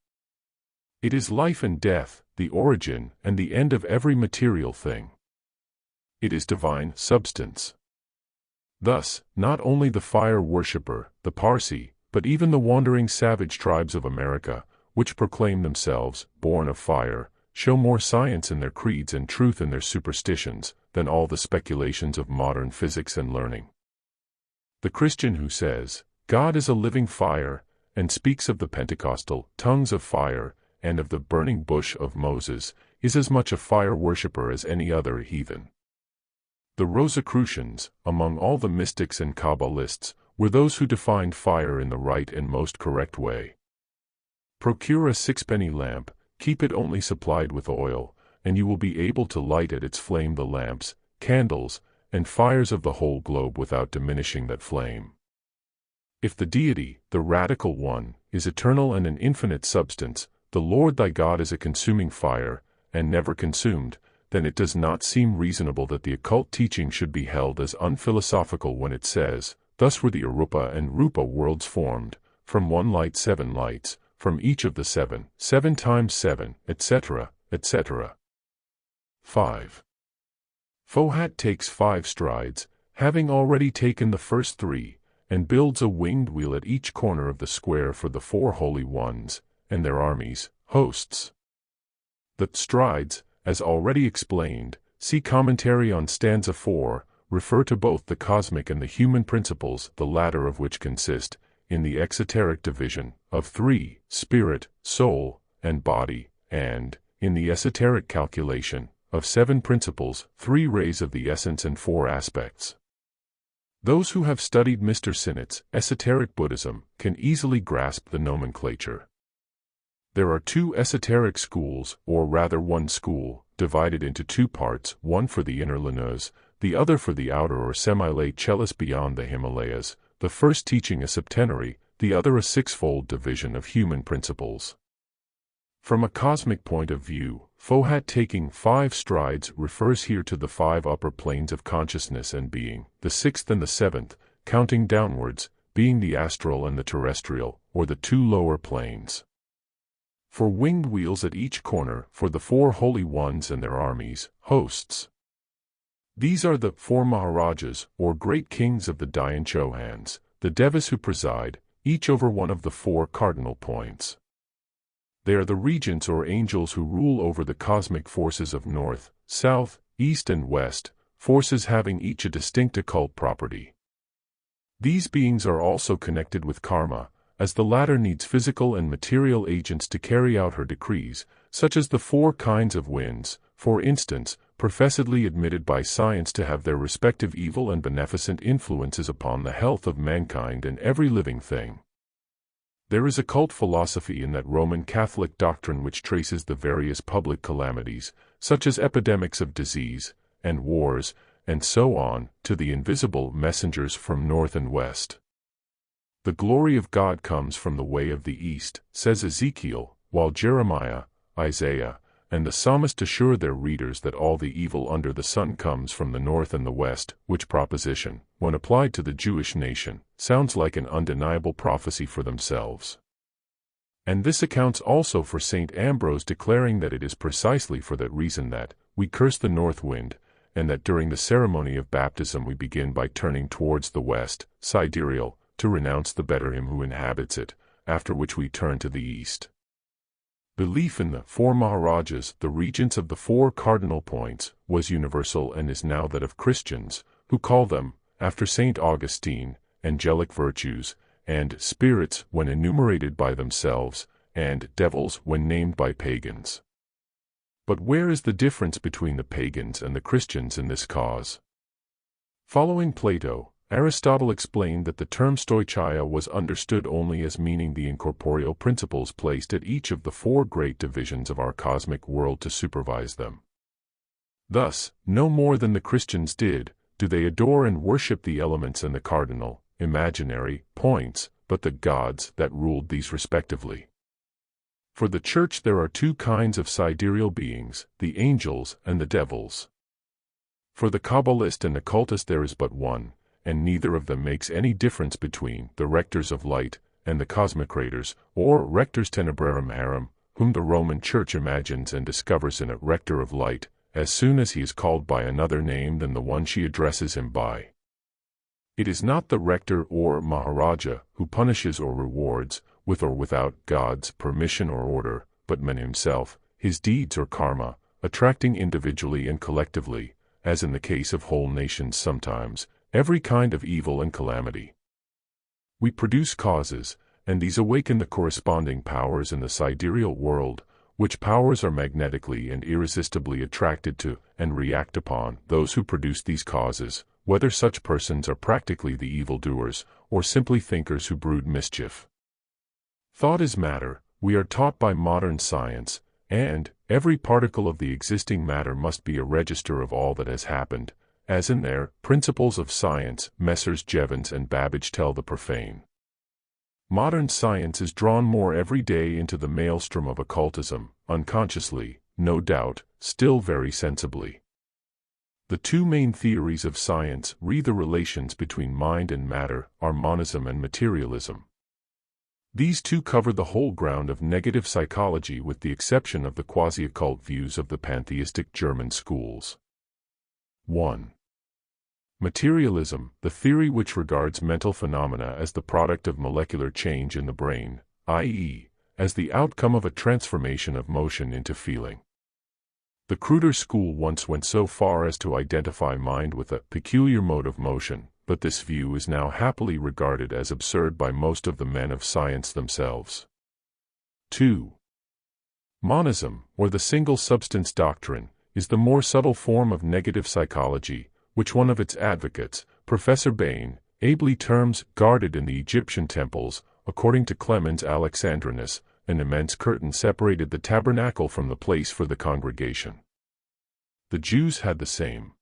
It is life and death, the origin and the end of every material thing. It is divine substance. Thus, not only the fire worshipper, the Parsi, but even the wandering savage tribes of America, which proclaim themselves born of fire, show more science in their creeds and truth in their superstitions than all the speculations of modern physics and learning. The Christian who says, God is a living fire, and speaks of the Pentecostal tongues of fire and of the burning bush of Moses, is as much a fire worshipper as any other heathen. The Rosicrucians, among all the mystics and Kabbalists, were those who defined fire in the right and most correct way. Procure a sixpenny lamp, keep it only supplied with oil, and you will be able to light at its flame the lamps, candles, and fires of the whole globe without diminishing that flame. If the deity, the radical one, is eternal and an infinite substance, the Lord thy God is a consuming fire, and never consumed, then it does not seem reasonable that the occult teaching should be held as unphilosophical when it says, thus were the Arupa and Rupa worlds formed, from one light 7 lights, from each of the 7, 7 times 7, etc., etc. 5. FOHAT takes 5 strides, having already taken the first 3, and builds a winged wheel at each corner of the square for the 4 holy ones, and their armies, hosts. The strides, as already explained, see commentary on stanza 4, refer to both the cosmic and the human principles, the latter of which consist, in the exoteric division, of 3, spirit, soul, and body, and, in the esoteric calculation, of 7 principles, 3 rays of the essence and 4 aspects. Those who have studied Mr. Sinnott's esoteric Buddhism can easily grasp the nomenclature. There are 2 esoteric schools, or rather one school, divided into 2 parts, one for the inner Lanus, the other for the outer or semi-late Chelas beyond the Himalayas, the first teaching a septenary, the other a 6-fold division of human principles. From a cosmic point of view, FOHAT taking 5 strides refers here to the 5 upper planes of consciousness and being, the 6th and the 7th, counting downwards, being the astral and the terrestrial, or the 2 lower planes. For winged wheels at each corner, for the 4 holy ones and their armies, hosts. These are the 4 Maharajas, or great kings of the Dhyan Chohans, the Devas who preside, each over one of the 4 cardinal points. They are the regents or angels who rule over the cosmic forces of north, south, east and west, forces having each a distinct occult property. These beings are also connected with karma, as the latter needs physical and material agents to carry out her decrees, such as the 4 kinds of winds, for instance, professedly admitted by science to have their respective evil and beneficent influences upon the health of mankind and every living thing. There is occult philosophy in that Roman Catholic doctrine which traces the various public calamities, such as epidemics of disease, and wars, and so on, to the invisible messengers from north and west. The glory of God comes from the way of the east, says Ezekiel, while Jeremiah, Isaiah, and the psalmist assure their readers that all the evil under the sun comes from the north and the west, which proposition, when applied to the Jewish nation, sounds like an undeniable prophecy for themselves. And this accounts also for St. Ambrose declaring that it is precisely for that reason that we curse the north wind, and that during the ceremony of baptism we begin by turning towards the west, sidereal, to renounce the better him who inhabits it, after which we turn to the east. Belief in the four Maharajas, the regents of the four cardinal points, was universal and is now that of Christians, who call them, after St. Augustine, angelic virtues, and spirits when enumerated by themselves, and devils when named by pagans. But where is the difference between the pagans and the Christians in this cause? Following Plato, Aristotle explained that the term stoicheia was understood only as meaning the incorporeal principles placed at each of the four great divisions of our cosmic world to supervise them. Thus, no more than the Christians did, do they adore and worship the elements and the cardinal, imaginary, points, but the gods that ruled these respectively. For the Church there are two kinds of sidereal beings, the angels and the devils. For the Kabbalist and occultist there is but one, and neither of them makes any difference between the rectors of light and the cosmocrators, or rectors tenebrarum harum, whom the Roman Church imagines and discovers in a rector of light, as soon as he is called by another name than the one she addresses him by. It is not the rector or Maharaja who punishes or rewards, with or without God's permission or order, but man himself, his deeds or karma, attracting individually and collectively, as in the case of whole nations sometimes, every kind of evil and calamity. We produce causes, and these awaken the corresponding powers in the sidereal world, which powers are magnetically and irresistibly attracted to, and react upon, those who produce these causes, whether such persons are practically the evildoers, or simply thinkers who brood mischief. Thought is matter, we are taught by modern science, and every particle of the existing matter must be a register of all that has happened, as in their Principles of Science, Messrs. Jevons and Babbage tell the profane. Modern science is drawn more every day into the maelstrom of occultism, unconsciously, no doubt, still very sensibly. The two main theories of science re the relations between mind and matter are monism and materialism. These two cover the whole ground of negative psychology with the exception of the quasi-occult views of the pantheistic German schools. 1. Materialism, the theory which regards mental phenomena as the product of molecular change in the brain, i.e., as the outcome of a transformation of motion into feeling. The cruder school once went so far as to identify mind with a peculiar mode of motion, but this view is now happily regarded as absurd by most of the men of science themselves. 2. Monism, or the single substance doctrine, is the more subtle form of negative psychology, which one of its advocates, Professor Bain, ably terms guarded in the Egyptian temples. According to Clemens Alexandrinus, an immense curtain separated the tabernacle from the place for the congregation. The Jews had the same.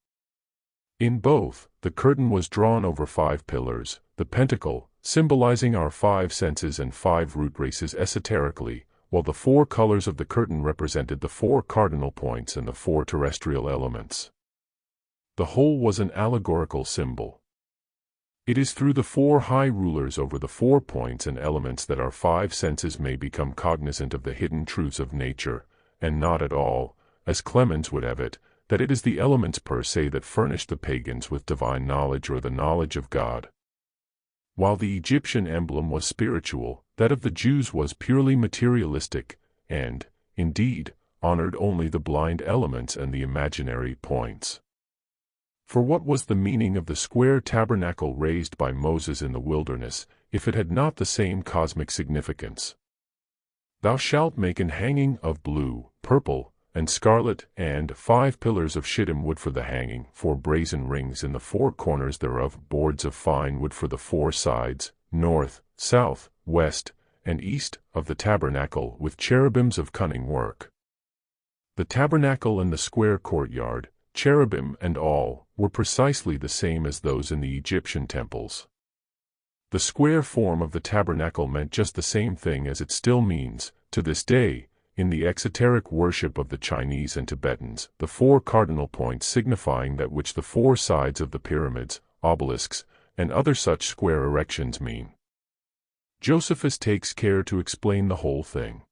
In both, the curtain was drawn over 5 pillars, the pentacle, symbolizing our 5 senses and 5 root races esoterically, while the 4 colors of the curtain represented the 4 cardinal points and the 4 terrestrial elements. The whole was an allegorical symbol. It is through the 4 high rulers over the 4 points and elements that our 5 senses may become cognizant of the hidden truths of nature, and not at all, as Clemens would have it, that it is the elements per se that furnish the pagans with divine knowledge or the knowledge of God. While the Egyptian emblem was spiritual, that of the Jews was purely materialistic, and, indeed, honored only the blind elements and the imaginary points. For what was the meaning of the square tabernacle raised by Moses in the wilderness, if it had not the same cosmic significance? Thou shalt make an hanging of blue, purple, and scarlet, and 5 pillars of shittim wood for the hanging, 4 brazen rings in the 4 corners thereof, boards of fine wood for the 4 sides, north, south, west, and east, of the tabernacle, with cherubims of cunning work. The tabernacle and the square courtyard, cherubim and all, were precisely the same as those in the Egyptian temples. The square form of the tabernacle meant just the same thing as it still means, to this day, in the exoteric worship of the Chinese and Tibetans, the four cardinal points signifying that which the four sides of the pyramids, obelisks, and other such square erections mean. Josephus takes care to explain the whole thing.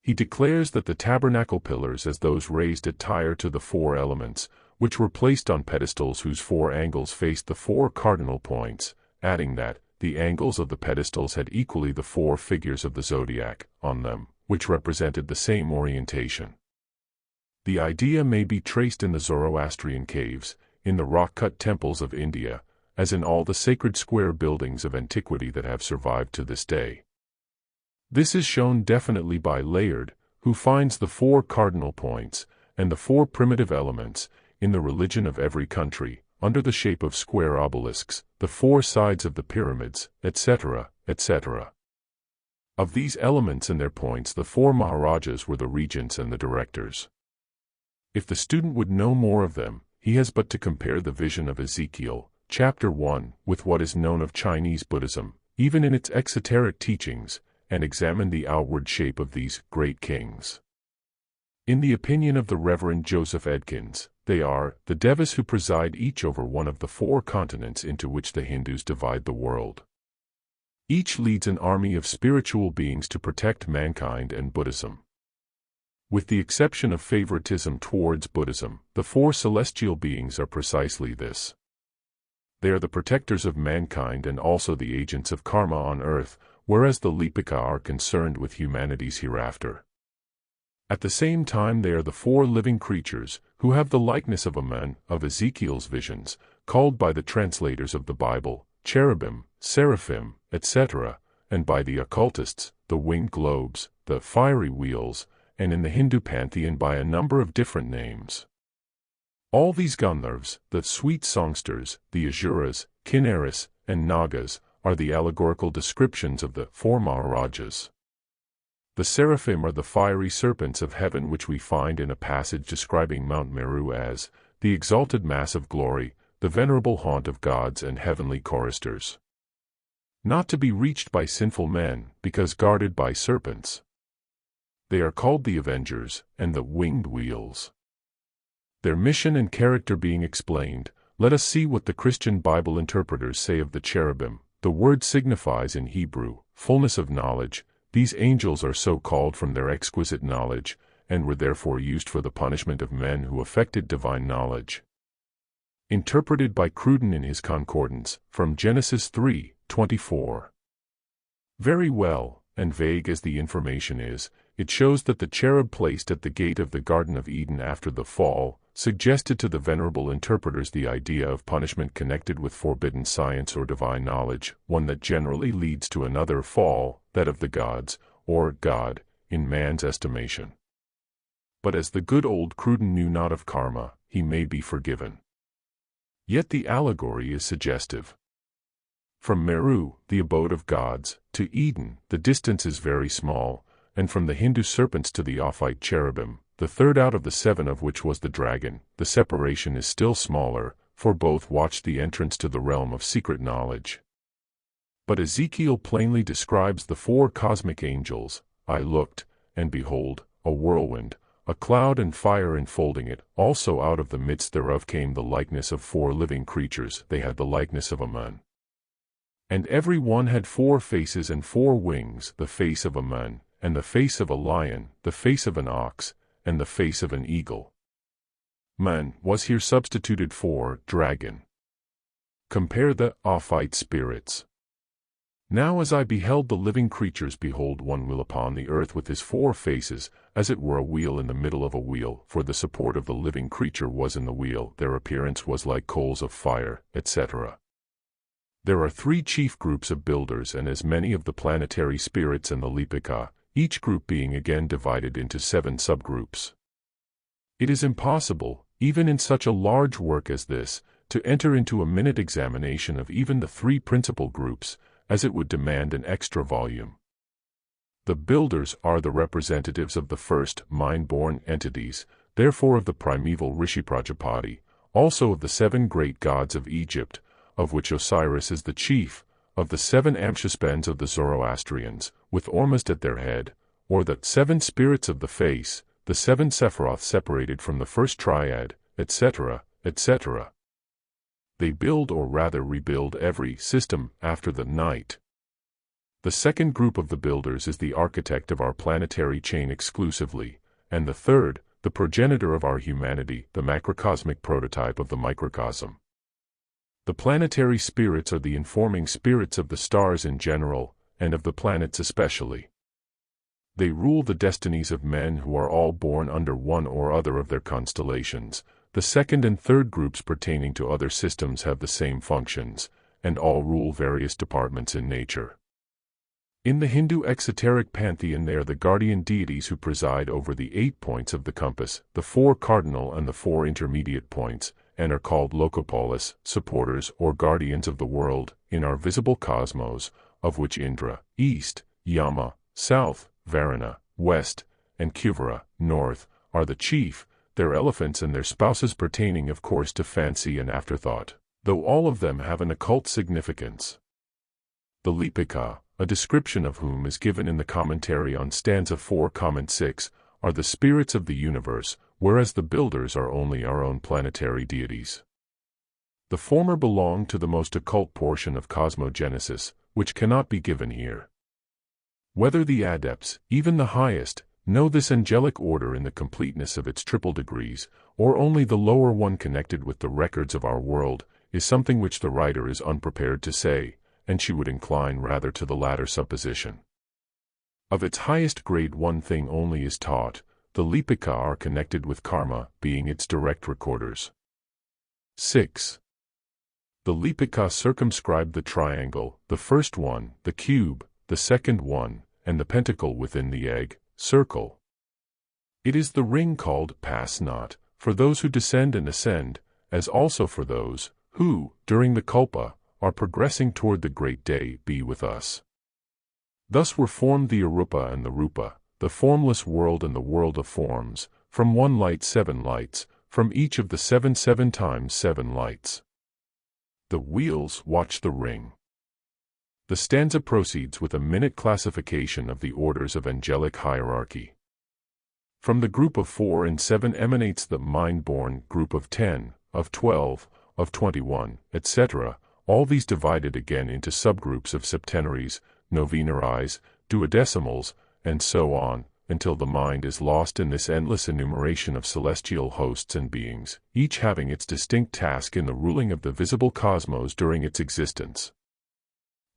He declares that the tabernacle pillars as those raised at Tyre to the four elements, which were placed on pedestals whose four angles faced the four cardinal points, adding that the angles of the pedestals had equally the four figures of the zodiac on them, which represented the same orientation. The idea may be traced in the Zoroastrian caves, in the rock-cut temples of India, as in all the sacred square buildings of antiquity that have survived to this day. This is shown definitely by Layard, who finds the four cardinal points, and the four primitive elements, in the religion of every country, under the shape of square obelisks, the four sides of the pyramids, etc., etc. Of these elements and their points, the four Maharajas were the regents and the directors. If the student would know more of them, he has but to compare the vision of Ezekiel, chapter 1, with what is known of Chinese Buddhism, even in its exoteric teachings, and examine the outward shape of these great kings. In the opinion of the Reverend Joseph Edkins, they are the devas who preside each over one of the four continents into which the Hindus divide the world. Each leads an army of spiritual beings to protect mankind and Buddhism. With the exception of favoritism towards Buddhism, the four celestial beings are precisely this. They are the protectors of mankind and also the agents of karma on earth, whereas the Lipika are concerned with humanity's hereafter. At the same time they are the four living creatures, who have the likeness of a man, of Ezekiel's visions, called by the translators of the Bible, cherubim, seraphim, etc., and by the occultists, the winged globes, the fiery wheels, and in the Hindu pantheon by a number of different names. All these Gandharvas, the sweet songsters, the Asuras, Kinnaras, and Nagas, are the allegorical descriptions of the four Maharajas. The seraphim are the fiery serpents of heaven which we find in a passage describing Mount Meru as the exalted mass of glory, the venerable haunt of gods and heavenly choristers. Not to be reached by sinful men, because guarded by serpents. They are called the Avengers and the Winged Wheels. Their mission and character being explained, let us see what the Christian Bible interpreters say of the cherubim. The word signifies in Hebrew, fullness of knowledge. These angels are so called from their exquisite knowledge, and were therefore used for the punishment of men who affected divine knowledge. Interpreted by Cruden in his Concordance, from Genesis 3:24. Very well, and vague as the information is, it shows that the cherub placed at the gate of the Garden of Eden after the fall, suggested to the venerable interpreters the idea of punishment connected with forbidden science or divine knowledge, one that generally leads to another fall, that of the gods, or God, in man's estimation. But as the good old Cruden knew not of karma, he may be forgiven. Yet the allegory is suggestive. From Meru, the abode of gods, to Eden, the distance is very small, and from the Hindu serpents to the Ophite cherubim, the third out of the seven of which was the dragon, the separation is still smaller, for both watched the entrance to the realm of secret knowledge. But Ezekiel plainly describes the four cosmic angels. I looked, and behold, a whirlwind, a cloud and fire enfolding it. Also out of the midst thereof came the likeness of four living creatures. They had the likeness of a man. And every one had 4 faces and 4 wings, the face of a man, and the face of a lion, the face of an ox, and the face of an eagle. Man was here substituted for dragon. Compare the Ophite spirits. Now as I beheld the living creatures, behold, one wheel upon the earth with his 4 faces, as it were a wheel in the middle of a wheel, for the support of the living creature was in the wheel, their appearance was like coals of fire, etc. There are 3 chief groups of builders and as many of the planetary spirits and the Lipika, each group being again divided into 7 subgroups. It is impossible, even in such a large work as this, to enter into a minute examination of even the 3 principal groups, as it would demand an extra volume. The builders are the representatives of the first mind-born entities, therefore of the primeval Rishi Prajapati, also of the 7 great gods of Egypt, of which Osiris is the chief, of the 7 Amshaspends of the Zoroastrians, with Ormuzd at their head, or the 7 spirits of the face, the 7 Sephiroth separated from the first triad, etc., etc. They build or rather rebuild every system after the night. The second group of the builders is the architect of our planetary chain exclusively, and the third, the progenitor of our humanity, the macrocosmic prototype of the microcosm. The planetary spirits are the informing spirits of the stars in general, and of the planets especially. They rule the destinies of men who are all born under one or other of their constellations. The second and third groups pertaining to other systems have the same functions, and all rule various departments in nature. In the Hindu exoteric pantheon they are the guardian deities who preside over the 8 points of the compass, the 4 cardinal and the 4 intermediate points, and are called Lokopolis, supporters or guardians of the world, in our visible cosmos, of which Indra, east, Yama, south, Varuna, west, and Kuvara, north, are the chief, their elephants and their spouses pertaining of course to fancy and afterthought, though all of them have an occult significance. The Lipika, a description of whom is given in the commentary on stanza 4 comment 6, are the spirits of the universe, whereas the builders are only our own planetary deities. The former belong to the most occult portion of Cosmogenesis, which cannot be given here. Whether the adepts, even the highest, know this angelic order in the completeness of its triple degrees, or only the lower one connected with the records of our world, is something which the writer is unprepared to say, and she would incline rather to the latter supposition. Of its highest grade one thing only is taught: the Lipika are connected with karma, being its direct recorders. 6. The Lipika circumscribe the triangle, the first one, the cube, the second one, and the pentacle within the egg, circle. It is the ring called pass not, for those who descend and ascend, as also for those who, during the kalpa, are progressing toward the great day, be with us. Thus were formed the Arupa and the Rupa, the formless world and the world of forms, from one light 7 lights, from each of the 7 times 7 lights. The wheels watch the ring. The stanza proceeds with a minute classification of the orders of angelic hierarchy. From the group of 4 and 7 emanates the mind-born group of 10, of 12, of 21, etc., all these divided again into subgroups of septenaries, novenaries, duodecimals, and so on, until the mind is lost in this endless enumeration of celestial hosts and beings, each having its distinct task in the ruling of the visible cosmos during its existence.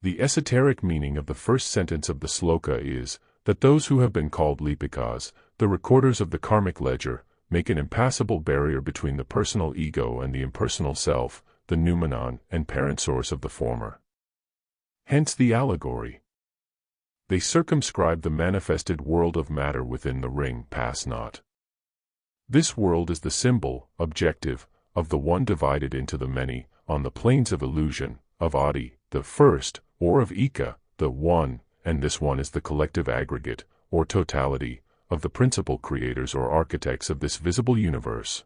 The esoteric meaning of the first sentence of the sloka is that those who have been called Lipikas, the recorders of the karmic ledger, make an impassable barrier between the personal ego and the impersonal self, the noumenon and parent source of the former. Hence the allegory. They circumscribe the manifested world of matter within the ring, pass not. This world is the symbol, objective, of the one divided into the many, on the planes of illusion, of Adi, the first, or of Ika, the one, and this one is the collective aggregate, or totality, of the principal creators or architects of this visible universe.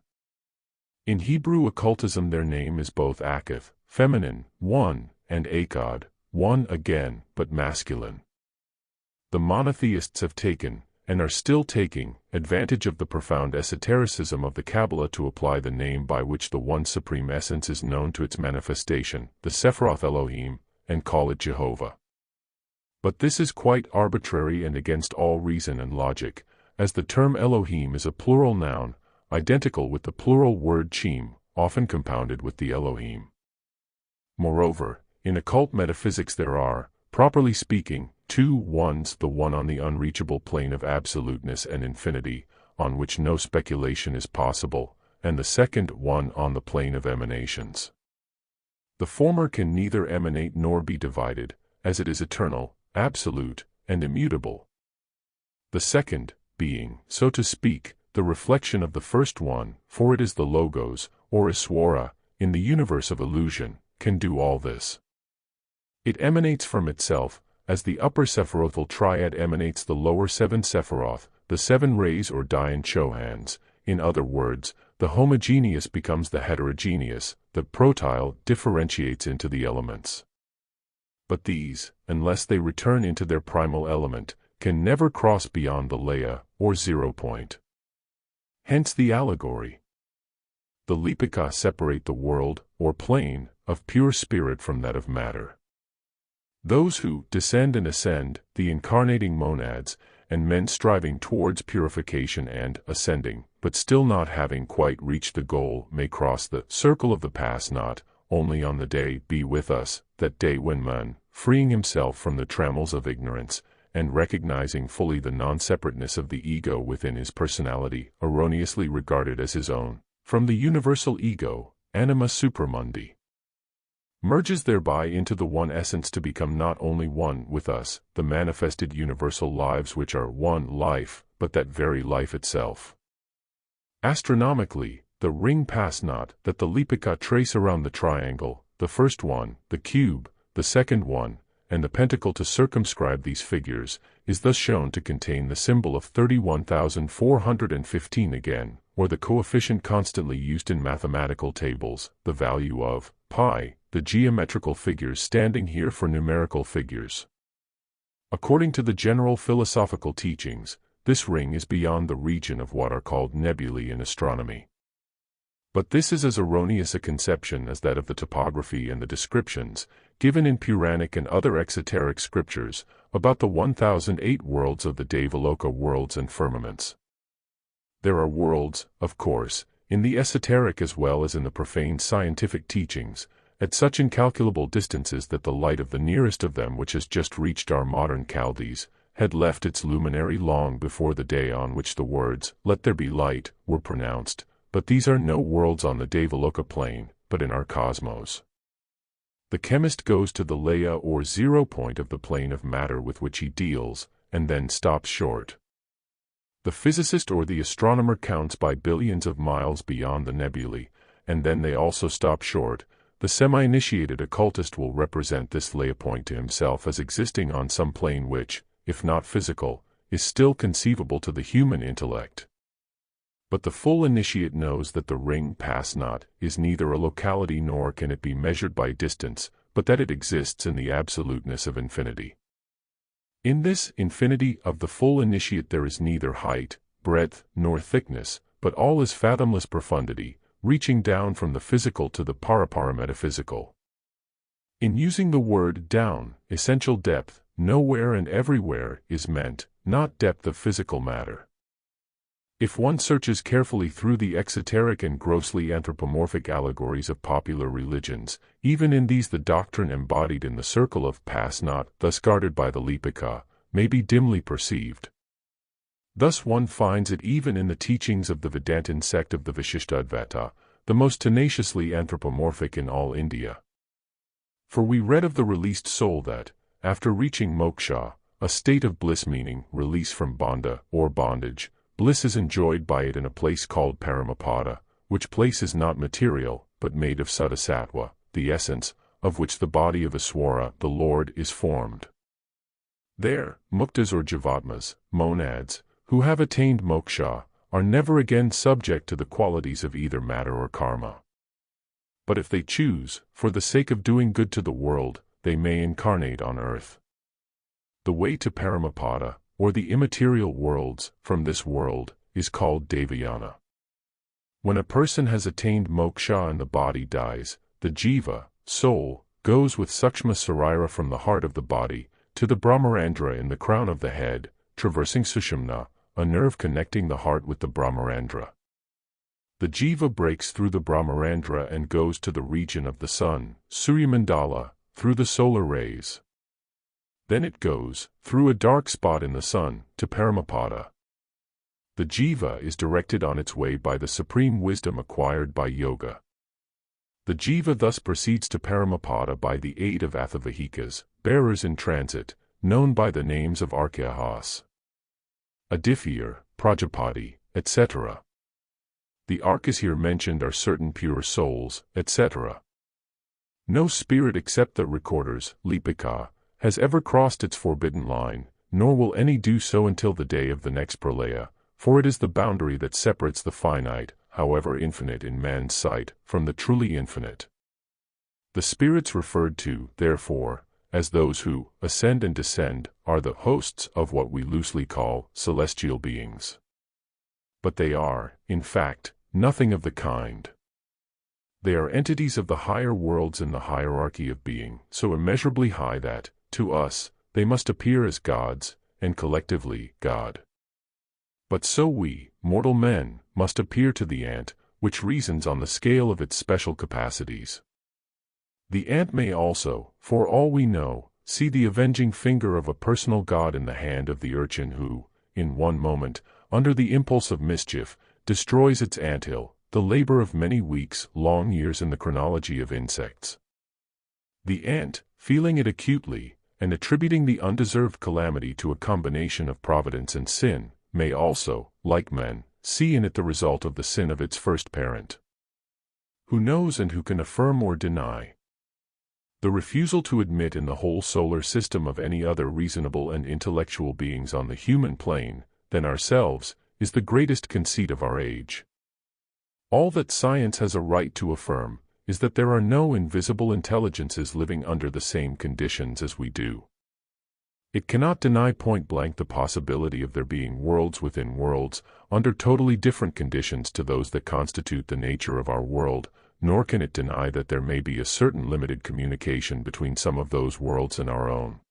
In Hebrew occultism their name is both Akath, feminine, one, and Akkad, one again, but masculine. The monotheists have taken, and are still taking, advantage of the profound esotericism of the Kabbalah to apply the name by which the one supreme essence is known to its manifestation, the Sephiroth Elohim, and call it Jehovah. But this is quite arbitrary and against all reason and logic, as the term Elohim is a plural noun, identical with the plural word Chim, often compounded with the Elohim. Moreover, in occult metaphysics there are, properly speaking, 2 ones, the one on the unreachable plane of absoluteness and infinity, on which no speculation is possible, and the second one on the plane of emanations. The former can neither emanate nor be divided, as it is eternal, absolute, and immutable. The second, being, so to speak, the reflection of the first one, for it is the Logos, or Iswara, in the universe of illusion, can do all this. It emanates from itself, as the upper Sephirothal triad emanates the lower 7 Sephiroth, the 7 rays or Dhyan Chohans. In other words, the homogeneous becomes the heterogeneous, the protyle differentiates into the elements. But these, unless they return into their primal element, can never cross beyond the Leia, or 0 point. Hence the allegory. The Lipika separate the world, or plane, of pure spirit from that of matter. Those who descend and ascend, the incarnating monads, and men striving towards purification and ascending, but still not having quite reached the goal, may cross the circle of the past not only on the day be with us, that day when man, freeing himself from the trammels of ignorance, and recognizing fully the non-separateness of the ego within his personality, erroneously regarded as his own, from the universal ego, anima supramundi, merges thereby into the one essence to become not only one with us, the manifested universal lives which are one life, but that very life itself. Astronomically, the ring pass not that the Lipika trace around the triangle, the first one, the cube, the second one, and the pentacle to circumscribe these figures, is thus shown to contain the symbol of 31,415 again, or the coefficient constantly used in mathematical tables, the value of pi, the geometrical figures standing here for numerical figures. According to the general philosophical teachings, this ring is beyond the region of what are called nebulae in astronomy. But this is as erroneous a conception as that of the topography and the descriptions, given in Puranic and other exoteric scriptures, about the 1008 worlds of the Devaloka worlds and firmaments. There are worlds, of course, in the esoteric as well as in the profane scientific teachings, at such incalculable distances that the light of the nearest of them which has just reached our modern Chaldees, had left its luminary long before the day on which the words, "Let there be light," were pronounced. But these are no worlds on the Devaloka plane, but in our cosmos. The chemist goes to the Leia or 0 point of the plane of matter with which he deals, and then stops short. The physicist or the astronomer counts by billions of miles beyond the nebulae, and then they also stop short. The semi-initiated occultist will represent this Leia point to himself as existing on some plane which, if not physical, is still conceivable to the human intellect. But the full initiate knows that the ring pass not is neither a locality nor can it be measured by distance, but that it exists in the absoluteness of infinity. In this infinity of the full initiate there is neither height, breadth, nor thickness, but all is fathomless profundity, reaching down from the physical to the parametaphysical. In using the word down, essential depth, nowhere and everywhere, is meant, not depth of physical matter. If one searches carefully through the exoteric and grossly anthropomorphic allegories of popular religions, even in these the doctrine embodied in the circle of pass not, thus guarded by the Lipika, may be dimly perceived. Thus one finds it even in the teachings of the Vedantin sect of the Vishishtadvaita, the most tenaciously anthropomorphic in all India. For we read of the released soul that, after reaching moksha, a state of bliss meaning release from bandha or bondage, bliss is enjoyed by it in a place called Paramapada, which place is not material, but made of Suddhasattva, the essence, of which the body of Iswara, the Lord, is formed. There, muktas or jivatmas, monads, who have attained moksha, are never again subject to the qualities of either matter or karma. But if they choose, for the sake of doing good to the world, they may incarnate on earth. The way to Paramapada, or the immaterial worlds, from this world, is called Devayana. When a person has attained moksha and the body dies, the jiva, soul, goes with Sukshma Sarira from the heart of the body, to the Brahmarandra in the crown of the head, traversing Sushumna, a nerve connecting the heart with the Brahmarandra. The jiva breaks through the Brahmarandra and goes to the region of the sun, Suryamandala, through the solar rays. Then it goes, through a dark spot in the sun, to Paramapada. The jiva is directed on its way by the supreme wisdom acquired by yoga. The jiva thus proceeds to Paramapada by the aid of Atthavahikas, bearers in transit, known by the names of Archahas, Adithyar, Prajapati, etc. The archas here mentioned are certain pure souls, etc. No spirit except the recorders, Lipika, has ever crossed its forbidden line, nor will any do so until the day of the next pralaya, for it is the boundary that separates the finite, however infinite in man's sight, from the truly infinite. The spirits referred to, therefore, as those who ascend and descend, are the hosts of what we loosely call celestial beings. But they are, in fact, nothing of the kind. They are entities of the higher worlds in the hierarchy of being, so immeasurably high that, to us, they must appear as gods, and collectively, God. But so we, mortal men, must appear to the ant, which reasons on the scale of its special capacities. The ant may also, for all we know, see the avenging finger of a personal god in the hand of the urchin who, in one moment, under the impulse of mischief, destroys its anthill, the labor of many weeks, long years in the chronology of insects. The ant, feeling it acutely, and attributing the undeserved calamity to a combination of providence and sin, may also, like men, see in it the result of the sin of its first parent. Who knows and who can affirm or deny? The refusal to admit in the whole solar system of any other reasonable and intellectual beings on the human plane than ourselves is the greatest conceit of our age. All that science has a right to affirm is that there are no invisible intelligences living under the same conditions as we do. It cannot deny point-blank the possibility of there being worlds within worlds, under totally different conditions to those that constitute the nature of our world, nor can it deny that there may be a certain limited communication between some of those worlds and our own.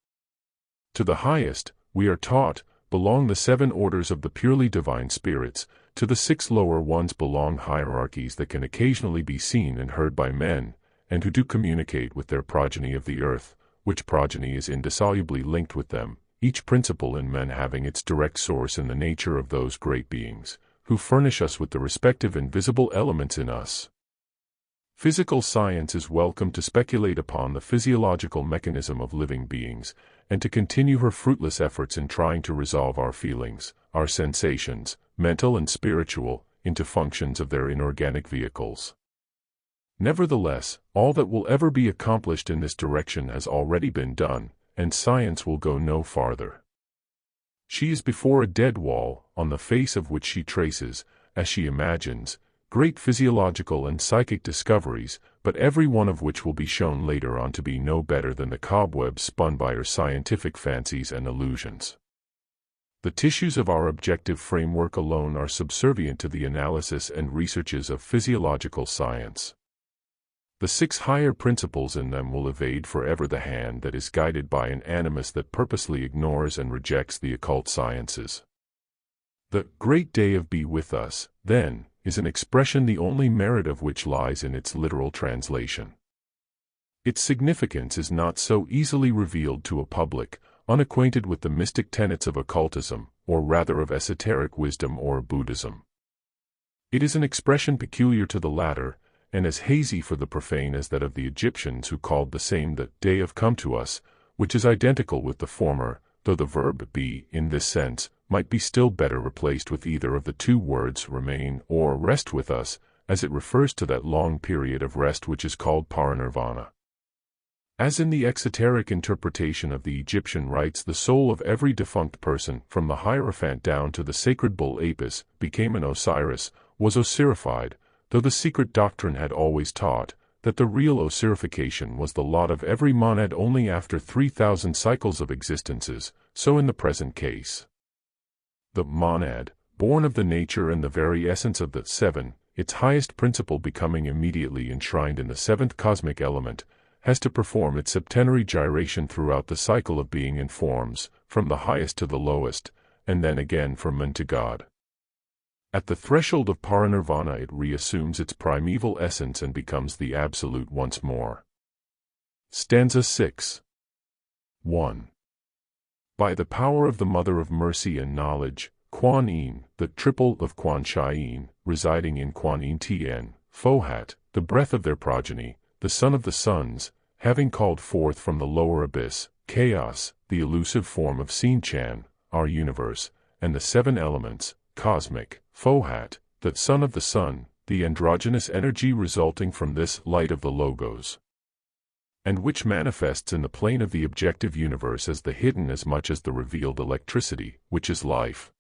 To the highest, we are taught, belong the 7 orders of the purely divine spirits, to the 6 lower ones belong hierarchies that can occasionally be seen and heard by men, and who do communicate with their progeny of the earth, which progeny is indissolubly linked with them, each principle in men having its direct source in the nature of those great beings, who furnish us with the respective invisible elements in us. Physical science is welcome to speculate upon the physiological mechanism of living beings, and to continue her fruitless efforts in trying to resolve our feelings, our sensations, mental and spiritual, into functions of their inorganic vehicles. Nevertheless, all that will ever be accomplished in this direction has already been done, and science will go no farther. She is before a dead wall, on the face of which she traces, as she imagines, great physiological and psychic discoveries, but every one of which will be shown later on to be no better than the cobwebs spun by her scientific fancies and illusions. The tissues of our objective framework alone are subservient to the analysis and researches of physiological science. The 6 higher principles in them will evade forever the hand that is guided by an animus that purposely ignores and rejects the occult sciences. The great day of Be With Us, then, is an expression the only merit of which lies in its literal translation. Its significance is not so easily revealed to a public, unacquainted with the mystic tenets of occultism, or rather of esoteric wisdom or Buddhism. It is an expression peculiar to the latter, and as hazy for the profane as that of the Egyptians who called the same the day of come to us, which is identical with the former, though the verb be, in this sense, might be still better replaced with either of the 2 words remain or rest with us, as it refers to that long period of rest which is called parinirvana. As in the exoteric interpretation of the Egyptian rites, the soul of every defunct person, from the Hierophant down to the sacred bull Apis, became an Osiris, was osirified, though the secret doctrine had always taught that the real osirification was the lot of every monad only after 3,000 cycles of existences, so in the present case. The monad, born of the nature and the very essence of the 7, its highest principle becoming immediately enshrined in the 7th cosmic element, has to perform its septenary gyration throughout the cycle of being in forms, from the highest to the lowest, and then again from man to God. At the threshold of parinirvana it reassumes its primeval essence and becomes the Absolute once more. Stanza 6. 1. By the power of the Mother of Mercy and Knowledge, Kuan Yin, the triple of Kuan Shai Yin, residing in Kuan Yin Tien, FOHAT, the breath of their progeny, the son of the suns, having called forth from the lower abyss, chaos, the elusive form of Sin Chan, our universe, and the 7 elements, cosmic, FOHAT, the son of the sun, the androgynous energy resulting from this light of the Logos. and which manifests in the plane of the objective universe as the hidden as much as the revealed electricity, which is life.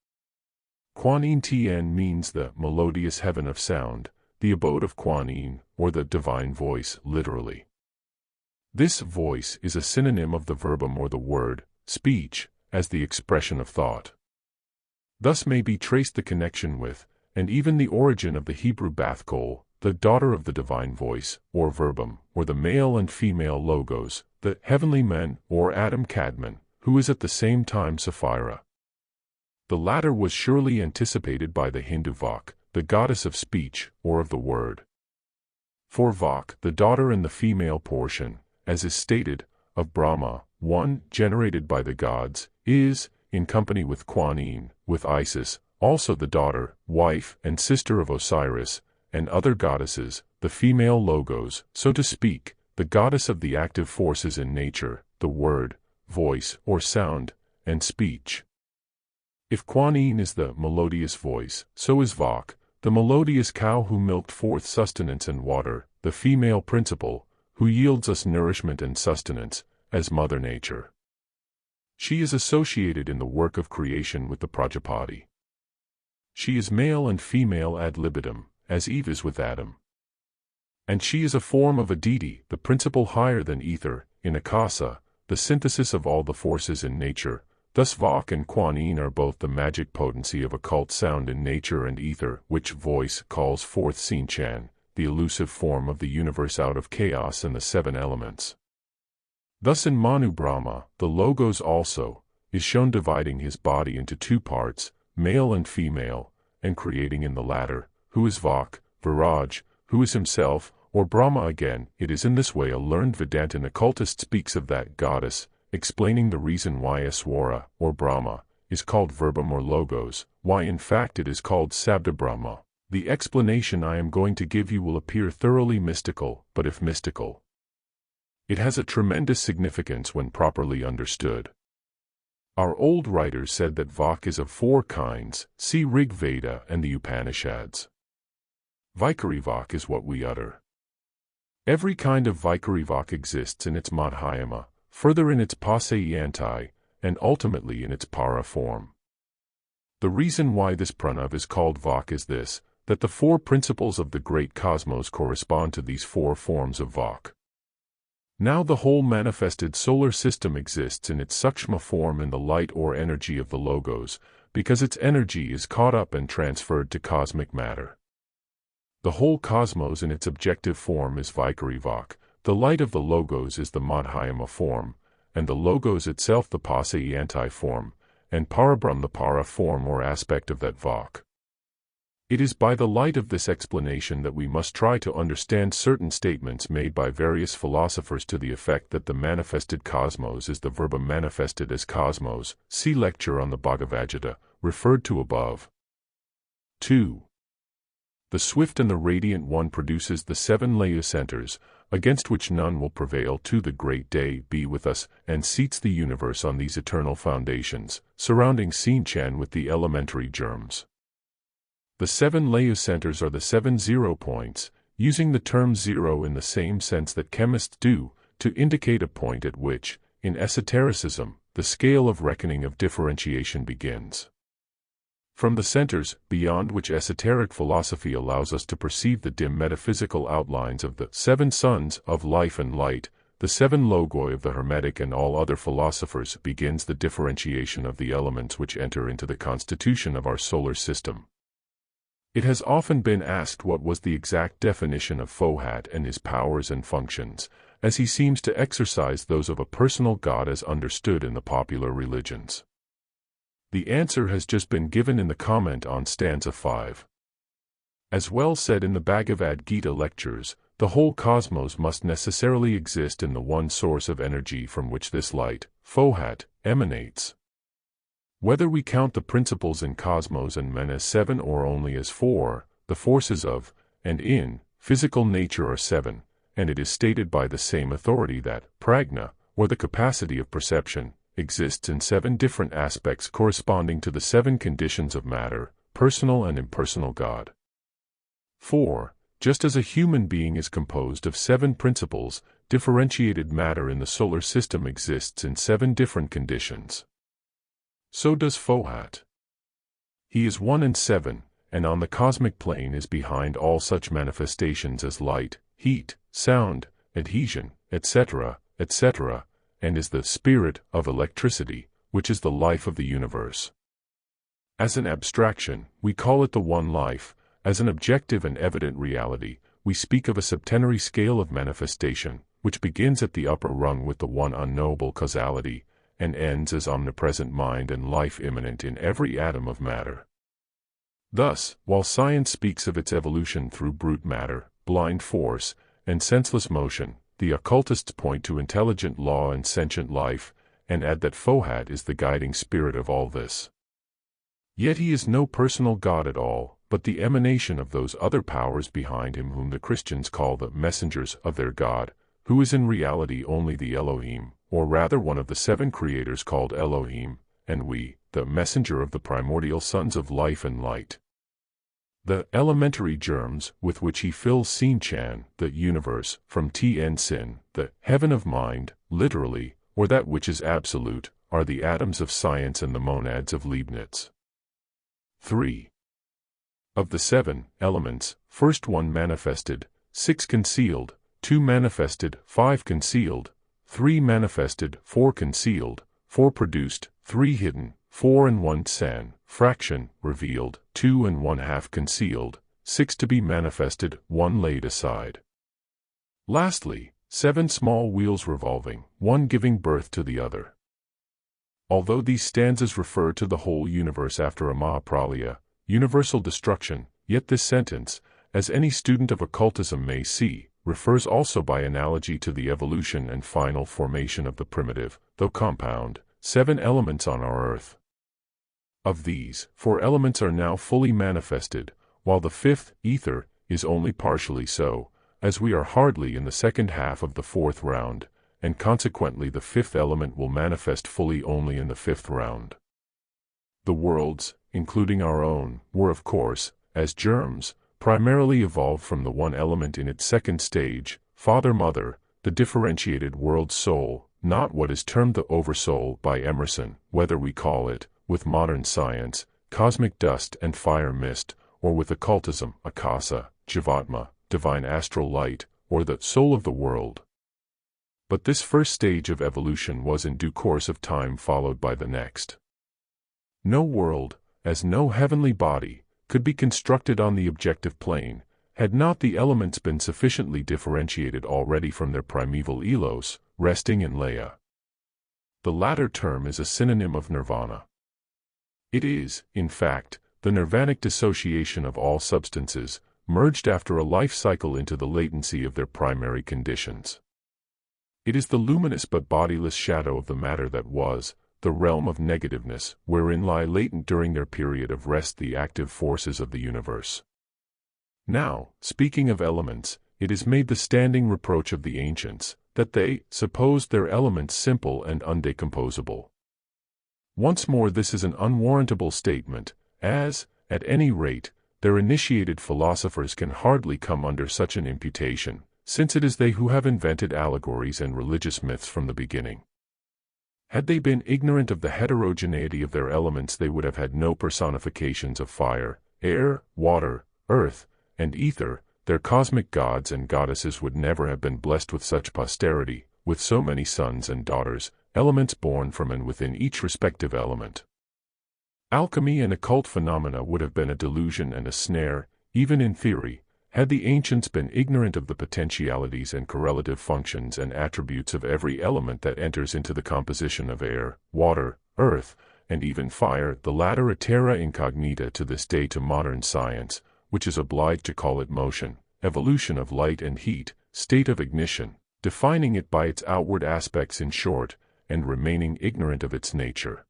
Kuan Yin Tian means the melodious heaven of sound, the abode of Kuan Yin, or the divine voice, literally. This voice is a synonym of the verbum or the word, speech, as the expression of thought. Thus may be traced the connection with, and even the origin of the Hebrew Bath Kol, the daughter of the divine voice, or verbum, or the male and female logos, the heavenly men, or Adam Kadmon, who is at the same time Sapphira. The latter was surely anticipated by the Hindu Vak, the goddess of speech, or of the word. For Vak, the daughter and the female portion, as is stated, of Brahma, one generated by the gods, is, in company with Kuan Yin, with Isis, also the daughter, wife, and sister of Osiris, and other goddesses, the female logos, so to speak, the goddess of the active forces in nature, the word, voice, or sound, and speech. If Kuan Yin is the melodious voice, so is Vak, the melodious cow who milked forth sustenance and water, the female principle, who yields us nourishment and sustenance, as Mother Nature. She is associated in the work of creation with the Prajapati. She is male and female ad libitum, as Eve is with Adam. And she is a form of a deity, the principle higher than ether, in Akasa, the synthesis of all the forces in nature. Thus Vak and Kuan Yin are both the magic potency of occult sound in nature and ether, which voice calls forth Sin Chan, the elusive form of the universe out of chaos and the seven elements. Thus in Manu Brahma, the Logos also, is shown dividing his body into two parts, male and female, and creating in the latter, who is Vak, Viraj, who is himself, or Brahma again. It is in this way a learned Vedantin occultist speaks of that goddess, explaining the reason why Aswara, or Brahma, is called verbum or logos, why in fact it is called Sabda Brahma. The explanation I am going to give you will appear thoroughly mystical, but if mystical, it has a tremendous significance when properly understood. Our old writers said that Vak is of four kinds, see Rig Veda and the Upanishads. Vikari Vak is what we utter. Every kind of Vikari Vak exists in its Madhyama, further in its Passayanti, and ultimately in its Para form. The reason why this pranav is called Vak is this, that the four principles of the great cosmos correspond to these four forms of Vak. Now the whole manifested solar system exists in its Sukshma form in the light or energy of the Logos, because its energy is caught up and transferred to cosmic matter. The whole cosmos in its objective form is Vikari Vak, the light of the Logos is the Madhyama form, and the Logos itself the Passayanti form, and Parabrahm the Para form or aspect of that Vak. It is by the light of this explanation that we must try to understand certain statements made by various philosophers to the effect that the manifested cosmos is the verbum manifested as cosmos, see lecture on the Bhagavad-gita, referred to above. 2. The swift and the radiant one produces the seven Laya centers, against which none will prevail. To the great day be with us, and seats the universe on these eternal foundations, surrounding Sin-chan with the elementary germs. The seven Laya centers are the 7 0 points, using the term zero in the same sense that chemists do, to indicate a point at which, in esotericism, the scale of reckoning of differentiation begins. From the centers, beyond which esoteric philosophy allows us to perceive the dim metaphysical outlines of the 7 sons of life and light, the 7 logoi of the Hermetic and all other philosophers, begins the differentiation of the elements which enter into the constitution of our solar system. It has often been asked what was the exact definition of FOHAT and his powers and functions, as he seems to exercise those of a personal God as understood in the popular religions. The answer has just been given in the comment on stanza 5. As well said in the Bhagavad Gita lectures, the whole cosmos must necessarily exist in the one source of energy from which this light, FOHAT, emanates. Whether we count the principles in cosmos and men as 7 or only as 4, the forces of, and in, physical nature are 7, and it is stated by the same authority that prajna, or the capacity of perception, exists in 7 different aspects corresponding to the 7 conditions of matter, personal and impersonal God. 4. Just as a human being is composed of 7 principles, differentiated matter in the solar system exists in 7 different conditions. So does FOHAT. He is 1 in 7, and on the cosmic plane is behind all such manifestations as light, heat, sound, adhesion, etc., etc., and is the spirit of electricity, which is the life of the universe. As an abstraction, we call it the one life. As an objective and evident reality, we speak of a septenary scale of manifestation, which begins at the upper rung with the one unknowable causality, and ends as omnipresent mind and life immanent in every atom of matter. Thus, while science speaks of its evolution through brute matter, blind force, and senseless motion, the occultists point to intelligent law and sentient life, and add that FOHAT is the guiding spirit of all this. Yet he is no personal God at all, but the emanation of those other powers behind him whom the Christians call the messengers of their God, who is in reality only the Elohim, or rather one of the 7 creators called Elohim, and we, the messenger of the primordial sons of life and light. The elementary germs with which he fills Sin-Chan, the universe, from Tien-Sin, the heaven of mind, literally, or that which is absolute, are the atoms of science and the monads of Leibniz. 3. Of the 7 elements, first 1 manifested, 6 concealed, 2 manifested, 5 concealed, 3 manifested, 4 concealed, 4 produced, 3 hidden, 4 and 1 san, fraction, revealed, 2 and 1/2 concealed, 6 to be manifested, 1 laid aside. Lastly, 7 small wheels revolving, one giving birth to the other. Although these stanzas refer to the whole universe after a Mahapralaya, universal destruction, yet this sentence, as any student of occultism may see, refers also by analogy to the evolution and final formation of the primitive, though compound, 7 elements on our earth. Of these, 4 elements are now fully manifested, while the 5th, ether, is only partially so, as we are hardly in the second half of the 4th round, and consequently the 5th element will manifest fully only in the 5th round. The worlds, including our own, were of course, as germs, primarily evolved from the one element in its second stage, father-mother, the differentiated world soul, not what is termed the oversoul by Emerson, whether we call it, with modern science, cosmic dust and fire mist, or with occultism, akasa, jivatma, divine astral light, or the soul of the world. But this first stage of evolution was in due course of time followed by the next. No world, as no heavenly body, could be constructed on the objective plane, had not the elements been sufficiently differentiated already from their primeval elos, resting in Leia. The latter term is a synonym of nirvana. It is, in fact, the nirvanic dissociation of all substances, merged after a life cycle into the latency of their primary conditions. It is the luminous but bodiless shadow of the matter that was, the realm of negativeness, wherein lie latent during their period of rest the active forces of the universe. Now, speaking of elements, it is made the standing reproach of the ancients, that they supposed their elements simple and undecomposable. Once more this is an unwarrantable statement, as, at any rate, their initiated philosophers can hardly come under such an imputation, since it is they who have invented allegories and religious myths from the beginning. Had they been ignorant of the heterogeneity of their elements, they would have had no personifications of fire, air, water, earth, and ether. Their cosmic gods and goddesses would never have been blessed with such posterity, with so many sons and daughters, elements born from and within each respective element. Alchemy and occult phenomena would have been a delusion and a snare, even in theory, had the ancients been ignorant of the potentialities and correlative functions and attributes of every element that enters into the composition of air, water, earth, and even fire, the latter a terra incognita to this day to modern science, which is obliged to call it motion, evolution of light and heat, state of ignition, defining it by its outward aspects in short, and remaining ignorant of its nature.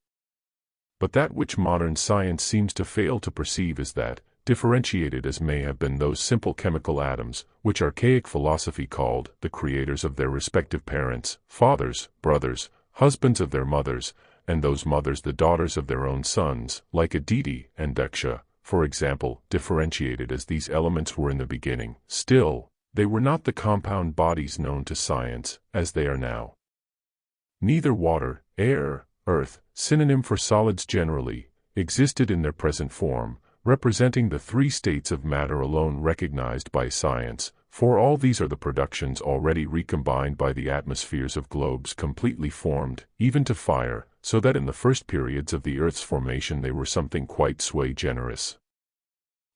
But that which modern science seems to fail to perceive is that, differentiated as may have been those simple chemical atoms, which archaic philosophy called the creators of their respective parents, fathers, brothers, husbands of their mothers, and those mothers the daughters of their own sons, like Aditi and Daksha, for example, differentiated as these elements were in the beginning, still, They were not the compound bodies known to science, as they are now. Neither water, air, earth, synonym for solids generally, existed in their present form, representing the three states of matter alone recognized by science, for all these are the productions already recombined by the atmospheres of globes completely formed, even to fire, so that in the first periods of the Earth's formation they were something quite sui generis.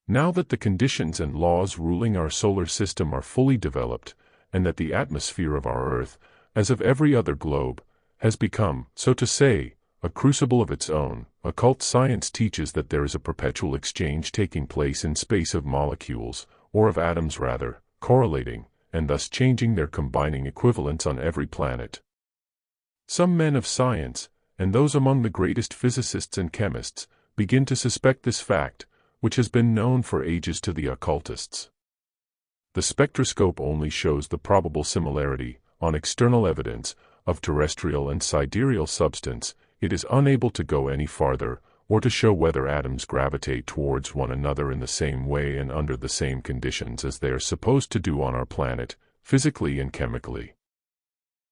Now that the conditions and laws ruling our solar system are fully developed, and that the atmosphere of our Earth, as of every other globe, has become, so to say, a crucible of its own, occult science teaches that there is a perpetual exchange taking place in space of molecules, or of atoms rather, correlating, and thus changing their combining equivalents on every planet. Some men of science, and those among the greatest physicists and chemists, begin to suspect this fact, which has been known for ages to the occultists. The spectroscope only shows the probable similarity, on external evidence, of terrestrial and sidereal substance. It is unable to go any farther, or to show whether atoms gravitate towards one another in the same way and under the same conditions as they are supposed to do on our planet, physically and chemically.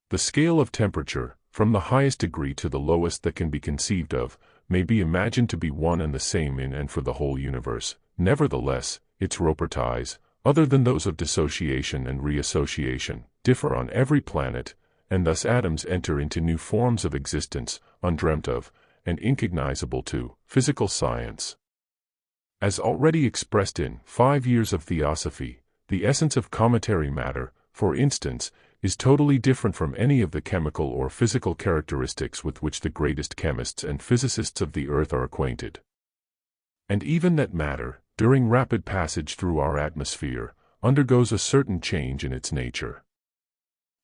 The scale of temperature, from the highest degree to the lowest that can be conceived of, may be imagined to be one and the same in and for the whole universe. Nevertheless, its properties, other than those of dissociation and reassociation, differ on every planet, and thus atoms enter into new forms of existence, undreamt of, and incognizable to physical science. As already expressed in 5 Years of Theosophy, the essence of cometary matter, for instance, is totally different from any of the chemical or physical characteristics with which the greatest chemists and physicists of the earth are acquainted. And even that matter, during rapid passage through our atmosphere, undergoes a certain change in its nature.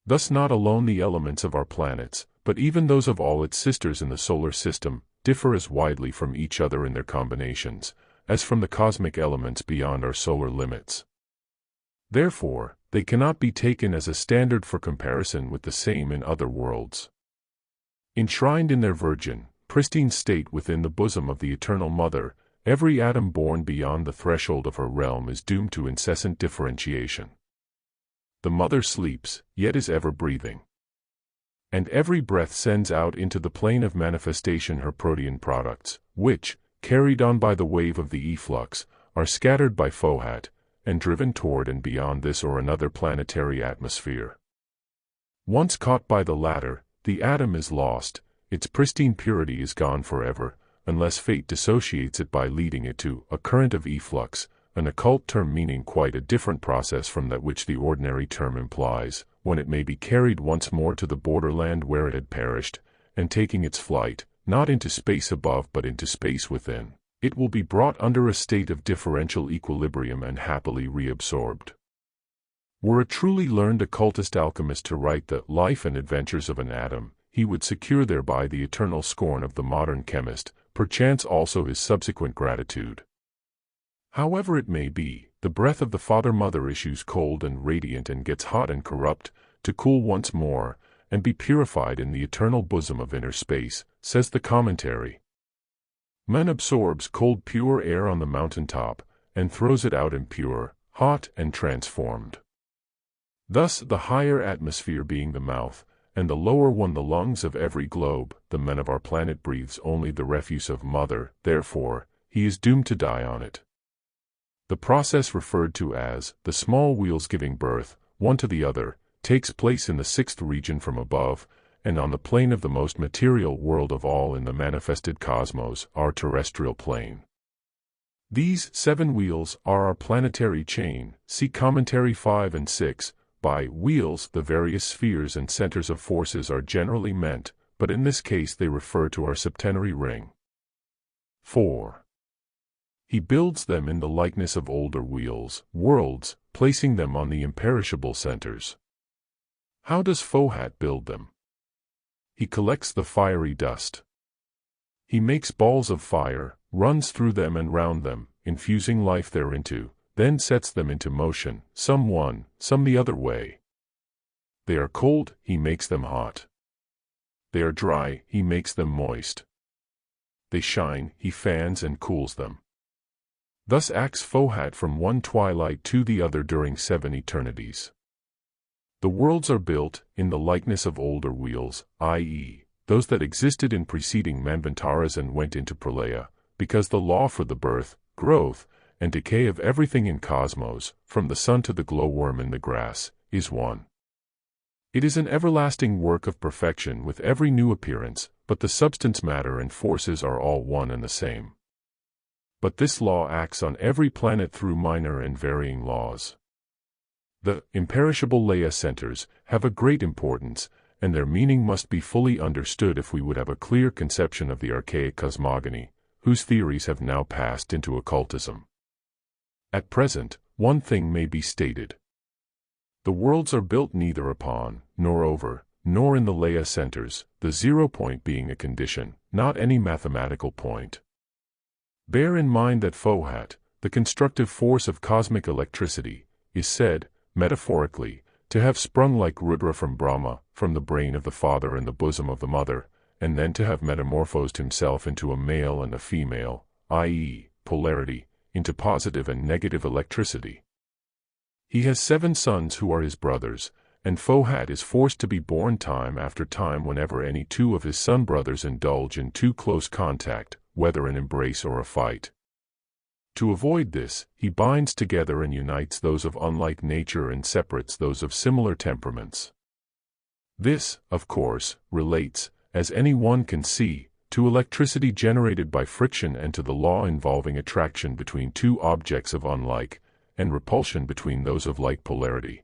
Thus not alone the elements of our planets, but even those of all its sisters in the solar system, differ as widely from each other in their combinations, as from the cosmic elements beyond our solar limits. Therefore, they cannot be taken as a standard for comparison with the same in other worlds. Enshrined in their virgin, pristine state within the bosom of the Eternal Mother, every atom born beyond the threshold of her realm is doomed to incessant differentiation. The Mother sleeps, yet is ever breathing. And every breath sends out into the plane of manifestation her protean products, which, carried on by the wave of the efflux, are scattered by FOHAT, and driven toward and beyond this or another planetary atmosphere. Once caught by the latter, the atom is lost, its pristine purity is gone forever, unless fate dissociates it by leading it to a current of efflux, an occult term meaning quite a different process from that which the ordinary term implies, when it may be carried once more to the borderland where it had perished, and taking its flight, not into space above but into space within, it will be brought under a state of differential equilibrium and happily reabsorbed. Were a truly learned occultist alchemist to write the life and adventures of an atom, he would secure thereby the eternal scorn of the modern chemist, perchance also his subsequent gratitude. However it may be, the breath of the Father-Mother issues cold and radiant and gets hot and corrupt, to cool once more, and be purified in the eternal bosom of inner space, says the commentary. Man absorbs cold pure air on the mountain top, and throws it out impure, hot and transformed. Thus the higher atmosphere being the mouth, and the lower one the lungs of every globe, the man of our planet breathes only the refuse of Mother, therefore, he is doomed to die on it. The process referred to as the small wheels giving birth, one to the other, takes place in the 6th region from above, and on the plane of the most material world of all in the manifested cosmos, our terrestrial plane. These 7 wheels are our planetary chain, see Commentary 5 and 6. By wheels the various spheres and centers of forces are generally meant, but in this case they refer to our septenary ring. 4. He builds them in the likeness of older wheels, worlds, placing them on the imperishable centers. How does FOHAT build them? He collects the fiery dust. He makes balls of fire, runs through them and round them, infusing life thereinto, then sets them into motion, some one, some the other way. They are cold, he makes them hot. They are dry, he makes them moist. They shine, he fans and cools them. Thus acts FOHAT from one twilight to the other during 7 eternities. The worlds are built in the likeness of older wheels, i.e., those that existed in preceding manvantaras and went into pralaya, because the law for the birth, growth, and decay of everything in cosmos, from the sun to the glowworm in the grass, is one. It is an everlasting work of perfection with every new appearance, but the substance, matter, and forces are all one and the same. But this law acts on every planet through minor and varying laws. The imperishable Laya centers have a great importance, and their meaning must be fully understood if we would have a clear conception of the archaic cosmogony, whose theories have now passed into occultism. At present, one thing may be stated. The worlds are built neither upon, nor over, nor in the Laya centers, the 0 point being a condition, not any mathematical point. Bear in mind that FOHAT, the constructive force of cosmic electricity, is said, metaphorically, to have sprung like Rudra from Brahma, from the brain of the father and the bosom of the mother, and then to have metamorphosed himself into a male and a female, i.e., polarity, into positive and negative electricity. He has 7 sons who are his brothers, and FOHAT is forced to be born time after time whenever any 2 of his son brothers indulge in too close contact, whether an embrace or a fight. To avoid this, he binds together and unites those of unlike nature and separates those of similar temperaments. This, of course, relates, as any one can see, to electricity generated by friction and to the law involving attraction between 2 objects of unlike, and repulsion between those of like polarity.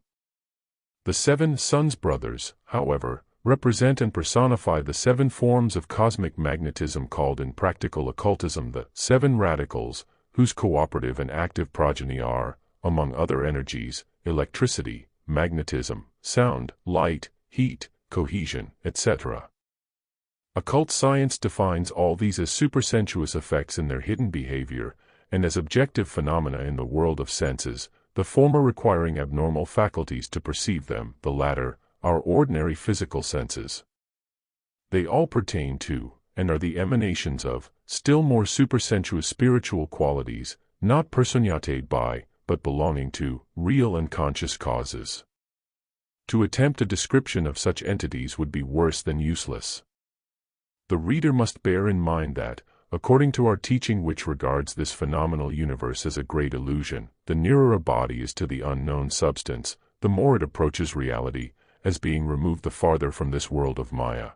The 7 sons brothers, however, represent and personify the 7 forms of cosmic magnetism called in practical occultism the 7 radicals, whose cooperative and active progeny are, among other energies, electricity, magnetism, sound, light, heat, cohesion, etc. Occult science defines all these as supersensuous effects in their hidden behavior, and as objective phenomena in the world of senses, the former requiring abnormal faculties to perceive them, the latter, our ordinary physical senses. They all pertain to, and are the emanations of, still more supersensuous spiritual qualities, not personiated by, but belonging to, real and conscious causes. To attempt a description of such entities would be worse than useless. The reader must bear in mind that, according to our teaching which regards this phenomenal universe as a great illusion, the nearer a body is to the unknown substance, the more it approaches reality, as being removed the farther from this world of Maya.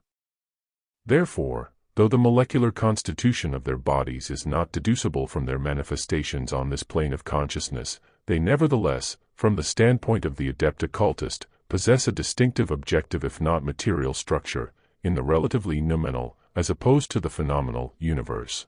Therefore, though the molecular constitution of their bodies is not deducible from their manifestations on this plane of consciousness, they nevertheless, from the standpoint of the adept occultist, possess a distinctive objective if not material structure, in the relatively noumenal, as opposed to the phenomenal, universe.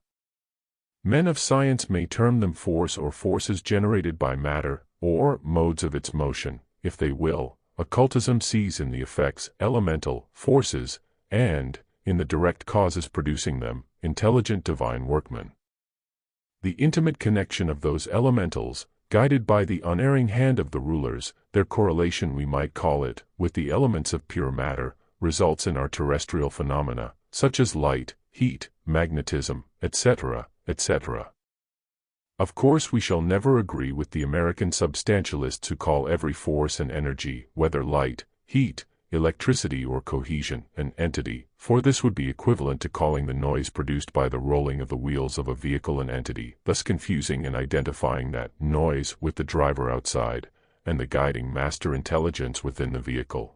Men of science may term them force or forces generated by matter, or modes of its motion, if they will. Occultism sees in the effects elemental forces, and, in the direct causes producing them, intelligent divine workmen. The intimate connection of those elementals, guided by the unerring hand of the rulers, their correlation we might call it, with the elements of pure matter, results in our terrestrial phenomena, such as light, heat, magnetism, etc., etc. Of course we shall never agree with the American substantialists who call every force and energy, whether light, heat, electricity or cohesion, an entity, for this would be equivalent to calling the noise produced by the rolling of the wheels of a vehicle an entity, thus confusing and identifying that noise with the driver outside, and the guiding master intelligence within the vehicle.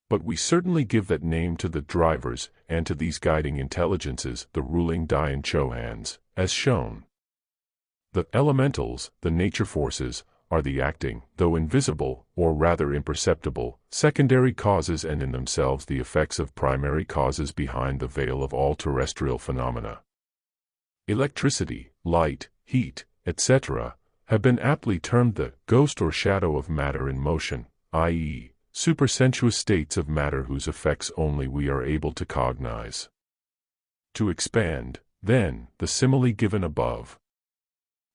But we certainly give that name to the drivers, and to these guiding intelligences, the ruling Dayan Chohans, as shown. The elementals, the nature forces, are the acting, though invisible, or rather imperceptible, secondary causes and in themselves the effects of primary causes behind the veil of all terrestrial phenomena. Electricity, light, heat, etc., have been aptly termed the ghost or shadow of matter in motion, i.e., supersensuous states of matter whose effects only we are able to cognize. To expand, then, the simile given above.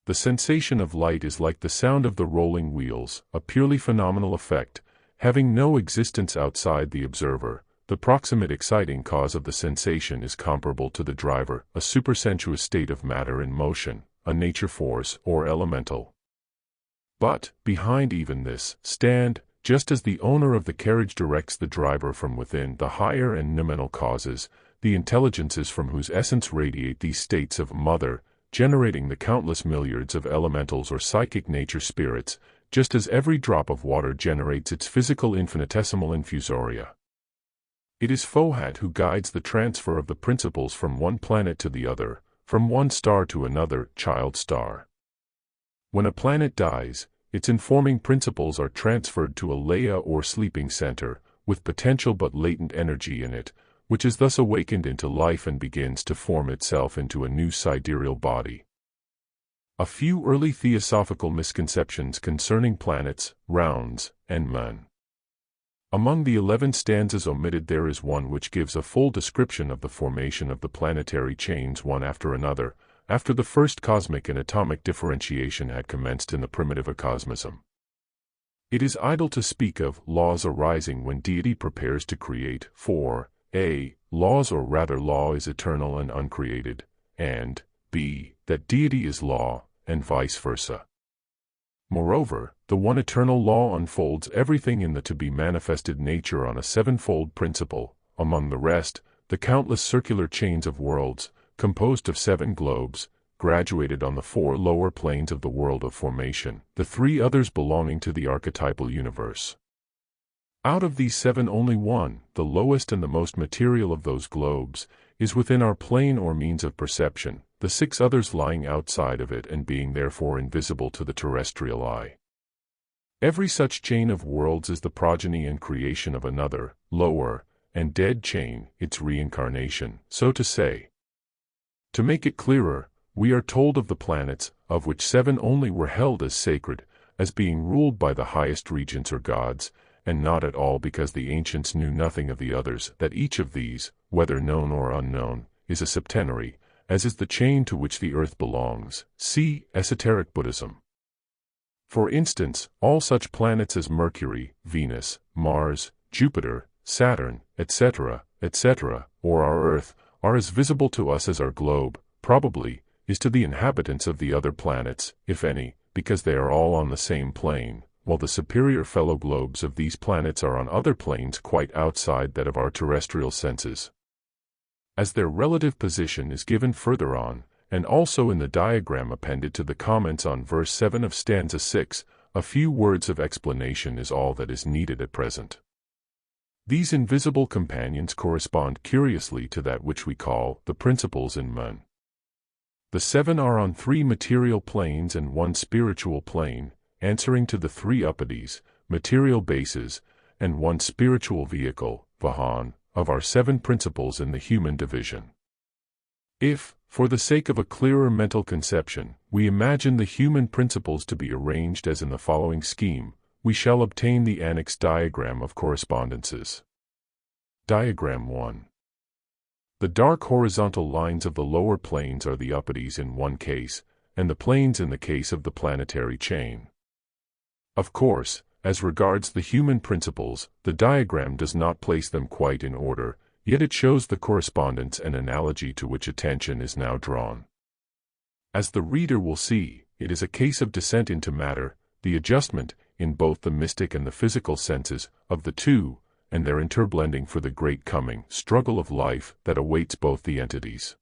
The sensation of light is like the sound of the rolling wheels, a purely phenomenal effect, having no existence outside the observer. The proximate exciting cause of the sensation is comparable to the driver, a supersensuous state of matter in motion, a nature force, or elemental. But, behind even this, stand, just as the owner of the carriage directs the driver from within, the higher and nominal causes, the intelligences from whose essence radiate these states of mother, generating the countless milliards of elementals or psychic nature spirits, just as every drop of water generates its physical infinitesimal infusoria. It is FOHAT who guides the transfer of the principles from one planet to the other, from one star to another child star. When a planet dies, its informing principles are transferred to a Leia or sleeping center, with potential but latent energy in it, which is thus awakened into life and begins to form itself into a new sidereal body. A few early theosophical misconceptions concerning planets, rounds, and men. Among the 11 stanzas omitted there is one which gives a full description of the formation of the planetary chains one after another, after the first cosmic and atomic differentiation had commenced in the primitive acosmism. It is idle to speak of laws arising when deity prepares to create, for a. Laws, or rather law, is eternal and uncreated, and b. that deity is law, and vice versa. Moreover, the one eternal law unfolds everything in the to-be-manifested nature on a sevenfold principle, among the rest, the countless circular chains of worlds, composed of 7 globes, graduated on the 4 lower planes of the world of formation, the 3 others belonging to the archetypal universe. Out of these 7 only one, the lowest and the most material of those globes, is within our plane or means of perception, the 6 others lying outside of it and being therefore invisible to the terrestrial eye. Every such chain of worlds is the progeny and creation of another, lower, and dead chain, its reincarnation, so to say. To make it clearer, we are told of the planets, of which 7 only were held as sacred, as being ruled by the highest regents or gods, and not at all because the ancients knew nothing of the others, that each of these, whether known or unknown, is a septenary, as is the chain to which the earth belongs. See Esoteric Buddhism. For instance, all such planets as Mercury, Venus, Mars, Jupiter, Saturn, etc., or our Earth, are as visible to us as our globe, probably, is to the inhabitants of the other planets, if any, because they are all on the same plane, while the superior fellow globes of these planets are on other planes quite outside that of our terrestrial senses. As their relative position is given further on, and also in the diagram appended to the comments on verse 7 of stanza 6, a few words of explanation is all that is needed at present. These invisible companions correspond curiously to that which we call the principles in men. The 7 are on 3 material planes and 1 spiritual plane, answering to the 3 upities, material bases, and 1 spiritual vehicle, vahan, of our 7 principles in the human division. If, for the sake of a clearer mental conception, we imagine the human principles to be arranged as in the following scheme, we shall obtain the annexed diagram of correspondences. Diagram 1. The dark horizontal lines of the lower planes are the upities in one case, and the planes in the case of the planetary chain. Of course, as regards the human principles, the diagram does not place them quite in order, yet it shows the correspondence and analogy to which attention is now drawn. As the reader will see, it is a case of descent into matter, the adjustment, in both the mystic and the physical senses, of the two, and their interblending for the great coming struggle of life that awaits both the entities.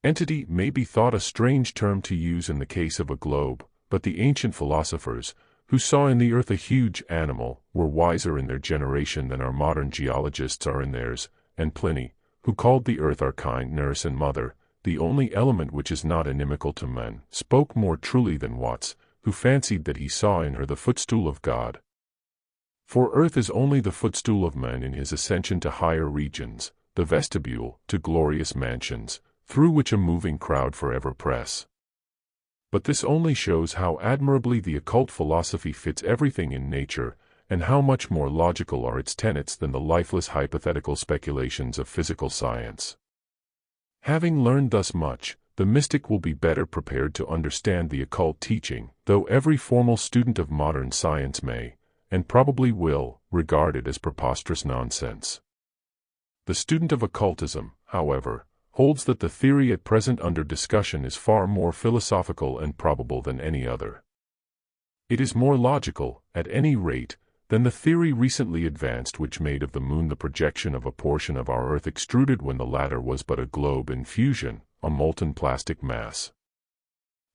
Entity may be thought a strange term to use in the case of a globe, but the ancient philosophers, who saw in the earth a huge animal, were wiser in their generation than our modern geologists are in theirs, and Pliny, who called the earth our kind nurse and mother, the only element which is not inimical to men, spoke more truly than Watts, who fancied that he saw in her the footstool of God. For earth is only the footstool of man in his ascension to higher regions, the vestibule to glorious mansions, through which a moving crowd forever press. But this only shows how admirably the occult philosophy fits everything in nature, and how much more logical are its tenets than the lifeless hypothetical speculations of physical science. Having learned thus much, the mystic will be better prepared to understand the occult teaching, though every formal student of modern science may, and probably will, regard it as preposterous nonsense. The student of occultism, however, holds that the theory at present under discussion is far more philosophical and probable than any other. It is more logical, at any rate, than the theory recently advanced which made of the moon the projection of a portion of our Earth extruded when the latter was but a globe in fusion, a molten plastic mass.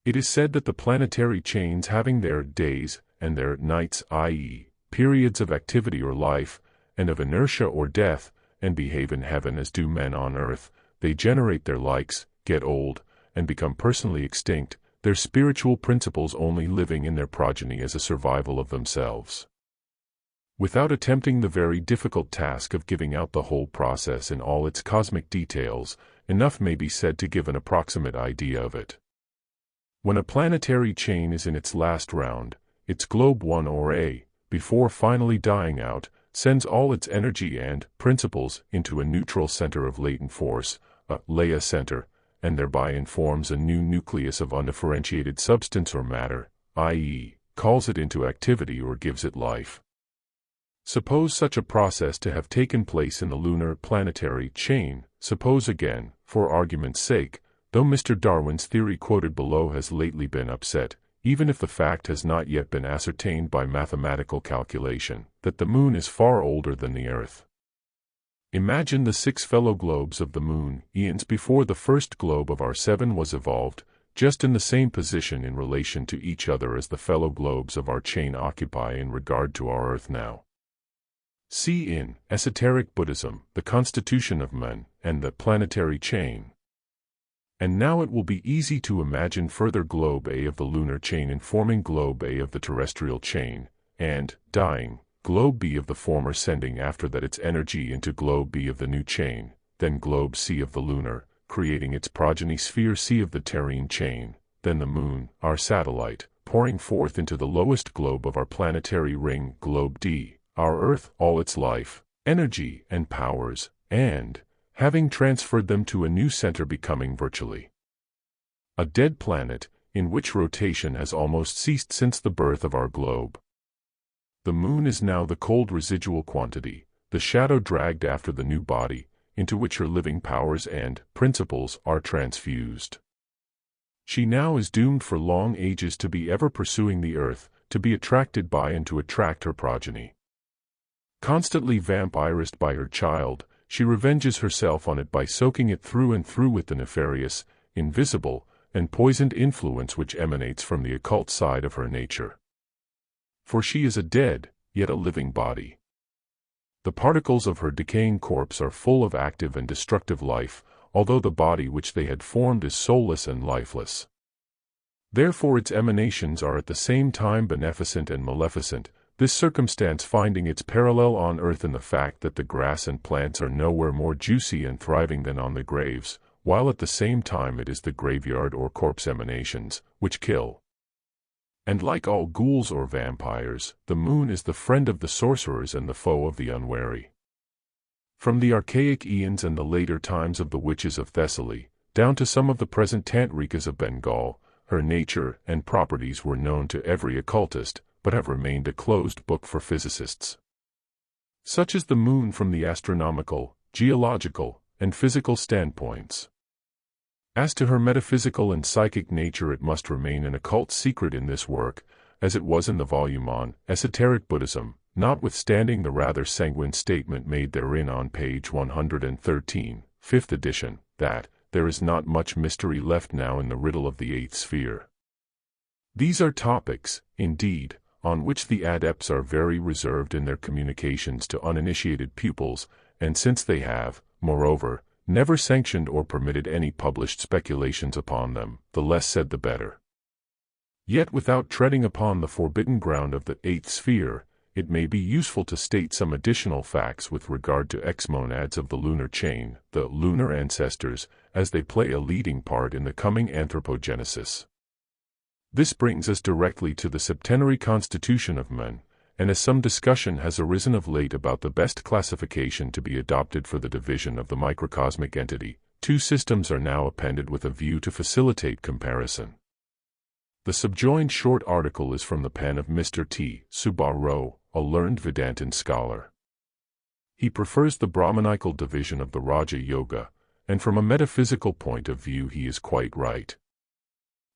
It is said that the planetary chains having their days and their nights, i.e., periods of activity or life, and of inertia or death, and behave in heaven as do men on earth, they generate their likes, get old, and become personally extinct, their spiritual principles only living in their progeny as a survival of themselves. Without attempting the very difficult task of giving out the whole process in all its cosmic details, enough may be said to give an approximate idea of it. When a planetary chain is in its last round, its globe 1 or A, before finally dying out, sends all its energy and principles into a neutral center of latent force, a Leia center, and thereby informs a new nucleus of undifferentiated substance or matter, i.e., calls it into activity or gives it life. Suppose such a process to have taken place in the lunar planetary chain. Suppose again, for argument's sake, though Mr. Darwin's theory quoted below has lately been upset, even if the fact has not yet been ascertained by mathematical calculation, that the moon is far older than the Earth. Imagine the 6 fellow globes of the moon, eons before the first globe of our 7 was evolved, just in the same position in relation to each other as the fellow globes of our chain occupy in regard to our Earth now. See in Esoteric Buddhism, the Constitution of Men, and the Planetary Chain. And now it will be easy to imagine further globe A of the lunar chain informing globe A of the terrestrial chain, and, dying, globe B of the former sending after that its energy into globe B of the new chain, then globe C of the lunar, creating its progeny sphere C of the terrene chain, then the moon, our satellite, pouring forth into the lowest globe of our planetary ring, globe D, our Earth, all its life, energy, and powers, and, having transferred them to a new center becoming virtually a dead planet, in which rotation has almost ceased since the birth of our globe. The moon is now the cold residual quantity, the shadow dragged after the new body, into which her living powers and principles are transfused. She now is doomed for long ages to be ever pursuing the Earth, to be attracted by and to attract her progeny. Constantly vampirized by her child, she revenges herself on it by soaking it through and through with the nefarious, invisible, and poisoned influence which emanates from the occult side of her nature. For she is a dead, yet a living body. The particles of her decaying corpse are full of active and destructive life, although the body which they had formed is soulless and lifeless. Therefore its emanations are at the same time beneficent and maleficent, this circumstance finding its parallel on earth in the fact that the grass and plants are nowhere more juicy and thriving than on the graves, while at the same time it is the graveyard or corpse emanations, which kill. And like all ghouls or vampires, the moon is the friend of the sorcerers and the foe of the unwary. From the archaic eons and the later times of the witches of Thessaly, down to some of the present Tantrikas of Bengal, her nature and properties were known to every occultist, but have remained a closed book for physicists. Such is the moon from the astronomical, geological, and physical standpoints. As to her metaphysical and psychic nature, it must remain an occult secret in this work, as it was in the volume on Esoteric Buddhism, notwithstanding the rather sanguine statement made therein on page 113, 5th edition, that there is not much mystery left now in the riddle of the 8th sphere. These are topics, indeed, on which the adepts are very reserved in their communications to uninitiated pupils, and since they have, moreover, never sanctioned or permitted any published speculations upon them, the less said the better. Yet without treading upon the forbidden ground of the 8th sphere, it may be useful to state some additional facts with regard to ex-monads of the lunar chain, the lunar ancestors, as they play a leading part in the coming Anthropogenesis. This brings us directly to the septenary constitution of men, and as some discussion has arisen of late about the best classification to be adopted for the division of the microcosmic entity, 2 systems are now appended with a view to facilitate comparison. The subjoined short article is from the pen of Mr. T. Subarao, a learned Vedantin scholar. He prefers the Brahmanical division of the Raja Yoga, and from a metaphysical point of view he is quite right.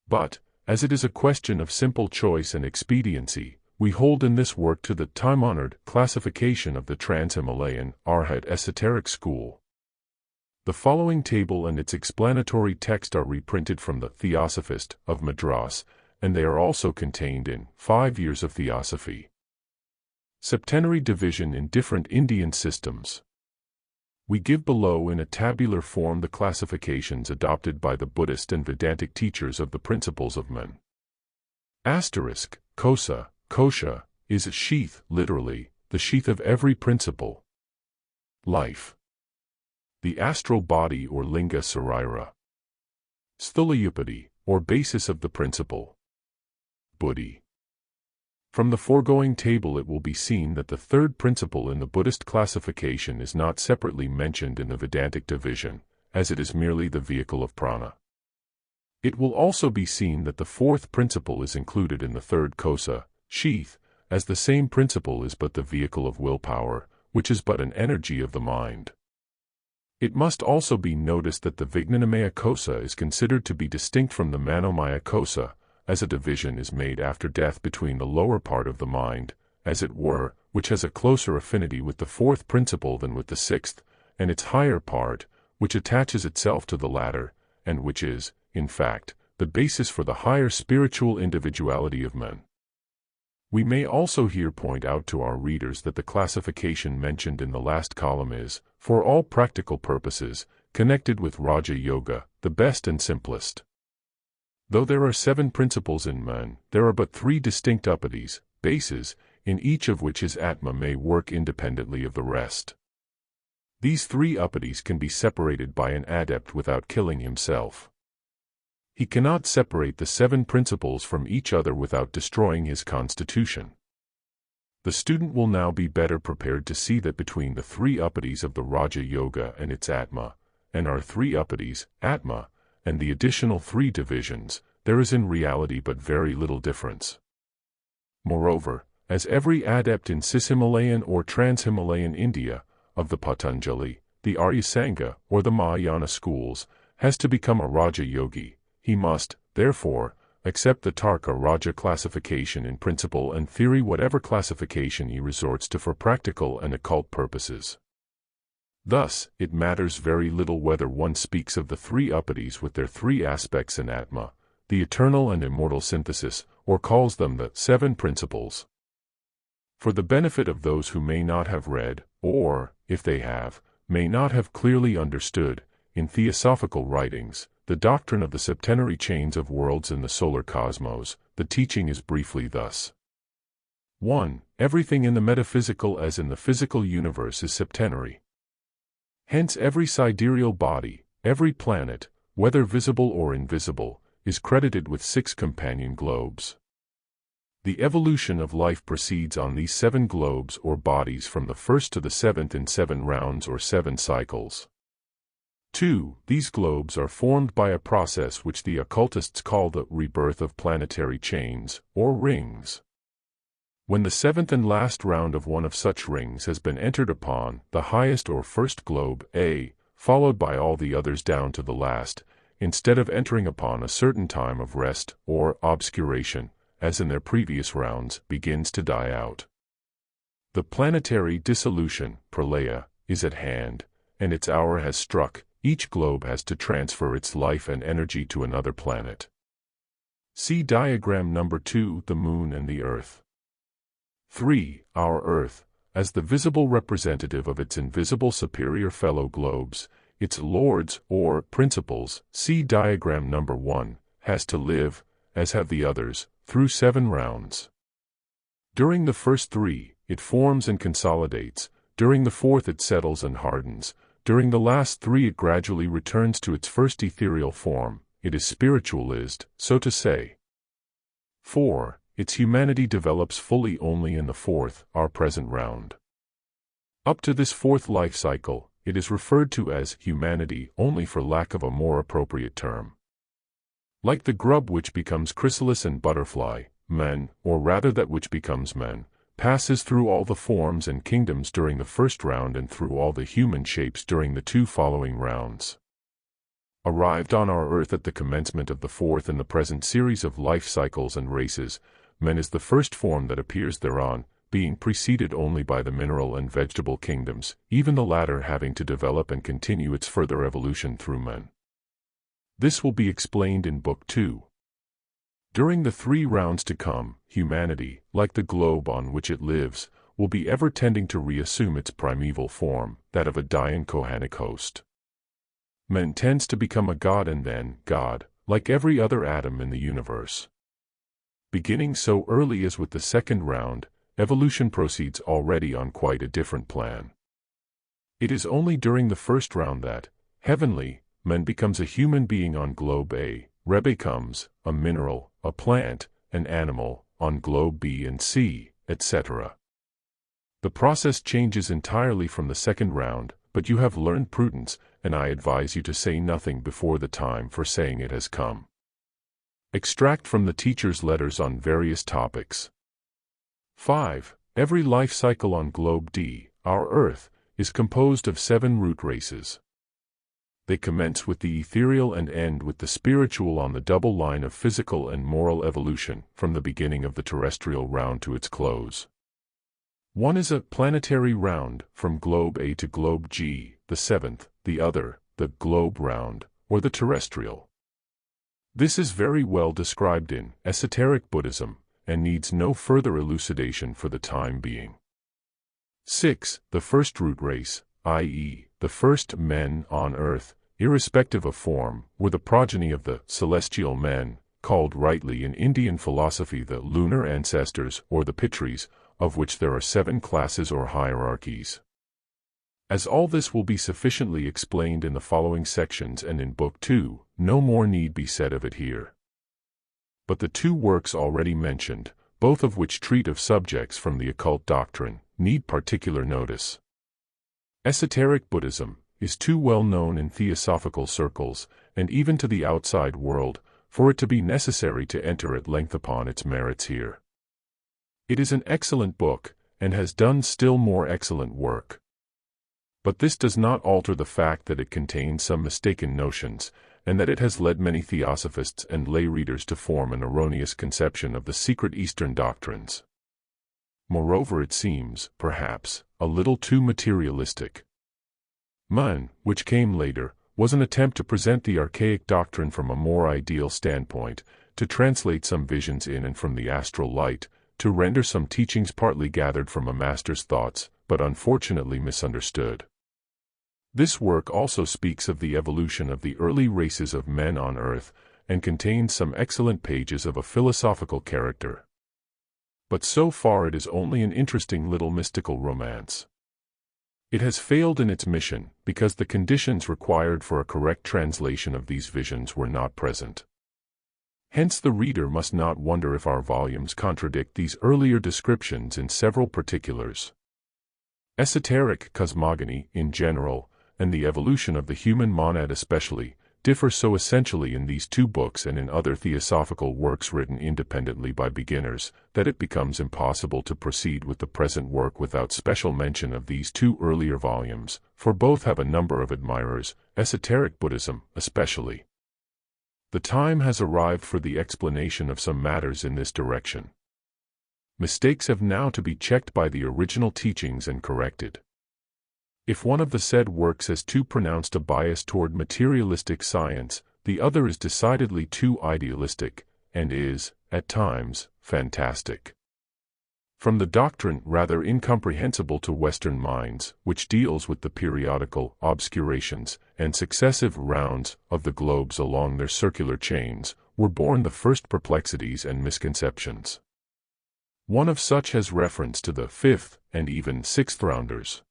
But, as it is a question of simple choice and expediency, we hold in this work to the time-honored classification of the Trans-Himalayan Arhat Esoteric School. The following table and its explanatory text are reprinted from the Theosophist of Madras, and they are also contained in 5 Years of Theosophy. Septenary division in different Indian systems. We give below in a tabular form the classifications adopted by the Buddhist and Vedantic teachers of the principles of man. Asterisk, kosa, kosha, is a sheath, literally, the sheath of every principle. Life. The astral body or linga sarira. Sthulayupati, or basis of the principle. Buddhi. From the foregoing table it will be seen that the third principle in the Buddhist classification is not separately mentioned in the Vedantic division, as it is merely the vehicle of prana. It will also be seen that the fourth principle is included in the third kosa, sheath, as the same principle is but the vehicle of willpower, which is but an energy of the mind. It must also be noticed that the Vijnanamaya kosa is considered to be distinct from the Manomaya kosa, as a division is made after death between the lower part of the mind, as it were, which has a closer affinity with the fourth principle than with the sixth, and its higher part, which attaches itself to the latter, and which is, in fact, the basis for the higher spiritual individuality of man. We may also here point out to our readers that the classification mentioned in the last column is, for all practical purposes, connected with Raja Yoga, the best and simplest. Though there are 7 principles in man, there are but 3 distinct upatis, bases, in each of which his Atma may work independently of the rest. These 3 upatis can be separated by an adept without killing himself. He cannot separate the 7 principles from each other without destroying his constitution. The student will now be better prepared to see that between the 3 upatis of the Raja Yoga and its Atma, and our 3 upatis, Atma, and the additional 3 divisions, there is in reality but very little difference. Moreover, as every adept in Cis-Himalayan or Trans-Himalayan India, of the Patanjali, the Arya Sangha, or the Mahayana schools, has to become a Raja Yogi, he must, therefore, accept the Tarka Raja classification in principle and theory, whatever classification he resorts to for practical and occult purposes. Thus, it matters very little whether one speaks of the 3 upatis with their 3 aspects in Atma, the eternal and immortal synthesis, or calls them the 7 principles. For the benefit of those who may not have read, or, if they have, may not have clearly understood, in theosophical writings, the doctrine of the septenary chains of worlds in the solar cosmos, the teaching is briefly thus. 1. Everything in the metaphysical as in the physical universe is septenary. Hence every sidereal body, every planet, whether visible or invisible, is credited with 6 companion globes. The evolution of life proceeds on these 7 globes or bodies from the first to the 7th in 7 rounds or 7 cycles. 2. These globes are formed by a process which the occultists call the rebirth of planetary chains, or rings. When the 7th and last round of one of such rings has been entered upon, the highest or first globe, A, followed by all the others down to the last, instead of entering upon a certain time of rest, or obscuration, as in their previous rounds, begins to die out. The planetary dissolution, pralaya, is at hand, and its hour has struck. Each globe has to transfer its life and energy to another planet. See diagram number 2, the Moon and the Earth. 3. Our Earth, as the visible representative of its invisible superior fellow globes, its lords, or principles, see diagram number 1, has to live, as have the others, through 7 rounds. During the first 3, it forms and consolidates, during the 4th it settles and hardens, during the last 3 it gradually returns to its first ethereal form, it is spiritualized, so to say. 4. Its humanity develops fully only in the 4th, our present round. Up to this 4th life cycle, it is referred to as humanity only for lack of a more appropriate term. Like the grub which becomes chrysalis and butterfly, man, or rather that which becomes man, passes through all the forms and kingdoms during the first round and through all the human shapes during the 2 following rounds. Arrived on our earth at the commencement of the fourth in the present series of life cycles and races, man is the first form that appears thereon, being preceded only by the mineral and vegetable kingdoms, even the latter having to develop and continue its further evolution through man. This will be explained in Book 2. During the 3 rounds to come, humanity, like the globe on which it lives, will be ever tending to reassume its primeval form, that of a dying Kohanic host. Man tends to become a god and then God, like every other atom in the universe. Beginning so early as with the 2nd round, evolution proceeds already on quite a different plan. It is only during the 1st round that, heavenly, man becomes a human being on globe A, Re becomes a mineral, a plant, an animal, on globe B and C, etc. The process changes entirely from the 2nd round, but you have learned prudence, and I advise you to say nothing before the time for saying it has come. Extract from the teacher's letters on various topics. 5. Every life cycle on globe D, our Earth, is composed of 7 root races. They commence with the ethereal and end with the spiritual on the double line of physical and moral evolution, from the beginning of the terrestrial round to its close. One is a planetary round, from globe A to globe G, the 7th, the other, the globe round, or the terrestrial. This is very well described in Esoteric Buddhism, and needs no further elucidation for the time being. 6. The first root race, i.e., the first men on earth, irrespective of form, were the progeny of the celestial men, called rightly in Indian philosophy the lunar ancestors or the Pitris, of which there are 7 classes or hierarchies. As all this will be sufficiently explained in the following sections and in Book 2, no more need be said of it here. But the 2 works already mentioned, both of which treat of subjects from the occult doctrine, need particular notice. Esoteric Buddhism is too well known in theosophical circles, and even to the outside world, for it to be necessary to enter at length upon its merits here. It is an excellent book, and has done still more excellent work. But this does not alter the fact that it contains some mistaken notions, and that it has led many theosophists and lay readers to form an erroneous conception of the secret Eastern doctrines. Moreover, it seems, perhaps, a little too materialistic. Man, which came later, was an attempt to present the archaic doctrine from a more ideal standpoint, to translate some visions in and from the astral light, to render some teachings partly gathered from a master's thoughts, but unfortunately misunderstood. This work also speaks of the evolution of the early races of men on earth, and contains some excellent pages of a philosophical character. But so far it is only an interesting little mystical romance. It has failed in its mission, because the conditions required for a correct translation of these visions were not present. Hence the reader must not wonder if our volumes contradict these earlier descriptions in several particulars. Esoteric cosmogony, in general, and the evolution of the human monad especially, differ so essentially in these 2 books and in other theosophical works written independently by beginners, that it becomes impossible to proceed with the present work without special mention of these 2 earlier volumes, for both have a number of admirers, Esoteric Buddhism especially. The time has arrived for the explanation of some matters in this direction. Mistakes have now to be checked by the original teachings and corrected. If one of the said works has too pronounced a bias toward materialistic science, the other is decidedly too idealistic, and is, at times, fantastic. From the doctrine rather incomprehensible to Western minds, which deals with the periodical obscurations and successive rounds of the globes along their circular chains, were born the first perplexities and misconceptions. One of such has reference to the 5th and even 6th rounders.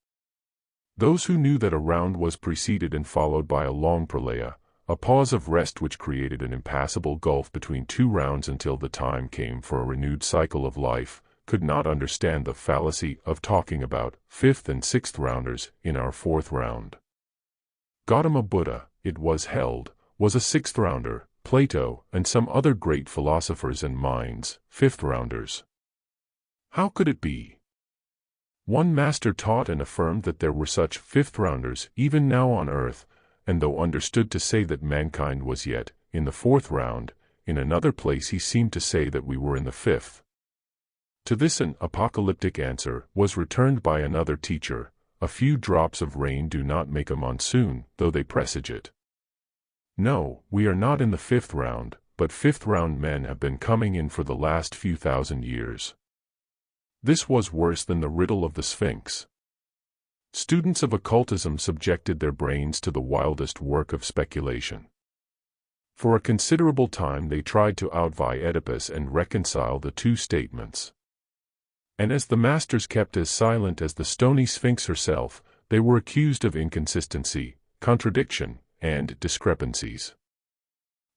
Those who knew that a round was preceded and followed by a long pralaya, a pause of rest which created an impassable gulf between 2 rounds until the time came for a renewed cycle of life, could not understand the fallacy of talking about 5th and 6th rounders in our 4th round. Gautama Buddha, it was held, was a 6th rounder, Plato, and some other great philosophers and minds, 5th rounders. How could it be? One master taught and affirmed that there were such 5th rounders even now on earth, and though understood to say that mankind was yet in the 4th round, in another place he seemed to say that we were in the 5th. To this an apocalyptic answer was returned by another teacher: a few drops of rain do not make a monsoon, though they presage it. No, we are not in the 5th round, but 5th round men have been coming in for the last few thousand years. This was worse than the riddle of the Sphinx. Students of occultism subjected their brains to the wildest work of speculation. For a considerable time they tried to outvie Oedipus and reconcile the two statements. And as the masters kept as silent as the stony Sphinx herself, they were accused of inconsistency, contradiction, and discrepancies.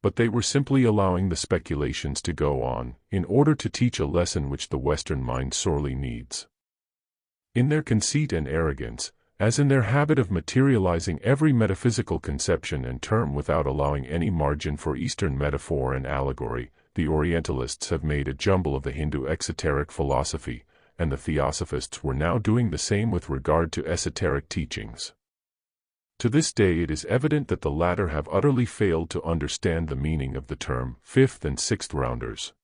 But they were simply allowing the speculations to go on, in order to teach a lesson which the Western mind sorely needs. In their conceit and arrogance, as in their habit of materializing every metaphysical conception and term without allowing any margin for Eastern metaphor and allegory, the Orientalists have made a jumble of the Hindu exoteric philosophy, and the Theosophists were now doing the same with regard to esoteric teachings. To this day it is evident that the latter have utterly failed to understand the meaning of the term 5th and 6th rounders.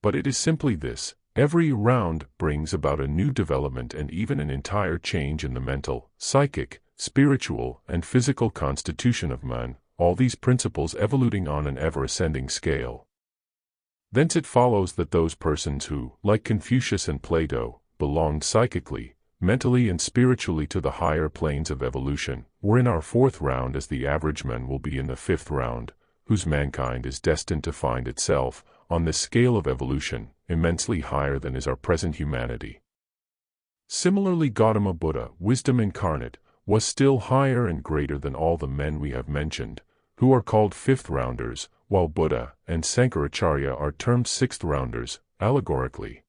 But it is simply this: every round brings about a new development and even an entire change in the mental, psychic, spiritual, and physical constitution of man, all these principles evoluting on an ever-ascending scale. Thence it follows that those persons who, like Confucius and Plato, belonged psychically, mentally and spiritually to the higher planes of evolution, were in our 4th round as the average man will be in the 5th round, whose mankind is destined to find itself, on this scale of evolution, immensely higher than is our present humanity. Similarly, Gautama Buddha, wisdom incarnate, was still higher and greater than all the men we have mentioned, who are called 5th rounders, while Buddha and Sankaracharya are termed 6th rounders, allegorically.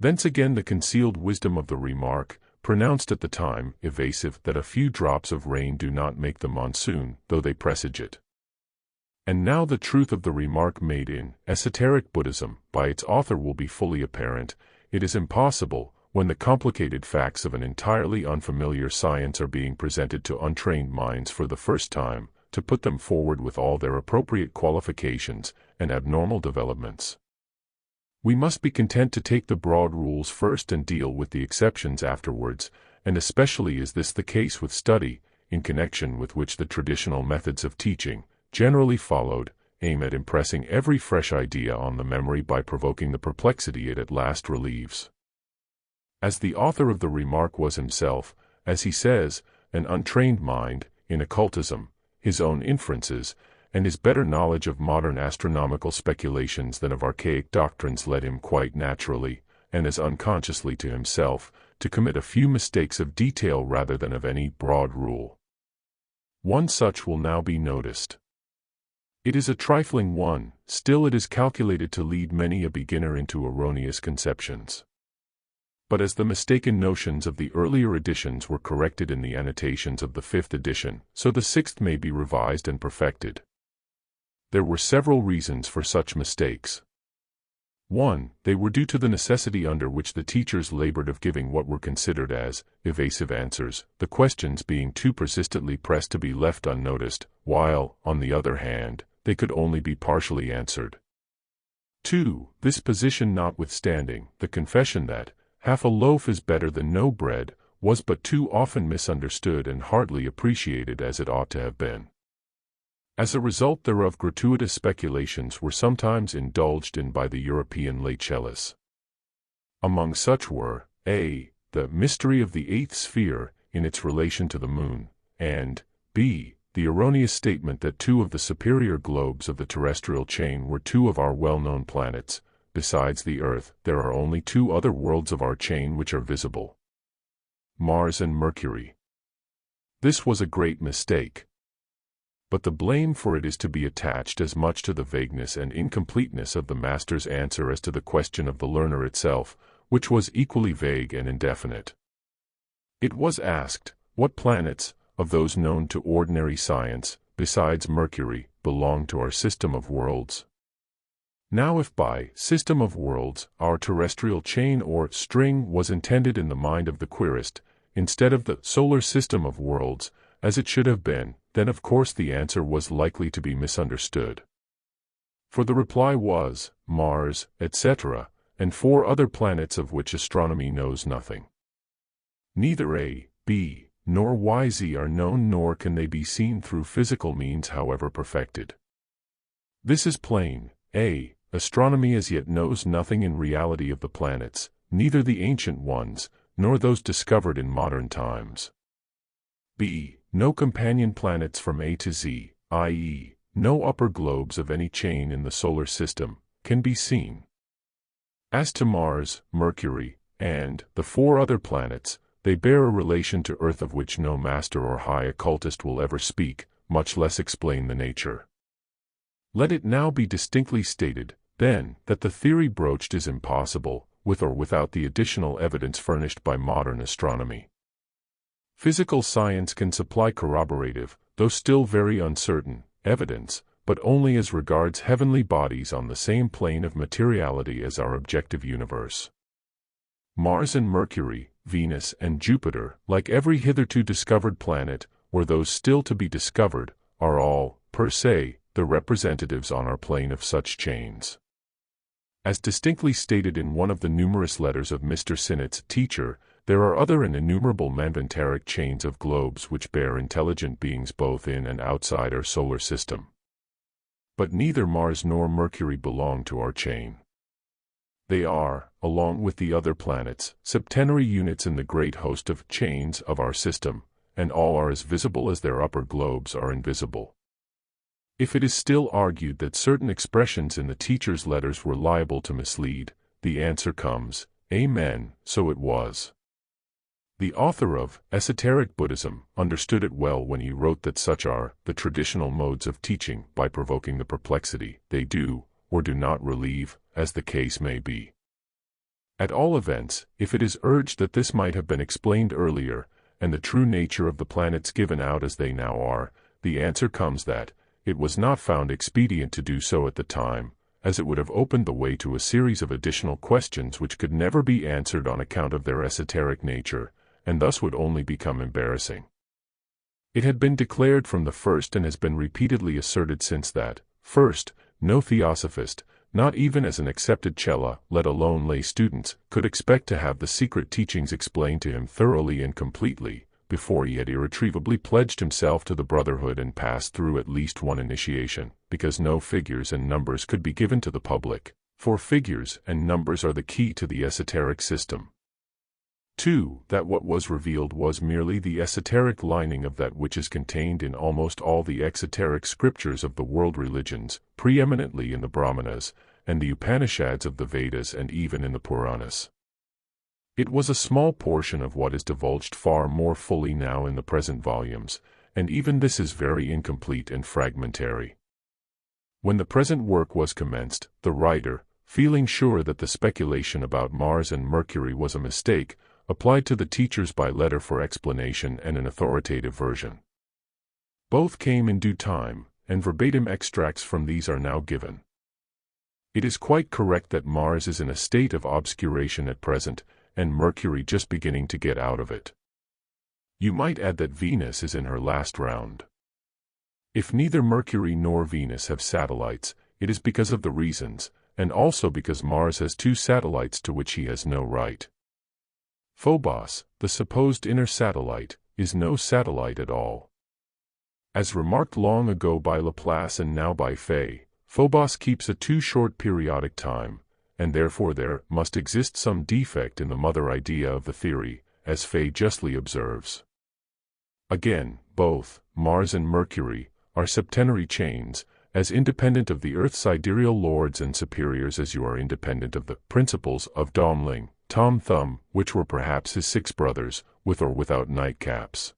Thence again the concealed wisdom of the remark, pronounced at the time evasive, that a few drops of rain do not make the monsoon, though they presage it. And now the truth of the remark made in Esoteric Buddhism by its author will be fully apparent. It is impossible, when the complicated facts of an entirely unfamiliar science are being presented to untrained minds for the first time, to put them forward with all their appropriate qualifications and abnormal developments. We must be content to take the broad rules first and deal with the exceptions afterwards, and especially is this the case with study, in connection with which the traditional methods of teaching, generally followed, aim at impressing every fresh idea on the memory by provoking the perplexity it at last relieves. As the author of the remark was himself, as he says, an untrained mind, in occultism, his own inferences, and his better knowledge of modern astronomical speculations than of archaic doctrines led him quite naturally, and as unconsciously to himself, to commit a few mistakes of detail rather than of any broad rule. One such will now be noticed. It is a trifling one, still it is calculated to lead many a beginner into erroneous conceptions. But as the mistaken notions of the earlier editions were corrected in the annotations of the 5th edition, so the 6th may be revised and perfected. There were several reasons for such mistakes. 1. They were due to the necessity under which the teachers labored of giving what were considered as evasive answers, the questions being too persistently pressed to be left unnoticed, while, on the other hand, they could only be partially answered. 2. This position notwithstanding, the confession that half a loaf is better than no bread was but too often misunderstood and hardly appreciated as it ought to have been. As a result thereof, gratuitous speculations were sometimes indulged in by the European lay cellists. Among such were, a. the mystery of the 8th sphere, in its relation to the moon, and b. the erroneous statement that 2 of the superior globes of the terrestrial chain were 2 of our well-known planets. Besides the Earth, there are only 2 other worlds of our chain which are visible: Mars and Mercury. This was a great mistake. But the blame for it is to be attached as much to the vagueness and incompleteness of the master's answer as to the question of the learner itself, which was equally vague and indefinite. It was asked, what planets, of those known to ordinary science, besides Mercury, belong to our system of worlds? Now if by system of worlds our terrestrial chain or string was intended in the mind of the querist, instead of the solar system of worlds, as it should have been, then of course the answer was likely to be misunderstood. For the reply was, Mars, etc., and 4 other planets of which astronomy knows nothing. Neither A, B, nor YZ are known, nor can they be seen through physical means however perfected. This is plain. A. Astronomy as yet knows nothing in reality of the planets, neither the ancient ones, nor those discovered in modern times. B. No companion planets from A to Z, i.e., no upper globes of any chain in the solar system, can be seen. As to Mars, Mercury, and the 4 other planets, they bear a relation to Earth of which no master or high occultist will ever speak, much less explain the nature. Let it now be distinctly stated, then, that the theory broached is impossible, with or without the additional evidence furnished by modern astronomy. Physical science can supply corroborative, though still very uncertain, evidence, but only as regards heavenly bodies on the same plane of materiality as our objective universe. Mars and Mercury, Venus and Jupiter, like every hitherto discovered planet, or those still to be discovered, are all, per se, the representatives on our plane of such chains. As distinctly stated in one of the numerous letters of Mr. Sinnett's teacher, there are other and innumerable manvantaric chains of globes which bear intelligent beings both in and outside our solar system. But neither Mars nor Mercury belong to our chain. They are, along with the other planets, septenary units in the great host of chains of our system, and all are as visible as their upper globes are invisible. If it is still argued that certain expressions in the teacher's letters were liable to mislead, the answer comes, Amen, so it was. The author of Esoteric Buddhism understood it well when he wrote that such are the traditional modes of teaching by provoking the perplexity they do, or do not relieve, as the case may be. At all events, if it is urged that this might have been explained earlier, and the true nature of the planets given out as they now are, the answer comes that it was not found expedient to do so at the time, as it would have opened the way to a series of additional questions which could never be answered on account of their esoteric nature, and thus would only become embarrassing. It had been declared from the first and has been repeatedly asserted since that, first, no theosophist, not even as an accepted chela, let alone lay students, could expect to have the secret teachings explained to him thoroughly and completely, before he had irretrievably pledged himself to the brotherhood and passed through at least one initiation, because no figures and numbers could be given to the public, for figures and numbers are the key to the esoteric system. 2. That what was revealed was merely the esoteric lining of that which is contained in almost all the exoteric scriptures of the world religions, preeminently in the Brahmanas, and the Upanishads of the Vedas and even in the Puranas. It was a small portion of what is divulged far more fully now in the present volumes, and even this is very incomplete and fragmentary. When the present work was commenced, the writer, feeling sure that the speculation about Mars and Mercury was a mistake, applied to the teachers by letter for explanation and an authoritative version. Both came in due time, and verbatim extracts from these are now given. It is quite correct that Mars is in a state of obscuration at present, and Mercury just beginning to get out of it. You might add that Venus is in her last round. If neither Mercury nor Venus have satellites, it is because of the reasons, and also because Mars has 2 satellites to which he has no right. Phobos, the supposed inner satellite, is no satellite at all. As remarked long ago by Laplace and now by Fay, Phobos keeps a too short periodic time, and therefore there must exist some defect in the mother idea of the theory, as Fay justly observes. Again, both, Mars and Mercury, are septenary chains, as independent of the Earth's sidereal lords and superiors as you are independent of the principles of Domling, Tom Thumb, which were perhaps his 6 brothers, with or without nightcaps.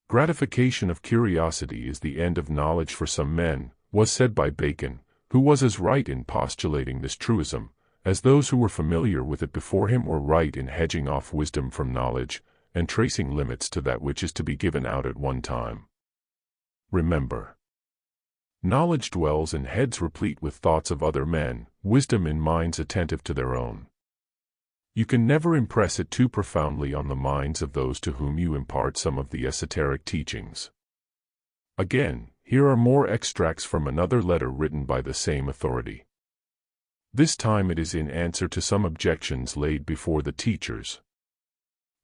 Gratification of curiosity is the end of knowledge for some men, was said by Bacon, who was as right in postulating this truism, as those who were familiar with it before him were right in hedging off wisdom from knowledge, and tracing limits to that which is to be given out at one time. Remember, knowledge dwells in heads replete with thoughts of other men, wisdom in minds attentive to their own. You can never impress it too profoundly on the minds of those to whom you impart some of the esoteric teachings. Again, here are more extracts from another letter written by the same authority. This time it is in answer to some objections laid before the teachers.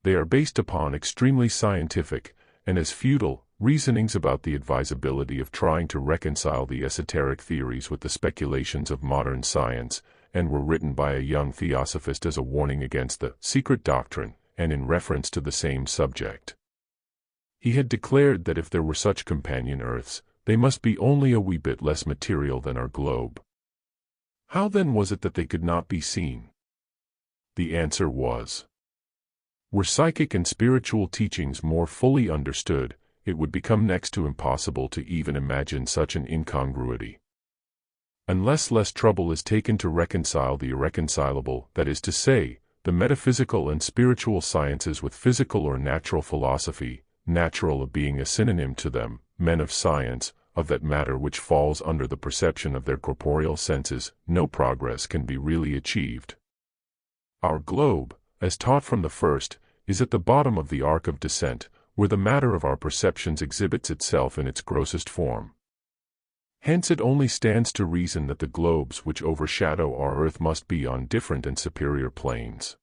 They are based upon extremely scientific, and as futile, reasonings about the advisability of trying to reconcile the esoteric theories with the speculations of modern science, and were written by a young theosophist as a warning against the secret doctrine, and in reference to the same subject. He had declared that if there were such companion Earths, they must be only a wee bit less material than our globe. How then was it that they could not be seen? The answer was, were psychic and spiritual teachings more fully understood, it would become next to impossible to even imagine such an incongruity. Unless less trouble is taken to reconcile the irreconcilable, that is to say, the metaphysical and spiritual sciences with physical or natural philosophy, natural being a synonym to them, men of science, of that matter which falls under the perception of their corporeal senses, no progress can be really achieved. Our globe, as taught from the first, is at the bottom of the arc of descent, where the matter of our perceptions exhibits itself in its grossest form. Hence it only stands to reason that the globes which overshadow our Earth must be on different and superior planes.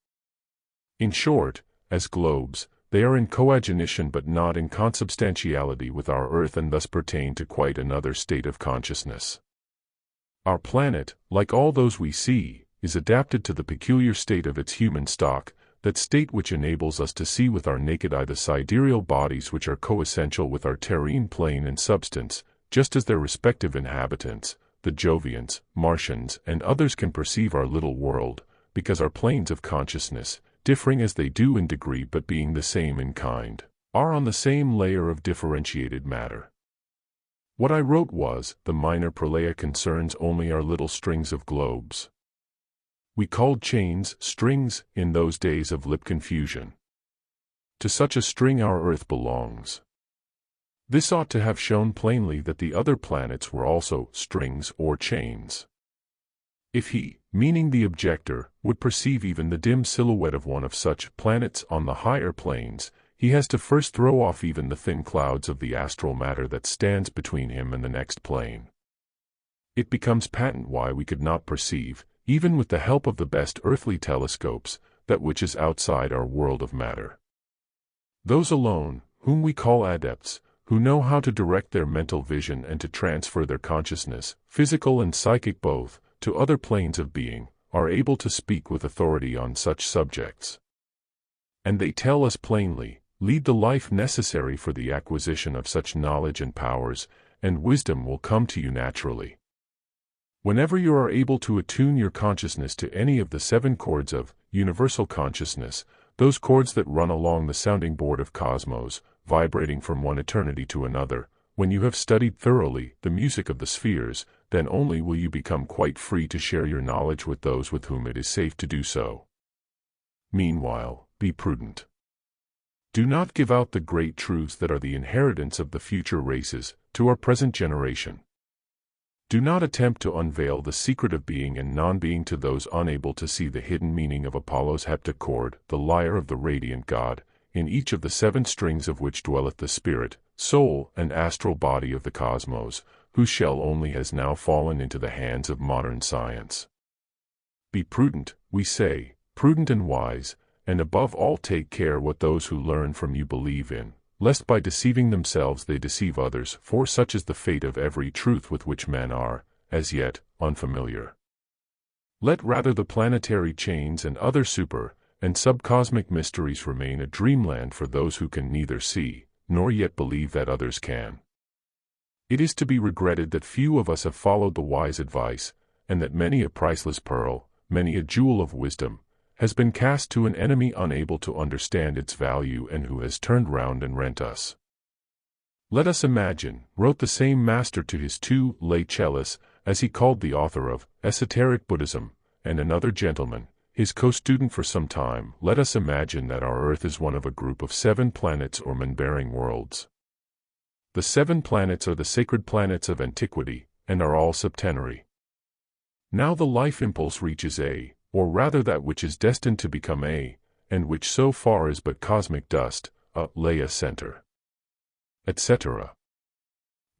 In short, as globes, they are in coagenition but not in consubstantiality with our Earth and thus pertain to quite another state of consciousness. Our planet, like all those we see, is adapted to the peculiar state of its human stock, that state which enables us to see with our naked eye the sidereal bodies which are coessential with our terrene plane and substance, just as their respective inhabitants, the Jovians, Martians, and others can perceive our little world, because our planes of consciousness, differing as they do in degree but being the same in kind, are on the same layer of differentiated matter. What I wrote was, the minor pralaya concerns only our little strings of globes. We called chains strings in those days of lip confusion. To such a string our Earth belongs. This ought to have shown plainly that the other planets were also strings or chains. If he, meaning the objector, would perceive even the dim silhouette of one of such planets on the higher planes, he has to first throw off even the thin clouds of the astral matter that stands between him and the next plane. It becomes patent why we could not perceive, even with the help of the best earthly telescopes, that which is outside our world of matter. Those alone, whom we call adepts, who know how to direct their mental vision and to transfer their consciousness, physical and psychic both, to other planes of being, are able to speak with authority on such subjects. And they tell us plainly, lead the life necessary for the acquisition of such knowledge and powers, and wisdom will come to you naturally. Whenever you are able to attune your consciousness to any of the 7 chords of universal consciousness, those chords that run along the sounding board of cosmos, vibrating from one eternity to another, when you have studied thoroughly the music of the spheres, then only will you become quite free to share your knowledge with those with whom it is safe to do so. Meanwhile, be prudent. Do not give out the great truths that are the inheritance of the future races, to our present generation. Do not attempt to unveil the secret of being and non-being to those unable to see the hidden meaning of Apollo's heptachord, the lyre of the radiant God, in each of the 7 strings of which dwelleth the spirit, soul, and astral body of the cosmos, whose shell only has now fallen into the hands of modern science. Be prudent, we say, prudent and wise, and above all take care what those who learn from you believe in, lest by deceiving themselves they deceive others, for such is the fate of every truth with which men are, as yet, unfamiliar. Let rather the planetary chains and other super- and subcosmic mysteries remain a dreamland for those who can neither see, nor yet believe that others can. It is to be regretted that few of us have followed the wise advice, and that many a priceless pearl, many a jewel of wisdom, has been cast to an enemy unable to understand its value and who has turned round and rent us. Let us imagine, wrote the same master to his 2 lay cellists, as he called the author of Esoteric Buddhism, and another gentleman, his co-student for some time, let us imagine that our Earth is one of a group of 7 planets or moon-bearing worlds. The 7 planets are the sacred planets of antiquity, and are all septenary. Now the life impulse reaches a or rather that which is destined to become a, and which so far is but cosmic dust, a Leia center, etc.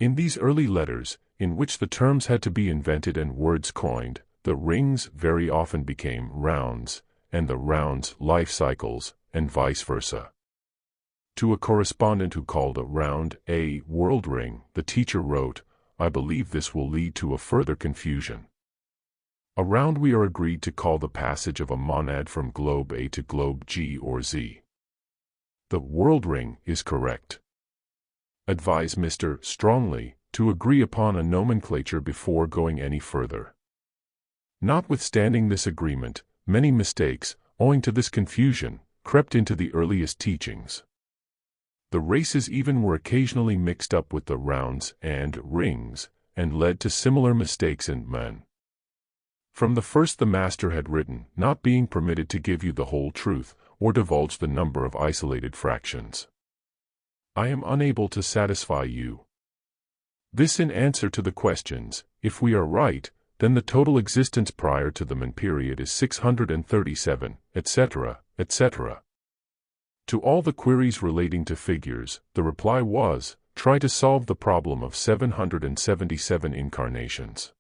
In these early letters, in which the terms had to be invented and words coined, the rings very often became rounds, and the rounds life cycles, and vice versa. To a correspondent who called a round a world ring, the teacher wrote, "I believe this will lead to a further confusion. A round we are agreed to call the passage of a monad from globe A to globe G or Z. The world ring is correct. Advise Mr. strongly to agree upon a nomenclature before going any further." Notwithstanding this agreement, many mistakes, owing to this confusion, crept into the earliest teachings. The races even were occasionally mixed up with the rounds and rings, and led to similar mistakes in men. From the first the Master had written, not being permitted to give you the whole truth, or divulge the number of isolated fractions. I am unable to satisfy you. This in answer to the questions, if we are right, then the total existence prior to the Min period is 637, etc., etc. To all the queries relating to figures, the reply was, try to solve the problem of 777 incarnations.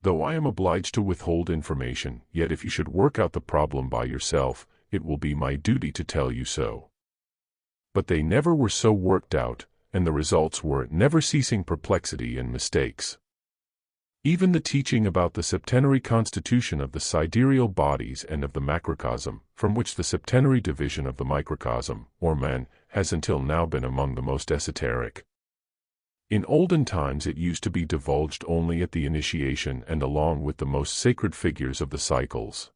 Though I am obliged to withhold information, yet if you should work out the problem by yourself, it will be my duty to tell you so. But they never were so worked out, and the results were never-ceasing perplexity and mistakes. Even the teaching about the septenary constitution of the sidereal bodies and of the macrocosm, from which the septenary division of the microcosm, or man, has until now been among the most esoteric. In olden times it used to be divulged only at the initiation and along with the most sacred figures of the cycles.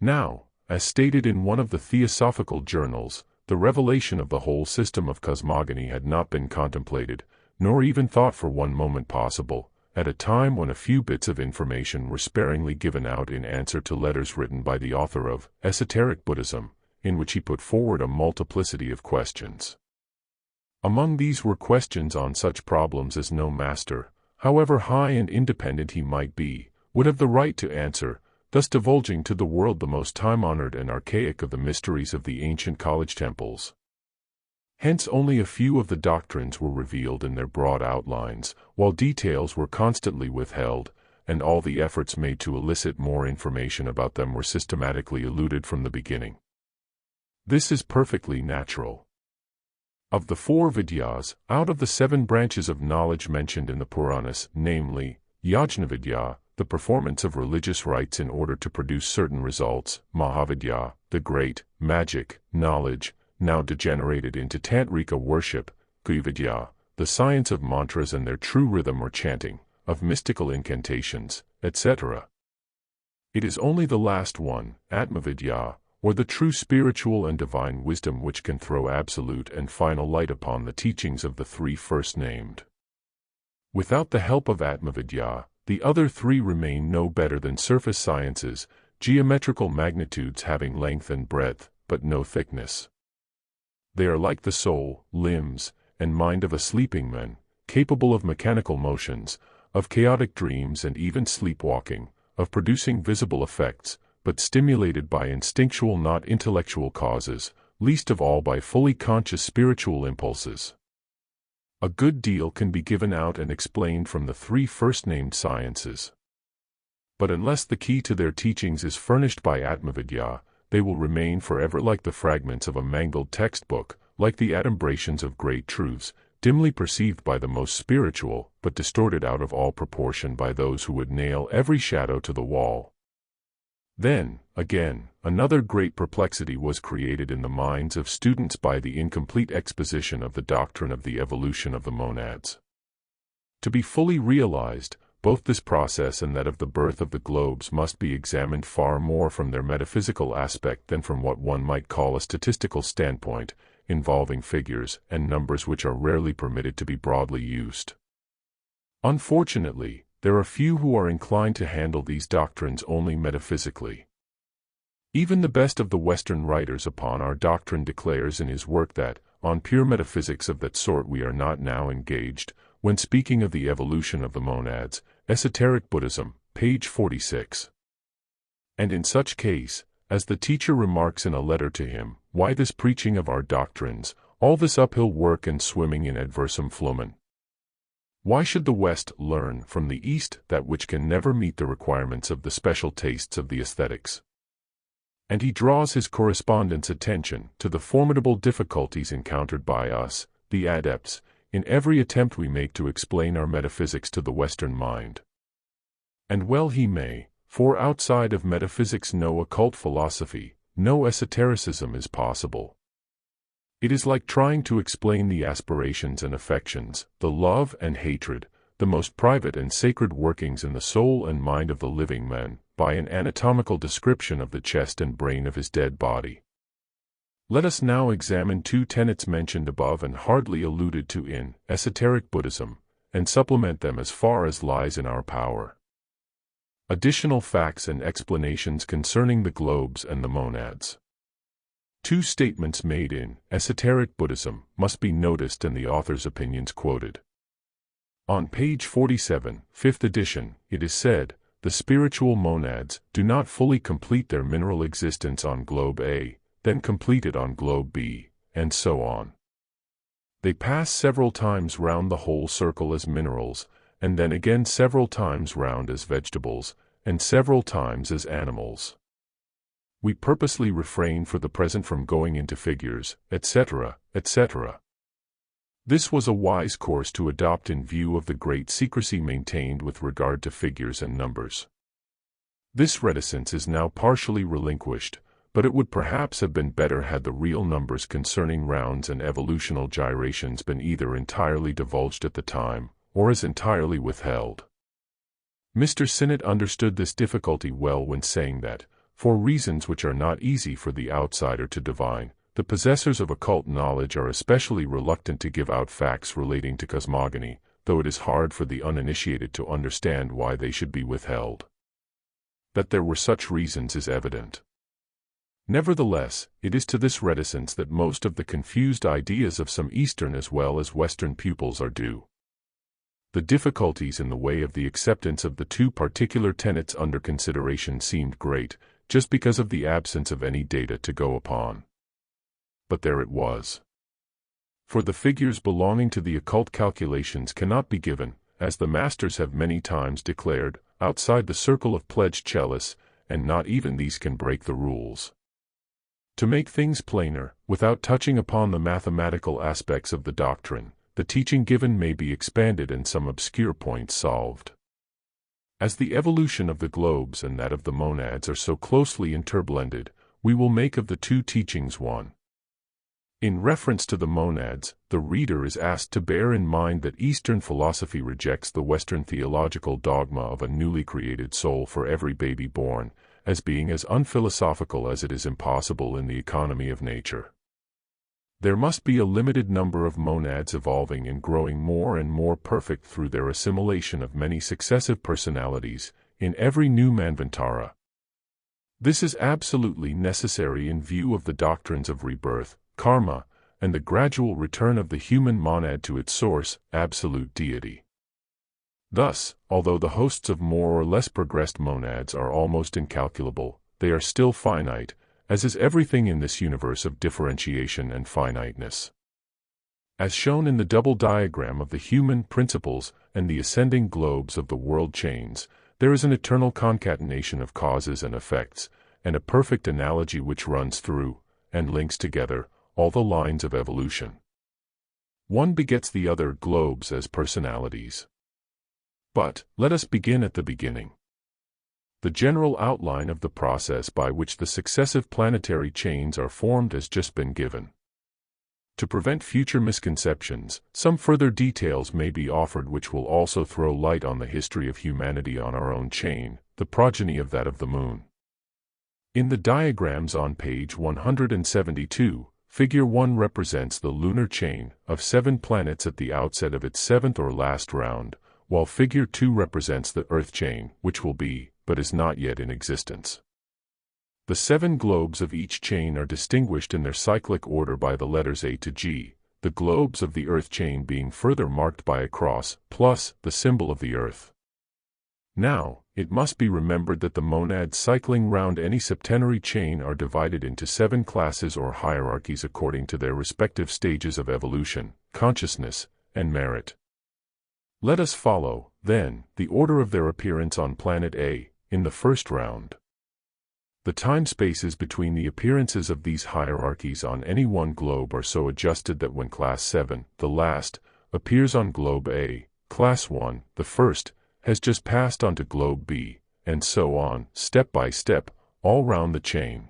Now, as stated in one of the theosophical journals, the revelation of the whole system of cosmogony had not been contemplated, nor even thought for one moment possible, at a time when a few bits of information were sparingly given out in answer to letters written by the author of Esoteric Buddhism, in which he put forward a multiplicity of questions. Among these were questions on such problems as no master, however high and independent he might be, would have the right to answer, thus divulging to the world the most time-honored and archaic of the mysteries of the ancient college temples. Hence only a few of the doctrines were revealed in their broad outlines, while details were constantly withheld, and all the efforts made to elicit more information about them were systematically eluded from the beginning. This is perfectly natural. Of the 4 vidyas, out of the 7 branches of knowledge mentioned in the Puranas, namely, Yajnavidya, the performance of religious rites in order to produce certain results, Mahavidya, the great, magic, knowledge, now degenerated into Tantrika worship, Guyavidya, the science of mantras and their true rhythm or chanting, of mystical incantations, etc. It is only the last one, Atmavidya, or the true spiritual and divine wisdom which can throw absolute and final light upon the teachings of the 3 first named. Without the help of Atmavidya, the other 3 remain no better than surface sciences, geometrical magnitudes having length and breadth, but no thickness. They are like the soul, limbs, and mind of a sleeping man, capable of mechanical motions, of chaotic dreams and even sleepwalking, of producing visible effects, but stimulated by instinctual not intellectual causes, least of all by fully conscious spiritual impulses. A good deal can be given out and explained from the 3 first-named sciences. But unless the key to their teachings is furnished by Atmavidya, they will remain forever like the fragments of a mangled textbook, like the adumbrations of great truths, dimly perceived by the most spiritual, but distorted out of all proportion by those who would nail every shadow to the wall. Then, again, another great perplexity was created in the minds of students by the incomplete exposition of the doctrine of the evolution of the monads. To be fully realized, both this process and that of the birth of the globes must be examined far more from their metaphysical aspect than from what one might call a statistical standpoint, involving figures and numbers which are rarely permitted to be broadly used. Unfortunately, there are few who are inclined to handle these doctrines only metaphysically. Even the best of the Western writers upon our doctrine declares in his work that, on pure metaphysics of that sort we are not now engaged, when speaking of the evolution of the monads, Esoteric Buddhism, page 46. And in such case, as the teacher remarks in a letter to him, why this preaching of our doctrines, all this uphill work and swimming in adversum flumen? Why should the West learn from the East that which can never meet the requirements of the special tastes of the aesthetics? And he draws his correspondent's attention to the formidable difficulties encountered by us, the adepts, in every attempt we make to explain our metaphysics to the Western mind. And well he may, for outside of metaphysics no occult philosophy, no esotericism is possible. It is like trying to explain the aspirations and affections, the love and hatred, the most private and sacred workings in the soul and mind of the living man, by an anatomical description of the chest and brain of his dead body. Let us now examine two tenets mentioned above and hardly alluded to in Esoteric Buddhism, and supplement them as far as lies in our power. Additional facts and explanations concerning the globes and the monads. Two statements made in Esoteric Buddhism must be noticed and the author's opinions quoted. On page 47, 5th edition, it is said, the spiritual monads do not fully complete their mineral existence on globe A, then complete it on globe B, and so on. They pass several times round the whole circle as minerals, and then again several times round as vegetables, and several times as animals. We purposely refrain for the present from going into figures, etc., etc. This was a wise course to adopt in view of the great secrecy maintained with regard to figures and numbers. This reticence is now partially relinquished, but it would perhaps have been better had the real numbers concerning rounds and evolutional gyrations been either entirely divulged at the time, or as entirely withheld. Mr. Sinnett understood this difficulty well when saying that, for reasons which are not easy for the outsider to divine, the possessors of occult knowledge are especially reluctant to give out facts relating to cosmogony, though it is hard for the uninitiated to understand why they should be withheld. That there were such reasons is evident. Nevertheless, it is to this reticence that most of the confused ideas of some Eastern as well as Western pupils are due. The difficulties in the way of the acceptance of the two particular tenets under consideration seemed great, just because of the absence of any data to go upon. But there it was. For the figures belonging to the occult calculations cannot be given, as the masters have many times declared, outside the circle of pledged chalice, and not even these can break the rules. To make things plainer, without touching upon the mathematical aspects of the doctrine, the teaching given may be expanded and some obscure points solved. As the evolution of the globes and that of the monads are so closely interblended, we will make of the two teachings one. In reference to the monads, the reader is asked to bear in mind that Eastern philosophy rejects the Western theological dogma of a newly created soul for every baby born, as being as unphilosophical as it is impossible in the economy of nature. There must be a limited number of monads evolving and growing more and more perfect through their assimilation of many successive personalities, in every new manvantara. This is absolutely necessary in view of the doctrines of rebirth, karma, and the gradual return of the human monad to its source, absolute deity. Thus, although the hosts of more or less progressed monads are almost incalculable, they are still finite, as is everything in this universe of differentiation and finiteness. As shown in the double diagram of the human principles and the ascending globes of the world chains, there is an eternal concatenation of causes and effects, and a perfect analogy which runs through, and links together, all the lines of evolution. One begets the other globes as personalities. But, let us begin at the beginning. The general outline of the process by which the successive planetary chains are formed has just been given. To prevent future misconceptions, some further details may be offered which will also throw light on the history of humanity on our own chain, the progeny of that of the moon. In the diagrams on page 172, Figure 1 represents the lunar chain of 7 planets at the outset of its 7th or last round, while Figure 2 represents the Earth chain, which will be, but is not yet in existence. The 7 globes of each chain are distinguished in their cyclic order by the letters A to G, the globes of the Earth chain being further marked by a cross, plus the symbol of the Earth. Now, it must be remembered that the monads cycling round any septenary chain are divided into 7 classes or hierarchies according to their respective stages of evolution, consciousness, and merit. Let us follow, then, the order of their appearance on planet A, in the first round. The time spaces between the appearances of these hierarchies on any one globe are so adjusted that when Class 7, the last, appears on Globe A, Class 1, the first, has just passed onto Globe B, and so on, step by step, all round the chain.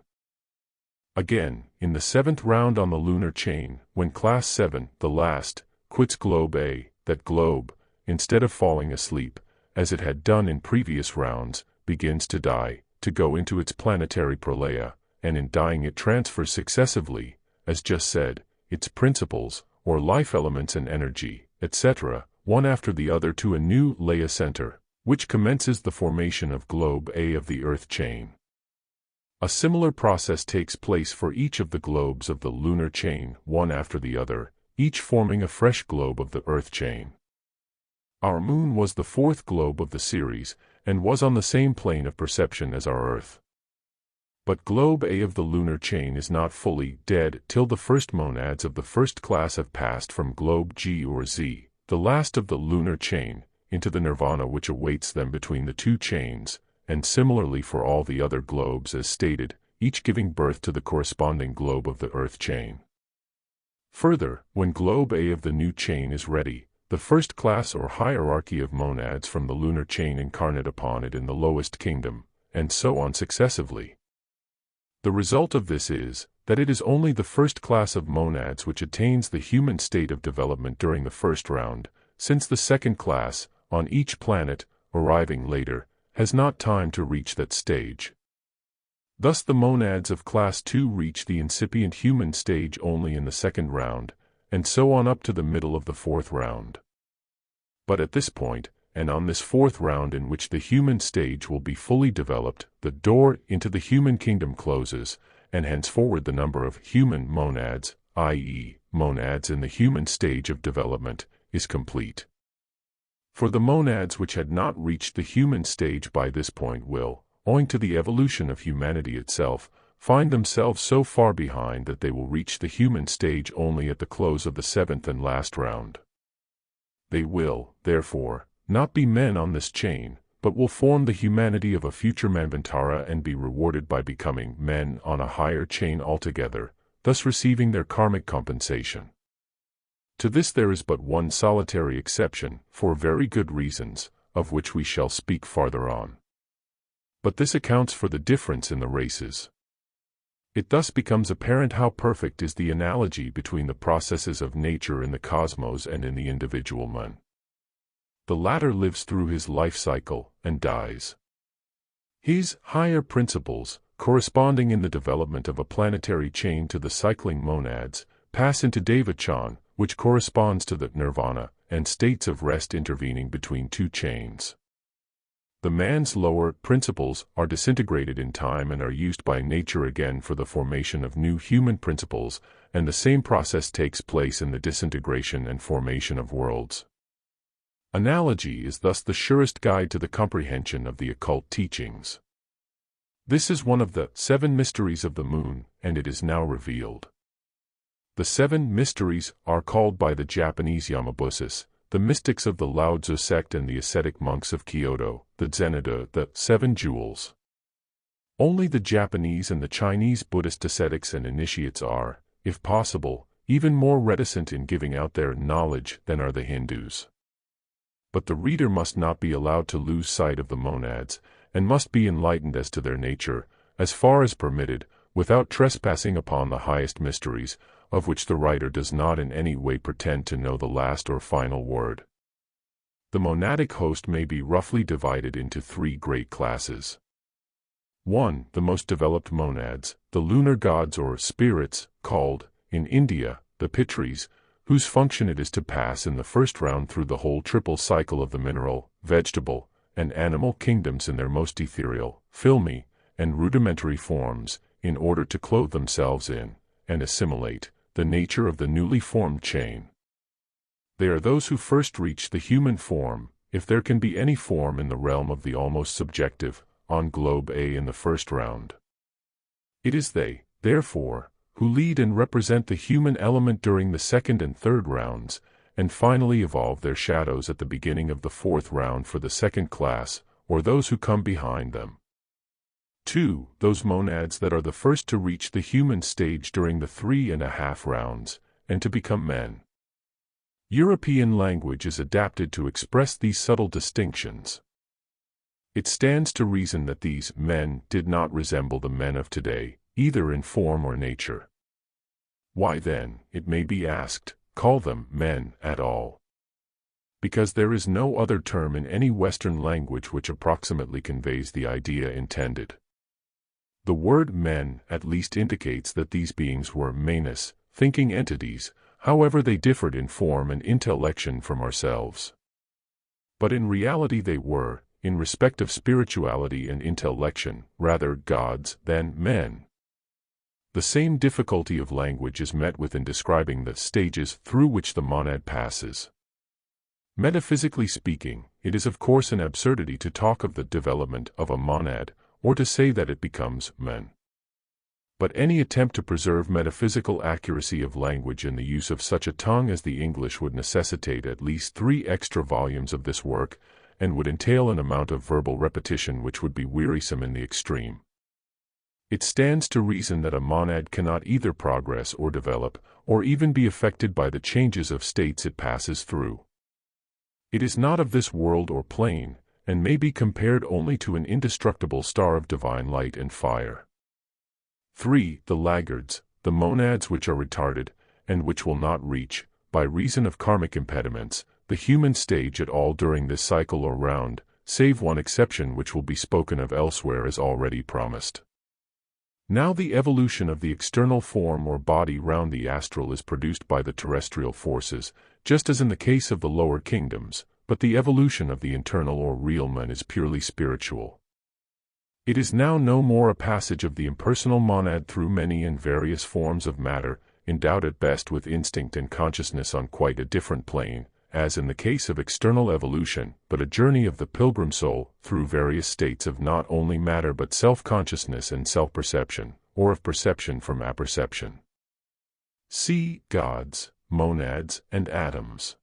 Again, in the 7th round on the lunar chain, when Class 7, the last, quits Globe A, that globe, instead of falling asleep, as it had done in previous rounds, begins to die, to go into its planetary prolaya, and in dying it transfers successively, as just said, its principles, or life elements and energy, etc., one after the other to a new Laya center, which commences the formation of Globe A of the Earth chain. A similar process takes place for each of the globes of the lunar chain, one after the other, each forming a fresh globe of the Earth chain. Our Moon was the 4th globe of the series, and was on the same plane of perception as our Earth. But Globe A of the lunar chain is not fully dead till the first monads of the first class have passed from Globe G or Z, the last of the lunar chain, into the nirvana which awaits them between the 2 chains, and similarly for all the other globes as stated, each giving birth to the corresponding globe of the Earth chain. Further, when Globe A of the new chain is ready, the first class or hierarchy of monads from the lunar chain incarnate upon it in the lowest kingdom, and so on successively. The result of this is, that it is only the first class of monads which attains the human state of development during the first round, since the second class, on each planet, arriving later, has not time to reach that stage. Thus the monads of Class 2 reach the incipient human stage only in the second round, and so on up to the middle of the 4th round. But at this point, and on this 4th round in which the human stage will be fully developed, the door into the human kingdom closes, and henceforward the number of human monads, i.e., monads in the human stage of development, is complete. For the monads which had not reached the human stage by this point will, owing to the evolution of humanity itself, find themselves so far behind that they will reach the human stage only at the close of the 7th and last round. They will, therefore, not be men on this chain, but will form the humanity of a future Manvantara and be rewarded by becoming men on a higher chain altogether, thus receiving their karmic compensation. To this there is but one solitary exception, for very good reasons, of which we shall speak farther on. But this accounts for the difference in the races. It thus becomes apparent how perfect is the analogy between the processes of nature in the cosmos and in the individual man. The latter lives through his life cycle and dies. His higher principles, corresponding in the development of a planetary chain to the cycling monads, pass into devachan, which corresponds to the nirvana, and states of rest intervening between 2 chains. The man's lower principles are disintegrated in time and are used by nature again for the formation of new human principles, and the same process takes place in the disintegration and formation of worlds. Analogy is thus the surest guide to the comprehension of the occult teachings. This is one of the 7 mysteries of the moon, and it is now revealed. The 7 mysteries are called by the Japanese Yamabusis, the mystics of the Lao Tzu sect and the ascetic monks of Kyoto, the Zenida, the 7 jewels. Only the Japanese and the Chinese Buddhist ascetics and initiates are, if possible, even more reticent in giving out their knowledge than are the Hindus. But the reader must not be allowed to lose sight of the monads, and must be enlightened as to their nature, as far as permitted, without trespassing upon the highest mysteries, of which the writer does not in any way pretend to know the last or final word. The monadic host may be roughly divided into 3 great classes. 1. The most developed monads, the lunar gods or spirits, called, in India, the Pitris, whose function it is to pass in the first round through the whole triple cycle of the mineral, vegetable, and animal kingdoms in their most ethereal, filmy, and rudimentary forms, in order to clothe themselves in, and assimilate, the nature of the newly formed chain. They are those who first reach the human form, if there can be any form in the realm of the almost subjective, on globe A in the first round. It is they, therefore, who lead and represent the human element during the second and third rounds, and finally evolve their shadows at the beginning of the fourth round for the second class, or those who come behind them. 2. Those monads that are the first to reach the human stage during the 3.5 rounds, and to become men. European language is adapted to express these subtle distinctions. It stands to reason that these men did not resemble the men of today, either in form or nature. Why then, it may be asked, call them men at all? Because there is no other term in any Western language which approximately conveys the idea intended. The word men at least indicates that these beings were manas, thinking entities, however they differed in form and intellection from ourselves. But in reality they were, in respect of spirituality and intellection, rather gods than men. The same difficulty of language is met with in describing the stages through which the monad passes. Metaphysically speaking, it is of course an absurdity to talk of the development of a monad, or to say that it becomes men. But any attempt to preserve metaphysical accuracy of language in the use of such a tongue as the English would necessitate at least 3 extra volumes of this work, and would entail an amount of verbal repetition which would be wearisome in the extreme. It stands to reason that a monad cannot either progress or develop, or even be affected by the changes of states it passes through. It is not of this world or plane, and may be compared only to an indestructible star of divine light and fire. 3. The laggards, the monads which are retarded, and which will not reach, by reason of karmic impediments, the human stage at all during this cycle or round, save one exception which will be spoken of elsewhere as already promised. Now the evolution of the external form or body round the astral is produced by the terrestrial forces, just as in the case of the lower kingdoms, but the evolution of the internal or real man is purely spiritual. It is now no more a passage of the impersonal monad through many and various forms of matter, endowed at best with instinct and consciousness on quite a different plane, as in the case of external evolution, but a journey of the pilgrim soul through various states of not only matter but self-consciousness and self-perception, or of perception from apperception. See gods, monads, and atoms.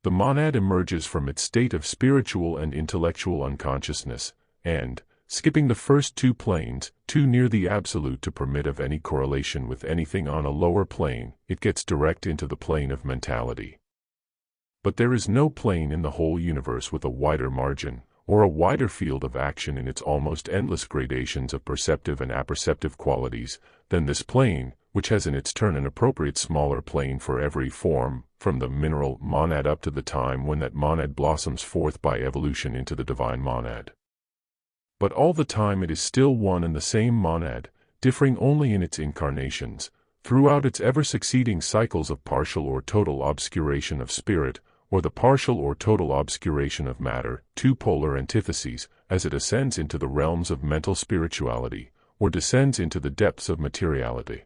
The monad emerges from its state of spiritual and intellectual unconsciousness, and, skipping the first 2 planes, too near the absolute to permit of any correlation with anything on a lower plane, it gets direct into the plane of mentality. But there is no plane in the whole universe with a wider margin, or a wider field of action in its almost endless gradations of perceptive and apperceptive qualities, than this plane, which has in its turn an appropriate smaller plane for every form, from the mineral monad up to the time when that monad blossoms forth by evolution into the divine monad. But all the time it is still one and the same monad, differing only in its incarnations, throughout its ever-succeeding cycles of partial or total obscuration of spirit, or the partial or total obscuration of matter, 2 polar antitheses, as it ascends into the realms of mental spirituality, or descends into the depths of materiality.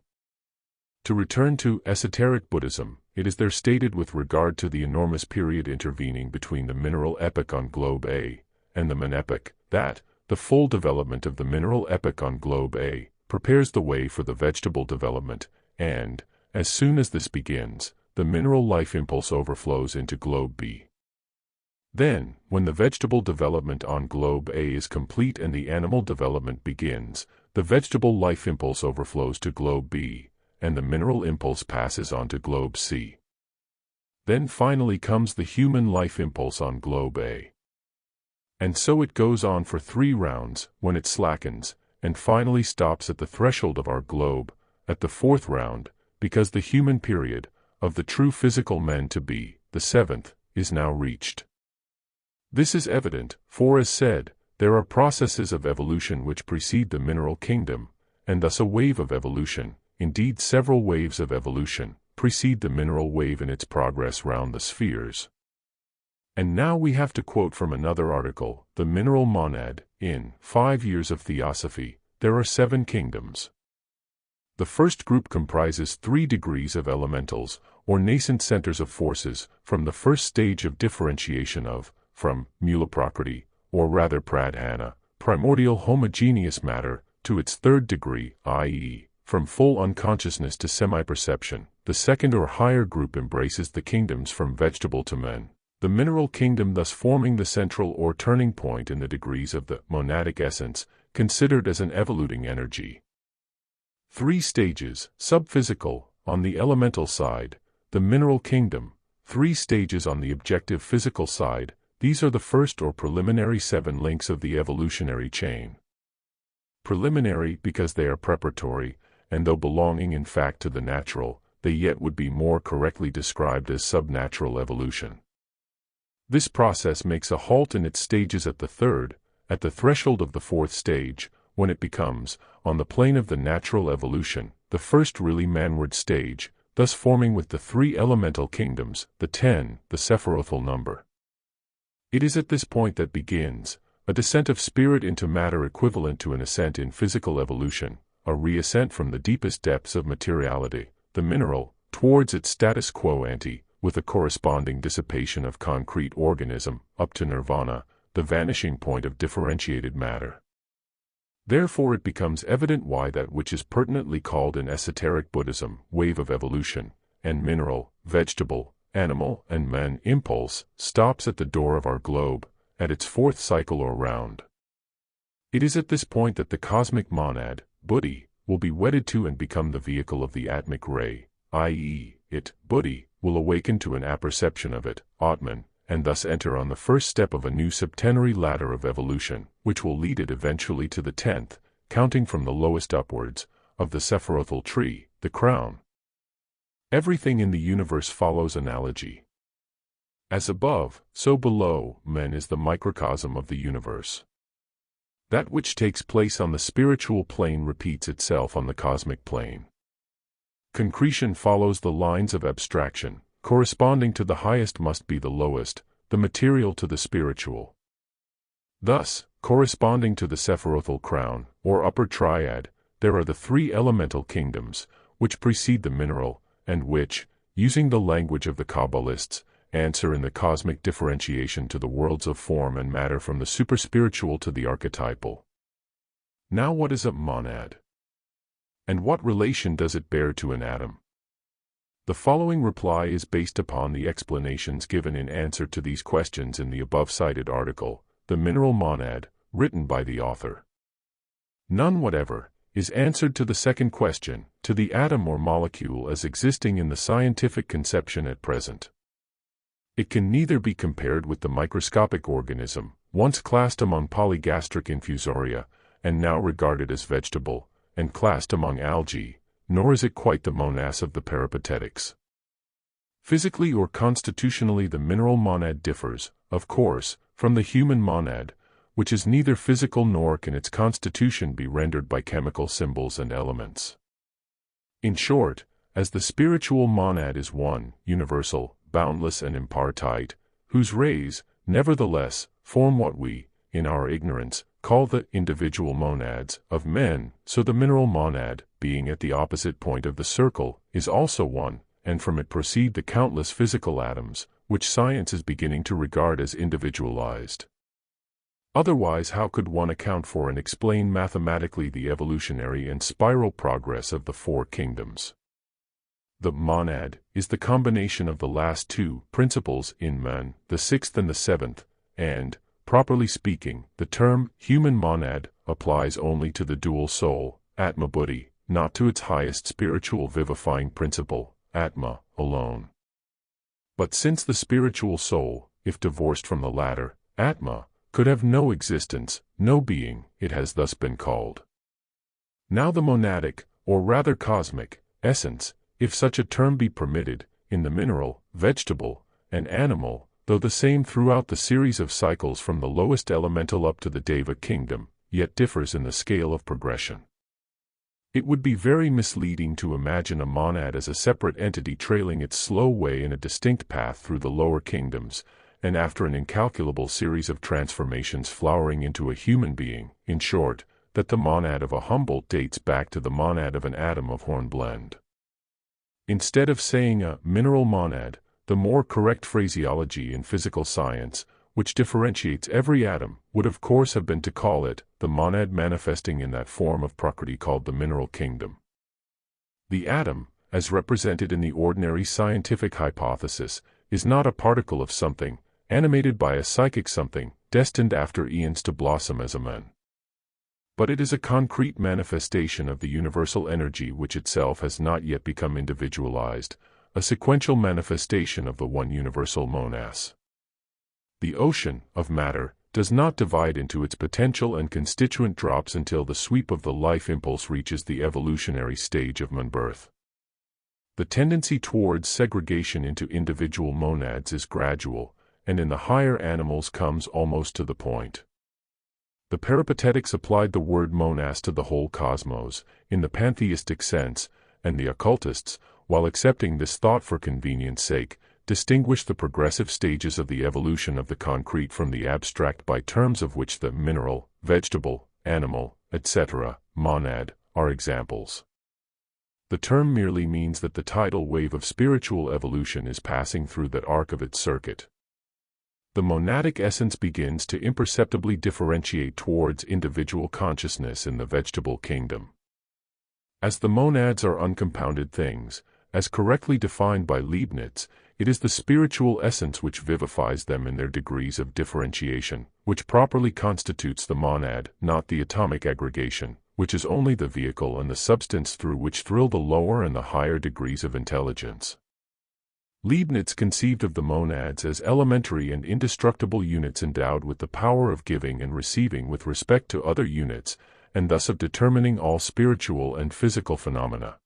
To return to esoteric Buddhism, it is there stated with regard to the enormous period intervening between the mineral epoch on globe A and the man epoch, that the full development of the mineral epoch on globe A prepares the way for the vegetable development, and, as soon as this begins, the mineral life impulse overflows into globe B. Then, when the vegetable development on globe A is complete and the animal development begins, the vegetable life impulse overflows to globe B, and the mineral impulse passes on to globe C. Then finally comes the human life impulse on globe A. And so it goes on for 3 rounds, when it slackens, and finally stops at the threshold of our globe, at the 4th round, because the human period, of the true physical men to be, the 7th, is now reached. This is evident, for as said, there are processes of evolution which precede the mineral kingdom, and thus a wave of evolution, indeed several waves of evolution, precede the mineral wave in its progress round the spheres. And now we have to quote from another article, The Mineral Monad, in 5 Years of Theosophy, there are 7 kingdoms. The first group comprises 3 degrees of elementals, or nascent centers of forces, from the first stage of differentiation of from mula prakriti, or rather pradhana, primordial homogeneous matter, to its third degree, i.e., from full unconsciousness to semi-perception. The second or higher group embraces the kingdoms from vegetable to men, the mineral kingdom thus forming the central or turning point in the degrees of the monadic essence, considered as an evoluting energy. 3 stages: subphysical, on the elemental side, the mineral kingdom; 3 stages on the objective physical side. These are the first or preliminary 7 links of the evolutionary chain. Preliminary because they are preparatory, and though belonging in fact to the natural, they yet would be more correctly described as subnatural evolution. This process makes a halt in its stages at the third, at the threshold of the 4th stage, when it becomes, on the plane of the natural evolution, the first really manward stage, thus forming with the 3 elemental kingdoms, the 10, the sephirothal number. It is at this point that begins a descent of spirit into matter equivalent to an ascent in physical evolution, a reascent from the deepest depths of materiality, the mineral, towards its status quo ante, with a corresponding dissipation of concrete organism, up to nirvana, the vanishing point of differentiated matter. Therefore it becomes evident why that which is pertinently called in esoteric Buddhism, wave of evolution, and mineral, vegetable, animal, and man impulse, stops at the door of our globe, at its 4th cycle or round. It is at this point that the cosmic monad, buddhi, will be wedded to and become the vehicle of the atmic ray, i.e., it, buddhi, will awaken to an apperception of it, atman, and thus enter on the first step of a new septenary ladder of evolution, which will lead it eventually to the 10th, counting from the lowest upwards, of the sephirothal tree, the crown. Everything in the universe follows analogy. As above, so below, man is the microcosm of the universe. That which takes place on the spiritual plane repeats itself on the cosmic plane. Concretion follows the lines of abstraction, corresponding to the highest must be the lowest, the material to the spiritual. Thus, corresponding to the sephirothal crown, or upper triad, there are the 3 elemental kingdoms, which precede the mineral, and which, using the language of the Kabbalists, answer in the cosmic differentiation to the worlds of form and matter from the superspiritual to the archetypal. Now what is a monad? And what relation does it bear to an atom? The following reply is based upon the explanations given in answer to these questions in the above-cited article, The Mineral Monad, written by the author. None whatever is answered to the second question, to the atom or molecule as existing in the scientific conception at present. It can neither be compared with the microscopic organism, once classed among polygastric infusoria, and now regarded as vegetable, and classed among algae, nor is it quite the monas of the peripatetics. Physically or constitutionally the mineral monad differs, of course, from the human monad, which is neither physical nor can its constitution be rendered by chemical symbols and elements. In short, as the spiritual monad is one, universal, boundless and impartite, whose rays, nevertheless, form what we, in our ignorance, call the individual monads of men, so the mineral monad, being at the opposite point of the circle, is also one, and from it proceed the countless physical atoms, which science is beginning to regard as individualized. Otherwise how could one account for and explain mathematically the evolutionary and spiral progress of the 4 kingdoms? The monad is the combination of the last 2 principles in man, the 6th and the 7th, and, properly speaking, the term human monad applies only to the dual soul, Atma Buddhi, not to its highest spiritual vivifying principle, Atma, alone. But since the spiritual soul, if divorced from the latter, Atma, could have no existence, no being, it has thus been called. Now the monadic, or rather cosmic, essence, if such a term be permitted, in the mineral, vegetable, and animal, though the same throughout the series of cycles from the lowest elemental up to the Deva kingdom, yet differs in the scale of progression. It would be very misleading to imagine a monad as a separate entity trailing its slow way in a distinct path through the lower kingdoms, and after an incalculable series of transformations flowering into a human being, in short, that the monad of a Humboldt dates back to the monad of an atom of hornblende. Instead of saying a mineral monad, the more correct phraseology in physical science which differentiates every atom, would of course have been to call it the monad manifesting in that form of Prakriti called the mineral kingdom. The atom, as represented in the ordinary scientific hypothesis, is not a particle of something, animated by a psychic something, destined after eons to blossom as a man. But it is a concrete manifestation of the universal energy which itself has not yet become individualized, a sequential manifestation of the one universal monas. The ocean of matter does not divide into its potential and constituent drops until the sweep of the life impulse reaches the evolutionary stage of man-birth. The tendency towards segregation into individual monads is gradual, and in the higher animals comes almost to the point. The Peripatetics applied the word monas to the whole cosmos, in the pantheistic sense, and the occultists, while accepting this thought for convenience sake, distinguished the progressive stages of the evolution of the concrete from the abstract by terms of which the mineral, vegetable, animal, etc., monad, are examples. The term merely means that the tidal wave of spiritual evolution is passing through that arc of its circuit. The monadic essence begins to imperceptibly differentiate towards individual consciousness in the vegetable kingdom. As the monads are uncompounded things, as correctly defined by Leibniz, it is the spiritual essence which vivifies them in their degrees of differentiation, which properly constitutes the monad, not the atomic aggregation, which is only the vehicle and the substance through which thrill the lower and the higher degrees of intelligence. Leibniz conceived of the monads as elementary and indestructible units endowed with the power of giving and receiving with respect to other units, and thus of determining all spiritual and physical phenomena.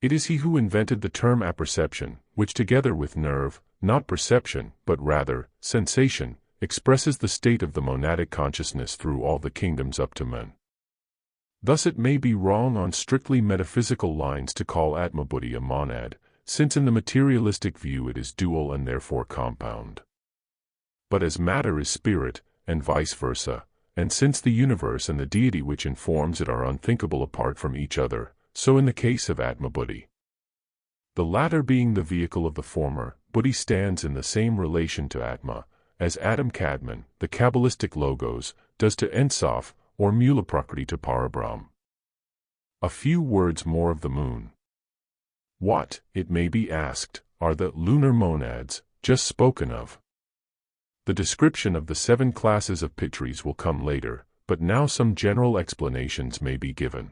It is he who invented the term apperception, which together with nerve, not perception, but rather sensation, expresses the state of the monadic consciousness through all the kingdoms up to man. Thus it may be wrong on strictly metaphysical lines to call Atmabuddhi a monad, since in the materialistic view it is dual and therefore compound. But as matter is spirit, and vice versa, and since the universe and the deity which informs it are unthinkable apart from each other, so in the case of Atmabuddhi. The latter being the vehicle of the former, Buddhi stands in the same relation to Atma, as Adam Kadmon, the Kabbalistic logos, does to Ensof, or Mula Prakriti to Parabrahm. A few words more of the moon. What, it may be asked, are the lunar monads, just spoken of? The description of the 7 classes of pitris will come later, but now some general explanations may be given.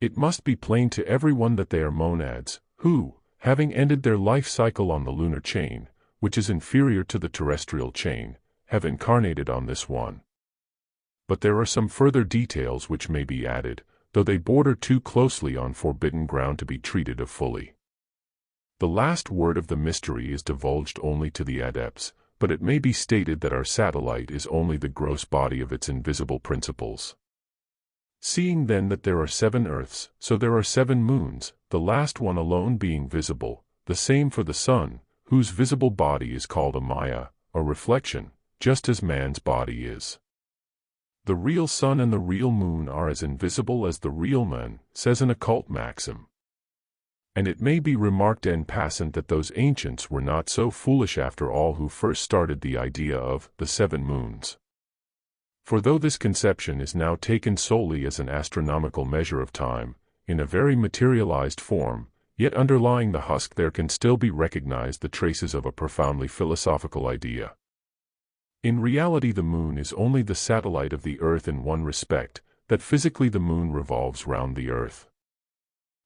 It must be plain to everyone that they are monads, who, having ended their life cycle on the lunar chain, which is inferior to the terrestrial chain, have incarnated on this one. But there are some further details which may be added, though they border too closely on forbidden ground to be treated of fully. The last word of the mystery is divulged only to the adepts, but it may be stated that our satellite is only the gross body of its invisible principles. Seeing then that there are 7 earths, so there are 7 moons, the last one alone being visible, the same for the sun, whose visible body is called a maya, a reflection, just as man's body is. The real sun and the real moon are as invisible as the real man, says an occult maxim. And it may be remarked en passant that those ancients were not so foolish after all who first started the idea of the 7 moons. For though this conception is now taken solely as an astronomical measure of time, in a very materialized form, yet underlying the husk there can still be recognized the traces of a profoundly philosophical idea. In reality the moon is only the satellite of the earth in one respect, that physically the moon revolves round the earth.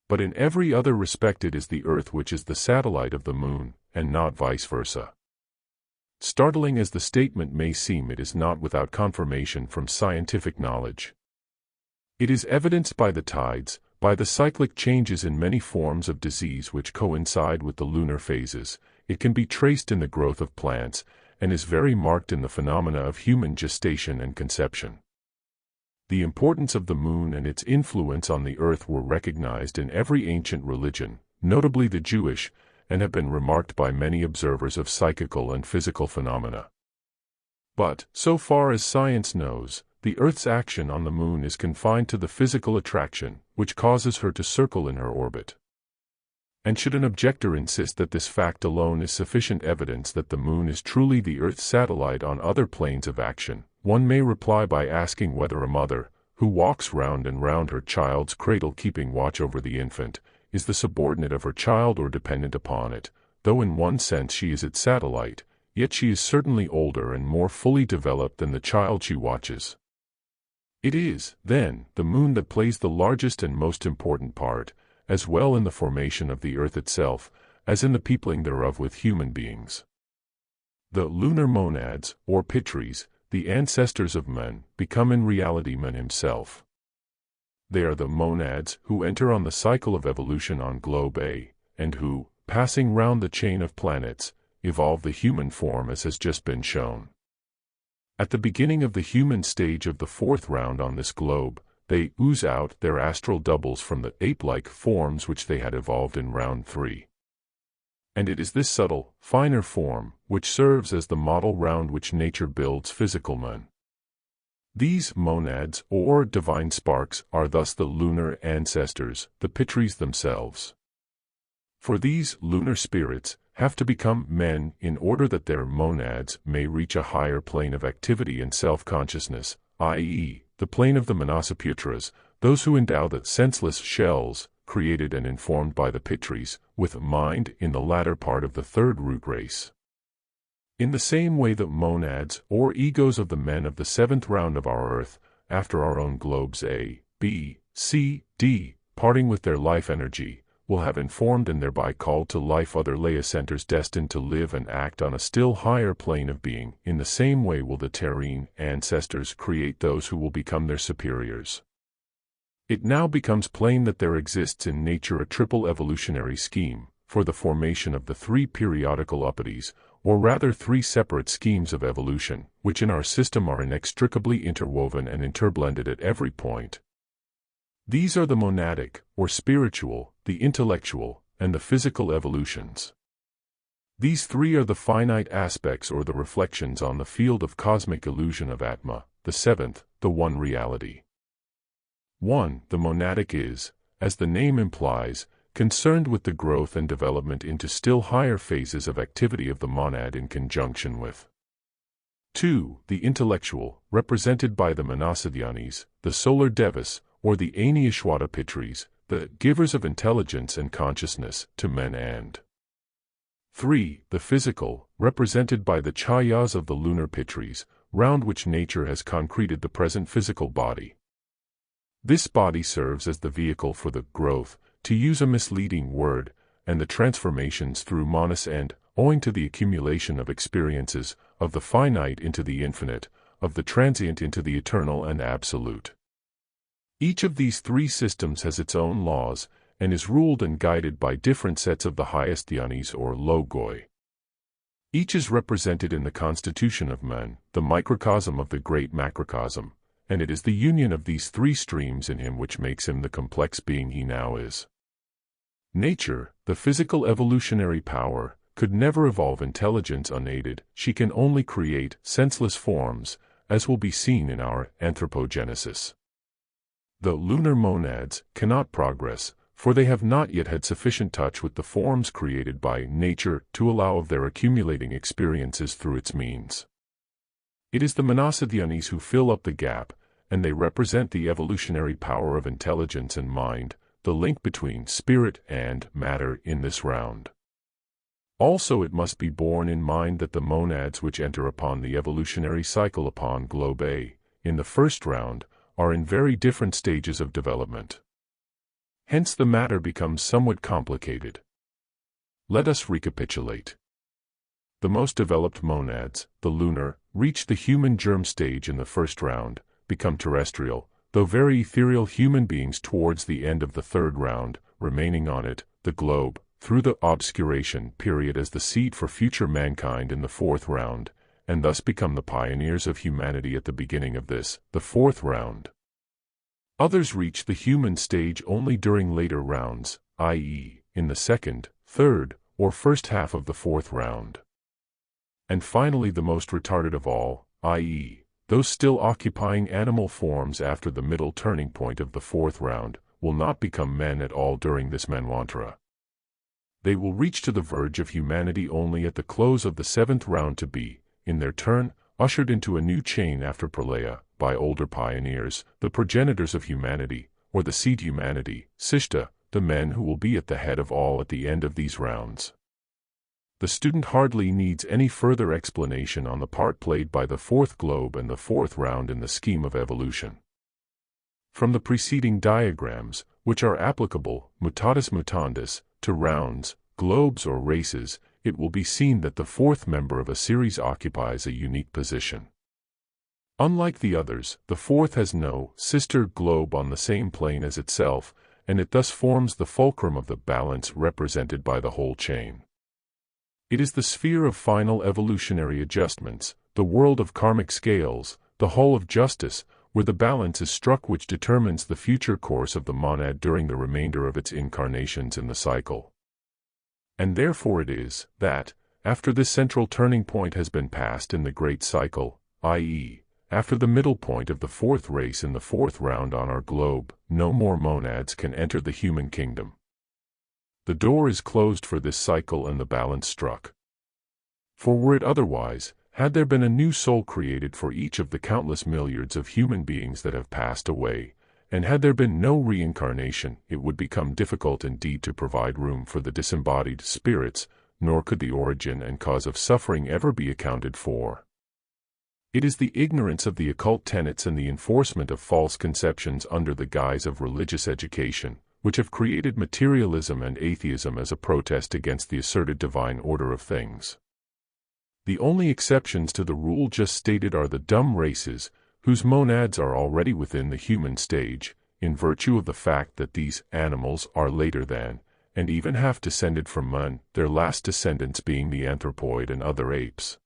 But in every other respect it is the earth which is the satellite of the moon, and not vice versa. Startling as the statement may seem, it is not without confirmation from scientific knowledge. It is evidenced by the tides, by the cyclic changes in many forms of disease which coincide with the lunar phases. It can be traced in the growth of plants, and is very marked in the phenomena of human gestation and conception. The importance of the moon and its influence on the earth were recognized in every ancient religion, notably the Jewish, and have been remarked by many observers of psychical and physical phenomena. But, so far as science knows, the Earth's action on the moon is confined to the physical attraction, which causes her to circle in her orbit. And should an objector insist that this fact alone is sufficient evidence that the moon is truly the Earth's satellite on other planes of action, one may reply by asking whether a mother, who walks round and round her child's cradle keeping watch over the infant, is the subordinate of her child or dependent upon it. Though in one sense she is its satellite, yet she is certainly older and more fully developed than the child she watches. It is, then, the moon that plays the largest and most important part, as well in the formation of the Earth itself, as in the peopling thereof with human beings. The lunar monads, or pitris, the ancestors of man, become in reality man himself. They are the monads who enter on the cycle of evolution on globe A, and who, passing round the chain of planets, evolve the human form as has just been shown. At the beginning of the human stage of the fourth round on this globe, they ooze out their astral doubles from the ape-like forms which they had evolved in round 3. And it is this subtle, finer form, which serves as the model round which nature builds physical man. These monads, or divine sparks, are thus the lunar ancestors, the pitris themselves. For these lunar spirits have to become men in order that their monads may reach a higher plane of activity and self-consciousness, i.e., the plane of the Manasaputras, those who endow the senseless shells, created and informed by the pitris, with mind in the latter part of the third root race. In the same way the monads, or egos of the men of the seventh round of our Earth, after our own globes A, B, C, D, parting with their life energy, will have informed and thereby called to life other Leia centers destined to live and act on a still higher plane of being. In the same way will the terrene ancestors create those who will become their superiors. It now becomes plain that there exists in nature a triple evolutionary scheme, for the formation of the 3 periodical upities, or rather 3 separate schemes of evolution, which in our system are inextricably interwoven and interblended at every point. These are the monadic, or spiritual, the intellectual, and the physical evolutions. These 3 are the finite aspects or the reflections on the field of cosmic illusion of Atma, the seventh, the one reality. 1. The monadic is, as the name implies, concerned with the growth and development into still higher phases of activity of the monad in conjunction with 2. The intellectual, represented by the Manasodhyanis, the solar devas, or the Aniashwata pitris, the givers of intelligence and consciousness to men, and 3. The physical, represented by the chayas of the lunar pitris, round which nature has concreted the present physical body. This body serves as the vehicle for the growth, to use a misleading word, and the transformations through manas and, owing to the accumulation of experiences, of the finite into the infinite, of the transient into the eternal and absolute. Each of these 3 systems has its own laws, and is ruled and guided by different sets of the highest dhyanis or logoi. Each is represented in the constitution of man, the microcosm of the great macrocosm, and it is the union of these 3 streams in him which makes him the complex being he now is. Nature, the physical evolutionary power, could never evolve intelligence unaided. She can only create senseless forms, as will be seen in our Anthropogenesis. The lunar monads cannot progress, for they have not yet had sufficient touch with the forms created by nature to allow of their accumulating experiences through its means. It is the Manasodhyanis who fill up the gap, and they represent the evolutionary power of intelligence and mind, the link between spirit and matter in this round. Also it must be borne in mind that the monads which enter upon the evolutionary cycle upon globe A, in the first round, are in very different stages of development. Hence the matter becomes somewhat complicated. Let us recapitulate. The most developed monads, the lunar, reach the human germ stage in the first round, become terrestrial, though very ethereal human beings towards the end of the third round, remaining on it, the globe, through the obscuration period as the seed for future mankind in the fourth round, and thus become the pioneers of humanity at the beginning of this, the fourth round. Others reach the human stage only during later rounds, i.e., in the second, third, or first half of the fourth round. And finally the most retarded of all, i.e., those still occupying animal forms after the middle turning point of the fourth round, will not become men at all during this manvantara. They will reach to the verge of humanity only at the close of the 7th round to be, in their turn, ushered into a new chain after pralaya, by older pioneers, the progenitors of humanity, or the seed humanity, Sishta, the men who will be at the head of all at the end of these rounds. The student hardly needs any further explanation on the part played by the 4th globe and the 4th round in the scheme of evolution. From the preceding diagrams, which are applicable, mutatis mutandis, to rounds, globes or races, it will be seen that the 4th member of a series occupies a unique position. Unlike the others, the 4th has no sister globe on the same plane as itself, and it thus forms the fulcrum of the balance represented by the whole chain. It is the sphere of final evolutionary adjustments, the world of karmic scales, the hall of justice, where the balance is struck which determines the future course of the monad during the remainder of its incarnations in the cycle. And therefore it is that, after this central turning point has been passed in the great cycle, i.e., after the middle point of the 4th race in the 4th round on our globe, no more monads can enter the human kingdom. The door is closed for this cycle and the balance struck. For were it otherwise, had there been a new soul created for each of the countless milliards of human beings that have passed away, and had there been no reincarnation, it would become difficult indeed to provide room for the disembodied spirits, nor could the origin and cause of suffering ever be accounted for. It is the ignorance of the occult tenets and the enforcement of false conceptions under the guise of religious education, which have created materialism and atheism as a protest against the asserted divine order of things. The only exceptions to the rule just stated are the dumb races, whose monads are already within the human stage, in virtue of the fact that these animals are later than, and even half descended from man, their last descendants being the anthropoid and other apes.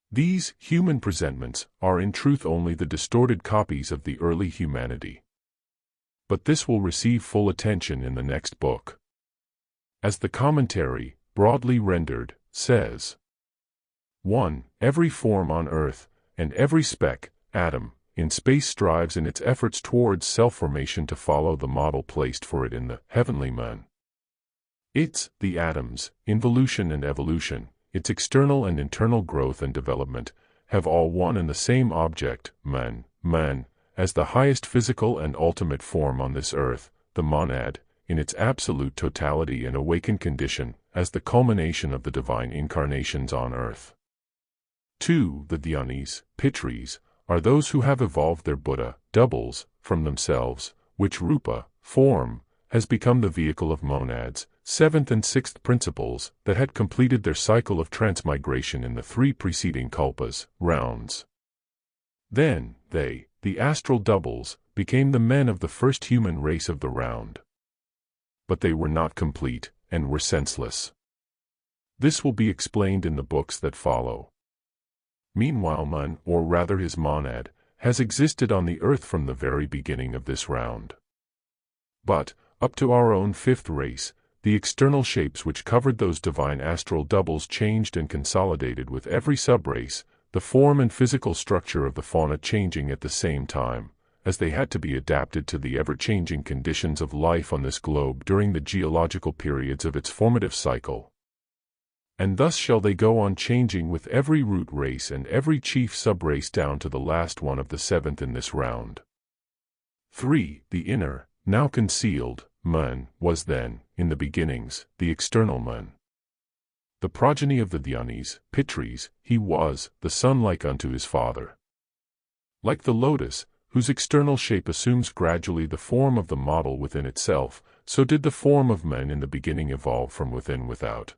These human presentments are in truth only the distorted copies of the early humanity. But this will receive full attention in the next book. As the commentary, broadly rendered, says, 1. Every form on earth, and every speck, atom, in space strives in its efforts towards self-formation to follow the model placed for it in the heavenly man. The atoms, involution and evolution, its external and internal growth and development, have all one and the same object, man, as the highest physical and ultimate form on this earth, the monad, in its absolute totality and awakened condition, as the culmination of the divine incarnations on earth. 2. The dhyanis, pitris, are those who have evolved their Buddha, doubles, from themselves, which rupa, form, has become the vehicle of monads, 7th and 6th principles, that had completed their cycle of transmigration in the 3 preceding kalpas, rounds. Then, they, the astral doubles, became the men of the first human race of the round. But they were not complete, and were senseless. This will be explained in the books that follow. Meanwhile man, or rather his monad, has existed on the earth from the very beginning of this round. But, up to our own 5th race, the external shapes which covered those divine astral doubles changed and consolidated with every subrace, the form and physical structure of the fauna changing at the same time, as they had to be adapted to the ever-changing conditions of life on this globe during the geological periods of its formative cycle. And thus shall they go on changing with every root race and every chief subrace down to the last one of the 7th in this round. 3. The inner, now concealed, man, was then, in the beginnings, the external man. The progeny of the dhyanis, pitris, he was, the son like unto his father. Like the lotus, whose external shape assumes gradually the form of the model within itself, so did the form of man in the beginning evolve from within without.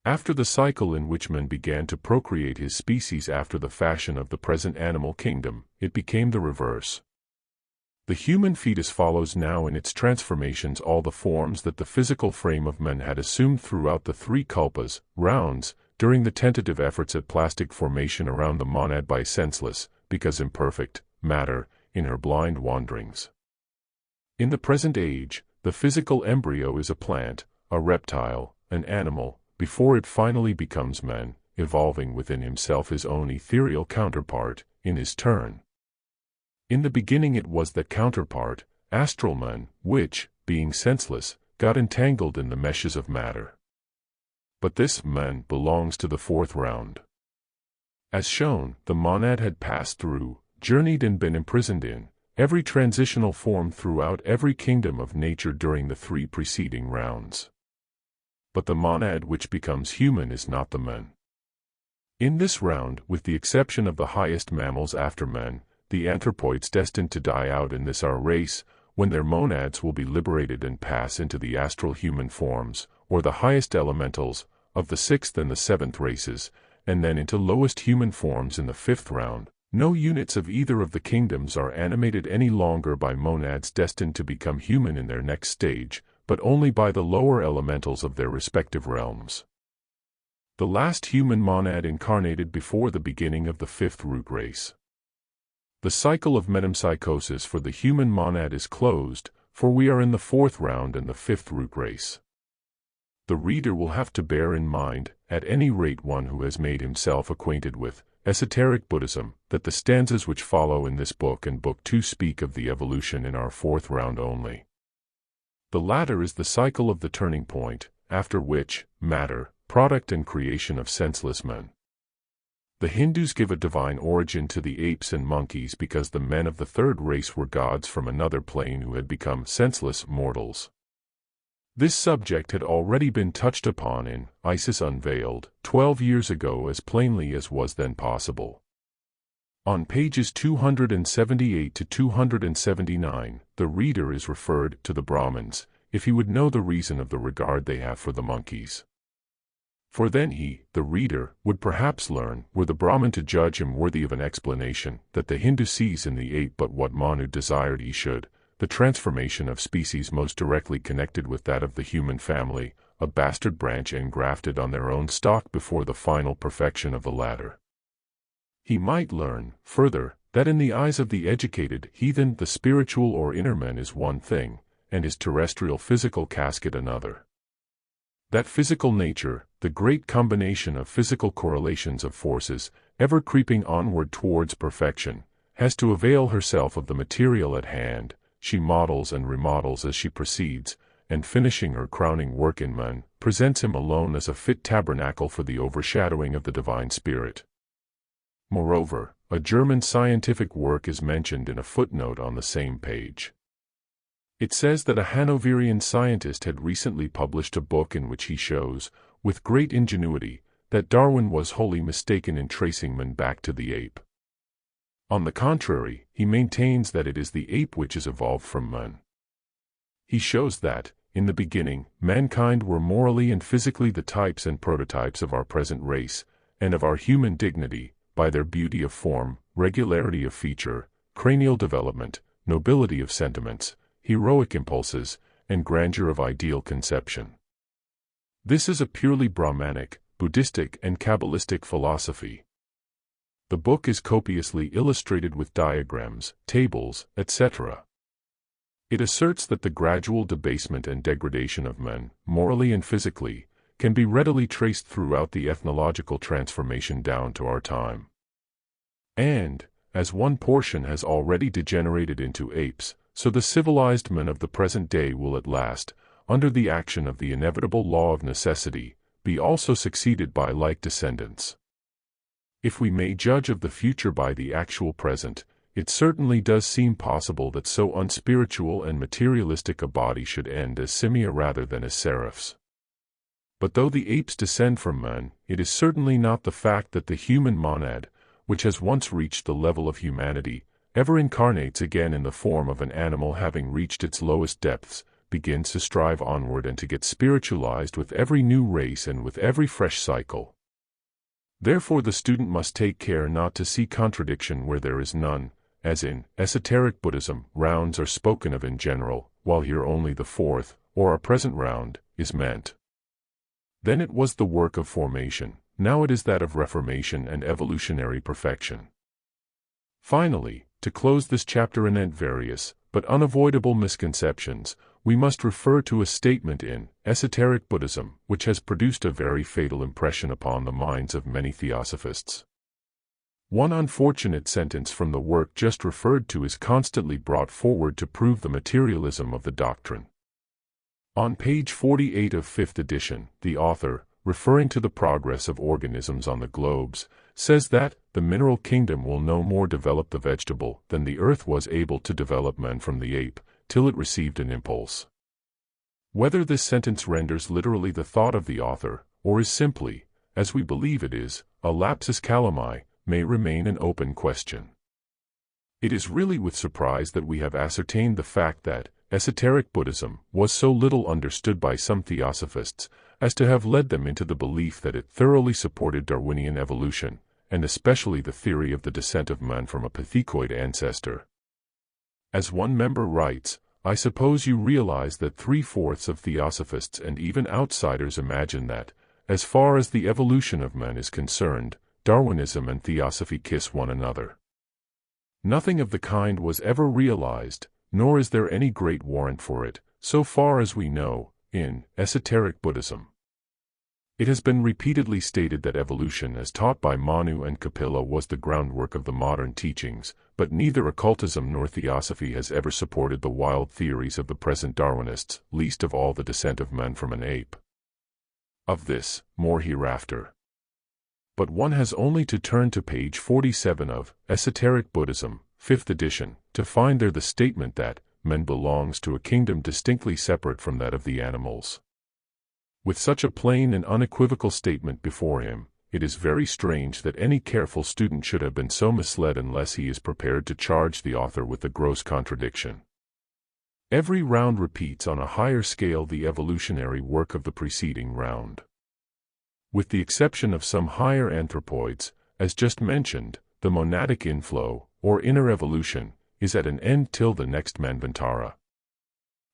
After the cycle in which man began to procreate his species after the fashion of the present animal kingdom, it became the reverse. The human fetus follows now in its transformations all the forms that the physical frame of man had assumed throughout the 3 kalpas, rounds, during the tentative efforts at plastic formation around the monad by senseless, because imperfect, matter, in her blind wanderings. In the present age, the physical embryo is a plant, a reptile, an animal, before it finally becomes man, evolving within himself his own ethereal counterpart, in his turn. In the beginning it was that counterpart, astral man, which, being senseless, got entangled in the meshes of matter. But this man belongs to the fourth round. As shown, the monad had passed through, journeyed and been imprisoned in every transitional form throughout every kingdom of nature during the three preceding rounds. But the monad which becomes human is not the man. In this round, with the exception of the highest mammals after men, the anthropoids destined to die out in this our race, when their monads will be liberated and pass into the astral human forms, or the highest elementals, of the sixth and the seventh races, and then into lowest human forms in the fifth round. No units of either of the kingdoms are animated any longer by monads destined to become human in their next stage, but only by the lower elementals of their respective realms. The last human monad incarnated before the beginning of the fifth root race. The cycle of metempsychosis for the human monad is closed, for we are in the fourth round and the fifth root race. The reader will have to bear in mind, at any rate one who has made himself acquainted with Esoteric Buddhism, that the stanzas which follow in this book and Book 2 speak of the evolution in our fourth round only. The latter is the cycle of the turning point, after which, matter, product and creation of senseless men. The Hindus give a divine origin to the apes and monkeys because the men of the third race were gods from another plane who had become senseless mortals. This subject had already been touched upon in Isis Unveiled 12 years ago as plainly as was then possible. On pages 278 to 279, the reader is referred to the Brahmins, if he would know the reason of the regard they have for the monkeys. For then he, the reader, would perhaps learn, were the Brahmin to judge him worthy of an explanation, that the Hindu sees in the ape but what Manu desired he should, the transformation of species most directly connected with that of the human family, a bastard branch engrafted on their own stock before the final perfection of the latter. He might learn, further, that in the eyes of the educated heathen the spiritual or inner man is one thing, and his terrestrial physical casket another. That physical nature, the great combination of physical correlations of forces, ever creeping onward towards perfection, has to avail herself of the material at hand. She models and remodels as she proceeds, and finishing her crowning work in man, presents him alone as a fit tabernacle for the overshadowing of the divine spirit. Moreover, a German scientific work is mentioned in a footnote on the same page. It says that a Hanoverian scientist had recently published a book in which he shows, with great ingenuity, that Darwin was wholly mistaken in tracing man back to the ape. On the contrary, he maintains that it is the ape which is evolved from man. He shows that, in the beginning, mankind were morally and physically the types and prototypes of our present race, and of our human dignity, by their beauty of form, regularity of feature, cranial development, nobility of sentiments, heroic impulses, and grandeur of ideal conception. This is a purely Brahmanic, Buddhistic and Kabbalistic philosophy. The book is copiously illustrated with diagrams, tables, etc. It asserts that the gradual debasement and degradation of men, morally and physically, can be readily traced throughout the ethnological transformation down to our time. And, as one portion has already degenerated into apes, so the civilized men of the present day will at last, under the action of the inevitable law of necessity, be also succeeded by like descendants. If we may judge of the future by the actual present, it certainly does seem possible that so unspiritual and materialistic a body should end as simia rather than as seraphs. But though the apes descend from man, it is certainly not the fact that the human monad, which has once reached the level of humanity, ever incarnates again in the form of an animal having reached its lowest depths, begins to strive onward and to get spiritualized with every new race and with every fresh cycle. Therefore the student must take care not to see contradiction where there is none, as in Esoteric Buddhism, rounds are spoken of in general, while here only the fourth, or our present round, is meant. Then it was the work of formation, now it is that of reformation and evolutionary perfection. Finally, to close this chapter anent various, but unavoidable misconceptions, we must refer to a statement in Esoteric Buddhism, which has produced a very fatal impression upon the minds of many theosophists. One unfortunate sentence from the work just referred to is constantly brought forward to prove the materialism of the doctrine. On page 48 of 5th edition, the author, referring to the progress of organisms on the globes, says that the mineral kingdom will no more develop the vegetable than the earth was able to develop man from the ape, till it received an impulse. Whether this sentence renders literally the thought of the author, or is simply, as we believe it is, a lapsus calami, may remain an open question. It is really with surprise that we have ascertained the fact that esoteric Buddhism was so little understood by some theosophists as to have led them into the belief that it thoroughly supported Darwinian evolution, and especially the theory of the descent of man from a pithecoid ancestor. As one member writes, I suppose you realize that 3/4 of theosophists and even outsiders imagine that, as far as the evolution of man is concerned, Darwinism and theosophy kiss one another. Nothing of the kind was ever realized, nor is there any great warrant for it, so far as we know, in esoteric Buddhism. It has been repeatedly stated that evolution as taught by Manu and Kapila was the groundwork of the modern teachings, but neither occultism nor theosophy has ever supported the wild theories of the present Darwinists, least of all the descent of man from an ape. Of this, more hereafter. But one has only to turn to page 47 of Esoteric Buddhism, 5th edition, to find there the statement that man belongs to a kingdom distinctly separate from that of the animals. With such a plain and unequivocal statement before him, it is very strange that any careful student should have been so misled unless he is prepared to charge the author with the gross contradiction. Every round repeats on a higher scale the evolutionary work of the preceding round. With the exception of some higher anthropoids, as just mentioned, the monadic inflow, or inner evolution, is at an end till the next Manvantara.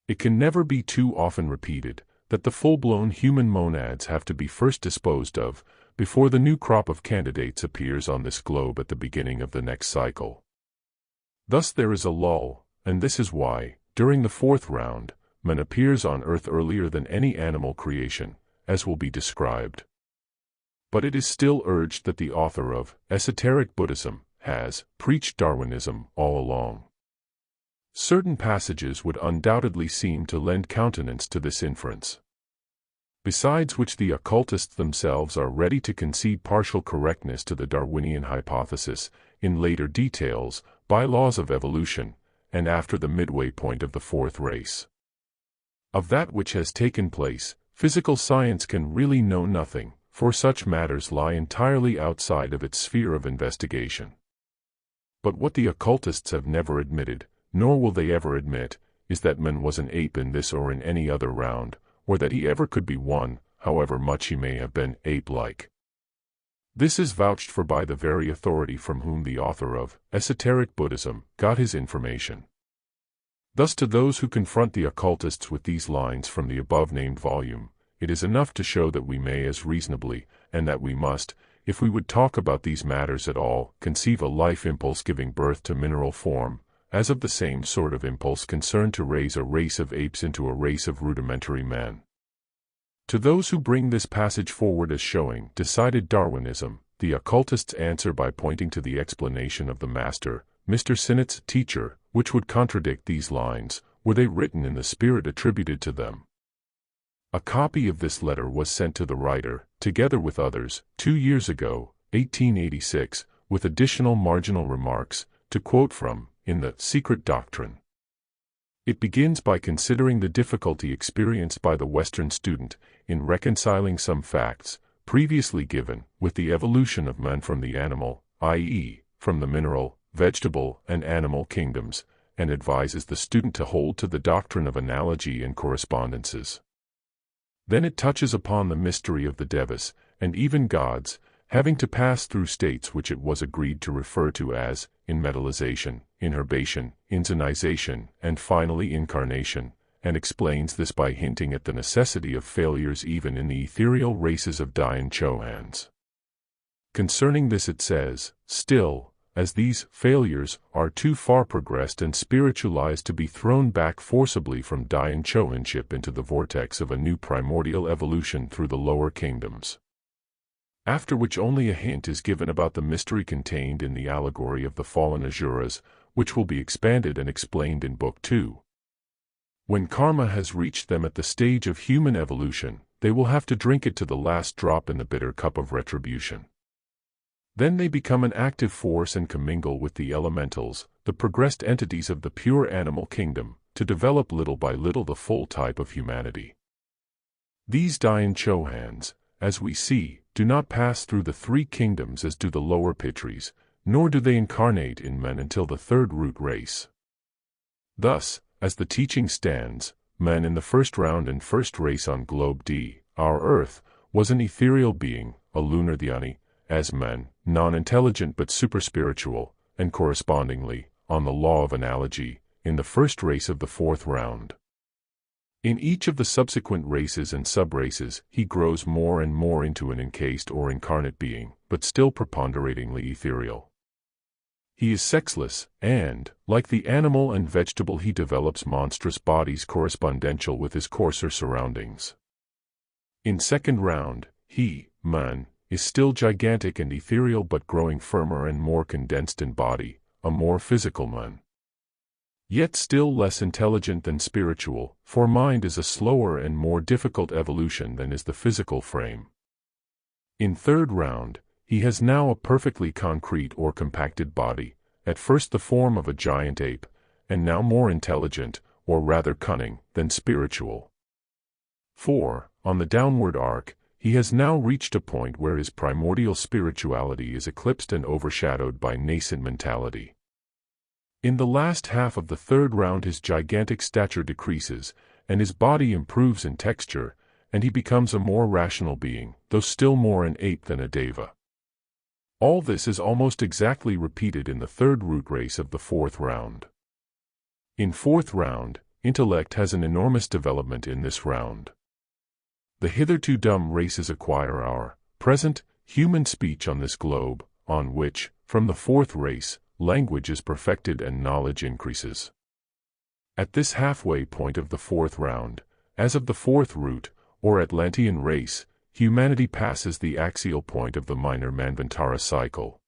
It can never be too often repeated that the full-blown human monads have to be first disposed of, before the new crop of candidates appears on this globe at the beginning of the next cycle. Thus there is a lull, and this is why, during the 4th round, man appears on earth earlier than any animal creation, as will be described. But it is still urged that the author of Esoteric Buddhism has preached Darwinism all along. Certain passages would undoubtedly seem to lend countenance to this inference. Besides which the occultists themselves are ready to concede partial correctness to the Darwinian hypothesis, in later details, by laws of evolution, and after the midway point of the 4th race. Of that which has taken place, physical science can really know nothing, for such matters lie entirely outside of its sphere of investigation. But what the occultists have never admitted, nor will they ever admit, is that man was an ape in this or in any other round, or that he ever could be one, however much he may have been ape-like. This is vouched for by the very authority from whom the author of Esoteric Buddhism got his information. Thus to those who confront the occultists with these lines from the above-named volume, it is enough to show that we may as reasonably, and that we must, if we would talk about these matters at all, conceive a life impulse giving birth to mineral form, as of the same sort of impulse concerned to raise a race of apes into a race of rudimentary men. To those who bring this passage forward as showing decided Darwinism, the occultists answer by pointing to the explanation of the master, Mr. Sinnett's teacher, which would contradict these lines, were they written in the spirit attributed to them. A copy of this letter was sent to the writer, together with others, 2 years ago, 1886, with additional marginal remarks, to quote from, in the Secret Doctrine. It begins by considering the difficulty experienced by the Western student in reconciling some facts, previously given, with the evolution of man from the animal, i.e., from the mineral, vegetable, and animal kingdoms, and advises the student to hold to the doctrine of analogy and correspondences. Then it touches upon the mystery of the devas, and even gods, having to pass through states which it was agreed to refer to as inmetallization, inherbation, inzonization, and finally incarnation, and explains this by hinting at the necessity of failures even in the ethereal races of Dhyan Chohans. Concerning this it says, still, as these failures are too far progressed and spiritualized to be thrown back forcibly from Dhyan Chohanship into the vortex of a new primordial evolution through the lower kingdoms. After which only a hint is given about the mystery contained in the allegory of the fallen Asuras, which will be expanded and explained in Book 2. When karma has reached them at the stage of human evolution, they will have to drink it to the last drop in the bitter cup of retribution. Then they become an active force and commingle with the elementals, the progressed entities of the pure animal kingdom, to develop little by little the full type of humanity. These Dhyan Chohans, as we see, do not pass through the three kingdoms as do the lower Pitris, nor do they incarnate in men until the third root race. Thus, as the teaching stands, man in the first round and first race on globe D, our Earth, was an ethereal being, a lunar dhyani, as men, non-intelligent but super-spiritual, and correspondingly, on the law of analogy, in the first race of the fourth round. In each of the subsequent races and sub-races, he grows more and more into an encased or incarnate being, but still preponderatingly ethereal. He is sexless, and, like the animal and vegetable, he develops monstrous bodies correspondential with his coarser surroundings. In second round, he, man, is still gigantic and ethereal but growing firmer and more condensed in body, a more physical man. Yet still less intelligent than spiritual, for mind is a slower and more difficult evolution than is the physical frame. In third round, he has now a perfectly concrete or compacted body, at first the form of a giant ape, and now more intelligent, or rather cunning, than spiritual. For, on the downward arc, he has now reached a point where his primordial spirituality is eclipsed and overshadowed by nascent mentality. In the last half of the third round his gigantic stature decreases, and his body improves in texture, and he becomes a more rational being, though still more an ape than a deva. All this is almost exactly repeated in the third root race of the fourth round. In fourth round, intellect has an enormous development in this round. The hitherto dumb races acquire our present human speech on this globe, on which, from the fourth race, language is perfected and knowledge increases. At this halfway point of the fourth round, as of the fourth root, or Atlantean race, humanity passes the axial point of the minor Manvantara cycle.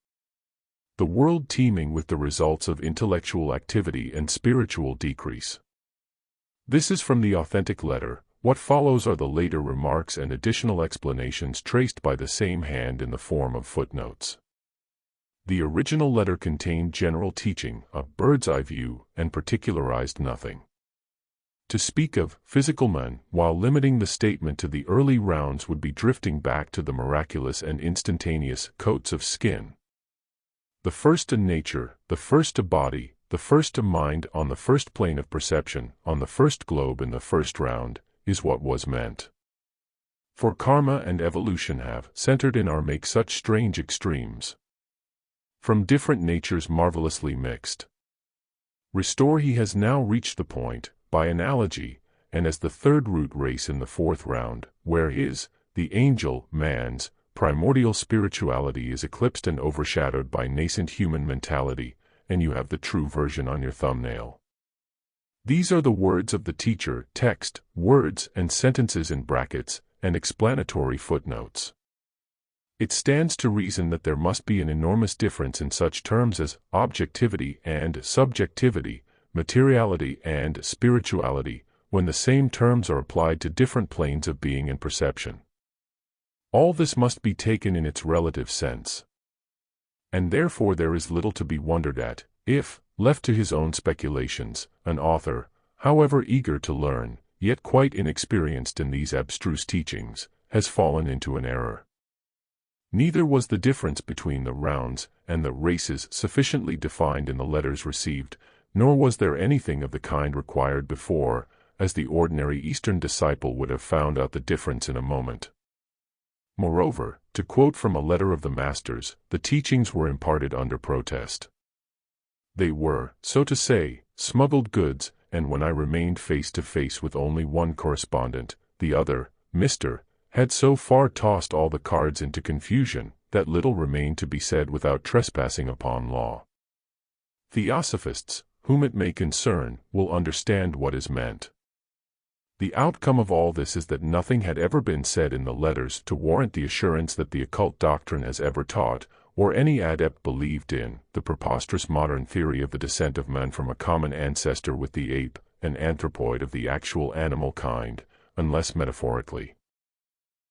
The world teeming with the results of intellectual activity and spiritual decrease. This is from the authentic letter. What follows are the later remarks and additional explanations traced by the same hand in the form of footnotes. The original letter contained general teaching, a bird's-eye view, and particularized nothing. To speak of physical man, while limiting the statement to the early rounds, would be drifting back to the miraculous and instantaneous coats of skin. The first to nature, the first to body, the first to mind on the first plane of perception, on the first globe in the first round, is what was meant. For karma and evolution have centered in our make such strange extremes. From different natures marvelously mixed. Restore he has now reached the point, by analogy, and as the third root race in the fourth round, where his, the angel, man's, primordial spirituality is eclipsed and overshadowed by nascent human mentality, and you have the true version on your thumbnail. These are the words of the teacher, text, words and sentences in brackets, and explanatory footnotes. It stands to reason that there must be an enormous difference in such terms as objectivity and subjectivity, materiality and spirituality, when the same terms are applied to different planes of being and perception. All this must be taken in its relative sense. And therefore there is little to be wondered at, if, left to his own speculations, an author, however eager to learn, yet quite inexperienced in these abstruse teachings, has fallen into an error. Neither was the difference between the rounds and the races sufficiently defined in the letters received, nor was there anything of the kind required before, as the ordinary Eastern disciple would have found out the difference in a moment. Moreover, to quote from a letter of the Masters, the teachings were imparted under protest. They were, so to say, smuggled goods, and when I remained face to face with only one correspondent, the other, Mr., had so far tossed all the cards into confusion, that little remained to be said without trespassing upon law. Theosophists, whom it may concern, will understand what is meant. The outcome of all this is that nothing had ever been said in the letters to warrant the assurance that the occult doctrine has ever taught, or any adept believed in, the preposterous modern theory of the descent of man from a common ancestor with the ape, an anthropoid of the actual animal kind, unless metaphorically.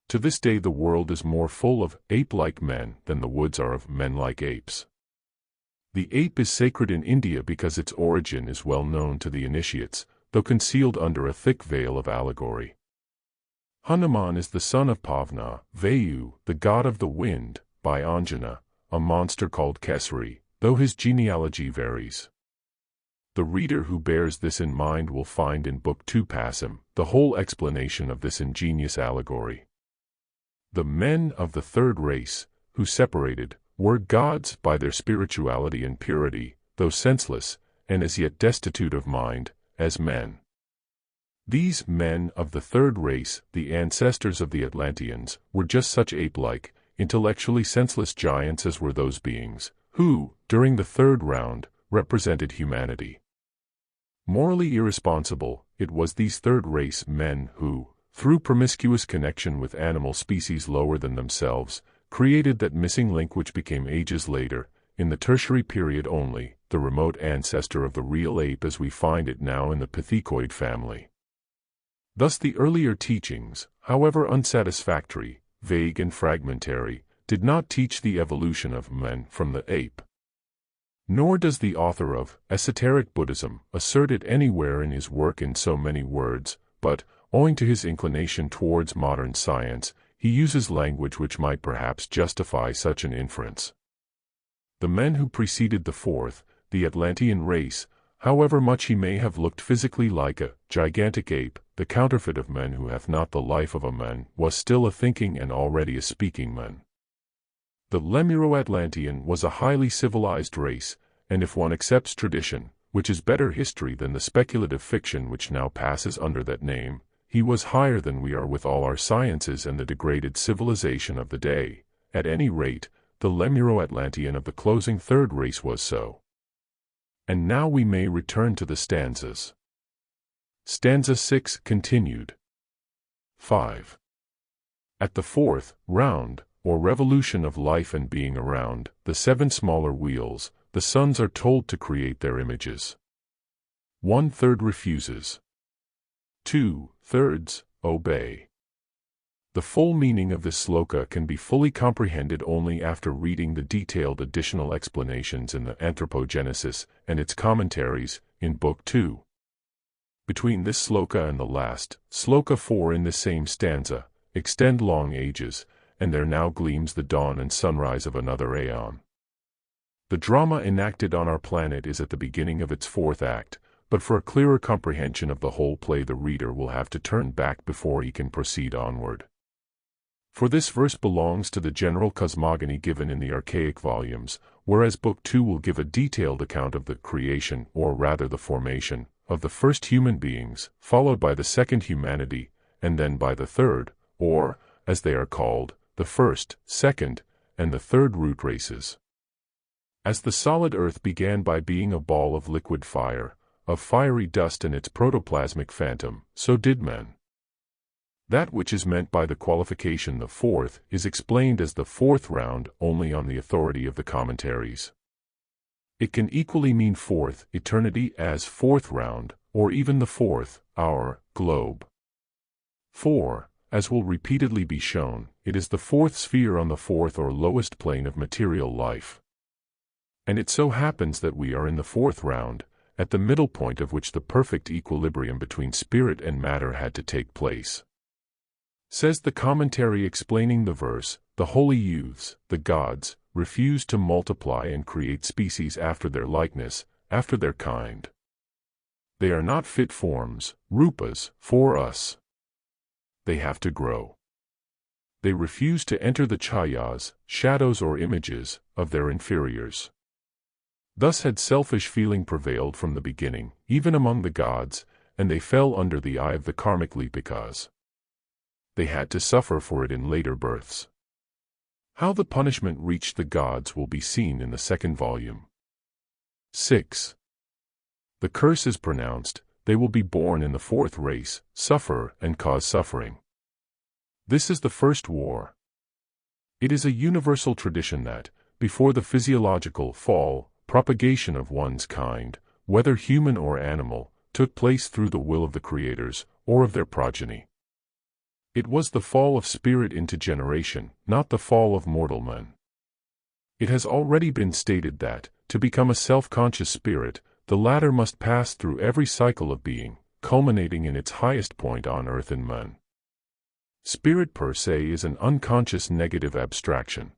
To this day the world is more full of ape-like men than the woods are of men-like apes. The ape is sacred in India because its origin is well known to the initiates, though concealed under a thick veil of allegory. Hanuman is the son of Pavna, Vayu, the god of the wind, by Anjana, a monster called Kesari, though his genealogy varies. The reader who bears this in mind will find in Book 2 Passim the whole explanation of this ingenious allegory. The men of the third race, who separated, were gods by their spirituality and purity, though senseless, and as yet destitute of mind, as men. These men of the third race, the ancestors of the Atlanteans, were just such ape-like, intellectually senseless giants as were those beings, who, during the third round, represented humanity. Morally irresponsible, it was these third race men who, through promiscuous connection with animal species lower than themselves, created that missing link which became ages later, in the tertiary period only, the remote ancestor of the real ape as we find it now in the pithecoid family. Thus the earlier teachings, however unsatisfactory, vague and fragmentary, did not teach the evolution of men from the ape. Nor does the author of Esoteric Buddhism assert it anywhere in his work in so many words, but, owing to his inclination towards modern science, he uses language which might perhaps justify such an inference. The men who preceded the fourth, the Atlantean race, however much he may have looked physically like a gigantic ape, the counterfeit of men who hath not the life of a man, was still a thinking and already a speaking man. The Lemuro-Atlantean was a highly civilized race, and if one accepts tradition, which is better history than the speculative fiction which now passes under that name, he was higher than we are with all our sciences and the degraded civilization of the day. At any rate, the Lemuro-Atlantean of the closing third race was so. And now we may return to the stanzas. Stanza 6 continued. 5. At the fourth round, or revolution of life and being around the 7 smaller wheels, the sons are told to create their images. 1/3 refuses. 2/3 obey. The full meaning of this sloka can be fully comprehended only after reading the detailed additional explanations in the Anthropogenesis and its commentaries in Book 2. Between this sloka and the last, sloka 4 in this same stanza, extend long ages, and there now gleams the dawn and sunrise of another aeon. The drama enacted on our planet is at the beginning of its 4th act, but for a clearer comprehension of the whole play the reader will have to turn back before he can proceed onward. For this verse belongs to the general cosmogony given in the archaic volumes, whereas Book 2 will give a detailed account of the creation, or rather the formation, of the first human beings, followed by the second humanity, and then by the third, or, as they are called, the first, second, and the third root races. As the solid earth began by being a ball of liquid fire, of fiery dust and its protoplasmic phantom, so did men. That which is meant by the qualification the fourth is explained as the 4th round only on the authority of the commentaries. It can equally mean 4th eternity as 4th round, or even the 4th hour, globe. 4. As will repeatedly be shown, it is the 4th sphere on the 4th or lowest plane of material life. And it so happens that we are in the 4th round, at the middle point of which the perfect equilibrium between spirit and matter had to take place. Says the commentary explaining the verse, the holy youths, the gods, refuse to multiply and create species after their likeness, after their kind. They are not fit forms, rupas, for us. They have to grow. They refuse to enter the chayas, shadows or images, of their inferiors. Thus had selfish feeling prevailed from the beginning, even among the gods, and they fell under the eye of the karmic lipikas. They had to suffer for it in later births. How the punishment reached the gods will be seen in the 2nd volume. 6. The curse is pronounced, they will be born in the 4th race, suffer and cause suffering. This is the first war. It is a universal tradition that, before the physiological fall, propagation of one's kind, whether human or animal, took place through the will of the creators, or of their progeny. It was the fall of spirit into generation, not the fall of mortal men. It has already been stated that, to become a self-conscious spirit, the latter must pass through every cycle of being, culminating in its highest point on earth in men. Spirit per se is an unconscious negative abstraction.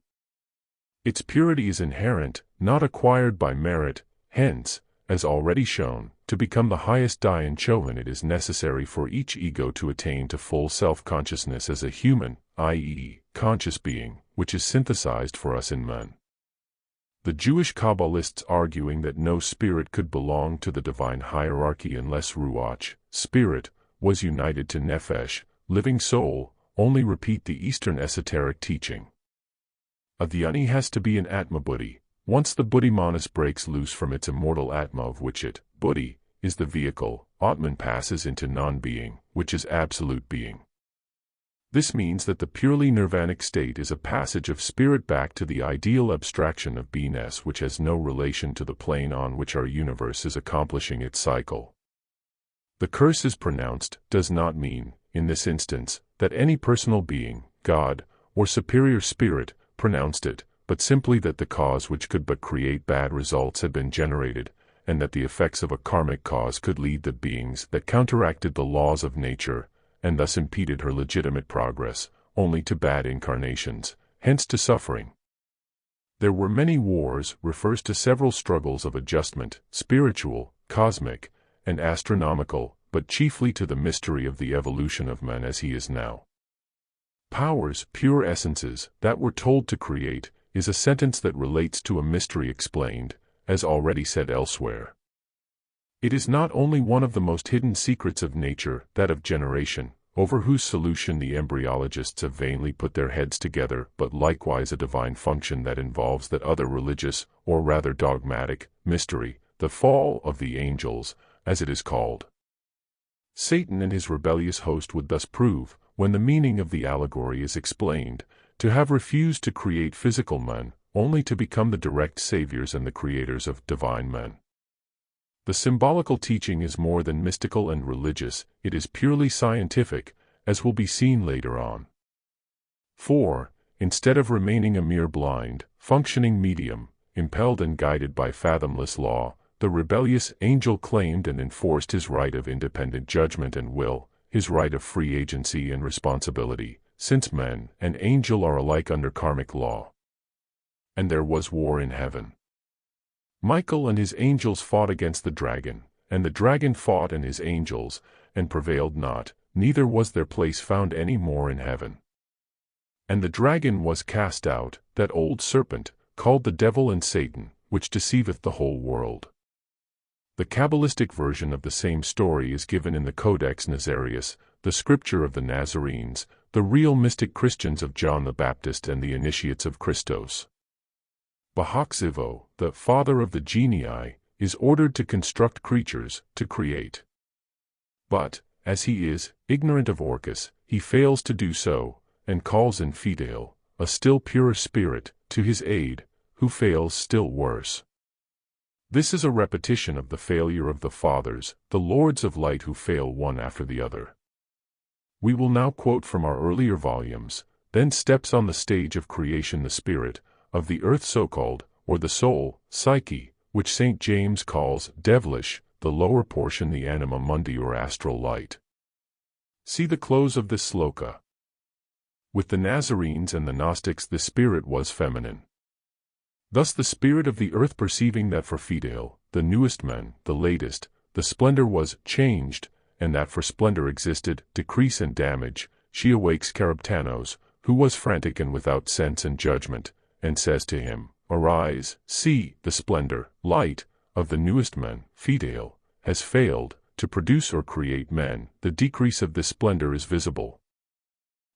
Its purity is inherent, not acquired by merit, hence, as already shown, to become the highest Dhyan Chohan it is necessary for each ego to attain to full self-consciousness as a human, i.e., conscious being, which is synthesized for us in men. The Jewish Kabbalists arguing that no spirit could belong to the divine hierarchy unless Ruach, spirit, was united to Nefesh, living soul, only repeat the Eastern esoteric teaching. A Dhyani has to be an Atma Buddhi. Once the Buddhi Manas breaks loose from its immortal Atma of which it, Buddhi, is the vehicle, Atman passes into non-being, which is absolute being. This means that the purely nirvanic state is a passage of spirit back to the ideal abstraction of beingness which has no relation to the plane on which our universe is accomplishing its cycle. The curse is pronounced does not mean, in this instance, that any personal being, God, or superior spirit, pronounced it, but simply that the cause which could but create bad results had been generated, and that the effects of a karmic cause could lead the beings that counteracted the laws of nature, and thus impeded her legitimate progress, only to bad incarnations, hence to suffering. There were many wars refers to several struggles of adjustment, spiritual, cosmic, and astronomical, but chiefly to the mystery of the evolution of man as he is now. Powers, pure essences, that were told to create, is a sentence that relates to a mystery explained, as already said elsewhere. It is not only one of the most hidden secrets of nature, that of generation, over whose solution the embryologists have vainly put their heads together, but likewise a divine function that involves that other religious, or rather dogmatic, mystery, the fall of the angels, as it is called. Satan and his rebellious host would thus prove, when the meaning of the allegory is explained, to have refused to create physical men, only to become the direct saviors and the creators of divine men. The symbolical teaching is more than mystical and religious, it is purely scientific, as will be seen later on. For, instead of remaining a mere blind, functioning medium, impelled and guided by fathomless law, the rebellious angel claimed and enforced his right of independent judgment and will, his right of free agency and responsibility, since men and angel are alike under karmic law. And there was war in heaven. Michael and his angels fought against the dragon, and the dragon fought and his angels, and prevailed not, neither was their place found any more in heaven. And the dragon was cast out, that old serpent, called the devil and Satan, which deceiveth the whole world. The Kabbalistic version of the same story is given in the Codex Nazarius, the scripture of the Nazarenes, the real mystic Christians of John the Baptist and the initiates of Christos. Bahaksivo, the father of the genii, is ordered to construct creatures, to create. But, as he is ignorant of Orcus, he fails to do so, and calls in Fidel, a still purer spirit, to his aid, who fails still worse. This is a repetition of the failure of the fathers, the lords of light who fail one after the other. We will now quote from our earlier volumes, then steps on the stage of creation the spirit, of the earth so-called, or the soul, psyche, which St. James calls devilish, the lower portion the anima mundi or astral light. See the close of this sloka. With the Nazarenes and the Gnostics the spirit was feminine. Thus the spirit of the earth perceiving that for Fidel, the newest men, the latest, the splendor was changed, and that for splendor existed decrease and damage, she awakes Karabtanos, who was frantic and without sense and judgment, and says to him, Arise, see, the splendor, light, of the newest men, Fidel, has failed, to produce or create men, the decrease of this splendor is visible.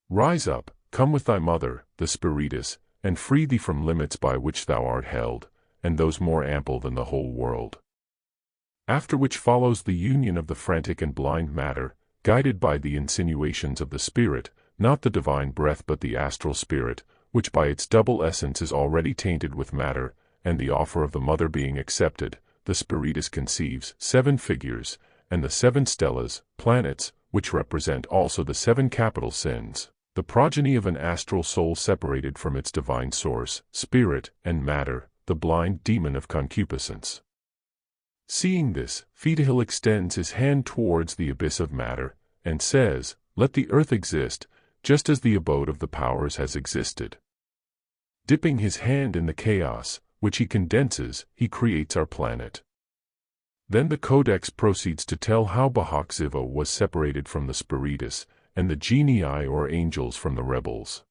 Rise up, come with thy mother, the Spiritus, and free thee from limits by which thou art held, and those more ample than the whole world. After which follows the union of the frantic and blind matter, guided by the insinuations of the spirit, not the divine breath but the astral spirit, which by its double essence is already tainted with matter, and the offer of the mother being accepted, the Spiritus conceives 7 figures, and the 7 stellas, planets, which represent also the 7 capital sins, the progeny of an astral soul separated from its divine source, spirit, and matter, the blind demon of concupiscence. Seeing this, Fedahil extends his hand towards the abyss of matter, and says, "Let the earth exist, just as the abode of the powers has existed." Dipping his hand in the chaos, which he condenses, he creates our planet. Then the Codex proceeds to tell how Bahak Ziva was separated from the Spiritus, and the genii or angels from the rebels.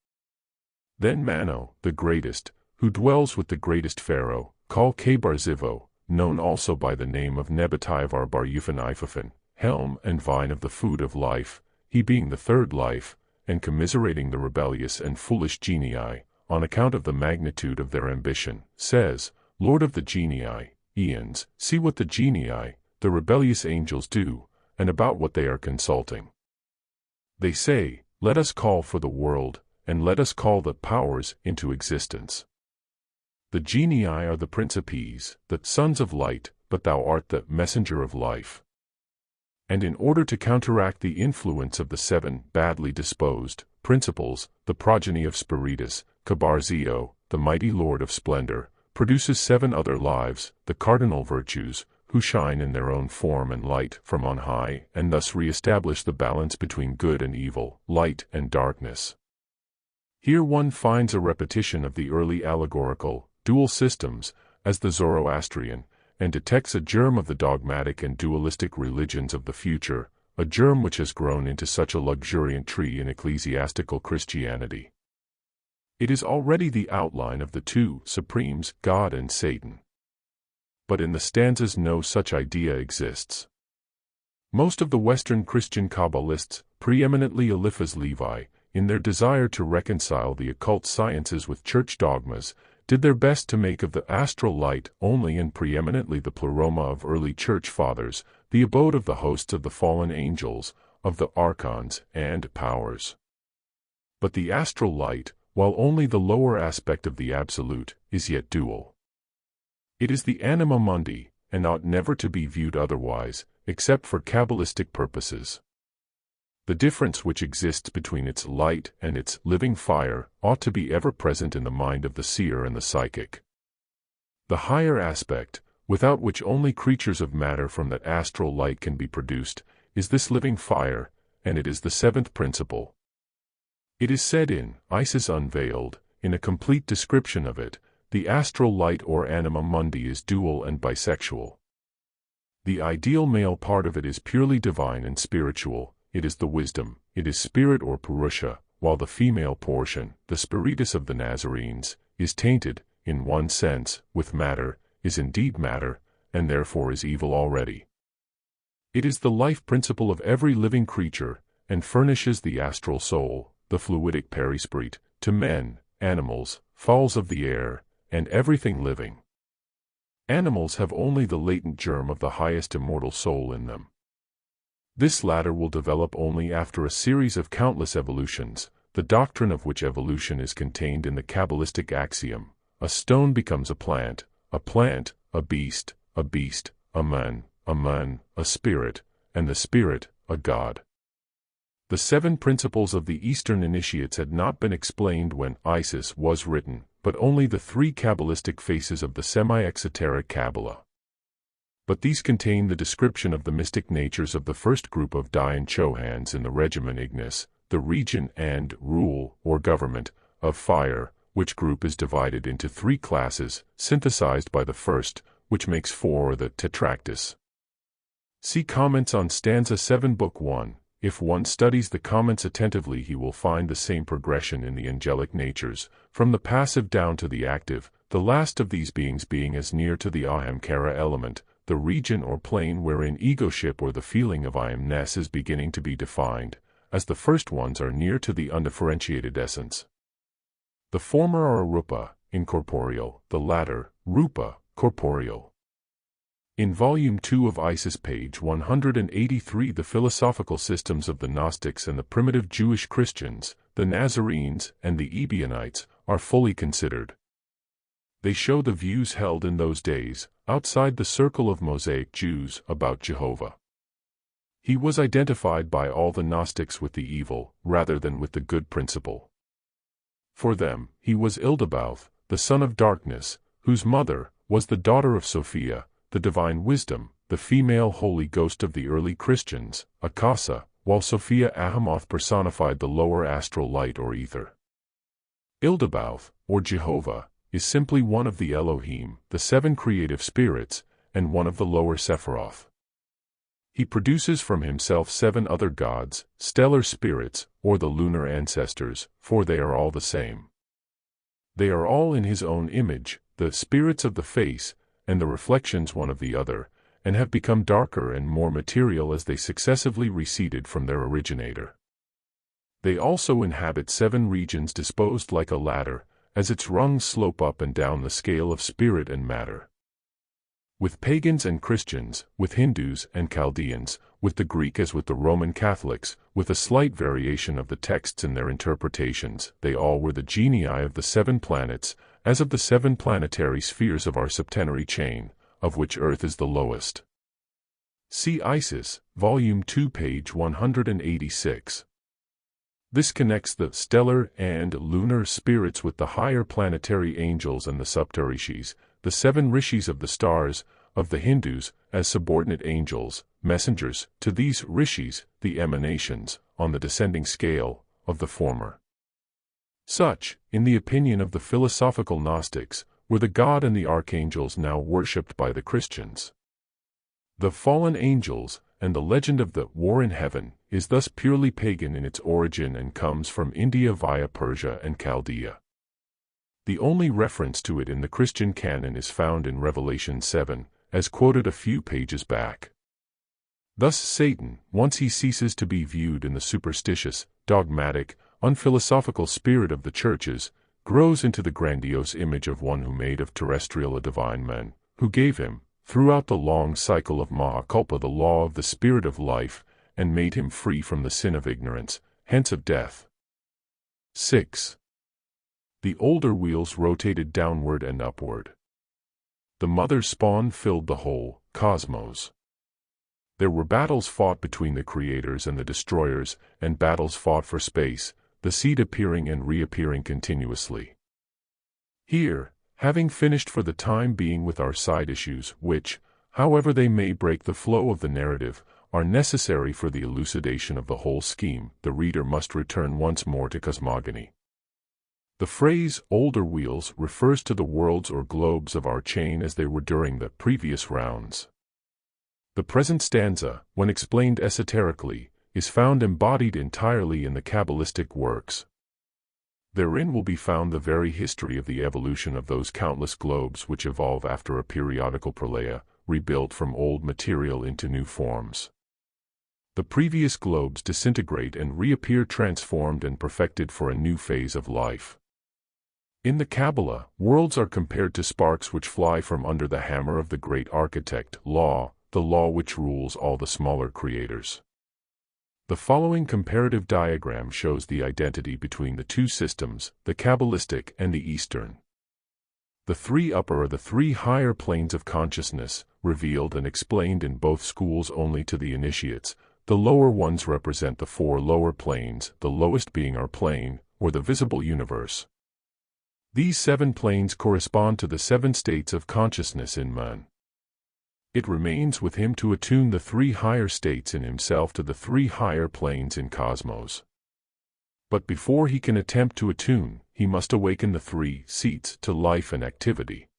Then Mano, the greatest, who dwells with the greatest pharaoh, called Kabar Zivo, known also by the name of Nebataivar Bar Yufan Ifafan, helm and vine of the food of life, he being the third life, and commiserating the rebellious and foolish genii, on account of the magnitude of their ambition, says, "Lord of the genii, Eons, see what the genii, the rebellious angels do, and about what they are consulting. They say, let us call for the world, and let us call the powers into existence. The genii are the principes, the sons of light, but thou art the messenger of life." And in order to counteract the influence of the 7 badly disposed principles, the progeny of Spiritus, Kabarzio, the mighty lord of splendor, produces 7 other lives, the cardinal virtues, who shine in their own form and light from on high, and thus re-establish the balance between good and evil, light and darkness. Here one finds a repetition of the early allegorical, dual systems, as the Zoroastrian, and detects a germ of the dogmatic and dualistic religions of the future, a germ which has grown into such a luxuriant tree in ecclesiastical Christianity. It is already the outline of the 2 supremes, God and Satan. But in the stanzas no such idea exists. Most of the Western Christian Kabbalists, preeminently Eliphaz Levi, in their desire to reconcile the occult sciences with church dogmas, did their best to make of the astral light only and preeminently the pleroma of early church fathers, the abode of the hosts of the fallen angels, of the archons and powers. But the astral light, while only the lower aspect of the absolute, is yet dual. It is the anima mundi, and ought never to be viewed otherwise, except for Kabbalistic purposes. The difference which exists between its light and its living fire ought to be ever present in the mind of the seer and the psychic. The higher aspect, without which only creatures of matter from that astral light can be produced, is this living fire, and it is the 7th principle. It is said in Isis Unveiled, in a complete description of it, the astral light or anima mundi is dual and bisexual. The ideal male part of it is purely divine and spiritual, it is the wisdom, it is spirit or Purusha, while the female portion, the spiritus of the Nazarenes, is tainted, in one sense, with matter, is indeed matter, and therefore is evil already. It is the life principle of every living creature, and furnishes the astral soul, the fluidic perispirit, to men, animals, fowls of the air, and everything living. Animals have only the latent germ of the highest immortal soul in them. This latter will develop only after a series of countless evolutions, the doctrine of which evolution is contained in the Kabbalistic axiom: a stone becomes a plant, a beast, a man, a spirit, and the spirit, a god. The 7 principles of the Eastern initiates had not been explained when Isis was written, but only the 3 Kabbalistic faces of the semi-exoteric Kabbalah. But these contain the description of the mystic natures of the first group of Dayan Chohans in the regimen Ignis, the region and rule, or government, of fire, which group is divided into 3 classes, synthesized by the first, which makes 4 the Tetractys. See comments on stanza 7 Book 1. If one studies the comments attentively he will find the same progression in the angelic natures, from the passive down to the active, the last of these beings being as near to the Ahamkara element, the region or plane wherein egoship or the feeling of I amness is beginning to be defined, as the first ones are near to the undifferentiated essence. The former are arupa, incorporeal, the latter, rupa, corporeal. In Volume 2 of Isis, page 183, the philosophical systems of the Gnostics and the primitive Jewish Christians, the Nazarenes and the Ebionites, are fully considered. They show the views held in those days, outside the circle of Mosaic Jews, about Jehovah. He was identified by all the Gnostics with the evil, rather than with the good principle. For them, he was Ildebaoth, the son of darkness, whose mother was the daughter of Sophia, the divine wisdom, the female Holy Ghost of the early Christians, Akasa, while Sophia Ahamoth personified the lower astral light or ether. Ildebaoth, or Jehovah, is simply one of the Elohim, the 7 creative spirits, and one of the lower Sephiroth. He produces from himself 7 other gods, stellar spirits, or the lunar ancestors, for they are all the same. They are all in his own image, the spirits of the face, and the reflections one of the other, and have become darker and more material as they successively receded from their originator. They also inhabit 7 regions disposed like a ladder, as its rungs slope up and down the scale of spirit and matter. With pagans and Christians, with Hindus and Chaldeans, with the Greek as with the Roman Catholics, with a slight variation of the texts in their interpretations, they all were the genii of the 7 planets, as of the 7 planetary spheres of our septenary chain, of which Earth is the lowest. See Isis, Volume 2, page 186. This connects the stellar and lunar spirits with the higher planetary angels and the Saptarishis, the 7 rishis of the stars, of the Hindus, as subordinate angels, messengers, to these rishis, the emanations, on the descending scale, of the former. Such, in the opinion of the philosophical Gnostics, were the god and the archangels now worshipped by the Christians. The fallen angels, and the legend of the war in heaven, is thus purely pagan in its origin and comes from India via Persia and Chaldea. The only reference to it in the Christian canon is found in Revelation 7, as quoted a few pages back. Thus Satan, once he ceases to be viewed in the superstitious, dogmatic, unphilosophical spirit of the churches, grows into the grandiose image of one who made of terrestrial a divine man, who gave him, throughout the long cycle of Mahakulpa, the law of the spirit of life, and made him free from the sin of ignorance, hence of death. 6. The older wheels rotated downward and upward. The mother spawn filled the whole cosmos. There were battles fought between the creators and the destroyers, and battles fought for space, the seed appearing and reappearing continuously. Here, having finished for the time being with our side issues, which, however they may break the flow of the narrative, are necessary for the elucidation of the whole scheme, the reader must return once more to cosmogony. The phrase older wheels refers to the worlds or globes of our chain as they were during the previous rounds. The present stanza, when explained esoterically, is found embodied entirely in the Kabbalistic works. Therein will be found the very history of the evolution of those countless globes which evolve after a periodical pralaya, rebuilt from old material into new forms. The previous globes disintegrate and reappear transformed and perfected for a new phase of life. In the Kabbalah, worlds are compared to sparks which fly from under the hammer of the great architect, Law, the law which rules all the smaller creators. The following comparative diagram shows the identity between the two systems, the Kabbalistic and the Eastern. The 3 upper are the 3 higher planes of consciousness, revealed and explained in both schools only to the initiates. The lower ones represent the 4 lower planes, the lowest being our plane, or the visible universe. These 7 planes correspond to the 7 states of consciousness in man. It remains with him to attune the 3 higher states in himself to the 3 higher planes in cosmos. But before he can attempt to attune, he must awaken the 3 seats to life and activity.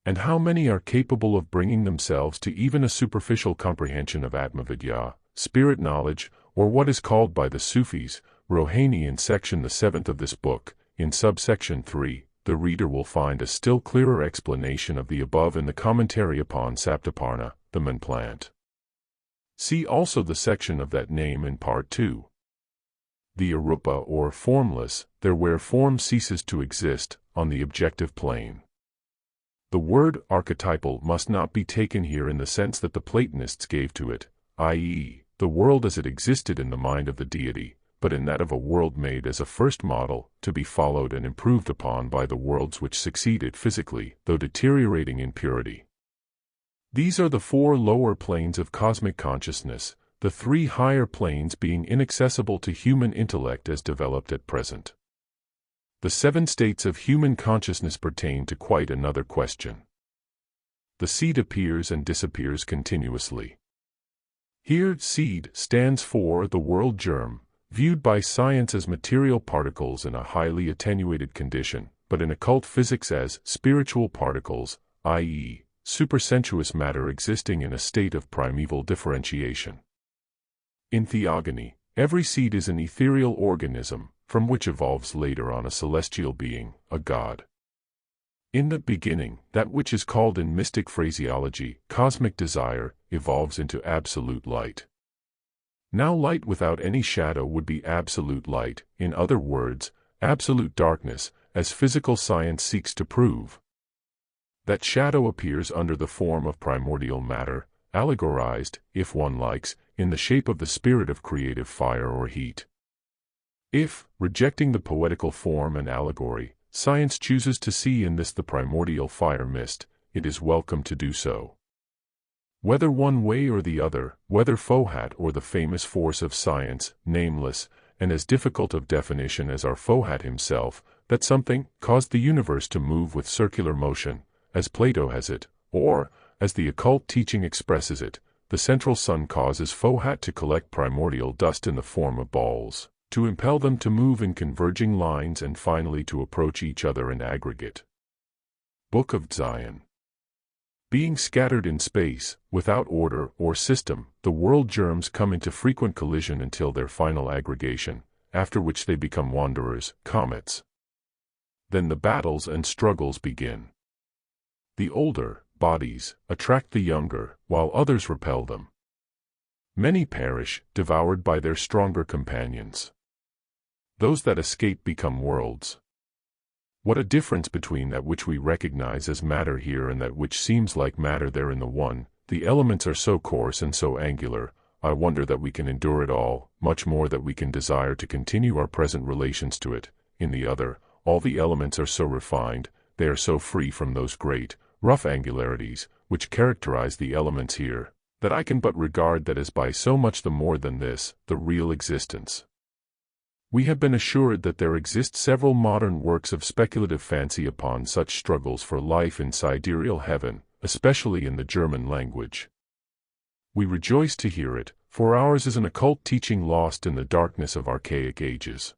And how many are capable of bringing themselves to even a superficial comprehension of Atmavidya, spirit knowledge, or what is called by the Sufis, Rohani in section the 7th of this book? In subsection 3, the reader will find a still clearer explanation of the above in the commentary upon Saptaparna, the man plant. See also the section of that name in part 2. The Arupa or formless, there where form ceases to exist, on the objective plane. The word archetypal must not be taken here in the sense that the Platonists gave to it, i.e., the world as it existed in the mind of the deity, but in that of a world made as a first model, to be followed and improved upon by the worlds which succeeded physically, though deteriorating in purity. These are the 4 lower planes of cosmic consciousness, the three higher planes being inaccessible to human intellect as developed at present. The seven states of human consciousness pertain to quite another question. The seed appears and disappears continuously. Here, seed stands for the world germ, viewed by science as material particles in a highly attenuated condition, but in occult physics as spiritual particles, i.e., supersensuous matter existing in a state of primeval differentiation. In theogony, every seed is an ethereal organism, from which evolves later on a celestial being, a god. In the beginning, that which is called in mystic phraseology, cosmic desire, evolves into absolute light. Now light without any shadow would be absolute light, in other words, absolute darkness, as physical science seeks to prove. That shadow appears under the form of primordial matter, allegorized, if one likes, in the shape of the spirit of creative fire or heat. If, rejecting the poetical form and allegory, science chooses to see in this the primordial fire mist, it is welcome to do so. Whether one way or the other, whether FOHAT or the famous force of science, nameless, and as difficult of definition as our FOHAT himself, that something caused the universe to move with circular motion, as Plato has it, or, as the occult teaching expresses it, the central sun causes FOHAT to collect primordial dust in the form of balls, to impel them to move in converging lines and finally to approach each other in aggregate. Book of Dzyan. Being scattered in space, without order or system, the world germs come into frequent collision until their final aggregation, after which they become wanderers, comets. Then the battles and struggles begin. The older bodies attract the younger, while others repel them. Many perish, devoured by their stronger companions. Those that escape become worlds. What a difference between that which we recognize as matter here and that which seems like matter there in the one. The elements are so coarse and so angular, I wonder that we can endure it all, much more that we can desire to continue our present relations to it. In the other, all the elements are so refined, they are so free from those great, rough angularities, which characterize the elements here, that I can but regard that as by so much the more than this, the real existence. We have been assured that there exist several modern works of speculative fancy upon such struggles for life in sidereal heaven, especially in the German language. We rejoice to hear it, for ours is an occult teaching lost in the darkness of archaic ages.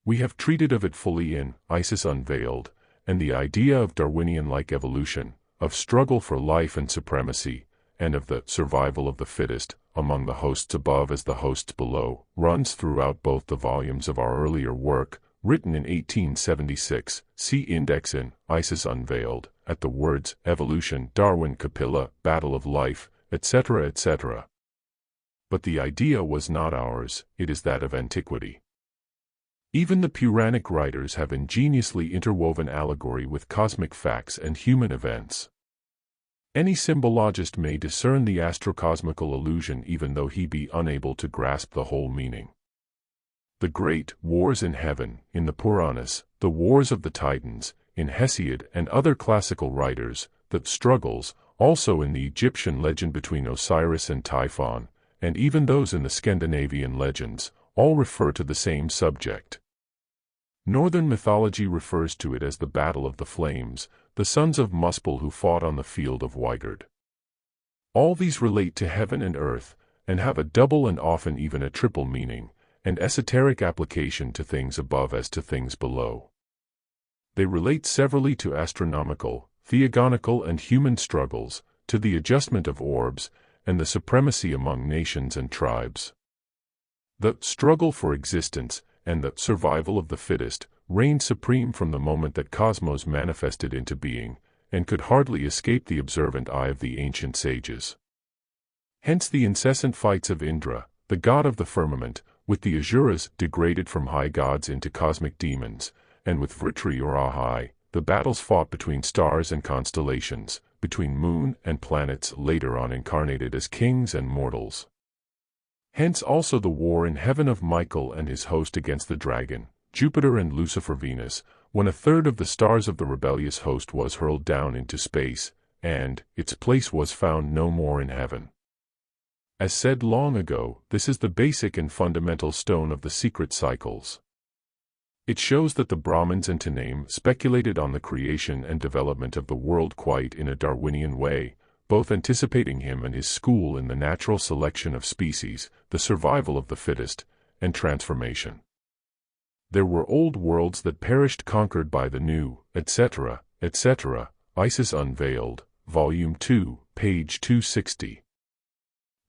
We have treated of it fully in Isis Unveiled, and the idea of Darwinian-like evolution, of struggle for life and supremacy, and of the survival of the fittest, among the hosts above as the hosts below, runs throughout both the volumes of our earlier work, written in 1876, see index in Isis Unveiled, at the words evolution, Darwin, Capilla, battle of life, etc., etc. But the idea was not ours, it is that of antiquity. Even the Puranic writers have ingeniously interwoven allegory with cosmic facts and human events. Any symbologist may discern the astrocosmical allusion even though he be unable to grasp the whole meaning. The great wars in heaven, in the Puranas, the wars of the Titans, in Hesiod and other classical writers, the struggles, also in the Egyptian legend between Osiris and Typhon, and even those in the Scandinavian legends, all refer to the same subject. Northern mythology refers to it as the Battle of the Flames, the sons of Muspel who fought on the field of Wygard. All these relate to heaven and earth, and have a double and often even a triple meaning, and esoteric application to things above as to things below. They relate severally to astronomical, theogonical and human struggles, to the adjustment of orbs, and the supremacy among nations and tribes. The struggle for existence, and the survival of the fittest, reigned supreme from the moment that Cosmos manifested into being, and could hardly escape the observant eye of the ancient sages. Hence the incessant fights of Indra, the god of the firmament, with the Asuras degraded from high gods into cosmic demons, and with Vritri or Ahai, the battles fought between stars and constellations, between moon and planets later on incarnated as kings and mortals. Hence also the war in heaven of Michael and his host against the dragon, Jupiter and Lucifer Venus, when a third of the stars of the rebellious host was hurled down into space, and its place was found no more in heaven. As said long ago, this is the basic and fundamental stone of the secret cycles. It shows that the Brahmins and Tanaim speculated on the creation and development of the world quite in a Darwinian way, both anticipating him and his school in the natural selection of species, the survival of the fittest, and transformation. There were old worlds that perished conquered by the new, etc., etc. Isis Unveiled, Volume 2, page 260.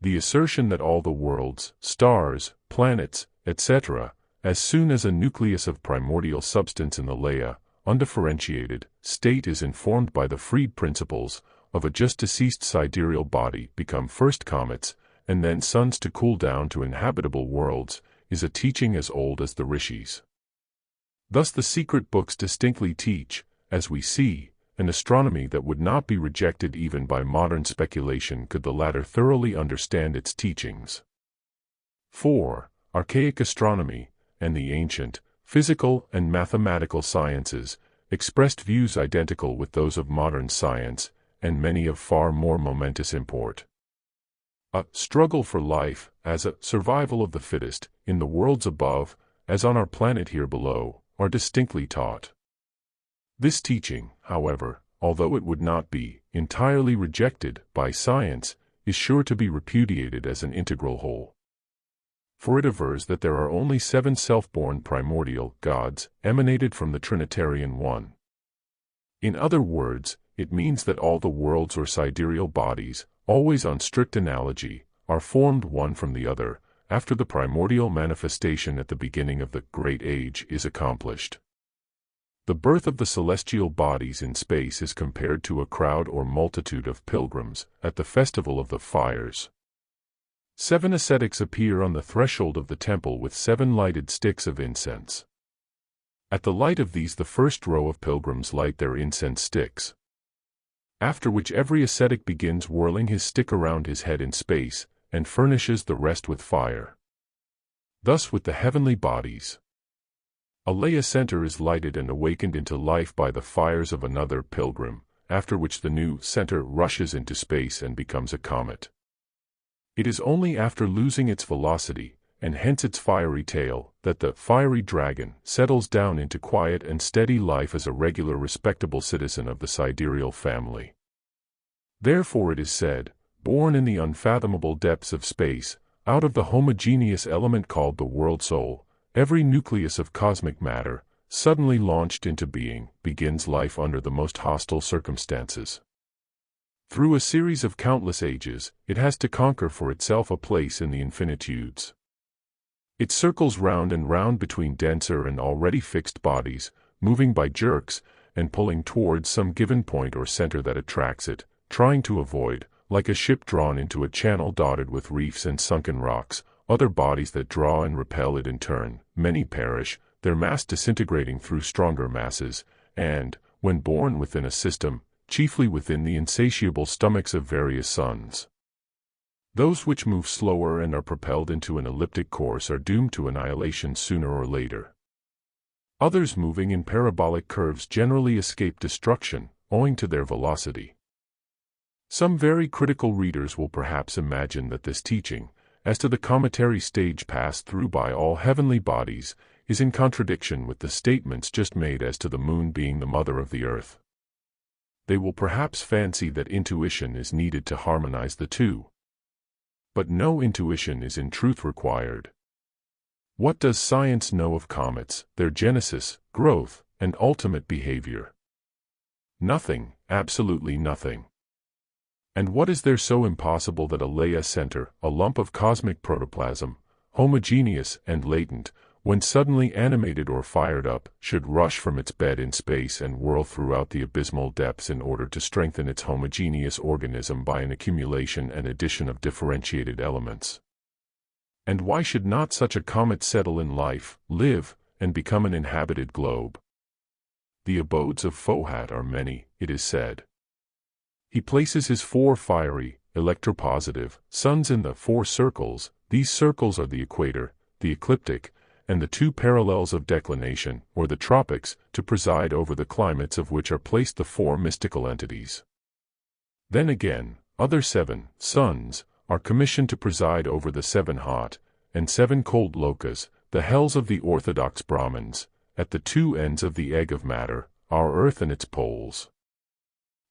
The assertion that all the worlds, stars, planets, etc., as soon as a nucleus of primordial substance in the Leia, undifferentiated, state is informed by the freed principles of a just-deceased sidereal body become first comets, and then suns to cool down to inhabitable worlds, is a teaching as old as the rishis. Thus the secret books distinctly teach, as we see, an astronomy that would not be rejected even by modern speculation could the latter thoroughly understand its teachings. 4. Archaic astronomy, and the ancient, physical and mathematical sciences, expressed views identical with those of modern science, and many of far more momentous import. A struggle for life, as a survival of the fittest, in the worlds above, as on our planet here below, are distinctly taught. This teaching, however, although it would not be entirely rejected by science, is sure to be repudiated as an integral whole. For it avers that there are only 7 self-born primordial gods emanated from the Trinitarian One. In other words, it means that all the worlds or sidereal bodies, always on strict analogy, are formed one from the other, after the primordial manifestation at the beginning of the Great Age is accomplished. The birth of the celestial bodies in space is compared to a crowd or multitude of pilgrims at the festival of the fires. 7 ascetics appear on the threshold of the temple with 7 lighted sticks of incense. At the light of these the first row of pilgrims light their incense sticks. After which every ascetic begins whirling his stick around his head in space, and furnishes the rest with fire. Thus with the heavenly bodies. A Leia center is lighted and awakened into life by the fires of another pilgrim, after which the new center rushes into space and becomes a comet. It is only after losing its velocity, and hence its fiery tail, that the fiery dragon settles down into quiet and steady life as a regular respectable citizen of the sidereal family. Therefore it is said, born in the unfathomable depths of space, out of the homogeneous element called the world soul, every nucleus of cosmic matter, suddenly launched into being, begins life under the most hostile circumstances. Through a series of countless ages, it has to conquer for itself a place in the infinitudes. It circles round and round between denser and already fixed bodies, moving by jerks, and pulling towards some given point or center that attracts it, trying to avoid, like a ship drawn into a channel dotted with reefs and sunken rocks, other bodies that draw and repel it in turn. Many perish, their mass disintegrating through stronger masses, and, when born within a system, chiefly within the insatiable stomachs of various suns. Those which move slower and are propelled into an elliptic course are doomed to annihilation sooner or later. Others moving in parabolic curves generally escape destruction, owing to their velocity. Some very critical readers will perhaps imagine that this teaching, as to the cometary stage passed through by all heavenly bodies, is in contradiction with the statements just made as to the moon being the mother of the earth. They will perhaps fancy that intuition is needed to harmonize the two. But no intuition is in truth required. What does science know of comets, their genesis, growth, and ultimate behavior? Nothing, absolutely nothing. And what is there so impossible that a Leia center, a lump of cosmic protoplasm, homogeneous and latent, when suddenly animated or fired up, should rush from its bed in space and whirl throughout the abysmal depths in order to strengthen its homogeneous organism by an accumulation and addition of differentiated elements? And why should not such a comet settle in life, live, and become an inhabited globe? The abodes of FOHAT are many, it is said. He places his 4 fiery, electropositive, suns in the 4 circles. These circles are the equator, the ecliptic, and the 2 parallels of declination, or the tropics, to preside over the climates of which are placed the 4 mystical entities. Then again, other 7 suns are commissioned to preside over the 7 hot and 7 cold lokas, the hells of the orthodox Brahmins, at the 2 ends of the egg of matter, our earth and its poles.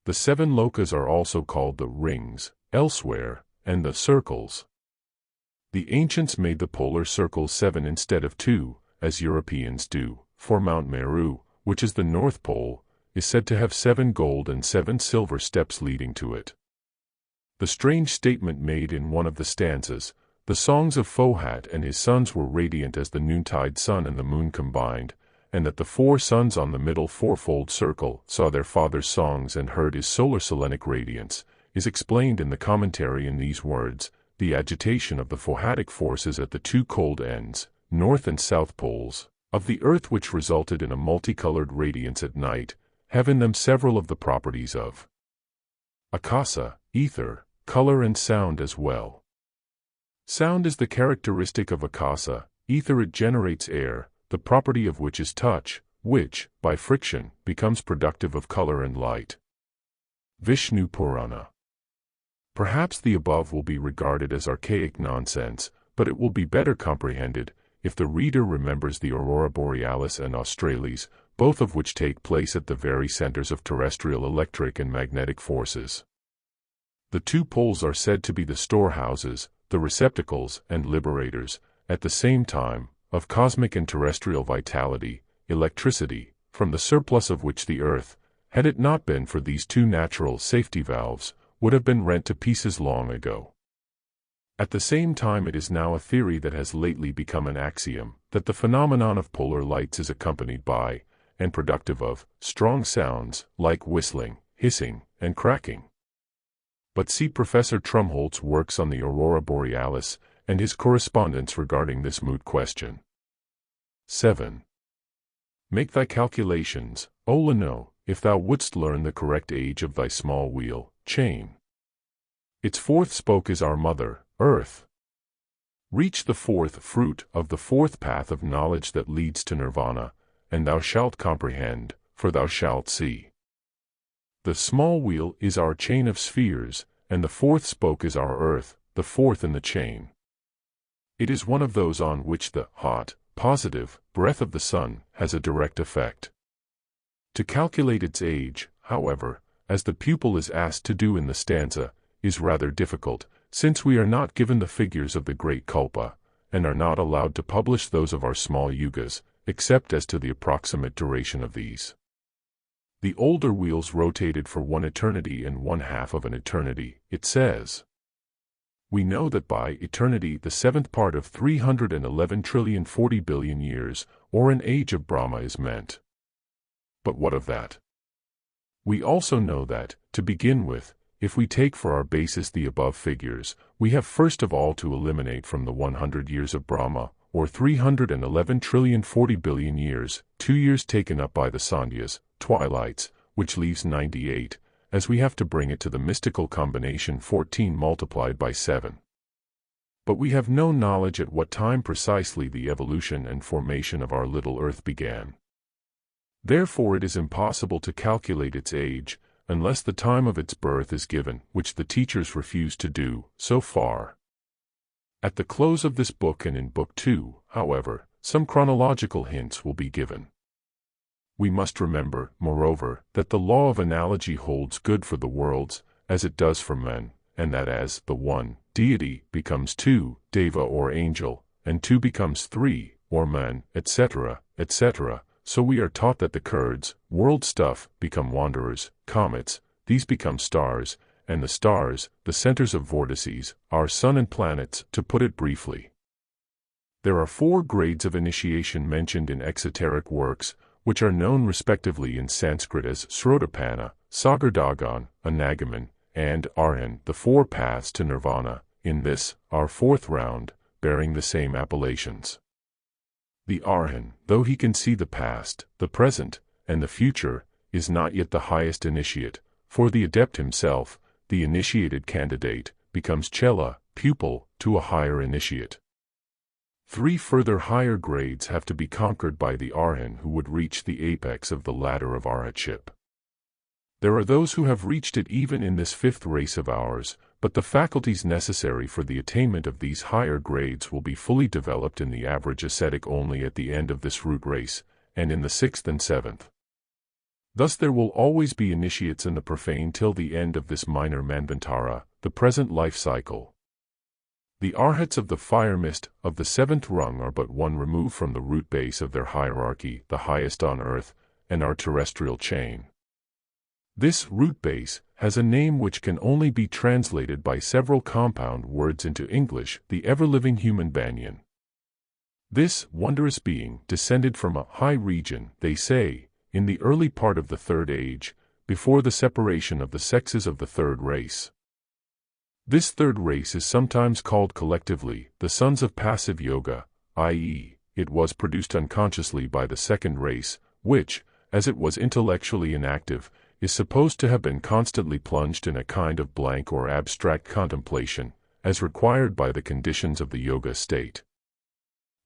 The 7 lokas are also called the rings, elsewhere, and the circles. The ancients made the polar circles 7 instead of 2, as Europeans do, for Mount Meru, which is the North Pole, is said to have 7 gold and 7 silver steps leading to it. The strange statement made in one of the stanzas, the songs of FOHAT and his sons were radiant as the noontide sun and the moon combined, and that the 4 suns on the middle fourfold circle saw their father's songs and heard his solar selenic radiance, is explained in the commentary in these words: the agitation of the FOHATic forces at the 2 cold ends, north and south poles, of the earth, which resulted in a multicolored radiance at night, have in them several of the properties of akasa, ether, color and sound as well. Sound is the characteristic of akasa, ether. It generates air, the property of which is touch, which, by friction, becomes productive of color and light. Vishnu Purana. Perhaps the above will be regarded as archaic nonsense, but it will be better comprehended if the reader remembers the aurora borealis and australis, both of which take place at the very centers of terrestrial electric and magnetic forces. The 2 poles are said to be the storehouses, the receptacles and liberators, at the same time, of cosmic and terrestrial vitality, electricity, from the surplus of which the earth, had it not been for these 2 natural safety valves, would have been rent to pieces long ago. At the same time, it is now a theory that has lately become an axiom, that the phenomenon of polar lights is accompanied by, and productive of, strong sounds, like whistling, hissing, and cracking. But see Professor Trumholt's works on the aurora borealis, and his correspondence regarding this moot question. 7. Make thy calculations, O Leno, if thou wouldst learn the correct age of thy small wheel, chain. Its 4th spoke is our mother, Earth. Reach the 4th fruit of the 4th path of knowledge that leads to nirvana, and thou shalt comprehend, for thou shalt see. The small wheel is our chain of spheres, and the 4th spoke is our earth, the 4th in the chain. It is one of those on which the hot, positive, breath of the sun has a direct effect. To calculate its age, however, as the pupil is asked to do in the stanza, is rather difficult, since we are not given the figures of the great Kalpa, and are not allowed to publish those of our small yugas, except as to the approximate duration of these. The older wheels rotated for 1 eternity and 1/2 of an eternity, it says. We know that by eternity the 7th part of 311,040,000,000,000 years, or an age of Brahma, is meant. But what of that? We also know that, to begin with, if we take for our basis the above figures, we have first of all to eliminate from the 100 years of Brahma, or 311,040,000,000,000 years, 2 years taken up by the Sandhyas, twilights, which leaves 98, as we have to bring it to the mystical combination 14 multiplied by 7. But we have no knowledge at what time precisely the evolution and formation of our little earth began. Therefore it is impossible to calculate its age, unless the time of its birth is given, which the teachers refuse to do, so far. At the close of this book and in Book 2, however, some chronological hints will be given. We must remember, moreover, that the law of analogy holds good for the worlds, as it does for men, and that as the 1, deity, becomes 2, deva or angel, and 2 becomes 3, or man, etc., etc., so we are taught that the Kurds, world stuff, become wanderers, comets, these become stars, and the stars, the centers of vortices, are sun and planets, to put it briefly. There are 4 grades of initiation mentioned in exoteric works, which are known respectively in Sanskrit as Srotapanna, Sagardagan, Anagaman, and Arhan, the 4 paths to nirvana, in this, our 4th round, bearing the same appellations. The Arhan, though he can see the past, the present, and the future, is not yet the highest initiate, for the adept himself, the initiated candidate, becomes Chela, pupil, to a higher initiate. 3 further higher grades have to be conquered by the Arhan who would reach the apex of the ladder of arhatship. There are those who have reached it even in this fifth race of ours, but the faculties necessary for the attainment of these higher grades will be fully developed in the average ascetic only at the end of this root race, and in the sixth and seventh. Thus there will always be initiates in the profane till the end of this minor manvantara, the present life cycle. The arhats of the fire mist of the seventh rung are but one remove from the root base of their hierarchy, the highest on earth, and our terrestrial chain. This root base has a name which can only be translated by several compound words into English, the ever-living human banyan. This wondrous being descended from a high region, they say, in the early part of the third age, before the separation of the sexes of the third race. This third race is sometimes called collectively the sons of passive yoga, i.e., it was produced unconsciously by the second race, which, as it was intellectually inactive, is supposed to have been constantly plunged in a kind of blank or abstract contemplation, as required by the conditions of the yoga state.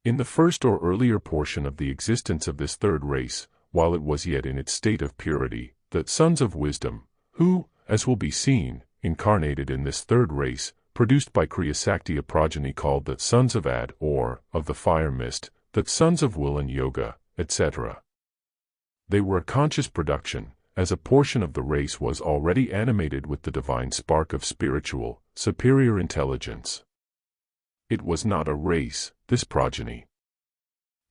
In the first or earlier portion of the existence of this third race, while it was yet in its state of purity, the sons of wisdom, who, as will be seen, incarnated in this third race, produced by Kriya a progeny called the sons of Ad or of the fire mist, the sons of will and yoga, etc. They were a conscious production, as a portion of the race was already animated with the divine spark of spiritual, superior intelligence. It was not a race, this progeny.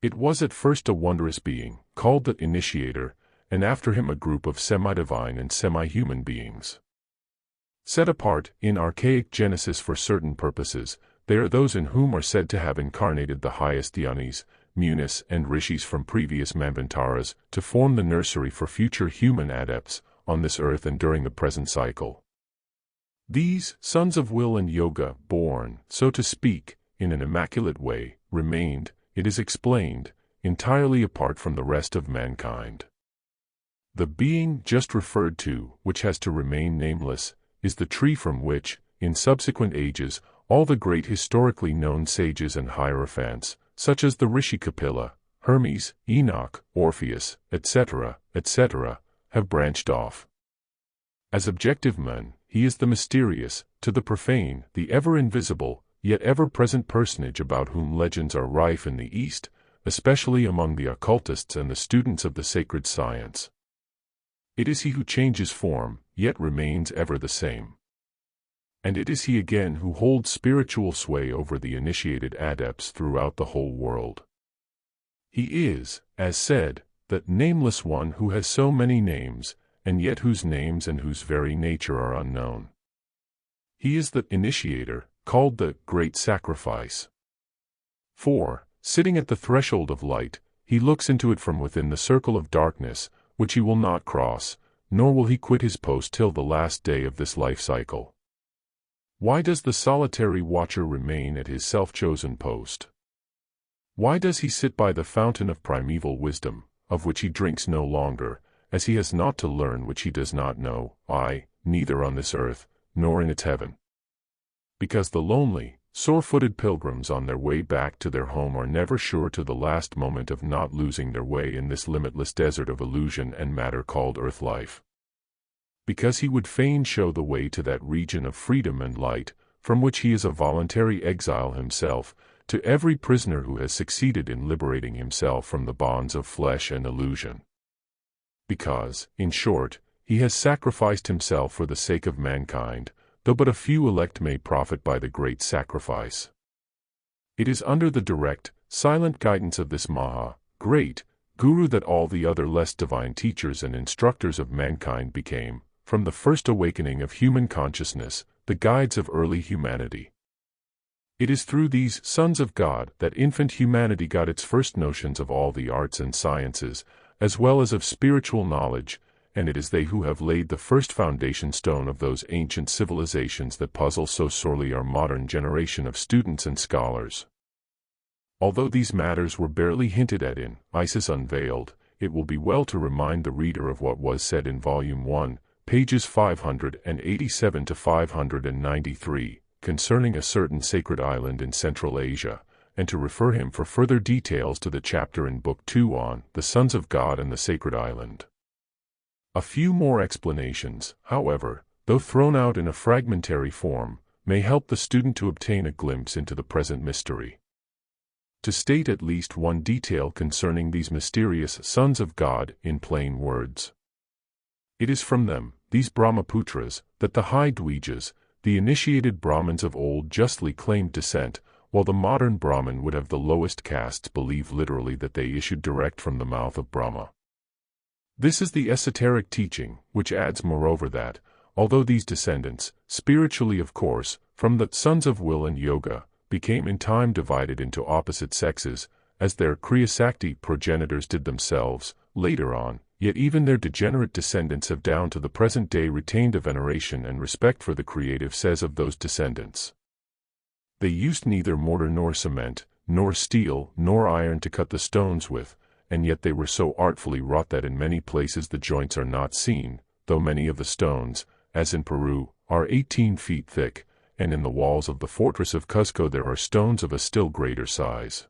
It was at first a wondrous being, called the Initiator, and after him a group of semi-divine and semi-human beings. Set apart, in archaic Genesis for certain purposes, they are those in whom are said to have incarnated the highest Dhyanis, Munis and Rishis from previous Manvantaras to form the nursery for future human adepts, on this earth and during the present cycle. These sons of will and yoga, born, so to speak, in an immaculate way, remained, it is explained, entirely apart from the rest of mankind. The being just referred to, which has to remain nameless, is the tree from which, in subsequent ages, all the great historically known sages and hierophants, such as the Rishi Kapila, Hermes, Enoch, Orpheus, etc., have branched off. As objective man, he is the mysterious, to the profane, the ever-invisible, yet ever-present personage about whom legends are rife in the East, especially among the occultists and the students of the sacred science. It is he who changes form, yet remains ever the same. And it is he again who holds spiritual sway over the initiated adepts throughout the whole world. He is, as said, the nameless one who has so many names, and yet whose names and whose very nature are unknown. He is the Initiator, called the Great Sacrifice. For, sitting at the threshold of light, he looks into it from within the circle of darkness, which he will not cross, nor will he quit his post till the last day of this life cycle. Why does the solitary watcher remain at his self-chosen post? Why does he sit by the fountain of primeval wisdom, of which he drinks no longer, as he has naught to learn which he does not know, neither on this earth, nor in its heaven? Because the lonely, sore-footed pilgrims on their way back to their home are never sure to the last moment of not losing their way in this limitless desert of illusion and matter called earth life. Because he would fain show the way to that region of freedom and light, from which he is a voluntary exile himself, to every prisoner who has succeeded in liberating himself from the bonds of flesh and illusion. Because, in short, he has sacrificed himself for the sake of mankind, though but a few elect may profit by the great sacrifice. It is under the direct, silent guidance of this great Guru that all the other less divine teachers and instructors of mankind became, from the first awakening of human consciousness, the guides of early humanity. It is through these sons of God that infant humanity got its first notions of all the arts and sciences, as well as of spiritual knowledge, and it is they who have laid the first foundation stone of those ancient civilizations that puzzle so sorely our modern generation of students and scholars. Although these matters were barely hinted at in Isis Unveiled, it will be well to remind the reader of what was said in Volume 1, pages 587 to 593, concerning a certain sacred island in Central Asia, and to refer him for further details to the chapter in Book 2 on the Sons of God and the Sacred Island. A few more explanations, however, though thrown out in a fragmentary form, may help the student to obtain a glimpse into the present mystery. To state at least one detail concerning these mysterious sons of God in plain words. It is from them, these Brahmaputras, that the high Dvijas, the initiated Brahmins of old, justly claimed descent, while the modern Brahmin would have the lowest castes believe literally that they issued direct from the mouth of Brahma. This is the esoteric teaching, which adds moreover that, although these descendants, spiritually of course, from the sons of will and yoga, became in time divided into opposite sexes, as their Kriya-Sakti progenitors did themselves, later on, yet even their degenerate descendants have down to the present day retained a veneration and respect for the creative says of those descendants. They used neither mortar nor cement, nor steel, nor iron to cut the stones with, and yet they were so artfully wrought that in many places the joints are not seen, though many of the stones, as in Peru, are 18 feet thick, and in the walls of the fortress of Cuzco there are stones of a still greater size.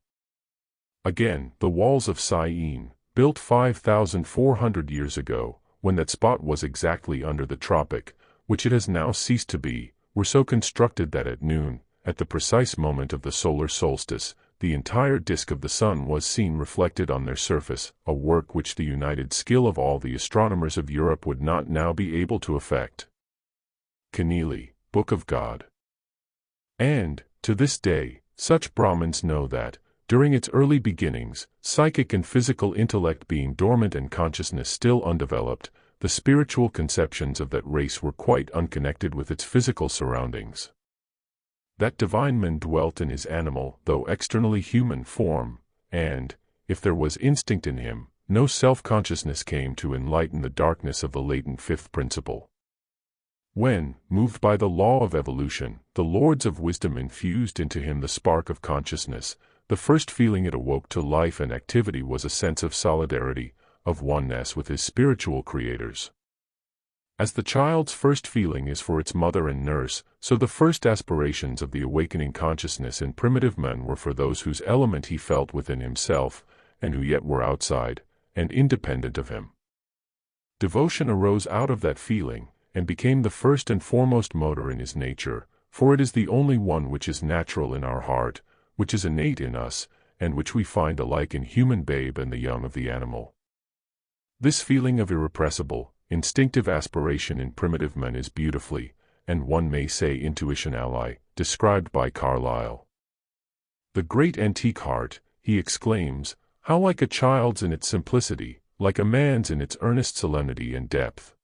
Again, the walls of Syene, built 5,400 years ago, when that spot was exactly under the tropic, which it has now ceased to be, were so constructed that at noon, at the precise moment of the solar solstice, the entire disk of the sun was seen reflected on their surface, a work which the united skill of all the astronomers of Europe would not now be able to effect. Keneally, Book of God. And, to this day, such Brahmins know that, during its early beginnings, psychic and physical intellect being dormant and consciousness still undeveloped, the spiritual conceptions of that race were quite unconnected with its physical surroundings. That divine man dwelt in his animal, though externally human form, and, if there was instinct in him, no self-consciousness came to enlighten the darkness of the latent fifth principle. When, moved by the law of evolution, the lords of wisdom infused into him the spark of consciousness, the first feeling it awoke to life and activity was a sense of solidarity, of oneness with his spiritual creators. As the child's first feeling is for its mother and nurse, so the first aspirations of the awakening consciousness in primitive men were for those whose element he felt within himself, and who yet were outside, and independent of him. Devotion arose out of that feeling, and became the first and foremost motor in his nature, for it is the only one which is natural in our heart, which is innate in us, and which we find alike in human babe and the young of the animal. This feeling of irrepressible, instinctive aspiration in primitive men is beautifully, and one may say intuitionally, described by Carlyle. The great antique heart, he exclaims, how like a child's in its simplicity, like a man's in its earnest solemnity and depth.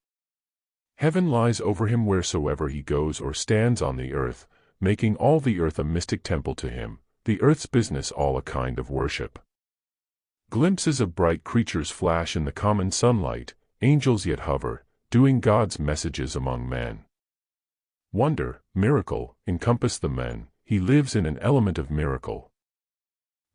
Heaven lies over him wheresoever he goes or stands on the earth, making all the earth a mystic temple to him, the earth's business all a kind of worship. Glimpses of bright creatures flash in the common sunlight, angels yet hover, doing God's messages among men. Wonder, miracle, encompass the men, he lives in an element of miracle.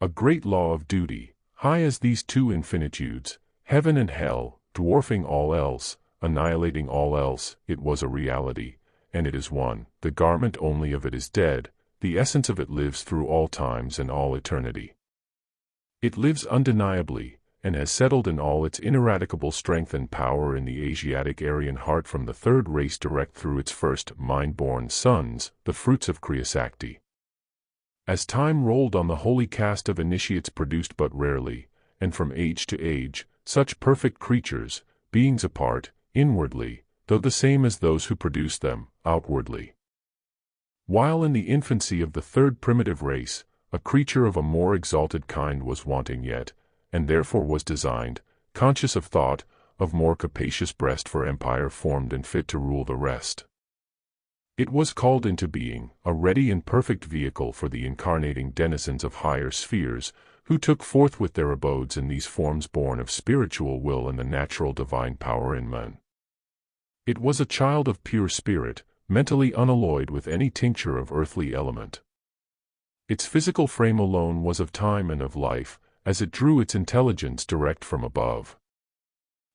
A great law of duty, high as these two infinitudes, heaven and hell, dwarfing all else, annihilating all else, it was a reality, and it is one, the garment only of it is dead, the essence of it lives through all times and all eternity. It lives undeniably, and has settled in all its ineradicable strength and power in the Asiatic Aryan heart from the third race direct through its first mind-born sons, the fruits of Kriya-Sakti. As time rolled on, the holy caste of initiates produced but rarely, and from age to age, such perfect creatures, beings apart, inwardly, though the same as those who produced them, outwardly. While in the infancy of the third primitive race, a creature of a more exalted kind was wanting yet, and therefore was designed, conscious of thought, of more capacious breast for empire formed and fit to rule the rest. It was called into being, a ready and perfect vehicle for the incarnating denizens of higher spheres, who took forthwith their abodes in these forms born of spiritual will and the natural divine power in men. It was a child of pure spirit, mentally unalloyed with any tincture of earthly element. Its physical frame alone was of time and of life, as it drew its intelligence direct from above.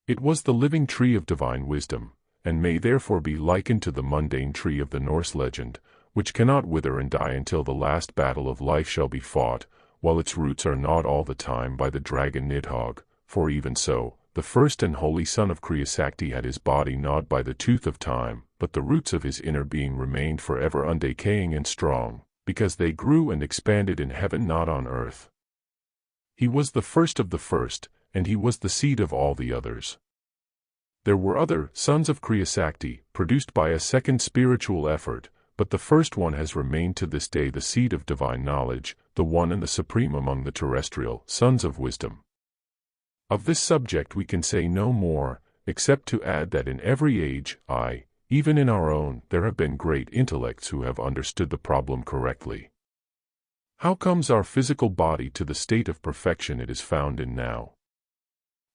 It was the living tree of divine wisdom, and may therefore be likened to the mundane tree of the Norse legend, which cannot wither and die until the last battle of life shall be fought, while its roots are gnawed all the time by the dragon Nidhogg, for even so, the first and holy son of Kriyasakti had his body gnawed by the tooth of time, but the roots of his inner being remained forever undecaying and strong, because they grew and expanded in heaven, not on earth. He was the first of the first, and he was the seed of all the others. There were other sons of Kriyasakti, produced by a second spiritual effort, but the first one has remained to this day the seed of divine knowledge, the one and the supreme among the terrestrial sons of wisdom. Of this subject we can say no more, except to add that in every age, even in our own, there have been great intellects who have understood the problem correctly. How comes our physical body to the state of perfection it is found in now?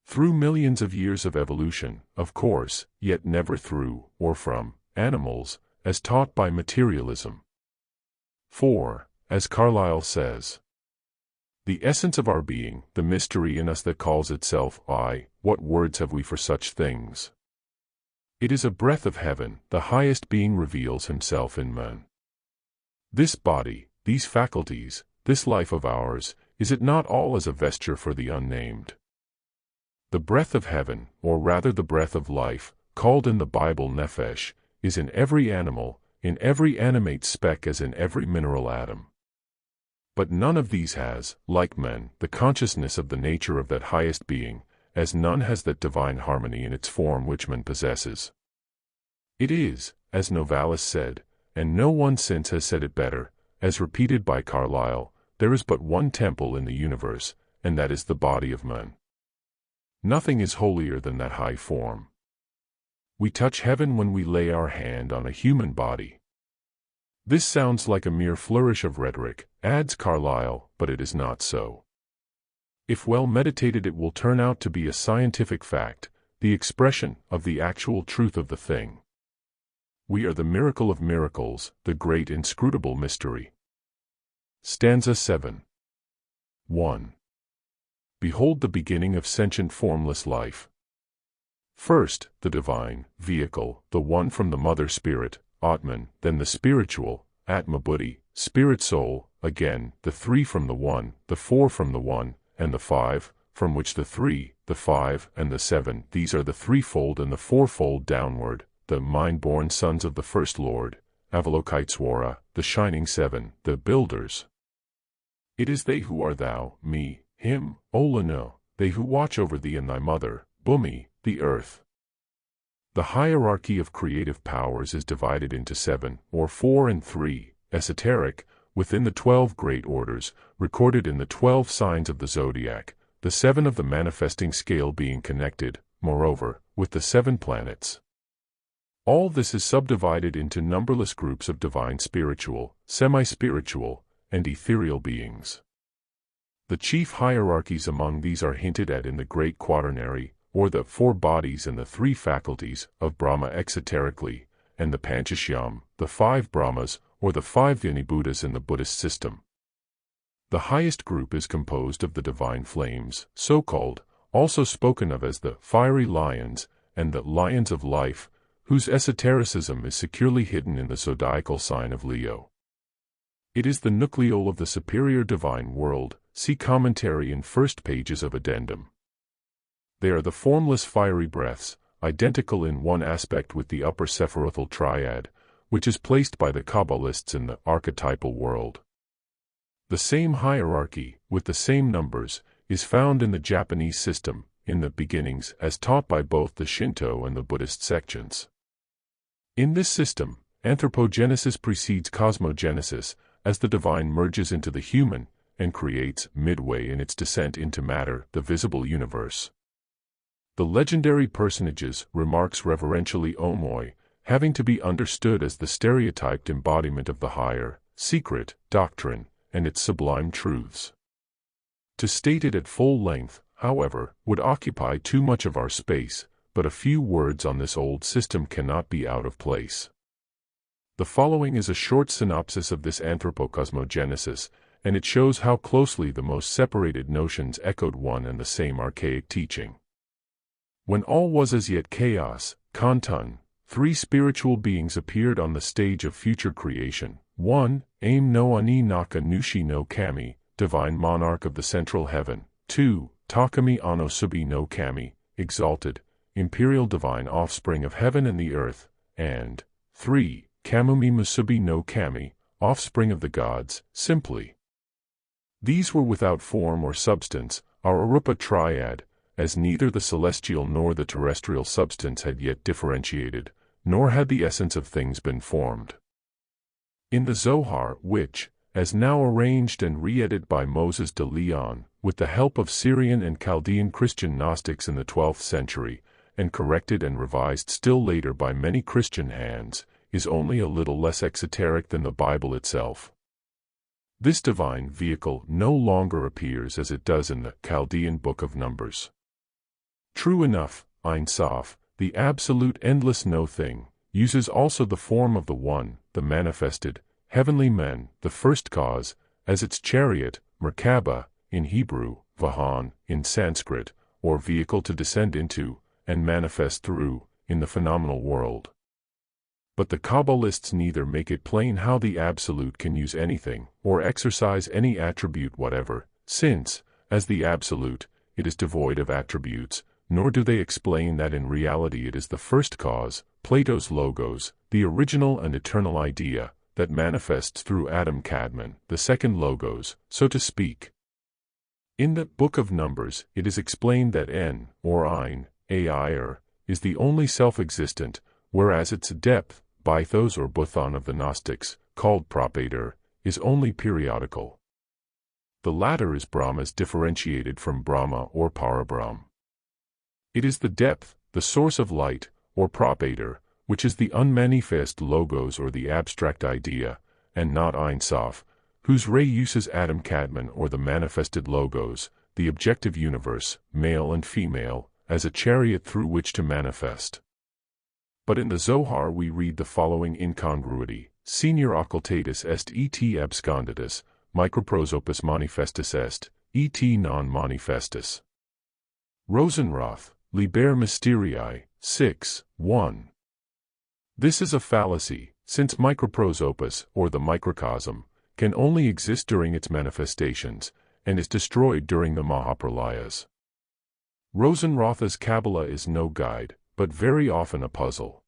Through millions of years of evolution, of course, yet never through, or from, animals, as taught by materialism. For, as Carlyle says, the essence of our being, the mystery in us that calls itself I, what words have we for such things? It is a breath of heaven, the highest being reveals himself in man. This body, these faculties, this life of ours, is it not all as a vesture for the unnamed? The breath of heaven, or rather the breath of life, called in the Bible nephesh, is in every animal, in every animate speck as in every mineral atom. But none of these has, like men, the consciousness of the nature of that highest being, as none has that divine harmony in its form which man possesses. It is, as Novalis said, and no one since has said it better, as repeated by Carlyle, there is but one temple in the universe, and that is the body of man. Nothing is holier than that high form. We touch heaven when we lay our hand on a human body. This sounds like a mere flourish of rhetoric, adds Carlyle, but it is not so. If well meditated it will turn out to be a scientific fact, the expression of the actual truth of the thing. We are the miracle of miracles, the great inscrutable mystery. Stanza 7. 1. Behold the beginning of sentient formless life. First, the divine vehicle, the one from the mother spirit, Atman, then the spiritual, Atma Buddhi, spirit soul, again, the three from the one, the four from the one, and the five, from which the three, the five, and the seven, these are the threefold and the fourfold downward, the mind-born sons of the first Lord, Avalokiteswara, the shining seven, the builders. It is they who are thou, me, him, Olano, they who watch over thee and thy mother, Bhumi, the earth. The hierarchy of creative powers is divided into 7, or 4 and 3, esoteric, within the 12 great orders, recorded in the 12 signs of the zodiac, the 7 of the manifesting scale being connected, moreover, with the 7 planets. All this is subdivided into numberless groups of divine spiritual, semi-spiritual, and ethereal beings. The chief hierarchies among these are hinted at in the great quaternary, or the 4 bodies and the 3 faculties, of Brahma exoterically, and the Panchashyam, the 5 Brahmas, or the 5 Buddhas in the Buddhist system. The highest group is composed of the divine flames, so-called, also spoken of as the fiery lions, and the lions of life, whose esotericism is securely hidden in the zodiacal sign of Leo. It is the nucleole of the superior divine world, see commentary in first pages of addendum. They are the formless fiery breaths, identical in one aspect with the upper sephirothal triad, which is placed by the Kabbalists in the archetypal world. The same hierarchy, with the same numbers, is found in the Japanese system, in the beginnings, as taught by both the Shinto and the Buddhist sections. In this system, Anthropogenesis precedes Cosmogenesis, as the divine merges into the human, and creates, midway in its descent into matter, the visible universe. The legendary personages, remarks reverentially Omoy, having to be understood as the stereotyped embodiment of the higher, secret, doctrine, and its sublime truths. To state it at full length, however, would occupy too much of our space, but a few words on this old system cannot be out of place. The following is a short synopsis of this anthropocosmogenesis, and it shows how closely the most separated notions echoed one and the same archaic teaching. When all was as yet chaos, Kantun, 3 spiritual beings appeared on the stage of future creation. 1. Aim no Ani Naka Nushi no Kami, divine monarch of the central heaven. 2. Takami Ano Subi no Kami, exalted, imperial divine offspring of heaven and the earth, and 3. Kamumi Musubi no Kami, offspring of the gods, simply. These were without form or substance, our Arupa triad, as neither the celestial nor the terrestrial substance had yet differentiated, nor had the essence of things been formed. In the Zohar, which, as now arranged and re-edited by Moses de Leon, with the help of Syrian and Chaldean Christian Gnostics in the 12th century, and corrected and revised still later by many Christian hands, is only a little less exoteric than the Bible itself. This divine vehicle no longer appears as it does in the Chaldean Book of Numbers. True enough, Ein Sof, the absolute endless no-thing, uses also the form of the One, the manifested, heavenly men, the first cause, as its chariot, Merkaba, in Hebrew, Vahan, in Sanskrit, or vehicle to descend into, and manifest through, in the phenomenal world. But the Kabbalists neither make it plain how the Absolute can use anything, or exercise any attribute whatever, since, as the Absolute, it is devoid of attributes, nor do they explain that in reality it is the first cause, Plato's logos, the original and eternal idea, that manifests through Adam Kadmon, the second logos, so to speak. In the Book of Numbers, it is explained that N, or Ein, Air, is the only self-existent, whereas its depth, Bythos or Buthon of the Gnostics, called Propator, is only periodical. The latter is Brahma's differentiated from Brahma or Parabrahm. It is the depth, the source of light, or Propator, which is the unmanifest logos or the abstract idea, and not Ein Sof, whose ray uses Adam Kadmon or the manifested logos, the objective universe, male and female, as a chariot through which to manifest. But in the Zohar we read the following incongruity: Senior occultatus est et absconditus, microprosopus manifestus est, et non manifestus. Rosenroth, Liber Mysterii, 6, 1. This is a fallacy, since microprosopus, or the microcosm, can only exist during its manifestations, and is destroyed during the Mahapralayas. Rosenroth's Kabbalah is no guide, but very often a puzzle.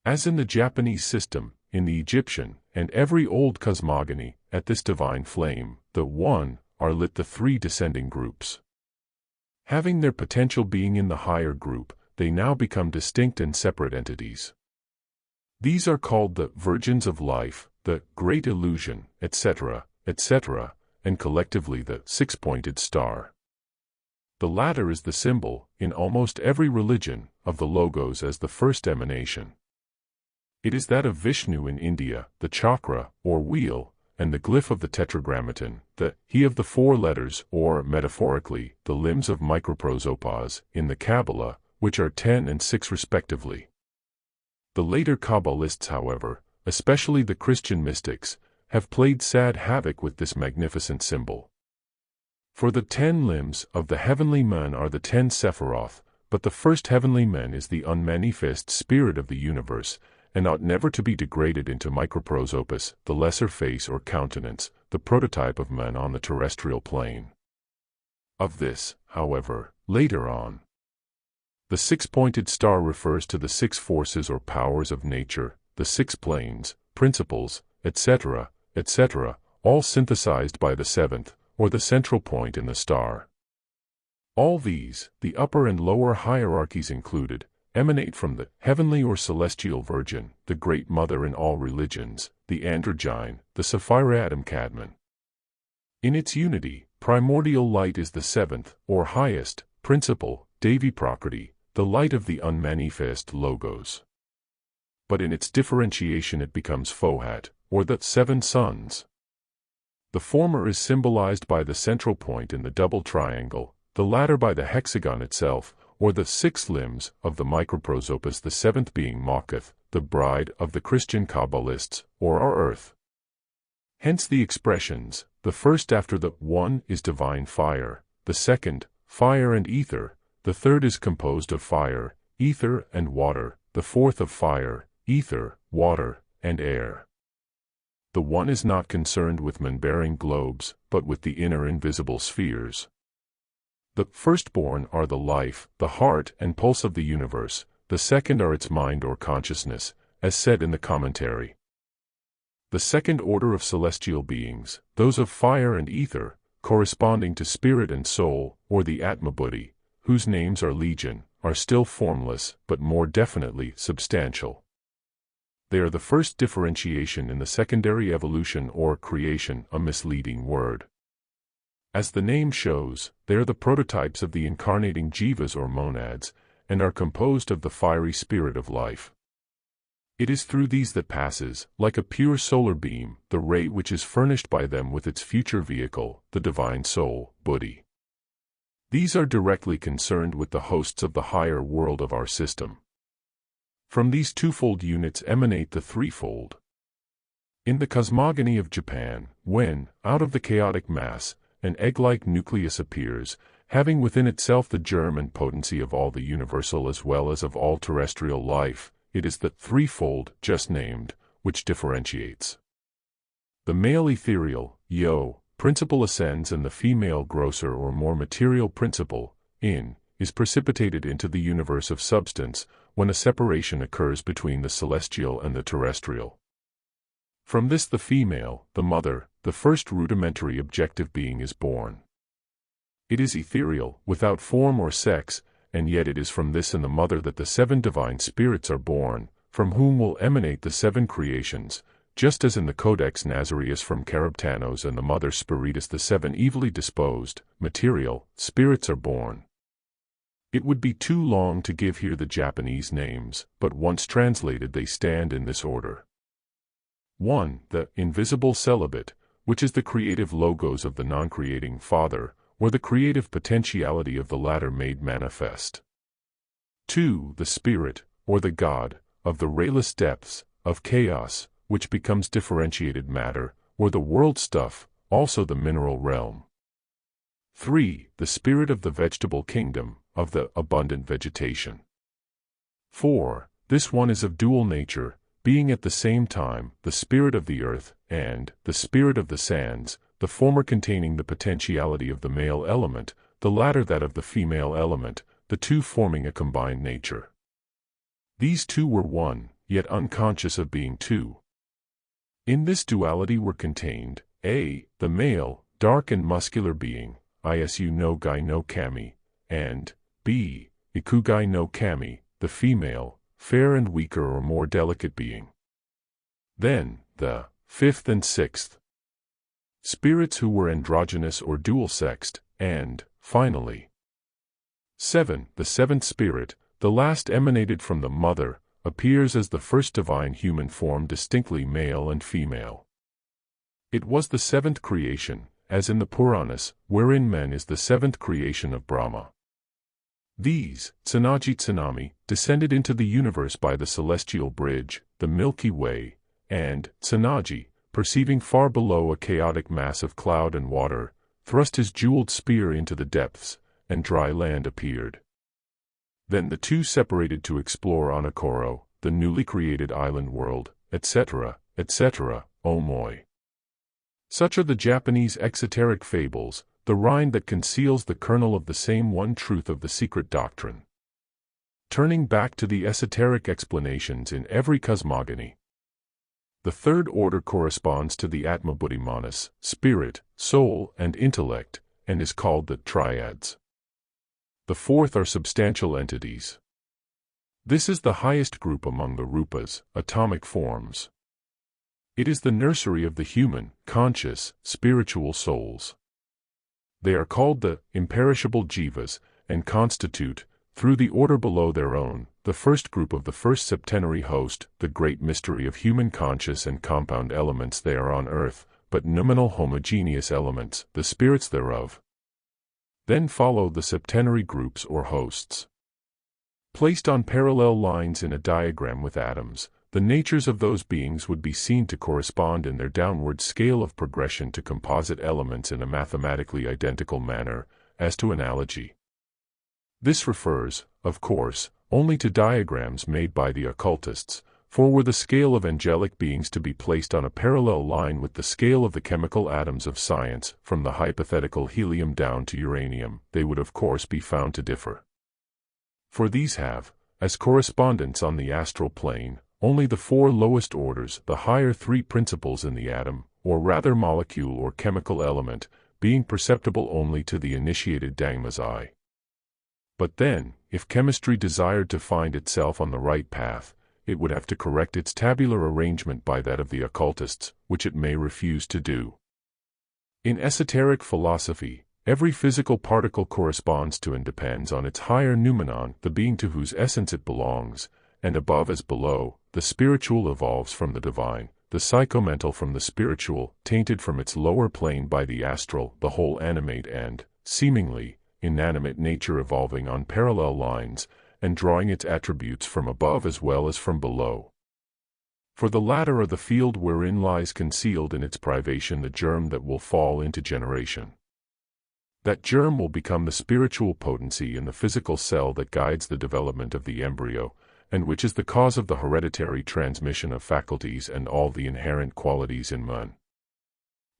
As in the Japanese system, in the Egyptian, and every old cosmogony, at this divine flame, the One, are lit the three descending groups. Having their potential being in the higher group, they now become distinct and separate entities. These are called the Virgins of Life, the Great Illusion, etc., etc., and collectively the six-pointed star. The latter is the symbol, in almost every religion, of the Logos as the first emanation. It is that of Vishnu in India, the chakra, or wheel, and the glyph of the tetragrammaton, the he of the four letters, or, metaphorically, the limbs of microprosopos, in the Kabbalah, which are 10 and 6 respectively. The later Kabbalists, however, especially the Christian mystics, have played sad havoc with this magnificent symbol. For the 10 limbs of the heavenly man are the 10 Sephiroth, but the first heavenly man is the unmanifest spirit of the universe, and ought never to be degraded into microprosopus, the lesser face or countenance, the prototype of man on the terrestrial plane. Of this, however, later on. The six-pointed star refers to the 6 forces or powers of nature, the 6 planes, principles, etc., etc., all synthesized by the 7th, or the central point in the star. All these, the upper and lower hierarchies included, emanate from the heavenly or celestial Virgin, the Great Mother in all religions, the Androgyne, the Sapphira Adam Kadmon. In its unity, primordial light is the 7th, or highest, principle, Devi Prakriti, the light of the unmanifest Logos. But in its differentiation it becomes FOHAT, or the 7 suns. The former is symbolized by the central point in the double triangle, the latter by the hexagon itself, or the 6 limbs of the microprosopus, the 7th being Makath, the bride of the Christian Kabbalists, or our earth. Hence the expressions, the first after the one is divine fire, the second, fire and ether, the third is composed of fire, ether and water, the fourth of fire, ether, water, and air. The one is not concerned with man-bearing globes, but with the inner invisible spheres. The firstborn are the life, the heart and pulse of the universe, the second are its mind or consciousness, as said in the commentary. The second order of celestial beings, those of fire and ether, corresponding to spirit and soul, or the Atma Buddhi, whose names are legion, are still formless, but more definitely substantial. They are the first differentiation in the secondary evolution or creation, a misleading word. As the name shows, they are the prototypes of the incarnating jivas or monads, and are composed of the fiery spirit of life. It is through these that passes, like a pure solar beam, the ray which is furnished by them with its future vehicle, the divine soul, Buddhi. These are directly concerned with the hosts of the higher world of our system. From these twofold units emanate the threefold. In the cosmogony of Japan, when, out of the chaotic mass, an egg-like nucleus appears, having within itself the germ and potency of all the universal as well as of all terrestrial life, it is the threefold, just named, which differentiates. The male ethereal, yo, principle ascends and the female grosser or more material principle, in, is precipitated into the universe of substance, when a separation occurs between the celestial and the terrestrial. From this the female, the mother, the first rudimentary objective being is born. It is ethereal, without form or sex, and yet it is from this and the mother that the seven divine spirits are born, from whom will emanate the seven creations, just as in the Codex Nazareus from Carabtanos and the mother Spiritus the seven evilly disposed, material, spirits are born. It would be too long to give here the Japanese names, but once translated they stand in this order. 1. The invisible celibate, which is the creative logos of the non-creating Father, or the creative potentiality of the latter made manifest. 2. The spirit, or the God, of the rayless depths, of chaos, which becomes differentiated matter, or the world stuff, also the mineral realm. 3. The spirit of the vegetable kingdom, of the abundant vegetation. 4. This one is of dual nature, being at the same time the spirit of the earth, and the spirit of the sands, the former containing the potentiality of the male element, the latter that of the female element, the two forming a combined nature. These two were one, yet unconscious of being two. In this duality were contained, A. The male, dark and muscular being, Isu no Gai no Kami, and B. Ikugai no Kami, the female, fair and weaker or more delicate being. Then, the fifth and sixth spirits who were androgynous or dual-sexed, and, finally, 7. The seventh spirit, the last emanated from the mother, appears as the first divine human form distinctly male and female. It was the seventh creation, as in the Puranas, wherein men is the seventh creation of Brahma. These, Tsunaji Tsunami, descended into the universe by the celestial bridge, the Milky Way, and Tsunaji, perceiving far below a chaotic mass of cloud and water, thrust his jeweled spear into the depths, and dry land appeared. Then the two separated to explore Onokoro, the newly created island world, etc., etc., Omoi. Such are the Japanese exoteric fables, the rind that conceals the kernel of the same one truth of the secret doctrine. Turning back to the esoteric explanations in every cosmogony. The third order corresponds to the Atma Buddhi Manas, spirit, soul, and intellect, and is called the triads. The fourth are substantial entities. This is the highest group among the rupas, atomic forms. It is the nursery of the human, conscious, spiritual souls. They are called the imperishable jivas, and constitute, through the order below their own, the first group of the first septenary host, the great mystery of human conscious and compound elements. They are on earth, but noumenal homogeneous elements, the spirits thereof. Then follow the septenary groups or hosts. Placed on parallel lines in a diagram with atoms, the natures of those beings would be seen to correspond in their downward scale of progression to composite elements in a mathematically identical manner, as to analogy. This refers, of course, only to diagrams made by the occultists, For were the scale of angelic beings to be placed on a parallel line with the scale of the chemical atoms of science, from the hypothetical helium down to uranium, they would of course be found to differ. For these have, as correspondents on the astral plane, only the four lowest orders, the higher three principles in the atom, or rather molecule or chemical element, being perceptible only to the initiated Dhamma's eye. But then, if chemistry desired to find itself on the right path, it would have to correct its tabular arrangement by that of the occultists, which it may refuse to do. In esoteric philosophy, every physical particle corresponds to and depends on its higher noumenon, the being to whose essence it belongs, and above as below, the spiritual evolves from the divine, the psychomental from the spiritual, tainted from its lower plane by the astral, the whole animate and, seemingly, inanimate nature evolving on parallel lines, and drawing its attributes from above as well as from below. For the latter are the field wherein lies concealed in its privation the germ that will fall into generation. That germ will become the spiritual potency in the physical cell that guides the development of the embryo, and which is the cause of the hereditary transmission of faculties and all the inherent qualities in man.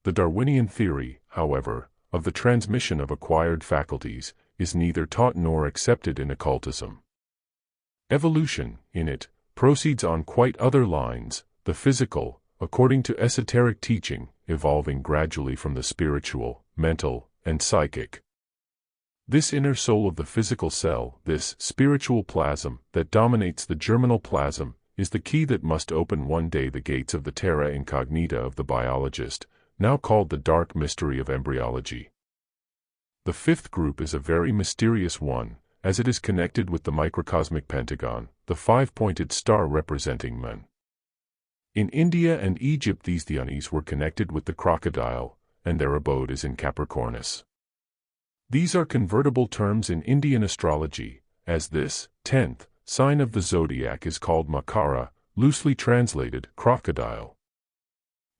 The Darwinian theory, however, of the transmission of acquired faculties, is neither taught nor accepted in occultism. Evolution, in it, proceeds on quite other lines, the physical, according to esoteric teaching, evolving gradually from the spiritual, mental, and psychic. This inner soul of the physical cell, this spiritual plasm that dominates the germinal plasm, is the key that must open one day the gates of the terra incognita of the biologist, now called the dark mystery of embryology. The fifth group is a very mysterious one, as it is connected with the microcosmic pentagon, the five-pointed star representing man. In India and Egypt these Dhyanis were connected with the crocodile, and their abode is in Capricornus. These are convertible terms in Indian astrology, as this 10th sign of the zodiac is called Makara, loosely translated crocodile.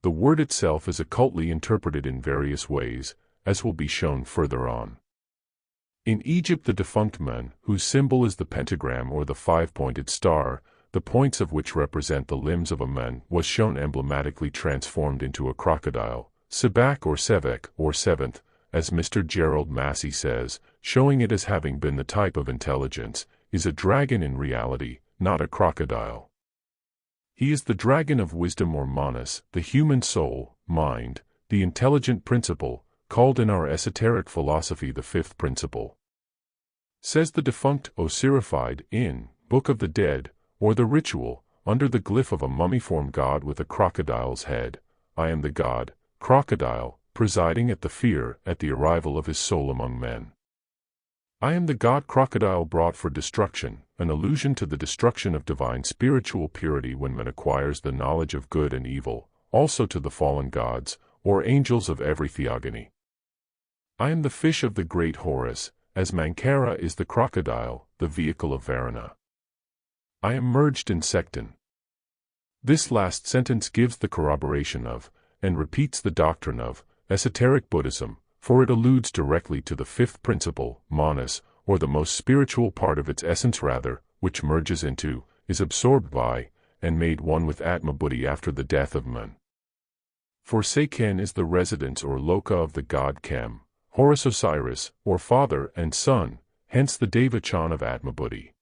The word itself is occultly interpreted in various ways, as will be shown further on. In Egypt the defunct man, whose symbol is the pentagram or the five-pointed star, the points of which represent the limbs of a man, was shown emblematically transformed into a crocodile, Sebak or Sevek or seventh, as Mr. Gerald Massey says, showing it as having been the type of intelligence, is a dragon in reality, not a crocodile. He is the dragon of wisdom or manas, the human soul, mind, the intelligent principle, called in our esoteric philosophy the fifth principle. Says the defunct Osirified in Book of the Dead, or the ritual, under the glyph of a mummiform god with a crocodile's head, I am the god, crocodile, presiding at the arrival of his soul among men. I am the god crocodile brought for destruction, an allusion to the destruction of divine spiritual purity when man acquires the knowledge of good and evil, also to the fallen gods, or angels of every theogony. I am the fish of the great Horus, as Mankara is the crocodile, the vehicle of Varuna. I am merged in Secten. This last sentence gives the corroboration of, and repeats the doctrine of, esoteric Buddhism, for it alludes directly to the fifth principle, manas, or the most spiritual part of its essence rather, which merges into, is absorbed by, and made one with Atma Buddhi after the death of man. For Seken is the residence or loka of the god Kem, Horus Osiris, or father and son, hence the Devachan of Atma Buddhi.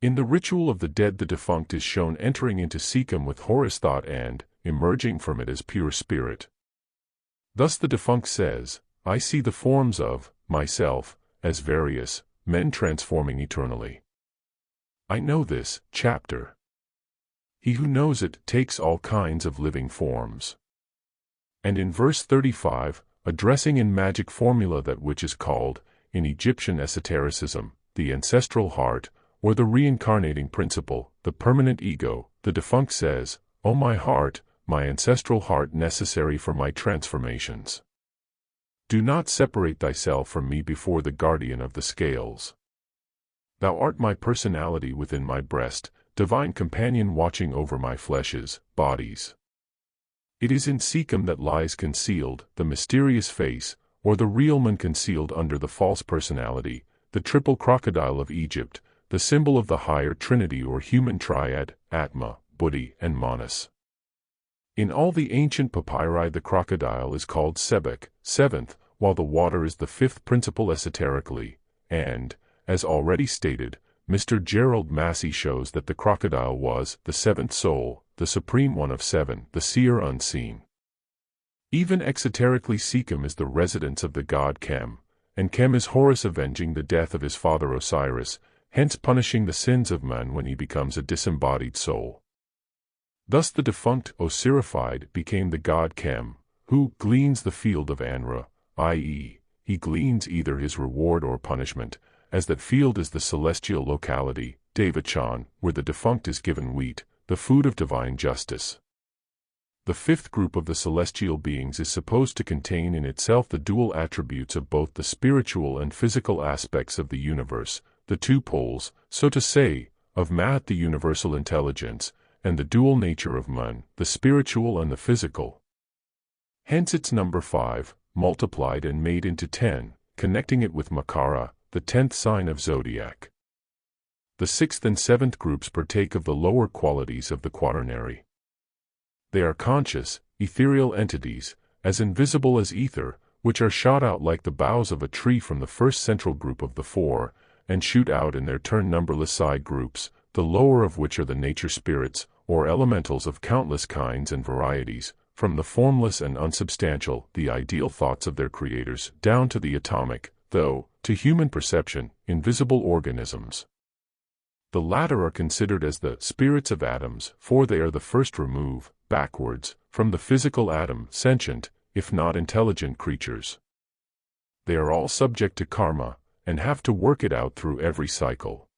In the ritual of the dead the defunct is shown entering into Sikkim with Horus thought and, emerging from it as pure spirit. Thus the defunct says, I see the forms of, myself, as various, men transforming eternally. I know this, chapter. He who knows it takes all kinds of living forms. And in verse 35, addressing in magic formula that which is called, in Egyptian esotericism, the ancestral heart, or the reincarnating principle, the permanent ego, the defunct says, O my heart, my ancestral heart necessary for my transformations. Do not separate thyself from me before the guardian of the scales. Thou art my personality within my breast, divine companion watching over my fleshes, bodies. It is in Sikkim that lies concealed, the mysterious face, or the real man concealed under the false personality, the triple crocodile of Egypt, the symbol of the higher trinity or human triad, Atma, Buddhi, and Manas. In all the ancient papyri the crocodile is called Sebek, seventh, while the water is the fifth principle esoterically, and, as already stated, Mr. Gerald Massey shows that the crocodile was the seventh soul, the supreme one of seven, the seer unseen. Even exoterically Sikkim is the residence of the god Kem, and Kem is Horus avenging the death of his father Osiris, hence punishing the sins of man when he becomes a disembodied soul. Thus the defunct Osirified became the god Kem, who gleans the field of Anra, i.e., he gleans either his reward or punishment, as that field is the celestial locality, Devachan, where the defunct is given wheat, the food of divine justice. The fifth group of the celestial beings is supposed to contain in itself the dual attributes of both the spiritual and physical aspects of the universe, the two poles, so to say, of Maat the universal intelligence, and the dual nature of Man, the spiritual and the physical. Hence its number 5, multiplied and made into 10, connecting it with Makara, the 10th sign of zodiac. The 6th and 7th groups partake of the lower qualities of the quaternary. They are conscious, ethereal entities, as invisible as ether, which are shot out like the boughs of a tree from the first central group of the 4, and shoot out in their turn numberless side groups, the lower of which are the nature spirits, or elementals of countless kinds and varieties, from the formless and unsubstantial, the ideal thoughts of their creators, down to the atomic, though, to human perception, invisible organisms. The latter are considered as the spirits of atoms, for they are the first remove, backwards, from the physical atom, sentient, if not intelligent creatures. They are all subject to karma, and have to work it out through every cycle.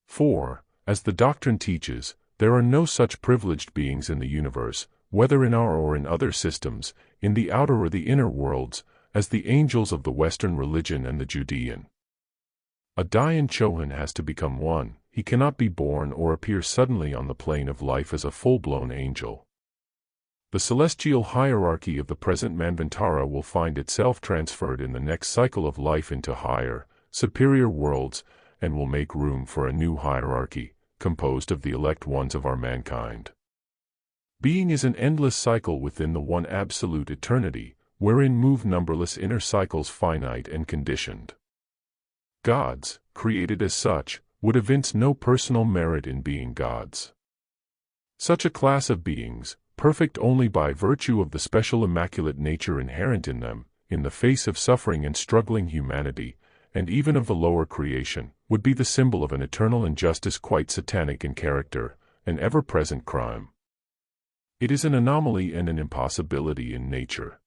For, as the doctrine teaches, there are no such privileged beings in the universe, whether in our or in other systems, in the outer or the inner worlds, as the angels of the Western religion and the Judean. A Dayan Chohan has to become one, he cannot be born or appear suddenly on the plane of life as a full-blown angel. The celestial hierarchy of the present Manvantara will find itself transferred in the next cycle of life into higher, superior worlds, and will make room for a new hierarchy, composed of the elect ones of our mankind. Being is an endless cycle within the one absolute eternity, wherein move numberless inner cycles finite and conditioned. Gods, created as such, would evince no personal merit in being gods. Such a class of beings, perfect only by virtue of the special immaculate nature inherent in them, in the face of suffering and struggling humanity, and even of the lower creation, would be the symbol of an eternal injustice quite satanic in character, an ever-present crime. It is an anomaly and an impossibility in nature.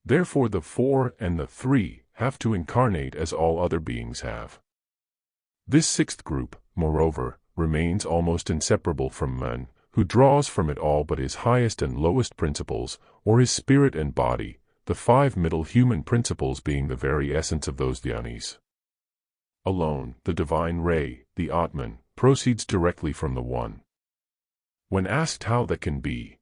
Therefore the 4 and the 3 have to incarnate as all other beings have. This 6th group, moreover, remains almost inseparable from man, who draws from it all but his highest and lowest principles, or his spirit and body, the 5 middle human principles being the very essence of those dhyanis. Alone, the divine ray, the Atman, proceeds directly from the One. When asked how that can be,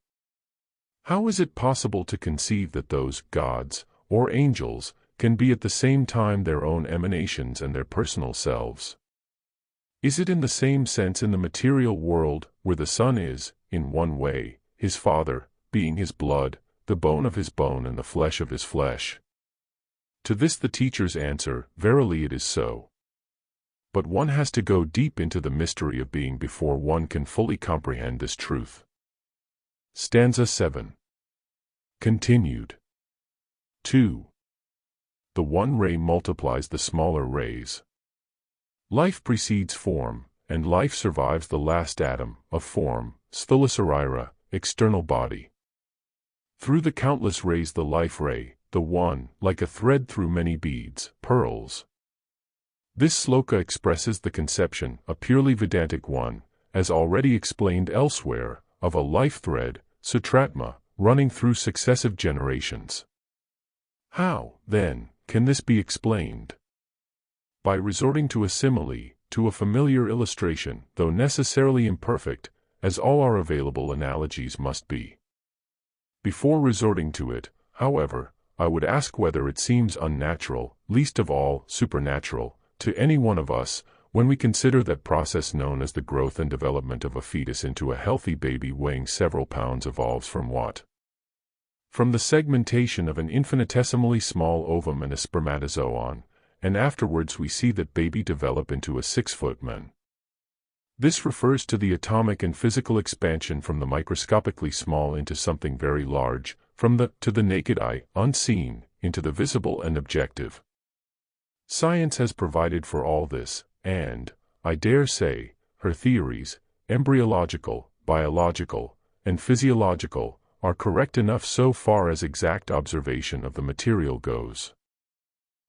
how is it possible to conceive that those gods, or angels, can be at the same time their own emanations and their personal selves? Is it in the same sense in the material world, where the Son is, in one way, his Father, being his blood, the bone of his bone and the flesh of his flesh? To this the teachers answer, verily it is so. But one has to go deep into the mystery of being before one can fully comprehend this truth. Stanza 7. Continued. 2. The one ray multiplies the smaller rays. Life precedes form, and life survives the last atom, of form, Sthulasarira, external body. Through the countless rays the life ray, the one, like a thread through many beads, pearls. This sloka expresses the conception, a purely Vedantic one, as already explained elsewhere, of a life thread, Sutratma, running through successive generations. How, then, can this be explained? By resorting to a simile, to a familiar illustration, though necessarily imperfect, as all our available analogies must be. Before resorting to it, however, I would ask whether it seems unnatural, least of all supernatural, to any one of us, when we consider that process known as the growth and development of a fetus into a healthy baby weighing several pounds evolves from what? From the segmentation of an infinitesimally small ovum and a spermatozoon, and afterwards we see that baby develop into a 6-foot man. This refers to the atomic and physical expansion from the microscopically small into something very large, from the, to the naked eye, unseen, into the visible and objective. Science has provided for all this, and, I dare say, her theories, embryological, biological, and physiological, are correct enough so far as exact observation of the material goes.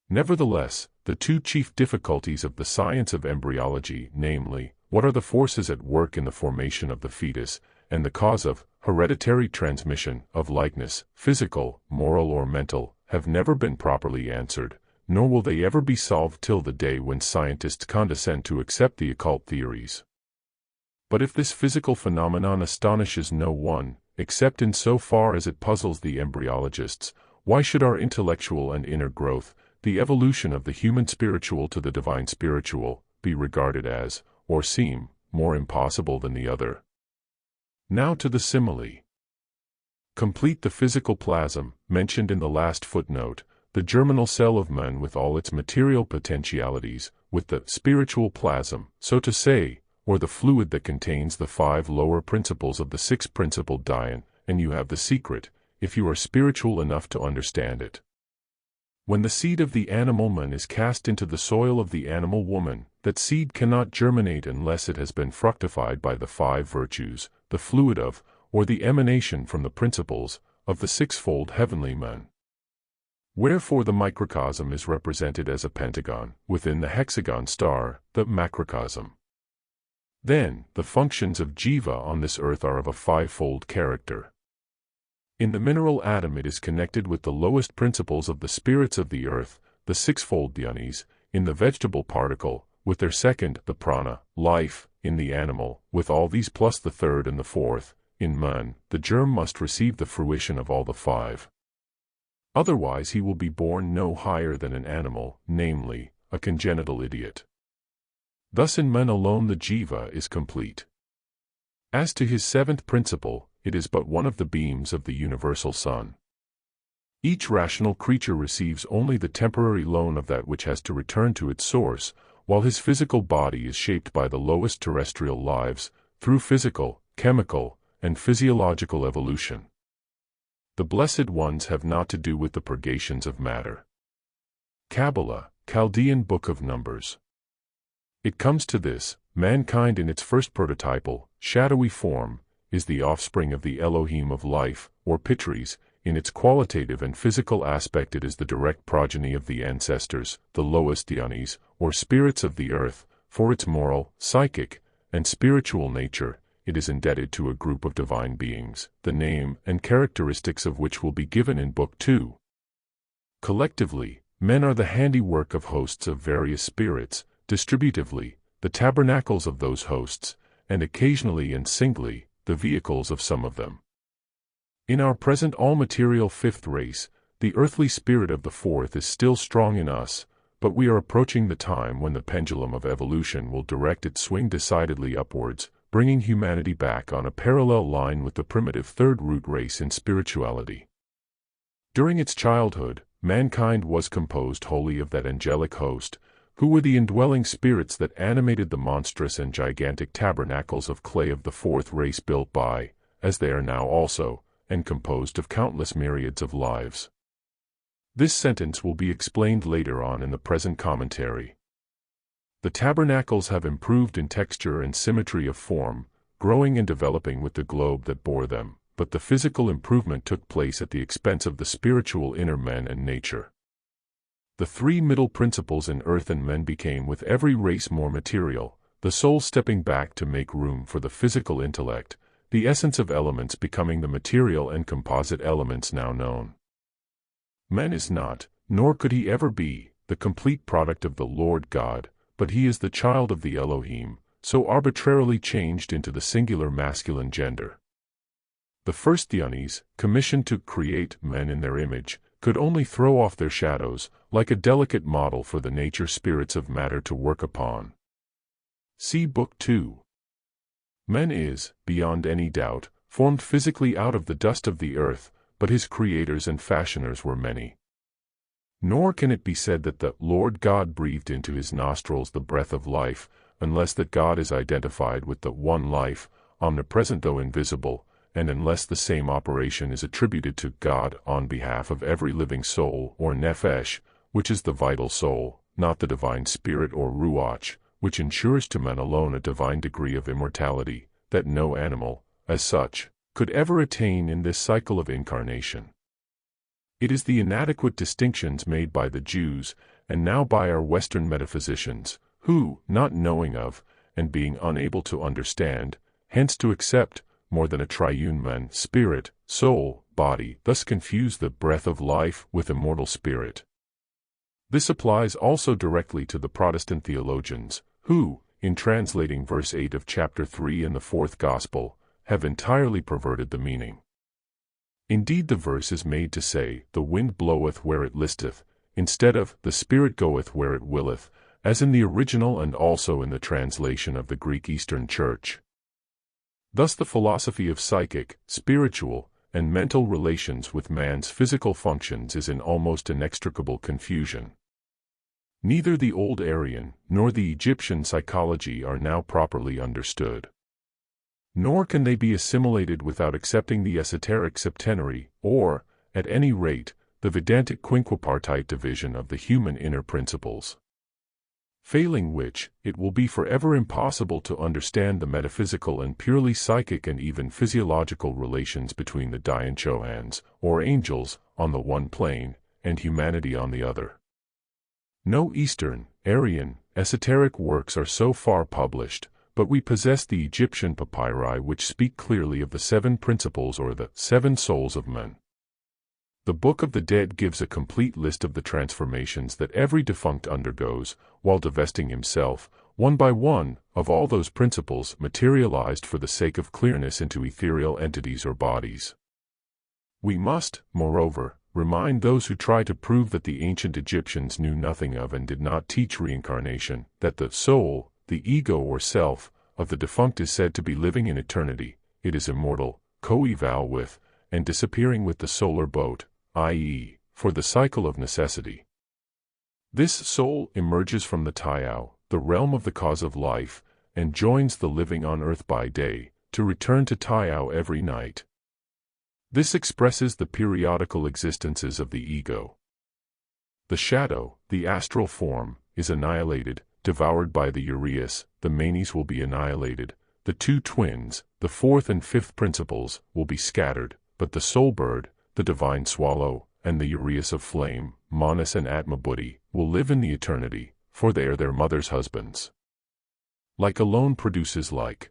Nevertheless, the two chief difficulties of the science of embryology, namely, what are the forces at work in the formation of the fetus, and the cause of hereditary transmission of likeness, physical, moral or mental, have never been properly answered, nor will they ever be solved till the day when scientists condescend to accept the occult theories. But if this physical phenomenon astonishes no one, except in so far as it puzzles the embryologists, why should our intellectual and inner growth, the evolution of the human spiritual to the divine spiritual, be regarded as, or seem, more impossible than the other? Now to the simile. Complete the physical plasm, mentioned in the last footnote, the germinal cell of man with all its material potentialities, with the spiritual plasm, so to say, or the fluid that contains the 5 lower principles of the 6-principled Dzyan, and you have the secret, if you are spiritual enough to understand it. When the seed of the animal man is cast into the soil of the animal woman, that seed cannot germinate unless it has been fructified by the 5 virtues, the fluid of, or the emanation from the principles, of the 6-fold heavenly man. Wherefore the microcosm is represented as a pentagon, within the hexagon star, the macrocosm. Then, the functions of Jiva on this earth are of a 5-fold character. In the mineral atom it is connected with the lowest principles of the spirits of the earth, the 6-fold dhyanis, in the vegetable particle, with their second, the prana, life, in the animal, with all these plus the 3rd and the 4th, in man, the germ must receive the fruition of all the 5. Otherwise he will be born no higher than an animal, namely, a congenital idiot. Thus in man alone the jiva is complete. As to his 7th principle, it is but one of the beams of the universal sun. Each rational creature receives only the temporary loan of that which has to return to its source, while his physical body is shaped by the lowest terrestrial lives, through physical, chemical, and physiological evolution. The blessed ones have not to do with the purgations of matter. Kabbalah, Chaldean Book of Numbers. It comes to this: mankind in its first prototypal, shadowy form, is the offspring of the Elohim of life, or Pitris. In its qualitative and physical aspect it is the direct progeny of the ancestors, the lowest dhyanis, or spirits of the earth. For its moral, psychic, and spiritual nature, it is indebted to a group of divine beings, the name and characteristics of which will be given in Book 2. Collectively, men are the handiwork of hosts of various spirits, distributively, the tabernacles of those hosts, and occasionally and singly, the vehicles of some of them. In our present all-material 5th race, the earthly spirit of the 4th is still strong in us, but we are approaching the time when the pendulum of evolution will direct its swing decidedly upwards, bringing humanity back on a parallel line with the primitive 3rd root race in spirituality. During its childhood, mankind was composed wholly of that angelic host, who were the indwelling spirits that animated the monstrous and gigantic tabernacles of clay of the 4th race built by, as they are now also, and composed of countless myriads of lives. This sentence will be explained later on in the present commentary. The tabernacles have improved in texture and symmetry of form, growing and developing with the globe that bore them, but the physical improvement took place at the expense of the spiritual inner man and nature. The 3 middle principles in earth and men became with every race more material, the soul stepping back to make room for the physical intellect, the essence of elements becoming the material and composite elements now known. Man is not, nor could he ever be, the complete product of the Lord God, but he is the child of the Elohim, so arbitrarily changed into the singular masculine gender. The first dhyanis, commissioned to create men in their image, could only throw off their shadows, like a delicate model for the nature spirits of matter to work upon. See Book 2. Man is, beyond any doubt, formed physically out of the dust of the earth, but his creators and fashioners were many. Nor can it be said that the Lord God breathed into his nostrils the breath of life, unless that God is identified with the one life, omnipresent though invisible, and unless the same operation is attributed to God on behalf of every living soul or nephesh, which is the vital soul, not the divine spirit or ruach, which ensures to men alone a divine degree of immortality, that no animal, as such, could ever attain in this cycle of incarnation. It is the inadequate distinctions made by the Jews, and now by our Western metaphysicians, who, not knowing of, and being unable to understand, hence to accept, more than a triune man, spirit, soul, body, thus confuse the breath of life with immortal spirit. This applies also directly to the Protestant theologians, who, in translating verse 8 of chapter 3 in the fourth Gospel, have entirely perverted the meaning. Indeed, the verse is made to say, "The wind bloweth where it listeth," instead of, "The Spirit goeth where it willeth," as in the original and also in the translation of the Greek Eastern Church. Thus the philosophy of psychic, spiritual, and mental relations with man's physical functions is in almost inextricable confusion. Neither the old Aryan nor the Egyptian psychology are now properly understood. Nor can they be assimilated without accepting the esoteric septenary, or, at any rate, the Vedantic quinquipartite division of the human inner principles. Failing which, it will be forever impossible to understand the metaphysical and purely psychic and even physiological relations between the Dianchoans, or angels, on the one plane, and humanity on the other. No Eastern, Aryan, esoteric works are so far published, but we possess the Egyptian papyri which speak clearly of the 7 principles or the 7 souls of men. The Book of the Dead gives a complete list of the transformations that every defunct undergoes, while divesting himself, one by one, of all those principles materialized for the sake of clearness into ethereal entities or bodies. We must, moreover, remind those who try to prove that the ancient Egyptians knew nothing of and did not teach reincarnation, that the soul, the ego or self, of the defunct is said to be living in eternity. It is immortal, coeval with, and disappearing with the solar boat, i.e., for the cycle of necessity. This soul emerges from the Tayao, the realm of the cause of life, and joins the living on earth by day, to return to Tayao every night. This expresses the periodical existences of the ego. The shadow, the astral form, is annihilated, devoured by the uraeus, the manes will be annihilated, the 2 twins, the 4th and 5th principles, will be scattered, but the soul bird, the divine swallow, and the uraeus of flame, Manas and Atma Buddhi, will live in the eternity, for they are their mother's husbands. Like alone produces like.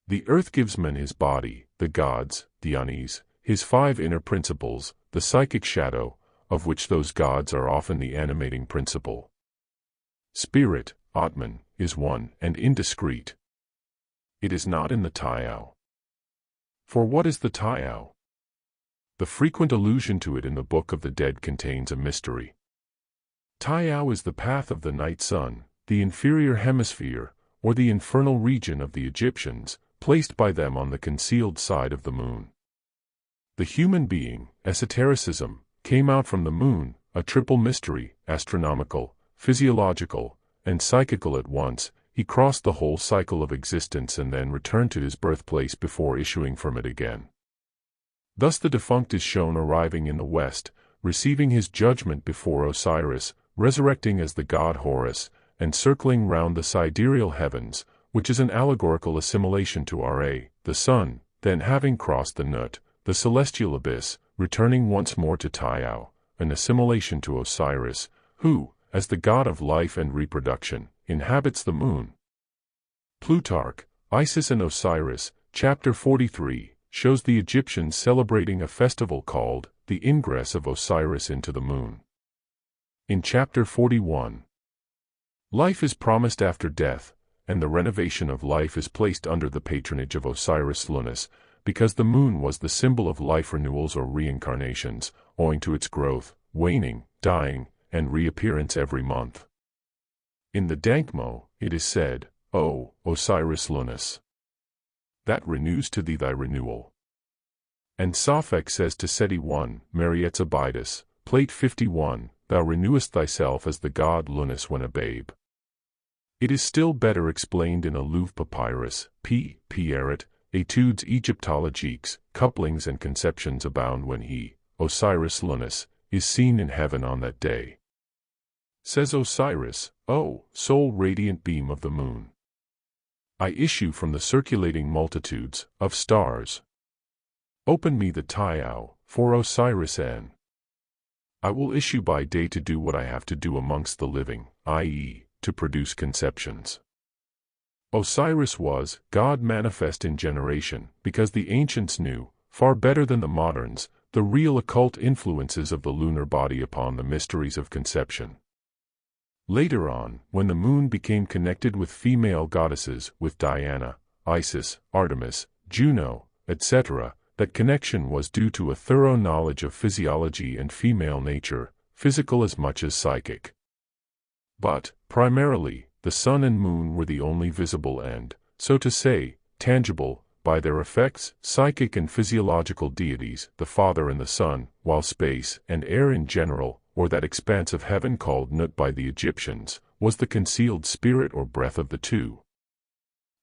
The earth gives man his body, the gods, Dhyanis, his 5 inner principles, the psychic shadow, of which those gods are often the animating principle. Spirit, Atman, is one and indiscrete. It is not in the Tayao. For what is the Tayao? The frequent allusion to it in the Book of the Dead contains a mystery. Tayao is the path of the night sun, the inferior hemisphere, or the infernal region of the Egyptians, placed by them on the concealed side of the moon. The human being, esotericism, came out from the moon, a triple mystery, astronomical, physiological, and psychical at once. He crossed the whole cycle of existence and then returned to his birthplace before issuing from it again. Thus the defunct is shown arriving in the west, receiving his judgment before Osiris, resurrecting as the god Horus, and circling round the sidereal heavens, which is an allegorical assimilation to Ra, the sun, then having crossed the Nut, the celestial abyss, returning once more to Tayao, an assimilation to Osiris, who, as the god of life and reproduction, inhabits the moon. Plutarch, Isis and Osiris, chapter 43, shows the Egyptians celebrating a festival called the Ingress of Osiris into the moon. In chapter 41, life is promised after death, and the renovation of life is placed under the patronage of Osiris Lunas, because the moon was the symbol of life renewals or reincarnations, owing to its growth, waning, dying, and reappearance every month. In the Dankmo, it is said, O Osiris Lunus. That renews to thee thy renewal. And Sophic says to Seti I, Marietz Abidus, Plate 51, thou renewest thyself as the god Lunus when a babe. It is still better explained in a Louvre papyrus, p. Pierret, Etudes Egyptologiques, couplings and conceptions abound when he, Osiris Lunus, is seen in heaven on that day. Says Osiris, O sole radiant beam of the moon, I issue from the circulating multitudes of stars. Open me the Tiao, for Osiris N. I will issue by day to do what I have to do amongst the living, i.e., to produce conceptions. Osiris was God manifest in generation, because the ancients knew, far better than the moderns, the real occult influences of the lunar body upon the mysteries of conception. Later on, when the moon became connected with female goddesses, with Diana, Isis, Artemis, Juno, etc., that connection was due to a thorough knowledge of physiology and female nature, physical as much as psychic. But, primarily, the sun and moon were the only visible and, so to say, tangible, by their effects, psychic and physiological deities, the Father and the Son, while space and air in general, or that expanse of heaven called Nut by the Egyptians, was the concealed spirit or breath of the two.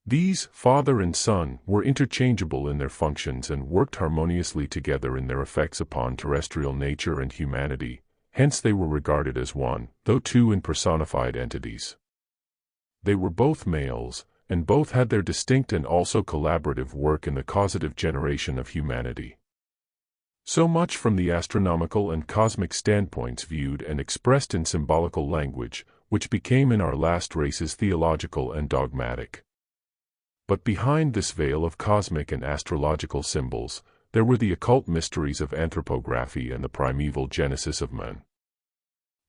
These, Father and Son, were interchangeable in their functions and worked harmoniously together in their effects upon terrestrial nature and humanity, hence they were regarded as one, though two impersonified entities. They were both males, and both had their distinct and also collaborative work in the causative generation of humanity. So much from the astronomical and cosmic standpoints viewed and expressed in symbolical language, which became in our last races theological and dogmatic. But behind this veil of cosmic and astrological symbols, there were the occult mysteries of anthropography and the primeval genesis of man.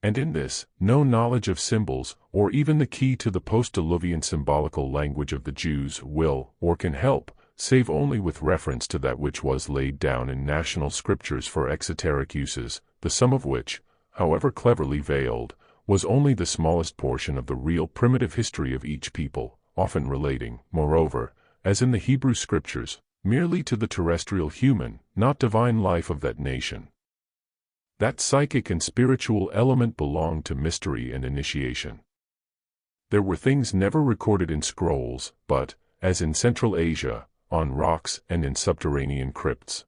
And in this, no knowledge of symbols, or even the key to the post-Diluvian symbolical language of the Jews, will, or can help, save only with reference to that which was laid down in national scriptures for exoteric uses, the sum of which, however cleverly veiled, was only the smallest portion of the real primitive history of each people, often relating, moreover, as in the Hebrew scriptures, merely to the terrestrial human, not divine life of that nation. That psychic and spiritual element belonged to mystery and initiation. There were things never recorded in scrolls, but, as in Central Asia, on rocks and in subterranean crypts.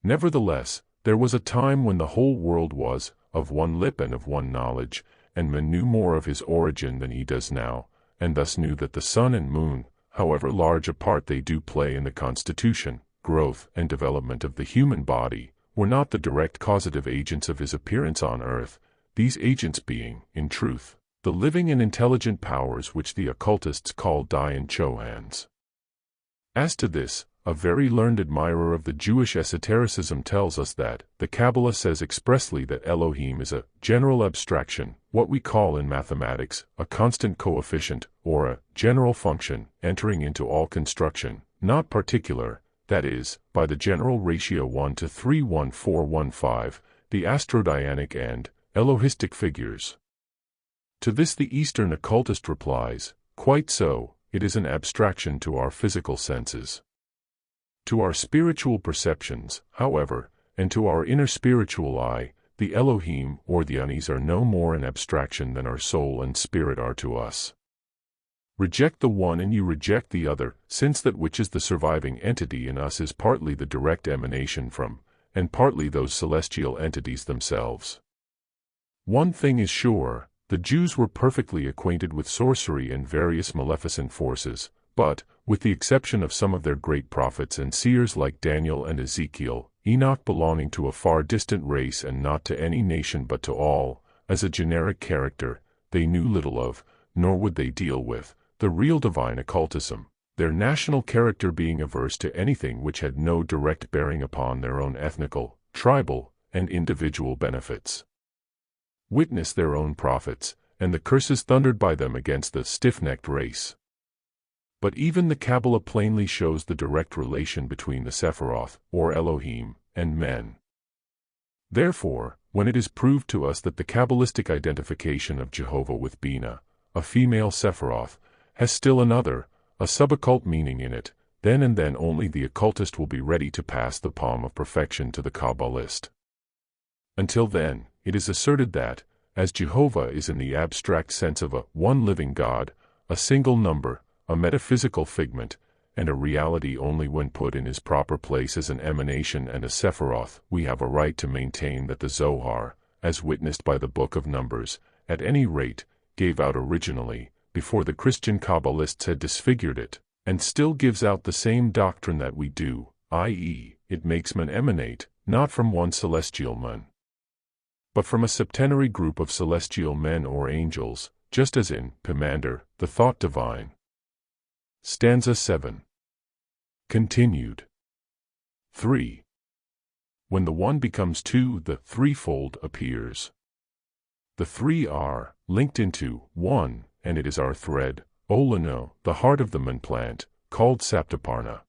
Nevertheless, there was a time when the whole world was, of one lip and of one knowledge, and man knew more of his origin than he does now, and thus knew that the sun and moon, however large a part they do play in the constitution, growth, and development of the human body, were not the direct causative agents of his appearance on earth, these agents being, in truth, the living and intelligent powers which the occultists call Dayan Chohans. As to this, a very learned admirer of the Jewish esotericism tells us that the Kabbalah says expressly that Elohim is a general abstraction, what we call in mathematics a constant coefficient, or a general function, entering into all construction, not particular, that is, by the general ratio 1:3:1:4:1:5, the astrodianic and Elohistic figures. To this the Eastern occultist replies, quite so, it is an abstraction to our physical senses. To our spiritual perceptions, however, and to our inner spiritual eye, the Elohim or the Unis are no more an abstraction than our soul and spirit are to us. Reject the one and you reject the other, since that which is the surviving entity in us is partly the direct emanation from, and partly those celestial entities themselves. One thing is sure, the Jews were perfectly acquainted with sorcery and various maleficent forces, but, with the exception of some of their great prophets and seers like Daniel and Ezekiel, Enoch belonging to a far distant race and not to any nation but to all, as a generic character, they knew little of, nor would they deal with, the real divine occultism, their national character being averse to anything which had no direct bearing upon their own ethnical, tribal, and individual benefits. Witness their own prophets, and the curses thundered by them against the stiff-necked race. But even the Kabbalah plainly shows the direct relation between the Sephiroth, or Elohim, and men. Therefore, when it is proved to us that the Kabbalistic identification of Jehovah with Bina, a female Sephiroth, has still another, a suboccult meaning in it, then and then only the occultist will be ready to pass the palm of perfection to the Kabbalist. Until then, it is asserted that, as Jehovah is in the abstract sense of a one living God, a single number, a metaphysical figment, and a reality only when put in his proper place as an emanation and a Sephiroth, we have a right to maintain that the Zohar, as witnessed by the Book of Numbers, at any rate, gave out originally, before the Christian Kabbalists had disfigured it, and still gives out the same doctrine that we do, i.e., it makes men emanate, not from one celestial man, but from a septenary group of celestial men or angels, just as in Poemander, the thought divine. Stanza 7. Continued. 3. When the one becomes two, the threefold appears. The three are linked into one, and it is our thread, Olano, the heart of the man plant, called Saptaparna.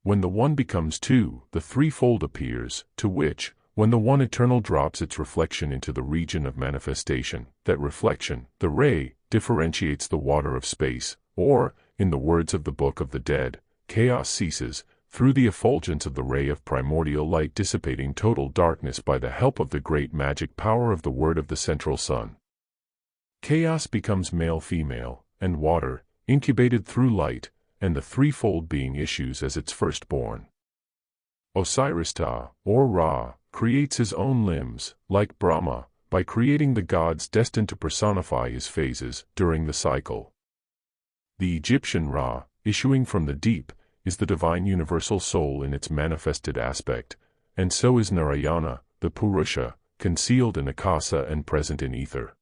When the one becomes two, the threefold appears, to which, when the one eternal drops its reflection into the region of manifestation, that reflection, the ray, differentiates the water of space, or, in the words of the Book of the Dead, chaos ceases, through the effulgence of the ray of primordial light dissipating total darkness by the help of the great magic power of the word of the central sun. Chaos becomes male-female, and water, incubated through light, and the threefold being issues as its firstborn. Osiris-Ta, or Ra, creates his own limbs, like Brahma, by creating the gods destined to personify his phases during the cycle. The Egyptian Ra, issuing from the deep, is the divine universal soul in its manifested aspect, and so is Narayana, the Purusha, concealed in Akasa and present in ether.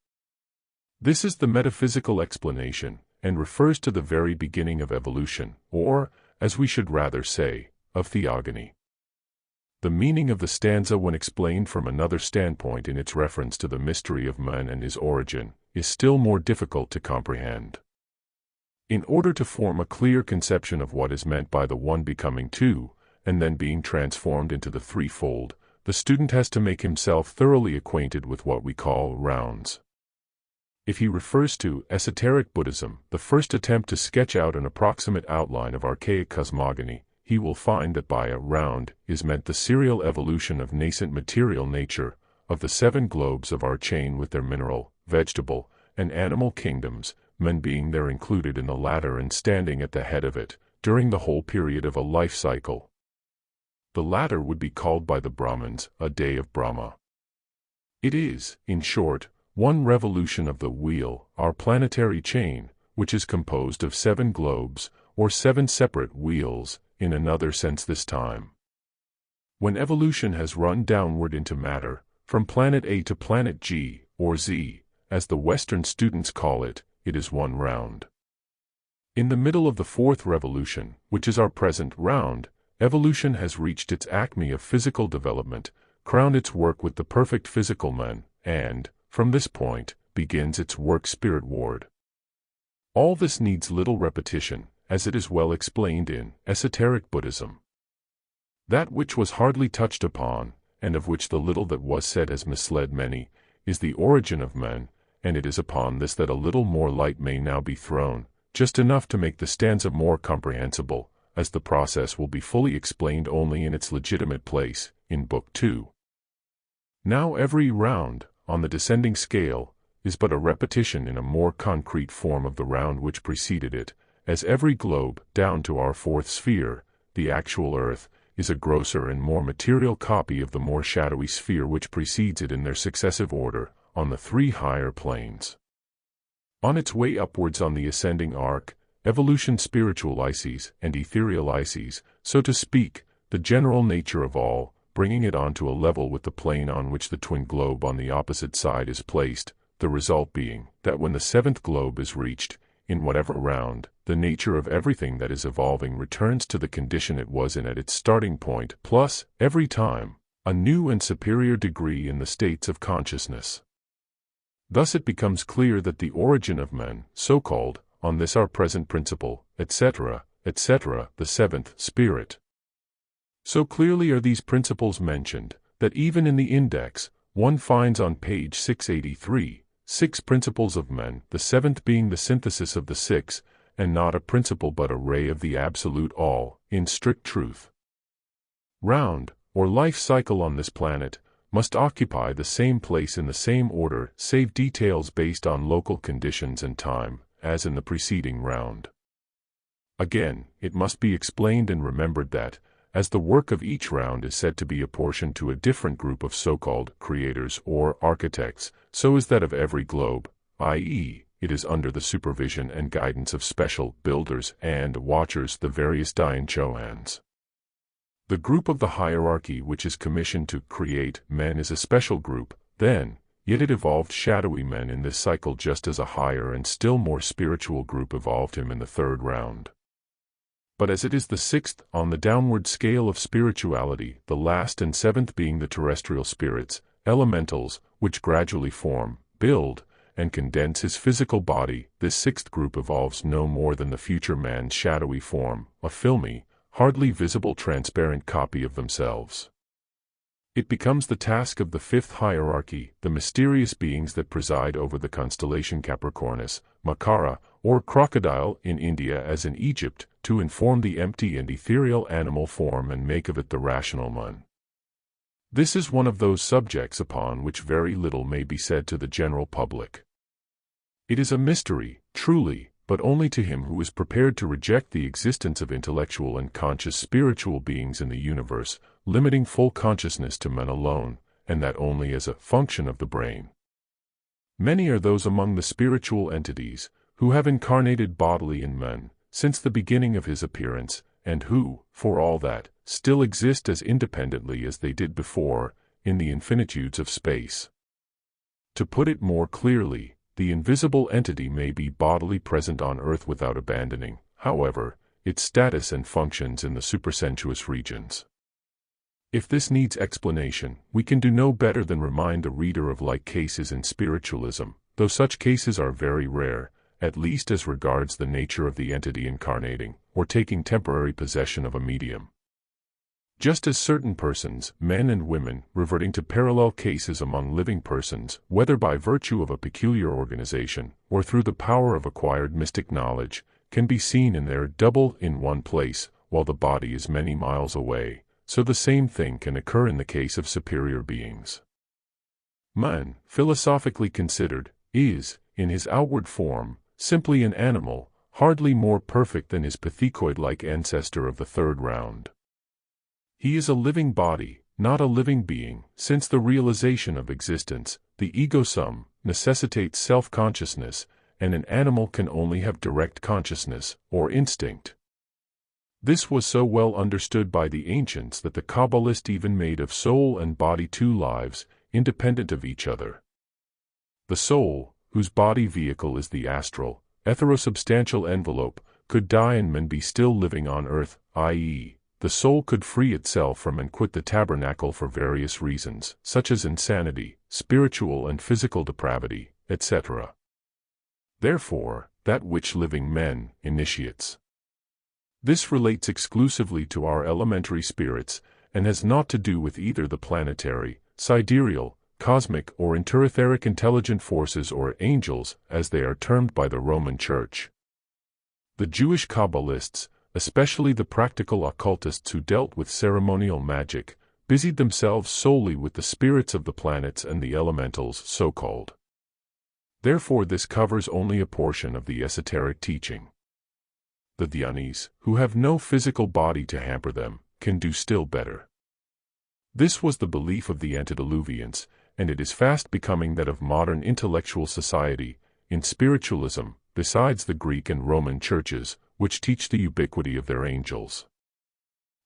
This is the metaphysical explanation, and refers to the very beginning of evolution, or, as we should rather say, of theogony. The meaning of the stanza when explained from another standpoint in its reference to the mystery of man and his origin, is still more difficult to comprehend. In order to form a clear conception of what is meant by the one becoming two, and then being transformed into the threefold, the student has to make himself thoroughly acquainted with what we call rounds. If he refers to esoteric Buddhism, the first attempt to sketch out an approximate outline of archaic cosmogony, he will find that by a round is meant the serial evolution of nascent material nature, of the 7 globes of our chain with their mineral, vegetable, and animal kingdoms, men being there included in the latter and standing at the head of it, during the whole period of a life cycle. The latter would be called by the Brahmins a day of Brahma. It is, in short, one revolution of the wheel, our planetary chain, which is composed of 7 globes, or 7 separate wheels, in another sense this time. When evolution has run downward into matter, from planet A to planet G, or Z, as the Western students call it, it is one round. In the middle of the 4th revolution, which is our present round, evolution has reached its acme of physical development, crowned its work with the perfect physical man, and, from this point, begins its work spirit-ward. All this needs little repetition, as it is well explained in Esoteric Buddhism. That which was hardly touched upon, and of which the little that was said has misled many, is the origin of man, and it is upon this that a little more light may now be thrown, just enough to make the stanza more comprehensible, as the process will be fully explained only in its legitimate place, in Book 2. Now every round, on the descending scale, is but a repetition in a more concrete form of the round which preceded it, as every globe, down to our 4th sphere, the actual Earth, is a grosser and more material copy of the more shadowy sphere which precedes it in their successive order, on the 3 higher planes. On its way upwards on the ascending arc, evolution spiritualizes and etherealizes, so to speak, the general nature of all, bringing it onto a level with the plane on which the twin globe on the opposite side is placed, the result being that when the 7th globe is reached, in whatever round, the nature of everything that is evolving returns to the condition it was in at its starting point, plus, every time, a new and superior degree in the states of consciousness. Thus it becomes clear that the origin of man, so-called, on this our present principle, etc., etc., the 7th spirit. So clearly are these principles mentioned, that even in the index, one finds on page 683, 6 principles of men, the 7th being the synthesis of the 6, and not a principle but a ray of the absolute all, in strict truth. Round, or life cycle on this planet, must occupy the same place in the same order, save details based on local conditions and time, as in the preceding round. Again, it must be explained and remembered that, as the work of each round is said to be apportioned to a different group of so-called creators or architects, so is that of every globe, i.e., it is under the supervision and guidance of special builders and watchers, the various Dayan Chohans. The group of the hierarchy which is commissioned to create men is a special group, then, yet it evolved shadowy men in this cycle just as a higher and still more spiritual group evolved him in the 3rd round. But as it is the 6th on the downward scale of spirituality, the last and 7th being the terrestrial spirits, elementals, which gradually form, build, and condense his physical body, this 6th group evolves no more than the future man's shadowy form, a filmy, hardly visible transparent copy of themselves. It becomes the task of the 5th hierarchy, the mysterious beings that preside over the constellation Capricornus, Makara, or crocodile in India as in Egypt, to inform the empty and ethereal animal form and make of it the rational one. This is one of those subjects upon which very little may be said to the general public. It is a mystery, truly, but only to him who is prepared to reject the existence of intellectual and conscious spiritual beings in the universe, limiting full consciousness to men alone, and that only as a function of the brain. Many are those among the spiritual entities who have incarnated bodily in men since the beginning of his appearance, and who, for all that, still exist as independently as they did before, in the infinitudes of space. To put it more clearly, the invisible entity may be bodily present on Earth without abandoning, however, its status and functions in the supersensuous regions. If this needs explanation, we can do no better than remind the reader of like cases in spiritualism, though such cases are very rare, at least as regards the nature of the entity incarnating, or taking temporary possession of a medium. Just as certain persons, men and women, reverting to parallel cases among living persons, whether by virtue of a peculiar organization, or through the power of acquired mystic knowledge, can be seen in their double in one place, while the body is many miles away, so the same thing can occur in the case of superior beings. Man, philosophically considered, is, in his outward form, simply an animal, hardly more perfect than his pithecoid-like ancestor of the 3rd round. He is a living body, not a living being, since the realization of existence, the ego-sum, necessitates self-consciousness, and an animal can only have direct consciousness, or instinct. This was so well understood by the ancients that the Kabbalist even made of soul and body 2 lives, independent of each other. The soul, whose body vehicle is the astral, etherosubstantial envelope, could die and men be still living on Earth, i.e., the soul could free itself from and quit the tabernacle for various reasons, such as insanity, spiritual and physical depravity, etc. Therefore, that which living men initiates. This relates exclusively to our elementary spirits, and has naught to do with either the planetary, sidereal, cosmic or interetheric intelligent forces or angels, as they are termed by the Roman Church. The Jewish Kabbalists, especially the practical occultists who dealt with ceremonial magic, busied themselves solely with the spirits of the planets and the elementals, so-called. Therefore this covers only a portion of the esoteric teaching. The Dhyanis, who have no physical body to hamper them, can do still better. This was the belief of the antediluvians, and it is fast becoming that of modern intellectual society, in spiritualism, besides the Greek and Roman churches, which teach the ubiquity of their angels.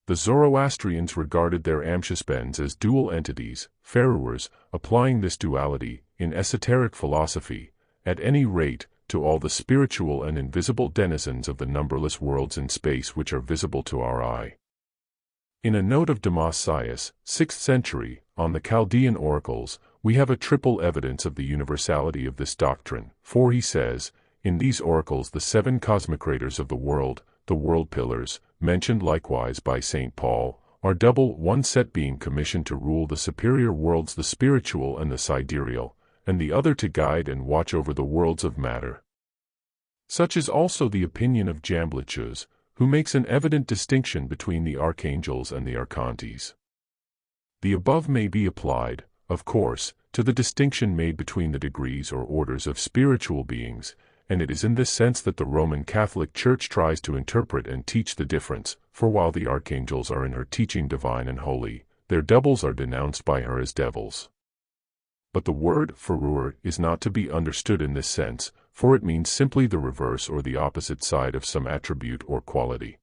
The Zoroastrians regarded their Amshuspens as dual entities, Faruers, applying this duality, in esoteric philosophy, at any rate, to all the spiritual and invisible denizens of the numberless worlds in space which are visible to our eye. In a note of Damascius, 6th century, on the Chaldean oracles, we have a triple evidence of the universality of this doctrine, for he says, in these oracles the 7 cosmocrators of the world pillars, mentioned likewise by St. Paul, are double, one set being commissioned to rule the superior worlds, the spiritual and the sidereal, and the other to guide and watch over the worlds of matter. Such is also the opinion of Jamblichus, who makes an evident distinction between the archangels and the archontes. The above may be applied, of course, to the distinction made between the degrees or orders of spiritual beings, and it is in this sense that the Roman Catholic Church tries to interpret and teach the difference, for while the archangels are in her teaching divine and holy, their doubles are denounced by her as devils. But the word furor is not to be understood in this sense, for it means simply the reverse or the opposite side of some attribute or quality.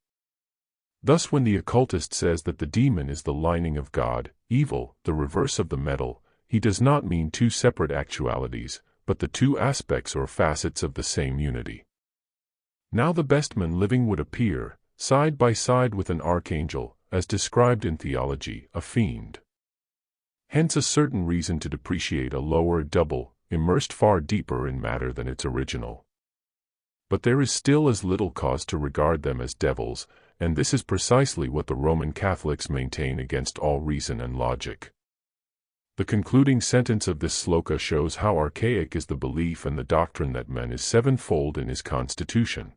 Thus when the occultist says that the demon is the lining of God, evil, the reverse of the metal, he does not mean two separate actualities, but the two aspects or facets of the same unity. Now the best man living would appear, side by side with an archangel, as described in theology, a fiend. Hence a certain reason to depreciate a lower double, immersed far deeper in matter than its original. But there is still as little cause to regard them as devils, and this is precisely what the Roman Catholics maintain against all reason and logic. The concluding sentence of this sloka shows how archaic is the belief and the doctrine that man is sevenfold in his constitution.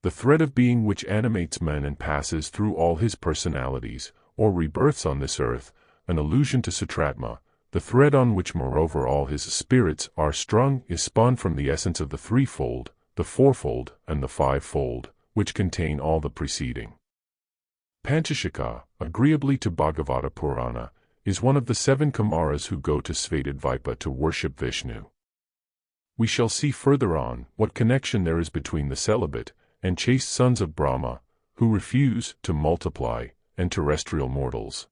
The thread of being which animates man and passes through all his personalities, or rebirths on this earth, an allusion to Sutratma, the thread on which moreover all his spirits are strung, is spawned from the essence of the threefold, the fourfold, and the fivefold, which contain all the preceding. Panchashika, agreeably to Bhagavata Purana, is one of the 7 Kumaras who go to Svetadvipa to worship Vishnu. We shall see further on what connection there is between the celibate and chaste sons of Brahma, who refuse to multiply, and terrestrial mortals.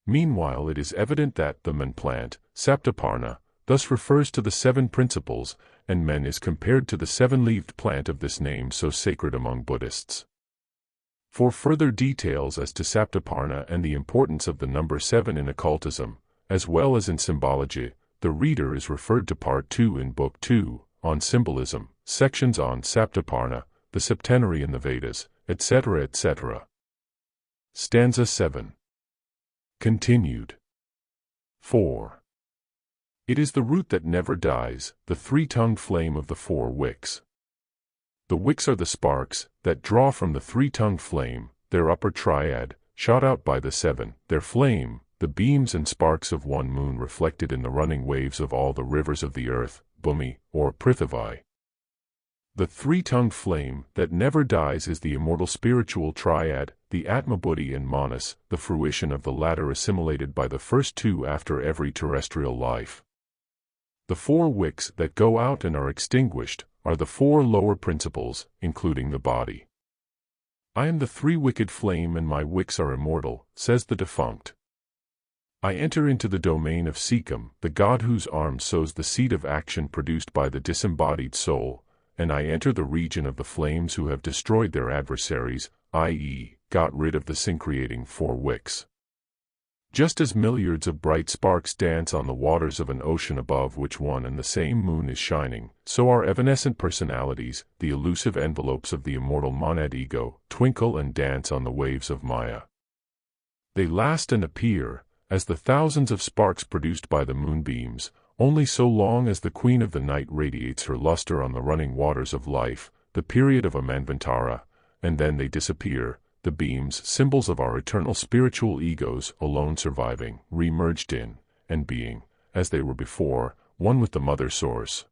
Meanwhile it is evident that the man plant, Saptaparna, thus refers to the 7 principles, and men is compared to the 7-leaved plant of this name so sacred among Buddhists. For further details as to Saptaparna and the importance of the number 7 in occultism, as well as in symbology, the reader is referred to Part 2 in Book 2, on symbolism, sections on Saptaparna, the Septenary and the Vedas, etc., etc. Stanza 7. Continued. 4. It is the root that never dies, the 3-tongued flame of the 4 wicks. The wicks are the sparks that draw from the 3-tongued flame, their upper triad, shot out by the 7, their flame, the beams and sparks of one moon reflected in the running waves of all the rivers of the earth, Bhumi, or Prithvi. The 3-tongued flame that never dies is the immortal spiritual triad, the Atma-Buddhi and Manas, the fruition of the latter assimilated by the first 2 after every terrestrial life. The 4 wicks that go out and are extinguished are the 4 lower principles, including the body. I am the 3-wicked flame and my wicks are immortal, says the defunct. I enter into the domain of Sikkim, the god whose arm sows the seed of action produced by the disembodied soul, and I enter the region of the flames who have destroyed their adversaries, i.e., got rid of the sin-creating 4 wicks. Just as milliards of bright sparks dance on the waters of an ocean above which one and the same moon is shining, so our evanescent personalities, the elusive envelopes of the immortal monad ego, twinkle and dance on the waves of Maya. They last and appear, as the thousands of sparks produced by the moonbeams, only so long as the queen of the night radiates her luster on the running waters of life, the period of a manvantara, and then they disappear, the beams, symbols of our eternal spiritual egos, alone surviving, re-merged in, and being, as they were before, one with the mother source.